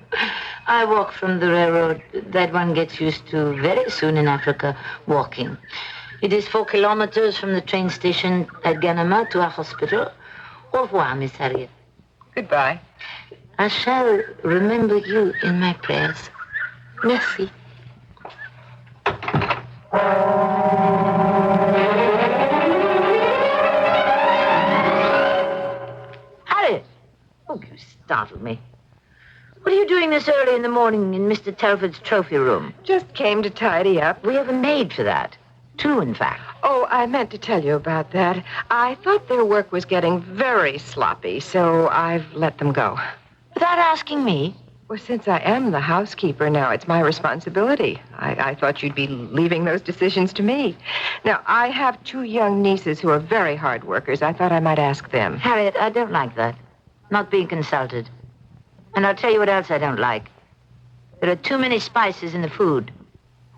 Speaker 3: I walk from the railroad. That one gets used to very soon in Africa, walking. It is 4 kilometers from the train station at Ganama to our hospital. Au revoir, Miss Harriet.
Speaker 21: Goodbye.
Speaker 3: I shall remember you in my prayers. Merci. Harriet! Oh, you startled me. What are you doing this early in the morning in Mr. Telford's trophy room?
Speaker 21: Just came to tidy up.
Speaker 3: We have a maid for that. 2, in fact.
Speaker 21: Oh, I meant to tell you about that. I thought their work was getting very sloppy, so I've let them go.
Speaker 3: Without asking me?
Speaker 21: Well, since I am the housekeeper now, it's my responsibility. I thought you'd be leaving those decisions to me. Now, I have 2 young nieces who are very hard workers. I thought I might ask them.
Speaker 3: Harriet, I don't like that. Not being consulted. And I'll tell you what else I don't like. There are too many spices in the food.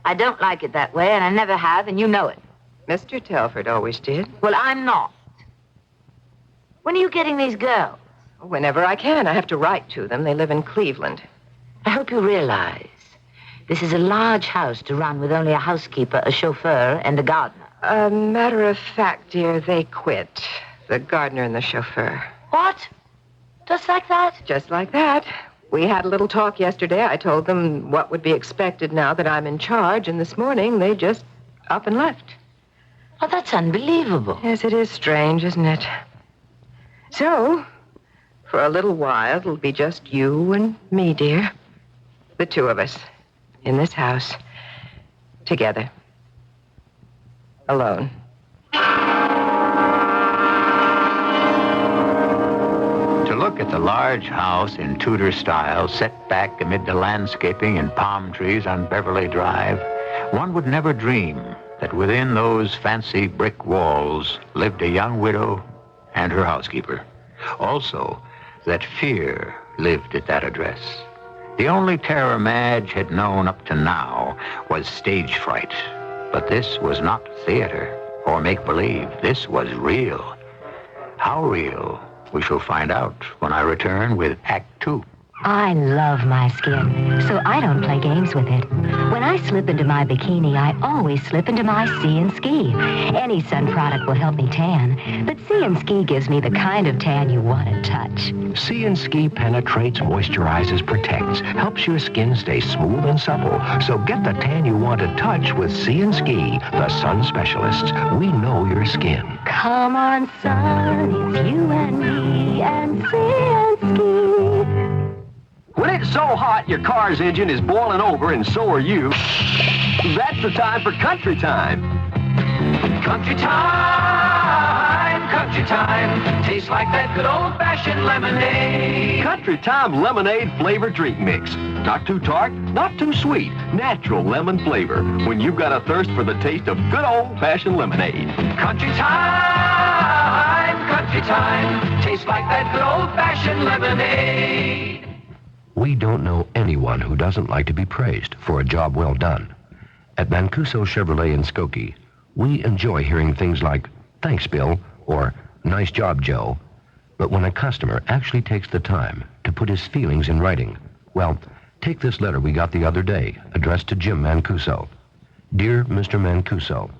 Speaker 3: I don't like it that way, and I never have, and you know it.
Speaker 21: Mr. Telford always did.
Speaker 3: Well, I'm not. When are you getting these girls?
Speaker 21: Whenever I can. I have to write to them. They live in Cleveland.
Speaker 3: I hope you realize this is a large house to run with only a housekeeper, a chauffeur, and a gardener.
Speaker 21: A matter of fact, dear, they quit. The gardener and the chauffeur.
Speaker 3: What? Just like that?
Speaker 21: Just like that. We had a little talk yesterday. I told them what would be expected now that I'm in charge, and this morning they just up and left.
Speaker 3: Oh, that's unbelievable.
Speaker 21: Yes, it is strange, isn't it? So, for a little while, it'll be just you and me, dear. The 2 of us. In this house. Together. Alone.
Speaker 1: To look at the large house in Tudor style set back amid the landscaping and palm trees on Beverly Drive, one would never dream that within those fancy brick walls lived a young widow and her housekeeper. Also, that fear lived at that address. The only terror Madge had known up to now was stage fright. But this was not theater or make-believe. This was real. How real? We shall find out when I return with Act 2.
Speaker 6: I love my skin, so I don't play games with it. When I slip into my bikini, I always slip into my Sea & Ski. Any sun product will help me tan, but Sea & Ski gives me the kind of tan you want to touch.
Speaker 5: Sea & Ski penetrates, moisturizes, protects, helps your skin stay smooth and supple. So get the tan you want to touch with Sea & Ski, the sun specialists. We know your skin.
Speaker 6: Come on, son, it's you and me and Sea & Ski.
Speaker 14: When it's so hot your car's engine is boiling over and so are you, That's the time for country time. Country time, country time. Tastes like that good old-fashioned lemonade. Country time lemonade flavor drink mix. Not too tart, not too sweet. Natural lemon flavor. When you've got a thirst for the taste of good old-fashioned lemonade. Country time, country time. Tastes like that good old-fashioned lemonade.
Speaker 5: We don't know anyone who doesn't like to be praised for a job well done. At Mancuso Chevrolet in Skokie, we enjoy hearing things like, "Thanks, Bill," or "Nice job, Joe." But when a customer actually takes the time to put his feelings in writing, well, take this letter we got the other day, addressed to Jim Mancuso. Dear Mr. Mancuso,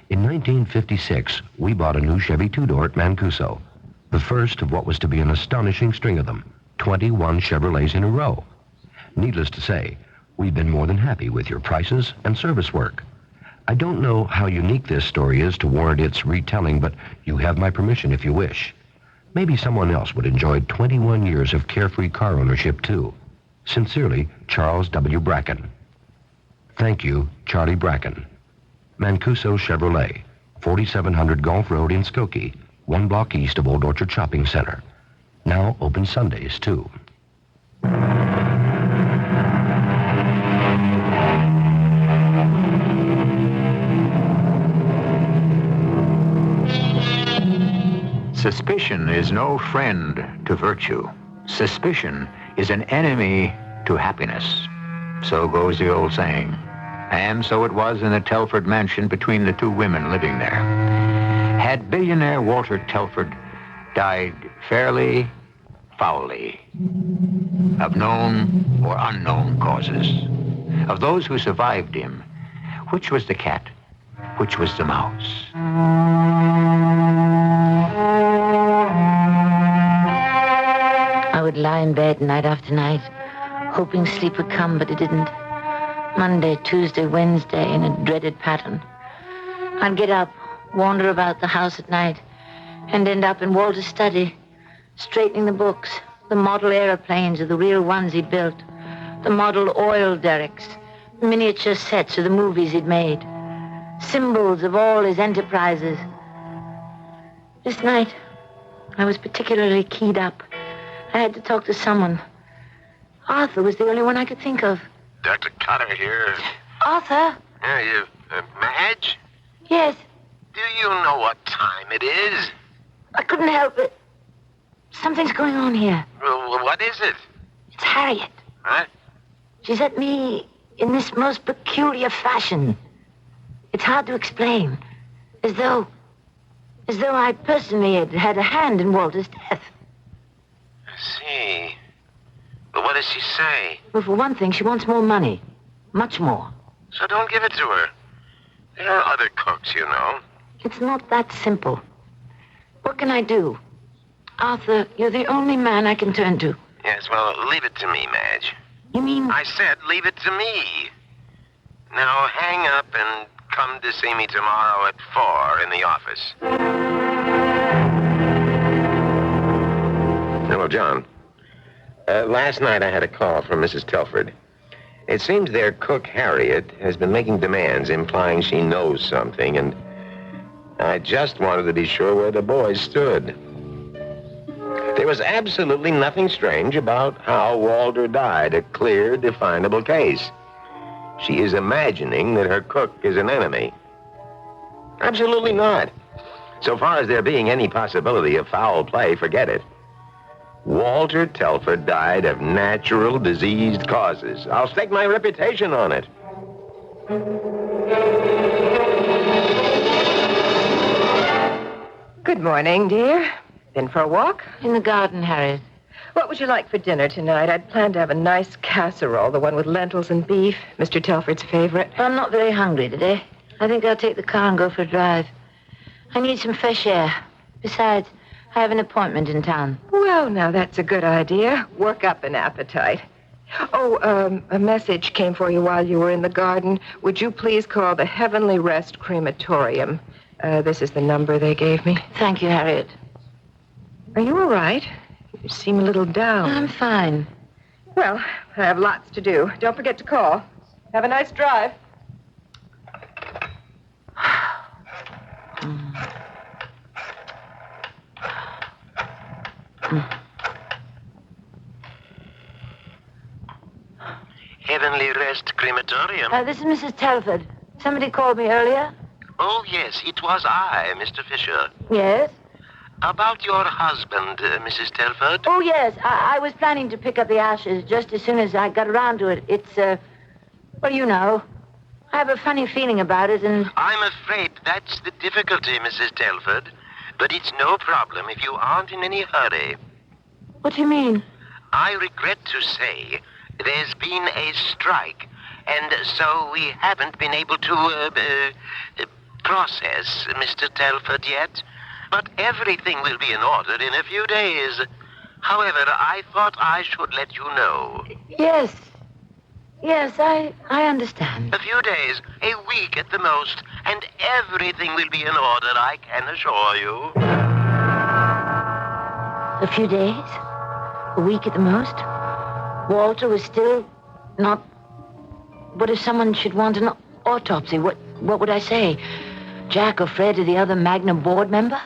Speaker 5: in 1956, we bought a new Chevy two-door at Mancuso, the first of what was to be an astonishing string of them, 21 Chevrolets in a row. Needless to say, we've been more than happy with your prices and service work. I don't know how unique this story is to warrant its retelling, but you have my permission if you wish. Maybe someone else would enjoy 21 years of carefree car ownership, too. Sincerely, Charles W. Bracken. Thank you, Charlie Bracken. Mancuso Chevrolet, 4700 Gulf Road in Skokie, 1 block east of Old Orchard Shopping Center. Now open Sundays, too.
Speaker 1: Suspicion is no friend to virtue. Suspicion is an enemy to happiness. So goes the old saying. And so it was in the Telford mansion between the two women living there. Had billionaire Walter Telford died fairly, foully, of known or unknown causes? Of those who survived him, which was the cat? Which was the mouse?
Speaker 3: I would lie in bed night after night, hoping sleep would come, but it didn't. Monday, Tuesday, Wednesday, in a dreaded pattern. I'd get up, wander about the house at night, and end up in Walter's study, straightening the books, the model aeroplanes of the real ones he'd built, the model oil derricks, miniature sets of the movies he'd made, symbols of all his enterprises. This night, I was particularly keyed up. I had to talk to someone. Arthur was the only one I could think of.
Speaker 15: Dr. Cotter here.
Speaker 3: Arthur?
Speaker 15: Yeah, you, Madge?
Speaker 3: Yes.
Speaker 15: Do you know what time it is?
Speaker 3: I couldn't help it. Something's going on here.
Speaker 15: Well, what is it?
Speaker 3: It's Harriet.
Speaker 15: Huh?
Speaker 3: She's at me in this most peculiar fashion. It's hard to explain. As though I personally had a hand in Walter's death.
Speaker 15: I see. But what does she say?
Speaker 3: Well, for one thing, she wants more money. Much more.
Speaker 15: So don't give it to her. There are other cooks, you know.
Speaker 3: It's not that simple. What can I do? Arthur, you're the only man I can turn to.
Speaker 15: Yes, well, leave it to me, Madge.
Speaker 3: You mean?
Speaker 15: I said leave it to me. Now hang up and come to see me tomorrow at 4 in the office.
Speaker 17: Hello, John. Last night I had a call from Mrs. Telford. It seems their cook, Harriet, has been making demands implying she knows something, and I just wanted to be sure where the boys stood. There was absolutely nothing strange about how Walter died, a clear, definable case. She is imagining that her cook is an enemy. Absolutely not. So far as there being any possibility of foul play, forget it. Walter Telford died of natural diseased causes. I'll stake my reputation on it.
Speaker 21: Good morning, dear. Been for a walk?
Speaker 3: In the garden, Harriet.
Speaker 21: What would you like for dinner tonight? I'd planned to have a nice casserole, the one with lentils and beef, Mr. Telford's favorite.
Speaker 3: I'm not very hungry today. I think I'll take the car and go for a drive. I need some fresh air. Besides, I have an appointment in town.
Speaker 21: Well, now, that's a good idea. Work up an appetite. Oh, a message came for you while you were in the garden. Would you please call the Heavenly Rest Crematorium? This is the number they gave me.
Speaker 3: Thank you, Harriet.
Speaker 21: Are you all right? You seem a little down.
Speaker 3: I'm fine.
Speaker 21: Well, I have lots to do. Don't forget to call. Have a nice drive.
Speaker 15: Heavenly Rest Crematorium.
Speaker 3: This is Mrs. Telford. Somebody called me earlier.
Speaker 15: Oh, yes, it was I, Mr. Fisher.
Speaker 3: Yes?
Speaker 15: About your husband, Mrs. Telford.
Speaker 3: Oh, yes. I was planning to pick up the ashes just as soon as I got around to it. It's, well, you know. I have a funny feeling about it, and...
Speaker 15: I'm afraid that's the difficulty, Mrs. Telford. But it's no problem if you aren't in any hurry.
Speaker 3: What do you mean?
Speaker 15: I regret to say there's been a strike, and so we haven't been able to, process Mr. Telford yet. But everything will be in order in a few days. However, I thought I should let you know.
Speaker 3: Yes. Yes, I understand.
Speaker 15: A few days, a week at the most, and everything will be in order, I can assure you.
Speaker 3: A few days? A week at the most? Walter was still not... What if someone should want an autopsy? What would I say? Jack or Fred or the other Magnum board member?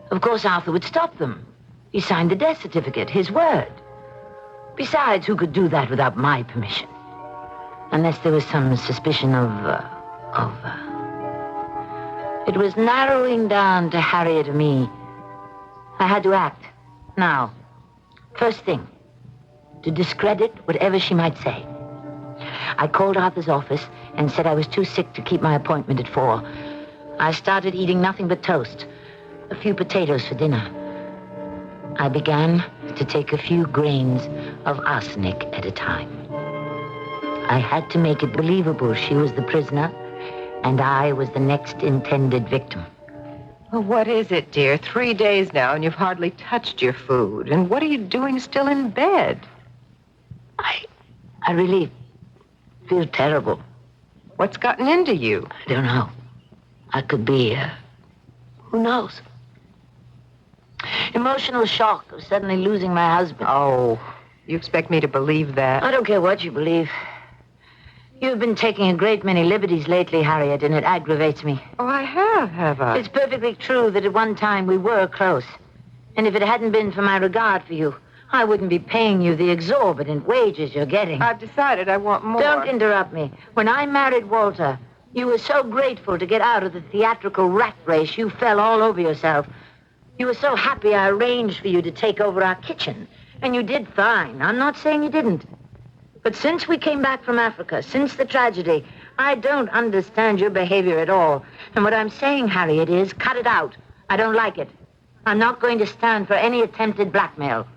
Speaker 3: Of course, Arthur would stop them. He signed the death certificate, his word. Besides, who could do that without my permission? Unless there was some suspicion of... It was narrowing down to Harriet or me. I had to act. Now, first thing, to discredit whatever she might say. I called Arthur's office and said I was too sick to keep my appointment at 4. I started eating nothing but toast, a few potatoes for dinner. I began to take a few grains of arsenic at a time. I had to make it believable she was the prisoner and I was the next intended victim.
Speaker 21: Well, what is it, dear? 3 days now and you've hardly touched your food. And what are you doing still in bed?
Speaker 3: I really feel terrible.
Speaker 21: What's gotten into you?
Speaker 3: I don't know. I could be, who knows? Emotional shock of suddenly losing my husband.
Speaker 21: Oh, you expect me to believe that?
Speaker 3: I don't care what you believe. You've been taking a great many liberties lately, Harriet, and it aggravates me.
Speaker 21: Oh, I have I?
Speaker 3: It's perfectly true that at one time we were close. And if it hadn't been for my regard for you, I wouldn't be paying you the exorbitant wages you're getting.
Speaker 21: I've decided I want more.
Speaker 3: Don't interrupt me. When I married Walter, you were so grateful to get out of the theatrical rat race, you fell all over yourself. You were so happy I arranged for you to take over our kitchen. And you did fine. I'm not saying you didn't. But since we came back from Africa, since the tragedy, I don't understand your behavior at all. And what I'm saying, Harriet, is cut it out. I don't like it. I'm not going to stand for any attempted blackmail.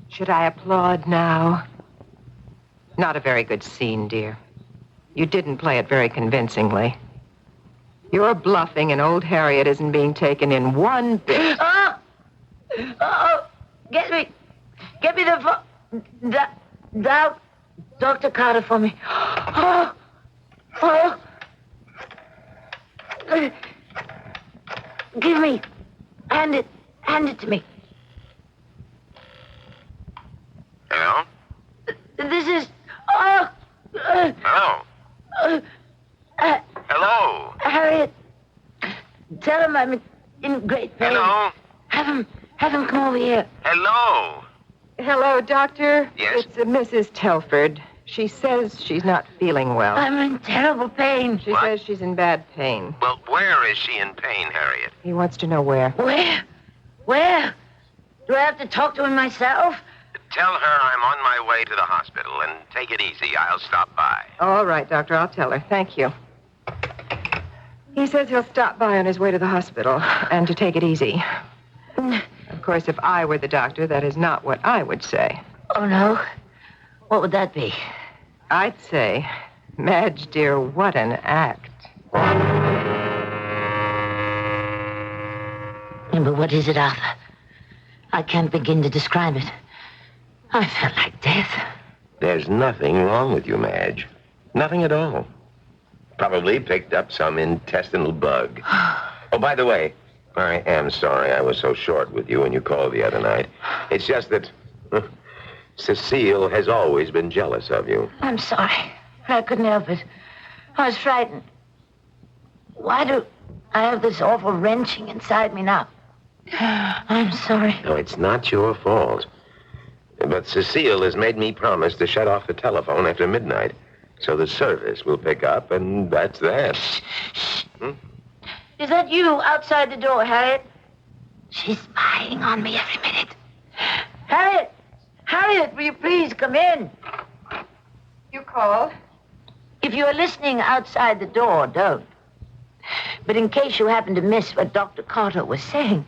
Speaker 21: Should I applaud now? Not a very good scene, dear. You didn't play it very convincingly. You're bluffing, and old Harriet isn't being taken in one bit.
Speaker 3: Oh! Get me the Dr. Carter for me. Oh! Give me. Hand it to me.
Speaker 15: Hello?
Speaker 3: This is...
Speaker 15: Hello? Hello?
Speaker 3: Harriet, tell him I'm in great pain.
Speaker 15: Hello?
Speaker 3: Have him come over here.
Speaker 15: Hello?
Speaker 21: Hello, Doctor.
Speaker 15: Yes?
Speaker 21: It's Mrs. Telford. She says she's not feeling well.
Speaker 3: I'm in terrible pain.
Speaker 21: She says she's in bad pain.
Speaker 15: Well, where is she in pain, Harriet?
Speaker 21: He wants to know where.
Speaker 3: Where? Do I have to talk to him myself?
Speaker 15: Tell her I'm on my way to the hospital, and take it easy. I'll stop by.
Speaker 21: All right, Doctor, I'll tell her. Thank you. He says he'll stop by on his way to the hospital and to take it easy. Of course, if I were the doctor, that is not what I would say.
Speaker 3: Oh, no? What would that be?
Speaker 21: I'd say, Madge, dear, what an act.
Speaker 3: But what is it, Arthur? I can't begin to describe it. I felt like death.
Speaker 17: There's nothing wrong with you, Madge. Nothing at all. Probably picked up some intestinal bug. Oh, by the way, I am sorry I was so short with you when you called the other night. It's just that Cecile has always been jealous of you.
Speaker 3: I'm sorry. I couldn't help it. I was frightened. Why do I have this awful wrenching inside me now? I'm sorry.
Speaker 17: No, it's not your fault. But Cecile has made me promise to shut off the telephone after midnight. So the service will pick up, and that's that.
Speaker 3: Is that you outside the door, Harriet? She's spying on me every minute. Harriet! Harriet, will you please come in?
Speaker 21: You called?
Speaker 3: If you are listening outside the door, don't. But in case you happen to miss what Dr. Carter was saying,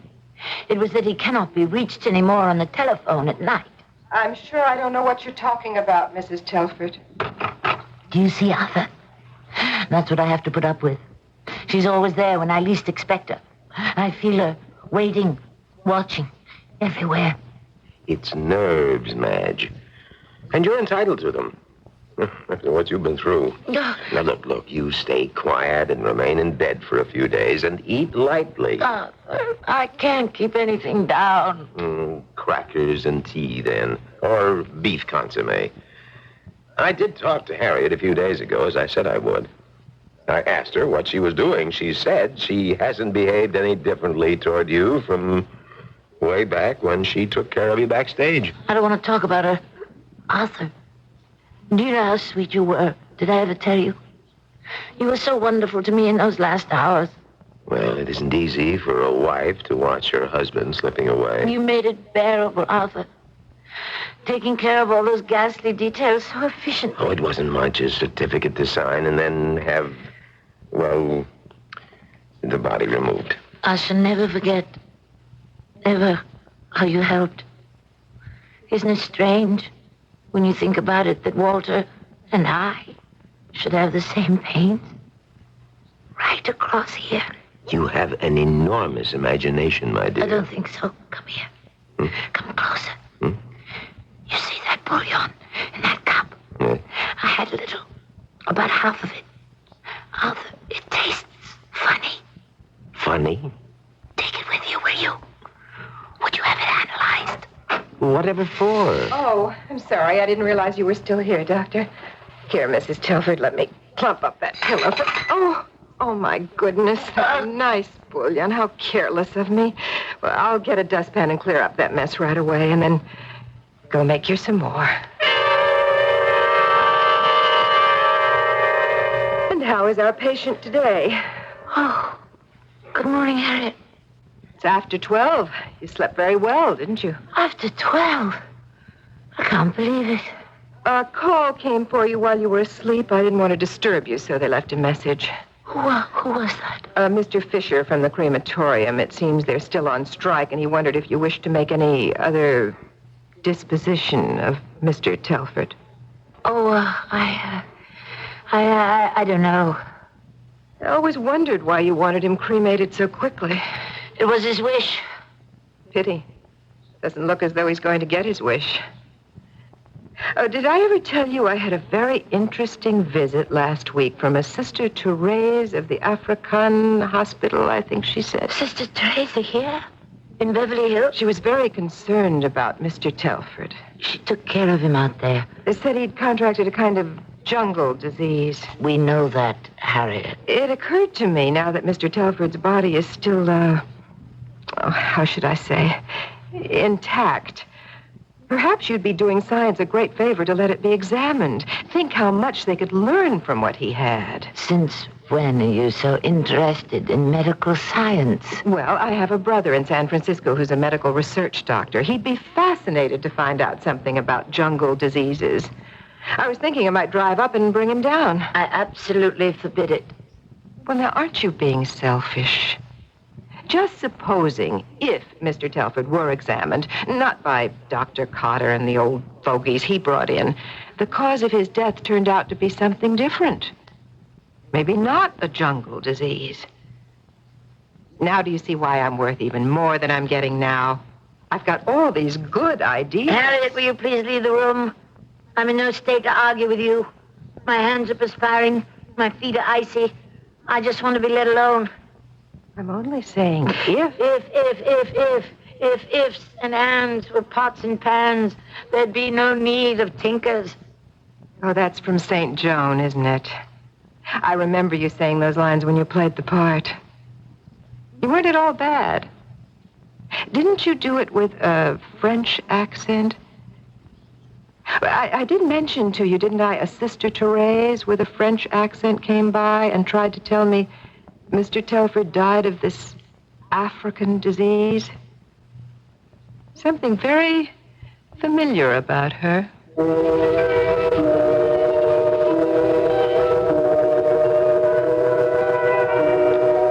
Speaker 3: it was that he cannot be reached anymore on the telephone at night.
Speaker 21: I'm sure I don't know what you're talking about, Mrs. Telford.
Speaker 3: Do you see Arthur? That's what I have to put up with. She's always there when I least expect her. I feel her waiting, watching, everywhere.
Speaker 17: It's nerves, Madge. And you're entitled to them. After what you've been through. Now, look, you stay quiet and remain in bed for a few days and eat lightly.
Speaker 3: I can't keep anything down.
Speaker 17: Crackers and tea, then. Or beef consomme. I did talk to Harriet a few days ago, as I said I would. I asked her what she was doing. She said she hasn't behaved any differently toward you from way back when she took care of you backstage.
Speaker 3: I don't want to talk about her. Arthur, do you know how sweet you were? Did I ever tell you? You were so wonderful to me in those last hours.
Speaker 17: Well, it isn't easy for a wife to watch her husband slipping away.
Speaker 3: You made it bearable, Arthur. Taking care of all those ghastly details so efficiently.
Speaker 17: Oh, it wasn't much. A certificate to sign and then have, well, the body removed.
Speaker 3: I shall never forget, ever, how you helped. Isn't it strange, when you think about it, that Walter and I should have the same pains? Right across here.
Speaker 17: You have an enormous imagination, my dear.
Speaker 3: I don't think so. Come here. Come closer. You see that bouillon in that cup? I had a little, about half of it. Arthur, it tastes funny.
Speaker 17: Funny?
Speaker 3: Take it with you, will you? Would you have it analyzed?
Speaker 17: Whatever for?
Speaker 21: Oh, I'm sorry. I didn't realize you were still here, Doctor. Here, Mrs. Telford, let me plump up that pillow. Oh, my goodness. Nice bouillon. How careless of me. Well, I'll get a dustpan and clear up that mess right away, and then go make you some more. And how is our patient today?
Speaker 3: Oh, good morning, Harriet.
Speaker 21: It's after 12. You slept very well, didn't you?
Speaker 3: After 12? I can't believe it.
Speaker 21: A call came for you while you were asleep. I didn't want to disturb you, so they left a message.
Speaker 3: Who was that?
Speaker 21: Mr. Fisher from the crematorium. It seems they're still on strike, and he wondered if you wished to make any other disposition of Mr. Telford.
Speaker 3: Oh, I don't know.
Speaker 21: I always wondered why you wanted him cremated so quickly.
Speaker 3: It was his wish.
Speaker 21: Pity. Doesn't look as though he's going to get his wish. Oh, did I ever tell you I had a very interesting visit last week from a Sister Therese of the African Hospital, I think she said.
Speaker 3: Sister Teresa here? In Beverly Hills?
Speaker 21: She was very concerned about Mr. Telford.
Speaker 3: She took care of him out there.
Speaker 21: They said he'd contracted a kind of jungle disease.
Speaker 3: We know that, Harriet.
Speaker 21: It occurred to me now that Mr. Telford's body is still, how should I say, intact. Perhaps you'd be doing science a great favor to let it be examined. Think how much they could learn from what he had.
Speaker 3: Since when are you so interested in medical science?
Speaker 21: Well, I have a brother in San Francisco who's a medical research doctor. He'd be fascinated to find out something about jungle diseases. I was thinking I might drive up and bring him down.
Speaker 3: I absolutely forbid it.
Speaker 21: Well, now, aren't you being selfish? Just supposing if Mr. Telford were examined, not by Dr. Cotter and the old fogies he brought in, the cause of his death turned out to be something different. Maybe not a jungle disease. Now do you see why I'm worth even more than I'm getting now? I've got all these good ideas.
Speaker 3: Harriet, will you please leave the room? I'm in no state to argue with you. My hands are perspiring. My feet are icy. I just want to be let alone.
Speaker 21: I'm only saying if.
Speaker 3: If ifs and ands were pots and pans, there'd be no need of tinkers.
Speaker 21: Oh, that's from St. Joan, isn't it? I remember you saying those lines when you played the part. You weren't at all bad. Didn't you do it with a French accent? I did mention to you, didn't I, a Sister Therese with a French accent came by and tried to tell me Mr. Telford died of this African disease? Something very familiar about her.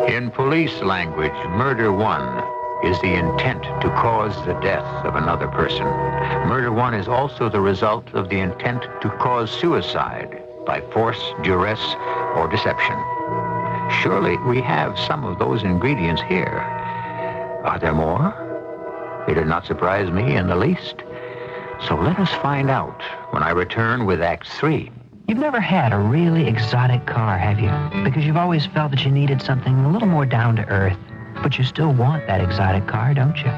Speaker 1: In police language, murder one is the intent to cause the death of another person. Murder one is also the result of the intent to cause suicide by force, duress, or deception. Surely we have some of those ingredients here. Are there more? It did not surprise me in the least. So let us find out when I return with Act 3.
Speaker 24: You've never had a really exotic car, have you? Because you've always felt that you needed something a little more down to earth. But you still want that exotic car, don't you?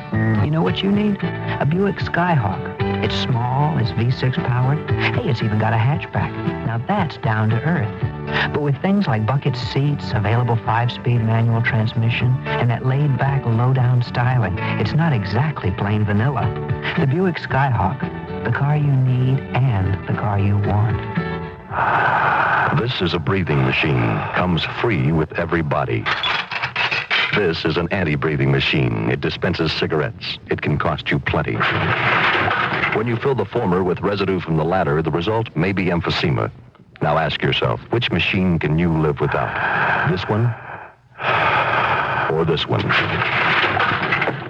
Speaker 24: You know what you need? A Buick Skyhawk. It's small, it's V6 powered. Hey, it's even got a hatchback. Now that's down to earth. But with things like bucket seats, available 5-speed manual transmission, and that laid-back, low-down styling, it's not exactly plain vanilla. The Buick Skyhawk, the car you need and the car you want.
Speaker 5: This is a breathing machine. Comes free with every body. This is an anti-breathing machine. It dispenses cigarettes. It can cost you plenty. When you fill the former with residue from the latter, the result may be emphysema. Now ask yourself, which machine can you live without? This one or this one?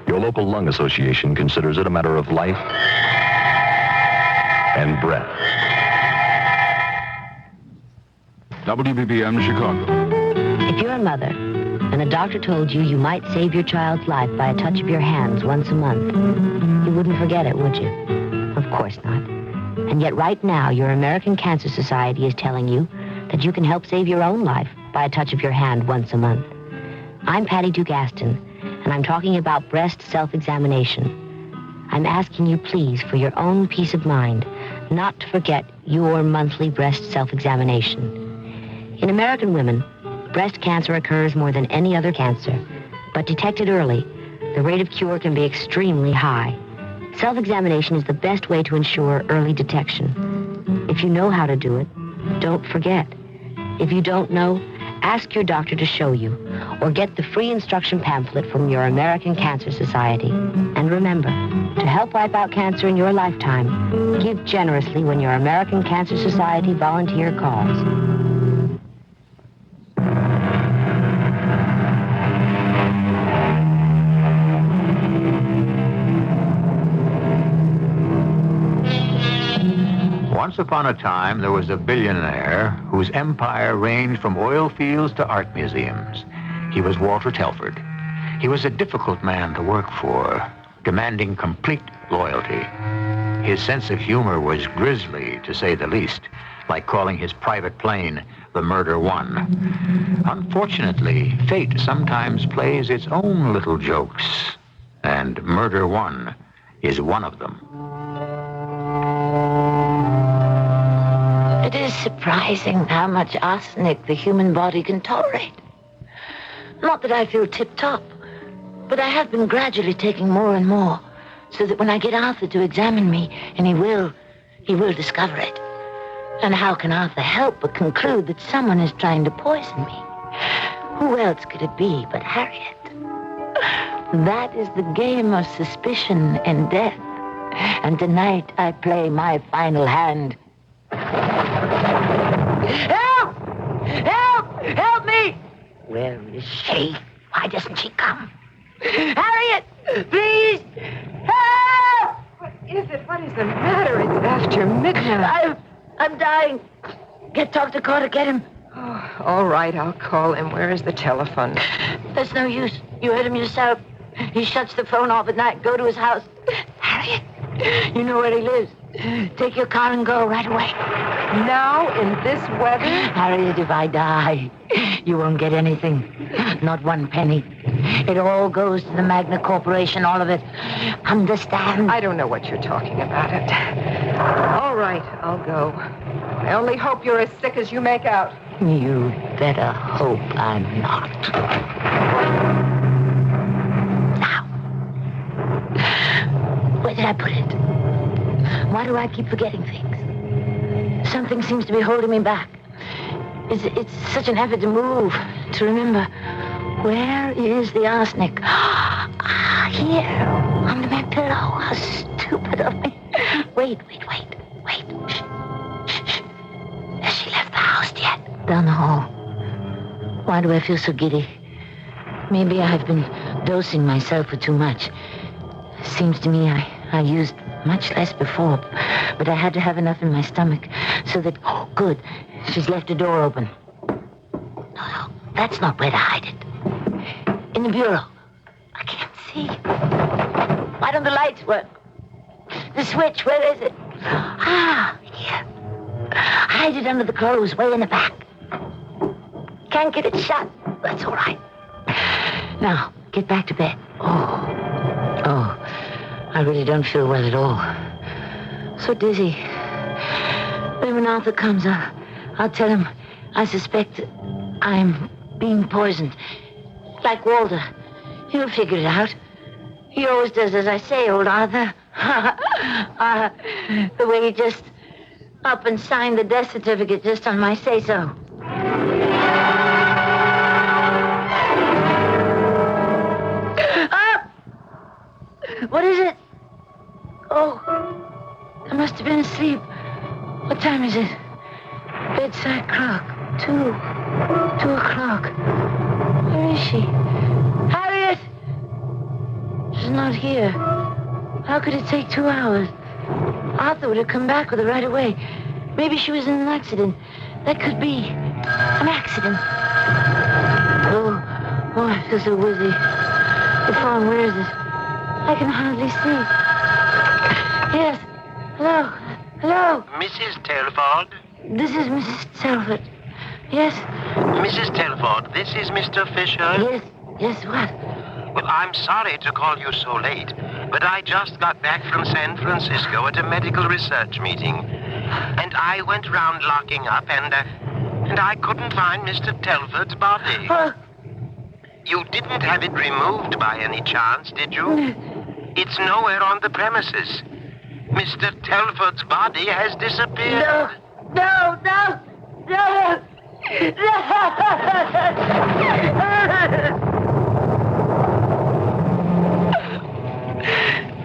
Speaker 5: Your local lung association considers it a matter of life and breath.
Speaker 2: WBBM Chicago.
Speaker 6: If you're a mother and a doctor told you you might save your child's life by a touch of your hands once a month, you wouldn't forget it, would you? Of course not. And yet right now, your American Cancer Society is telling you that you can help save your own life by a touch of your hand once a month. I'm Patty Duke Aston, and I'm talking about breast self-examination. I'm asking you, please, for your own peace of mind, not to forget your monthly breast self-examination. In American women, breast cancer occurs more than any other cancer, but detected early, the rate of cure can be extremely high. Self-examination is the best way to ensure early detection. If you know how to do it, don't forget. If you don't know, ask your doctor to show you, or get the free instruction pamphlet from your American Cancer Society. And remember, to help wipe out cancer in your lifetime, give generously when your American Cancer Society volunteer calls.
Speaker 1: Once upon a time, there was a billionaire whose empire ranged from oil fields to art museums. He was Walter Telford. He was a difficult man to work for, demanding complete loyalty. His sense of humor was grisly, to say the least, like calling his private plane the Murder One. Unfortunately, fate sometimes plays its own little jokes, and Murder One is one of them.
Speaker 3: It is surprising how much arsenic the human body can tolerate. Not that I feel tip-top, but I have been gradually taking more and more, so that when I get Arthur to examine me, and he will discover it. And how can Arthur help but conclude that someone is trying to poison me? Who else could it be but Harriet? That is the game of suspicion and death. And tonight I play my final hand. Help! Help! Help me! Where is she? Why doesn't she come? Harriet! Please! Help!
Speaker 21: What is it? What is the matter? It's after midnight.
Speaker 3: I'm dying. Get Dr. Carter, get him.
Speaker 21: Oh, all right, I'll call him. Where is the telephone?
Speaker 3: There's no use. You heard him yourself. He shuts the phone off at night. Go to his house. Harriet, you know where he lives. Take your car and go right away.
Speaker 21: Now, in this weather?
Speaker 3: Harriet, if I die, you won't get anything. Not one penny. It all goes to the Magna Corporation, all of it. Understand?
Speaker 21: I don't know what you're talking about. All right, I'll go. I only hope you're as sick as you make out.
Speaker 3: You better hope I'm not. Now, did I put it? Why do I keep forgetting things? Something seems to be holding me back. It's such an effort to move, to remember. Where is the arsenic? Ah, here, under my pillow. How stupid of me. Wait. Shh. Has she left the house yet? Down the hall. Why do I feel so giddy? Maybe I've been dosing myself with too much. Seems to me I used much less before, but I had to have enough in my stomach so that... Oh, good. She's left the door open. No, that's not where to hide it. In the bureau. I can't see. Why don't the lights work? The switch, where is it? Ah, here. Hide it under the clothes, way in the back. Can't get it shut. That's all right. Now, get back to bed. Oh, I really don't feel well at all. So dizzy. Then when Arthur comes, I'll tell him I suspect I'm being poisoned. Like Walter. He'll figure it out. He always does as I say, old Arthur. The way he just up and signed the death certificate just on my say-so. What is it? Oh, I must have been asleep. What time is it? Bedside clock. 2 o'clock. Where is she? Harriet! She's not here. How could it take 2 hours? Arthur would have come back with her right away. Maybe she was in an accident. That could be an accident. Oh, I feel so woozy. The phone, where is it? I can hardly see. Yes. Hello.
Speaker 15: Mrs. Telford?
Speaker 3: This is Mrs. Telford. Yes?
Speaker 15: Mrs. Telford, this is Mr. Fisher?
Speaker 3: Yes, what?
Speaker 15: Well, I'm sorry to call you so late, but I just got back from San Francisco at a medical research meeting. And I went round locking up, and I couldn't find Mr. Telford's body. You didn't have it removed by any chance, did you? It's nowhere on the premises. Mr. Telford's body has disappeared.
Speaker 3: No!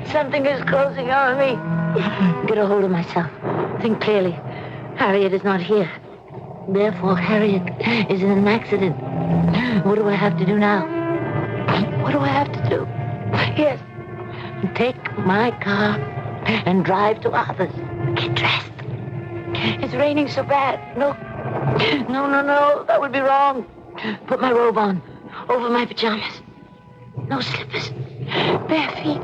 Speaker 3: Something is closing on me. Get a hold of myself. Think clearly. Harriet is not here. Therefore, Harriet is in an accident. What do I have to do now? What do I have to do? Yes. Take my car and drive to Arthur's. Get dressed. It's raining so bad. No. That would be wrong. Put my robe on. Over my pajamas. No slippers. Bare feet.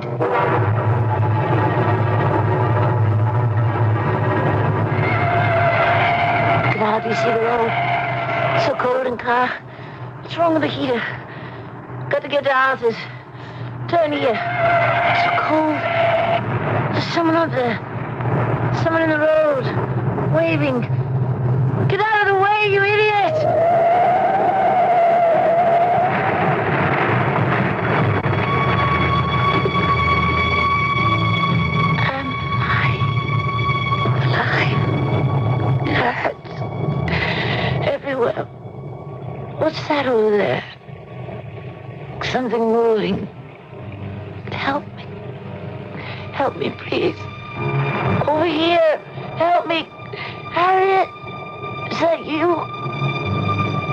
Speaker 3: I can hardly see the road. So cold in car. What's wrong with the heater? Got to get to Arthur's. Turn here. It's so cold. There's someone up there. Someone in the road. Waving. Get out of the way, you idiot! Am I alive? It hurts. Everywhere. What's that over there? Something moving. Help me, please. Over here. Help me. Harriet, is that you?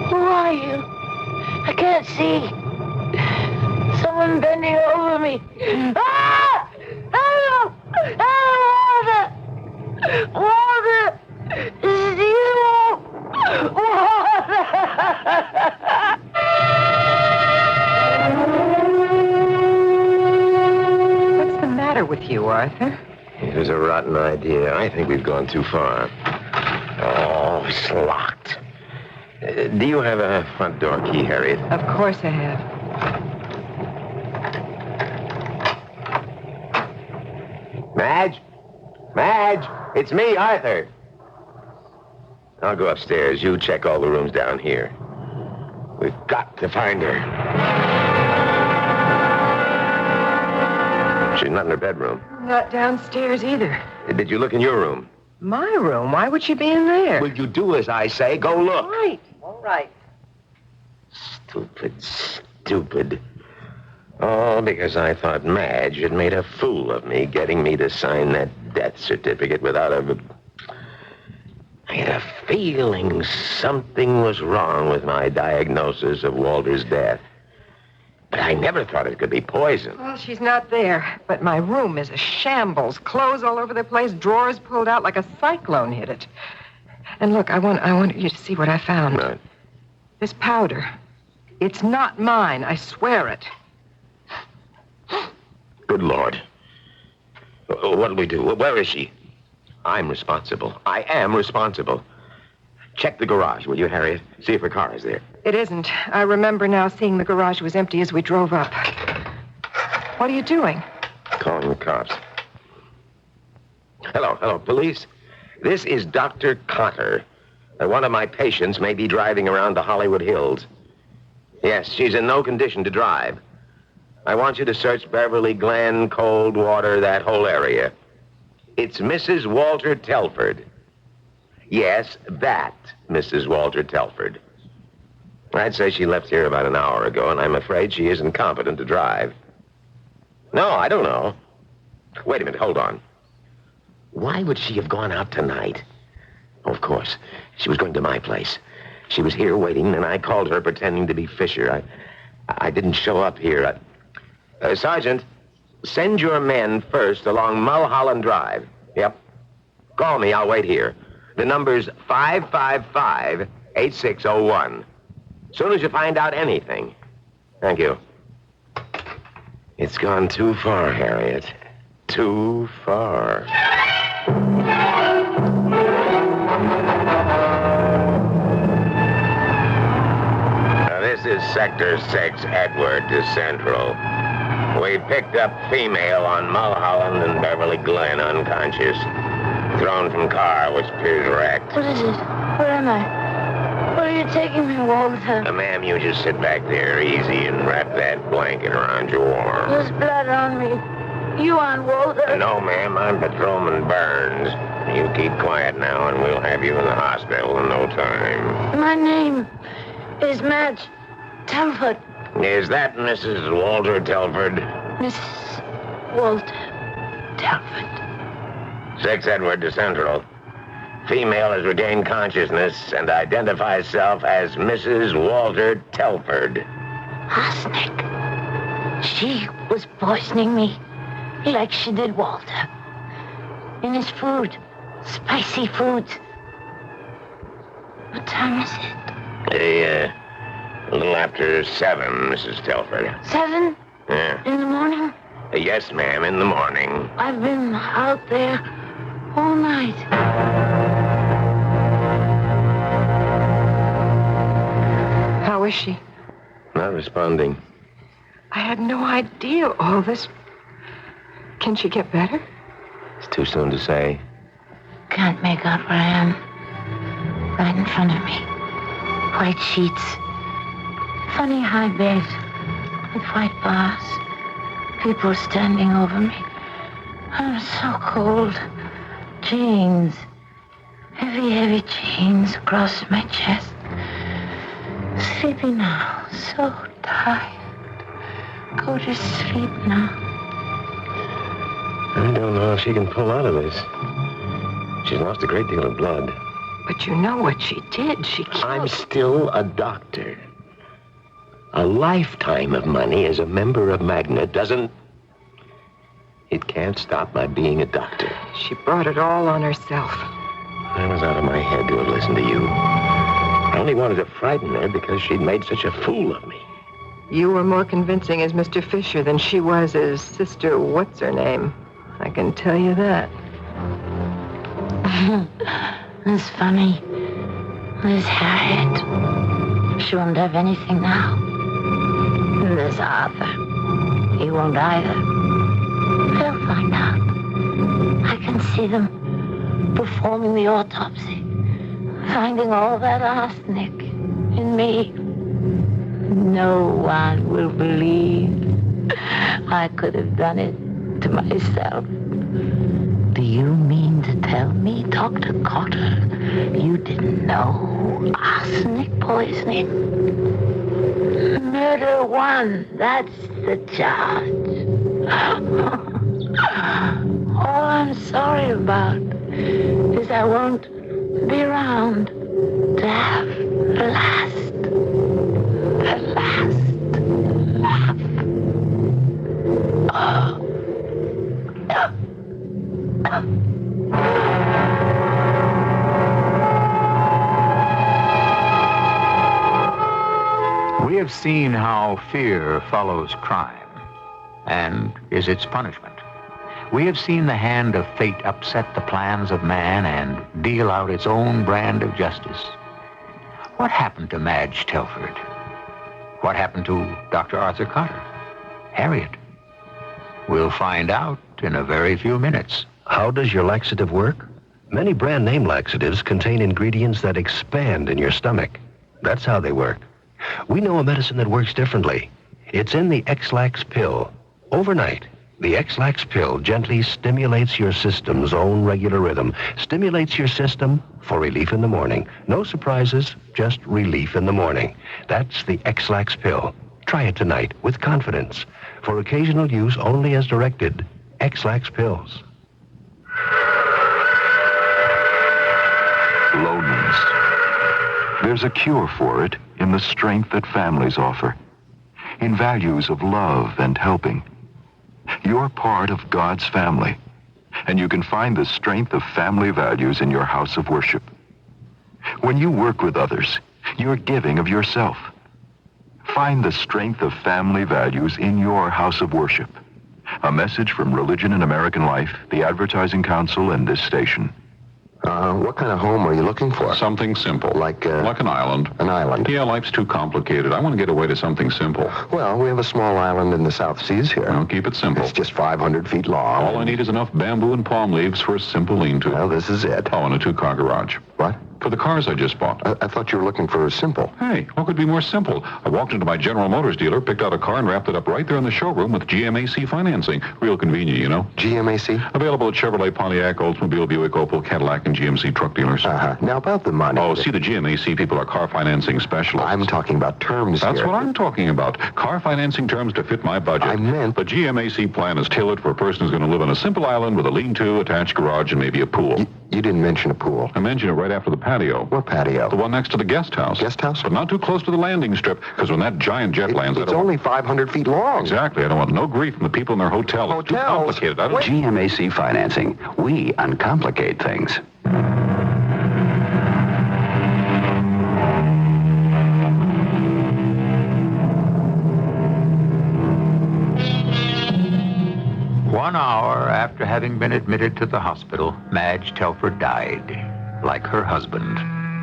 Speaker 3: Who are you? I can't see. Someone bending over me. Ah! Help! Walter! Is it you? Walter!
Speaker 21: What's the matter with you, Arthur?
Speaker 17: It was a rotten idea. I think we've gone too far. Oh, it's locked. Do you have a front door key, Harriet?
Speaker 21: Of course I have.
Speaker 17: Madge, it's me, Arthur. I'll go upstairs. You check all the rooms down here. We've got to find her. She's not in her bedroom.
Speaker 21: Not downstairs either.
Speaker 17: Did you look in your room?
Speaker 21: My room? Why would she be in there?
Speaker 17: Will you do as I say? Go look.
Speaker 21: All right.
Speaker 17: Stupid. Oh, because I thought Madge had made a fool of me, getting me to sign that death certificate without a... I had a feeling something was wrong with my diagnosis of Walter's death. But I never thought it could be poison.
Speaker 21: Well, she's not there. But my room is a shambles. Clothes all over the place, drawers pulled out like a cyclone hit it. And look, I want you to see what I found.
Speaker 17: Right.
Speaker 21: This powder. It's not mine, I swear it.
Speaker 17: Good Lord. What'll we do? Where is she? I'm responsible. I am responsible. Check the garage, will you, Harriet? See if her car is there.
Speaker 21: It isn't. I remember now seeing the garage was empty as we drove up. What are you doing?
Speaker 17: Calling the cops. Hello, police. This is Dr. Cotter. One of my patients may be driving around the Hollywood Hills. Yes, she's in no condition to drive. I want you to search Beverly Glen, Coldwater, that whole area. It's Mrs. Walter Telford. Yes, that Mrs. Walter Telford. I'd say she left here about an hour ago, and I'm afraid she isn't competent to drive. No, I don't know. Wait a minute, hold on. Why would she have gone out tonight? Oh, of course. She was going to my place. She was here waiting, and I called her pretending to be Fisher. I didn't show up here. Sergeant, send your men first along Mulholland Drive. Yep. Call me, I'll wait here. The number's 555-8601. Soon as you find out anything. Thank you. It's gone too far, Harriet. Too far. This is Sector 6, Edward to Central. We picked up female on Mulholland and Beverly Glen, unconscious. Thrown from car, which appears wrecked.
Speaker 3: What is it? Where am I? Where are you taking me, Walter?
Speaker 17: Ma'am, you just sit back there easy and wrap that blanket around your arm.
Speaker 3: There's blood on me. You on Walter?
Speaker 17: No, ma'am, I'm Patrolman Burns. You keep quiet now, and we'll have you in the hospital in no time.
Speaker 3: My name is Madge Telford.
Speaker 17: Is that Mrs. Walter Telford?
Speaker 3: Mrs. Walter Telford.
Speaker 17: 6 Edward to Central. Female has regained consciousness and identifies herself as Mrs. Walter Telford.
Speaker 3: Arsenic. She was poisoning me like she did Walter. In his food. Spicy foods. What time is it?
Speaker 17: A little after 7, Mrs. Telford.
Speaker 3: 7?
Speaker 17: Yeah.
Speaker 3: In the morning?
Speaker 17: Yes, ma'am, in the morning.
Speaker 3: I've been out there all night.
Speaker 21: How is she?
Speaker 17: Not responding.
Speaker 21: I had no idea all this. Can she get better?
Speaker 17: It's too soon to say.
Speaker 3: Can't make out where I am. Right in front of me. White sheets. Funny high bed with white bars. People standing over me. I'm so cold. Chains. Heavy chains across my chest. Sleepy now. So tired. Go to sleep now.
Speaker 17: I don't know if she can pull out of this. She's lost a great deal of blood.
Speaker 21: But you know what she did. She killed...
Speaker 17: I'm still a doctor. A lifetime of money as a member of Magna doesn't... It can't stop my being a doctor.
Speaker 21: She brought it all on herself.
Speaker 17: I was out of my head to have listened to you. I only wanted to frighten her because she'd made such a fool of me.
Speaker 21: You were more convincing as Mr. Fisher than she was as Sister What's-Her-Name. I can tell you that.
Speaker 3: It's funny. There's Harriet. She won't have anything now. And there's Arthur. He won't either. They'll find out. I can see them performing the autopsy. Finding all that arsenic in me. No one will believe I could have done it to myself. Do you mean to tell me, Dr. Cotter, you didn't know arsenic poisoning? Murder 1, that's the charge. All I'm sorry about is I won't be around to have the last laugh.
Speaker 1: We have seen how fear follows crime and is its punishment. We have seen the hand of fate upset the plans of man and deal out its own brand of justice. What happened to Madge Telford? What happened to Dr. Arthur Cotter? Harriet? We'll find out in a very few minutes.
Speaker 5: How does your laxative work? Many brand name laxatives contain ingredients that expand in your stomach. That's how they work. We know a medicine that works differently. It's in the X-Lax pill. Overnight, the X-Lax pill gently stimulates your system's own regular rhythm, stimulates your system for relief in the morning. No surprises, just relief in the morning. That's the X-Lax pill. Try it tonight with confidence. For occasional use only as directed, X-Lax pills.
Speaker 2: Loneliness. There's a cure for it in the strength that families offer, in values of love and helping. You're part of God's family, and you can find the strength of family values in your house of worship. When you work with others, you're giving of yourself. Find the strength of family values in your house of worship. A message from Religion in American Life, the Advertising Council, and this station.
Speaker 17: What kind of home are you looking for?
Speaker 16: Something simple.
Speaker 17: Like
Speaker 16: an island.
Speaker 17: An island?
Speaker 16: Yeah, life's too complicated. I want to get away to something simple.
Speaker 17: Well, we have a small island in the South Seas here.
Speaker 16: Well, keep it simple.
Speaker 17: It's just 500 feet long.
Speaker 16: All I need is enough bamboo and palm leaves for a simple lean-to.
Speaker 17: Well, this is it.
Speaker 16: Oh, and a 2-car garage.
Speaker 17: What?
Speaker 16: For the cars I just bought.
Speaker 17: I thought you were looking for simple.
Speaker 16: Hey, what could be more simple? I walked into my General Motors dealer, picked out a car, and wrapped it up right there in the showroom with GMAC financing. Real convenient, you know.
Speaker 17: GMAC?
Speaker 16: Available at Chevrolet, Pontiac, Oldsmobile, Buick, Opel, Cadillac, and GMC truck dealers.
Speaker 17: Now, about the money.
Speaker 16: Oh, see, the GMAC people are car financing specialists.
Speaker 17: I'm talking about terms
Speaker 16: That's
Speaker 17: here.
Speaker 16: what I'm talking about. Car financing terms to fit my budget.
Speaker 17: I meant...
Speaker 16: The GMAC plan is tailored for a person who's going to live on a simple island with a lean-to, attached garage, and maybe a pool.
Speaker 17: You didn't mention a pool.
Speaker 16: I mentioned it right after the patio.
Speaker 17: What patio?
Speaker 16: The one next to the guest house.
Speaker 17: Guest house?
Speaker 16: But not too close to the landing strip, because when that giant jet lands...
Speaker 17: It's only 500 feet long.
Speaker 16: Exactly. I don't want no grief from the people in their hotel. It's too complicated.
Speaker 22: GMAC Financing. We uncomplicate things.
Speaker 1: One hour after having been admitted to the hospital, Madge Telford died, like her husband,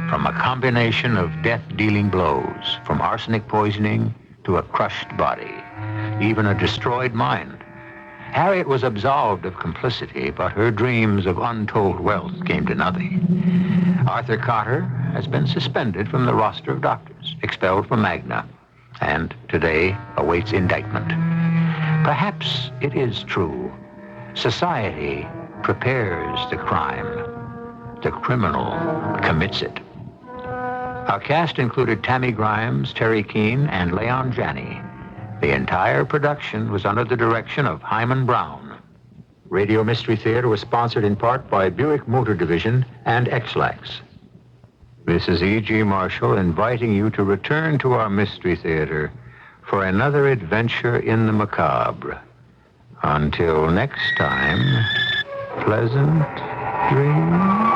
Speaker 1: from a combination of death-dealing blows, from arsenic poisoning to a crushed body, even a destroyed mind. Harriet was absolved of complicity, but her dreams of untold wealth came to nothing. Arthur Cotter has been suspended from the roster of doctors, expelled from Magna, and today awaits indictment. Perhaps it is true. Society prepares the crime. The criminal commits it. Our cast included Tammy Grimes, Terry Keane, and Leon Janney. The entire production was under the direction of Hyman Brown. Radio Mystery Theater was sponsored in part by Buick Motor Division and X-Lax. This is E.G. Marshall inviting you to return to our Mystery Theater for another adventure in the macabre. Until next time, pleasant dreams.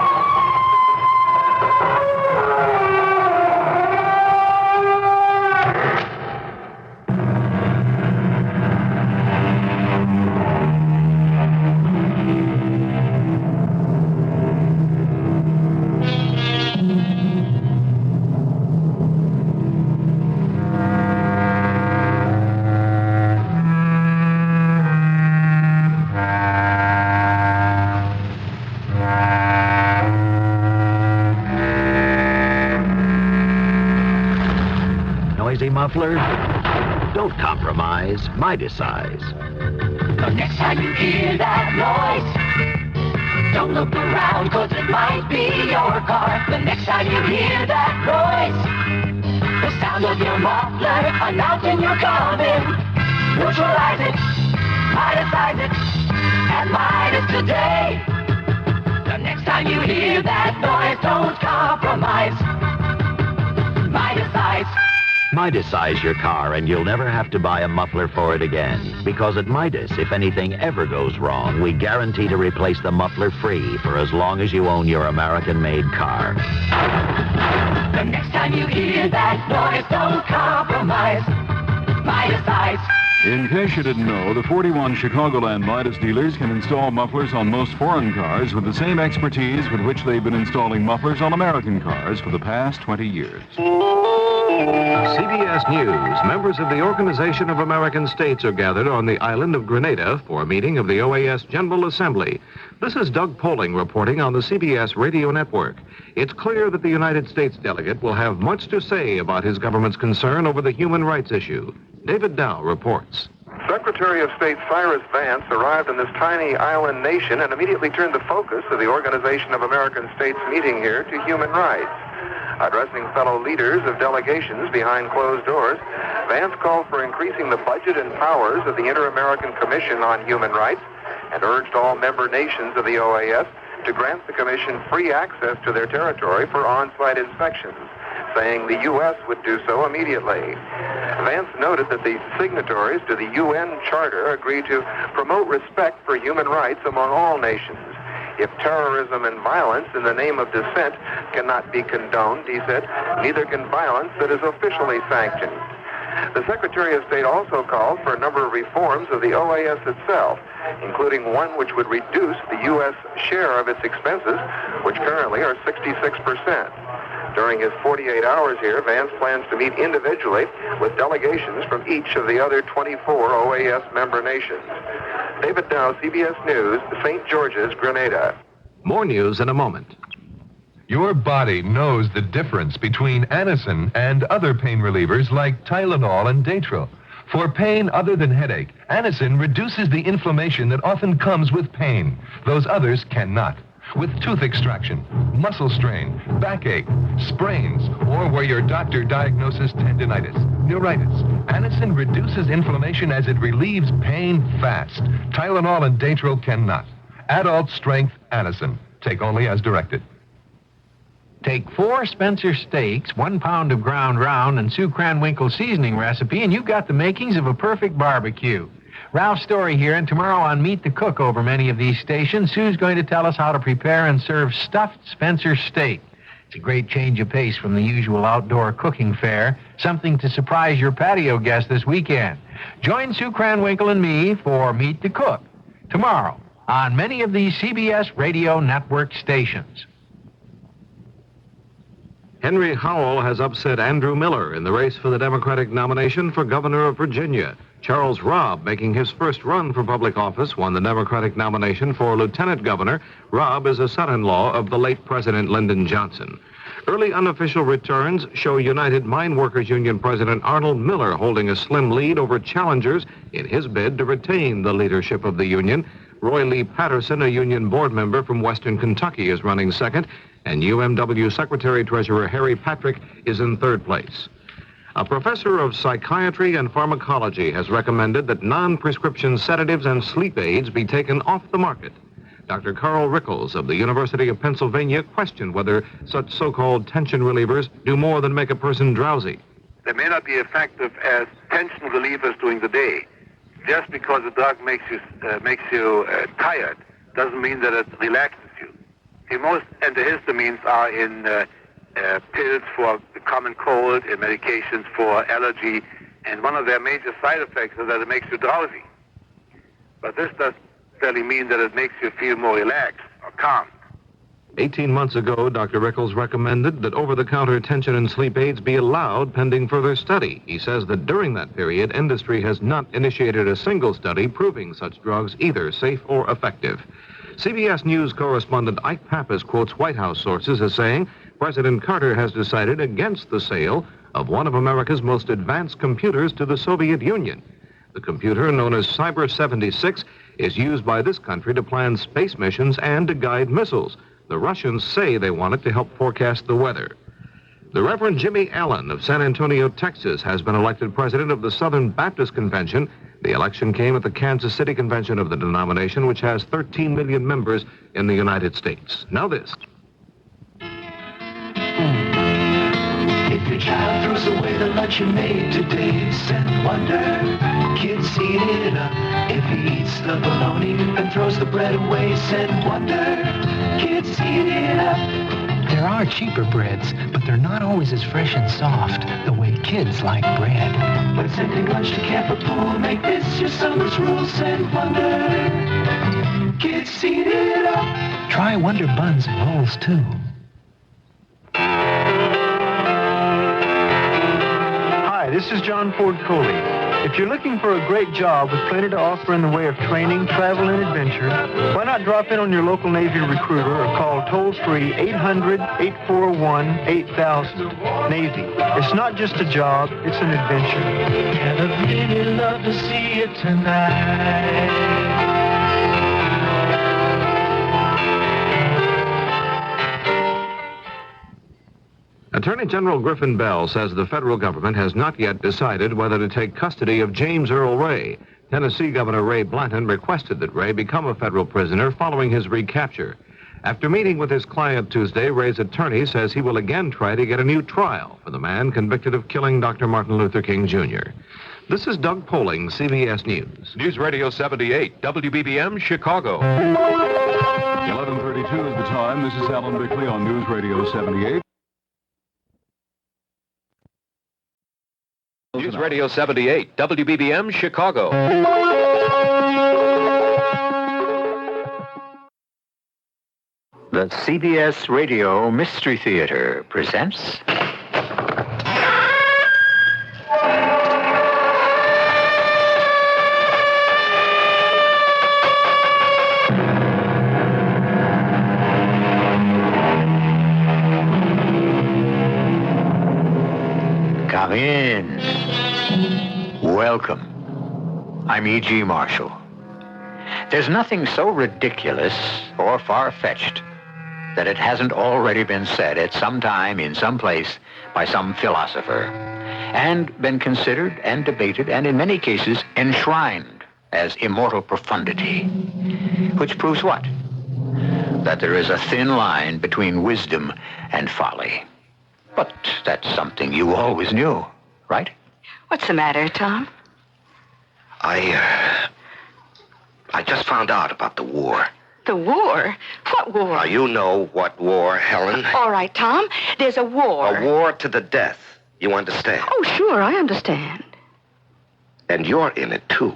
Speaker 5: Muffler? Don't compromise. Midas size.
Speaker 13: The next time you hear that noise, Don't look around, 'cause it might be your car. The next time you hear that noise, the sound of your muffler announcing you're coming. Neutralize it, Midas it, and Midas today. The next time you hear that noise, don't compromise. Midas.
Speaker 22: Midas-size your car and you'll never have to buy a muffler for it again. Because at Midas, if anything ever goes wrong, we guarantee to replace the muffler free for as long as you own your American-made car.
Speaker 13: The next time you hear that noise, don't compromise. Midas.
Speaker 16: In case you didn't know, the 41 Chicagoland Midas dealers can install mufflers on most foreign cars with the same expertise with which they've been installing mufflers on American cars for the past 20 years.
Speaker 11: CBS News. Members of the Organization of American States are gathered on the island of Grenada for a meeting of the OAS General Assembly. This is Doug Poling reporting on the CBS radio network. It's clear that the United States delegate will have much to say about his government's concern over the human rights issue. David Dow reports.
Speaker 4: Secretary of State Cyrus Vance arrived in this tiny island nation and immediately turned the focus of the Organization of American States meeting here to human rights. Addressing fellow leaders of delegations behind closed doors, Vance called for increasing the budget and powers of the Inter-American Commission on Human Rights and urged all member nations of the OAS to grant the Commission free access to their territory for on-site inspections, saying the U.S. would do so immediately. Vance noted that the signatories to the UN Charter agreed to promote respect for human rights among all nations. If terrorism and violence in the name of dissent cannot be condoned, he said, neither can violence that is officially sanctioned. The Secretary of State also called for a number of reforms of the OAS itself, including one which would reduce the U.S. share of its expenses, which currently are 66%. During his 48 hours here, Vance plans to meet individually with delegations from each of the other 24 OAS member nations. David Dow, CBS News, St. George's, Grenada.
Speaker 11: More news in a moment.
Speaker 7: Your body knows the difference between Anacin and other pain relievers like Tylenol and Datril. For pain other than headache, Anacin reduces the inflammation that often comes with pain. Those others cannot. With tooth extraction, muscle strain, backache, sprains, or where your doctor diagnoses tendinitis, neuritis, Anacin reduces inflammation as it relieves pain fast. Tylenol and Datril cannot. Adult strength Anacin. Take only as directed.
Speaker 18: Take 4 Spencer steaks, 1 pound of ground round, and Sue Cranwinkle seasoning recipe, and you've got the makings of a perfect barbecue. Ralph Story here, and tomorrow on Meet the Cook over many of these stations, Sue's going to tell us how to prepare and serve stuffed Spencer steak. It's a great change of pace from the usual outdoor cooking fare, something to surprise your patio guests this weekend. Join Sue Cranwinkle and me for Meet the Cook tomorrow on many of these CBS radio network stations.
Speaker 11: Henry Howell has upset Andrew Miller in the race for the Democratic nomination for governor of Virginia. Charles Robb, making his first run for public office, won the Democratic nomination for lieutenant governor. Robb is a son-in-law of the late President Lyndon Johnson. Early unofficial returns show United Mine Workers Union President Arnold Miller holding a slim lead over challengers in his bid to retain the leadership of the union. Roy Lee Patterson, a union board member from Western Kentucky, is running second, and UMW Secretary-Treasurer Harry Patrick is in third place. A professor of psychiatry and pharmacology has recommended that non-prescription sedatives and sleep aids be taken off the market. Dr. Carl Rickles of the University of Pennsylvania questioned whether such so-called tension relievers do more than make a person drowsy.
Speaker 23: They may not be effective as tension relievers during the day. Just because a drug makes you tired doesn't mean that it relaxes you. The most antihistamines are in pills for the common cold and medications for allergy, and one of their major side effects is that it makes you drowsy. But this doesn't really mean that it makes you feel more relaxed or calm.
Speaker 11: 18 months ago, Dr. Rickles recommended that over-the-counter tension and sleep aids be allowed pending further study. He says that during that period, industry has not initiated a single study proving such drugs either safe or effective. CBS News correspondent Ike Pappas quotes White House sources as saying President Carter has decided against the sale of one of America's most advanced computers to the Soviet Union. The computer, known as Cyber 76, is used by this country to plan space missions and to guide missiles. The Russians say they want it to help forecast the weather. The Reverend Jimmy Allen of San Antonio, Texas, has been elected president of the Southern Baptist Convention. The election came at the Kansas City convention of the denomination, which has 13 million members in the United States. Now this.
Speaker 13: If your child throws away the lunch you made today, send wonder. Kids eat it up. If he eats the bologna and throws the bread away, send wonder. Kids eat it up.
Speaker 24: There are cheaper breads, but they're not always as fresh and soft the way kids like bread.
Speaker 13: But sending lunch to camp or pool, make this your summer's rule, send wonder. Kids eat it up.
Speaker 24: Try Wonder Buns and rolls, too.
Speaker 9: Hi, this is John Ford Coley. If you're looking for a great job with plenty to offer in the way of training, travel, and adventure, why not drop in on your local Navy recruiter or call toll-free 800-841-8000. Navy. It's not just a job, it's an adventure.
Speaker 13: And I'd really love to see you tonight.
Speaker 11: Attorney General Griffin Bell says the federal government has not yet decided whether to take custody of James Earl Ray. Tennessee Governor Ray Blanton requested that Ray become a federal prisoner following his recapture. After meeting with his client Tuesday, Ray's attorney says he will again try to get a new trial for the man convicted of killing Dr. Martin Luther King Jr. This is Doug Poling, CBS News.
Speaker 10: News Radio 78, WBBM, Chicago.
Speaker 16: 11:32 is the time. This is Alan Bickley on News Radio 78.
Speaker 10: News Radio 78, WBBM, Chicago.
Speaker 1: The CBS Radio Mystery Theater presents... Come in. Welcome. I'm E.G. Marshall. There's nothing so ridiculous or far-fetched that it hasn't already been said at some time in some place by some philosopher and been considered and debated and in many cases enshrined as immortal profundity, which proves what? That there is a thin line between wisdom and folly. But that's something you always knew, right?
Speaker 19: What's the matter, Tom?
Speaker 17: I just found out about the war.
Speaker 19: The war? What war?
Speaker 17: Now, you know what war, Helen.
Speaker 19: All right, Tom. There's a war.
Speaker 17: A war to the death. You understand?
Speaker 19: Oh, sure, I understand.
Speaker 17: And you're in it, too.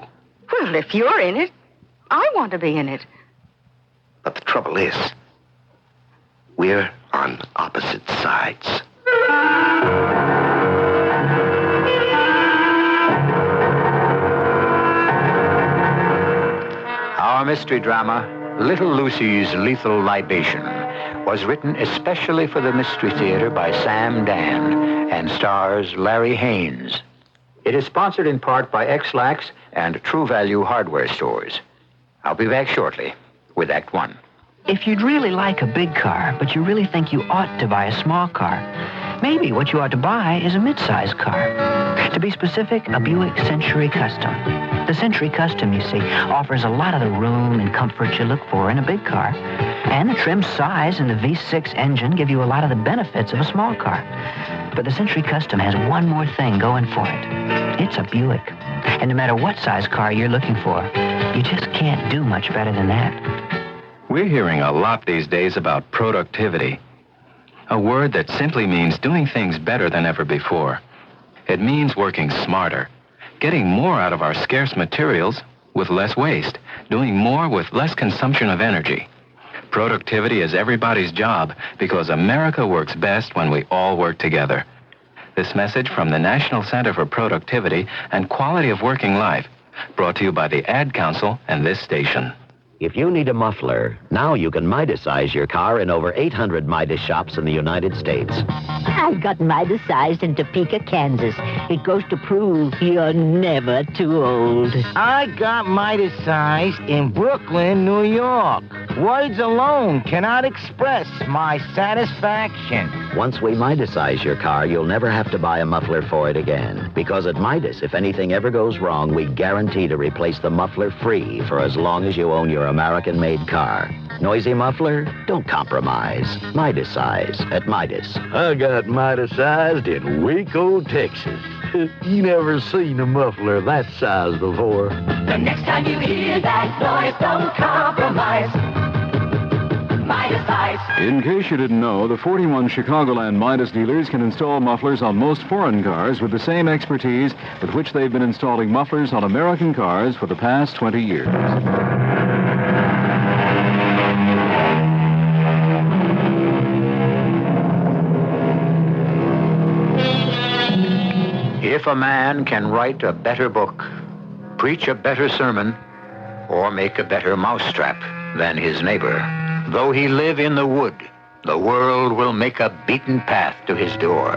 Speaker 19: Well, if you're in it, I want to be in it.
Speaker 17: But the trouble is, we're on opposite sides.
Speaker 1: Our mystery drama, Little Lucy's Lethal Libation, was written especially for the Mystery Theater by Sam Dan and stars Larry Haynes. It is sponsored in part by X-Lax and True Value hardware stores. I'll be back shortly with Act One.
Speaker 24: If you'd really like a big car, but you really think you ought to buy a small car, maybe what you ought to buy is a mid-size car. To be specific, a Buick Century Custom. The Century Custom, you see, offers a lot of the room and comfort you look for in a big car. And the trim size and the V6 engine give you a lot of the benefits of a small car. But the Century Custom has one more thing going for it. It's a Buick. And no matter what size car you're looking for, you just can't do much better than that.
Speaker 20: We're hearing a lot these days about productivity. A word that simply means doing things better than ever before. It means working smarter, getting more out of our scarce materials with less waste, doing more with less consumption of energy. Productivity is everybody's job because America works best when we all work together. This message from the National Center for Productivity and Quality of Working Life, brought to you by the Ad Council and this station.
Speaker 22: If you need a muffler, now you can Midasize your car in over 800 Midas shops in the United States.
Speaker 3: I got Midasized in Topeka, Kansas. It goes to prove you're never too old.
Speaker 6: I got Midasized in Brooklyn, New York. Words alone cannot express my satisfaction.
Speaker 22: Once we Midasize your car, you'll never have to buy a muffler for it again. Because at Midas, if anything ever goes wrong, we guarantee to replace the muffler free for as long as you own your American-made car. Noisy muffler? Don't compromise. Midasize at Midas.
Speaker 8: I got Midasized in Waco, Texas. You never seen a muffler that size before.
Speaker 13: The next time you hear that noise, don't compromise. Midasize.
Speaker 16: In case you didn't know, the 41 Chicagoland Midas dealers can install mufflers on most foreign cars with the same expertise with which they've been installing mufflers on American cars for the past 20 years.
Speaker 1: If a man can write a better book, preach a better sermon, or make a better mousetrap than his neighbor, though he live in the wood, the world will make a beaten path to his door.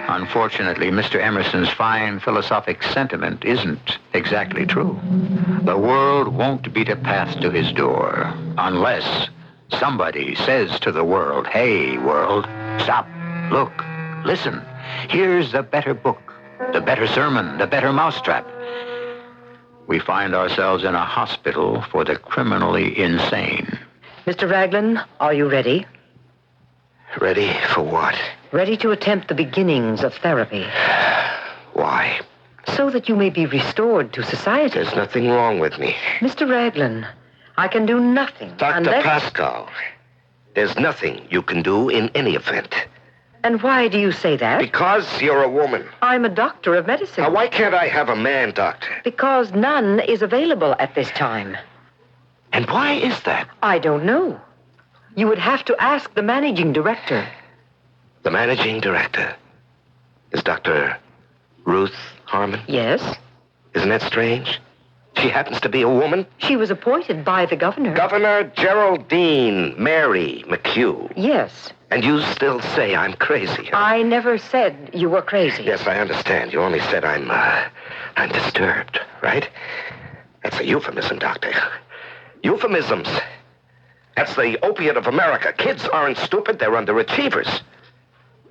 Speaker 1: Unfortunately, Mr. Emerson's fine philosophic sentiment isn't exactly true. The world won't beat a path to his door unless somebody says to the world, "Hey, world, stop, look, listen. Here's the better book, the better sermon, the better mousetrap." We find ourselves in a hospital for the criminally insane.
Speaker 3: Mr. Raglan, are you ready?
Speaker 17: Ready for what?
Speaker 3: Ready to attempt the beginnings of therapy.
Speaker 17: Why?
Speaker 3: So that you may be restored to society.
Speaker 17: There's nothing wrong with me.
Speaker 3: Mr. Raglan, I can do nothing
Speaker 17: Dr.
Speaker 3: unless...
Speaker 17: Pascal, there's nothing you can do in any event.
Speaker 3: And why do you say that?
Speaker 17: Because you're a woman.
Speaker 3: I'm a doctor of medicine.
Speaker 17: Now, why can't I have a man doctor?
Speaker 3: Because none is available at this time.
Speaker 17: And why is that?
Speaker 3: I don't know. You would have to ask the managing director.
Speaker 17: The managing director is Dr. Ruth Harmon?
Speaker 3: Yes.
Speaker 17: Isn't that strange? She happens to be a woman?
Speaker 3: She was appointed by the governor.
Speaker 17: Governor Geraldine Mary McHugh.
Speaker 3: Yes.
Speaker 17: And you still say I'm crazy, huh?
Speaker 3: I never said you were crazy.
Speaker 17: Yes, I understand. You only said I'm disturbed, right? That's a euphemism, Doctor. Euphemisms. That's the opiate of America. Kids aren't stupid, they're underachievers.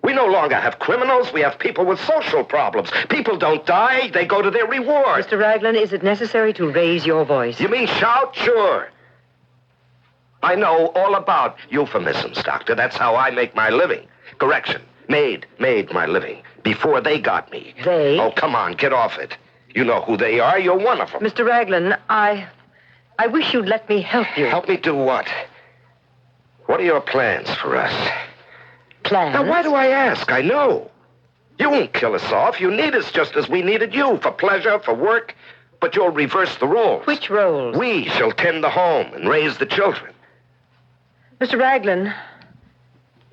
Speaker 17: We no longer have criminals, we have people with social problems. People don't die, they go to their reward.
Speaker 3: Mr. Raglan, is it necessary to raise your voice?
Speaker 17: You mean shout? Sure. I know all about euphemisms, Doctor. That's how I make my living. Correction. Made my living. Before they got me.
Speaker 3: They?
Speaker 17: Oh, come on, get off it. You know who they are. You're one of them.
Speaker 3: Mr. Raglan, I wish you'd let me help you.
Speaker 17: Help me do what? What are your plans for us?
Speaker 3: Plans?
Speaker 17: Now, why do I ask? I know. You won't kill us off. You need us just as we needed you, for pleasure, for work. But you'll reverse the roles.
Speaker 3: Which roles?
Speaker 17: We shall tend the home and raise the children.
Speaker 3: Mr. Raglan,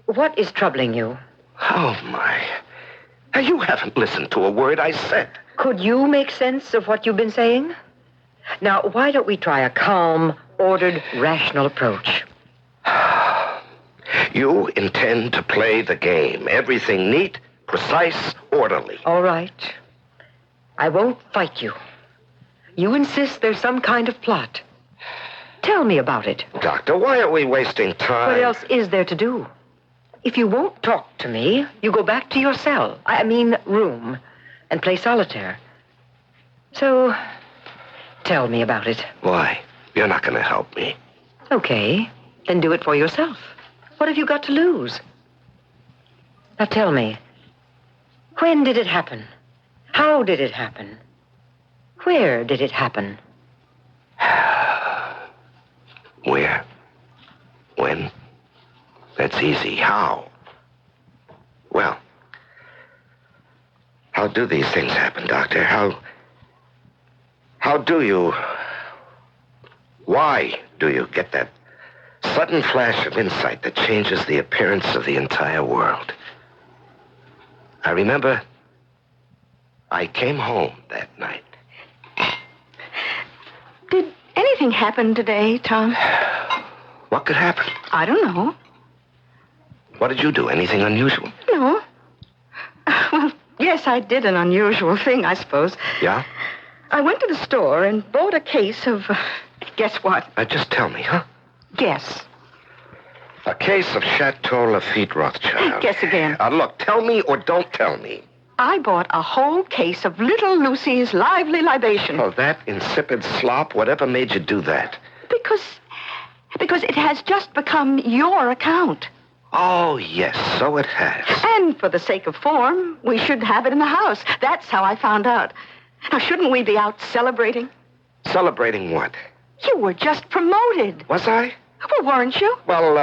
Speaker 3: what is troubling you?
Speaker 17: Oh, my. Now, you haven't listened to a word I said.
Speaker 3: Could you make sense of what you've been saying? Now, why don't we try a calm, ordered, rational approach?
Speaker 17: You intend to play the game. Everything neat, precise, orderly.
Speaker 3: All right. I won't fight you. You insist there's some kind of plot. Tell me about it.
Speaker 17: Doctor, why are we wasting time?
Speaker 3: What else is there to do? If you won't talk to me, you go back to your cell. I mean, room, and play solitaire. So, tell me about it.
Speaker 17: Why? You're not going to help me.
Speaker 3: Okay, then do it for yourself. What have you got to lose? Now tell me, when did it happen? How did it happen? Where did it happen?
Speaker 17: Where? When? That's easy. How? Well, how do these things happen, Doctor? How do you... Why do you get that sudden flash of insight that changes the appearance of the entire world? I remember I came home that night.
Speaker 19: Did anything happen today, Tom?
Speaker 12: What could happen?
Speaker 19: I don't know.
Speaker 12: What did you do? Anything unusual?
Speaker 19: No. Well, yes, I did an unusual thing, I suppose.
Speaker 12: Yeah?
Speaker 19: I went to the store and bought a case of... guess what?
Speaker 12: Just tell me, huh?
Speaker 19: Guess.
Speaker 12: A case of Chateau Lafite Rothschild.
Speaker 19: Guess again.
Speaker 12: Look, tell me or don't tell me.
Speaker 19: I bought a whole case of Little Lucy's Lively Libation.
Speaker 12: Oh, that insipid slop? Whatever made you do that?
Speaker 19: Because it has just become your account.
Speaker 12: Oh, yes, so it has.
Speaker 19: And for the sake of form, we should have it in the house. That's how I found out. Now, shouldn't we be out celebrating?
Speaker 12: Celebrating what?
Speaker 19: You were just promoted.
Speaker 12: Was I?
Speaker 19: Well, weren't you?
Speaker 12: Well,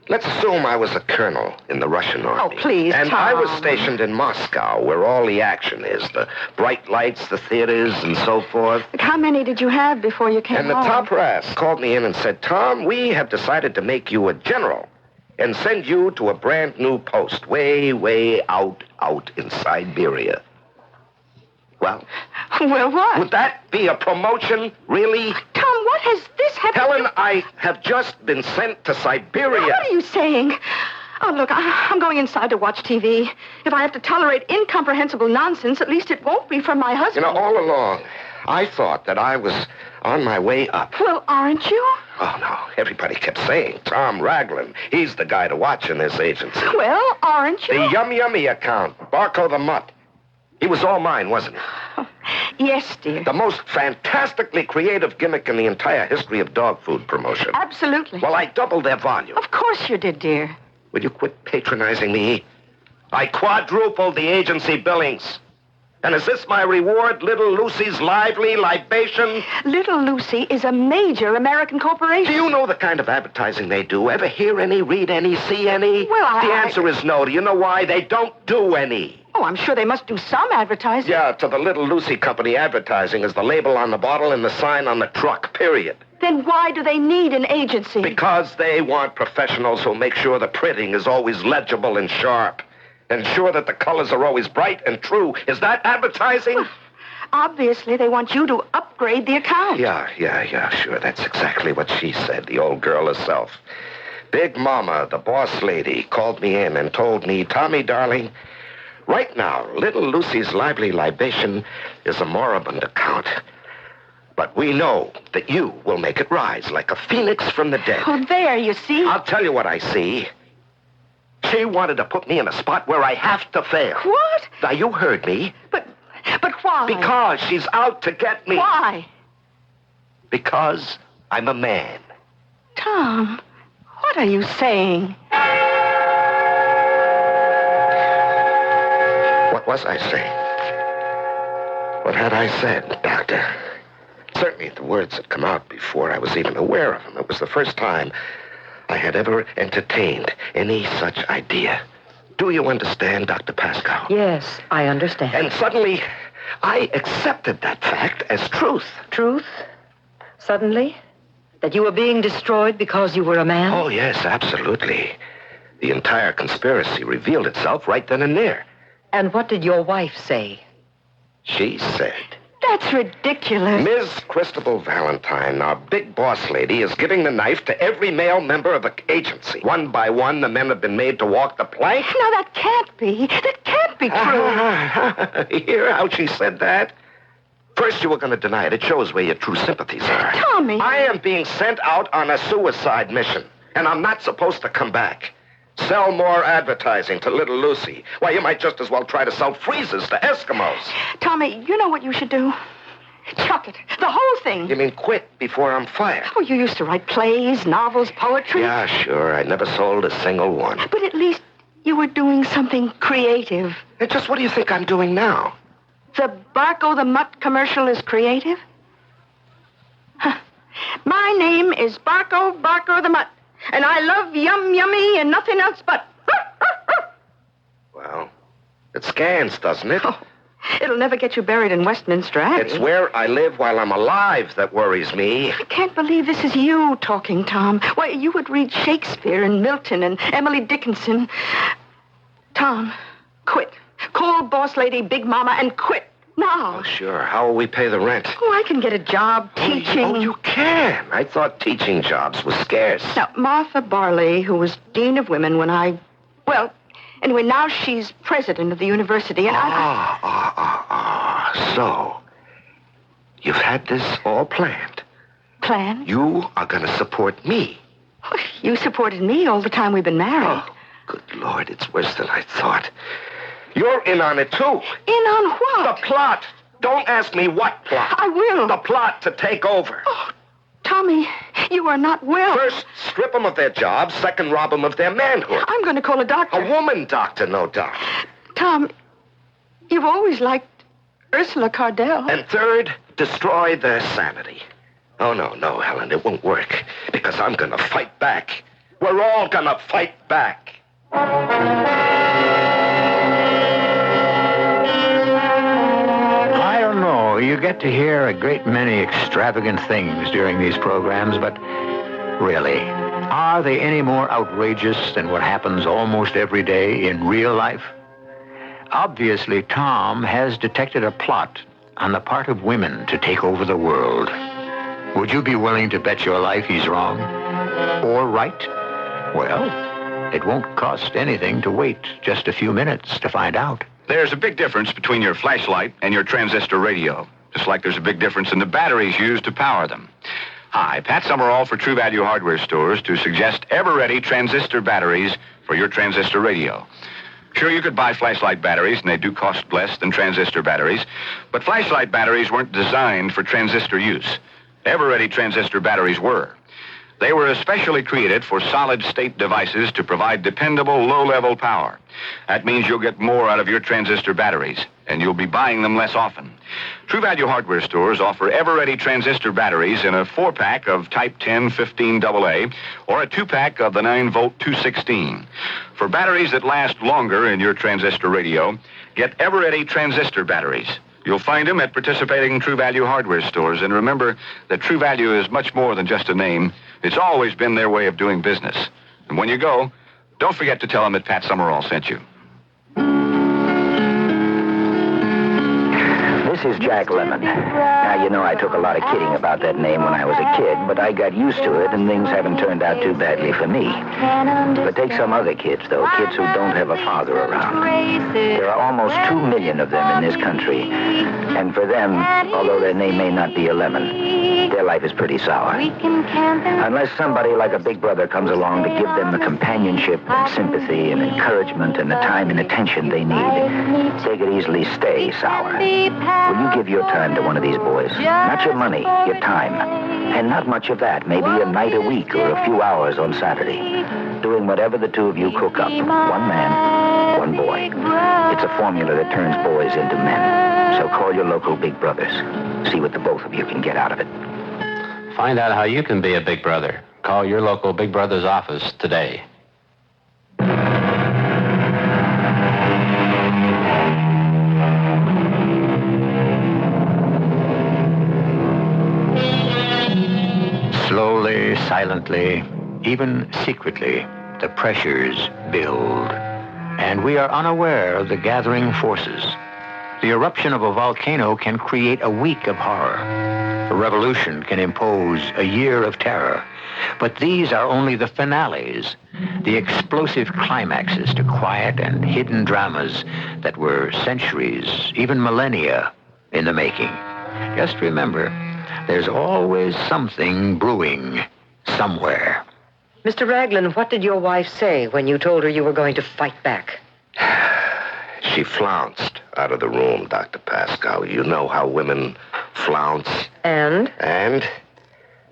Speaker 12: let's assume I was a colonel in the Russian army.
Speaker 19: Oh, please,
Speaker 12: And
Speaker 19: Tom.
Speaker 12: I was stationed in Moscow, where all the action is. The bright lights, the theaters, and so forth.
Speaker 19: How many did you have before you came
Speaker 12: And the
Speaker 19: home?
Speaker 12: top brass called me in and said, Tom, we have decided to make you a general and send you to a brand new post way out in Siberia. Well?
Speaker 19: Well, what?
Speaker 12: Would that be a promotion, really?
Speaker 19: Tom, what has this happened?
Speaker 12: Helen, I have just been sent to Siberia.
Speaker 19: What are you saying? Oh, look, I'm going inside to watch TV. If I have to tolerate incomprehensible nonsense, at least it won't be from my husband.
Speaker 12: You know, all along, I thought that I was on my way up.
Speaker 19: Well, aren't you?
Speaker 12: Oh, no. Everybody kept saying, Tom Raglan, he's the guy to watch in this agency.
Speaker 19: Well, aren't you?
Speaker 12: The Yum Yummy account, Barco the Mutt. He was all mine, wasn't he?
Speaker 19: Oh, yes, dear.
Speaker 12: The most fantastically creative gimmick in the entire history of dog food promotion.
Speaker 19: Absolutely.
Speaker 12: Well, I doubled their volume.
Speaker 19: Of course you did, dear.
Speaker 12: Will you quit patronizing me? I quadrupled the agency billings. And is this my reward, Little Lucy's Lively Libation?
Speaker 19: Little Lucy is a major American corporation.
Speaker 12: Do you know the kind of advertising they do? Ever hear any, read any, see any?
Speaker 19: Well,
Speaker 12: The answer is no. Do you know why? They don't do any.
Speaker 19: Oh, I'm sure they must do some advertising.
Speaker 12: Yeah, to the Little Lucy Company, advertising is the label on the bottle and the sign on the truck, period.
Speaker 19: Then why do they need an agency?
Speaker 12: Because they want professionals who make sure the printing is always legible and sharp. Ensure that the colors are always bright and true. Is that advertising?
Speaker 19: Well, obviously, they want you to upgrade the account.
Speaker 12: Yeah, sure. That's exactly what she said, the old girl herself. Big Mama, the boss lady, called me in and told me, Tommy, darling, right now, Little Lucy's Lively Libation is a moribund account. But we know that you will make it rise like a phoenix from the dead.
Speaker 19: Oh, there, you see?
Speaker 12: I'll tell you what I see. She wanted to put me in a spot where I have to fail.
Speaker 19: What?
Speaker 12: Now, you heard me.
Speaker 19: But why?
Speaker 12: Because she's out to get me.
Speaker 19: Why?
Speaker 12: Because I'm a man.
Speaker 19: Tom, what are you saying?
Speaker 12: What was I saying? What had I said, Doctor? Certainly the words had come out before I was even aware of them. It was the first time I had ever entertained any such idea. Do you understand, Dr. Pascal?
Speaker 14: Yes, I understand.
Speaker 12: And suddenly, I accepted that fact as truth.
Speaker 14: Truth? Suddenly? That you were being destroyed because you were a man?
Speaker 12: Oh, yes, absolutely. The entire conspiracy revealed itself right then and there.
Speaker 14: And what did your wife say?
Speaker 12: She said,
Speaker 19: That's ridiculous.
Speaker 12: Ms. Christabel Valentine, our big boss lady, is giving the knife to every male member of the agency. One by one, the men have been made to walk the plank.
Speaker 19: No, that can't be. That can't be true.
Speaker 12: You hear how she said that? First, you were going to deny it. It shows where your true sympathies are.
Speaker 19: Tommy.
Speaker 12: I am being sent out on a suicide mission, and I'm not supposed to come back. Sell more advertising to Little Lucy. Why, you might just as well try to sell freezers to Eskimos.
Speaker 19: Tommy, you know what you should do? Chuck it. The whole thing.
Speaker 12: You mean quit before I'm fired?
Speaker 19: Oh, you used to write plays, novels, poetry.
Speaker 12: Yeah, sure. I never sold a single one.
Speaker 19: But at least you were doing something creative.
Speaker 12: And just what do you think I'm doing now?
Speaker 19: The Barco the Mutt commercial is creative? Huh. My name is Barco the Mutt. And I love Yum Yummy and nothing else but...
Speaker 12: Well, it scans, doesn't it?
Speaker 19: Oh, it'll never get you buried in Westminster Abbey.
Speaker 12: It's where I live while I'm alive that worries me.
Speaker 19: I can't believe this is you talking, Tom. Why, you would read Shakespeare and Milton and Emily Dickinson. Tom, quit. Call boss lady Big Mama and quit. Now.
Speaker 12: Oh, sure. How will we pay the rent?
Speaker 19: Oh, I can get a job teaching.
Speaker 12: Oh, you can. I thought teaching jobs was scarce.
Speaker 19: Now, Martha Barley, who was Dean of Women when well, anyway, now she's president of the university, and
Speaker 12: So, you've had this all planned.
Speaker 19: Planned?
Speaker 12: You are going to support me.
Speaker 19: You supported me all the time we've been married.
Speaker 12: Oh, good Lord, it's worse than I thought. You're in on it, too.
Speaker 19: In on what?
Speaker 12: The plot. Don't ask me what plot.
Speaker 19: I will.
Speaker 12: The plot to take over.
Speaker 19: Oh, Tommy, you are not well.
Speaker 12: First, strip them of their jobs. Second, rob them of their manhood.
Speaker 19: I'm going to call a doctor.
Speaker 12: A woman doctor, no doubt.
Speaker 19: Tom, you've always liked Ursula Cardell.
Speaker 12: And third, destroy their sanity. Oh, no, Helen, it won't work. Because I'm going to fight back. We're all going to fight back.
Speaker 1: I don't know. You get to hear a great many extravagant things during these programs, but really, are they any more outrageous than what happens almost every day in real life? Obviously, Tom has detected a plot on the part of women to take over the world. Would you be willing to bet your life he's wrong? Or right? Well, it won't cost anything to wait just a few minutes to find out.
Speaker 2: There's a big difference between your flashlight and your transistor radio, just like there's a big difference in the batteries used to power them. Hi, Pat Summerall for True Value Hardware Stores to suggest ever-ready transistor batteries for your transistor radio. Sure, you could buy flashlight batteries, and they do cost less than transistor batteries, but flashlight batteries weren't designed for transistor use. Ever-ready transistor batteries were. They were especially created for solid-state devices to provide dependable, low-level power. That means you'll get more out of your transistor batteries, and you'll be buying them less often. True Value Hardware Stores offer ever-ready transistor batteries in a 4-pack of Type 10 15AA or a 2-pack of the 9-volt 216. For batteries that last longer in your transistor radio, get ever-ready transistor batteries. You'll find them at participating True Value Hardware Stores. And remember that True Value is much more than just a name. It's always been their way of doing business. And when you go, don't forget to tell them that Pat Summerall sent you.
Speaker 5: This is Jack Lemmon. Now, you know I took a lot of kidding about that name when I was a kid, but I got used to it, and things haven't turned out too badly for me. But take some other kids, though, kids who don't have a father around. There are almost 2 million of them in this country, and for them, although their name may not be a lemon, their life is pretty sour. Unless somebody like a big brother comes along to give them the companionship and sympathy and encouragement and the time and attention they need, they could easily stay sour. Will you give your time to one of these boys? Not your money, your time. And not much of that, maybe a night a week or a few hours on Saturday. Doing whatever the two of you cook up. One man, one boy. It's a formula that turns boys into men. So call your local big brothers. See what the both of you can get out of it.
Speaker 20: Find out how you can be a big brother. Call your local Big Brother's office today.
Speaker 1: Slowly, silently, even secretly, the pressures build. And we are unaware of the gathering forces. The eruption of a volcano can create a week of horror. A revolution can impose a year of terror. But these are only the finales, the explosive climaxes to quiet and hidden dramas that were centuries, even millennia, in the making. Just remember, there's always something brewing somewhere.
Speaker 14: Mr. Raglan, what did your wife say when you told her you were going to fight back?
Speaker 12: She flounced out of the room, Dr. Pascoe. You know how women flounce.
Speaker 14: And?
Speaker 12: And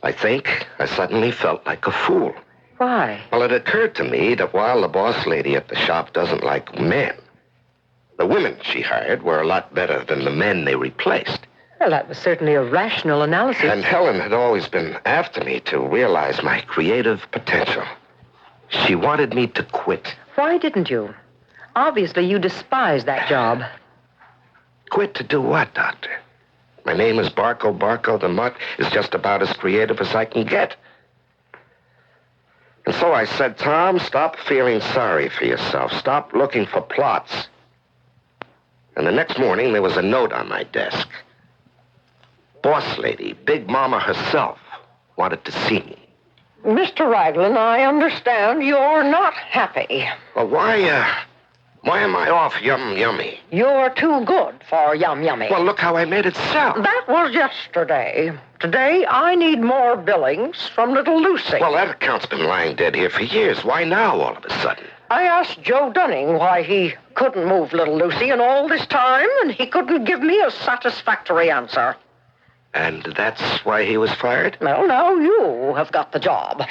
Speaker 12: I think I suddenly felt like a fool.
Speaker 14: Why?
Speaker 12: Well, it occurred to me that while the boss lady at the shop doesn't like men, the women she hired were a lot better than the men they replaced.
Speaker 14: Well, that was certainly a rational analysis.
Speaker 12: And Helen had always been after me to realize my creative potential. She wanted me to quit.
Speaker 14: Why didn't you? Obviously, you despise that job.
Speaker 12: Quit to do what, Doctor? My name is Barco the Mutt is just about as creative as I can get. And so I said, Tom, stop feeling sorry for yourself. Stop looking for plots. And the next morning, there was a note on my desk. Boss lady, Big Mama herself, wanted to see me.
Speaker 4: Mr. Raglan, I understand you're not happy.
Speaker 12: Well, why am I off yummy?
Speaker 4: You're too good for yummy.
Speaker 12: Well, look how I made it sound.
Speaker 4: That was yesterday. Today, I need more billings from little Lucy.
Speaker 12: Well, that account's been lying dead here for years. Why now, all of a sudden?
Speaker 4: I asked Joe Dunning why he couldn't move little Lucy in all this time, and he couldn't give me a satisfactory answer.
Speaker 12: And that's why he was fired?
Speaker 4: Well, now you have got the job.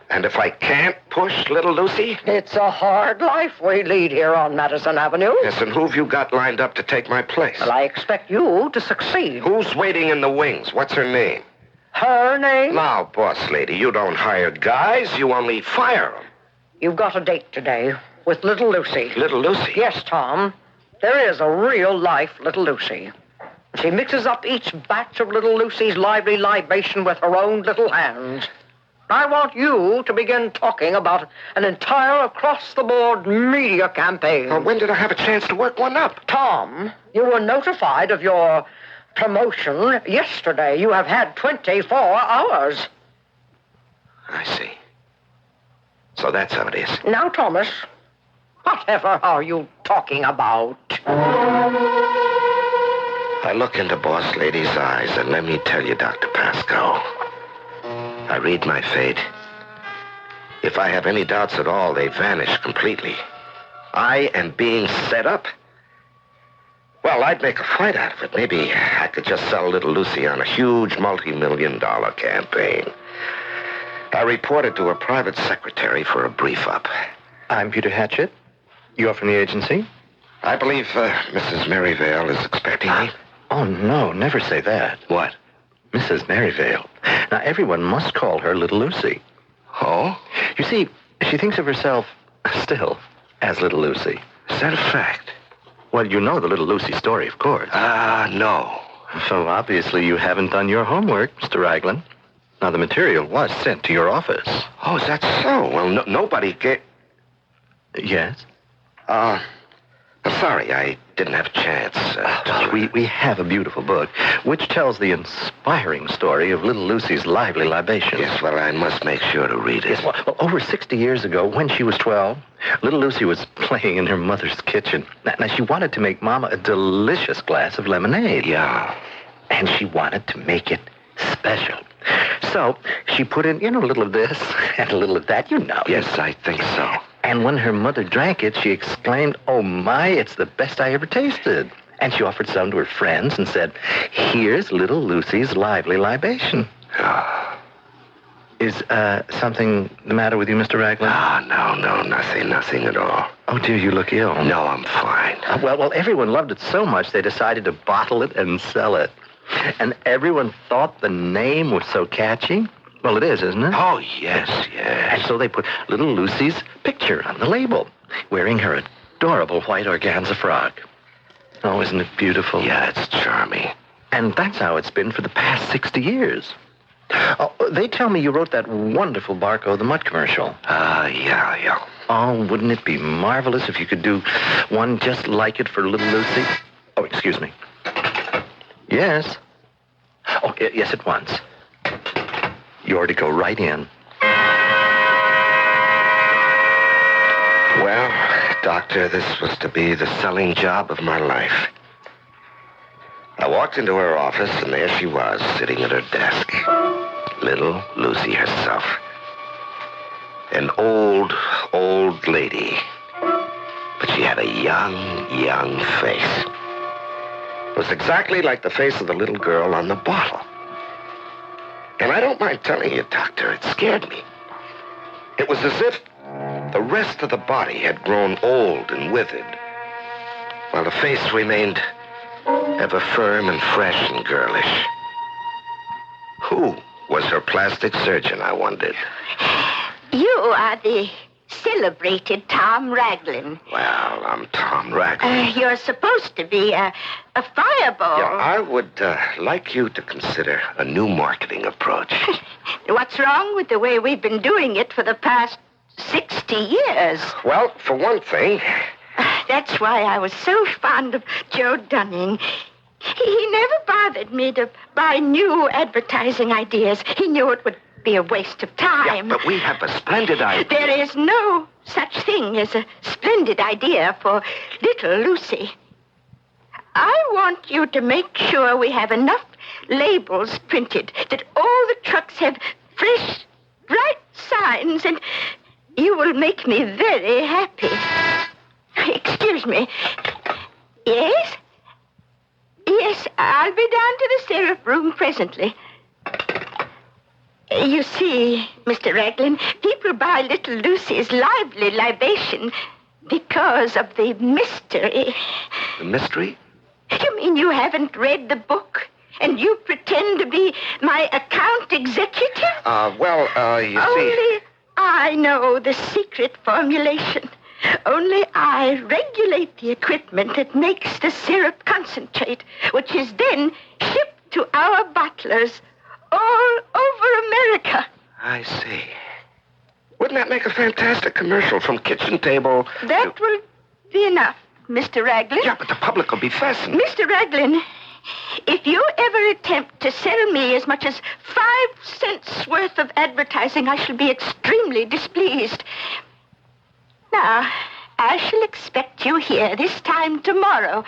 Speaker 12: And if I can't push little Lucy?
Speaker 4: It's a hard life we lead here on Madison Avenue.
Speaker 12: Yes, and who've you got lined up to take my place?
Speaker 4: Well, I expect you to succeed.
Speaker 12: Who's waiting in the wings? What's her name?
Speaker 4: Her name?
Speaker 12: Now, boss lady, you don't hire guys, you only fire them.
Speaker 4: You've got a date today with little Lucy.
Speaker 12: Little Lucy?
Speaker 4: Yes, Tom. There is a real-life little Lucy. She mixes up each batch of little Lucy's lively libation with her own little hands. I want you to begin talking about an entire across-the-board media campaign.
Speaker 12: Well, when did I have a chance to work one up?
Speaker 4: Tom, you were notified of your promotion yesterday. You have had 24 hours.
Speaker 12: I see. So that's how it is.
Speaker 4: Now, Thomas, whatever are you talking about?
Speaker 12: I look into Boss Lady's eyes, and let me tell you, Dr. Pascoe, I read my fate. If I have any doubts at all, they vanish completely. I am being set up. Well, I'd make a fight out of it. Maybe I could just sell little Lucy on a huge multi-million-dollar campaign. I reported to a private secretary for a brief-up.
Speaker 7: I'm Peter Hatchett. You're from the agency?
Speaker 12: I believe Mrs. Merivale is expecting me.
Speaker 7: Oh, no, never say that.
Speaker 12: What?
Speaker 7: Mrs. Merivale. Now, everyone must call her Little Lucy.
Speaker 12: Oh?
Speaker 7: You see, she thinks of herself still as Little Lucy.
Speaker 12: Is that a fact?
Speaker 7: Well, you know the Little Lucy story, of course.
Speaker 12: No.
Speaker 7: So obviously you haven't done your homework, Mr. Raglan. Now, the material was sent to your office.
Speaker 12: Oh, is that so? Well, nobody gave...
Speaker 7: Yes?
Speaker 12: Sorry, I didn't have a chance.
Speaker 7: We have a beautiful book, which tells the inspiring story of little Lucy's lively libation.
Speaker 12: Yes, well, I must make sure to read it.
Speaker 7: Yes, well, over 60 years ago, when she was 12, little Lucy was playing in her mother's kitchen. Now, she wanted to make Mama a delicious glass of lemonade.
Speaker 12: Yeah.
Speaker 7: And she wanted to make it special. So she put in, a little of this and a little of that,
Speaker 12: Yes, I think so.
Speaker 7: And when her mother drank it, she exclaimed, "Oh, my, it's the best I ever tasted." And she offered some to her friends and said, "Here's little Lucy's lively libation." Is something the matter with you, Mr. Raglan?
Speaker 12: No, nothing at all.
Speaker 7: Oh, dear, you look ill.
Speaker 12: No, I'm fine.
Speaker 7: Well, everyone loved it so much they decided to bottle it and sell it. And everyone thought the name was so catchy. Well, it is, isn't it?
Speaker 12: Oh, yes.
Speaker 7: And so they put little Lucy's picture on the label, wearing her adorable white organza frock. Oh, isn't it beautiful?
Speaker 12: Yeah, it's charming.
Speaker 7: And that's how it's been for the past 60 years. Oh, they tell me you wrote that wonderful Barco the Mutt commercial.
Speaker 12: Yeah.
Speaker 7: Oh, wouldn't it be marvelous if you could do one just like it for little Lucy? Oh, excuse me. Yes. Oh, yes, at once. You ought to go right in.
Speaker 12: Well, Doctor, this was to be the selling job of my life. I walked into her office, and there she was, sitting at her desk. Little Lucy herself. An old lady. But she had a young face. It was exactly like the face of the little girl on the bottle. And I don't mind telling you, Doctor, it scared me. It was as if the rest of the body had grown old and withered, while the face remained ever firm and fresh and girlish. Who was her plastic surgeon, I wondered?
Speaker 15: You are the celebrated Tom Raglan.
Speaker 12: Well, I'm Tom Raglan.
Speaker 15: You're supposed to be a fireball.
Speaker 12: Yeah, I would like you to consider a new marketing approach.
Speaker 15: What's wrong with the way we've been doing it for the past 60 years?
Speaker 12: Well, for one thing...
Speaker 15: That's why I was so fond of Joe Dunning. He never bothered me to buy new advertising ideas. He knew it would be a waste of time.
Speaker 12: Yeah, but we have a splendid idea.
Speaker 15: There is no such thing as a splendid idea for little Lucy. I want you to make sure we have enough labels printed, that all the trucks have fresh, bright signs, and you will make me very happy. Excuse me. Yes? Yes, I'll be down to the syrup room presently. You see, Mr. Raglan, people buy little Lucy's lively libation because of the mystery.
Speaker 12: The mystery?
Speaker 15: You mean you haven't read the book? And you pretend to be my account executive?
Speaker 12: You see...
Speaker 15: Only I know the secret formulation. Only I regulate the equipment that makes the syrup concentrate, which is then shipped to our bottlers all over America.
Speaker 12: I see. Wouldn't that make a fantastic commercial from kitchen table?
Speaker 15: That will be enough, Mr. Raglan.
Speaker 12: Yeah, but the public will be fascinated.
Speaker 15: Mr. Raglan, if you ever attempt to sell me as much as 5 cents worth of advertising, I shall be extremely displeased. Now, I shall expect you here this time tomorrow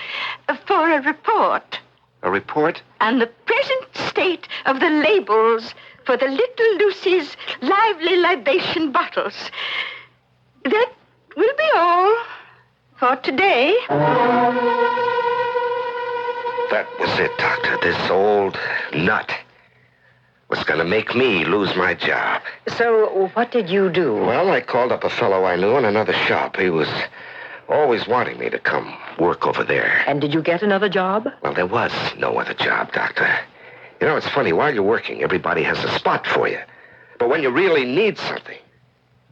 Speaker 15: for a report.
Speaker 12: A report?
Speaker 15: On the present state of the labels for the little Lucy's lively libation bottles. That will be all for today.
Speaker 12: That was it, Doctor. This old nut was going to make me lose my job.
Speaker 4: So, what did you do?
Speaker 12: Well, I called up a fellow I knew in another shop. He was always wanting me to come work over there.
Speaker 4: And did you get another job?
Speaker 12: Well, there was no other job, Doctor. You know, it's funny. While you're working, everybody has a spot for you. But when you really need something,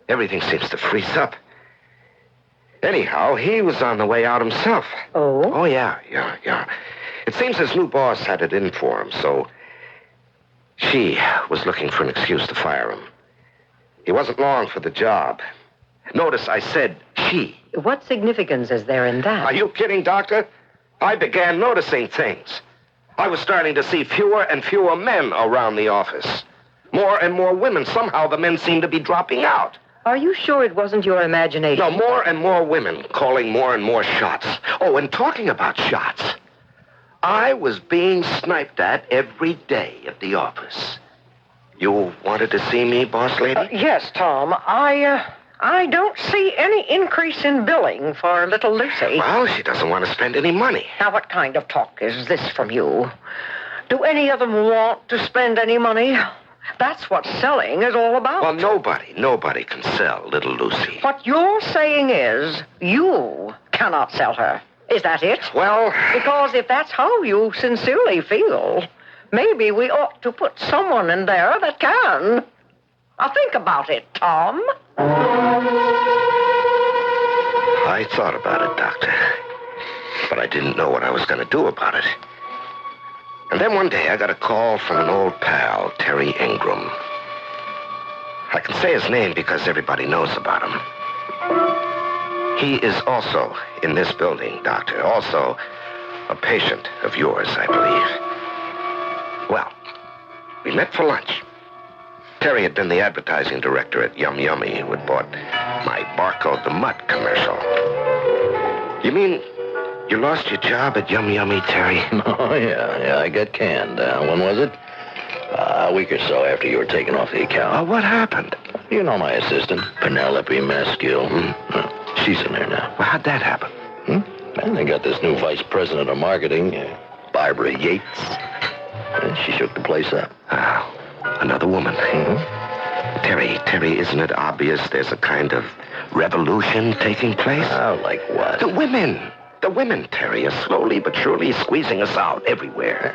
Speaker 12: everything seems to freeze up. Anyhow, he was on the way out himself.
Speaker 4: Oh?
Speaker 12: Oh, yeah. It seems his new boss had it in for him, so she was looking for an excuse to fire him. He wasn't long for the job. Notice I said she.
Speaker 4: What significance is there in that?
Speaker 12: Are you kidding, Doctor? I began noticing things. I was starting to see fewer and fewer men around the office. More and more women. Somehow the men seemed to be dropping out.
Speaker 4: Are you sure it wasn't your imagination?
Speaker 12: No, more and more women calling more and more shots. Oh, and talking about shots, I was being sniped at every day at the office. You wanted to see me, boss lady?
Speaker 4: Yes, Tom. I don't see any increase in billing for little Lucy.
Speaker 12: Well, she doesn't want to spend any money.
Speaker 4: Now, what kind of talk is this from you? Do any of them want to spend any money? That's what selling is all about.
Speaker 12: Well, nobody can sell little Lucy.
Speaker 4: What you're saying is you cannot sell her. Is that it?
Speaker 12: Well...
Speaker 4: Because if that's how you sincerely feel, maybe we ought to put someone in there that can. Now, think about it, Tom.
Speaker 12: I thought about it, Doctor. But I didn't know what I was going to do about it. And then one day I got a call from an old pal, Terry Ingram. I can say his name because everybody knows about him. He is also in this building, Doctor. Also a patient of yours, I believe. Well, we met for lunch. Terry had been the advertising director at Yum Yummy, who had bought my Barco the Mutt commercial. You mean you lost your job at Yum Yummy, Terry?
Speaker 8: Oh, yeah, I got canned. When was it? A week or so after you were taken off the account.
Speaker 12: Oh, what happened?
Speaker 8: You know my assistant, Penelope Maskill. She's in there now.
Speaker 12: Well, how'd that happen?
Speaker 8: And they got this new vice president of marketing, Barbara Yates. She shook the place up.
Speaker 12: Oh, another woman. Terry, isn't it obvious there's a kind of revolution taking place?
Speaker 8: Oh, like what?
Speaker 12: The women, Terry, are slowly but surely squeezing us out everywhere.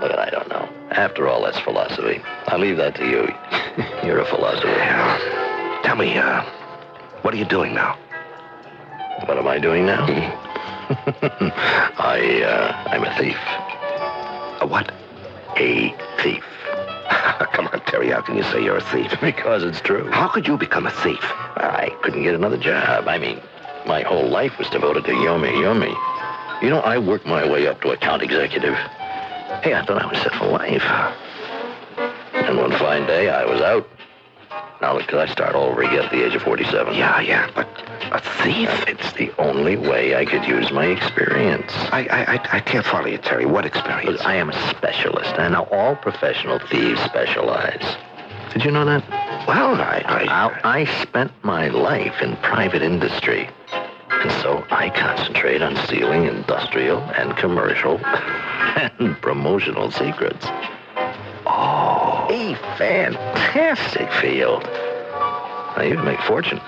Speaker 8: Look, I don't know. After all, that's philosophy. I leave that to you. You're a philosopher.
Speaker 12: Yeah. Tell me, what are you doing now?
Speaker 8: What am I doing now? I'm a thief.
Speaker 12: A what?
Speaker 8: A thief.
Speaker 12: Come on, Terry, how can you say you're a thief?
Speaker 8: Because it's true.
Speaker 12: How could you become a thief?
Speaker 8: I couldn't get another job. I mean,
Speaker 7: My whole life was devoted to yummy. You know, I worked my way up to account executive. Hey, I thought I was set for life. And one fine day, I was out. Now, could I start all over again at the age of 47?
Speaker 12: Yeah, but a thief?
Speaker 7: It's the only way I could use my experience.
Speaker 12: I can't follow you, Terry. What experience?
Speaker 7: Look, I am a specialist, and now all professional thieves specialize. Did you know that?
Speaker 12: Well,
Speaker 7: I spent my life in private industry. And so I concentrate on stealing industrial and commercial and promotional secrets. Oh, a fantastic field. Now, you can make a fortune.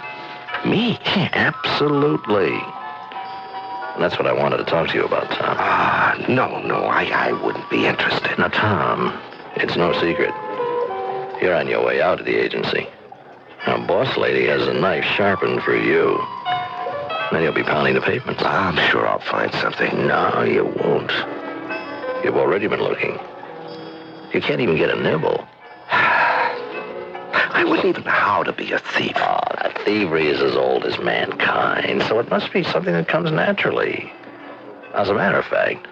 Speaker 7: Me? Absolutely. And that's what I wanted to talk to you about, Tom.
Speaker 12: No, I wouldn't be interested.
Speaker 7: Now, Tom, it's no secret. You're on your way out of the agency. Now, boss lady has a knife sharpened for you. Then you'll be pounding the pavements.
Speaker 12: I'm sure I'll find something.
Speaker 7: No, you won't. You've already been looking. You can't even get a nibble.
Speaker 12: I wouldn't even know how to be a thief.
Speaker 7: Oh, that thievery is as old as mankind, so it must be something that comes naturally. As a matter of fact,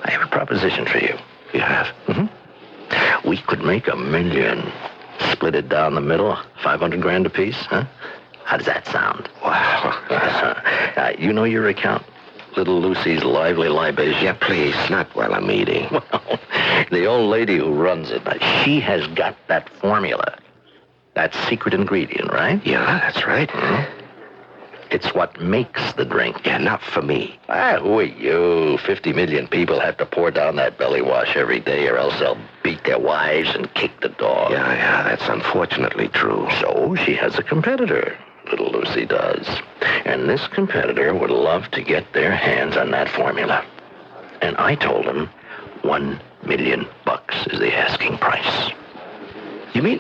Speaker 7: I have a proposition for you.
Speaker 12: You have?
Speaker 7: Mm-hmm. We could make $1 million. Split it down the middle, 500 grand apiece, huh? How does that sound?
Speaker 12: Wow.
Speaker 7: You know your account? Little Lucy's Lively Libation?
Speaker 12: Yeah, please, not while I'm eating.
Speaker 7: Well, the old lady who runs it, she has got that formula. That secret ingredient, right?
Speaker 12: Yeah, that's right.
Speaker 7: Mm-hmm. It's what makes the drink.
Speaker 12: Yeah, not for me.
Speaker 7: Who are you? 50 million people have to pour down that belly wash every day, or else they'll beat their wives and kick the dog.
Speaker 12: Yeah, that's unfortunately true.
Speaker 7: So she has a competitor. Little Lucy does. And this competitor would love to get their hands on that formula. And I told him $1 million is the asking price.
Speaker 12: You mean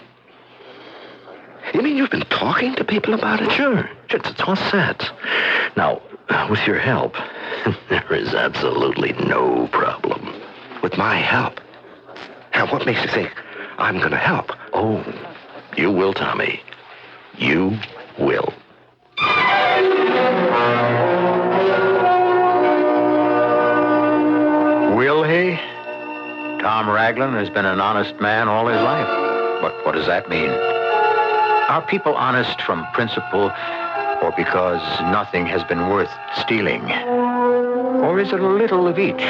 Speaker 12: you've been talking to people about it?
Speaker 7: Sure. It's all set. Now, with your help, there is absolutely no problem.
Speaker 12: With my help? Now, what makes you think I'm going to help?
Speaker 7: Oh, you will, Tommy. You will.
Speaker 1: Will he? Tom Raglan has been an honest man all his life. But what does that mean? Are people honest from principle or because nothing has been worth stealing? Or is it a little of each?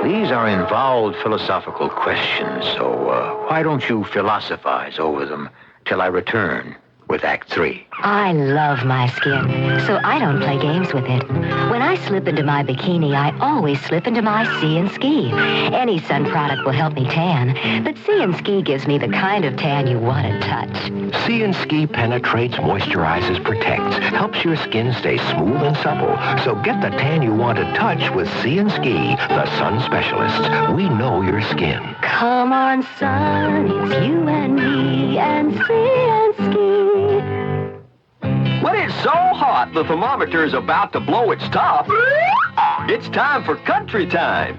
Speaker 1: These are involved philosophical questions, so why don't you philosophize over them till I return with Act 3.
Speaker 9: I love my skin, so I don't play games with it. When I slip into my bikini, I always slip into my Sea & Ski. Any sun product will help me tan, but Sea & Ski gives me the kind of tan you want to touch.
Speaker 22: Sea & Ski penetrates, moisturizes, protects, helps your skin stay smooth and supple. So get the tan you want to touch with Sea & Ski, the sun specialists. We know your skin.
Speaker 9: Come on, sun, it's you and me and Sea & Ski.
Speaker 18: When it's so hot the thermometer is about to blow its top, it's time for country time.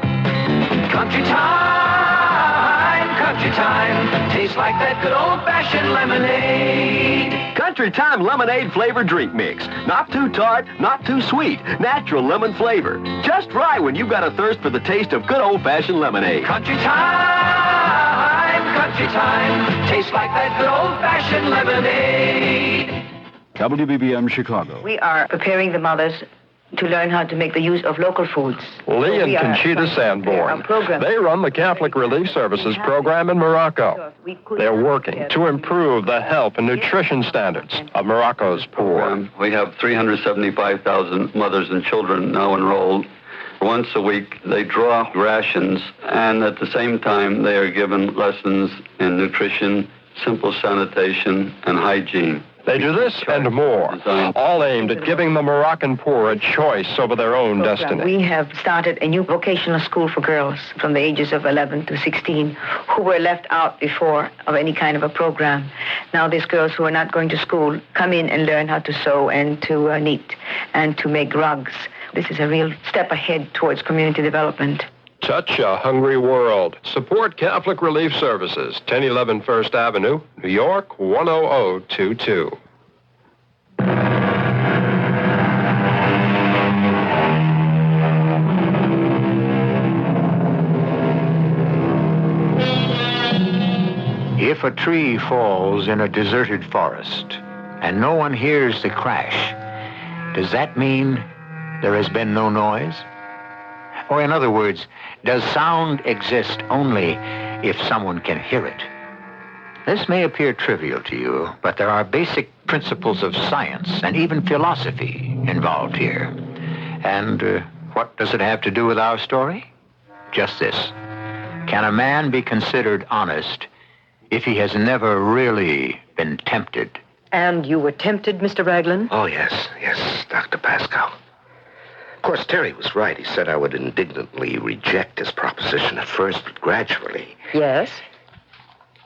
Speaker 13: Country time, country time. Tastes like that good old-fashioned lemonade.
Speaker 18: Country Time lemonade flavored drink mix. Not too tart, not too sweet. Natural lemon flavor. Just right when you've got a thirst for the taste of good old-fashioned lemonade.
Speaker 13: Country time, country time. Tastes like that good old-fashioned lemonade.
Speaker 16: WBBM Chicago.
Speaker 14: We are preparing the mothers to learn how to make the use of local foods.
Speaker 21: Lee and Conchita Sanborn. They run the Catholic Relief Services program in Morocco. They're working to improve the health and nutrition standards of Morocco's poor.
Speaker 23: We have 375,000 mothers and children now enrolled. Once a week, they draw rations, and at the same time, they are given lessons in nutrition, simple sanitation, and hygiene.
Speaker 21: They do this and more, all aimed at giving the Moroccan poor a choice over their own destiny.
Speaker 14: We have started a new vocational school for girls from the ages of 11 to 16 who were left out before of any kind of a program. Now these girls who are not going to school come in and learn how to sew and to knit and to make rugs. This is a real step ahead towards community development.
Speaker 21: Touch a hungry world. Support Catholic Relief Services, 1011 First Avenue, New York, 10022.
Speaker 1: If a tree falls in a deserted forest and no one hears the crash, does that mean there has been no noise? Or in other words, does sound exist only if someone can hear it? This may appear trivial to you, but there are basic principles of science and even philosophy involved here. And what does it have to do with our story? Just this. Can a man be considered honest if he has never really been tempted?
Speaker 4: And you were tempted, Mr. Raglan?
Speaker 12: Oh, yes, Dr. Pascal. Of course, Terry was right. He said I would indignantly reject his proposition at first, but gradually.
Speaker 4: Yes?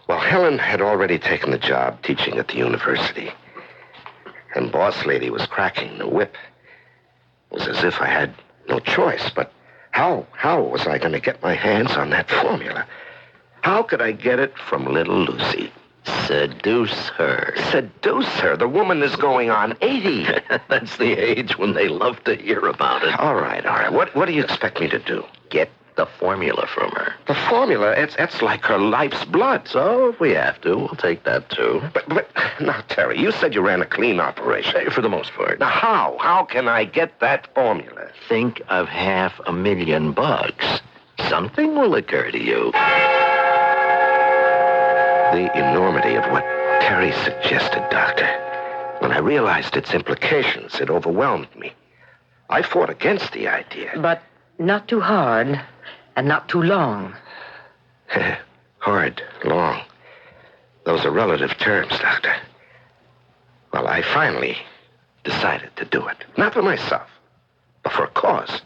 Speaker 12: Well, Helen had already taken the job teaching at the university. And Boss Lady was cracking the whip. It was as if I had no choice, but how was I going to get my hands on that formula? How could I get it from little Lucy?
Speaker 7: Seduce her.
Speaker 12: Seduce her? The woman is going on 80.
Speaker 7: That's the age when they love to hear about it.
Speaker 12: All right. What do you expect me to do?
Speaker 7: Get the formula from her.
Speaker 12: The formula? It's like her life's blood.
Speaker 7: So if we have to, we'll take that too.
Speaker 12: But now, Terry, you said you ran a clean operation.
Speaker 7: For the most part.
Speaker 12: Now, how? How can I get that formula?
Speaker 7: Think of $500,000. Something will occur to you.
Speaker 12: The enormity of what Terry suggested, Doctor. When I realized its implications, it overwhelmed me. I fought against the idea.
Speaker 4: But not too hard and not too long.
Speaker 12: Hard, long. Those are relative terms, Doctor. Well, I finally decided to do it. Not for myself, but for a cause.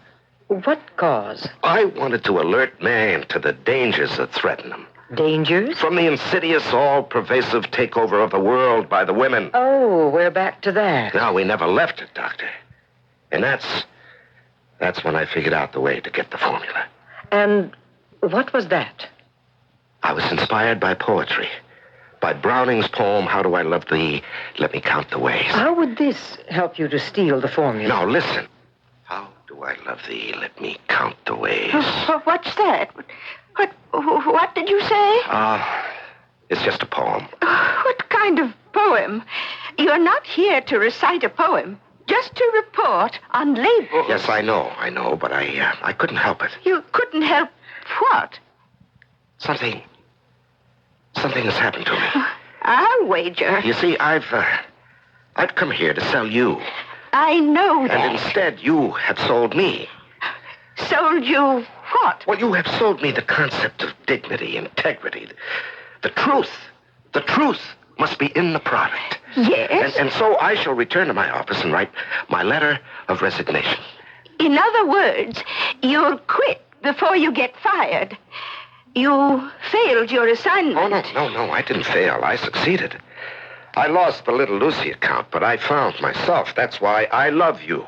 Speaker 4: What cause?
Speaker 12: I wanted to alert man to the dangers that threaten him.
Speaker 4: Dangers?
Speaker 12: From the insidious, all-pervasive takeover of the world by the women.
Speaker 4: Oh, we're back to that.
Speaker 12: No, we never left it, Doctor. And that's when I figured out the way to get the formula.
Speaker 4: And what was that?
Speaker 12: I was inspired by poetry. By Browning's poem, How Do I Love Thee? Let Me Count the Ways.
Speaker 4: How would this help you to steal the formula?
Speaker 12: Now, listen. How do I love thee? Let me count the ways.
Speaker 15: What's that? What did you say?
Speaker 12: It's just a poem.
Speaker 15: What kind of poem? You're not here to recite a poem, just to report on labels.
Speaker 12: Yes, I know, but I couldn't help it.
Speaker 15: You couldn't help what?
Speaker 12: Something has happened to me.
Speaker 15: I'll wager.
Speaker 12: You see, I've come here to sell you.
Speaker 15: I know that.
Speaker 12: And instead, you have sold me.
Speaker 15: Sold you what?
Speaker 12: Well, you have sold me the concept of dignity, integrity. The truth. The truth must be in the product.
Speaker 15: Yes?
Speaker 12: And so I shall return to my office and write my letter of resignation.
Speaker 15: In other words, you'll quit before you get fired. You failed your assignment.
Speaker 12: Oh, no, I didn't fail. I succeeded. I lost the Little Lucy account, but I found myself. That's why I love you.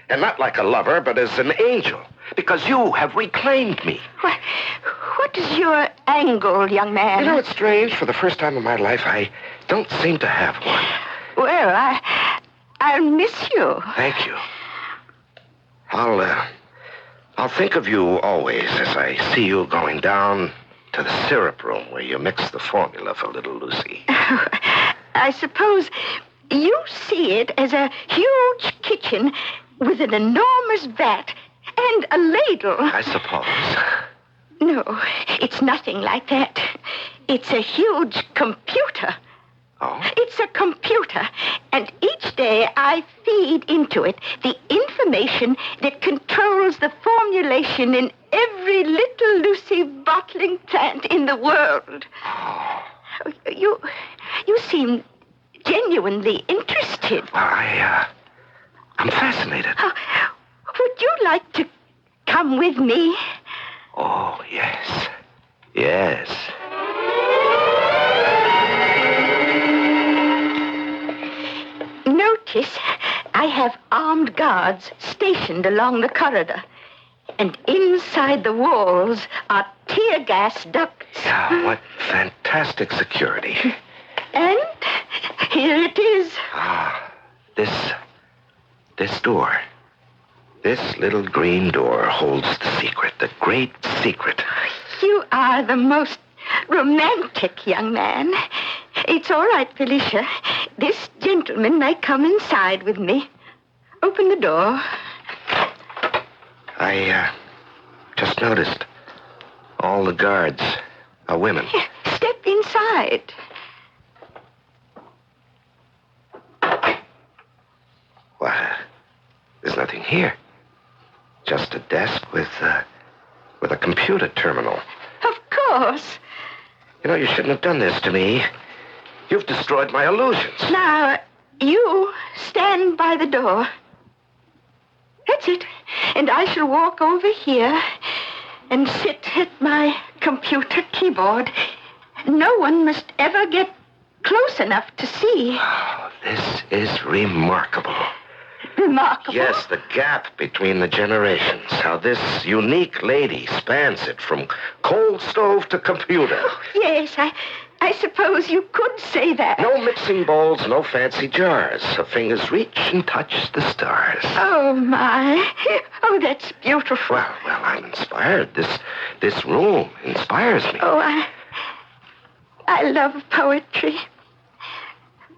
Speaker 12: And not like a lover, but as an angel. Because you have reclaimed me.
Speaker 15: What is your angle, young man?
Speaker 12: You know, it's strange. For the first time in my life, I don't seem to have one.
Speaker 15: Well, I'll miss you.
Speaker 12: Thank you. I'll think of you always as I see you going down to the syrup room where you mix the formula for Little Lucy.
Speaker 15: I suppose you see it as a huge kitchen with an enormous vat and a ladle.
Speaker 12: I suppose.
Speaker 15: No, it's nothing like that. It's a huge computer.
Speaker 12: Oh?
Speaker 15: It's a computer, and each day I feed into it the information that controls the formulation in every Little Lucy bottling plant in the world.
Speaker 12: Oh.
Speaker 15: You seem genuinely interested.
Speaker 12: Well, I'm fascinated.
Speaker 15: Would you like to come with me?
Speaker 12: Oh, yes. Yes.
Speaker 15: Notice I have armed guards stationed along the corridor. And inside the walls are tear gas ducts.
Speaker 12: Yeah, what fantastic security.
Speaker 15: And here it is.
Speaker 12: This door. This little green door holds the secret, the great secret.
Speaker 15: You are the most romantic young man. It's all right, Felicia. This gentleman may come inside with me. Open the door.
Speaker 12: I just noticed all the guards are women.
Speaker 15: Step inside.
Speaker 12: Why, there's nothing here. Just a desk with a computer terminal.
Speaker 15: Of course.
Speaker 12: You know, you shouldn't have done this to me. You've destroyed my illusions.
Speaker 15: Now, you stand by the door. That's it. And I shall walk over here and sit at my computer keyboard. No one must ever get close enough to see.
Speaker 12: Oh, this is remarkable.
Speaker 15: Remarkable?
Speaker 12: Yes, the gap between the generations. How this unique lady spans it from coal stove to computer.
Speaker 15: Yes, I suppose you could say that.
Speaker 12: No mixing bowls, no fancy jars. Her fingers reach and touch the stars.
Speaker 15: Oh, my. Oh, that's beautiful.
Speaker 12: Well, I'm inspired. This room inspires me.
Speaker 15: Oh, I love poetry.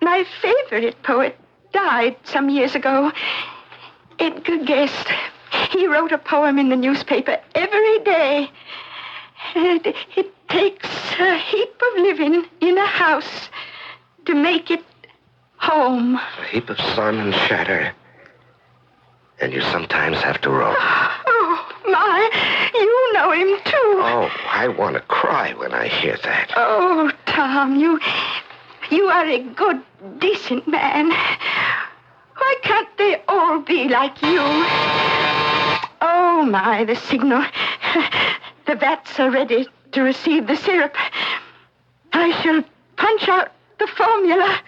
Speaker 15: My favorite poet died some years ago. Edgar Guest. He wrote a poem in the newspaper every day. It takes a heap of living in a house to make it home.
Speaker 12: A heap of sun and shatter. And you sometimes have to row.
Speaker 15: Oh, my. You know him, too.
Speaker 12: Oh, I want to cry when I hear that.
Speaker 15: Oh, Tom, you are a good, decent man. Why can't they all be like you? Oh, my, the signal. The vats are ready to receive the syrup. I shall punch out the formula.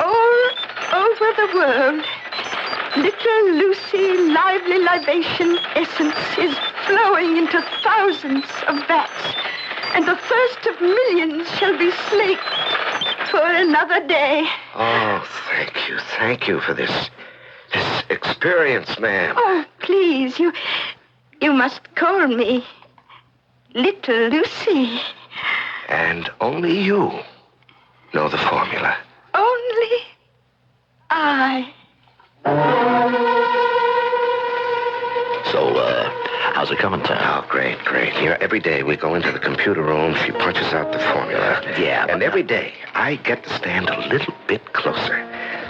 Speaker 15: All over the world, little Lucy Lively Libation essence is flowing into thousands of vats, and the thirst of millions shall be slaked for another day.
Speaker 12: Oh, thank you for this experience, ma'am.
Speaker 15: Oh, please, you must call me Little Lucy.
Speaker 12: And only you know the formula.
Speaker 15: Only I.
Speaker 7: So, how's it coming, Tom?
Speaker 12: Oh, great. Here, every day we go into the computer room. She punches out the formula.
Speaker 7: Yeah.
Speaker 12: And every day I get to stand a little bit closer.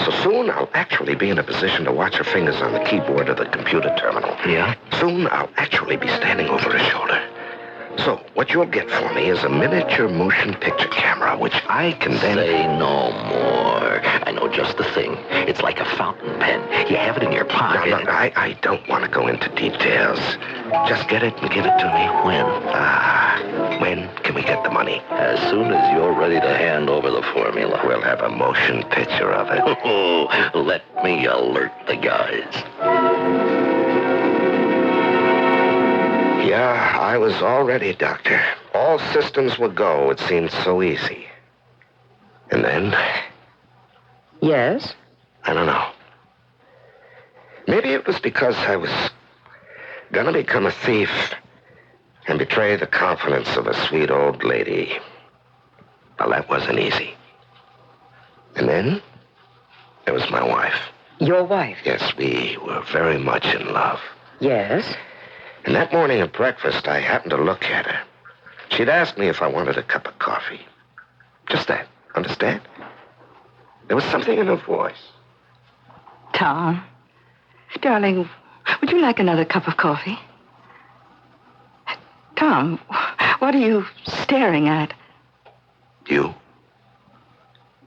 Speaker 12: So soon I'll actually be in a position to watch her fingers on the keyboard of the computer terminal.
Speaker 7: Yeah?
Speaker 12: Soon I'll actually be standing over her shoulder. So what you'll get for me is a miniature motion picture camera, which I can then...
Speaker 7: Say no more. I know just the thing. It's like a fountain pen. You have it in your pocket.
Speaker 12: No, I don't want to go into details. Just get it and give it to me.
Speaker 7: When?
Speaker 12: When can we get the money?
Speaker 7: As soon as you're ready to hand over the formula.
Speaker 12: We'll have a motion picture of it.
Speaker 7: Oh, let me alert the guys.
Speaker 12: Yeah, I was all ready, Doctor. All systems would go. It seemed so easy. And then...
Speaker 4: Yes?
Speaker 12: I don't know. Maybe it was because I was gonna become a thief and betray the confidence of a sweet old lady. Well, that wasn't easy. And then there was my wife.
Speaker 4: Your wife?
Speaker 12: Yes, we were very much in love.
Speaker 4: Yes?
Speaker 12: And that morning at breakfast, I happened to look at her. She'd asked me if I wanted a cup of coffee. Just that. Understand? There was something in her voice.
Speaker 14: Tom, darling, would you like another cup of coffee? Tom, what are you staring at?
Speaker 12: You?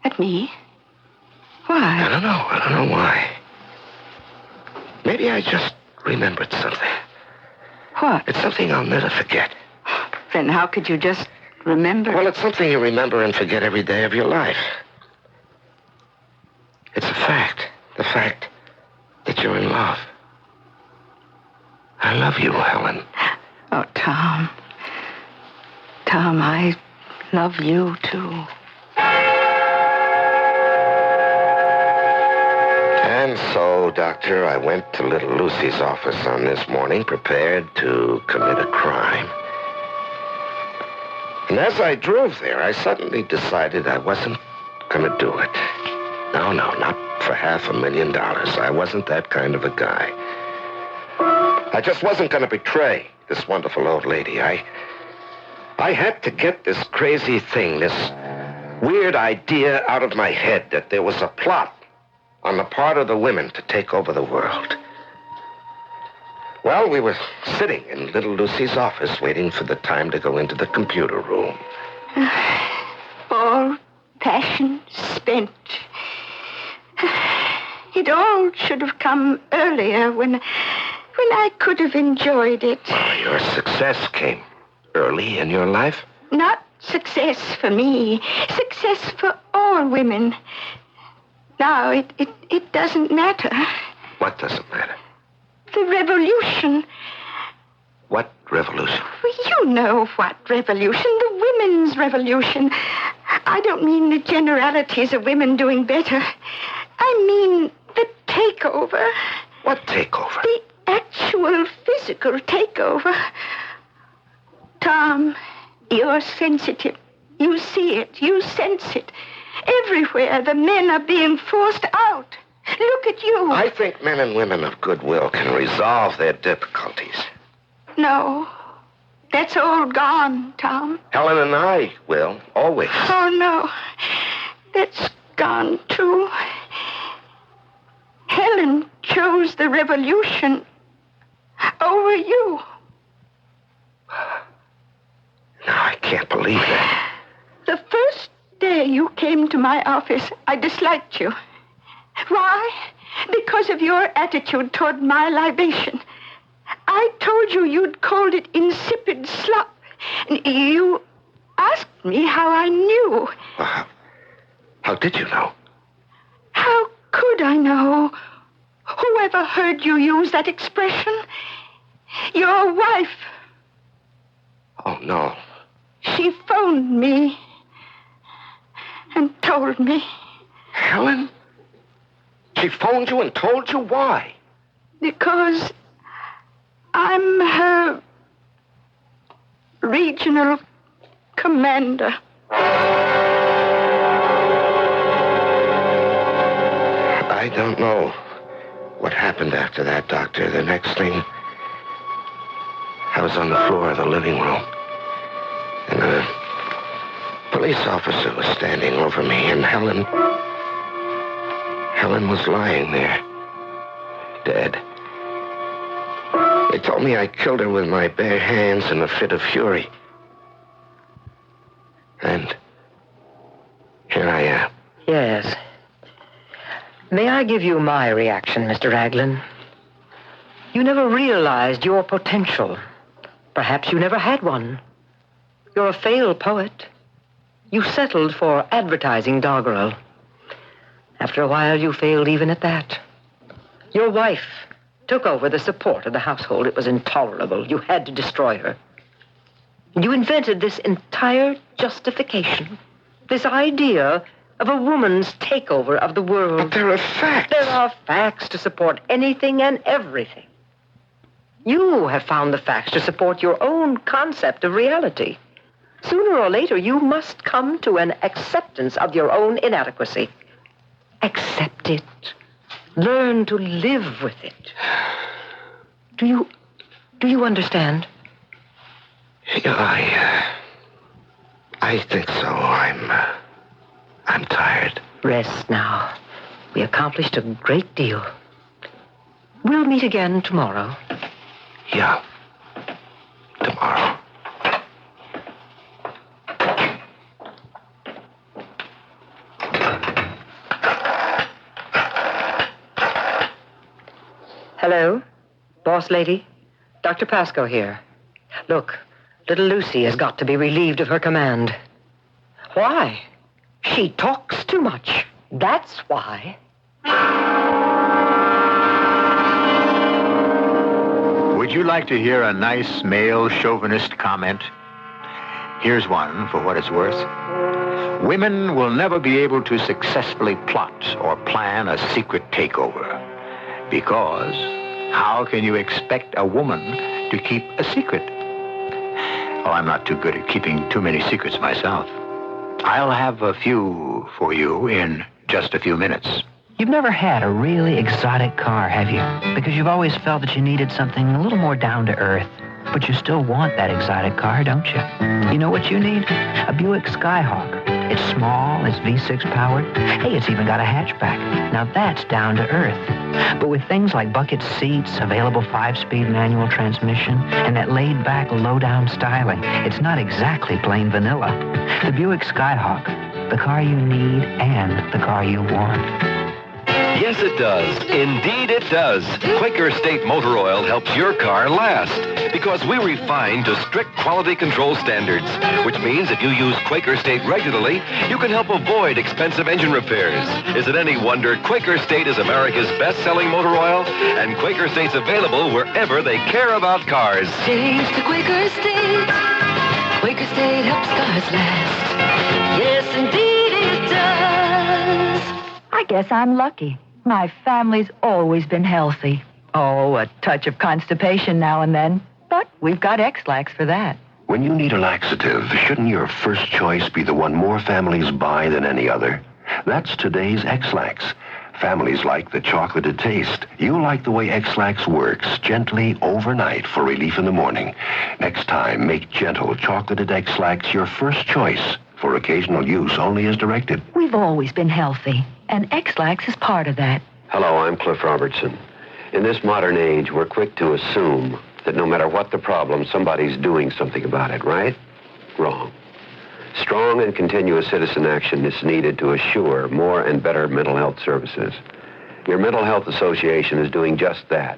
Speaker 14: At me? Why?
Speaker 12: I don't know why. Maybe I just remembered something.
Speaker 14: What?
Speaker 12: It's something I'll never forget.
Speaker 14: Then how could you just remember?
Speaker 12: Well, it's something you remember and forget every day of your life. It's a fact. The fact that you're in love. I love you, Helen.
Speaker 14: Oh, Tom. Tom, I love you, too.
Speaker 12: And so, Doctor, I went to little Lucy's office on this morning, prepared to commit a crime. And as I drove there, I suddenly decided I wasn't going to do it. No, not for $500,000. I wasn't that kind of a guy. I just wasn't going to betray this wonderful old lady. I had to get this crazy thing, this weird idea out of my head that there was a plot on the part of the women to take over the world. Well, we were sitting in little Lucy's office waiting for the time to go into the computer room.
Speaker 15: All passion spent. It all should have come earlier when I could have enjoyed it.
Speaker 12: Well, your success came early in your life?
Speaker 15: Not success for me. Success for all women. Now, it doesn't matter.
Speaker 12: What doesn't matter?
Speaker 15: The revolution.
Speaker 12: What revolution?
Speaker 15: Well, you know what revolution. The women's revolution. I don't mean the generalities of women doing better. I mean the takeover.
Speaker 12: What takeover?
Speaker 15: The actual physical takeover. Tom, you're sensitive. You see it. You sense it. Everywhere the men are being forced out. Look at you.
Speaker 12: I think men and women of goodwill can resolve their difficulties.
Speaker 15: No. That's all gone, Tom.
Speaker 12: Helen and I will, always.
Speaker 15: Oh, no. That's gone, too. Helen chose the revolution over you.
Speaker 12: No, I can't believe that.
Speaker 15: The first day you came to my office, I disliked you. Why? Because of your attitude toward my libation. I told you you'd called it insipid slop. And you asked me how I knew.
Speaker 12: Well, how did you know?
Speaker 15: How could I know? Whoever heard you use that expression? Your wife.
Speaker 12: Oh, no.
Speaker 15: She phoned me and told me.
Speaker 12: Helen? She phoned you and told you why?
Speaker 15: Because I'm her regional commander.
Speaker 12: I don't know what happened after that, Doctor. The next thing, I was on the floor of the living room. And a police officer was standing over me, and Helen was lying there, dead. They told me I killed her with my bare hands in a fit of fury. And here I am.
Speaker 4: Yes. May I give you my reaction, Mr. Raglan? You never realized your potential. Perhaps you never had one. You're a failed poet. You settled for advertising doggerel. After a while, you failed even at that. Your wife took over the support of the household. It was intolerable. You had to destroy her. You invented this entire justification, this idea of a woman's takeover of the world.
Speaker 12: But there are facts.
Speaker 4: There are facts to support anything and everything. You have found the facts to support your own concept of reality. Sooner or later, you must come to an acceptance of your own inadequacy. Accept it. Learn to live with it. Do you understand?
Speaker 12: Yeah, I think so. I'm tired.
Speaker 4: Rest now. We accomplished a great deal. We'll meet again tomorrow.
Speaker 12: Yeah. Tomorrow.
Speaker 4: Hello? Boss lady? Dr. Pascoe here. Look, little Lucy has got to be relieved of her command. Why? She talks too much. That's why.
Speaker 1: Would you like to hear a nice male chauvinist comment? Here's one for what it's worth. Women will never be able to successfully plot or plan a secret takeover. Because how can you expect a woman to keep a secret? Oh, I'm not too good at keeping too many secrets myself. I'll have a few for you in just a few minutes.
Speaker 5: You've never had a really exotic car, have you? Because you've always felt that you needed something a little more down to earth. But you still want that exotic car, don't you? You know what you need? A Buick Skyhawk. It's small, it's V6 powered. Hey, it's even got a hatchback. Now that's down to earth. But with things like bucket seats, available 5-speed manual transmission, and that laid-back, low-down styling, it's not exactly plain vanilla. The Buick Skyhawk, the car you need and the car you want.
Speaker 7: Yes, it does. Indeed, it does. Quaker State Motor Oil helps your car last because we refine to strict quality control standards, which means if you use Quaker State regularly, you can help avoid expensive engine repairs. Is it any wonder Quaker State is America's best-selling motor oil? And Quaker State's available wherever they care about cars.
Speaker 6: Change to Quaker State. Quaker State helps cars last. Yes, indeed it does.
Speaker 10: I guess I'm lucky. My family's always been healthy. Oh, a touch of constipation now and then. But we've got X-Lax for that.
Speaker 11: When you need a laxative, shouldn't your first choice be the one more families buy than any other? That's today's X-Lax. Families like the chocolated taste. You like the way X-Lax works, gently overnight for relief in the morning. Next time, make gentle chocolated X-Lax your first choice. For occasional use only as directed.
Speaker 10: We've always been healthy, and X-Lax is part of that.
Speaker 24: Hello, I'm Cliff Robertson. In this modern age, we're quick to assume that no matter what the problem, somebody's doing something about it, right? Wrong. Strong and continuous citizen action is needed to assure more and better mental health services. Your Mental Health Association is doing just that.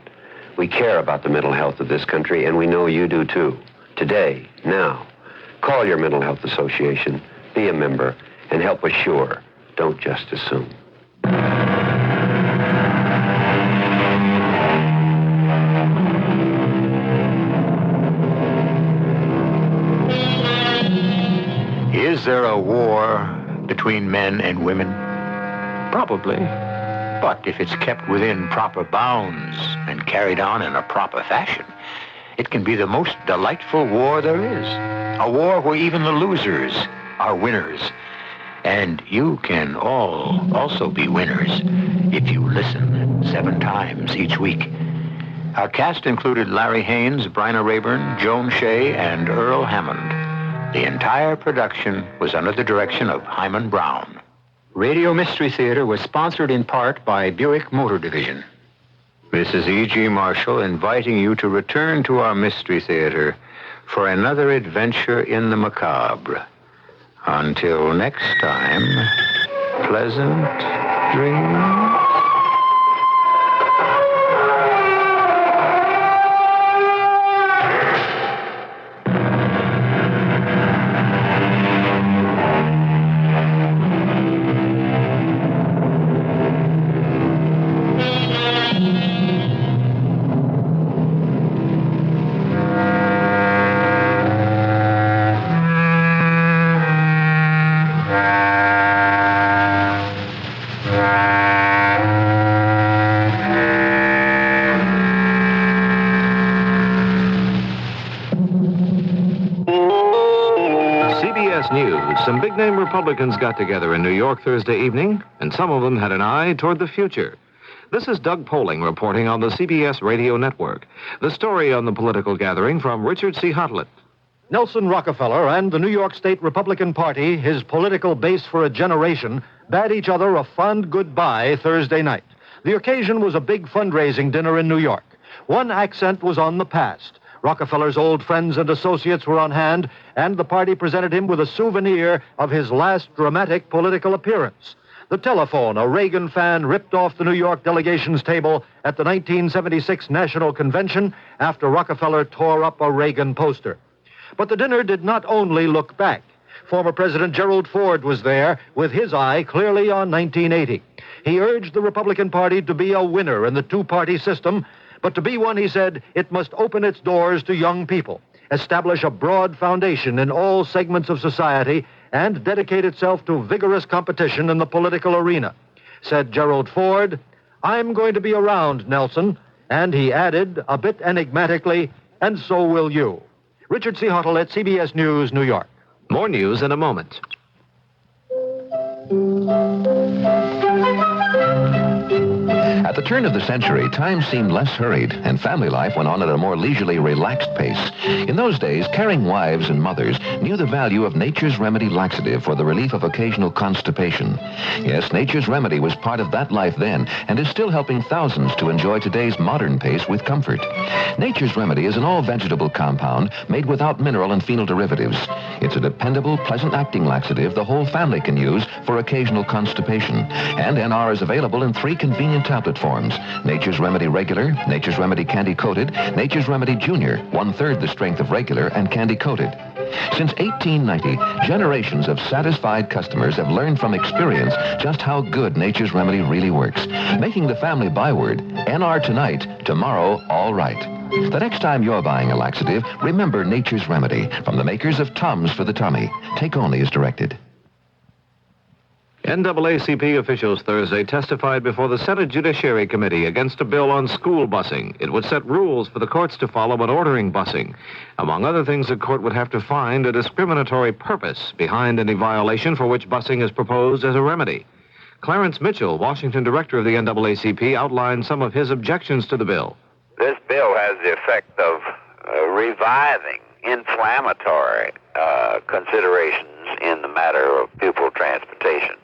Speaker 24: We care about the mental health of this country, and we know you do too. Today, now, call your Mental Health Association, be a member, and help assure. Don't just assume.
Speaker 1: Is there a war between men and women? Probably. But if it's kept within proper bounds and carried on in a proper fashion, it can be the most delightful war there is. A war where even the losers are winners. And you can all also be winners if you listen 7 times each week. Our cast included Larry Haynes, Bryna Rayburn, Joan Shea, and Earl Hammond. The entire production was under the direction of Hyman Brown. Radio Mystery Theater was sponsored in part by Buick Motor Division. This is E.G. Marshall inviting you to return to our Mystery Theater for another adventure in the macabre. Until next time, pleasant dreams.
Speaker 25: CBS News. Some big-name Republicans got together in New York Thursday evening, and some of them had an eye toward the future. This is Doug Poling reporting on the CBS radio network. The story on the political gathering from Richard C. Hotlett.
Speaker 26: Nelson Rockefeller and the New York State Republican Party, his political base for a generation, bade each other a fond goodbye Thursday night. The occasion was a big fundraising dinner in New York. One accent was on the past. Rockefeller's old friends and associates were on hand, and the party presented him with a souvenir of his last dramatic political appearance. The telephone a Reagan fan ripped off the New York delegation's table at the 1976 National Convention after Rockefeller tore up a Reagan poster. But the dinner did not only look back. Former President Gerald Ford was there with his eye clearly on 1980. He urged the Republican Party to be a winner in the two-party system, but to be one, he said, it must open its doors to young people, establish a broad foundation in all segments of society, and dedicate itself to vigorous competition in the political arena. Said Gerald Ford, "I'm going to be around, Nelson." And he added, a bit enigmatically, "and so will you." Richard C. Huttle at CBS News, New York.
Speaker 25: More news in a moment.
Speaker 2: At the turn of the century, time seemed less hurried, and family life went on at a more leisurely, relaxed pace. In those days, caring wives and mothers knew the value of Nature's Remedy laxative for the relief of occasional constipation. Yes, Nature's Remedy was part of that life then, and is still helping thousands to enjoy today's modern pace with comfort. Nature's Remedy is an all-vegetable compound made without mineral and phenol derivatives. It's a dependable, pleasant-acting laxative the whole family can use for occasional constipation. And NR is available in 3 convenient tablet forms: Nature's Remedy Regular, Nature's Remedy Candy Coated, Nature's Remedy Junior, 1/3 the strength of regular and candy coated. Since 1890, generations of satisfied customers have learned from experience just how good Nature's Remedy really works, making the family byword, NR tonight, tomorrow all right. The next time you're buying a laxative, remember Nature's Remedy from the makers of Tums for the Tummy. Take only as directed.
Speaker 25: NAACP officials Thursday testified before the Senate Judiciary Committee against a bill on school busing. It would set rules for the courts to follow when ordering busing. Among other things, the court would have to find a discriminatory purpose behind any violation for which busing is proposed as a remedy. Clarence Mitchell, Washington director of the NAACP, outlined some of his objections to the bill.
Speaker 3: This bill has the effect of reviving inflammatory considerations in the matter of pupil transportation.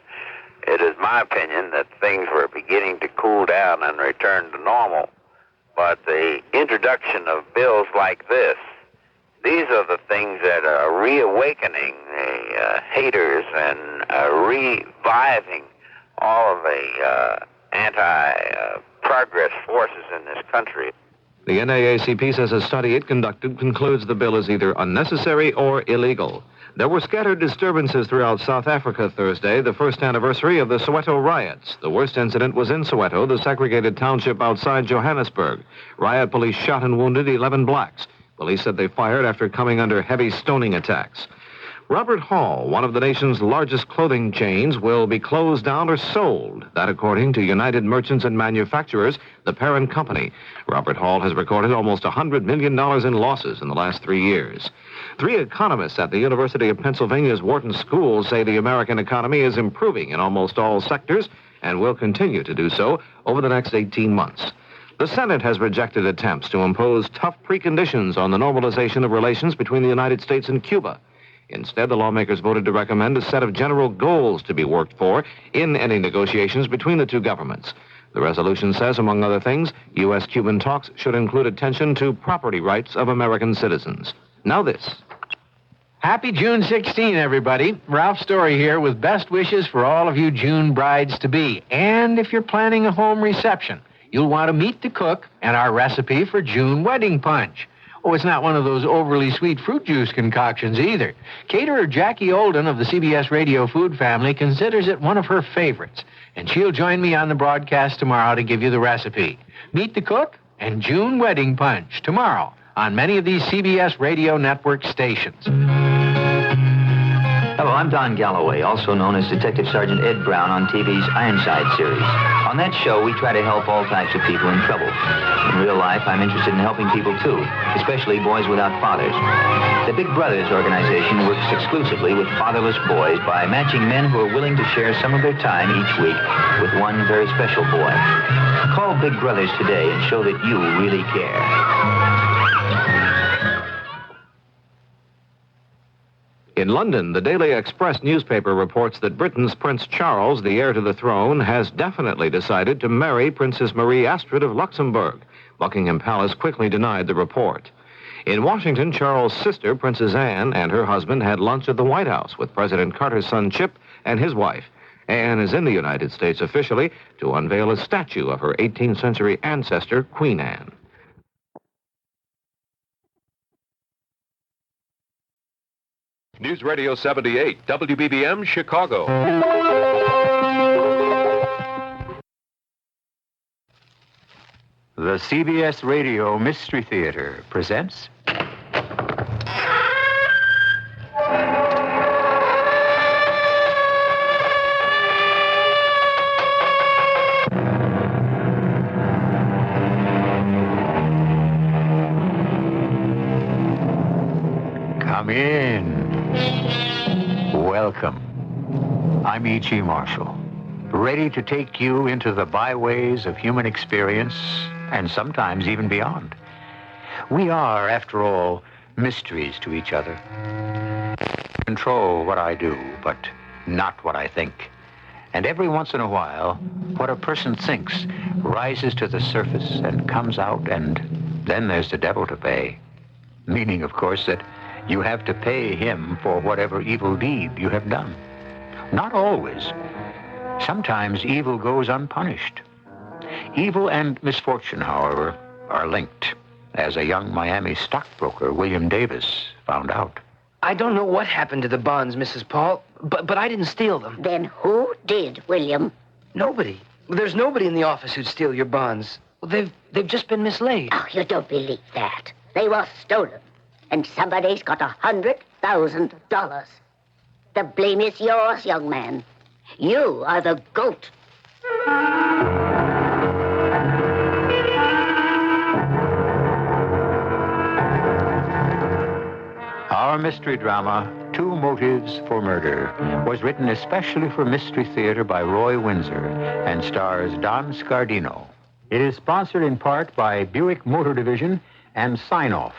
Speaker 3: It is my opinion that things were beginning to cool down and return to normal. But the introduction of bills like this, these are the things that are reawakening the haters and reviving all of the anti-progress forces in this country.
Speaker 25: The NAACP says a study it conducted concludes the bill is either unnecessary or illegal. There were scattered disturbances throughout South Africa Thursday, the first anniversary of the Soweto riots. The worst incident was in Soweto, the segregated township outside Johannesburg. Riot police shot and wounded 11 blacks. Police said they fired after coming under heavy stoning attacks. Robert Hall, one of the nation's largest clothing chains, will be closed down or sold. That according to United Merchants and Manufacturers, the parent company. Robert Hall has recorded almost $100 million in losses in the last 3 years. 3 economists at the University of Pennsylvania's Wharton School say the American economy is improving in almost all sectors and will continue to do so over the next 18 months. The Senate has rejected attempts to impose tough preconditions on the normalization of relations between the United States and Cuba. Instead, the lawmakers voted to recommend a set of general goals to be worked for in any negotiations between the two governments. The resolution says, among other things, U.S.-Cuban talks should include attention to property rights of American citizens. Now this.
Speaker 8: Happy June 16, everybody. Ralph Story here with best wishes for all of you June brides-to-be. And if you're planning a home reception, you'll want to meet the cook and our recipe for June wedding punch. Oh, it's not one of those overly sweet fruit juice concoctions either. Caterer Jackie Olden of the CBS Radio Food family considers it one of her favorites, and she'll join me on the broadcast tomorrow to give you the recipe. Meet the cook and June wedding punch tomorrow on many of these CBS Radio Network stations.
Speaker 17: Hello, I'm Don Galloway, also known as Detective Sergeant Ed Brown on TV's Ironside series. On that show, we try to help all types of people in trouble. In real life, I'm interested in helping people, too, especially boys without fathers. The Big Brothers organization works exclusively with fatherless boys by matching men who are willing to share some of their time each week with one very special boy. Call Big Brothers today and show that you really care.
Speaker 25: In London, the Daily Express newspaper reports that Britain's Prince Charles, the heir to the throne, has definitely decided to marry Princess Marie Astrid of Luxembourg. Buckingham Palace quickly denied the report. In Washington, Charles' sister, Princess Anne, and her husband had lunch at the White House with President Carter's son, Chip, and his wife. Anne is in the United States officially to unveil a statue of her 18th century ancestor, Queen Anne.
Speaker 19: News Radio 78, WBBM, Chicago.
Speaker 1: The CBS Radio Mystery Theater presents... I'm E.G. Marshall, ready to take you into the byways of human experience and sometimes even beyond. We are, after all, mysteries to each other. Control what I do, but not what I think. And every once in a while, what a person thinks rises to the surface and comes out, and then there's the devil to pay. Meaning, of course, that you have to pay him for whatever evil deed you have done. Not always. Sometimes evil goes unpunished. Evil and misfortune, however, are linked, as a young Miami stockbroker, William Davis, found out.
Speaker 9: I don't know what happened to the bonds, Mrs. Paul, but I didn't steal them.
Speaker 15: Then who did, William?
Speaker 9: Nobody. There's nobody in the office who'd steal your bonds. They've just been mislaid.
Speaker 15: Oh, you don't believe that. They were stolen, and somebody's got $100,000. The blame is yours, young man. You are the goat.
Speaker 1: Our mystery drama, Two Motives for Murder, was written especially for Mystery Theater by Roy Windsor and stars Don Scardino. It is sponsored in part by Buick Motor Division and Sign-Off,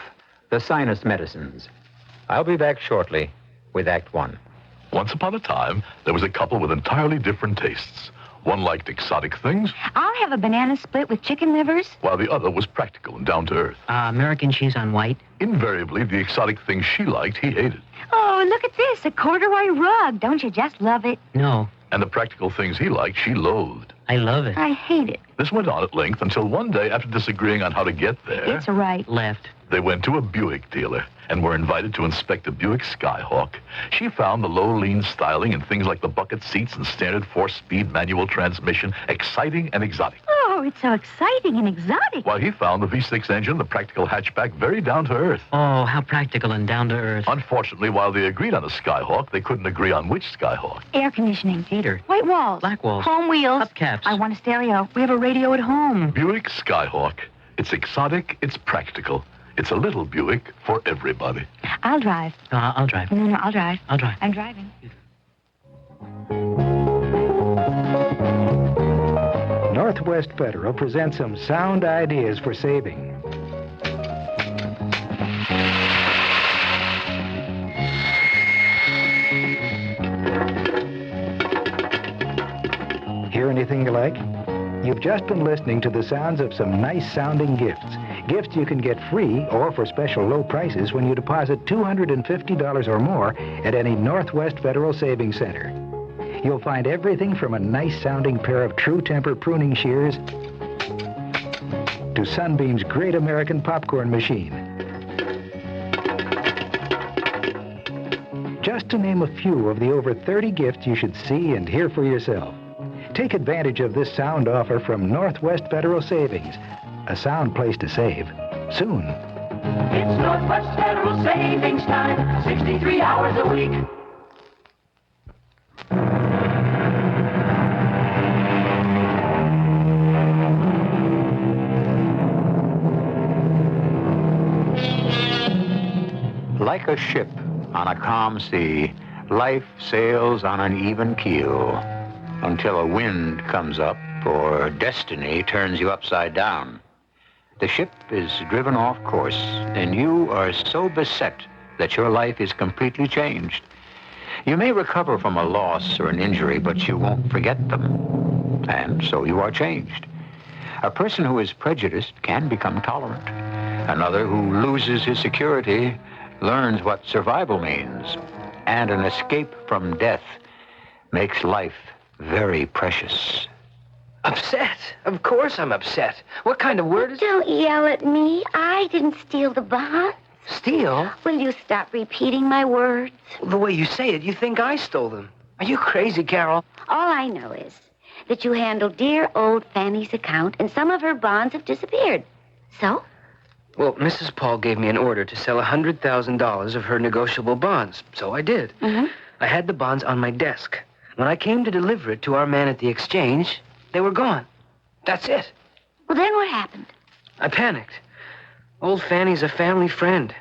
Speaker 1: the sinus medicines. I'll be back shortly with Act One.
Speaker 13: Once upon a time, there was a couple with entirely different tastes. One liked exotic things,
Speaker 16: I'll have a banana split with chicken livers.
Speaker 13: while the other was practical and down to earth.
Speaker 9: American cheese on white.
Speaker 13: Invariably, the exotic things she liked, he hated.
Speaker 16: Oh, look at this, a corduroy rug. Don't you just love it?
Speaker 9: No,
Speaker 13: And the practical things he liked, she loathed.
Speaker 9: I love it.
Speaker 16: I hate it.
Speaker 13: This went on at length until one day, after disagreeing on how to get there,
Speaker 16: It's right.
Speaker 9: Left.
Speaker 13: they went to a Buick dealer and were invited to inspect a Buick Skyhawk. She found the low, lean styling and things like the bucket seats and standard 4-speed manual transmission exciting and exotic,
Speaker 16: Oh, it's so exciting and exotic.
Speaker 13: while he found the V6 engine, the practical hatchback, very down to earth.
Speaker 9: Oh, how practical and down to earth.
Speaker 13: Unfortunately, while they agreed on a Skyhawk, they couldn't agree on which Skyhawk.
Speaker 16: Air conditioning.
Speaker 9: Heater.
Speaker 16: White walls.
Speaker 9: Black walls.
Speaker 16: Home wheels.
Speaker 9: Hubcaps.
Speaker 16: I want a stereo. We have a radio at home.
Speaker 13: Buick Skyhawk. It's exotic, it's practical. It's a little Buick for everybody.
Speaker 16: I'll drive.
Speaker 9: I'll drive.
Speaker 16: No, I'll drive.
Speaker 9: I'll drive.
Speaker 16: I'm driving.
Speaker 18: Northwest Federal presents some sound ideas for saving. Hear anything you like? You've just been listening to the sounds of some nice-sounding gifts. Gifts you can get free or for special low prices when you deposit $250 or more at any Northwest Federal Savings Center. You'll find everything from a nice-sounding pair of True Temper pruning shears to Sunbeam's Great American Popcorn Machine. Just to name a few of the over 30 gifts you should see and hear for yourself. Take advantage of this sound offer from Northwest Federal Savings. A sound place to save. Soon.
Speaker 6: It's Northwest Federal Savings Time, 63 hours a week.
Speaker 1: Like a ship on a calm sea, life sails on an even keel until a wind comes up or destiny turns you upside down. The ship is driven off course, and you are so beset that your life is completely changed. You may recover from a loss or an injury, but you won't forget them, and so you are changed. A person who is prejudiced can become tolerant. Another who loses his security learns what survival means, and an escape from death makes life very precious.
Speaker 9: Upset? Of course I'm upset. What kind of word is...
Speaker 15: Don't yell at me. I didn't steal the bonds.
Speaker 9: Steal?
Speaker 15: Will you stop repeating my words?
Speaker 9: The way you say it, you think I stole them. Are you crazy, Carol?
Speaker 15: All I know is that you handled dear old Fanny's account and some of her bonds have disappeared. So?
Speaker 9: Well, Mrs. Paul gave me an order to sell $100,000 of her negotiable bonds, so I did.
Speaker 15: Mm-hmm.
Speaker 9: I had the bonds on my desk. When I came to deliver it to our man at the exchange, they were gone. That's it.
Speaker 15: Well, then what happened?
Speaker 9: I panicked. Old Fanny's a family friend.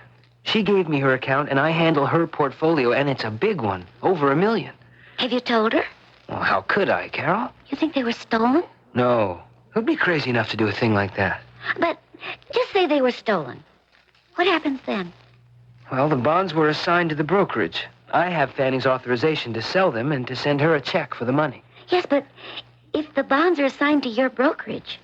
Speaker 9: She gave me her account, and I handle her portfolio, and it's a big one, over $1 million.
Speaker 15: Have you told her?
Speaker 9: Oh, how could I, Carol?
Speaker 16: You think they were stolen?
Speaker 9: No. Who'd be crazy enough to do a thing like that?
Speaker 16: But just say they were stolen. What happens then?
Speaker 9: Well, the bonds were assigned to the brokerage. I have Fanny's authorization to sell them and to send her a check for the money.
Speaker 16: Yes, but if the bonds are assigned to your brokerage,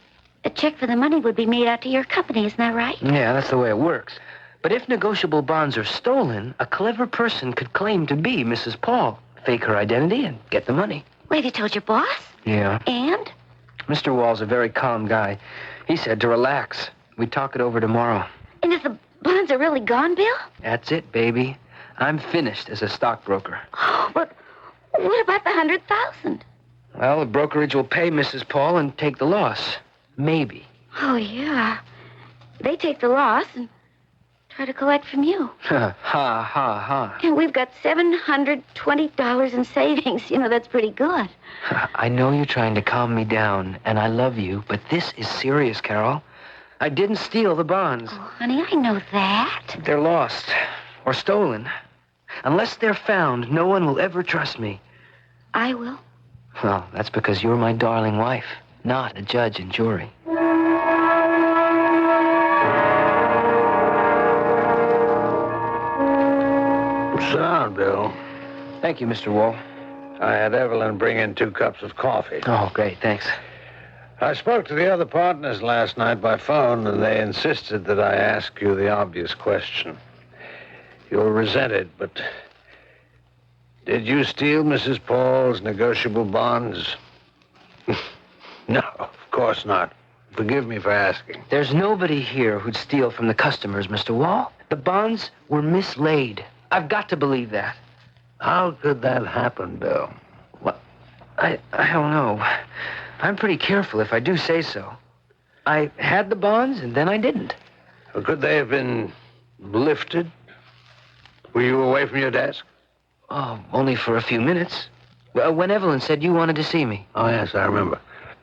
Speaker 16: a check for the money would be made out to your company, isn't that right?
Speaker 9: Yeah, that's the way it works. But if negotiable bonds are stolen, a clever person could claim to be Mrs. Paul, fake her identity, and get the money.
Speaker 16: Well, have you told your boss?
Speaker 9: Yeah.
Speaker 16: And?
Speaker 9: Mr. Wall's a very calm guy. He said to relax. We'd talk it over tomorrow.
Speaker 16: And if the bonds are really gone, Bill?
Speaker 9: That's it, baby. I'm finished as a stockbroker.
Speaker 16: But what about the 100,000?
Speaker 9: Well, the brokerage will pay Mrs. Paul and take the loss. Maybe.
Speaker 16: Oh, yeah. They take the loss and try to collect from you.
Speaker 9: Ha, ha, ha.
Speaker 16: And we've got $720 in savings. You know, that's pretty good.
Speaker 9: I know you're trying to calm me down, and I love you, but this is serious, Carol. I didn't steal the bonds.
Speaker 16: Oh, honey, I know that.
Speaker 9: They're lost or stolen. Unless they're found, no one will ever trust me.
Speaker 16: I will.
Speaker 9: Well, that's because you're my darling wife, not a judge and jury.
Speaker 12: Sit down, Bill.
Speaker 9: Thank you, Mr. Wall.
Speaker 12: I had Evelyn bring in 2 cups of coffee.
Speaker 9: Oh, great, thanks.
Speaker 12: I spoke to the other partners last night by phone, and they insisted that I ask you the obvious question. You'll resent it, but did you steal Mrs. Paul's negotiable bonds? No, of course not. Forgive me for asking.
Speaker 9: There's nobody here who'd steal from the customers, Mr. Wall. The bonds were mislaid. I've got to believe that.
Speaker 12: How could that happen, Bill?
Speaker 9: Well, I don't know. I'm pretty careful if I do say so. I had the bonds, and then I didn't.
Speaker 12: Or could they have been lifted? Were you away from your desk?
Speaker 9: Oh, only for a few minutes. Well, when Evelyn said you wanted to see me.
Speaker 12: Oh, yes, I remember.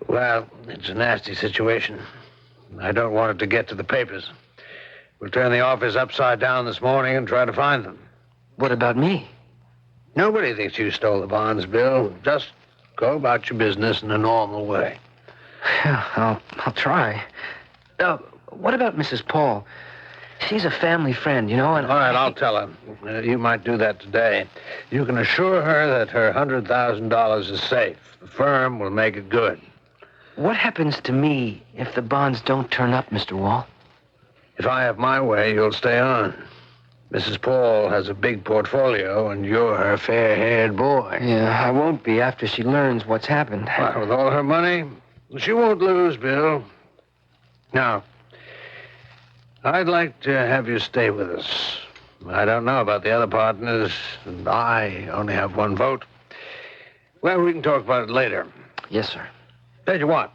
Speaker 12: Well, it's a nasty situation. I don't want it to get to the papers. We'll turn the office upside down this morning and try to find them.
Speaker 9: What about me?
Speaker 12: Nobody thinks you stole the bonds, Bill. Just go about your business in a normal way.
Speaker 9: Yeah, I'll try. What about Mrs. Paul? She's a family friend, you know, and...
Speaker 12: All right, I'll tell her. You might do that today. You can assure her that her $100,000 is safe. The firm will make it good.
Speaker 9: What happens to me if the bonds don't turn up, Mr. Wall?
Speaker 12: If I have my way, you'll stay on. Mrs. Paul has a big portfolio, and you're her fair-haired boy.
Speaker 9: Yeah, I won't be after she learns what's happened.
Speaker 12: Well, with all her money, she won't lose, Bill. Now, I'd like to have you stay with us. I don't know about the other partners, and I only have 1 vote. Well, we can talk about it later.
Speaker 9: Yes, sir.
Speaker 12: Tell you what,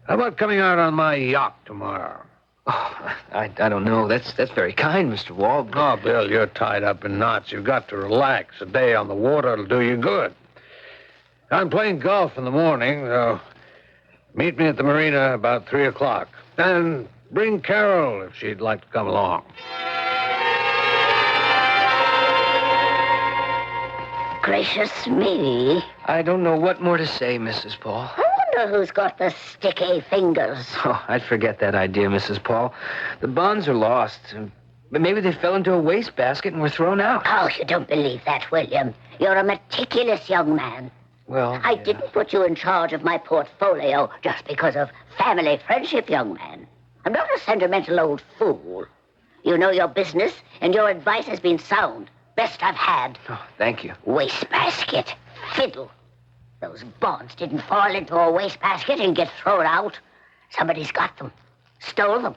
Speaker 12: how about coming out on my yacht tomorrow?
Speaker 9: Oh, I don't know. That's very kind, Mr. Wall. But...
Speaker 12: Oh, Bill, you're tied up in knots. You've got to relax. A day on the water will do you good. I'm playing golf in the morning, so meet me at the marina about 3 o'clock. And bring Carol if she'd like to come along.
Speaker 15: Gracious me.
Speaker 9: I don't know what more to say, Mrs. Paul.
Speaker 15: I wonder who's got the sticky fingers.
Speaker 9: Oh, I'd forget that idea, Mrs. Paul. The bonds are lost. But maybe they fell into a wastebasket and were thrown out.
Speaker 15: Oh, you don't believe that, William. You're a meticulous young man.
Speaker 9: Well,
Speaker 15: I didn't put you in charge of my portfolio just because of family friendship, young man. I'm not a sentimental old fool. You know your business, and your advice has been sound. Best I've had.
Speaker 9: Oh, thank you.
Speaker 15: Wastebasket. Fiddle. Those bonds didn't fall into a wastebasket and get thrown out. Somebody's got them. Stole them.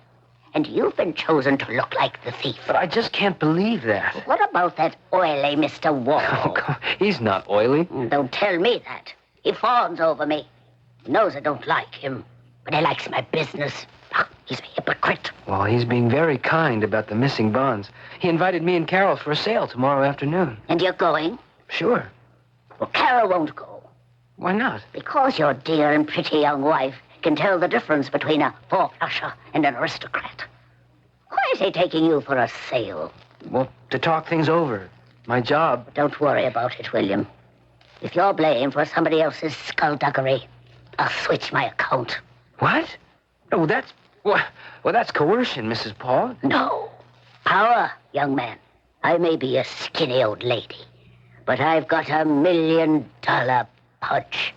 Speaker 15: And you've been chosen to look like the thief.
Speaker 9: But I just can't believe that.
Speaker 15: What about that oily Mr. Wall?
Speaker 9: Oh, God. He's not oily.
Speaker 15: Don't tell me that. He fawns over me. He knows I don't like him, but he likes my business. He's a hypocrite.
Speaker 9: Well, he's being very kind about the missing bonds. He invited me and Carol for a sail tomorrow afternoon.
Speaker 15: And you're going?
Speaker 9: Sure.
Speaker 15: Well, Carol won't go.
Speaker 9: Why not?
Speaker 15: Because your dear and pretty young wife can tell the difference between a four-flusher and an aristocrat. Why is he taking you for a sail?
Speaker 9: Well, to talk things over. My job.
Speaker 15: Don't worry about it, William.
Speaker 4: If you're blamed for somebody else's skullduggery, I'll switch my account.
Speaker 9: What? No, that's... Well, that's coercion, Mrs. Paul.
Speaker 4: No. Power, young man. I may be a skinny old lady, but I've got $1 million punch.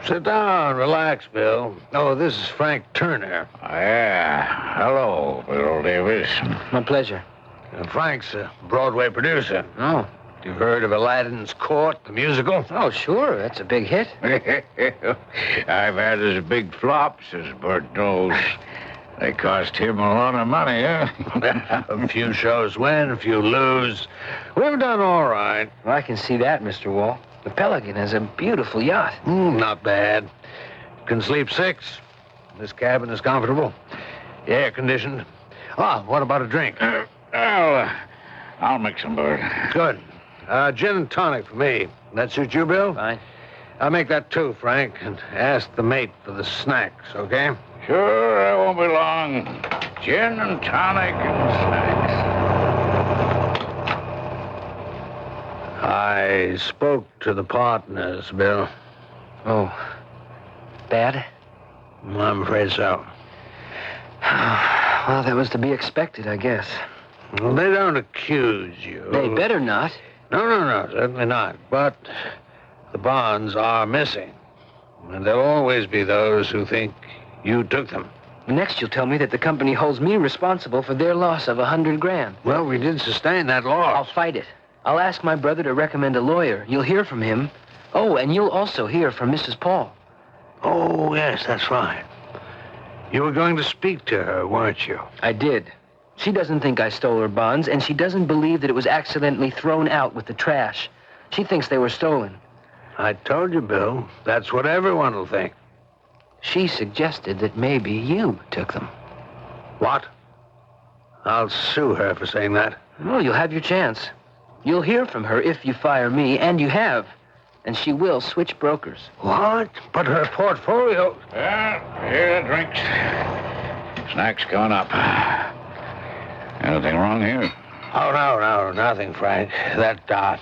Speaker 12: Sit down, relax, Bill. Oh, this is Frank Turner.
Speaker 14: Yeah. Hello, Bill Davis.
Speaker 9: My pleasure.
Speaker 12: Frank's a Broadway producer.
Speaker 9: Oh.
Speaker 12: You've heard of Aladdin's Court, the musical?
Speaker 9: Oh, sure. That's a big hit.
Speaker 14: I've had as big flops as Bert knows. They cost him a lot of money, huh?
Speaker 12: A few shows win, a few lose. We've done all right.
Speaker 9: Well, I can see that, Mr. Wall. The Pelican is a beautiful yacht.
Speaker 12: Not bad. Can sleep 6. This cabin is comfortable. Air conditioned. Ah, what about a drink?
Speaker 14: I'll mix them, Bert.
Speaker 12: Good. Gin and tonic for me. That suit you, Bill?
Speaker 9: Fine.
Speaker 12: I'll make that too, Frank, and ask the mate for the snacks, okay?
Speaker 14: Sure, I won't be long. Gin and tonic and snacks.
Speaker 12: I spoke to the partners, Bill.
Speaker 9: Oh. Bad?
Speaker 12: I'm afraid so.
Speaker 9: Well, that was to be expected, I guess.
Speaker 12: Well, they don't accuse you.
Speaker 9: They better not.
Speaker 12: No, certainly not. But the bonds are missing. And there'll always be those who think you took them.
Speaker 9: Next, you'll tell me that the company holds me responsible for their loss of $100,000.
Speaker 12: Well, we did sustain that loss.
Speaker 9: I'll fight it. I'll ask my brother to recommend a lawyer. You'll hear from him. Oh, and you'll also hear from Mrs. Paul.
Speaker 12: Oh, yes, that's right. You were going to speak to her, weren't you?
Speaker 9: I did. She doesn't think I stole her bonds, and she doesn't believe that it was accidentally thrown out with the trash. She thinks they were stolen.
Speaker 12: I told you, Bill. That's what everyone will think.
Speaker 9: She suggested that maybe you took them.
Speaker 12: What? I'll sue her for saying that.
Speaker 9: Well, you'll have your chance. You'll hear from her if you fire me, and you have. And she will switch brokers.
Speaker 12: What? But her portfolio...
Speaker 14: Well, here are drinks. Snacks going up. Anything wrong here?
Speaker 12: Oh, no, nothing, Frank. That,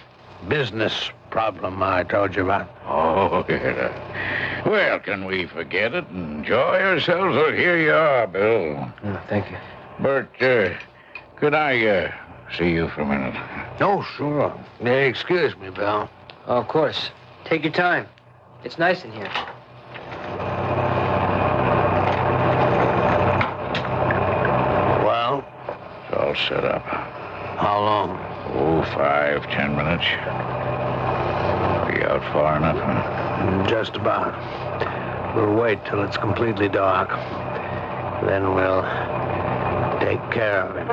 Speaker 12: business problem I told you about.
Speaker 14: Oh, yeah. Well, can we forget it and enjoy ourselves? Oh, here you are, Bill.
Speaker 9: Oh, thank you.
Speaker 14: Bert, could I, see you for a minute?
Speaker 12: Oh, sure. Excuse me, Bill.
Speaker 9: Oh, of course. Take your time. It's nice in here.
Speaker 12: Well?
Speaker 14: It's all set up.
Speaker 12: How long?
Speaker 14: Oh, 5-10 minutes. Be out far enough, huh?
Speaker 12: Just about. We'll wait till it's completely dark. Then we'll take care of him.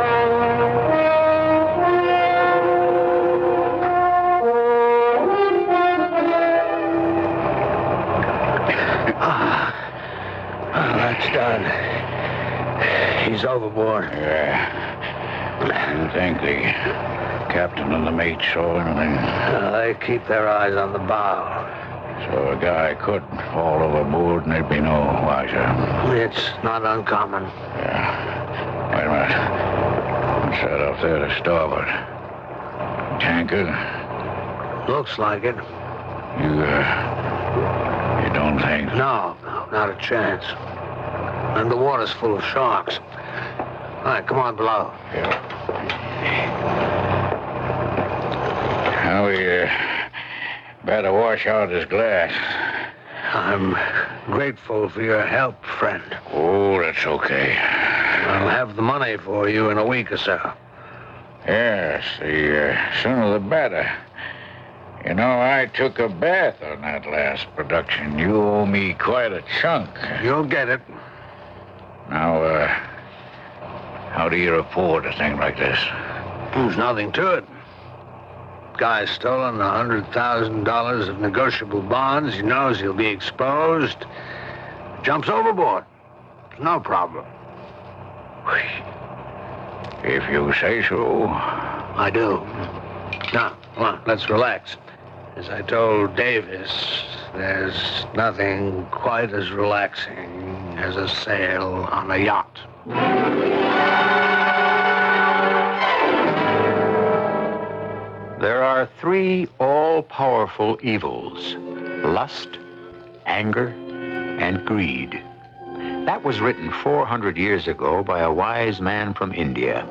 Speaker 12: That's done. He's overboard.
Speaker 14: Yeah. You think the captain and the mate saw anything?
Speaker 12: They keep their eyes on the bow.
Speaker 14: So a guy could fall overboard and there'd be no wiser.
Speaker 12: It's not uncommon.
Speaker 14: Yeah. Wait a minute. What's that off there to starboard? Tanker?
Speaker 12: Looks like it.
Speaker 14: You don't think?
Speaker 12: No, not a chance. And the water's full of sharks. All right, come on below.
Speaker 14: Yeah. Now we better wash out this glass.
Speaker 12: I'm grateful for your help, friend.
Speaker 14: Oh, that's okay.
Speaker 12: I'll have the money for you in a week or so.
Speaker 14: Yes, the sooner the better. You know, I took a bath on that last production. You owe me quite a chunk.
Speaker 12: You'll get it.
Speaker 14: Now, how do you report a thing like this?
Speaker 12: There's nothing to it. Guy's stolen $100,000 of negotiable bonds. He knows he'll be exposed. Jumps overboard. It's no problem.
Speaker 14: If you say so.
Speaker 12: I do. Now, come on, let's relax. As I told Davis, there's nothing quite as relaxing as a sail on a yacht.
Speaker 1: There are three all-powerful evils: lust, anger, and greed. That was written 400 years ago by a wise man from India.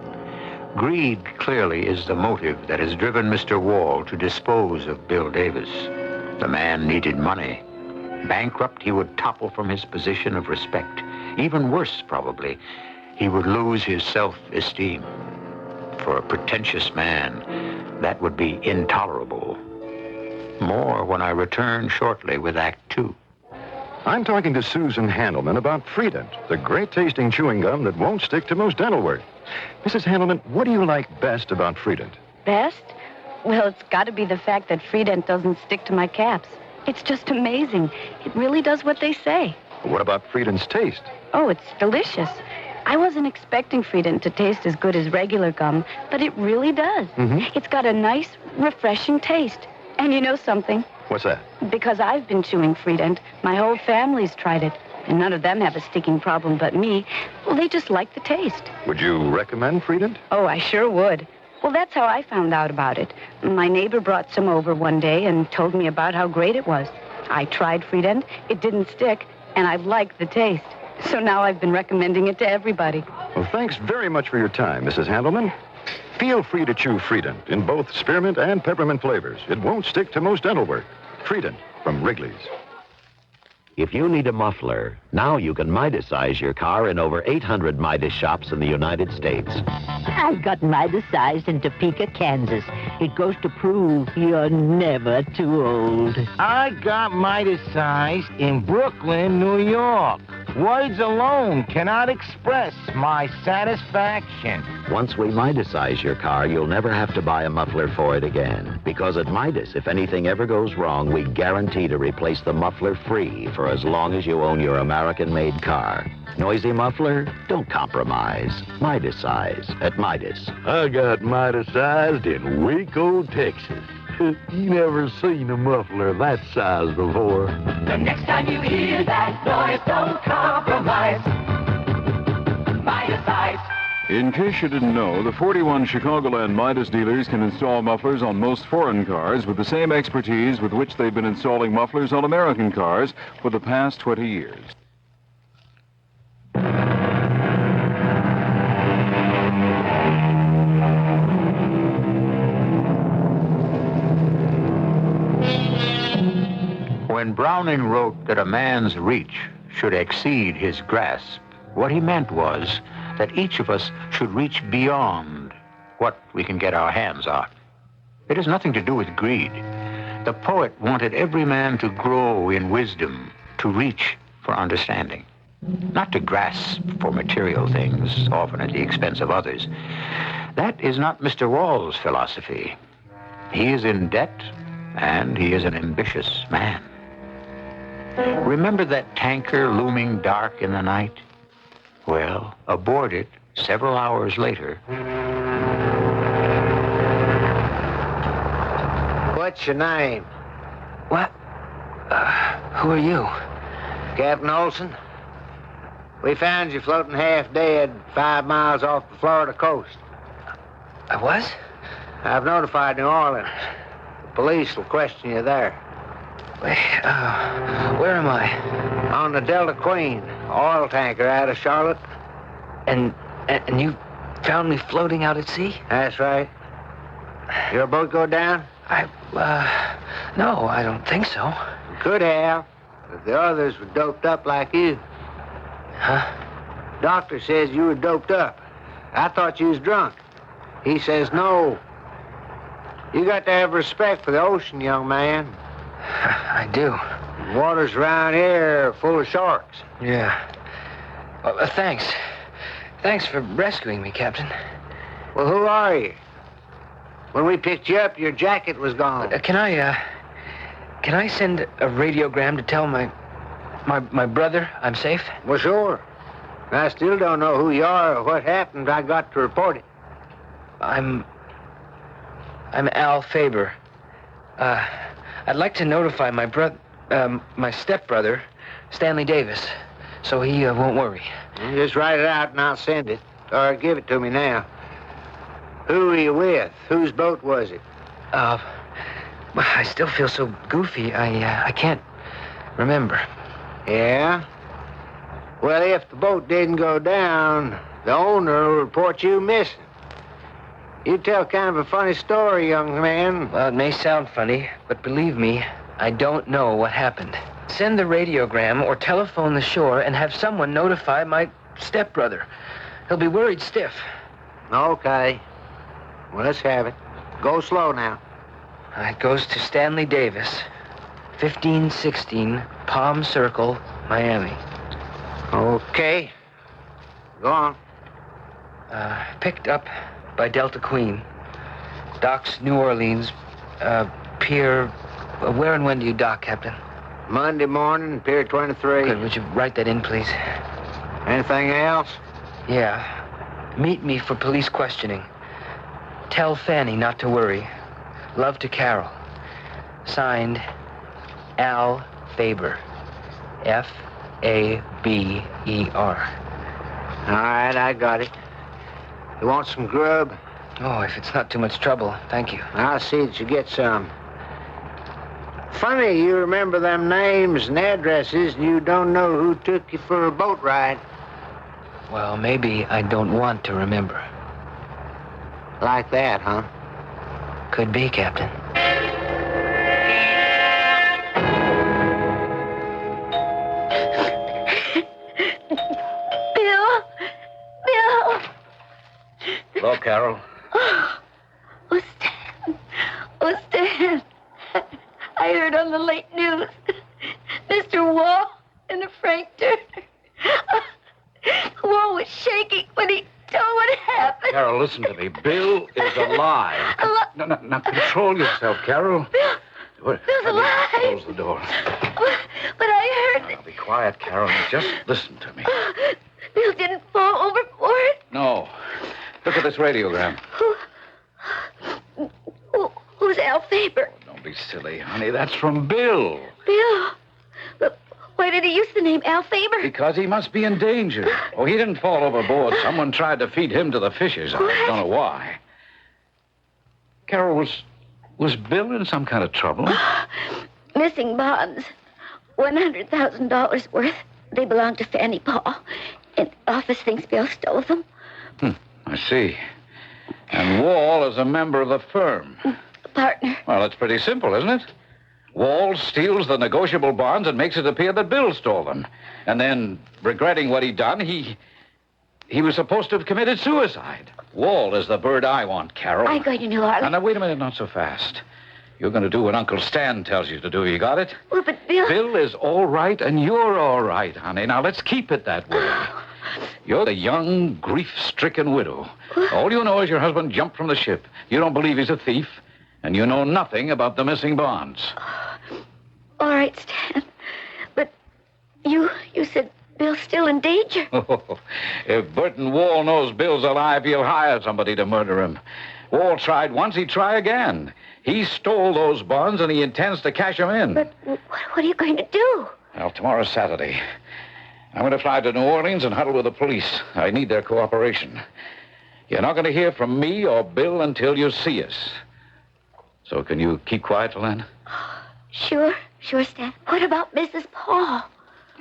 Speaker 1: Greed clearly is the motive that has driven Mr. Wall to dispose of Bill Davis. The man needed money. Bankrupt, he would topple from his position of respect. Even worse, probably, he would lose his self-esteem. For a pretentious man, that would be intolerable. More when I return shortly with Act Two.
Speaker 26: I'm talking to Susan Handelman about Freedent, the great-tasting chewing gum that won't stick to most dental work. Mrs. Handelman, what do you like best about Freedent?
Speaker 10: Best? Well, it's got to be the fact that Freedent doesn't stick to my caps. It's just amazing. It really does what they say.
Speaker 26: What about Freedent's taste?
Speaker 10: Oh, it's delicious. I wasn't expecting Freedent to taste as good as regular gum, but it really does. It's got a nice, refreshing taste. And you know something?
Speaker 26: What's that?
Speaker 10: Because I've been chewing Freedent, my whole family's tried it. And none of them have a sticking problem but me. Well, they just like the taste.
Speaker 26: Would you recommend Freedent?
Speaker 10: Oh, I sure would. Well, that's how I found out about it. My neighbor brought some over one day and told me about how great it was. I tried Freedent, it didn't stick, and I liked the taste. So now I've been recommending it to everybody.
Speaker 26: Well, thanks very much for your time, Mrs. Handelman. Feel free to chew Freedent in both spearmint and peppermint flavors. It won't stick to most dental work. Freedent from Wrigley's.
Speaker 5: If you need a muffler, now you can Midas-size your car in over 800 Midas shops in the United States.
Speaker 7: I've got Midas-sized in Topeka, Kansas. It goes to prove you're never too old.
Speaker 20: I got Midas-sized in Brooklyn, New York. Words alone cannot express my satisfaction.
Speaker 5: Once we Midas-size your car, you'll never have to buy a muffler for it again. Because at Midas, if anything ever goes wrong, we guarantee to replace the muffler free for as long as you own your American-made car. Noisy muffler? Don't compromise. Midas-size at Midas.
Speaker 21: I got Midas-sized in Waco, Texas. You never seen a muffler that size before.
Speaker 6: The next time you hear that noise, don't compromise. Midas-size.
Speaker 22: In case you didn't know, the 41 Chicagoland Midas dealers can install mufflers on most foreign cars with the same expertise with which they've been installing mufflers on American cars for the past 20 years.
Speaker 1: When Browning wrote that a man's reach should exceed his grasp, what he meant was that each of us should reach beyond what we can get our hands on. It has nothing to do with greed. The poet wanted every man to grow in wisdom, to reach for understanding, not to grasp for material things, often at the expense of others. That is not Mr. Wall's philosophy. He is in debt, and he is an ambitious man. Remember that tanker looming dark in the night? Well, aboard it, several hours later...
Speaker 12: What's your name?
Speaker 9: What? Who are you?
Speaker 12: Captain Olson. We found you floating half dead 5 miles off the Florida coast.
Speaker 9: I was?
Speaker 12: I've notified New Orleans. The police will question you there.
Speaker 9: Where am I?
Speaker 12: On the Delta Queen, oil tanker out of Charlotte.
Speaker 9: And you found me floating out at sea?
Speaker 12: That's right. Your boat go down?
Speaker 9: No, I don't think so.
Speaker 12: Could have, if the others were doped up like you.
Speaker 9: Huh?
Speaker 12: Doctor says you were doped up. I thought you was drunk. He says no. You got to have respect for the ocean, young man.
Speaker 9: I do.
Speaker 12: Waters around here are full of sharks.
Speaker 9: Yeah. Thanks. Thanks for rescuing me, Captain.
Speaker 12: Well, who are you? When we picked you up, your jacket was gone.
Speaker 9: Can I send a radiogram to tell my brother I'm safe?
Speaker 12: Well, sure. I still don't know who you are or what happened. I got to report it.
Speaker 9: I'm Al Faber. I'd like to notify my brother. My stepbrother, Stanley Davis, so he won't worry.
Speaker 12: Just write it out and I'll send it. Or give it to me now. Who were you with? Whose boat was it?
Speaker 9: I still feel so goofy. I can't remember.
Speaker 12: Yeah? Well, if the boat didn't go down, the owner will report you missing. You tell kind of a funny story, young man.
Speaker 9: Well, it may sound funny, but believe me, I don't know what happened. Send the radiogram or telephone the shore and have someone notify my stepbrother. He'll be worried stiff.
Speaker 12: Okay. Well, let's have it. Go slow now.
Speaker 9: It goes to Stanley Davis, 1516 Palm Circle, Miami.
Speaker 12: Okay. Go on.
Speaker 9: Picked up by Delta Queen. Docks, New Orleans. Pier... where and when do you dock, Captain?
Speaker 12: Monday morning, Pier 23.
Speaker 9: Good. Would you write that in, please?
Speaker 12: Anything else?
Speaker 9: Yeah. Meet me for police questioning. Tell Fanny not to worry. Love to Carol. Signed, Al Faber. Faber.
Speaker 12: All right, I got it. You want some grub?
Speaker 9: Oh, if it's not too much trouble, thank you.
Speaker 12: I'll see that you get some. Funny, you remember them names and addresses, and you don't know who took you for a boat ride.
Speaker 9: Well, maybe I don't want to remember.
Speaker 12: Like that, huh?
Speaker 9: Could be, Captain.
Speaker 4: Bill!
Speaker 14: Hello, Carol.
Speaker 4: Oh, Stan. I heard on the late news. Mr. Wall and the Frank Turner. Wall was shaking when he told what happened.
Speaker 14: Carol, listen to me. Bill is alive. Now, control yourself, Carol.
Speaker 4: Bill's alive.
Speaker 14: Close the door.
Speaker 4: But I heard that...
Speaker 14: Now, be quiet, Carol. Just listen to me.
Speaker 4: Bill didn't fall overboard.
Speaker 14: No. Look at this radiogram.
Speaker 4: Who's Al Faber?
Speaker 14: Don't be silly, honey. That's from Bill.
Speaker 4: Bill? But why did he use the name Al Faber?
Speaker 14: Because he must be in danger. Oh, he didn't fall overboard. Someone tried to feed him to the fishes. I don't know why. Carol, was Bill in some kind of trouble?
Speaker 4: Missing bonds. $100,000 worth. They belong to Fanny Paul. And the office thinks Bill stole them.
Speaker 14: I see. And Wall is a member of the firm.
Speaker 4: Partner.
Speaker 14: Well, it's pretty simple, isn't it? Wall steals the negotiable bonds and makes it appear that Bill stole them. And then, regretting what he'd done, he was supposed to have committed suicide. Wall is the bird I want, Carol.
Speaker 4: I'm going to New Orleans.
Speaker 14: Now, wait a minute, not so fast. You're going to do what Uncle Stan tells you to do. You got it?
Speaker 4: Well, but Bill...
Speaker 14: Bill is all right, and you're all right, honey. Now, let's keep it that way. You're the young, grief-stricken widow. All you know is your husband jumped from the ship. You don't believe he's a thief, and you know nothing about the missing bonds.
Speaker 4: All right, Stan. But you said Bill's still in danger.
Speaker 14: If Burton Wall knows Bill's alive, he'll hire somebody to murder him. Wall tried once, he'd try again. He stole those bonds, and he intends to cash them in.
Speaker 4: But what are you going to do?
Speaker 14: Well, tomorrow's Saturday. I'm going to fly to New Orleans and huddle with the police. I need their cooperation. You're not going to hear from me or Bill until you see us. So can you keep quiet till then?
Speaker 4: Sure, Stan. What about Mrs. Paul?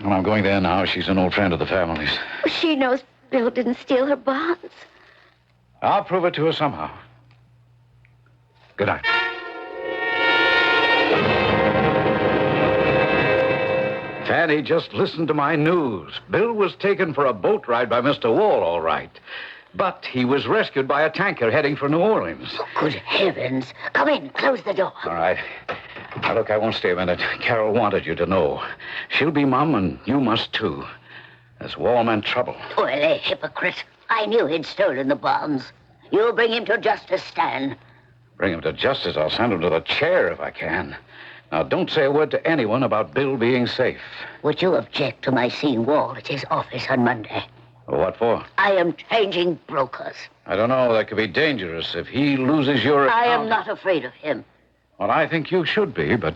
Speaker 14: Well, I'm going there now. She's an old friend of the family's.
Speaker 4: She knows Bill didn't steal her bonds.
Speaker 14: I'll prove it to her somehow. Good night. Fanny, just listen to my news. Bill was taken for a boat ride by Mr. Wall, all right. But he was rescued by a tanker heading for New Orleans.
Speaker 4: Oh, good heavens. Come in. Close the door.
Speaker 14: All right. Now, look, I won't stay a minute. Carol wanted you to know. She'll be Mum, and you must, too. This Wall meant trouble.
Speaker 4: Well, hypocrite. I knew he'd stolen the bonds. You'll bring him to justice, Stan.
Speaker 14: Bring him to justice. I'll send him to the chair if I can. Now, don't say a word to anyone about Bill being safe.
Speaker 4: Would you object to my seeing Wall at his office on Monday?
Speaker 14: What for?
Speaker 4: I am changing brokers.
Speaker 14: I don't know. That could be dangerous if he loses your account.
Speaker 4: I am not afraid of him.
Speaker 14: Well, I think you should be, but...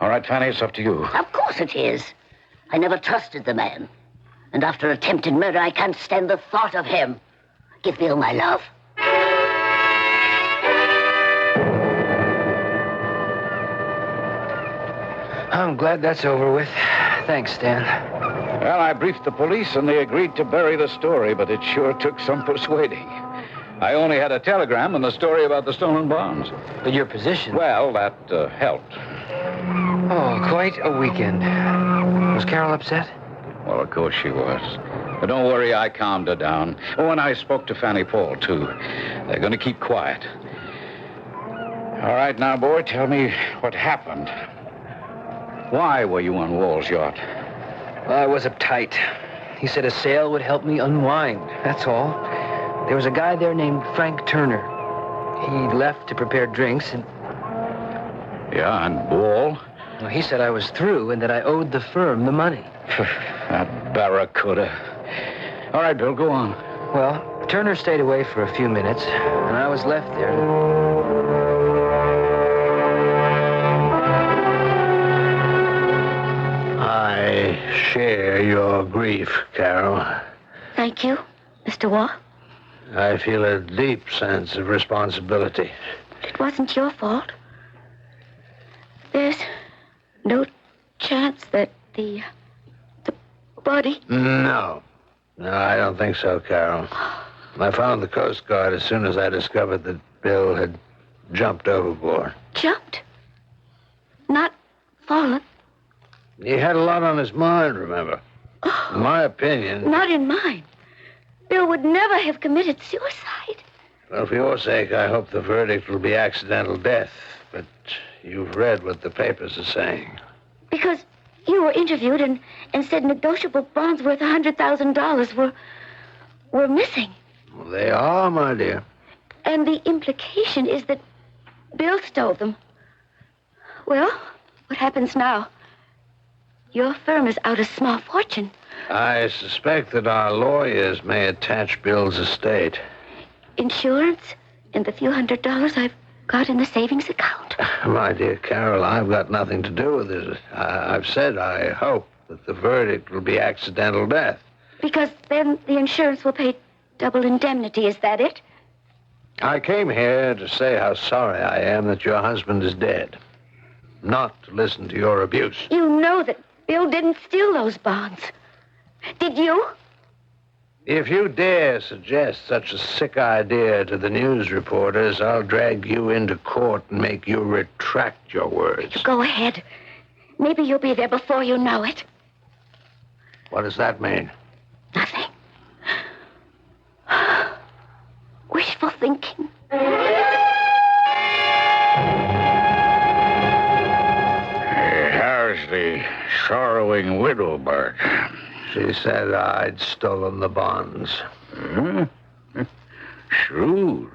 Speaker 14: All right, Fanny, it's up to you.
Speaker 4: Of course it is. I never trusted the man. And after attempted murder, I can't stand the thought of him. Give Bill my love.
Speaker 9: I'm glad that's over with. Thanks, Stan.
Speaker 14: Well, I briefed the police, and they agreed to bury the story, but it sure took some persuading. I only had a telegram and the story about the stolen bonds.
Speaker 9: But your position...
Speaker 14: Well, that helped.
Speaker 9: Oh, quite a weekend. Was Carol upset?
Speaker 14: Well, of course she was. But don't worry, I calmed her down. Oh, and I spoke to Fanny Paul, too. They're going to keep quiet. All right, now, boy, tell me what happened. Why were you on Wall's yacht?
Speaker 9: Well, I was uptight. He said a sail would help me unwind, that's all. There was a guy there named Frank Turner. He left to prepare drinks and...
Speaker 14: Yeah, and Wall?
Speaker 9: Well, he said I was through and that I owed the firm the money.
Speaker 14: That barracuda. All right, Bill, go on.
Speaker 9: Well, Turner stayed away for a few minutes, and I was left there.
Speaker 12: I share your grief, Carol.
Speaker 16: Thank you, Mr. Wall.
Speaker 12: I feel a deep sense of responsibility.
Speaker 16: It wasn't your fault. There's no chance that the body...
Speaker 12: No, I don't think so, Carol. I found the Coast Guard as soon as I discovered that Bill had jumped overboard.
Speaker 16: Jumped? Not fallen?
Speaker 12: He had a lot on his mind, remember? In my opinion...
Speaker 16: Not in mine. Bill would never have committed suicide.
Speaker 12: Well, for your sake, I hope the verdict will be accidental death. But you've read what the papers are saying.
Speaker 16: Because you were interviewed and said negotiable bonds worth $100,000 were missing.
Speaker 12: Well, they are, my dear.
Speaker 16: And the implication is that Bill stole them. Well, what happens now? Your firm is out a small fortune.
Speaker 12: I suspect that our lawyers may attach Bill's estate.
Speaker 16: Insurance and the few $100s I've got in the savings account.
Speaker 12: My dear Carol, I've got nothing to do with it. I've said I hope that the verdict will be accidental death.
Speaker 16: Because then the insurance will pay double indemnity, is that it?
Speaker 12: I came here to say how sorry I am that your husband is dead. Not to listen to your abuse.
Speaker 16: You know that Bill didn't steal those bonds. Did you?
Speaker 12: If you dare suggest such a sick idea to the news reporters, I'll drag you into court and make you retract your words.
Speaker 16: Go ahead. Maybe you'll be there before you know it.
Speaker 12: What does that mean?
Speaker 16: Nothing. Wishful thinking.
Speaker 14: How's the sorrowing widow, Bert?
Speaker 12: She said I'd stolen the bonds.
Speaker 14: Shrewd.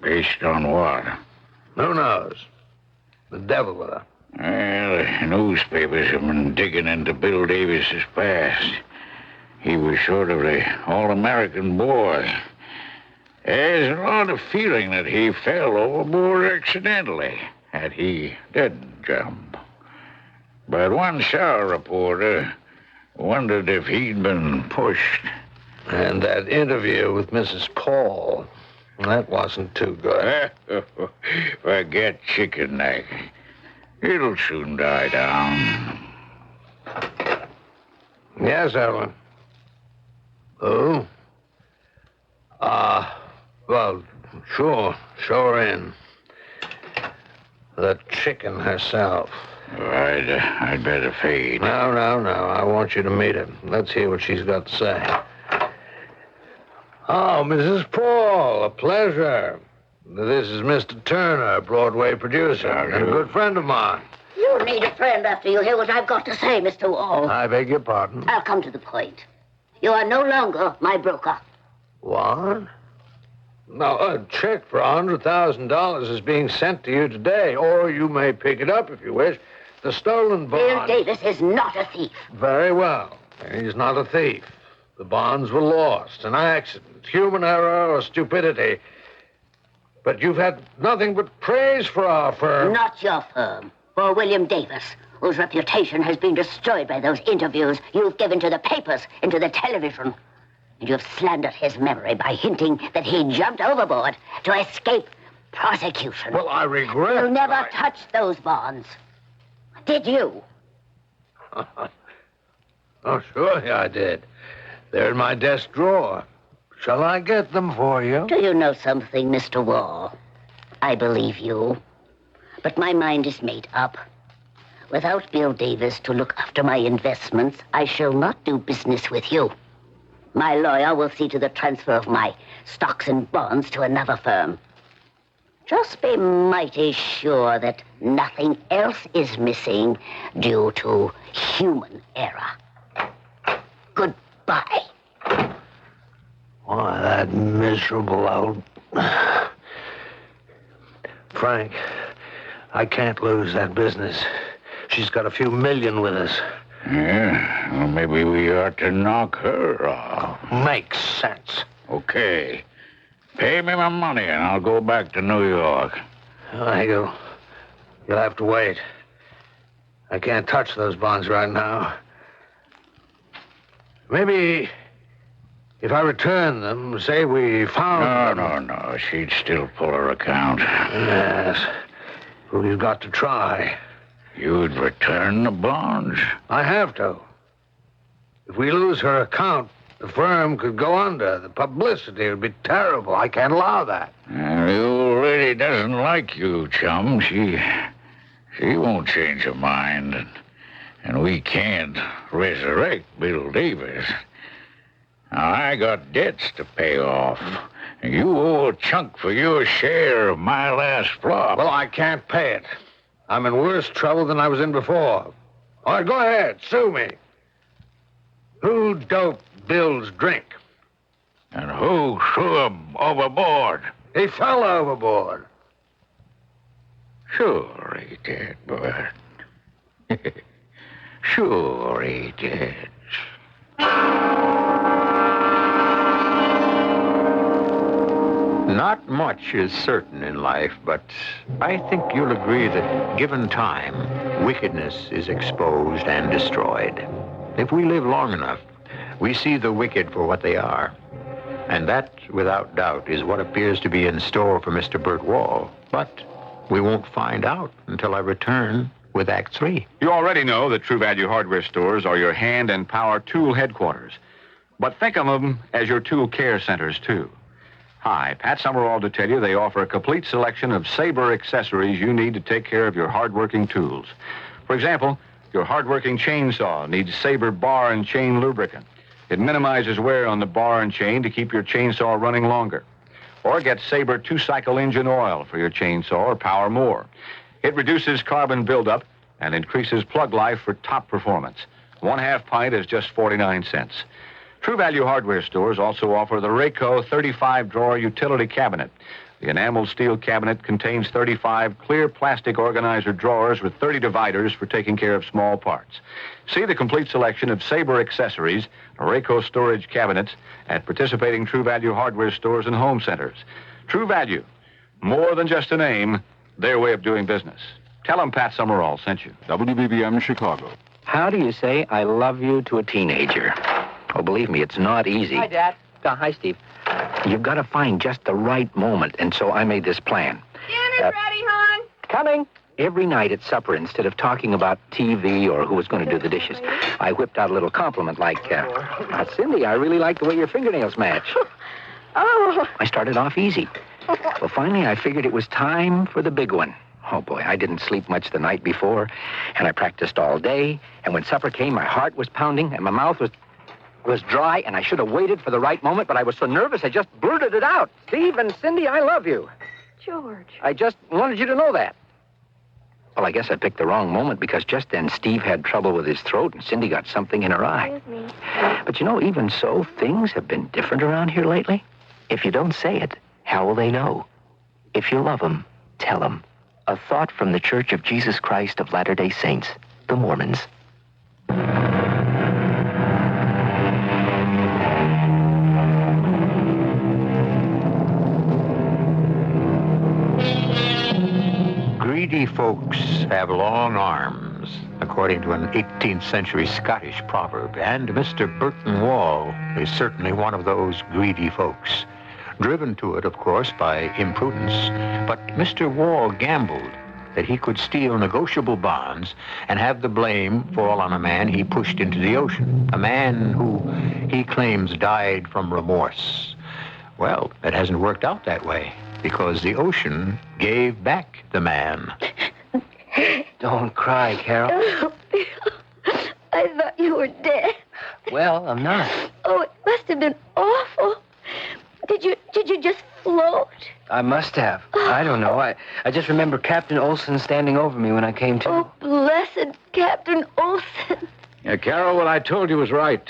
Speaker 14: Based on what?
Speaker 12: Who knows? The devil with her.
Speaker 14: Well, the newspapers have been digging into Bill Davis's past. He was sort of the all-American boy. There's a lot of feeling that he fell overboard accidentally, that he didn't jump. But one shower reporter wondered if he'd been pushed.
Speaker 12: And that interview with Mrs. Paul, that wasn't too good.
Speaker 14: Forget Chicken Neck. It'll soon die down.
Speaker 12: Yes, Ellen. Who? Well, sure. Show her in. The chicken herself.
Speaker 14: I'd better fade.
Speaker 12: No. I want you to meet her. Let's hear what she's got to say. Oh, Mrs. Paul, a pleasure. This is Mr. Turner, Broadway producer, and a good friend of mine.
Speaker 4: You'll need a friend after you hear what I've got to say, Mr. Wall.
Speaker 12: I beg your pardon?
Speaker 4: I'll come to the point. You are no longer my broker.
Speaker 12: What? Now, a check for $100,000 is being sent to you today, or you may pick it up if you wish. The stolen
Speaker 4: Bill
Speaker 12: bond...
Speaker 4: Davis is not a thief.
Speaker 12: Very well. He's not a thief. The bonds were lost, an accident, human error or stupidity. But you've had nothing but praise for our firm.
Speaker 4: Not your firm. for William Davis, whose reputation has been destroyed by those interviews you've given to the papers and to the television. And you've slandered his memory by hinting that he jumped overboard to escape prosecution.
Speaker 12: Well, I regret...
Speaker 4: You never touched those bonds. Did you?
Speaker 12: Oh, surely I did. They're in my desk drawer. Shall I get them for you?
Speaker 4: Do you know something, Mr. Wall? I believe you. But my mind is made up. Without Bill Davis to look after my investments, I shall not do business with you. My lawyer will see to the transfer of my stocks and bonds to another firm. Just be mighty sure that nothing else is missing due to human error. Goodbye.
Speaker 12: Why, that miserable old... Frank, I can't lose that business. She's got a few million with us.
Speaker 14: Yeah, well, maybe we ought to knock her off.
Speaker 12: Makes sense.
Speaker 14: Okay. Pay me my money and I'll go back to New York.
Speaker 12: You'll have to wait. I can't touch those bonds right now. Maybe if I return them, say we found them.
Speaker 14: No. She'd still pull her account.
Speaker 12: Yes. Well, you've got to try.
Speaker 14: You'd return the bonds?
Speaker 12: I have to. If we lose her account, the firm could go under. The publicity would be terrible. I can't allow that.
Speaker 14: The old lady doesn't like you, chum. She won't change her mind. And we can't resurrect Bill Davis. Now, I got debts to pay off. And you owe a chunk for your share of my last flop.
Speaker 12: Well, I can't pay it. I'm in worse trouble than I was in before. All right, go ahead. Sue me. Who doped Bill's drink?
Speaker 14: And who threw him overboard?
Speaker 12: He fell overboard.
Speaker 14: Sure he did, Bert. Sure he did.
Speaker 1: Not much is certain in life, but I think you'll agree that, given time, wickedness is exposed and destroyed. If we live long enough, we see the wicked for what they are. And that, without doubt, is what appears to be in store for Mr. Burt Wall. But we won't find out until I return with Act 3.
Speaker 22: You already know that True Value hardware stores are your hand and power tool headquarters. But think of them as your tool care centers, too. Hi, Pat Summerall to tell you they offer a complete selection of Sabre accessories you need to take care of your hardworking tools. For example, your hardworking chainsaw needs Sabre bar and chain lubricant. It minimizes wear on the bar and chain to keep your chainsaw running longer. Or get Sabre 2-cycle engine oil for your chainsaw or power more. It reduces carbon buildup and increases plug life for top performance. 1/2 pint is just 49 cents. True Value hardware stores also offer the Rayco 35-drawer utility cabinet. The enameled steel cabinet contains 35 clear plastic organizer drawers with 30 dividers for taking care of small parts. See the complete selection of Sabre accessories, Rayco storage cabinets at participating True Value hardware stores and home centers. True Value, more than just a name, their way of doing business. Tell them Pat Summerall sent you. WBBM Chicago.
Speaker 2: How do you say I love you to a teenager? Oh, believe me, it's not easy.
Speaker 9: Hi, Dad.
Speaker 2: Hi, Steve. You've got to find just the right moment, and so I made this plan.
Speaker 15: Dinner's ready, hon.
Speaker 2: Coming. Every night at supper, instead of talking about TV or who was going to do the dishes, I whipped out a little compliment like, Cindy, I really like the way your fingernails match.
Speaker 15: Oh.
Speaker 2: I started off easy. Well, finally, I figured it was time for the big one. Oh, boy, I didn't sleep much the night before, and I practiced all day, and when supper came, my heart was pounding, and my mouth was dry, and I should have waited for the right moment, but I was so nervous I just blurted it out. Steve and Cindy, I love you.
Speaker 15: George.
Speaker 2: I just wanted you to know that. Well, I guess I picked the wrong moment because just then Steve had trouble with his throat and Cindy got something in her eye.
Speaker 16: Excuse me.
Speaker 2: But you know, even so, things have been different around here lately.
Speaker 3: If you don't say it, how will they know? If you love them, tell them. A thought from the Church of Jesus Christ of Latter-day Saints, the Mormons.
Speaker 1: Greedy folks have long arms, according to an 18th century Scottish proverb, and Mr. Burton Wall is certainly one of those greedy folks. Driven to it, of course, by imprudence, but Mr. Wall gambled that he could steal negotiable bonds and have the blame fall on a man he pushed into the ocean, a man who he claims died from remorse. Well, it hasn't worked out that way, because the ocean gave back the man.
Speaker 9: Don't cry, Carol.
Speaker 16: Oh, Bill, I thought you were dead.
Speaker 9: Well, I'm not.
Speaker 16: Oh, it must have been awful. Did you just float?
Speaker 9: I must have. I don't know. I just remember Captain Olson standing over me when I came to.
Speaker 16: Oh, blessed Captain Olson.
Speaker 14: Yeah, Carol, what I told you was right.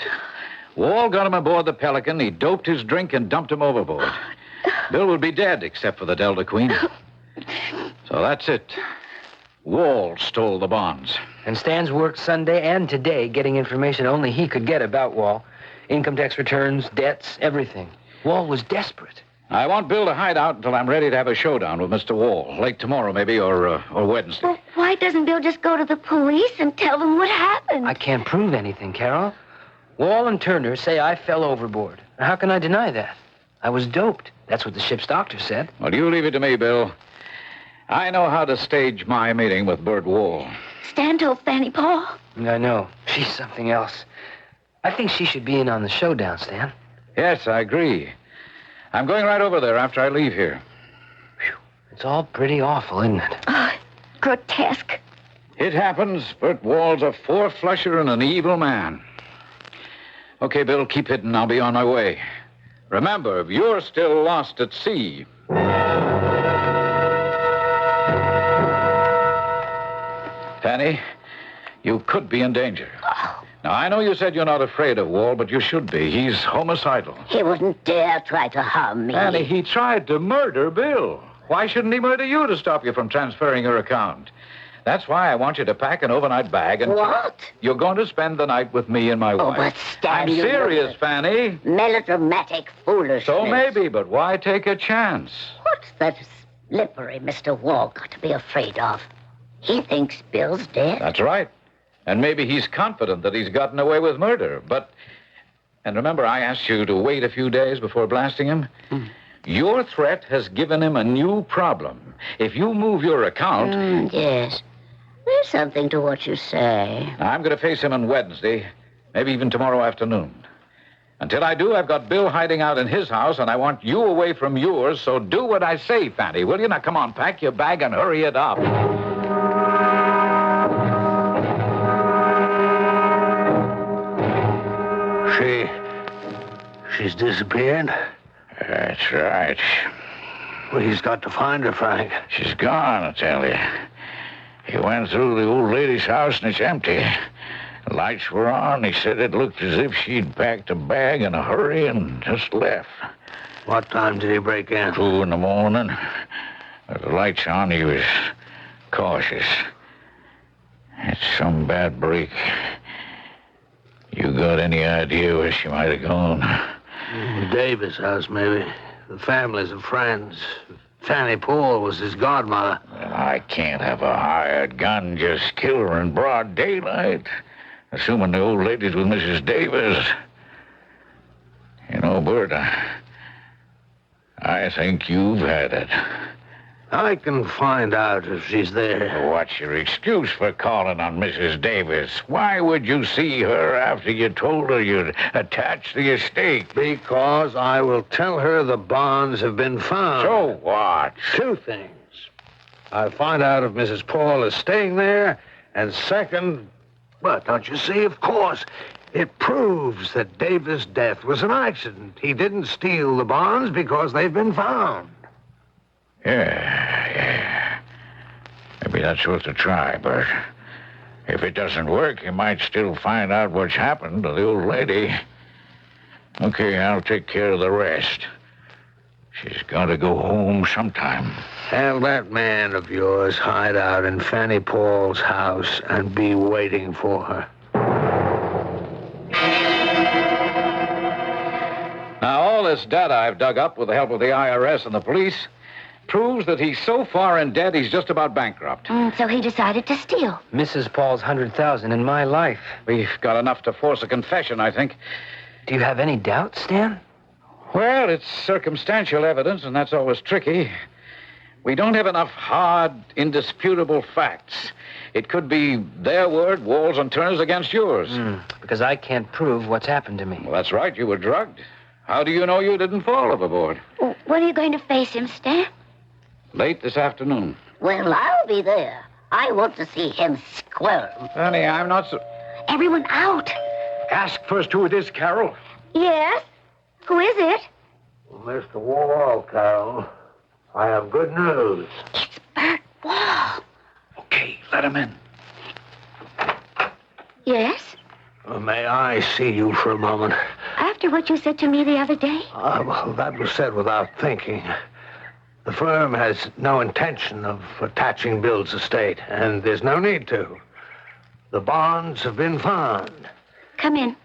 Speaker 14: Wall got him aboard the Pelican. He doped his drink and dumped him overboard. Bill would be dead, except for the Delta Queen. So that's it. Wall stole the bonds.
Speaker 9: And Stan's worked Sunday and today getting information only he could get about Wall. Income tax returns, debts, everything. Wall was desperate.
Speaker 14: I want Bill to hide out until I'm ready to have a showdown with Mr. Wall. Late tomorrow, maybe, or Wednesday.
Speaker 16: Well, why doesn't Bill just go to the police and tell them what happened?
Speaker 9: I can't prove anything, Carol. Wall and Turner say I fell overboard. How can I deny that? I was doped. That's what the ship's doctor said.
Speaker 14: Well, you leave it to me, Bill. I know how to stage my meeting with Bert Wall.
Speaker 16: Stan told Fanny Paul.
Speaker 9: I know. She's something else. I think she should be in on the showdown, Stan.
Speaker 14: Yes, I agree. I'm going right over there after I leave here.
Speaker 9: Whew. It's all pretty awful, isn't it?
Speaker 16: Oh, grotesque.
Speaker 14: It happens. Bert Wall's a four-flusher and an evil man. Okay, Bill, keep hitting. I'll be on my way. Remember, if you're still lost at sea... Fanny, you could be in danger. Now, I know you said you're not afraid of Wall, but you should be. He's homicidal.
Speaker 4: He wouldn't dare try to harm me.
Speaker 14: Fanny, he tried to murder Bill. Why shouldn't he murder you to stop you from transferring your account? That's why I want you to pack an overnight bag and...
Speaker 4: What?
Speaker 14: You're going to spend the night with me and my wife.
Speaker 4: But Stan,
Speaker 14: I'm
Speaker 4: you
Speaker 14: serious,
Speaker 4: know
Speaker 14: Fanny.
Speaker 4: Melodramatic foolishness.
Speaker 14: So maybe, but why take a chance?
Speaker 4: What's that slippery Mr. Wall got to be afraid of? He thinks Bill's dead.
Speaker 14: That's right. And maybe he's confident that he's gotten away with murder. But... And remember, I asked you to wait a few days before blasting him? Your threat has given him a new problem. If you move your account...
Speaker 4: Yes. There's something to what you say.
Speaker 14: I'm going to face him on Wednesday, maybe even tomorrow afternoon. Until I do, I've got Bill hiding out in his house, and I want you away from yours, so do what I say, Fanny, will you? Now, come on, pack your bag and hurry it up.
Speaker 12: She's disappeared?
Speaker 5: That's right.
Speaker 12: Well, he's got to find her, Frank.
Speaker 5: She's gone, I tell you. He went through the old lady's house and it's empty. The lights were on. He said it looked as if she'd packed a bag in a hurry and just left.
Speaker 12: What time did he break in?
Speaker 5: 2 in the morning. With the lights on, he was cautious. It's some bad break. You got any idea where she might have gone?
Speaker 12: Davis' house, maybe. The families and friends. Fanny Paul was his godmother.
Speaker 5: Well, I can't have a hired gun just kill her in broad daylight. Assuming the old lady's with Mrs. Davis. You know, Bert, I think you've had it.
Speaker 12: I can find out if she's there.
Speaker 5: What's your excuse for calling on Mrs. Davis? Why would you see her after you told her you'd attach the estate?
Speaker 12: Because I will tell her the bonds have been found.
Speaker 5: So what?
Speaker 12: 2 things. I'll find out if Mrs. Paul is staying there, and second, well, don't you see, of course, it proves that Davis' death was an accident. He didn't steal the bonds because they've been found.
Speaker 5: Yeah. Maybe that's worth a try, Bert. If it doesn't work, you might still find out what's happened to the old lady. Okay, I'll take care of the rest. She's got to go home sometime.
Speaker 12: Have that man of yours hide out in Fanny Paul's house and be waiting for her.
Speaker 14: Now, all this data I've dug up with the help of the IRS and the police Proves that he's so far in debt he's just about bankrupt.
Speaker 16: So he decided to steal.
Speaker 9: Mrs. Paul's 100,000 in my life.
Speaker 14: We've got enough to force a confession, I think.
Speaker 9: Do you have any doubts, Stan?
Speaker 14: Well, it's circumstantial evidence, and that's always tricky. We don't have enough hard, indisputable facts. It could be their word, Walls and Turner's, against yours.
Speaker 9: Because I can't prove what's happened to me.
Speaker 14: Well, that's right. You were drugged. How do you know you didn't fall overboard?
Speaker 16: When are you going to face him, Stan?
Speaker 14: Late this afternoon.
Speaker 4: Well, I'll be there. I want to see him squirm.
Speaker 14: Honey, I'm not so...
Speaker 16: Everyone out.
Speaker 21: Ask first who it is, Carol.
Speaker 16: Yes? Who is it?
Speaker 12: Mr. Wall, Carol. I have good news.
Speaker 16: It's Bert Wall.
Speaker 14: Okay, let him in.
Speaker 16: Yes?
Speaker 12: May I see you for a moment?
Speaker 16: After what you said to me the other day?
Speaker 12: Well, that was said without thinking. The firm has no intention of attaching Bill's estate, and there's no need to. The bonds have been found.
Speaker 16: Come in.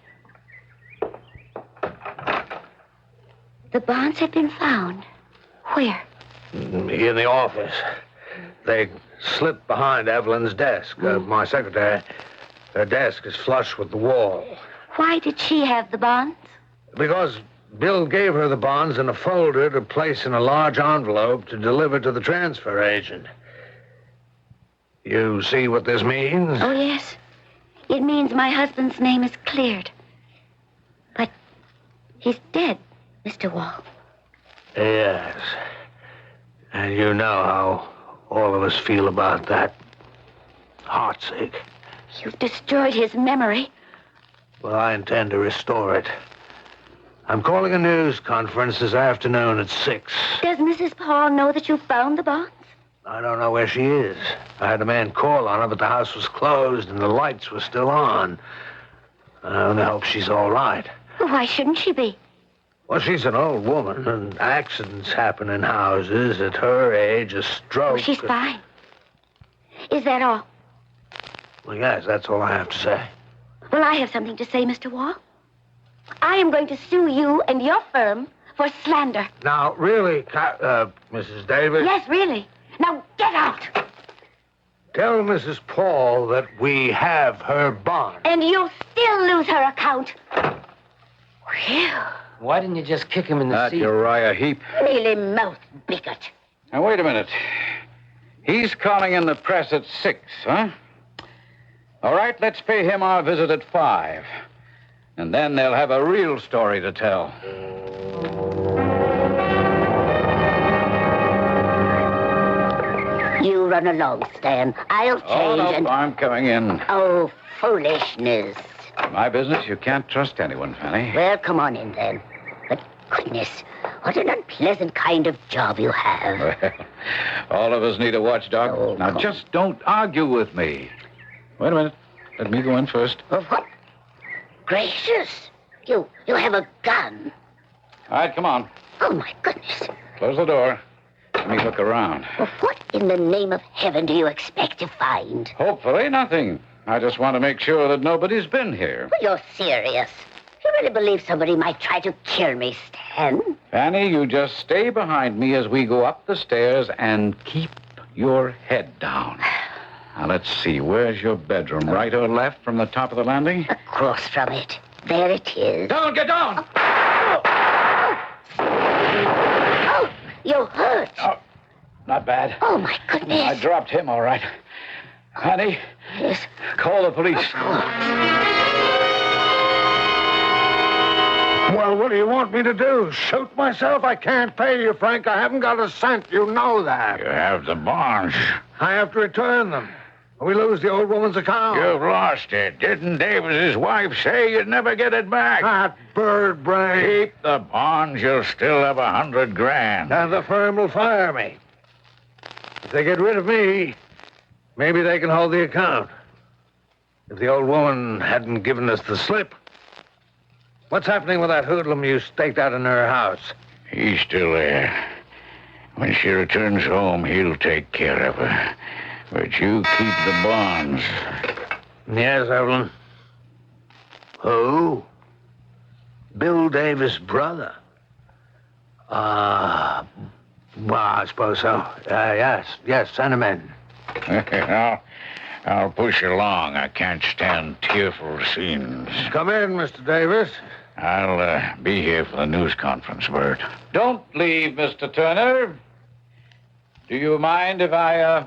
Speaker 16: The bonds have been found. Where?
Speaker 12: In the office. They slipped behind Evelyn's desk. My secretary. Her desk is flush with the wall.
Speaker 16: Why did she have the bonds?
Speaker 12: Because Bill gave her the bonds in a folder to place in a large envelope to deliver to the transfer agent. You see what this means?
Speaker 16: Oh, yes. It means my husband's name is cleared. But he's dead, Mr. Wall.
Speaker 12: Yes. And you know how all of us feel about that. Heartsick.
Speaker 16: You've destroyed his memory.
Speaker 12: Well, I intend to restore it. I'm calling a news conference this afternoon at 6.
Speaker 16: Does Mrs. Paul know that you found the bonds?
Speaker 12: I don't know where she is. I had a man call on her, but the house was closed and the lights were still on. I only hope she's all right.
Speaker 16: Why shouldn't she be?
Speaker 12: Well, she's an old woman, and accidents happen in houses. At her age, a stroke...
Speaker 16: Oh, she's fine. Is that all?
Speaker 12: Well, yes, that's all I have to say.
Speaker 16: Well, I have something to say, Mr. Wall. I am going to sue you and your firm for slander.
Speaker 12: Now, really, Mrs. Davis...
Speaker 16: Yes, really. Now, get out.
Speaker 12: Tell Mrs. Paul that we have her bond.
Speaker 16: And you'll still lose her account. Phew.
Speaker 9: Why didn't you just kick him in the seat?
Speaker 14: Uriah Heep.
Speaker 4: Mealy-mouthed bigot.
Speaker 14: Now, wait a minute. He's calling in the press at 6, huh? All right, let's pay him our visit at 5. And then they'll have a real story to tell.
Speaker 4: You run along, Stan. I'll change and...
Speaker 14: I'm coming in.
Speaker 4: Oh, foolishness.
Speaker 14: My business, you can't trust anyone, Fanny.
Speaker 4: Well, come on in, then. But goodness, what an unpleasant kind of job you have.
Speaker 14: Well, all of us need a watchdog. Now, just don't argue with me. Wait a minute. Let me go in first.
Speaker 4: What? Gracious. You have a gun.
Speaker 14: All right, come on.
Speaker 4: Oh, my goodness.
Speaker 14: Close the door. Let me look around.
Speaker 4: Well, what in the name of heaven do you expect to find?
Speaker 14: Hopefully nothing. I just want to make sure that nobody's been here.
Speaker 4: Well, you're serious. You really believe somebody might try to kill me, Stan?
Speaker 14: Fanny, you just stay behind me as we go up the stairs and keep your head down. Now, let's see. Where's your bedroom? Right or left from the top of the landing?
Speaker 4: Across from it. There it is.
Speaker 14: Don't get down!
Speaker 4: Oh, you hurt.
Speaker 14: Oh, not bad.
Speaker 4: Oh, my goodness.
Speaker 14: I dropped him, all right. Fanny?
Speaker 4: Yes.
Speaker 14: Call the police.
Speaker 12: Well, what do you want me to do? Shoot myself? I can't pay you, Frank. I haven't got a cent. You know that.
Speaker 14: You have the bonds.
Speaker 12: I have to return them. We lose the old woman's account.
Speaker 14: You've lost it. Didn't Davis's wife say you'd never get it back?
Speaker 12: That bird brain.
Speaker 14: Keep the bonds, you'll still have $100,000.
Speaker 12: And the firm will fire me. If they get rid of me, maybe they can hold the account. If the old woman hadn't given us the slip. What's happening with that hoodlum you staked out in her house?
Speaker 14: He's still there. When she returns home, he'll take care of her. But you keep the bonds.
Speaker 12: Yes, Evelyn. Who? Bill Davis' brother. Well, I suppose so. Yes, send him in.
Speaker 8: I'll push along. I can't stand tearful scenes.
Speaker 12: Come in, Mr. Davis.
Speaker 8: I'll be here for the news conference, Bert.
Speaker 14: Don't leave, Mr. Turner. Do you mind if I,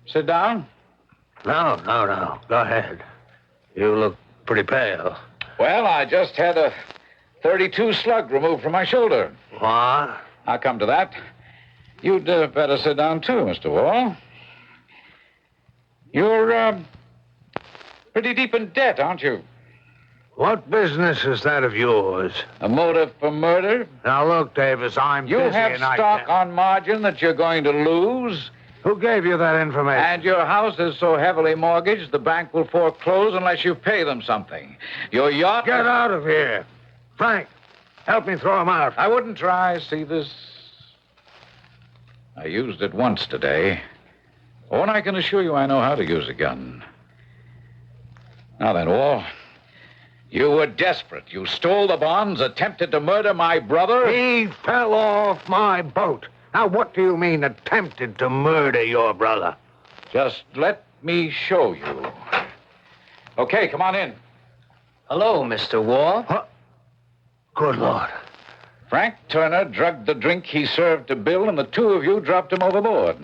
Speaker 14: sit down?
Speaker 12: No. Go ahead. You look pretty pale.
Speaker 14: Well, I just had a .32 slug removed from my shoulder.
Speaker 12: What?
Speaker 14: I'll come to that. You'd better sit down, too, Mr. Wall. You're, pretty deep in debt, aren't you?
Speaker 12: What business is that of yours?
Speaker 14: A motive for murder?
Speaker 12: Now, look, Davis, I'm
Speaker 14: You
Speaker 12: busy
Speaker 14: have
Speaker 12: and I
Speaker 14: stock
Speaker 12: can't...
Speaker 14: on margin that you're going to lose.
Speaker 12: Who gave you that information?
Speaker 14: And your house is so heavily mortgaged, the bank will foreclose unless you pay them something. Your yacht...
Speaker 12: Get out of here. Frank, help me throw him out.
Speaker 14: I wouldn't try. See this? I used it once today. Oh, and I can assure you I know how to use a gun. Now then, Wall, you were desperate. You stole the bonds, attempted to murder my brother.
Speaker 12: He fell off my boat. Now, what do you mean, attempted to murder your brother?
Speaker 14: Just let me show you. Okay, come on in.
Speaker 9: Hello, Mr. Wall.
Speaker 12: Huh? Good Lord.
Speaker 14: Frank Turner drugged the drink he served to Bill, and the two of you dropped him overboard.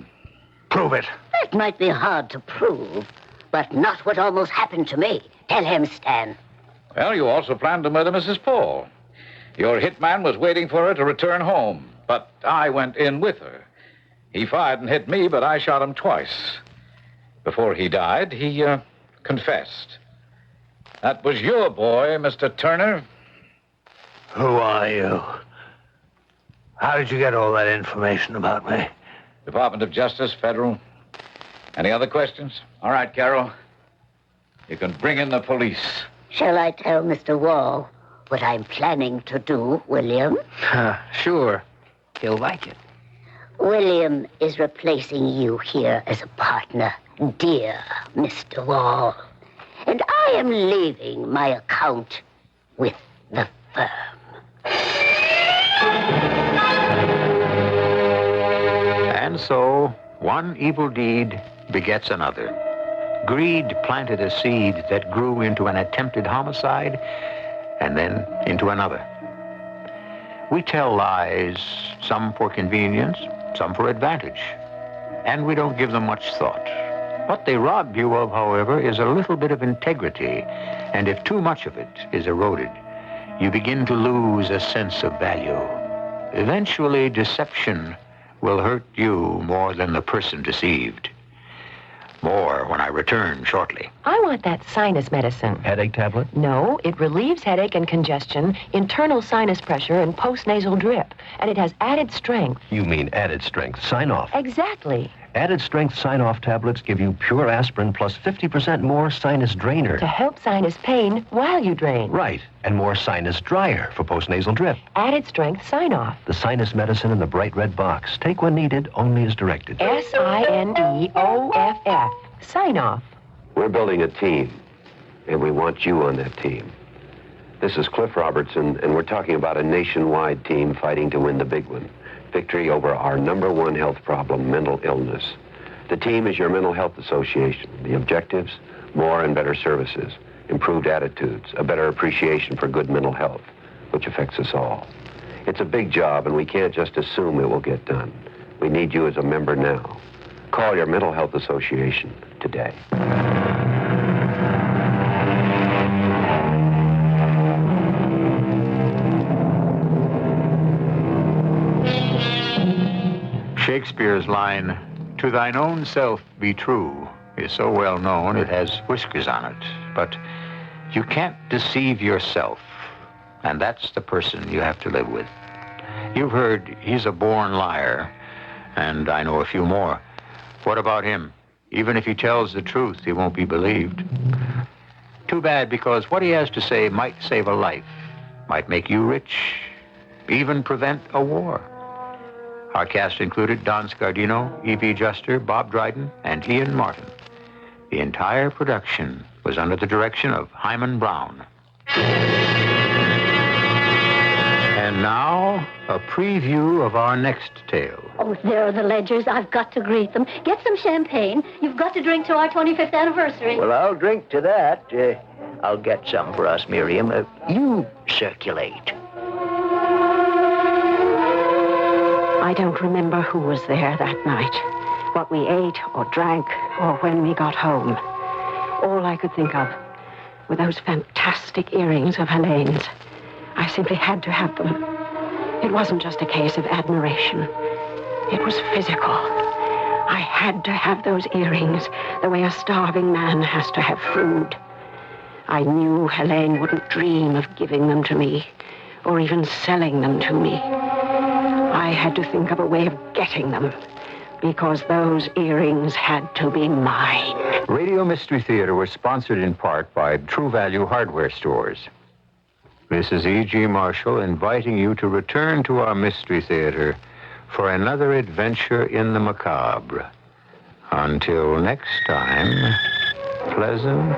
Speaker 12: Prove it.
Speaker 4: That might be hard to prove, but not what almost happened to me. Tell him, Stan.
Speaker 14: Well, you also planned to murder Mrs. Paul. Your hitman was waiting for her to return home, but I went in with her. He fired and hit me, but I shot him twice. Before he died, he confessed. That was your boy, Mr. Turner.
Speaker 12: Who are you? How did you get all that information about me?
Speaker 14: Department of Justice, Federal. Any other questions? All right, Carol. You can bring in the police.
Speaker 4: Shall I tell Mr. Wall what I'm planning to do, William?
Speaker 2: Sure. He'll like it.
Speaker 4: William is replacing you here as a partner, dear Mr. Wall. And I am leaving my account with the firm.
Speaker 1: And so, one evil deed begets another. Greed planted a seed that grew into an attempted homicide and then into another. We tell lies, some for convenience, some for advantage, and we don't give them much thought. What they rob you of, however, is a little bit of integrity, and if too much of it is eroded, you begin to lose a sense of value. Eventually, deception will hurt you more than the person deceived. More when I return shortly.
Speaker 11: I want that sinus medicine.
Speaker 3: Headache tablet?
Speaker 11: No, it relieves headache and congestion, internal sinus pressure, and postnasal drip. And it has added strength.
Speaker 3: You mean added strength sign-off.
Speaker 11: Exactly.
Speaker 3: Added strength sign-off tablets give you pure aspirin plus 50% more sinus drainer.
Speaker 11: To help sinus pain while you drain.
Speaker 3: Right, and more sinus dryer for postnasal drip.
Speaker 11: Added strength sign-off.
Speaker 3: The sinus medicine in the bright red box. Take when needed, only as directed.
Speaker 11: SINEOFF. Sign-off.
Speaker 17: We're building a team, and we want you on that team. This is Cliff Robertson, and we're talking about a nationwide team fighting to win the big one. Victory over our #1 health problem, mental illness. The team is your Mental Health Association. The objectives, more and better services, improved attitudes, a better appreciation for good mental health, which affects us all. It's a big job, and we can't just assume it will get done. We need you as a member now. Call your Mental Health Association today.
Speaker 1: Shakespeare's line, "To thine own self be true," is so well known it has whiskers on it. But you can't deceive yourself, and that's the person you have to live with. You've heard he's a born liar, and I know a few more. What about him? Even if he tells the truth, he won't be believed. Too bad, because what he has to say might save a life, might make you rich, even prevent a war. Our cast included Don Scardino, E.B. Juster, Bob Dryden, and Ian Martin. The entire production was under the direction of Hyman Brown. And now, now, a preview of our next tale.
Speaker 16: Oh, there are the Ledgers. I've got to greet them. Get some champagne. You've got to drink to our 25th anniversary.
Speaker 3: Well, I'll drink to that. I'll get some for us, Miriam. You circulate.
Speaker 10: I don't remember who was there that night, what we ate or drank, or when we got home. All I could think of were those fantastic earrings of Helene's. I simply had to have them. It wasn't just a case of admiration. It was physical. I had to have those earrings the way a starving man has to have food. I knew Helene wouldn't dream of giving them to me, or even selling them to me. I had to think of a way of getting them, because those earrings had to be mine.
Speaker 1: Radio Mystery Theater was sponsored in part by True Value Hardware Stores. This is E.G. Marshall inviting you to return to our Mystery Theater for another adventure in the macabre. Until next time, pleasant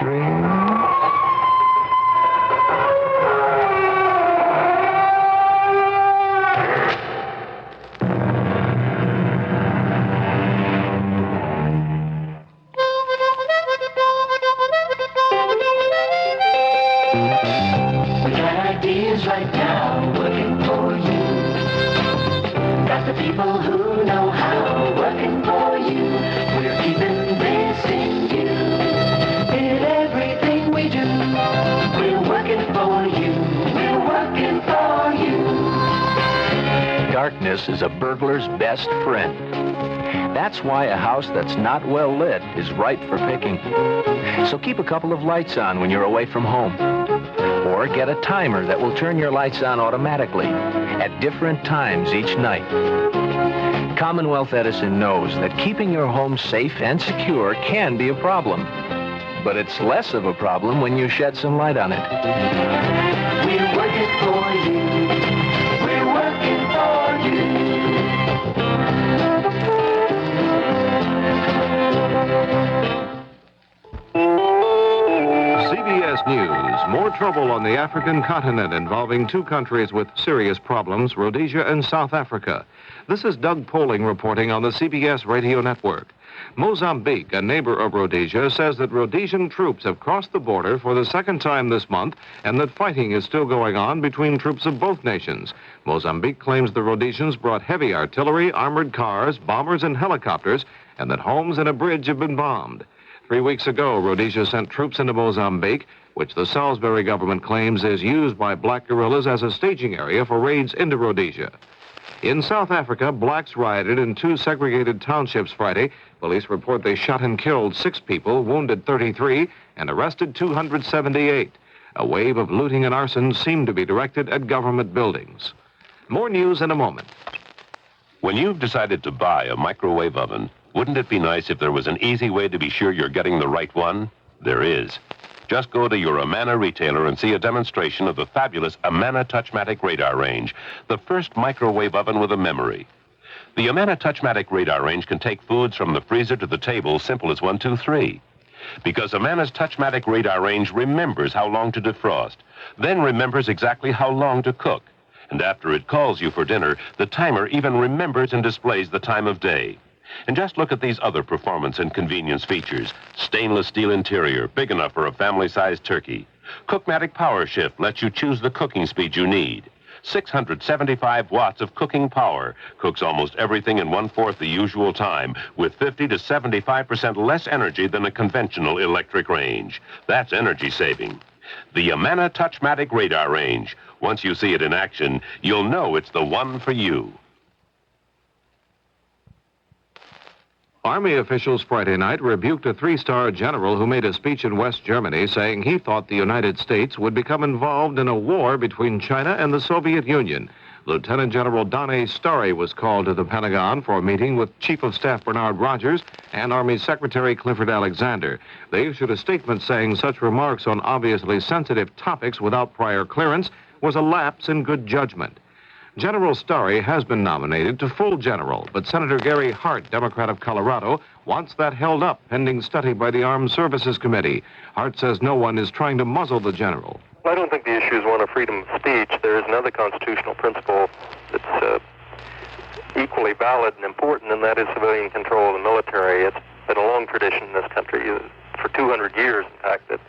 Speaker 1: dreams.
Speaker 6: Right now, working for you. Got the people who know how, working for you. We're keeping this in you. In everything we do, we're working for you. We're working for you.
Speaker 2: Darkness is a burglar's best friend. That's why a house that's not well lit is ripe for picking. So keep a couple of lights on when you're away from home. Or get a timer that will turn your lights on automatically at different times each night. Commonwealth Edison knows that keeping your home safe and secure can be a problem. But it's less of a problem when you shed some light on it.
Speaker 6: We're working for you. We're working for you.
Speaker 13: CBS News. More trouble on the African continent involving two countries with serious problems, Rhodesia and South Africa. This is Doug Poling reporting on the CBS radio network. Mozambique, a neighbor of Rhodesia, says that Rhodesian troops have crossed the border for the second time this month and that fighting is still going on between troops of both nations. Mozambique claims the Rhodesians brought heavy artillery, armored cars, bombers, and helicopters, and that homes and a bridge have been bombed. 3 weeks ago, Rhodesia sent troops into Mozambique, which the Salisbury government claims is used by black guerrillas as a staging area for raids into Rhodesia. In South Africa, blacks rioted in two segregated townships Friday. Police report they shot and killed 6 people, wounded 33, and arrested 278. A wave of looting and arson seemed to be directed at government buildings. More news in a moment.
Speaker 18: When you've decided to buy a microwave oven, wouldn't it be nice if there was an easy way to be sure you're getting the right one? There is. Just go to your Amana retailer and see a demonstration of the fabulous Amana Touchmatic radar range, the first microwave oven with a memory. The Amana Touchmatic radar range can take foods from the freezer to the table, simple as 1, 2, 3. Because Amana's Touchmatic radar range remembers how long to defrost, then remembers exactly how long to cook. And after it calls you for dinner, the timer even remembers and displays the time of day. And just look at these other performance and convenience features. Stainless steel interior, big enough for a family-sized turkey. Cookmatic Power Shift lets you choose the cooking speed you need. 675 watts of cooking power. Cooks almost everything in 1/4 the usual time, with 50 to 75% less energy than a conventional electric range. That's energy saving. The Amana Touchmatic radar range. Once you see it in action, you'll know it's the one for you.
Speaker 13: Army officials Friday night rebuked a 3-star general who made a speech in West Germany saying he thought the United States would become involved in a war between China and the Soviet Union. Lieutenant General Don A. Starry was called to the Pentagon for a meeting with Chief of Staff Bernard Rogers and Army Secretary Clifford Alexander. They issued a statement saying such remarks on obviously sensitive topics without prior clearance was a lapse in good judgment. General Starry has been nominated to full general, but Senator Gary Hart, Democrat of Colorado, wants that held up pending study by the Armed Services Committee. Hart says no one is trying to muzzle the general.
Speaker 7: Well, I don't think the issue is one of freedom of speech. There is another constitutional principle that's equally valid and important, and that is civilian control of the military. It's been a long tradition in this country, for 200 years, in fact, that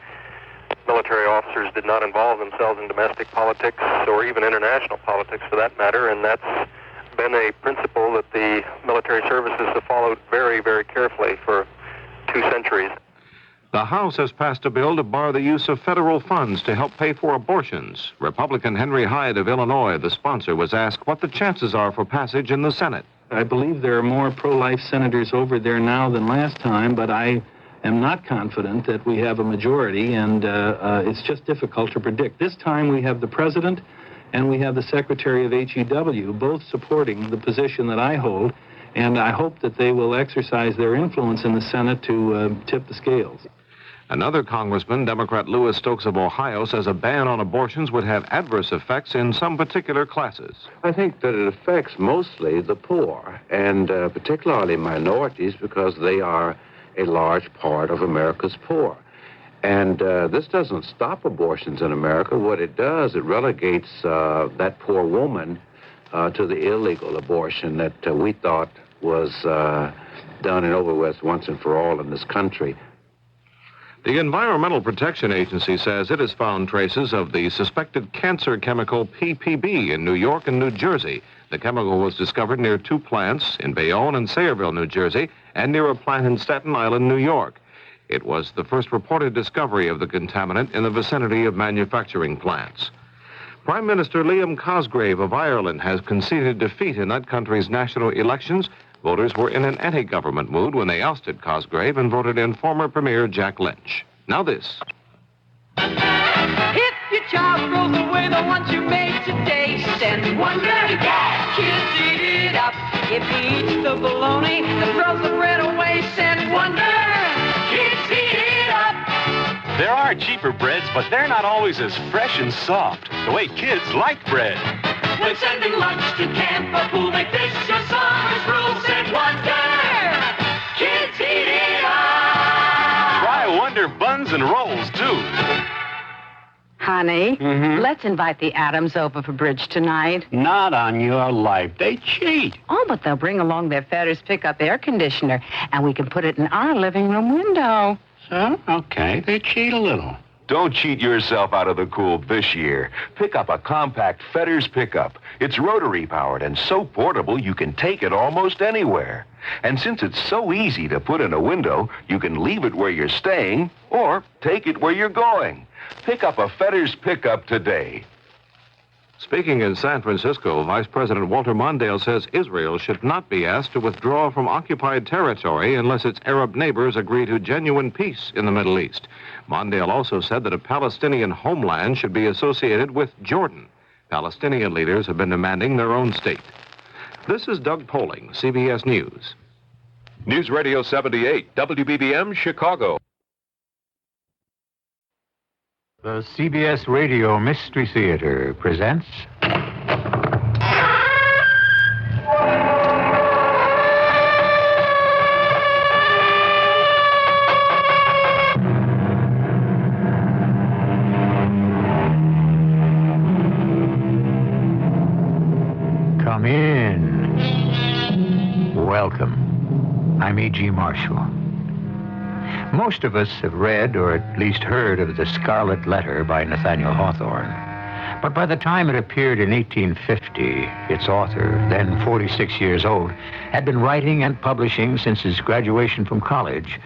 Speaker 7: military officers did not involve themselves in domestic politics or even international politics for that matter, and that's been a principle that the military services have followed very, very carefully for 2 centuries.
Speaker 13: The House has passed a bill to bar the use of federal funds to help pay for abortions. Republican Henry Hyde of Illinois, the sponsor, was asked what the chances are for passage in the Senate.
Speaker 19: I believe there are more pro-life senators over there now than last time, but I am not confident that we have a majority, and it's just difficult to predict. This time we have the president and we have the secretary of HEW both supporting the position that I hold, and I hope that they will exercise their influence in the Senate to tip the scales.
Speaker 13: Another congressman, Democrat Louis Stokes of Ohio, says a ban on abortions would have adverse effects in some particular classes.
Speaker 23: I think that it affects mostly the poor, and particularly minorities, because they are a large part of America's poor. And this doesn't stop abortions in America. What it does, it relegates that poor woman to the illegal abortion that we thought was done and over with once and for all in this country.
Speaker 13: The Environmental Protection Agency says it has found traces of the suspected cancer chemical PPB in New York and New Jersey. The chemical was discovered near 2 plants in Bayonne and Sayreville, New Jersey, and near a plant in Staten Island, New York. It was the first reported discovery of the contaminant in the vicinity of manufacturing plants. Prime Minister Liam Cosgrave of Ireland has conceded defeat in that country's national elections. Voters were in an anti-government mood when they ousted Cosgrave and voted in former Premier Jack Lynch. Now this.
Speaker 6: If your child throws away the ones you made today, send wonder to gas. Kids eat it up. If he eats the bologna and throws the bread away, send wonder. Kids eat it up.
Speaker 24: There are cheaper breads, but they're not always as fresh and soft, the way kids like bread.
Speaker 6: When sending lunch to camp, a pool like this, your summer's rule, send wonder. Kids eat it up.
Speaker 24: Try Wonder buns and rolls, too.
Speaker 25: Honey, let's invite the Adams over for bridge tonight.
Speaker 21: Not on your life. They cheat.
Speaker 25: Oh, but they'll bring along their Fetters pickup air conditioner, and we can put it in our living room window.
Speaker 21: So, okay, they cheat a little.
Speaker 26: Don't cheat yourself out of the cool this year. Pick up a compact Fetters pickup. It's rotary-powered and so portable you can take it almost anywhere. And since it's so easy to put in a window, you can leave it where you're staying or take it where you're going. Pick up a Fetters pickup today.
Speaker 13: Speaking in San Francisco, Vice President Walter Mondale says Israel should not be asked to withdraw from occupied territory unless its Arab neighbors agree to genuine peace in the Middle East. Mondale also said that a Palestinian homeland should be associated with Jordan. Palestinian leaders have been demanding their own state. This is Doug Poling, CBS News.
Speaker 18: News Radio 78, WBBM, Chicago.
Speaker 1: The CBS Radio Mystery Theater presents... Come in. Welcome. I'm E.G. Marshall. Most of us have read or at least heard of The Scarlet Letter by Nathaniel Hawthorne. But by the time it appeared in 1850, its author, then 46 years old, had been writing and publishing since his graduation from college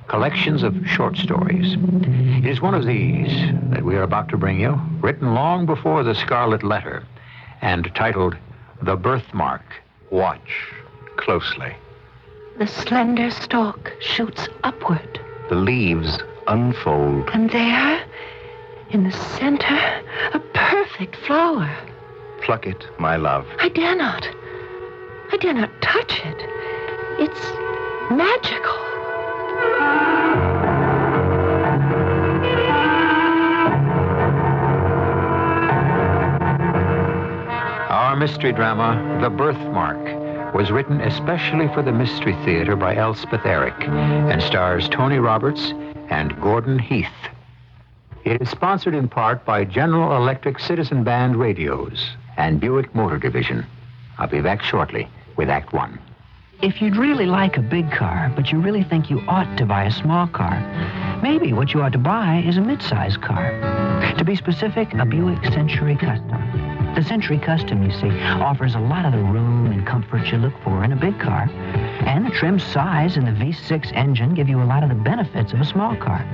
Speaker 1: collections of short stories. It is one of these that we are about to bring you, written long before The Scarlet Letter, and titled The Birthmark. Watch closely.
Speaker 27: The slender stalk shoots upward.
Speaker 1: The leaves unfold.
Speaker 27: And there, in the center, a perfect flower.
Speaker 1: Pluck it, my love.
Speaker 27: I dare not. I dare not touch it. It's magical.
Speaker 1: Our mystery drama, The Birthmark, was written especially for the Mystery Theater by Elspeth Eric and stars Tony Roberts and Gordon Heath. It is sponsored in part by General Electric Citizen Band Radios and Buick Motor Division. I'll be back shortly with Act One.
Speaker 5: If you'd really like a big car, but you really think you ought to buy a small car, maybe what you ought to buy is a mid-size car. To be specific, a Buick Century Custom. The Century Custom, you see, offers a lot of the room and comfort you look for in a big car. And the trim size and the V6 engine give you a lot of the benefits of a small car.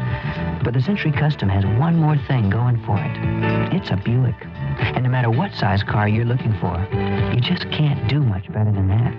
Speaker 5: But the Century Custom has one more thing going for it. It's a Buick. And no matter what size car you're looking for, you just can't do much better than that.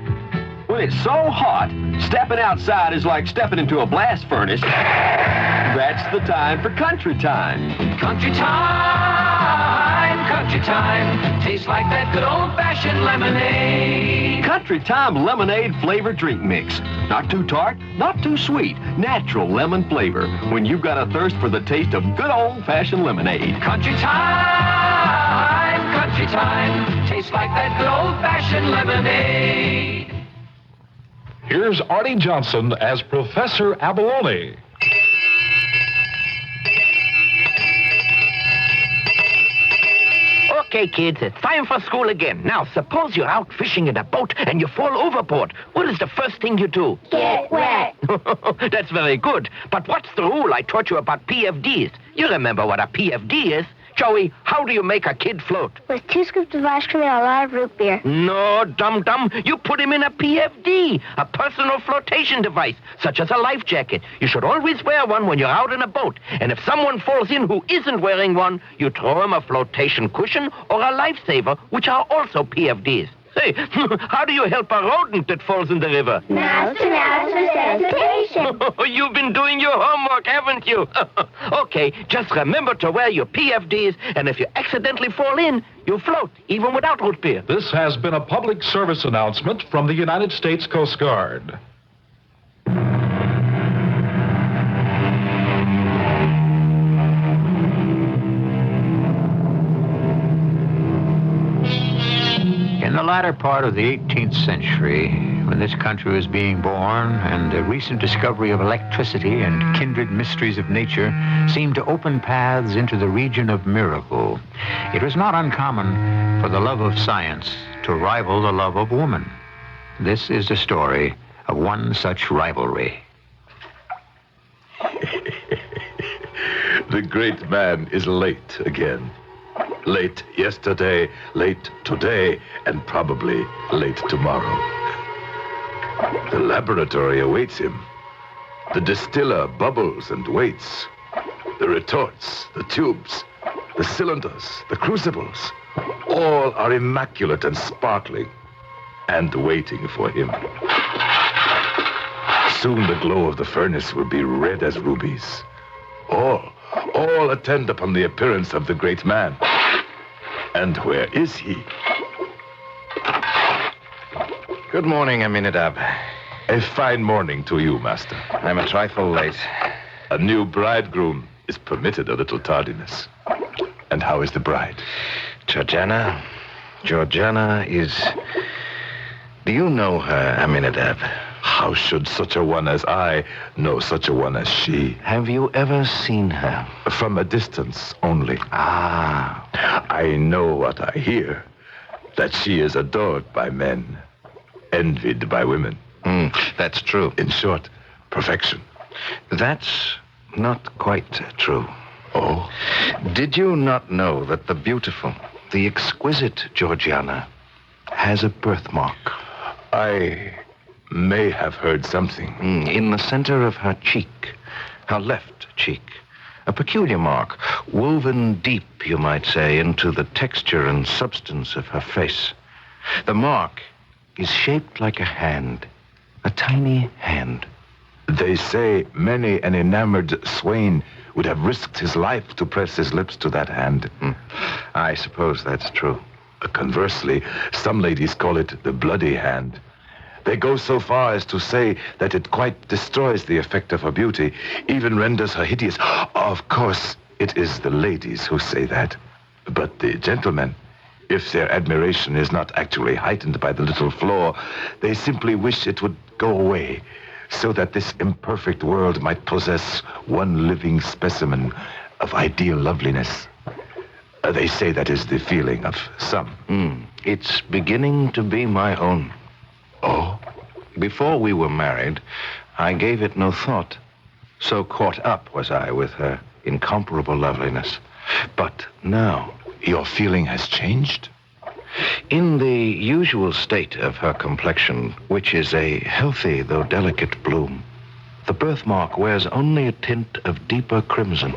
Speaker 8: When it's so hot, stepping outside is like stepping into a blast furnace. That's the time for country time.
Speaker 6: Country time, country time. Tastes like that good old-fashioned lemonade.
Speaker 8: Country Time lemonade flavored drink mix. Not too tart, not too sweet. Natural lemon flavor when you've got a thirst for the taste of good old-fashioned lemonade.
Speaker 6: Country time, country time. Tastes like that good old-fashioned lemonade.
Speaker 9: Here's Artie Johnson as Professor Abalone.
Speaker 2: Okay, kids, it's time for school again. Now, suppose you're out fishing in a boat and you fall overboard. What is the first thing you do?
Speaker 16: Get wet.
Speaker 2: That's very good. But what's the rule I taught you about PFDs? You remember what a PFD is. Joey, how do you make a kid float?
Speaker 16: With 2 scoops of ice cream and a lot of root beer.
Speaker 2: No, dum-dum. You put him in a PFD, a personal flotation device, such as a life jacket. You should always wear one when you're out in a boat. And if someone falls in who isn't wearing one, you throw him a flotation cushion or a lifesaver, which are also PFDs. Hey, how do you help a rodent that falls in the river?
Speaker 16: Mouse to mouse resuscitation.
Speaker 2: You've been doing your homework, haven't you? Okay, just remember to wear your PFDs, and if you accidentally fall in, you float, even without root beer.
Speaker 9: This has been a public service announcement from the United States Coast Guard.
Speaker 1: In the latter part of the 18th century, when this country was being born and the recent discovery of electricity and kindred mysteries of nature seemed to open paths into the region of miracle, it was not uncommon for the love of science to rival the love of woman. This is the story of one such rivalry.
Speaker 21: The great man is late again. Late yesterday, late today, and probably late tomorrow. The laboratory awaits him. The distiller bubbles and waits. The retorts, the tubes, the cylinders, the crucibles, all are immaculate and sparkling, and waiting for him. Soon the glow of the furnace will be red as rubies. All attend upon the appearance of the great man. And where is he?
Speaker 12: Good morning, Aminadab.
Speaker 21: A fine morning to you, master.
Speaker 12: I'm a trifle late.
Speaker 21: A new bridegroom is permitted a little tardiness. And how is the bride?
Speaker 12: Georgiana is... Do you know her, Aminadab?
Speaker 21: How should such a one as I know such a one as she?
Speaker 12: Have you ever seen her?
Speaker 21: From a distance only.
Speaker 12: Ah.
Speaker 21: I know what I hear. That she is adored by men. Envied by women.
Speaker 12: That's true.
Speaker 21: In short, perfection.
Speaker 12: That's not quite true.
Speaker 21: Oh?
Speaker 12: Did you not know that the beautiful, the exquisite Georgiana has a birthmark?
Speaker 21: I may have heard something.
Speaker 12: In the center of her cheek, her left cheek. A peculiar mark, woven deep, you might say, into the texture and substance of her face. The mark is shaped like a hand, a tiny hand.
Speaker 21: They say many an enamored swain would have risked his life to press his lips to that hand.
Speaker 12: I suppose that's true.
Speaker 21: Conversely, some ladies call it the bloody hand. They go so far as to say that it quite destroys the effect of her beauty, even renders her hideous. Of course, it is the ladies who say that. But the gentlemen, if their admiration is not actually heightened by the little flaw, they simply wish it would go away, so that this imperfect world might possess one living specimen of ideal loveliness. They say that is the feeling of some.
Speaker 12: It's beginning to be my own.
Speaker 21: Oh?
Speaker 12: Before we were married, I gave it no thought. So caught up was I with her incomparable loveliness. But now,
Speaker 21: your feeling has changed?
Speaker 12: In the usual state of her complexion, which is a healthy though delicate bloom, the birthmark wears only a tint of deeper crimson,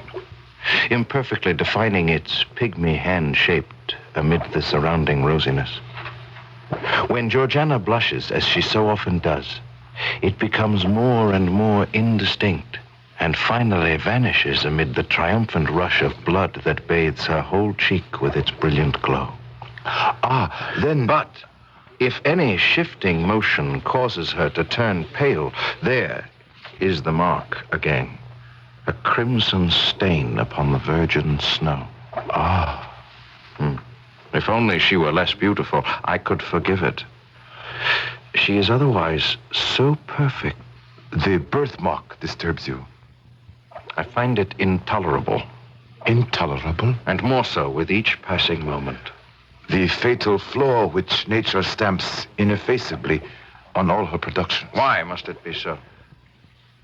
Speaker 12: imperfectly defining its pygmy hand shaped amid the surrounding rosiness. When Georgiana blushes, as she so often does, it becomes more and more indistinct, and finally vanishes amid the triumphant rush of blood that bathes her whole cheek with its brilliant glow. But if any shifting motion causes her to turn pale, there is the mark again. A crimson stain upon the virgin snow. If only she were less beautiful, I could forgive it. She is otherwise so perfect.
Speaker 21: The birthmark disturbs you.
Speaker 12: I find it intolerable.
Speaker 21: Intolerable?
Speaker 12: And more so with each passing moment.
Speaker 21: The fatal flaw which nature stamps ineffaceably on all her productions.
Speaker 12: Why must it be so?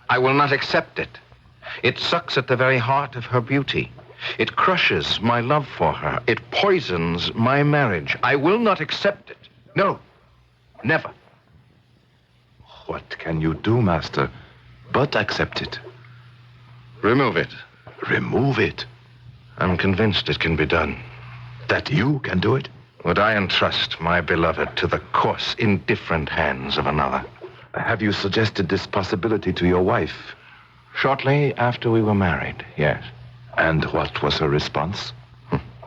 Speaker 12: I will not accept it. It sucks at the very heart of her beauty. It crushes my love for her. It poisons my marriage. I will not accept it. No, never.
Speaker 21: What can you do, Master, but accept it?
Speaker 12: Remove it.
Speaker 21: Remove it?
Speaker 12: I'm convinced it can be done.
Speaker 21: That you can do it?
Speaker 12: Would I entrust my beloved to the coarse, indifferent hands of another?
Speaker 21: Have you suggested this possibility to your wife?
Speaker 12: Shortly after we were married, yes.
Speaker 21: And what was her response?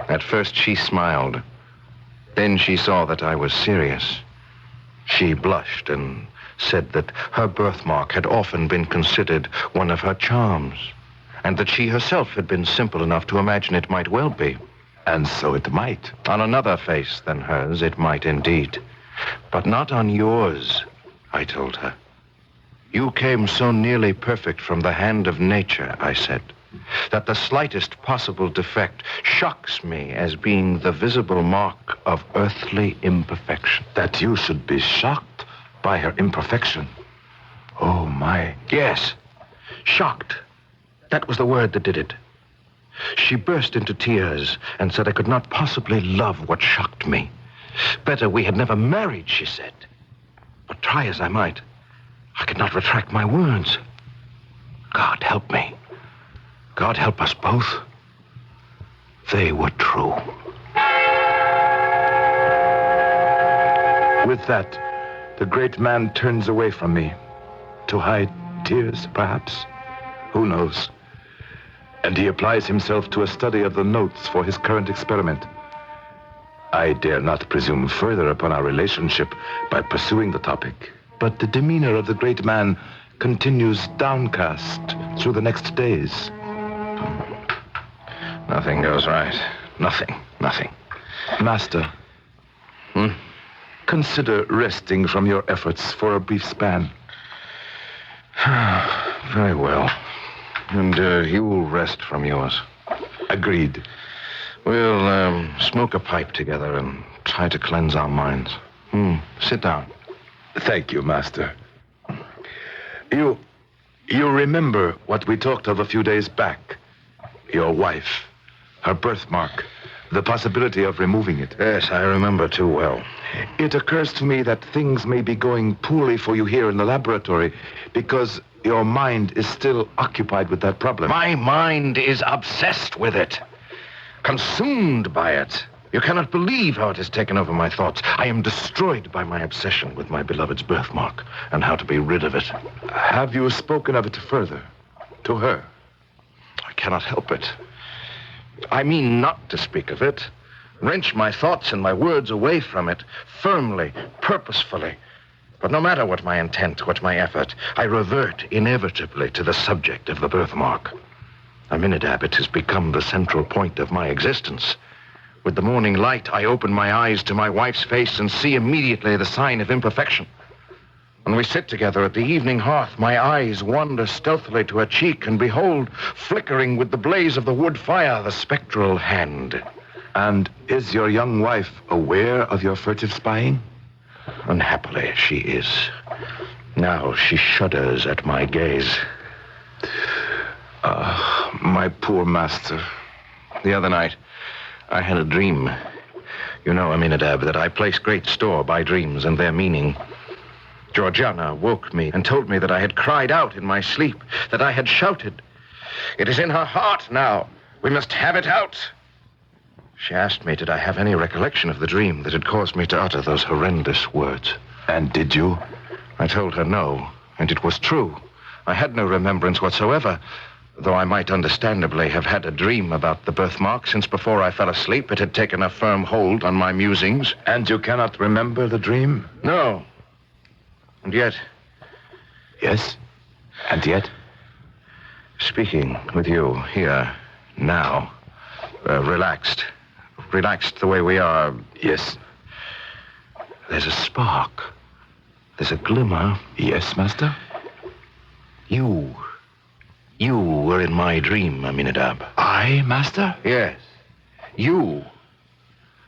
Speaker 12: At first she smiled. Then she saw that I was serious. She blushed and said that her birthmark had often been considered one of her charms, and that she herself had been simple enough to imagine it might well be.
Speaker 21: And so it might.
Speaker 12: On another face than hers, it might indeed. But not on yours, I told her. You came so nearly perfect from the hand of nature, I said, that the slightest possible defect shocks me as being the visible mark of earthly imperfection.
Speaker 21: That you should be shocked by her imperfection? Oh, my.
Speaker 12: Yes, shocked. That was the word that did it. She burst into tears and said I could not possibly love what shocked me. Better we had never married, she said. But try as I might, I could not retract my words. God help me. God help us both. They were true.
Speaker 21: With that, the great man turns away from me. To hide tears, perhaps. Who knows? And he applies himself to a study of the notes for his current experiment. I dare not presume further upon our relationship by pursuing the topic. But the demeanor of the great man continues downcast through the next days.
Speaker 12: Nothing goes right. Nothing.
Speaker 21: Master, consider resting from your efforts for a brief span.
Speaker 12: Very well. And you will rest from yours.
Speaker 21: Agreed.
Speaker 12: We'll smoke a pipe together and try to cleanse our minds. Sit down.
Speaker 21: Thank you, Master. You remember what we talked of a few days back? Your wife, her birthmark, the possibility of removing it.
Speaker 12: Yes, I remember too well.
Speaker 21: It occurs to me that things may be going poorly for you here in the laboratory because your mind is still occupied with that problem.
Speaker 12: My mind is obsessed with it. Consumed by it. You cannot believe how it has taken over my thoughts. I am destroyed by my obsession with my beloved's birthmark and how to be rid of it.
Speaker 21: Have you spoken of it further? To her?
Speaker 12: I cannot help it. I mean not to speak of it. Wrench my thoughts and my words away from it, firmly, purposefully. But no matter what my intent, what my effort, I revert inevitably to the subject of the birthmark. Aminadab, it has become the central point of my existence. With the morning light, I open my eyes to my wife's face and see immediately the sign of imperfection. When we sit together at the evening hearth, my eyes wander stealthily to her cheek, and behold, flickering with the blaze of the wood fire, the spectral hand.
Speaker 21: And is your young wife aware of your furtive spying?
Speaker 12: Unhappily, she is. Now she shudders at my gaze. My poor master. The other night, I had a dream. You know, Aminadab, that I place great store by dreams and their meaning. Georgiana woke me and told me that I had cried out in my sleep, that I had shouted. It is in her heart now. We must have it out. She asked me, did I have any recollection of the dream that had caused me to utter those horrendous words.
Speaker 21: And did you?
Speaker 12: I told her no, and it was true. I had no remembrance whatsoever, though I might understandably have had a dream about the birthmark, since before I fell asleep it had taken a firm hold on my musings.
Speaker 21: And you cannot remember the dream?
Speaker 12: No. And yet...
Speaker 21: Yes? And yet?
Speaker 12: Speaking with you here, now, relaxed the way we are.
Speaker 21: Yes.
Speaker 12: There's a spark. There's a glimmer.
Speaker 21: Yes, master?
Speaker 12: You were in my dream, Aminadab.
Speaker 21: I, master?
Speaker 12: Yes. You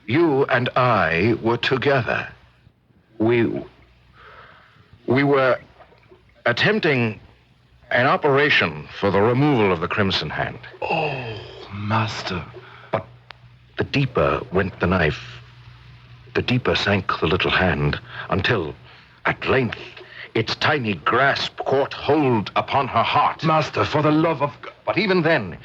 Speaker 12: and I were together. We were attempting an operation for the removal of the Crimson Hand.
Speaker 21: Oh, master.
Speaker 12: But the deeper went the knife, the deeper sank the little hand, until, at length, its tiny grasp caught hold upon her heart.
Speaker 21: Master, for the love of God.
Speaker 12: But even then,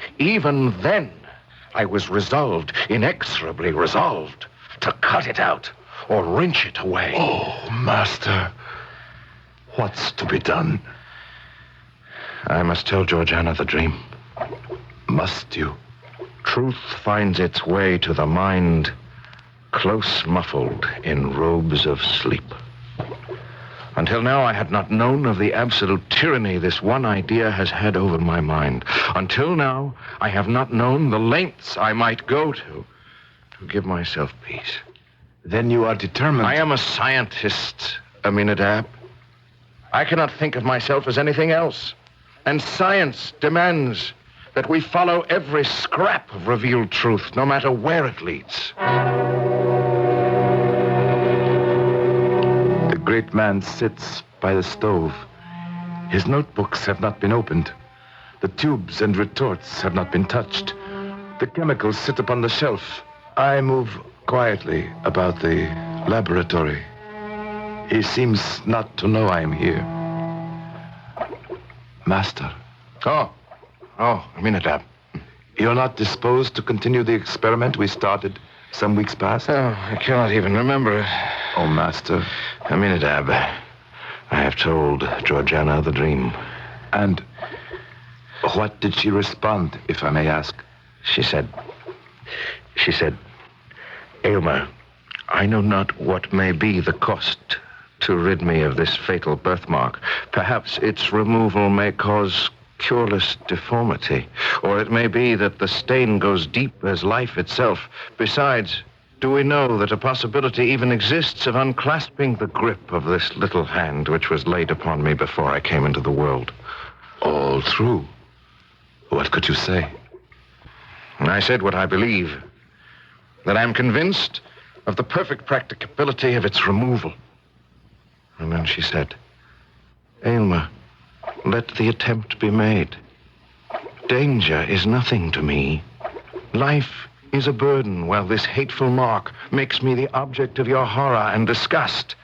Speaker 12: I was resolved, inexorably resolved, to cut it out or wrench it away.
Speaker 21: Oh, master. What's to be done?
Speaker 12: I must tell Georgiana the dream.
Speaker 21: Must you?
Speaker 12: Truth finds its way to the mind, close muffled in robes of sleep. Until now, I had not known of the absolute tyranny this one idea has had over my mind. Until now, I have not known the lengths I might go to give myself peace.
Speaker 21: Then you are determined.
Speaker 12: I am a scientist, Aminadab. I cannot think of myself as anything else. And science demands that we follow every scrap of revealed truth, no matter where it leads.
Speaker 21: The great man sits by the stove. His notebooks have not been opened. The tubes and retorts have not been touched. The chemicals sit upon the shelf. I move quietly about the laboratory. He seems not to know I am here. Master.
Speaker 12: Oh, Aminadab.
Speaker 21: You're not disposed to continue the experiment we started some weeks past?
Speaker 12: Oh, I cannot even remember it.
Speaker 21: Oh, Master.
Speaker 12: Aminadab, I have told Georgiana the dream.
Speaker 21: And what did she respond, if I may ask?
Speaker 12: She said, Aylmer, I know not what may be the cost to rid me of this fatal birthmark. Perhaps its removal may cause cureless deformity, or it may be that the stain goes deep as life itself. Besides, do we know that a possibility even exists of unclasping the grip of this little hand which was laid upon me before I came into the world?
Speaker 21: All true. What could you say?
Speaker 12: I said what I believe, that I am convinced of the perfect practicability of its removal. And then she said, Aylmer, let the attempt be made. Danger is nothing to me. Life is a burden, while this hateful mark makes me the object of your horror and disgust.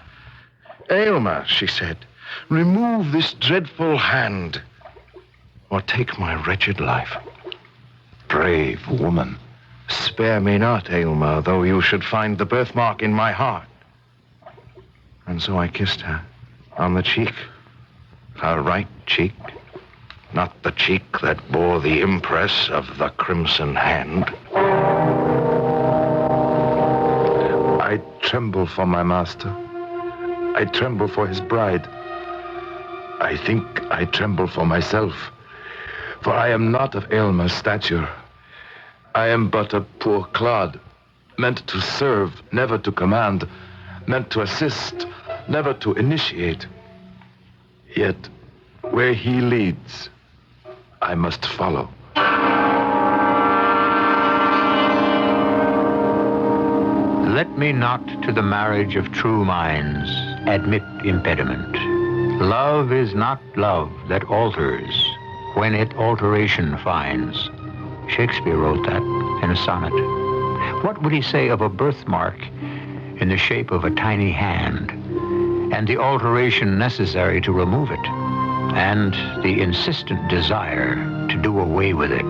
Speaker 12: Aylmer, she said, remove this dreadful hand, or take my wretched life.
Speaker 21: Brave woman.
Speaker 12: Spare me not, Aylmer, though you should find the birthmark in my heart. And so I kissed her on the cheek, her right cheek, not the cheek that bore the impress of the Crimson Hand.
Speaker 21: I tremble for my master. I tremble for his bride. I think I tremble for myself, for I am not of Aylmer's stature. I am but a poor clod, meant to serve, never to command, meant to assist, never to initiate. Yet, where he leads, I must follow.
Speaker 1: Let me not to the marriage of true minds admit impediment. Love is not love that alters when it alteration finds. Shakespeare wrote that in a sonnet. What would he say of a birthmark in the shape of a tiny hand, and the alteration necessary to remove it, and the insistent desire to do away with it?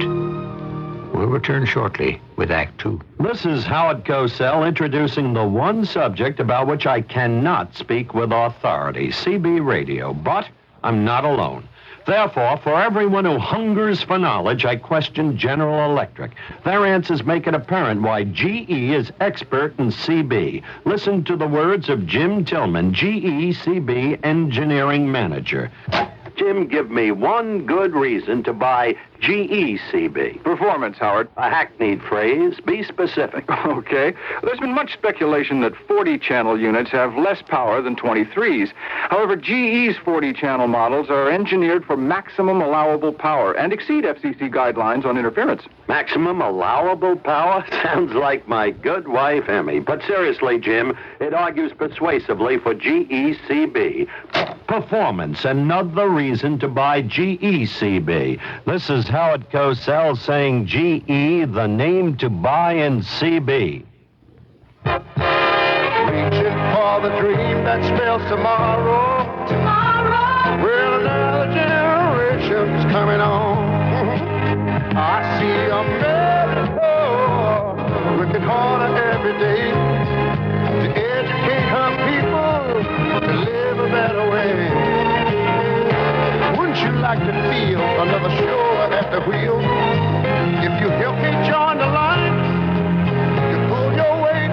Speaker 1: We'll return shortly with Act Two.
Speaker 8: This is Howard Cosell introducing the one subject about which I cannot speak with authority, CB radio, but I'm not alone. Therefore, for everyone who hungers for knowledge, I question General Electric. Their answers make it apparent why GE is expert in CB. Listen to the words of Jim Tillman, GE CB Engineering Manager. Jim, give me one good reason to buy GE CB.
Speaker 4: Performance, Howard.
Speaker 8: A hackneyed phrase. Be specific.
Speaker 4: Okay. There's been much speculation that 40-channel units have less power than 23s. However, GE's 40-channel models are engineered for maximum allowable power and exceed FCC guidelines on interference.
Speaker 8: Maximum allowable power? Sounds like my good wife, Emmy. But seriously, Jim, it argues persuasively for GE CB. Performance, another reason to buy GE CB. This is Howard Cosell saying GE, the name to buy in CB.
Speaker 6: Reaching for the dream that spells tomorrow. Tomorrow. Well, another generation's coming on. I see America working harder every day to educate her people to live a better way. Wouldn't you like to feel another show at the wheel? If you help me join the line, you pull your weight,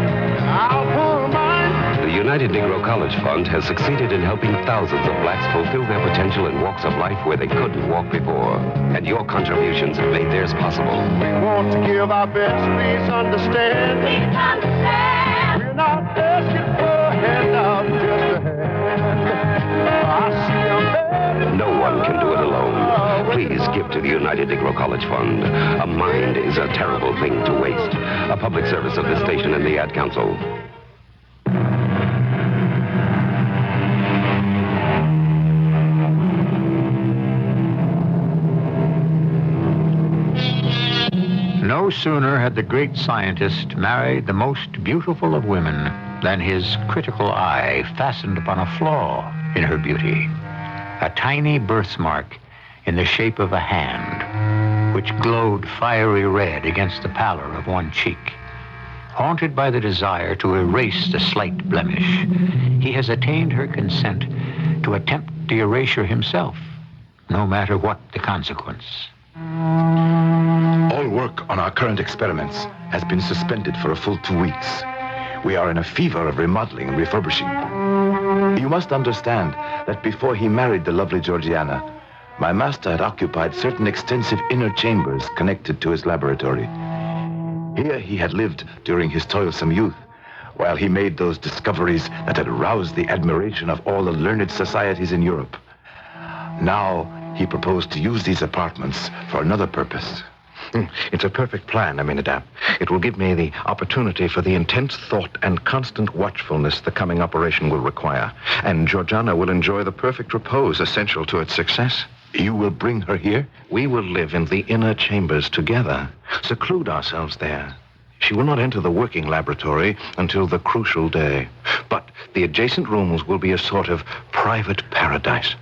Speaker 6: I'll pull mine.
Speaker 11: The United Negro College Fund has succeeded in helping thousands of blacks fulfill their potential in walks of life where they couldn't walk before. And your contributions have made theirs possible.
Speaker 6: We want to give our best, please understand. Please understand. We're not asking for a handout, just a hand. I see
Speaker 11: No one can do it alone. Please give to the United Negro College Fund. A mind is a terrible thing to waste. A public service of this station and the Ad Council.
Speaker 1: No sooner had the great scientist married the most beautiful of women than his critical eye fastened upon a flaw in her beauty. A tiny birthmark in the shape of a hand, which glowed fiery red against the pallor of one cheek. Haunted by the desire to erase the slight blemish, he has attained her consent to attempt the erasure himself, no matter what the consequence.
Speaker 21: All work on our current experiments has been suspended for a full 2 weeks. We are in a fever of remodeling and refurbishing. You must understand that before he married the lovely Georgiana, my master had occupied certain extensive inner chambers connected to his laboratory. Here he had lived during his toilsome youth, while he made those discoveries that had roused the admiration of all the learned societies in Europe. Now he proposed to use these apartments for another purpose.
Speaker 12: It's a perfect plan, Aminadab. It will give me the opportunity for the intense thought and constant watchfulness the coming operation will require. And Georgiana will enjoy the perfect repose essential to its success.
Speaker 21: You will bring her here?
Speaker 12: We will live in the inner chambers together, seclude ourselves there. She will not enter the working laboratory until the crucial day. But the adjacent rooms will be a sort of private paradise.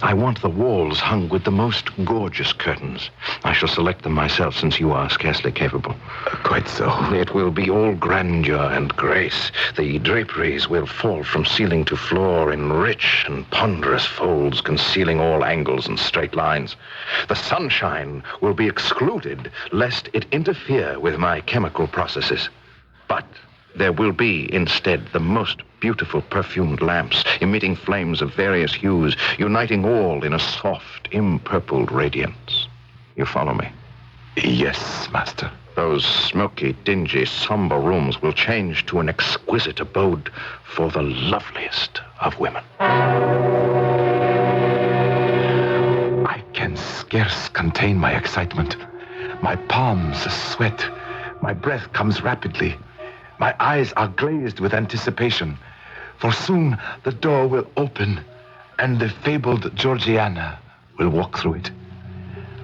Speaker 12: I want the walls hung with the most gorgeous curtains. I shall select them myself, since you are scarcely capable.
Speaker 21: Quite so.
Speaker 12: It will be all grandeur and grace. The draperies will fall from ceiling to floor in rich and ponderous folds, concealing all angles and straight lines. The sunshine will be excluded, lest it interfere with my chemical processes. But there will be, instead, the most beautiful perfumed lamps, emitting flames of various hues, uniting all in a soft, impurpled radiance. You follow me?
Speaker 21: Yes, master.
Speaker 12: Those smoky, dingy, somber rooms will change to an exquisite abode for the loveliest of women. scarce contain my excitement. My palms sweat. My breath comes rapidly. My eyes are glazed with anticipation. For soon the door will open, and the fabled Georgiana will walk through it.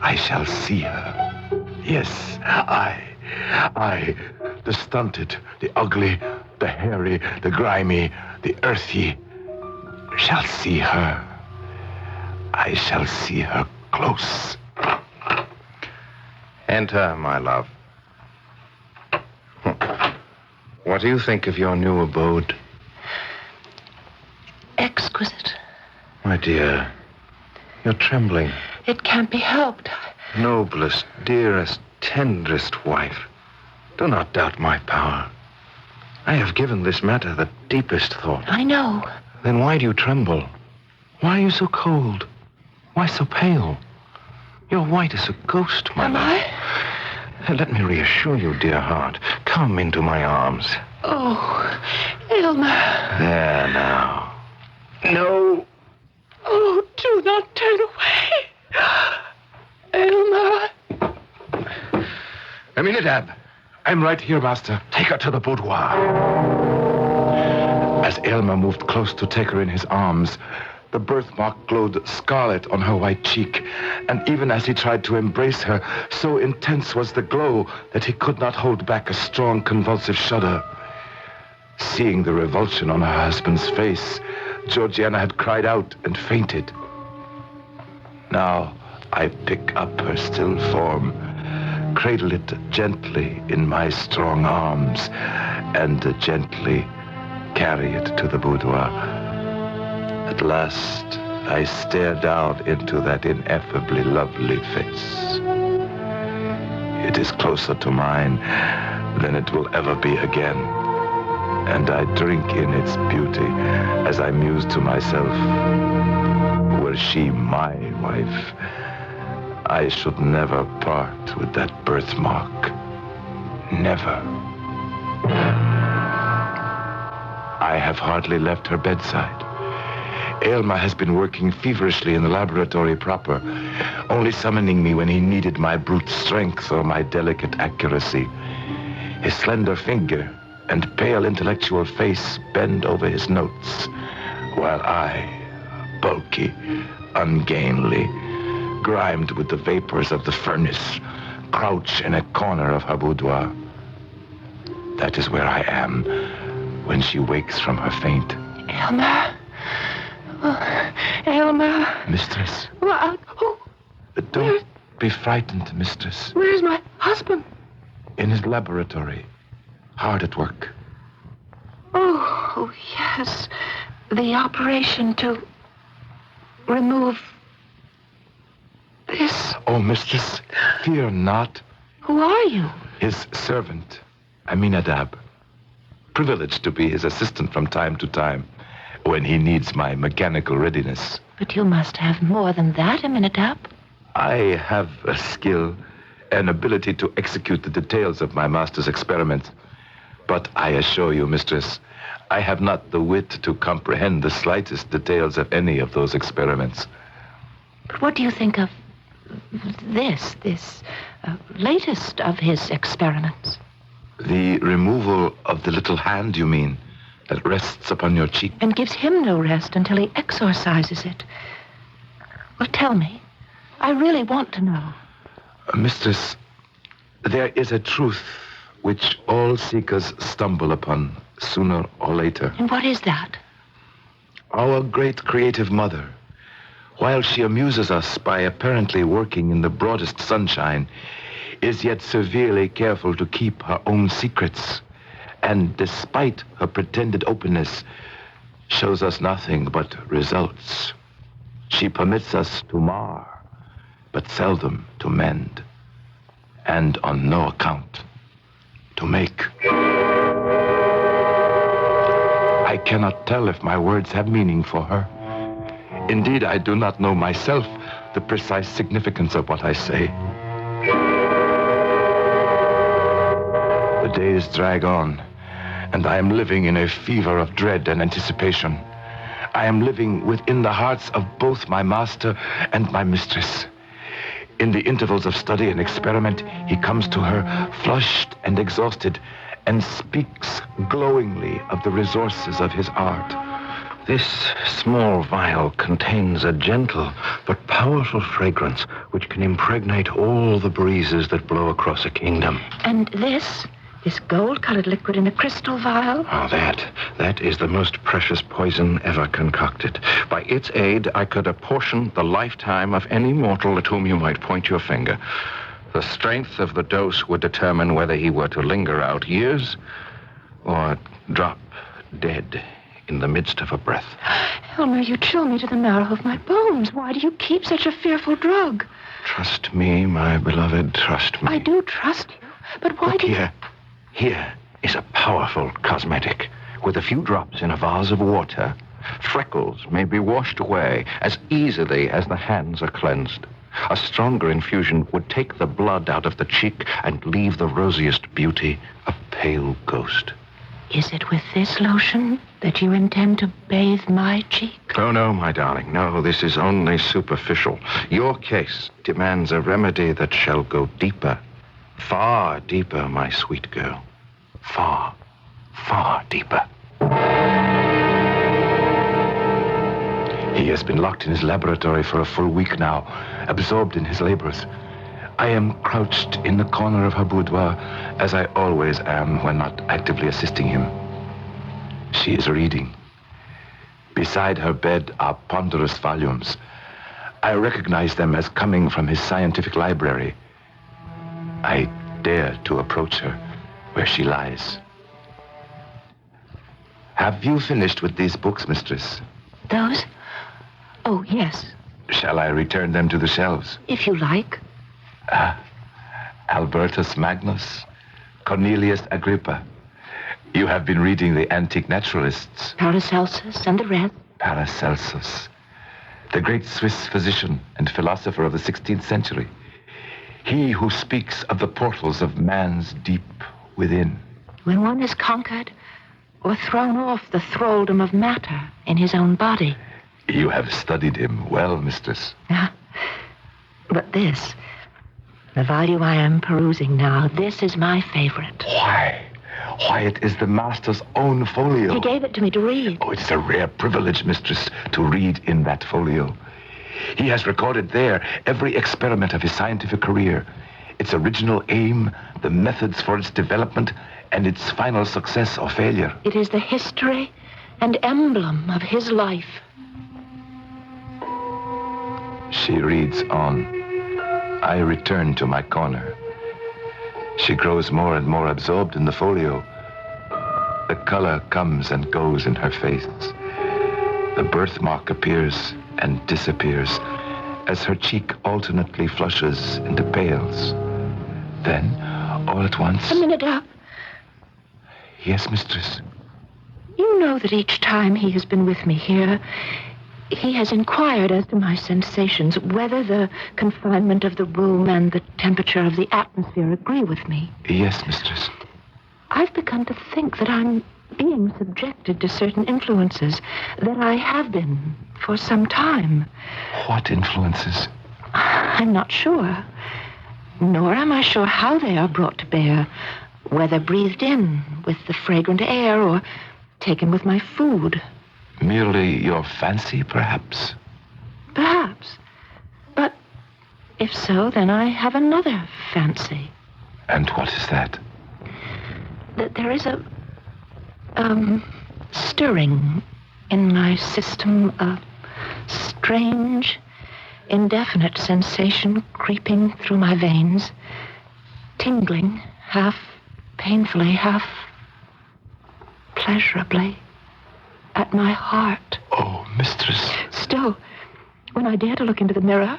Speaker 12: I shall see her. Yes, I, the stunted, the ugly, the hairy, the grimy, the earthy, shall see her. I shall see her close. Enter, my love. What do you think of your new abode?
Speaker 27: Exquisite.
Speaker 12: My dear, you're trembling.
Speaker 27: It can't be helped.
Speaker 12: Noblest, dearest, tenderest wife, do not doubt my power. I have given this matter the deepest thought.
Speaker 27: I know.
Speaker 12: Then why do you tremble? Why are you so cold? Why so pale? You're white as a ghost, my love.
Speaker 27: Am I?
Speaker 12: Let me reassure you, dear heart. Come into my arms.
Speaker 27: Oh, Elmer.
Speaker 12: There now. No.
Speaker 27: Oh, do not turn away. Elmer.
Speaker 12: Aminadab, I'm right here, master. Take her to the boudoir. As Elmer moved close to take her in his arms, the birthmark glowed scarlet on her white cheek, and even as he tried to embrace her, so intense was the glow that he could not hold back a strong convulsive shudder. Seeing the revulsion on her husband's face, Georgiana had cried out and fainted. Now I pick up her still form, cradle it gently in my strong arms, and gently carry it to the boudoir. At last, I stare down into that ineffably lovely face. It is closer to mine than it will ever be again. And I drink in its beauty as I muse to myself, were she my wife, I should never part with that birthmark. Never. I have hardly left her bedside. Aylmer has been working feverishly in the laboratory proper, only summoning me when he needed my brute strength or my delicate accuracy. His slender finger and pale intellectual face bend over his notes, while I, bulky, ungainly, grimed with the vapors of the furnace, crouch in a corner of her boudoir. That is where I am when she wakes from her faint.
Speaker 27: Elmer. Oh, Elmer.
Speaker 12: Mistress.
Speaker 27: Well,
Speaker 12: Don't be frightened, mistress.
Speaker 27: Where's my husband?
Speaker 12: In his laboratory, hard at work.
Speaker 27: Oh, yes. The operation to remove this.
Speaker 12: Oh, mistress, fear not.
Speaker 27: Who are you?
Speaker 12: His servant, Aminadab. Privileged to be his assistant from time to time when he needs my mechanical readiness.
Speaker 27: But you must have more than that, Aminadab.
Speaker 12: I have a skill, an ability to execute the details of my master's experiments. But I assure you, mistress, I have not the wit to comprehend the slightest details of any of those experiments.
Speaker 27: But what do you think of this latest of his experiments?
Speaker 12: The removal of the little hand, you mean, that rests upon your cheek?
Speaker 27: And gives him no rest until he exorcises it. Well, tell me. I really want to know.
Speaker 12: Mistress, there is a truth which all seekers stumble upon sooner or later.
Speaker 27: And what is that?
Speaker 12: Our great creative mother, while she amuses us by apparently working in the broadest sunshine, is yet severely careful to keep her own secrets, and despite her pretended openness, shows us nothing but results. She permits us to mar, but seldom to mend, and on no account to make. I cannot tell if my words have meaning for her. Indeed, I do not know myself the precise significance of what I say. The days drag on, and I am living in a fever of dread and anticipation. I am living within the hearts of both my master and my mistress. In the intervals of study and experiment, he comes to her flushed and exhausted and speaks glowingly of the resources of his art. This small vial contains a gentle but powerful fragrance which can impregnate all the breezes that blow across a kingdom.
Speaker 27: And this gold-colored liquid in a crystal vial?
Speaker 12: Oh, that is the most precious poison ever concocted. By its aid, I could apportion the lifetime of any mortal at whom you might point your finger. The strength of the dose would determine whether he were to linger out years or drop dead in the midst of a breath.
Speaker 27: Elmer, you chill me to the marrow of my bones. Why do you keep such a fearful drug?
Speaker 12: Trust me, my beloved, trust me.
Speaker 27: I do trust you, but why
Speaker 12: Look
Speaker 27: do you...
Speaker 12: Here is a powerful cosmetic. With a few drops in a vase of water, freckles may be washed away as easily as the hands are cleansed. A stronger infusion would take the blood out of the cheek and leave the rosiest beauty a pale ghost.
Speaker 27: Is it with this lotion that you intend to bathe my cheek?
Speaker 12: Oh, no, my darling. No, this is only superficial. Your case demands a remedy that shall go deeper. Far deeper, my sweet girl. Far, far deeper. He has been locked in his laboratory for a full week now, absorbed in his labors. I am crouched in the corner of her boudoir, as I always am when not actively assisting him. She is reading. Beside her bed are ponderous volumes. I recognize them as coming from his scientific library. I dare to approach her where she lies. Have you finished with these books, mistress?
Speaker 27: Those? Oh, yes.
Speaker 12: Shall I return them to the shelves?
Speaker 27: If you like.
Speaker 12: Albertus Magnus, Cornelius Agrippa. You have been reading the antique naturalists.
Speaker 27: Paracelsus and the rest.
Speaker 12: Paracelsus, the great Swiss physician and philosopher of the 16th century. He who speaks of the portals of man's deep within.
Speaker 27: When one is conquered or thrown off the thraldom of matter in his own body.
Speaker 12: You have studied him well, mistress.
Speaker 27: But this, the volume I am perusing now, this is my favorite.
Speaker 12: Why? Why, it is the master's own folio.
Speaker 27: He gave it to me to read.
Speaker 12: Oh, it's a rare privilege, mistress, to read in that folio. He has recorded there every experiment of his scientific career, its original aim, the methods for its development, and its final success or failure.
Speaker 27: It is the history and emblem of his life.
Speaker 12: She reads on. I return to my corner. She grows more and more absorbed in the folio. The color comes and goes in her face. The birthmark appears and disappears as her cheek alternately flushes and pales. Then, all at once...
Speaker 27: A minute up.
Speaker 12: Yes, mistress.
Speaker 27: You know that each time he has been with me here, he has inquired as to my sensations, whether the confinement of the room and the temperature of the atmosphere agree with me.
Speaker 12: Yes, mistress.
Speaker 27: I've begun to think that I'm being subjected to certain influences, that I have been for some time.
Speaker 12: What influences?
Speaker 27: I'm not sure. Nor am I sure how they are brought to bear, whether breathed in with the fragrant air or taken with my food.
Speaker 12: Merely your fancy, perhaps?
Speaker 27: Perhaps. But if so, then I have another fancy.
Speaker 12: And what is that?
Speaker 27: That there is a stirring in my system, a strange, indefinite sensation creeping through my veins, tingling, half painfully, half pleasurably, at my heart.
Speaker 12: Oh, mistress.
Speaker 27: Still, when I dare to look into the mirror,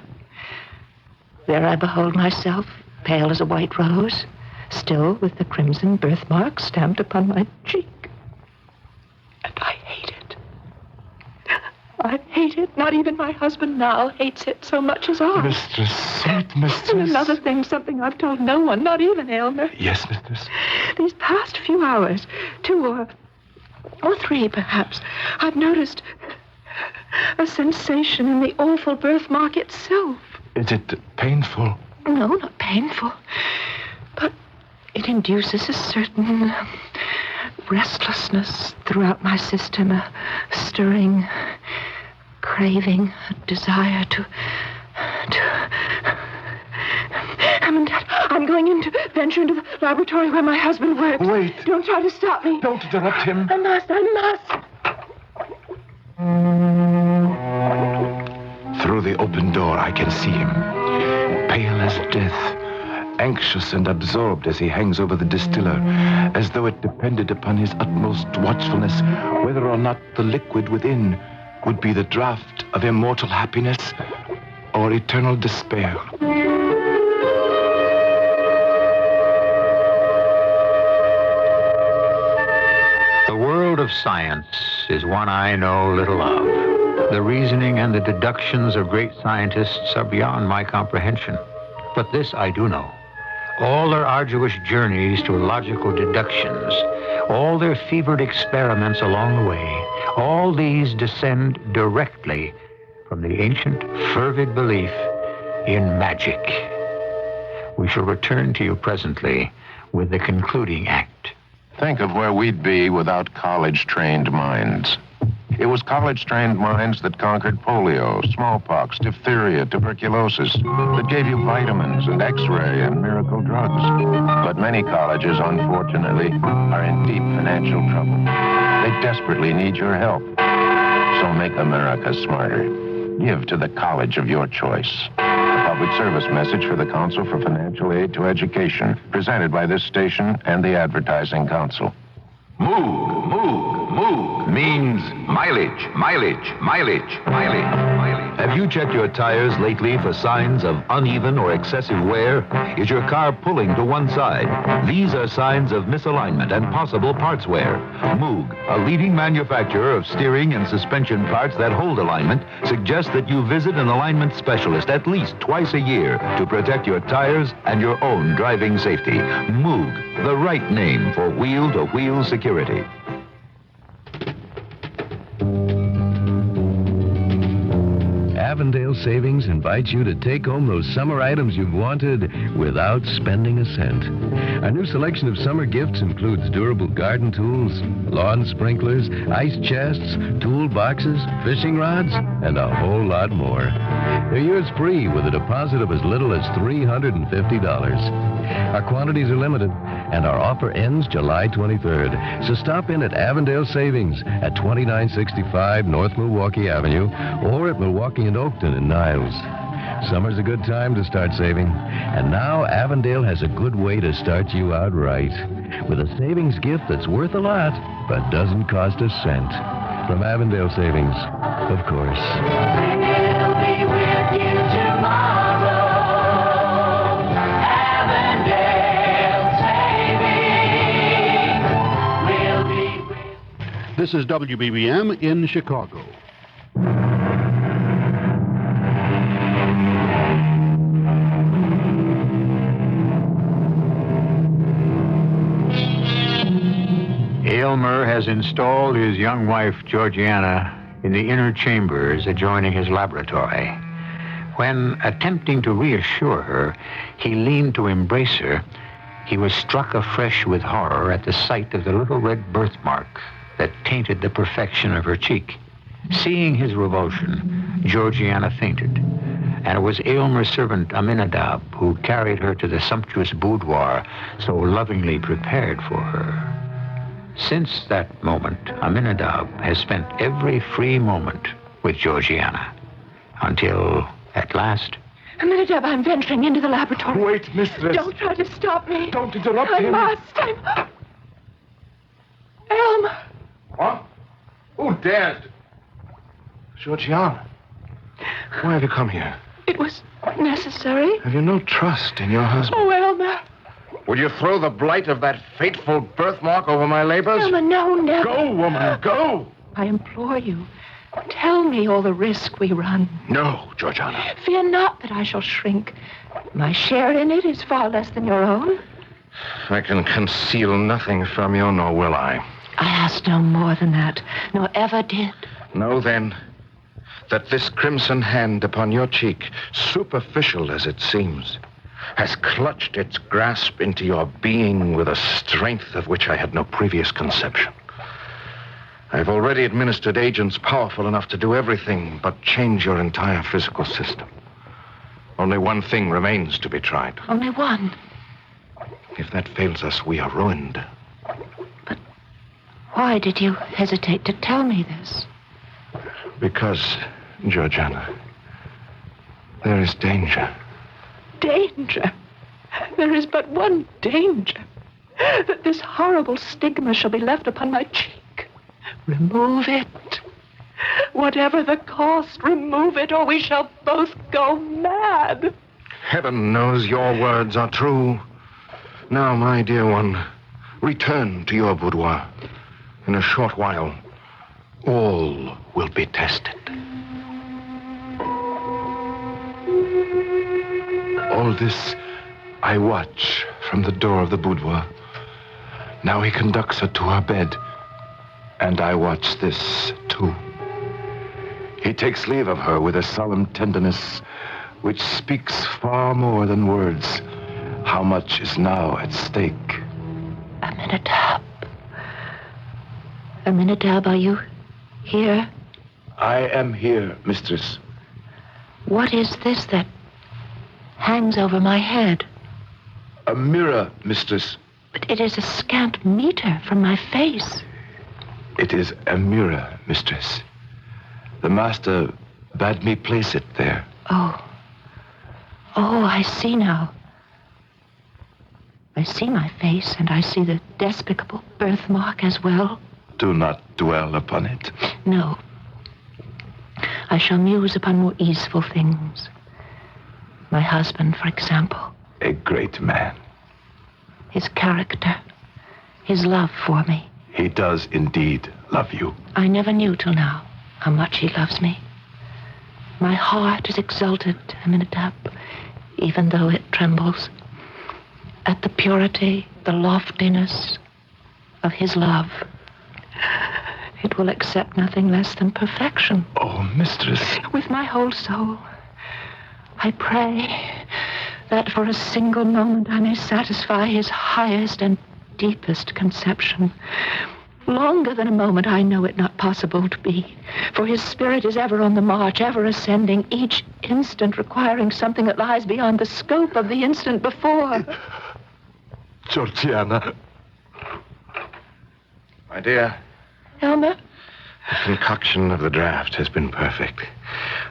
Speaker 27: there I behold myself, pale as a white rose, still with the crimson birthmark stamped upon my cheek. And I hate it. I hate it. Not even my husband now hates it so much as I.
Speaker 12: Mistress, sweet mistress.
Speaker 27: And another thing, something I've told no one, not even Elmer.
Speaker 12: Yes, mistress.
Speaker 27: These past few hours, 2 or 3 perhaps, I've noticed a sensation in the awful birthmark itself.
Speaker 12: Is it painful?
Speaker 27: No, not painful. But it induces a certain restlessness throughout my system, a stirring craving, a desire to... I'm going to venture into the laboratory where my husband works.
Speaker 12: Wait.
Speaker 27: Don't try to stop me.
Speaker 12: Don't interrupt him.
Speaker 27: I must.
Speaker 12: Through the open door, I can see him, pale as death, anxious and absorbed as he hangs over the distiller, as though it depended upon his utmost watchfulness whether or not the liquid within would be the draught of immortal happiness or eternal despair.
Speaker 1: The world of science is one I know little of. The reasoning and the deductions of great scientists are beyond my comprehension. But this I do know. All their arduous journeys to logical deductions, all their fevered experiments along the way, all these descend directly from the ancient, fervid belief in magic. We shall return to you presently with the concluding act.
Speaker 11: Think of where we'd be without college-trained minds. It was college-trained minds that conquered polio, smallpox, diphtheria, tuberculosis, that gave you vitamins and X-ray and miracle drugs. But many colleges, unfortunately, are in deep financial trouble. They desperately need your help. So make America smarter. Give to the college of your choice. A public service message for the Council for Financial Aid to Education, presented by this station and the Advertising Council.
Speaker 21: Moog means mileage, mileage, mileage, mileage, mileage. Have you checked your tires lately for signs of uneven or excessive wear? Is your car pulling to one side? These are signs of misalignment and possible parts wear. Moog, a leading manufacturer of steering and suspension parts that hold alignment, suggests that you visit an alignment specialist at least twice a year to protect your tires and your own driving safety. Moog, the right name for wheel-to-wheel security.
Speaker 3: Avondale Savings invites you to take home those summer items you've wanted without spending a cent. Our new selection of summer gifts includes durable garden tools, lawn sprinklers, ice chests, tool boxes, fishing rods, and a whole lot more. They're yours free with a deposit of as little as $350. Our quantities are limited, and our offer ends July 23rd. So stop in at Avondale Savings at 2965 North Milwaukee Avenue or at Milwaukee and Oakton in Niles. Summer's a good time to start saving, and now Avondale has a good way to start you out right with a savings gift that's worth a lot but doesn't cost a cent. From Avondale Savings, of course.
Speaker 6: We'll be with you tomorrow. Avondale Savings. We'll be with...
Speaker 10: This is WBBM in Chicago.
Speaker 1: Aylmer has installed his young wife, Georgiana, in the inner chambers adjoining his laboratory. When, attempting to reassure her, he leaned to embrace her, he was struck afresh with horror at the sight of the little red birthmark that tainted the perfection of her cheek. Seeing his revulsion, Georgiana fainted, and it was Aylmer's servant Aminadab who carried her to the sumptuous boudoir so lovingly prepared for her. Since that moment, Aminadab has spent every free moment with Georgiana, until, at last...
Speaker 27: Aminadab, I'm venturing into the laboratory.
Speaker 12: Wait, mistress.
Speaker 27: Don't try to stop me.
Speaker 12: Don't interrupt
Speaker 27: I
Speaker 12: him.
Speaker 27: must. Elmer.
Speaker 12: What? Who dares? Georgiana, why have you come here?
Speaker 27: It was necessary.
Speaker 12: Have you no trust in your husband?
Speaker 27: Oh, Elmer.
Speaker 12: Will you throw the blight of that fateful birthmark over my labors?
Speaker 27: Elmer, no, never.
Speaker 12: Go, woman, go!
Speaker 27: I implore you. Tell me all the risk we run.
Speaker 12: No, Georgiana.
Speaker 27: Fear not that I shall shrink. My share in it is far less than your own.
Speaker 12: I can conceal nothing from you, nor will I.
Speaker 27: I asked no more than that, nor ever did.
Speaker 12: No, then. that this crimson hand upon your cheek, superficial as it seems, has clutched its grasp into your being with a strength of which I had no previous conception. I've already administered agents powerful enough to do everything but change your entire physical system. Only one thing remains to be tried.
Speaker 27: Only one?
Speaker 12: If that fails us, we are ruined.
Speaker 27: But why did you hesitate to tell me this?
Speaker 12: Because, Georgiana, there is danger.
Speaker 27: Danger? There is but one danger. That this horrible stigma shall be left upon my cheek. Remove it. Whatever the cost, remove it, or we shall both go mad.
Speaker 12: Heaven knows your words are true. Now, my dear one, return to your boudoir. In a short while, all will be tested. All this I watch from the door of the boudoir. Now he conducts her to her bed, and I watch this too. He takes leave of her with a solemn tenderness which speaks far more than words. How much is now at stake?
Speaker 27: Aminadab. Aminadab, are you here?
Speaker 12: I am here, mistress.
Speaker 27: What is this that hangs over my head?
Speaker 12: A mirror, mistress.
Speaker 27: But it is a scant meter from my face.
Speaker 12: It is a mirror, mistress. The master bade me place it there.
Speaker 27: Oh, I see now. I see my face, and I see the despicable birthmark as well.
Speaker 12: Do not dwell upon it.
Speaker 27: No. I shall muse upon more easeful things. My husband, for example.
Speaker 12: A great man.
Speaker 27: His character. His love for me.
Speaker 12: He does indeed love you.
Speaker 27: I never knew till now how much he loves me. My heart is exultant, Aminadab, even though it trembles, at the purity, the loftiness of his love. It will accept nothing less than perfection.
Speaker 12: Oh, mistress.
Speaker 27: With my whole soul, I pray that for a single moment I may satisfy his highest and deepest conception. Longer than a moment I know it not possible to be, for his spirit is ever on the march, ever ascending, each instant requiring something that lies beyond the scope of the instant before.
Speaker 12: Georgiana. My dear.
Speaker 27: Elmer?
Speaker 12: The concoction of the draft has been perfect.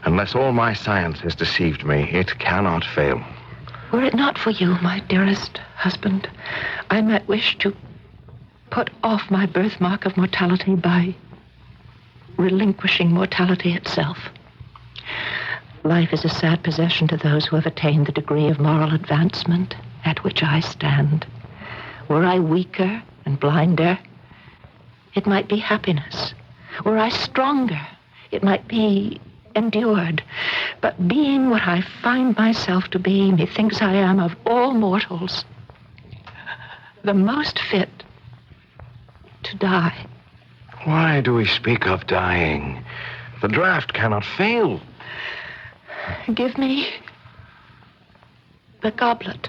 Speaker 12: Unless all my science has deceived me, it cannot fail.
Speaker 27: Were it not for you, my dearest husband, I might wish to put off my birthmark of mortality by relinquishing mortality itself. Life is a sad possession to those who have attained the degree of moral advancement at which I stand. Were I weaker and blinder, it might be happiness. Were I stronger, it might be endured. But being what I find myself to be, methinks I am of all mortals the most fit to die.
Speaker 12: Why do we speak of dying? The draft cannot fail.
Speaker 27: Give me the goblet.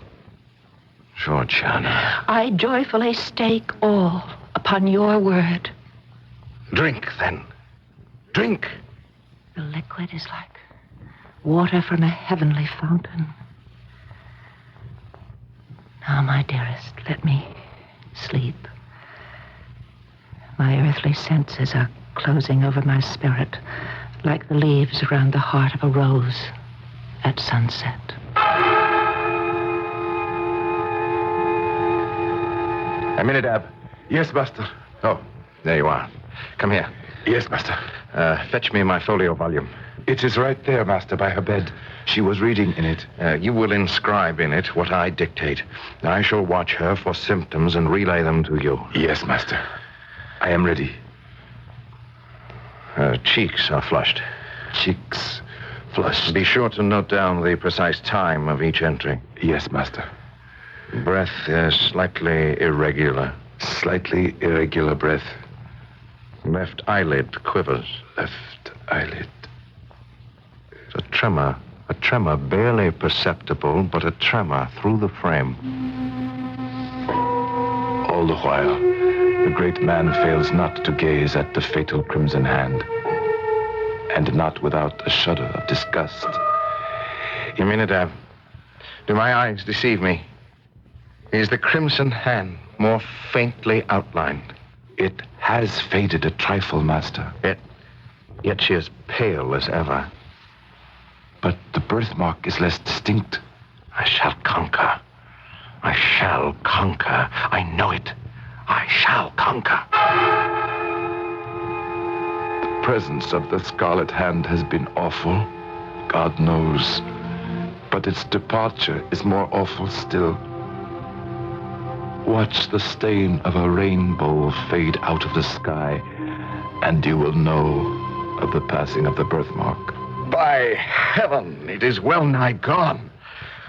Speaker 12: Georgiana.
Speaker 27: I joyfully stake all upon your word.
Speaker 12: Drink, then. Drink.
Speaker 27: The liquid is like water from a heavenly fountain. Now, my dearest, let me sleep. My earthly senses are closing over my spirit like the leaves around the heart of a rose at sunset.
Speaker 12: Aminadab. Yes, master. Oh, there you are. Come here. Yes, master. Fetch me my folio volume. It is right there, master, by her bed. She was reading in it. You will inscribe in it what I dictate. I shall watch her for symptoms and relay them to you. Yes, master. I am ready. Her cheeks are flushed. Cheeks flushed. Be sure to note down the precise time of each entry. Yes, master. Breath is slightly irregular. Slightly irregular breath. Left eyelid quivers. Left eyelid A tremor barely perceptible, but a tremor through the frame.
Speaker 21: All the while, the great man fails not to gaze at the fatal crimson hand, and not without a shudder of disgust.
Speaker 12: You mean it, Ab? Do my eyes deceive me? Is the crimson hand more faintly outlined?
Speaker 21: It has faded a trifle, Master.
Speaker 12: Yet she is pale as ever.
Speaker 21: But the birthmark is less distinct.
Speaker 12: I shall conquer. I shall conquer. I know it. I shall conquer.
Speaker 21: The presence of the scarlet hand has been awful, God knows. But its departure is more awful still. Watch the stain of a rainbow fade out of the sky, and you will know of the passing of the birthmark.
Speaker 12: By heaven, it is well nigh gone.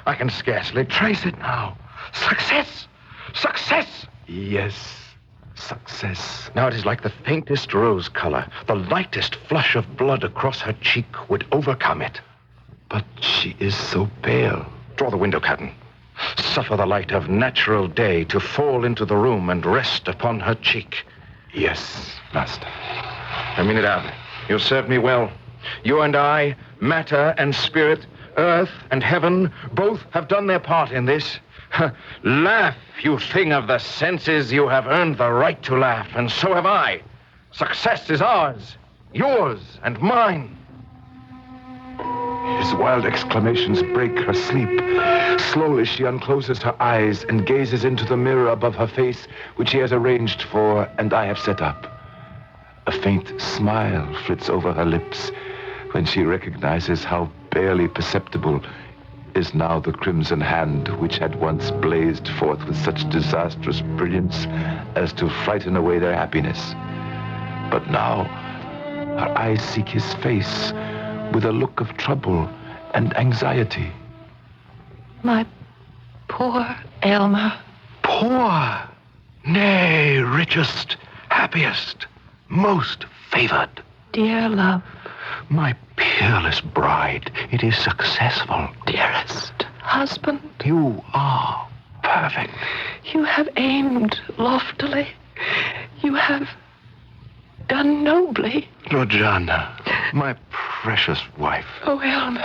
Speaker 12: I can scarcely trace it now. Success! Success!
Speaker 21: Yes, success.
Speaker 12: Now it is like the faintest rose color. The lightest flush of blood across her cheek would overcome it.
Speaker 21: But she is so pale.
Speaker 12: Draw the window curtain. Suffer the light of natural day to fall into the room and rest upon her cheek.
Speaker 21: Yes, Master.
Speaker 12: I mean it, Ab. You'll serve me well. You and I, matter and spirit, earth and heaven, both have done their part in this. Laugh, you thing of the senses. You have earned the right to laugh, and so have I. Success is ours, yours and mine.
Speaker 21: His wild exclamations break her sleep. Slowly she uncloses her eyes and gazes into the mirror above her face, which he has arranged for and I have set up. A faint smile flits over her lips when she recognizes how barely perceptible is now the crimson hand which had once blazed forth with such disastrous brilliance as to frighten away their happiness. But now her eyes seek his face with a look of trouble and anxiety.
Speaker 27: My poor Aylmer.
Speaker 12: Poor? Nay, richest, happiest, most favored.
Speaker 27: Dear love.
Speaker 12: My peerless bride, it is successful.
Speaker 27: Dearest husband.
Speaker 12: You are perfect.
Speaker 27: You have aimed loftily. You have done nobly.
Speaker 12: Georgiana, my precious wife.
Speaker 27: Oh, Aylmer.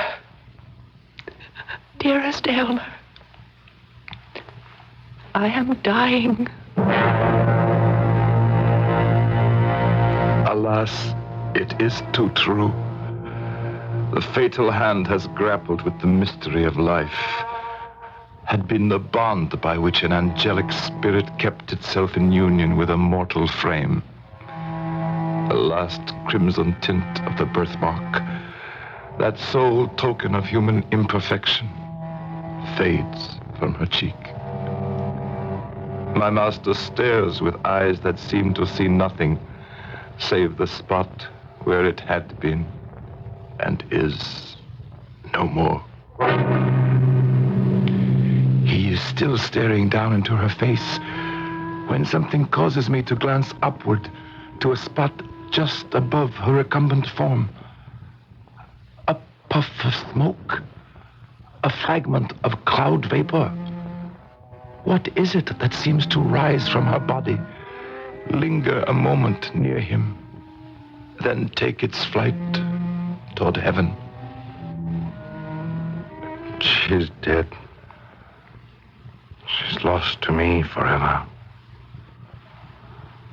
Speaker 27: Dearest Aylmer. I am dying.
Speaker 21: Alas, it is too true. The fatal hand has grappled with the mystery of life, had been the bond by which an angelic spirit kept itself in union with a mortal frame. The last crimson tint of the birthmark, that sole token of human imperfection, fades from her cheek. My master stares with eyes that seem to see nothing save the spot where it had been and is no more. He is still staring down into her face when something causes me to glance upward to a spot just above her recumbent form. A puff of smoke, a fragment of cloud vapor. What is it that seems to rise from her body, linger a moment near him, then take its flight toward heaven?
Speaker 12: She's dead. She's lost to me forever.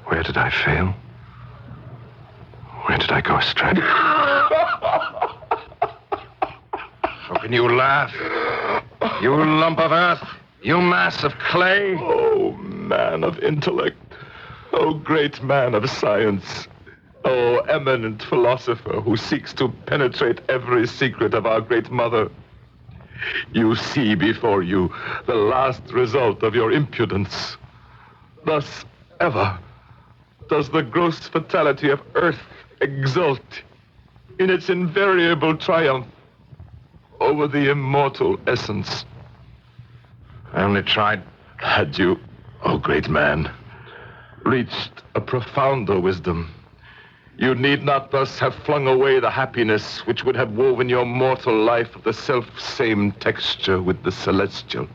Speaker 12: Where did I fail? Where did I go astray? How can you laugh? You lump of earth. You mass of clay.
Speaker 21: Oh, man of intellect. Oh, great man of science. Oh, eminent philosopher who seeks to penetrate every secret of our great mother. You see before you the last result of your impudence. Thus ever does the gross fatality of earth exult in its invariable triumph over the immortal essence.
Speaker 12: I only tried.
Speaker 21: Had you, oh great man, reached a profounder wisdom, You need not thus have flung away the happiness which would have woven your mortal life of the self-same texture with the celestial.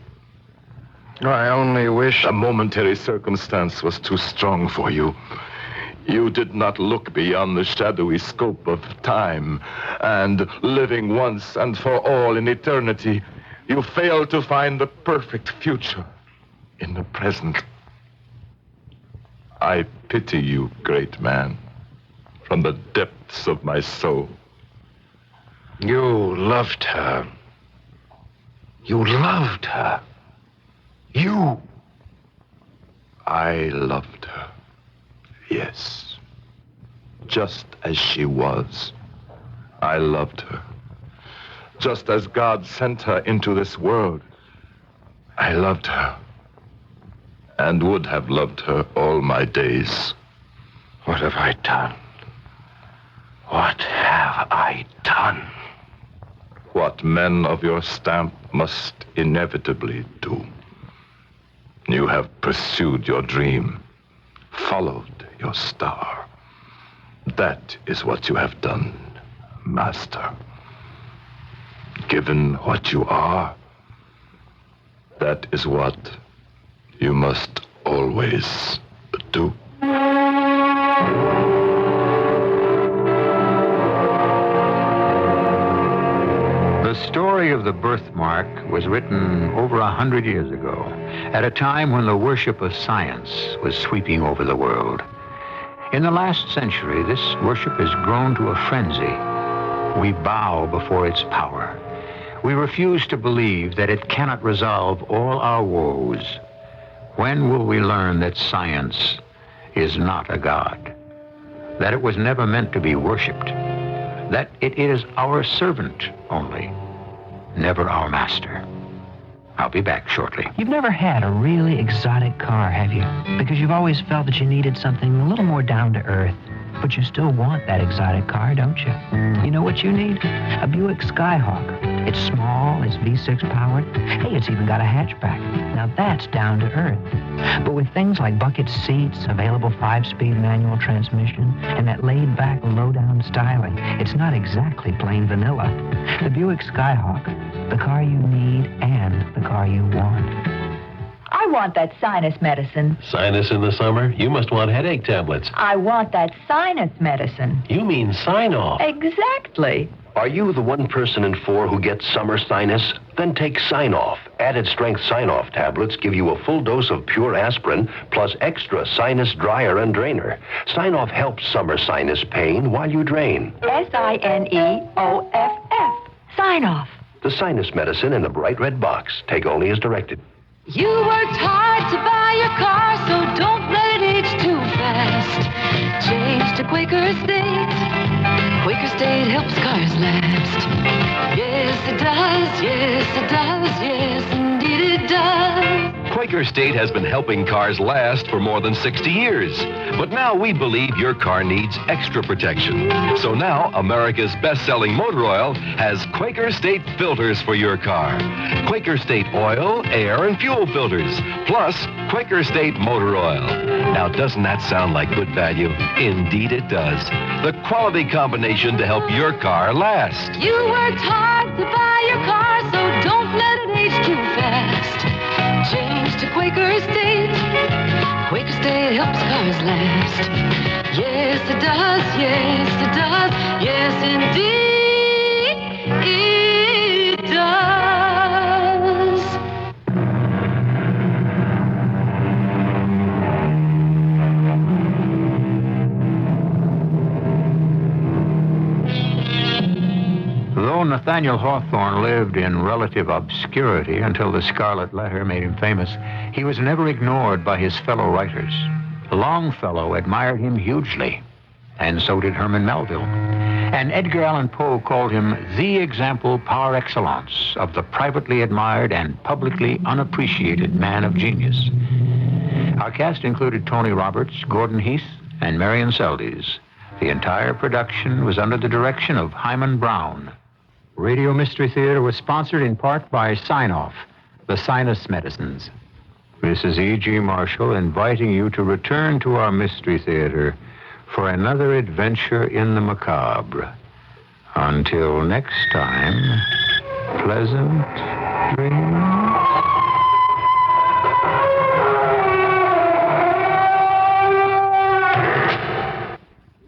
Speaker 12: I only wish...
Speaker 21: A momentary circumstance was too strong for you. You did not look beyond the shadowy scope of time, and living once and for all in eternity, you failed to find the perfect future in the present. I pity you, great man, from the depths of my soul.
Speaker 12: You loved her. You loved her. You.
Speaker 21: I loved her. Yes. Just as she was. I loved her. Just as God sent her into this world. I loved her. And would have loved her all my days.
Speaker 12: What have I done? What have I done?
Speaker 21: What men of your stamp must inevitably do. You have pursued your dream, followed your star. That is what you have done, master. Given what you are, that is what you must always do.
Speaker 1: The story of the birthmark was written over 100 years ago, at a time when the worship of science was sweeping over the world. In the last century, this worship has grown to a frenzy. We bow before its power. We refuse to believe that it cannot resolve all our woes. When will we learn that science is not a god? That it was never meant to be worshipped? That it is our servant only, never our master? I'll be back shortly.
Speaker 5: You've never had a really exotic car, have you? Because you've always felt that you needed something a little more down to earth. But you still want that exotic car, don't you? You know what you need? A Buick Skyhawk. It's small, it's V6 powered. Hey, it's even got a hatchback. Now that's down to earth. But with things like bucket seats, available 5-speed manual transmission, and that laid-back, low-down styling, it's not exactly plain vanilla. The Buick Skyhawk, the car you need and the car you want.
Speaker 7: I want that sinus medicine.
Speaker 3: Sinus in the summer? You must want headache tablets.
Speaker 7: I want that sinus medicine.
Speaker 3: You mean sign-off.
Speaker 7: Exactly.
Speaker 3: Are you the 1 person in 4 who gets summer sinus? Then take Sign-Off. Added strength Sign-Off tablets give you a full dose of pure aspirin plus extra sinus dryer and drainer. Sign-Off helps summer sinus pain while you drain.
Speaker 7: Sineoff. Sign-Off.
Speaker 3: The sinus medicine in the bright red box. Take only as directed.
Speaker 6: You worked hard to buy your car, so don't let it age too fast. Change to Quaker Estate. Quaker Estate helps cars last. Yes, it does. Yes, it does. Yes, indeed it does.
Speaker 18: Quaker State has been helping cars last for more than 60 years. But now we believe your car needs extra protection. So now America's best-selling motor oil has Quaker State filters for your car. Quaker State oil, air, and fuel filters, plus Quaker State motor oil. Now, doesn't that sound like good value? Indeed it does. The quality combination to help your car last.
Speaker 6: You worked hard to buy your car, so don't let it age too fast. Change to Quaker Estate. Quaker Estate helps cars last. Yes, it does. Yes, it does. Yes, indeed it does.
Speaker 1: Though Nathaniel Hawthorne lived in relative obscurity until the Scarlet Letter made him famous, he was never ignored by his fellow writers. Longfellow admired him hugely, and so did Herman Melville. And Edgar Allan Poe called him the example par excellence of the privately admired and publicly unappreciated man of genius. Our cast included Tony Roberts, Gordon Heath, and Marion Seldes. The entire production was under the direction of Hyman Brown. Radio Mystery Theater was sponsored in part by Sign-Off, the sinus medicines. This is E.G. Marshall inviting you to return to our Mystery Theater for another adventure in the macabre. Until next time, pleasant dreams.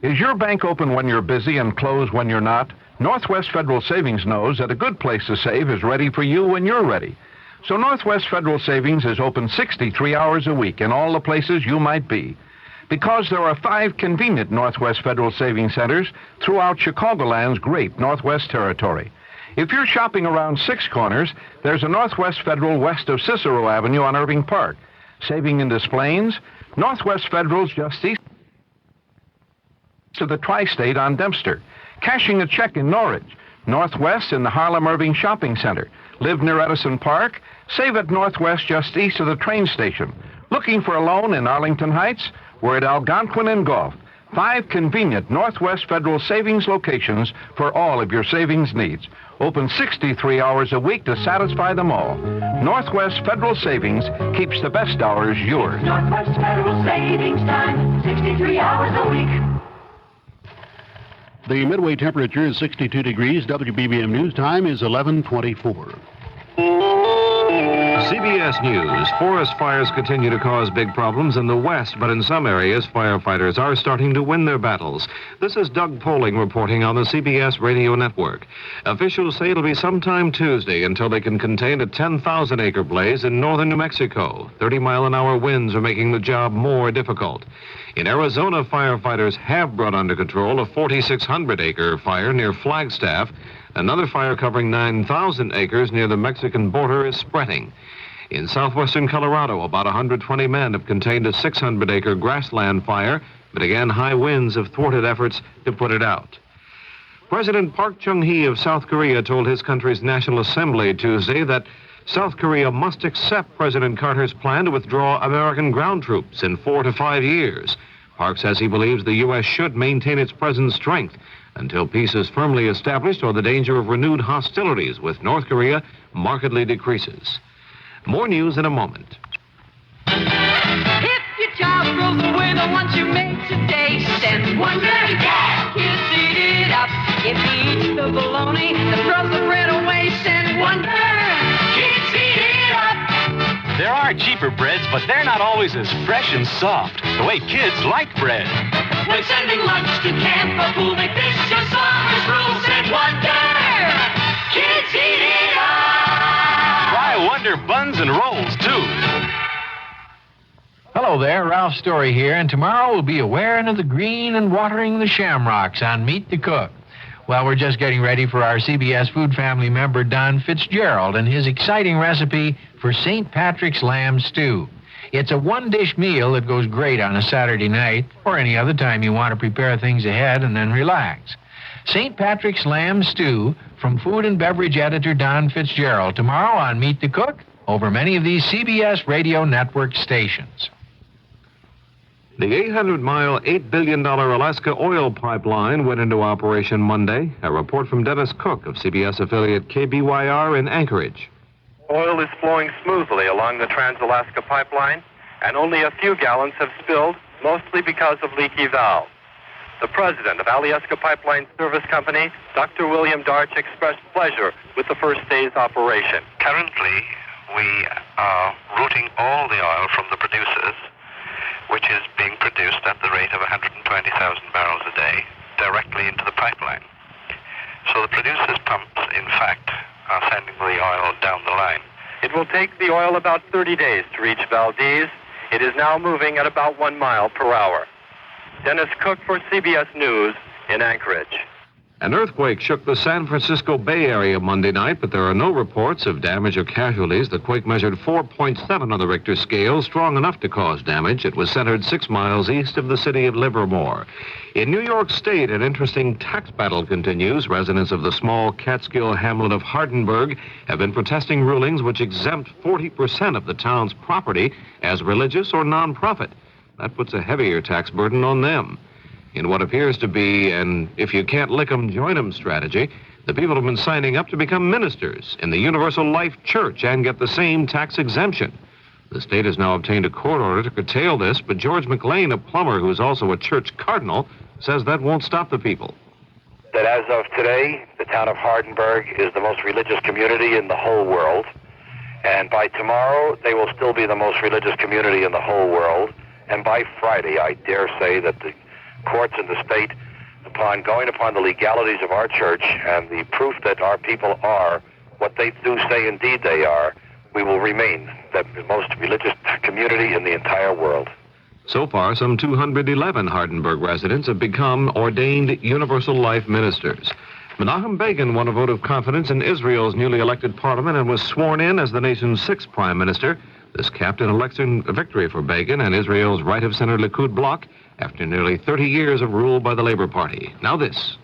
Speaker 4: Is your bank open when you're busy and closed when you're not? Northwest Federal Savings knows that a good place to save is ready for you when you're ready. So Northwest Federal Savings is open 63 hours a week in all the places you might be. Because there are 5 convenient Northwest Federal Savings Centers throughout Chicagoland's great Northwest Territory. If you're shopping around 6 Corners, there's a Northwest Federal west of Cicero Avenue on Irving Park. Saving in Des Plaines, Northwest Federal's just east of the Tri-State on Dempster. Cashing a check in Norridge. Northwest in the Harlem Irving Shopping Center. Live near Edison Park? Save at Northwest just east of the train station. Looking for a loan in Arlington Heights? We're at Algonquin and Gulf. 5 convenient Northwest Federal Savings locations for all of your savings needs. Open 63 hours a week to satisfy them all. Northwest Federal Savings keeps the best hours yours.
Speaker 6: Northwest Federal Savings Time, 63 hours a week.
Speaker 10: The midway temperature is 62 degrees. WBBM News Time is 11:24.
Speaker 13: CBS News. Forest fires continue to cause big problems in the West, but in some areas, firefighters are starting to win their battles. This is Doug Poling reporting on the CBS radio network. Officials say it'll be sometime Tuesday until they can contain a 10,000-acre blaze in northern New Mexico. 30-mile-an-hour winds are making the job more difficult. In Arizona, firefighters have brought under control a 4,600-acre fire near Flagstaff. Another fire covering 9,000 acres near the Mexican border is spreading. In southwestern Colorado, about 120 men have contained a 600-acre grassland fire, but again, high winds have thwarted efforts to put it out. President Park Chung-hee of South Korea told his country's National Assembly Tuesday that South Korea must accept President Carter's plan to withdraw American ground troops in 4 to 5 years. Park says he believes the U.S. should maintain its present strength until peace is firmly established or the danger of renewed hostilities with North Korea markedly decreases. More news in a moment.
Speaker 6: If your child throws away the ones you made today, send Wonder to Dad. Kids eat it up. If he eats the bologna that throws the bread away, send Wonder. Kids eat it up.
Speaker 24: There are cheaper breads, but they're not always as fresh and soft, the way kids like bread.
Speaker 6: When sending lunch to camp or pool, they fish your summer's rules, send Wonder. Kids eat it up.
Speaker 24: Try Wonder buns and rolls, too.
Speaker 14: Hello there, Ralph Story here, and tomorrow we'll be wearing of the green and watering the shamrocks on Meet the Cook. Well, we're just getting ready for our CBS Food Family member, Don Fitzgerald, and his exciting recipe for St. Patrick's Lamb Stew. It's a one-dish meal that goes great on a Saturday night or any other time you want to prepare things ahead and then relax. St. Patrick's Lamb Stew from Food and Beverage Editor Don Fitzgerald tomorrow on Meet the Cook over many of these CBS radio network stations.
Speaker 13: The 800-mile, $8 billion Alaska oil pipeline went into operation Monday. A report from Dennis Cook of CBS affiliate KBYR in Anchorage.
Speaker 15: Oil is flowing smoothly along the Trans-Alaska pipeline, and only a few gallons have spilled, mostly because of leaky valves. The president of Alyeska Pipeline Service Company, Dr. William Darch, expressed pleasure with the first day's operation.
Speaker 17: Currently, we are routing all the oil from the producers, which is being produced at the rate of 120,000 barrels a day, directly into the pipeline. So the producers' pumps, in fact, are sending the oil down the line.
Speaker 15: It will take the oil about 30 days to reach Valdez. It is now moving at about 1 mile per hour. Dennis Cook for CBS News in Anchorage.
Speaker 13: An earthquake shook the San Francisco Bay Area Monday night, but there are no reports of damage or casualties. The quake measured 4.7 on the Richter scale, strong enough to cause damage. It was centered 6 miles east of the city of Livermore. In New York State, an interesting tax battle continues. Residents of the small Catskill hamlet of Hardenburg have been protesting rulings which exempt 40% of the town's property as religious or nonprofit. That puts a heavier tax burden on them. In what appears to be an if you can't lick 'em, join 'em strategy, the people have been signing up to become ministers in the Universal Life Church and get the same tax exemption. The state has now obtained a court order to curtail this, but George McLean, a plumber who is also a church cardinal, says that won't stop the people.
Speaker 16: That as of today, the town of Hardenberg is the most religious community in the whole world. And by tomorrow, they will still be the most religious community in the whole world. And by Friday, I dare say that the courts in the state, upon going upon the legalities of our church and the proof that our people are what they do say indeed they are, we will remain the most religious community in the entire world.
Speaker 13: So far, some 211 Hardenberg residents have become ordained universal life ministers. Menachem Begin won a vote of confidence in Israel's newly elected parliament and was sworn in as the nation's 6th prime minister. This capped an election victory for Begin and Israel's right-of-center Likud bloc after nearly 30 years of rule by the Labor Party. Now this.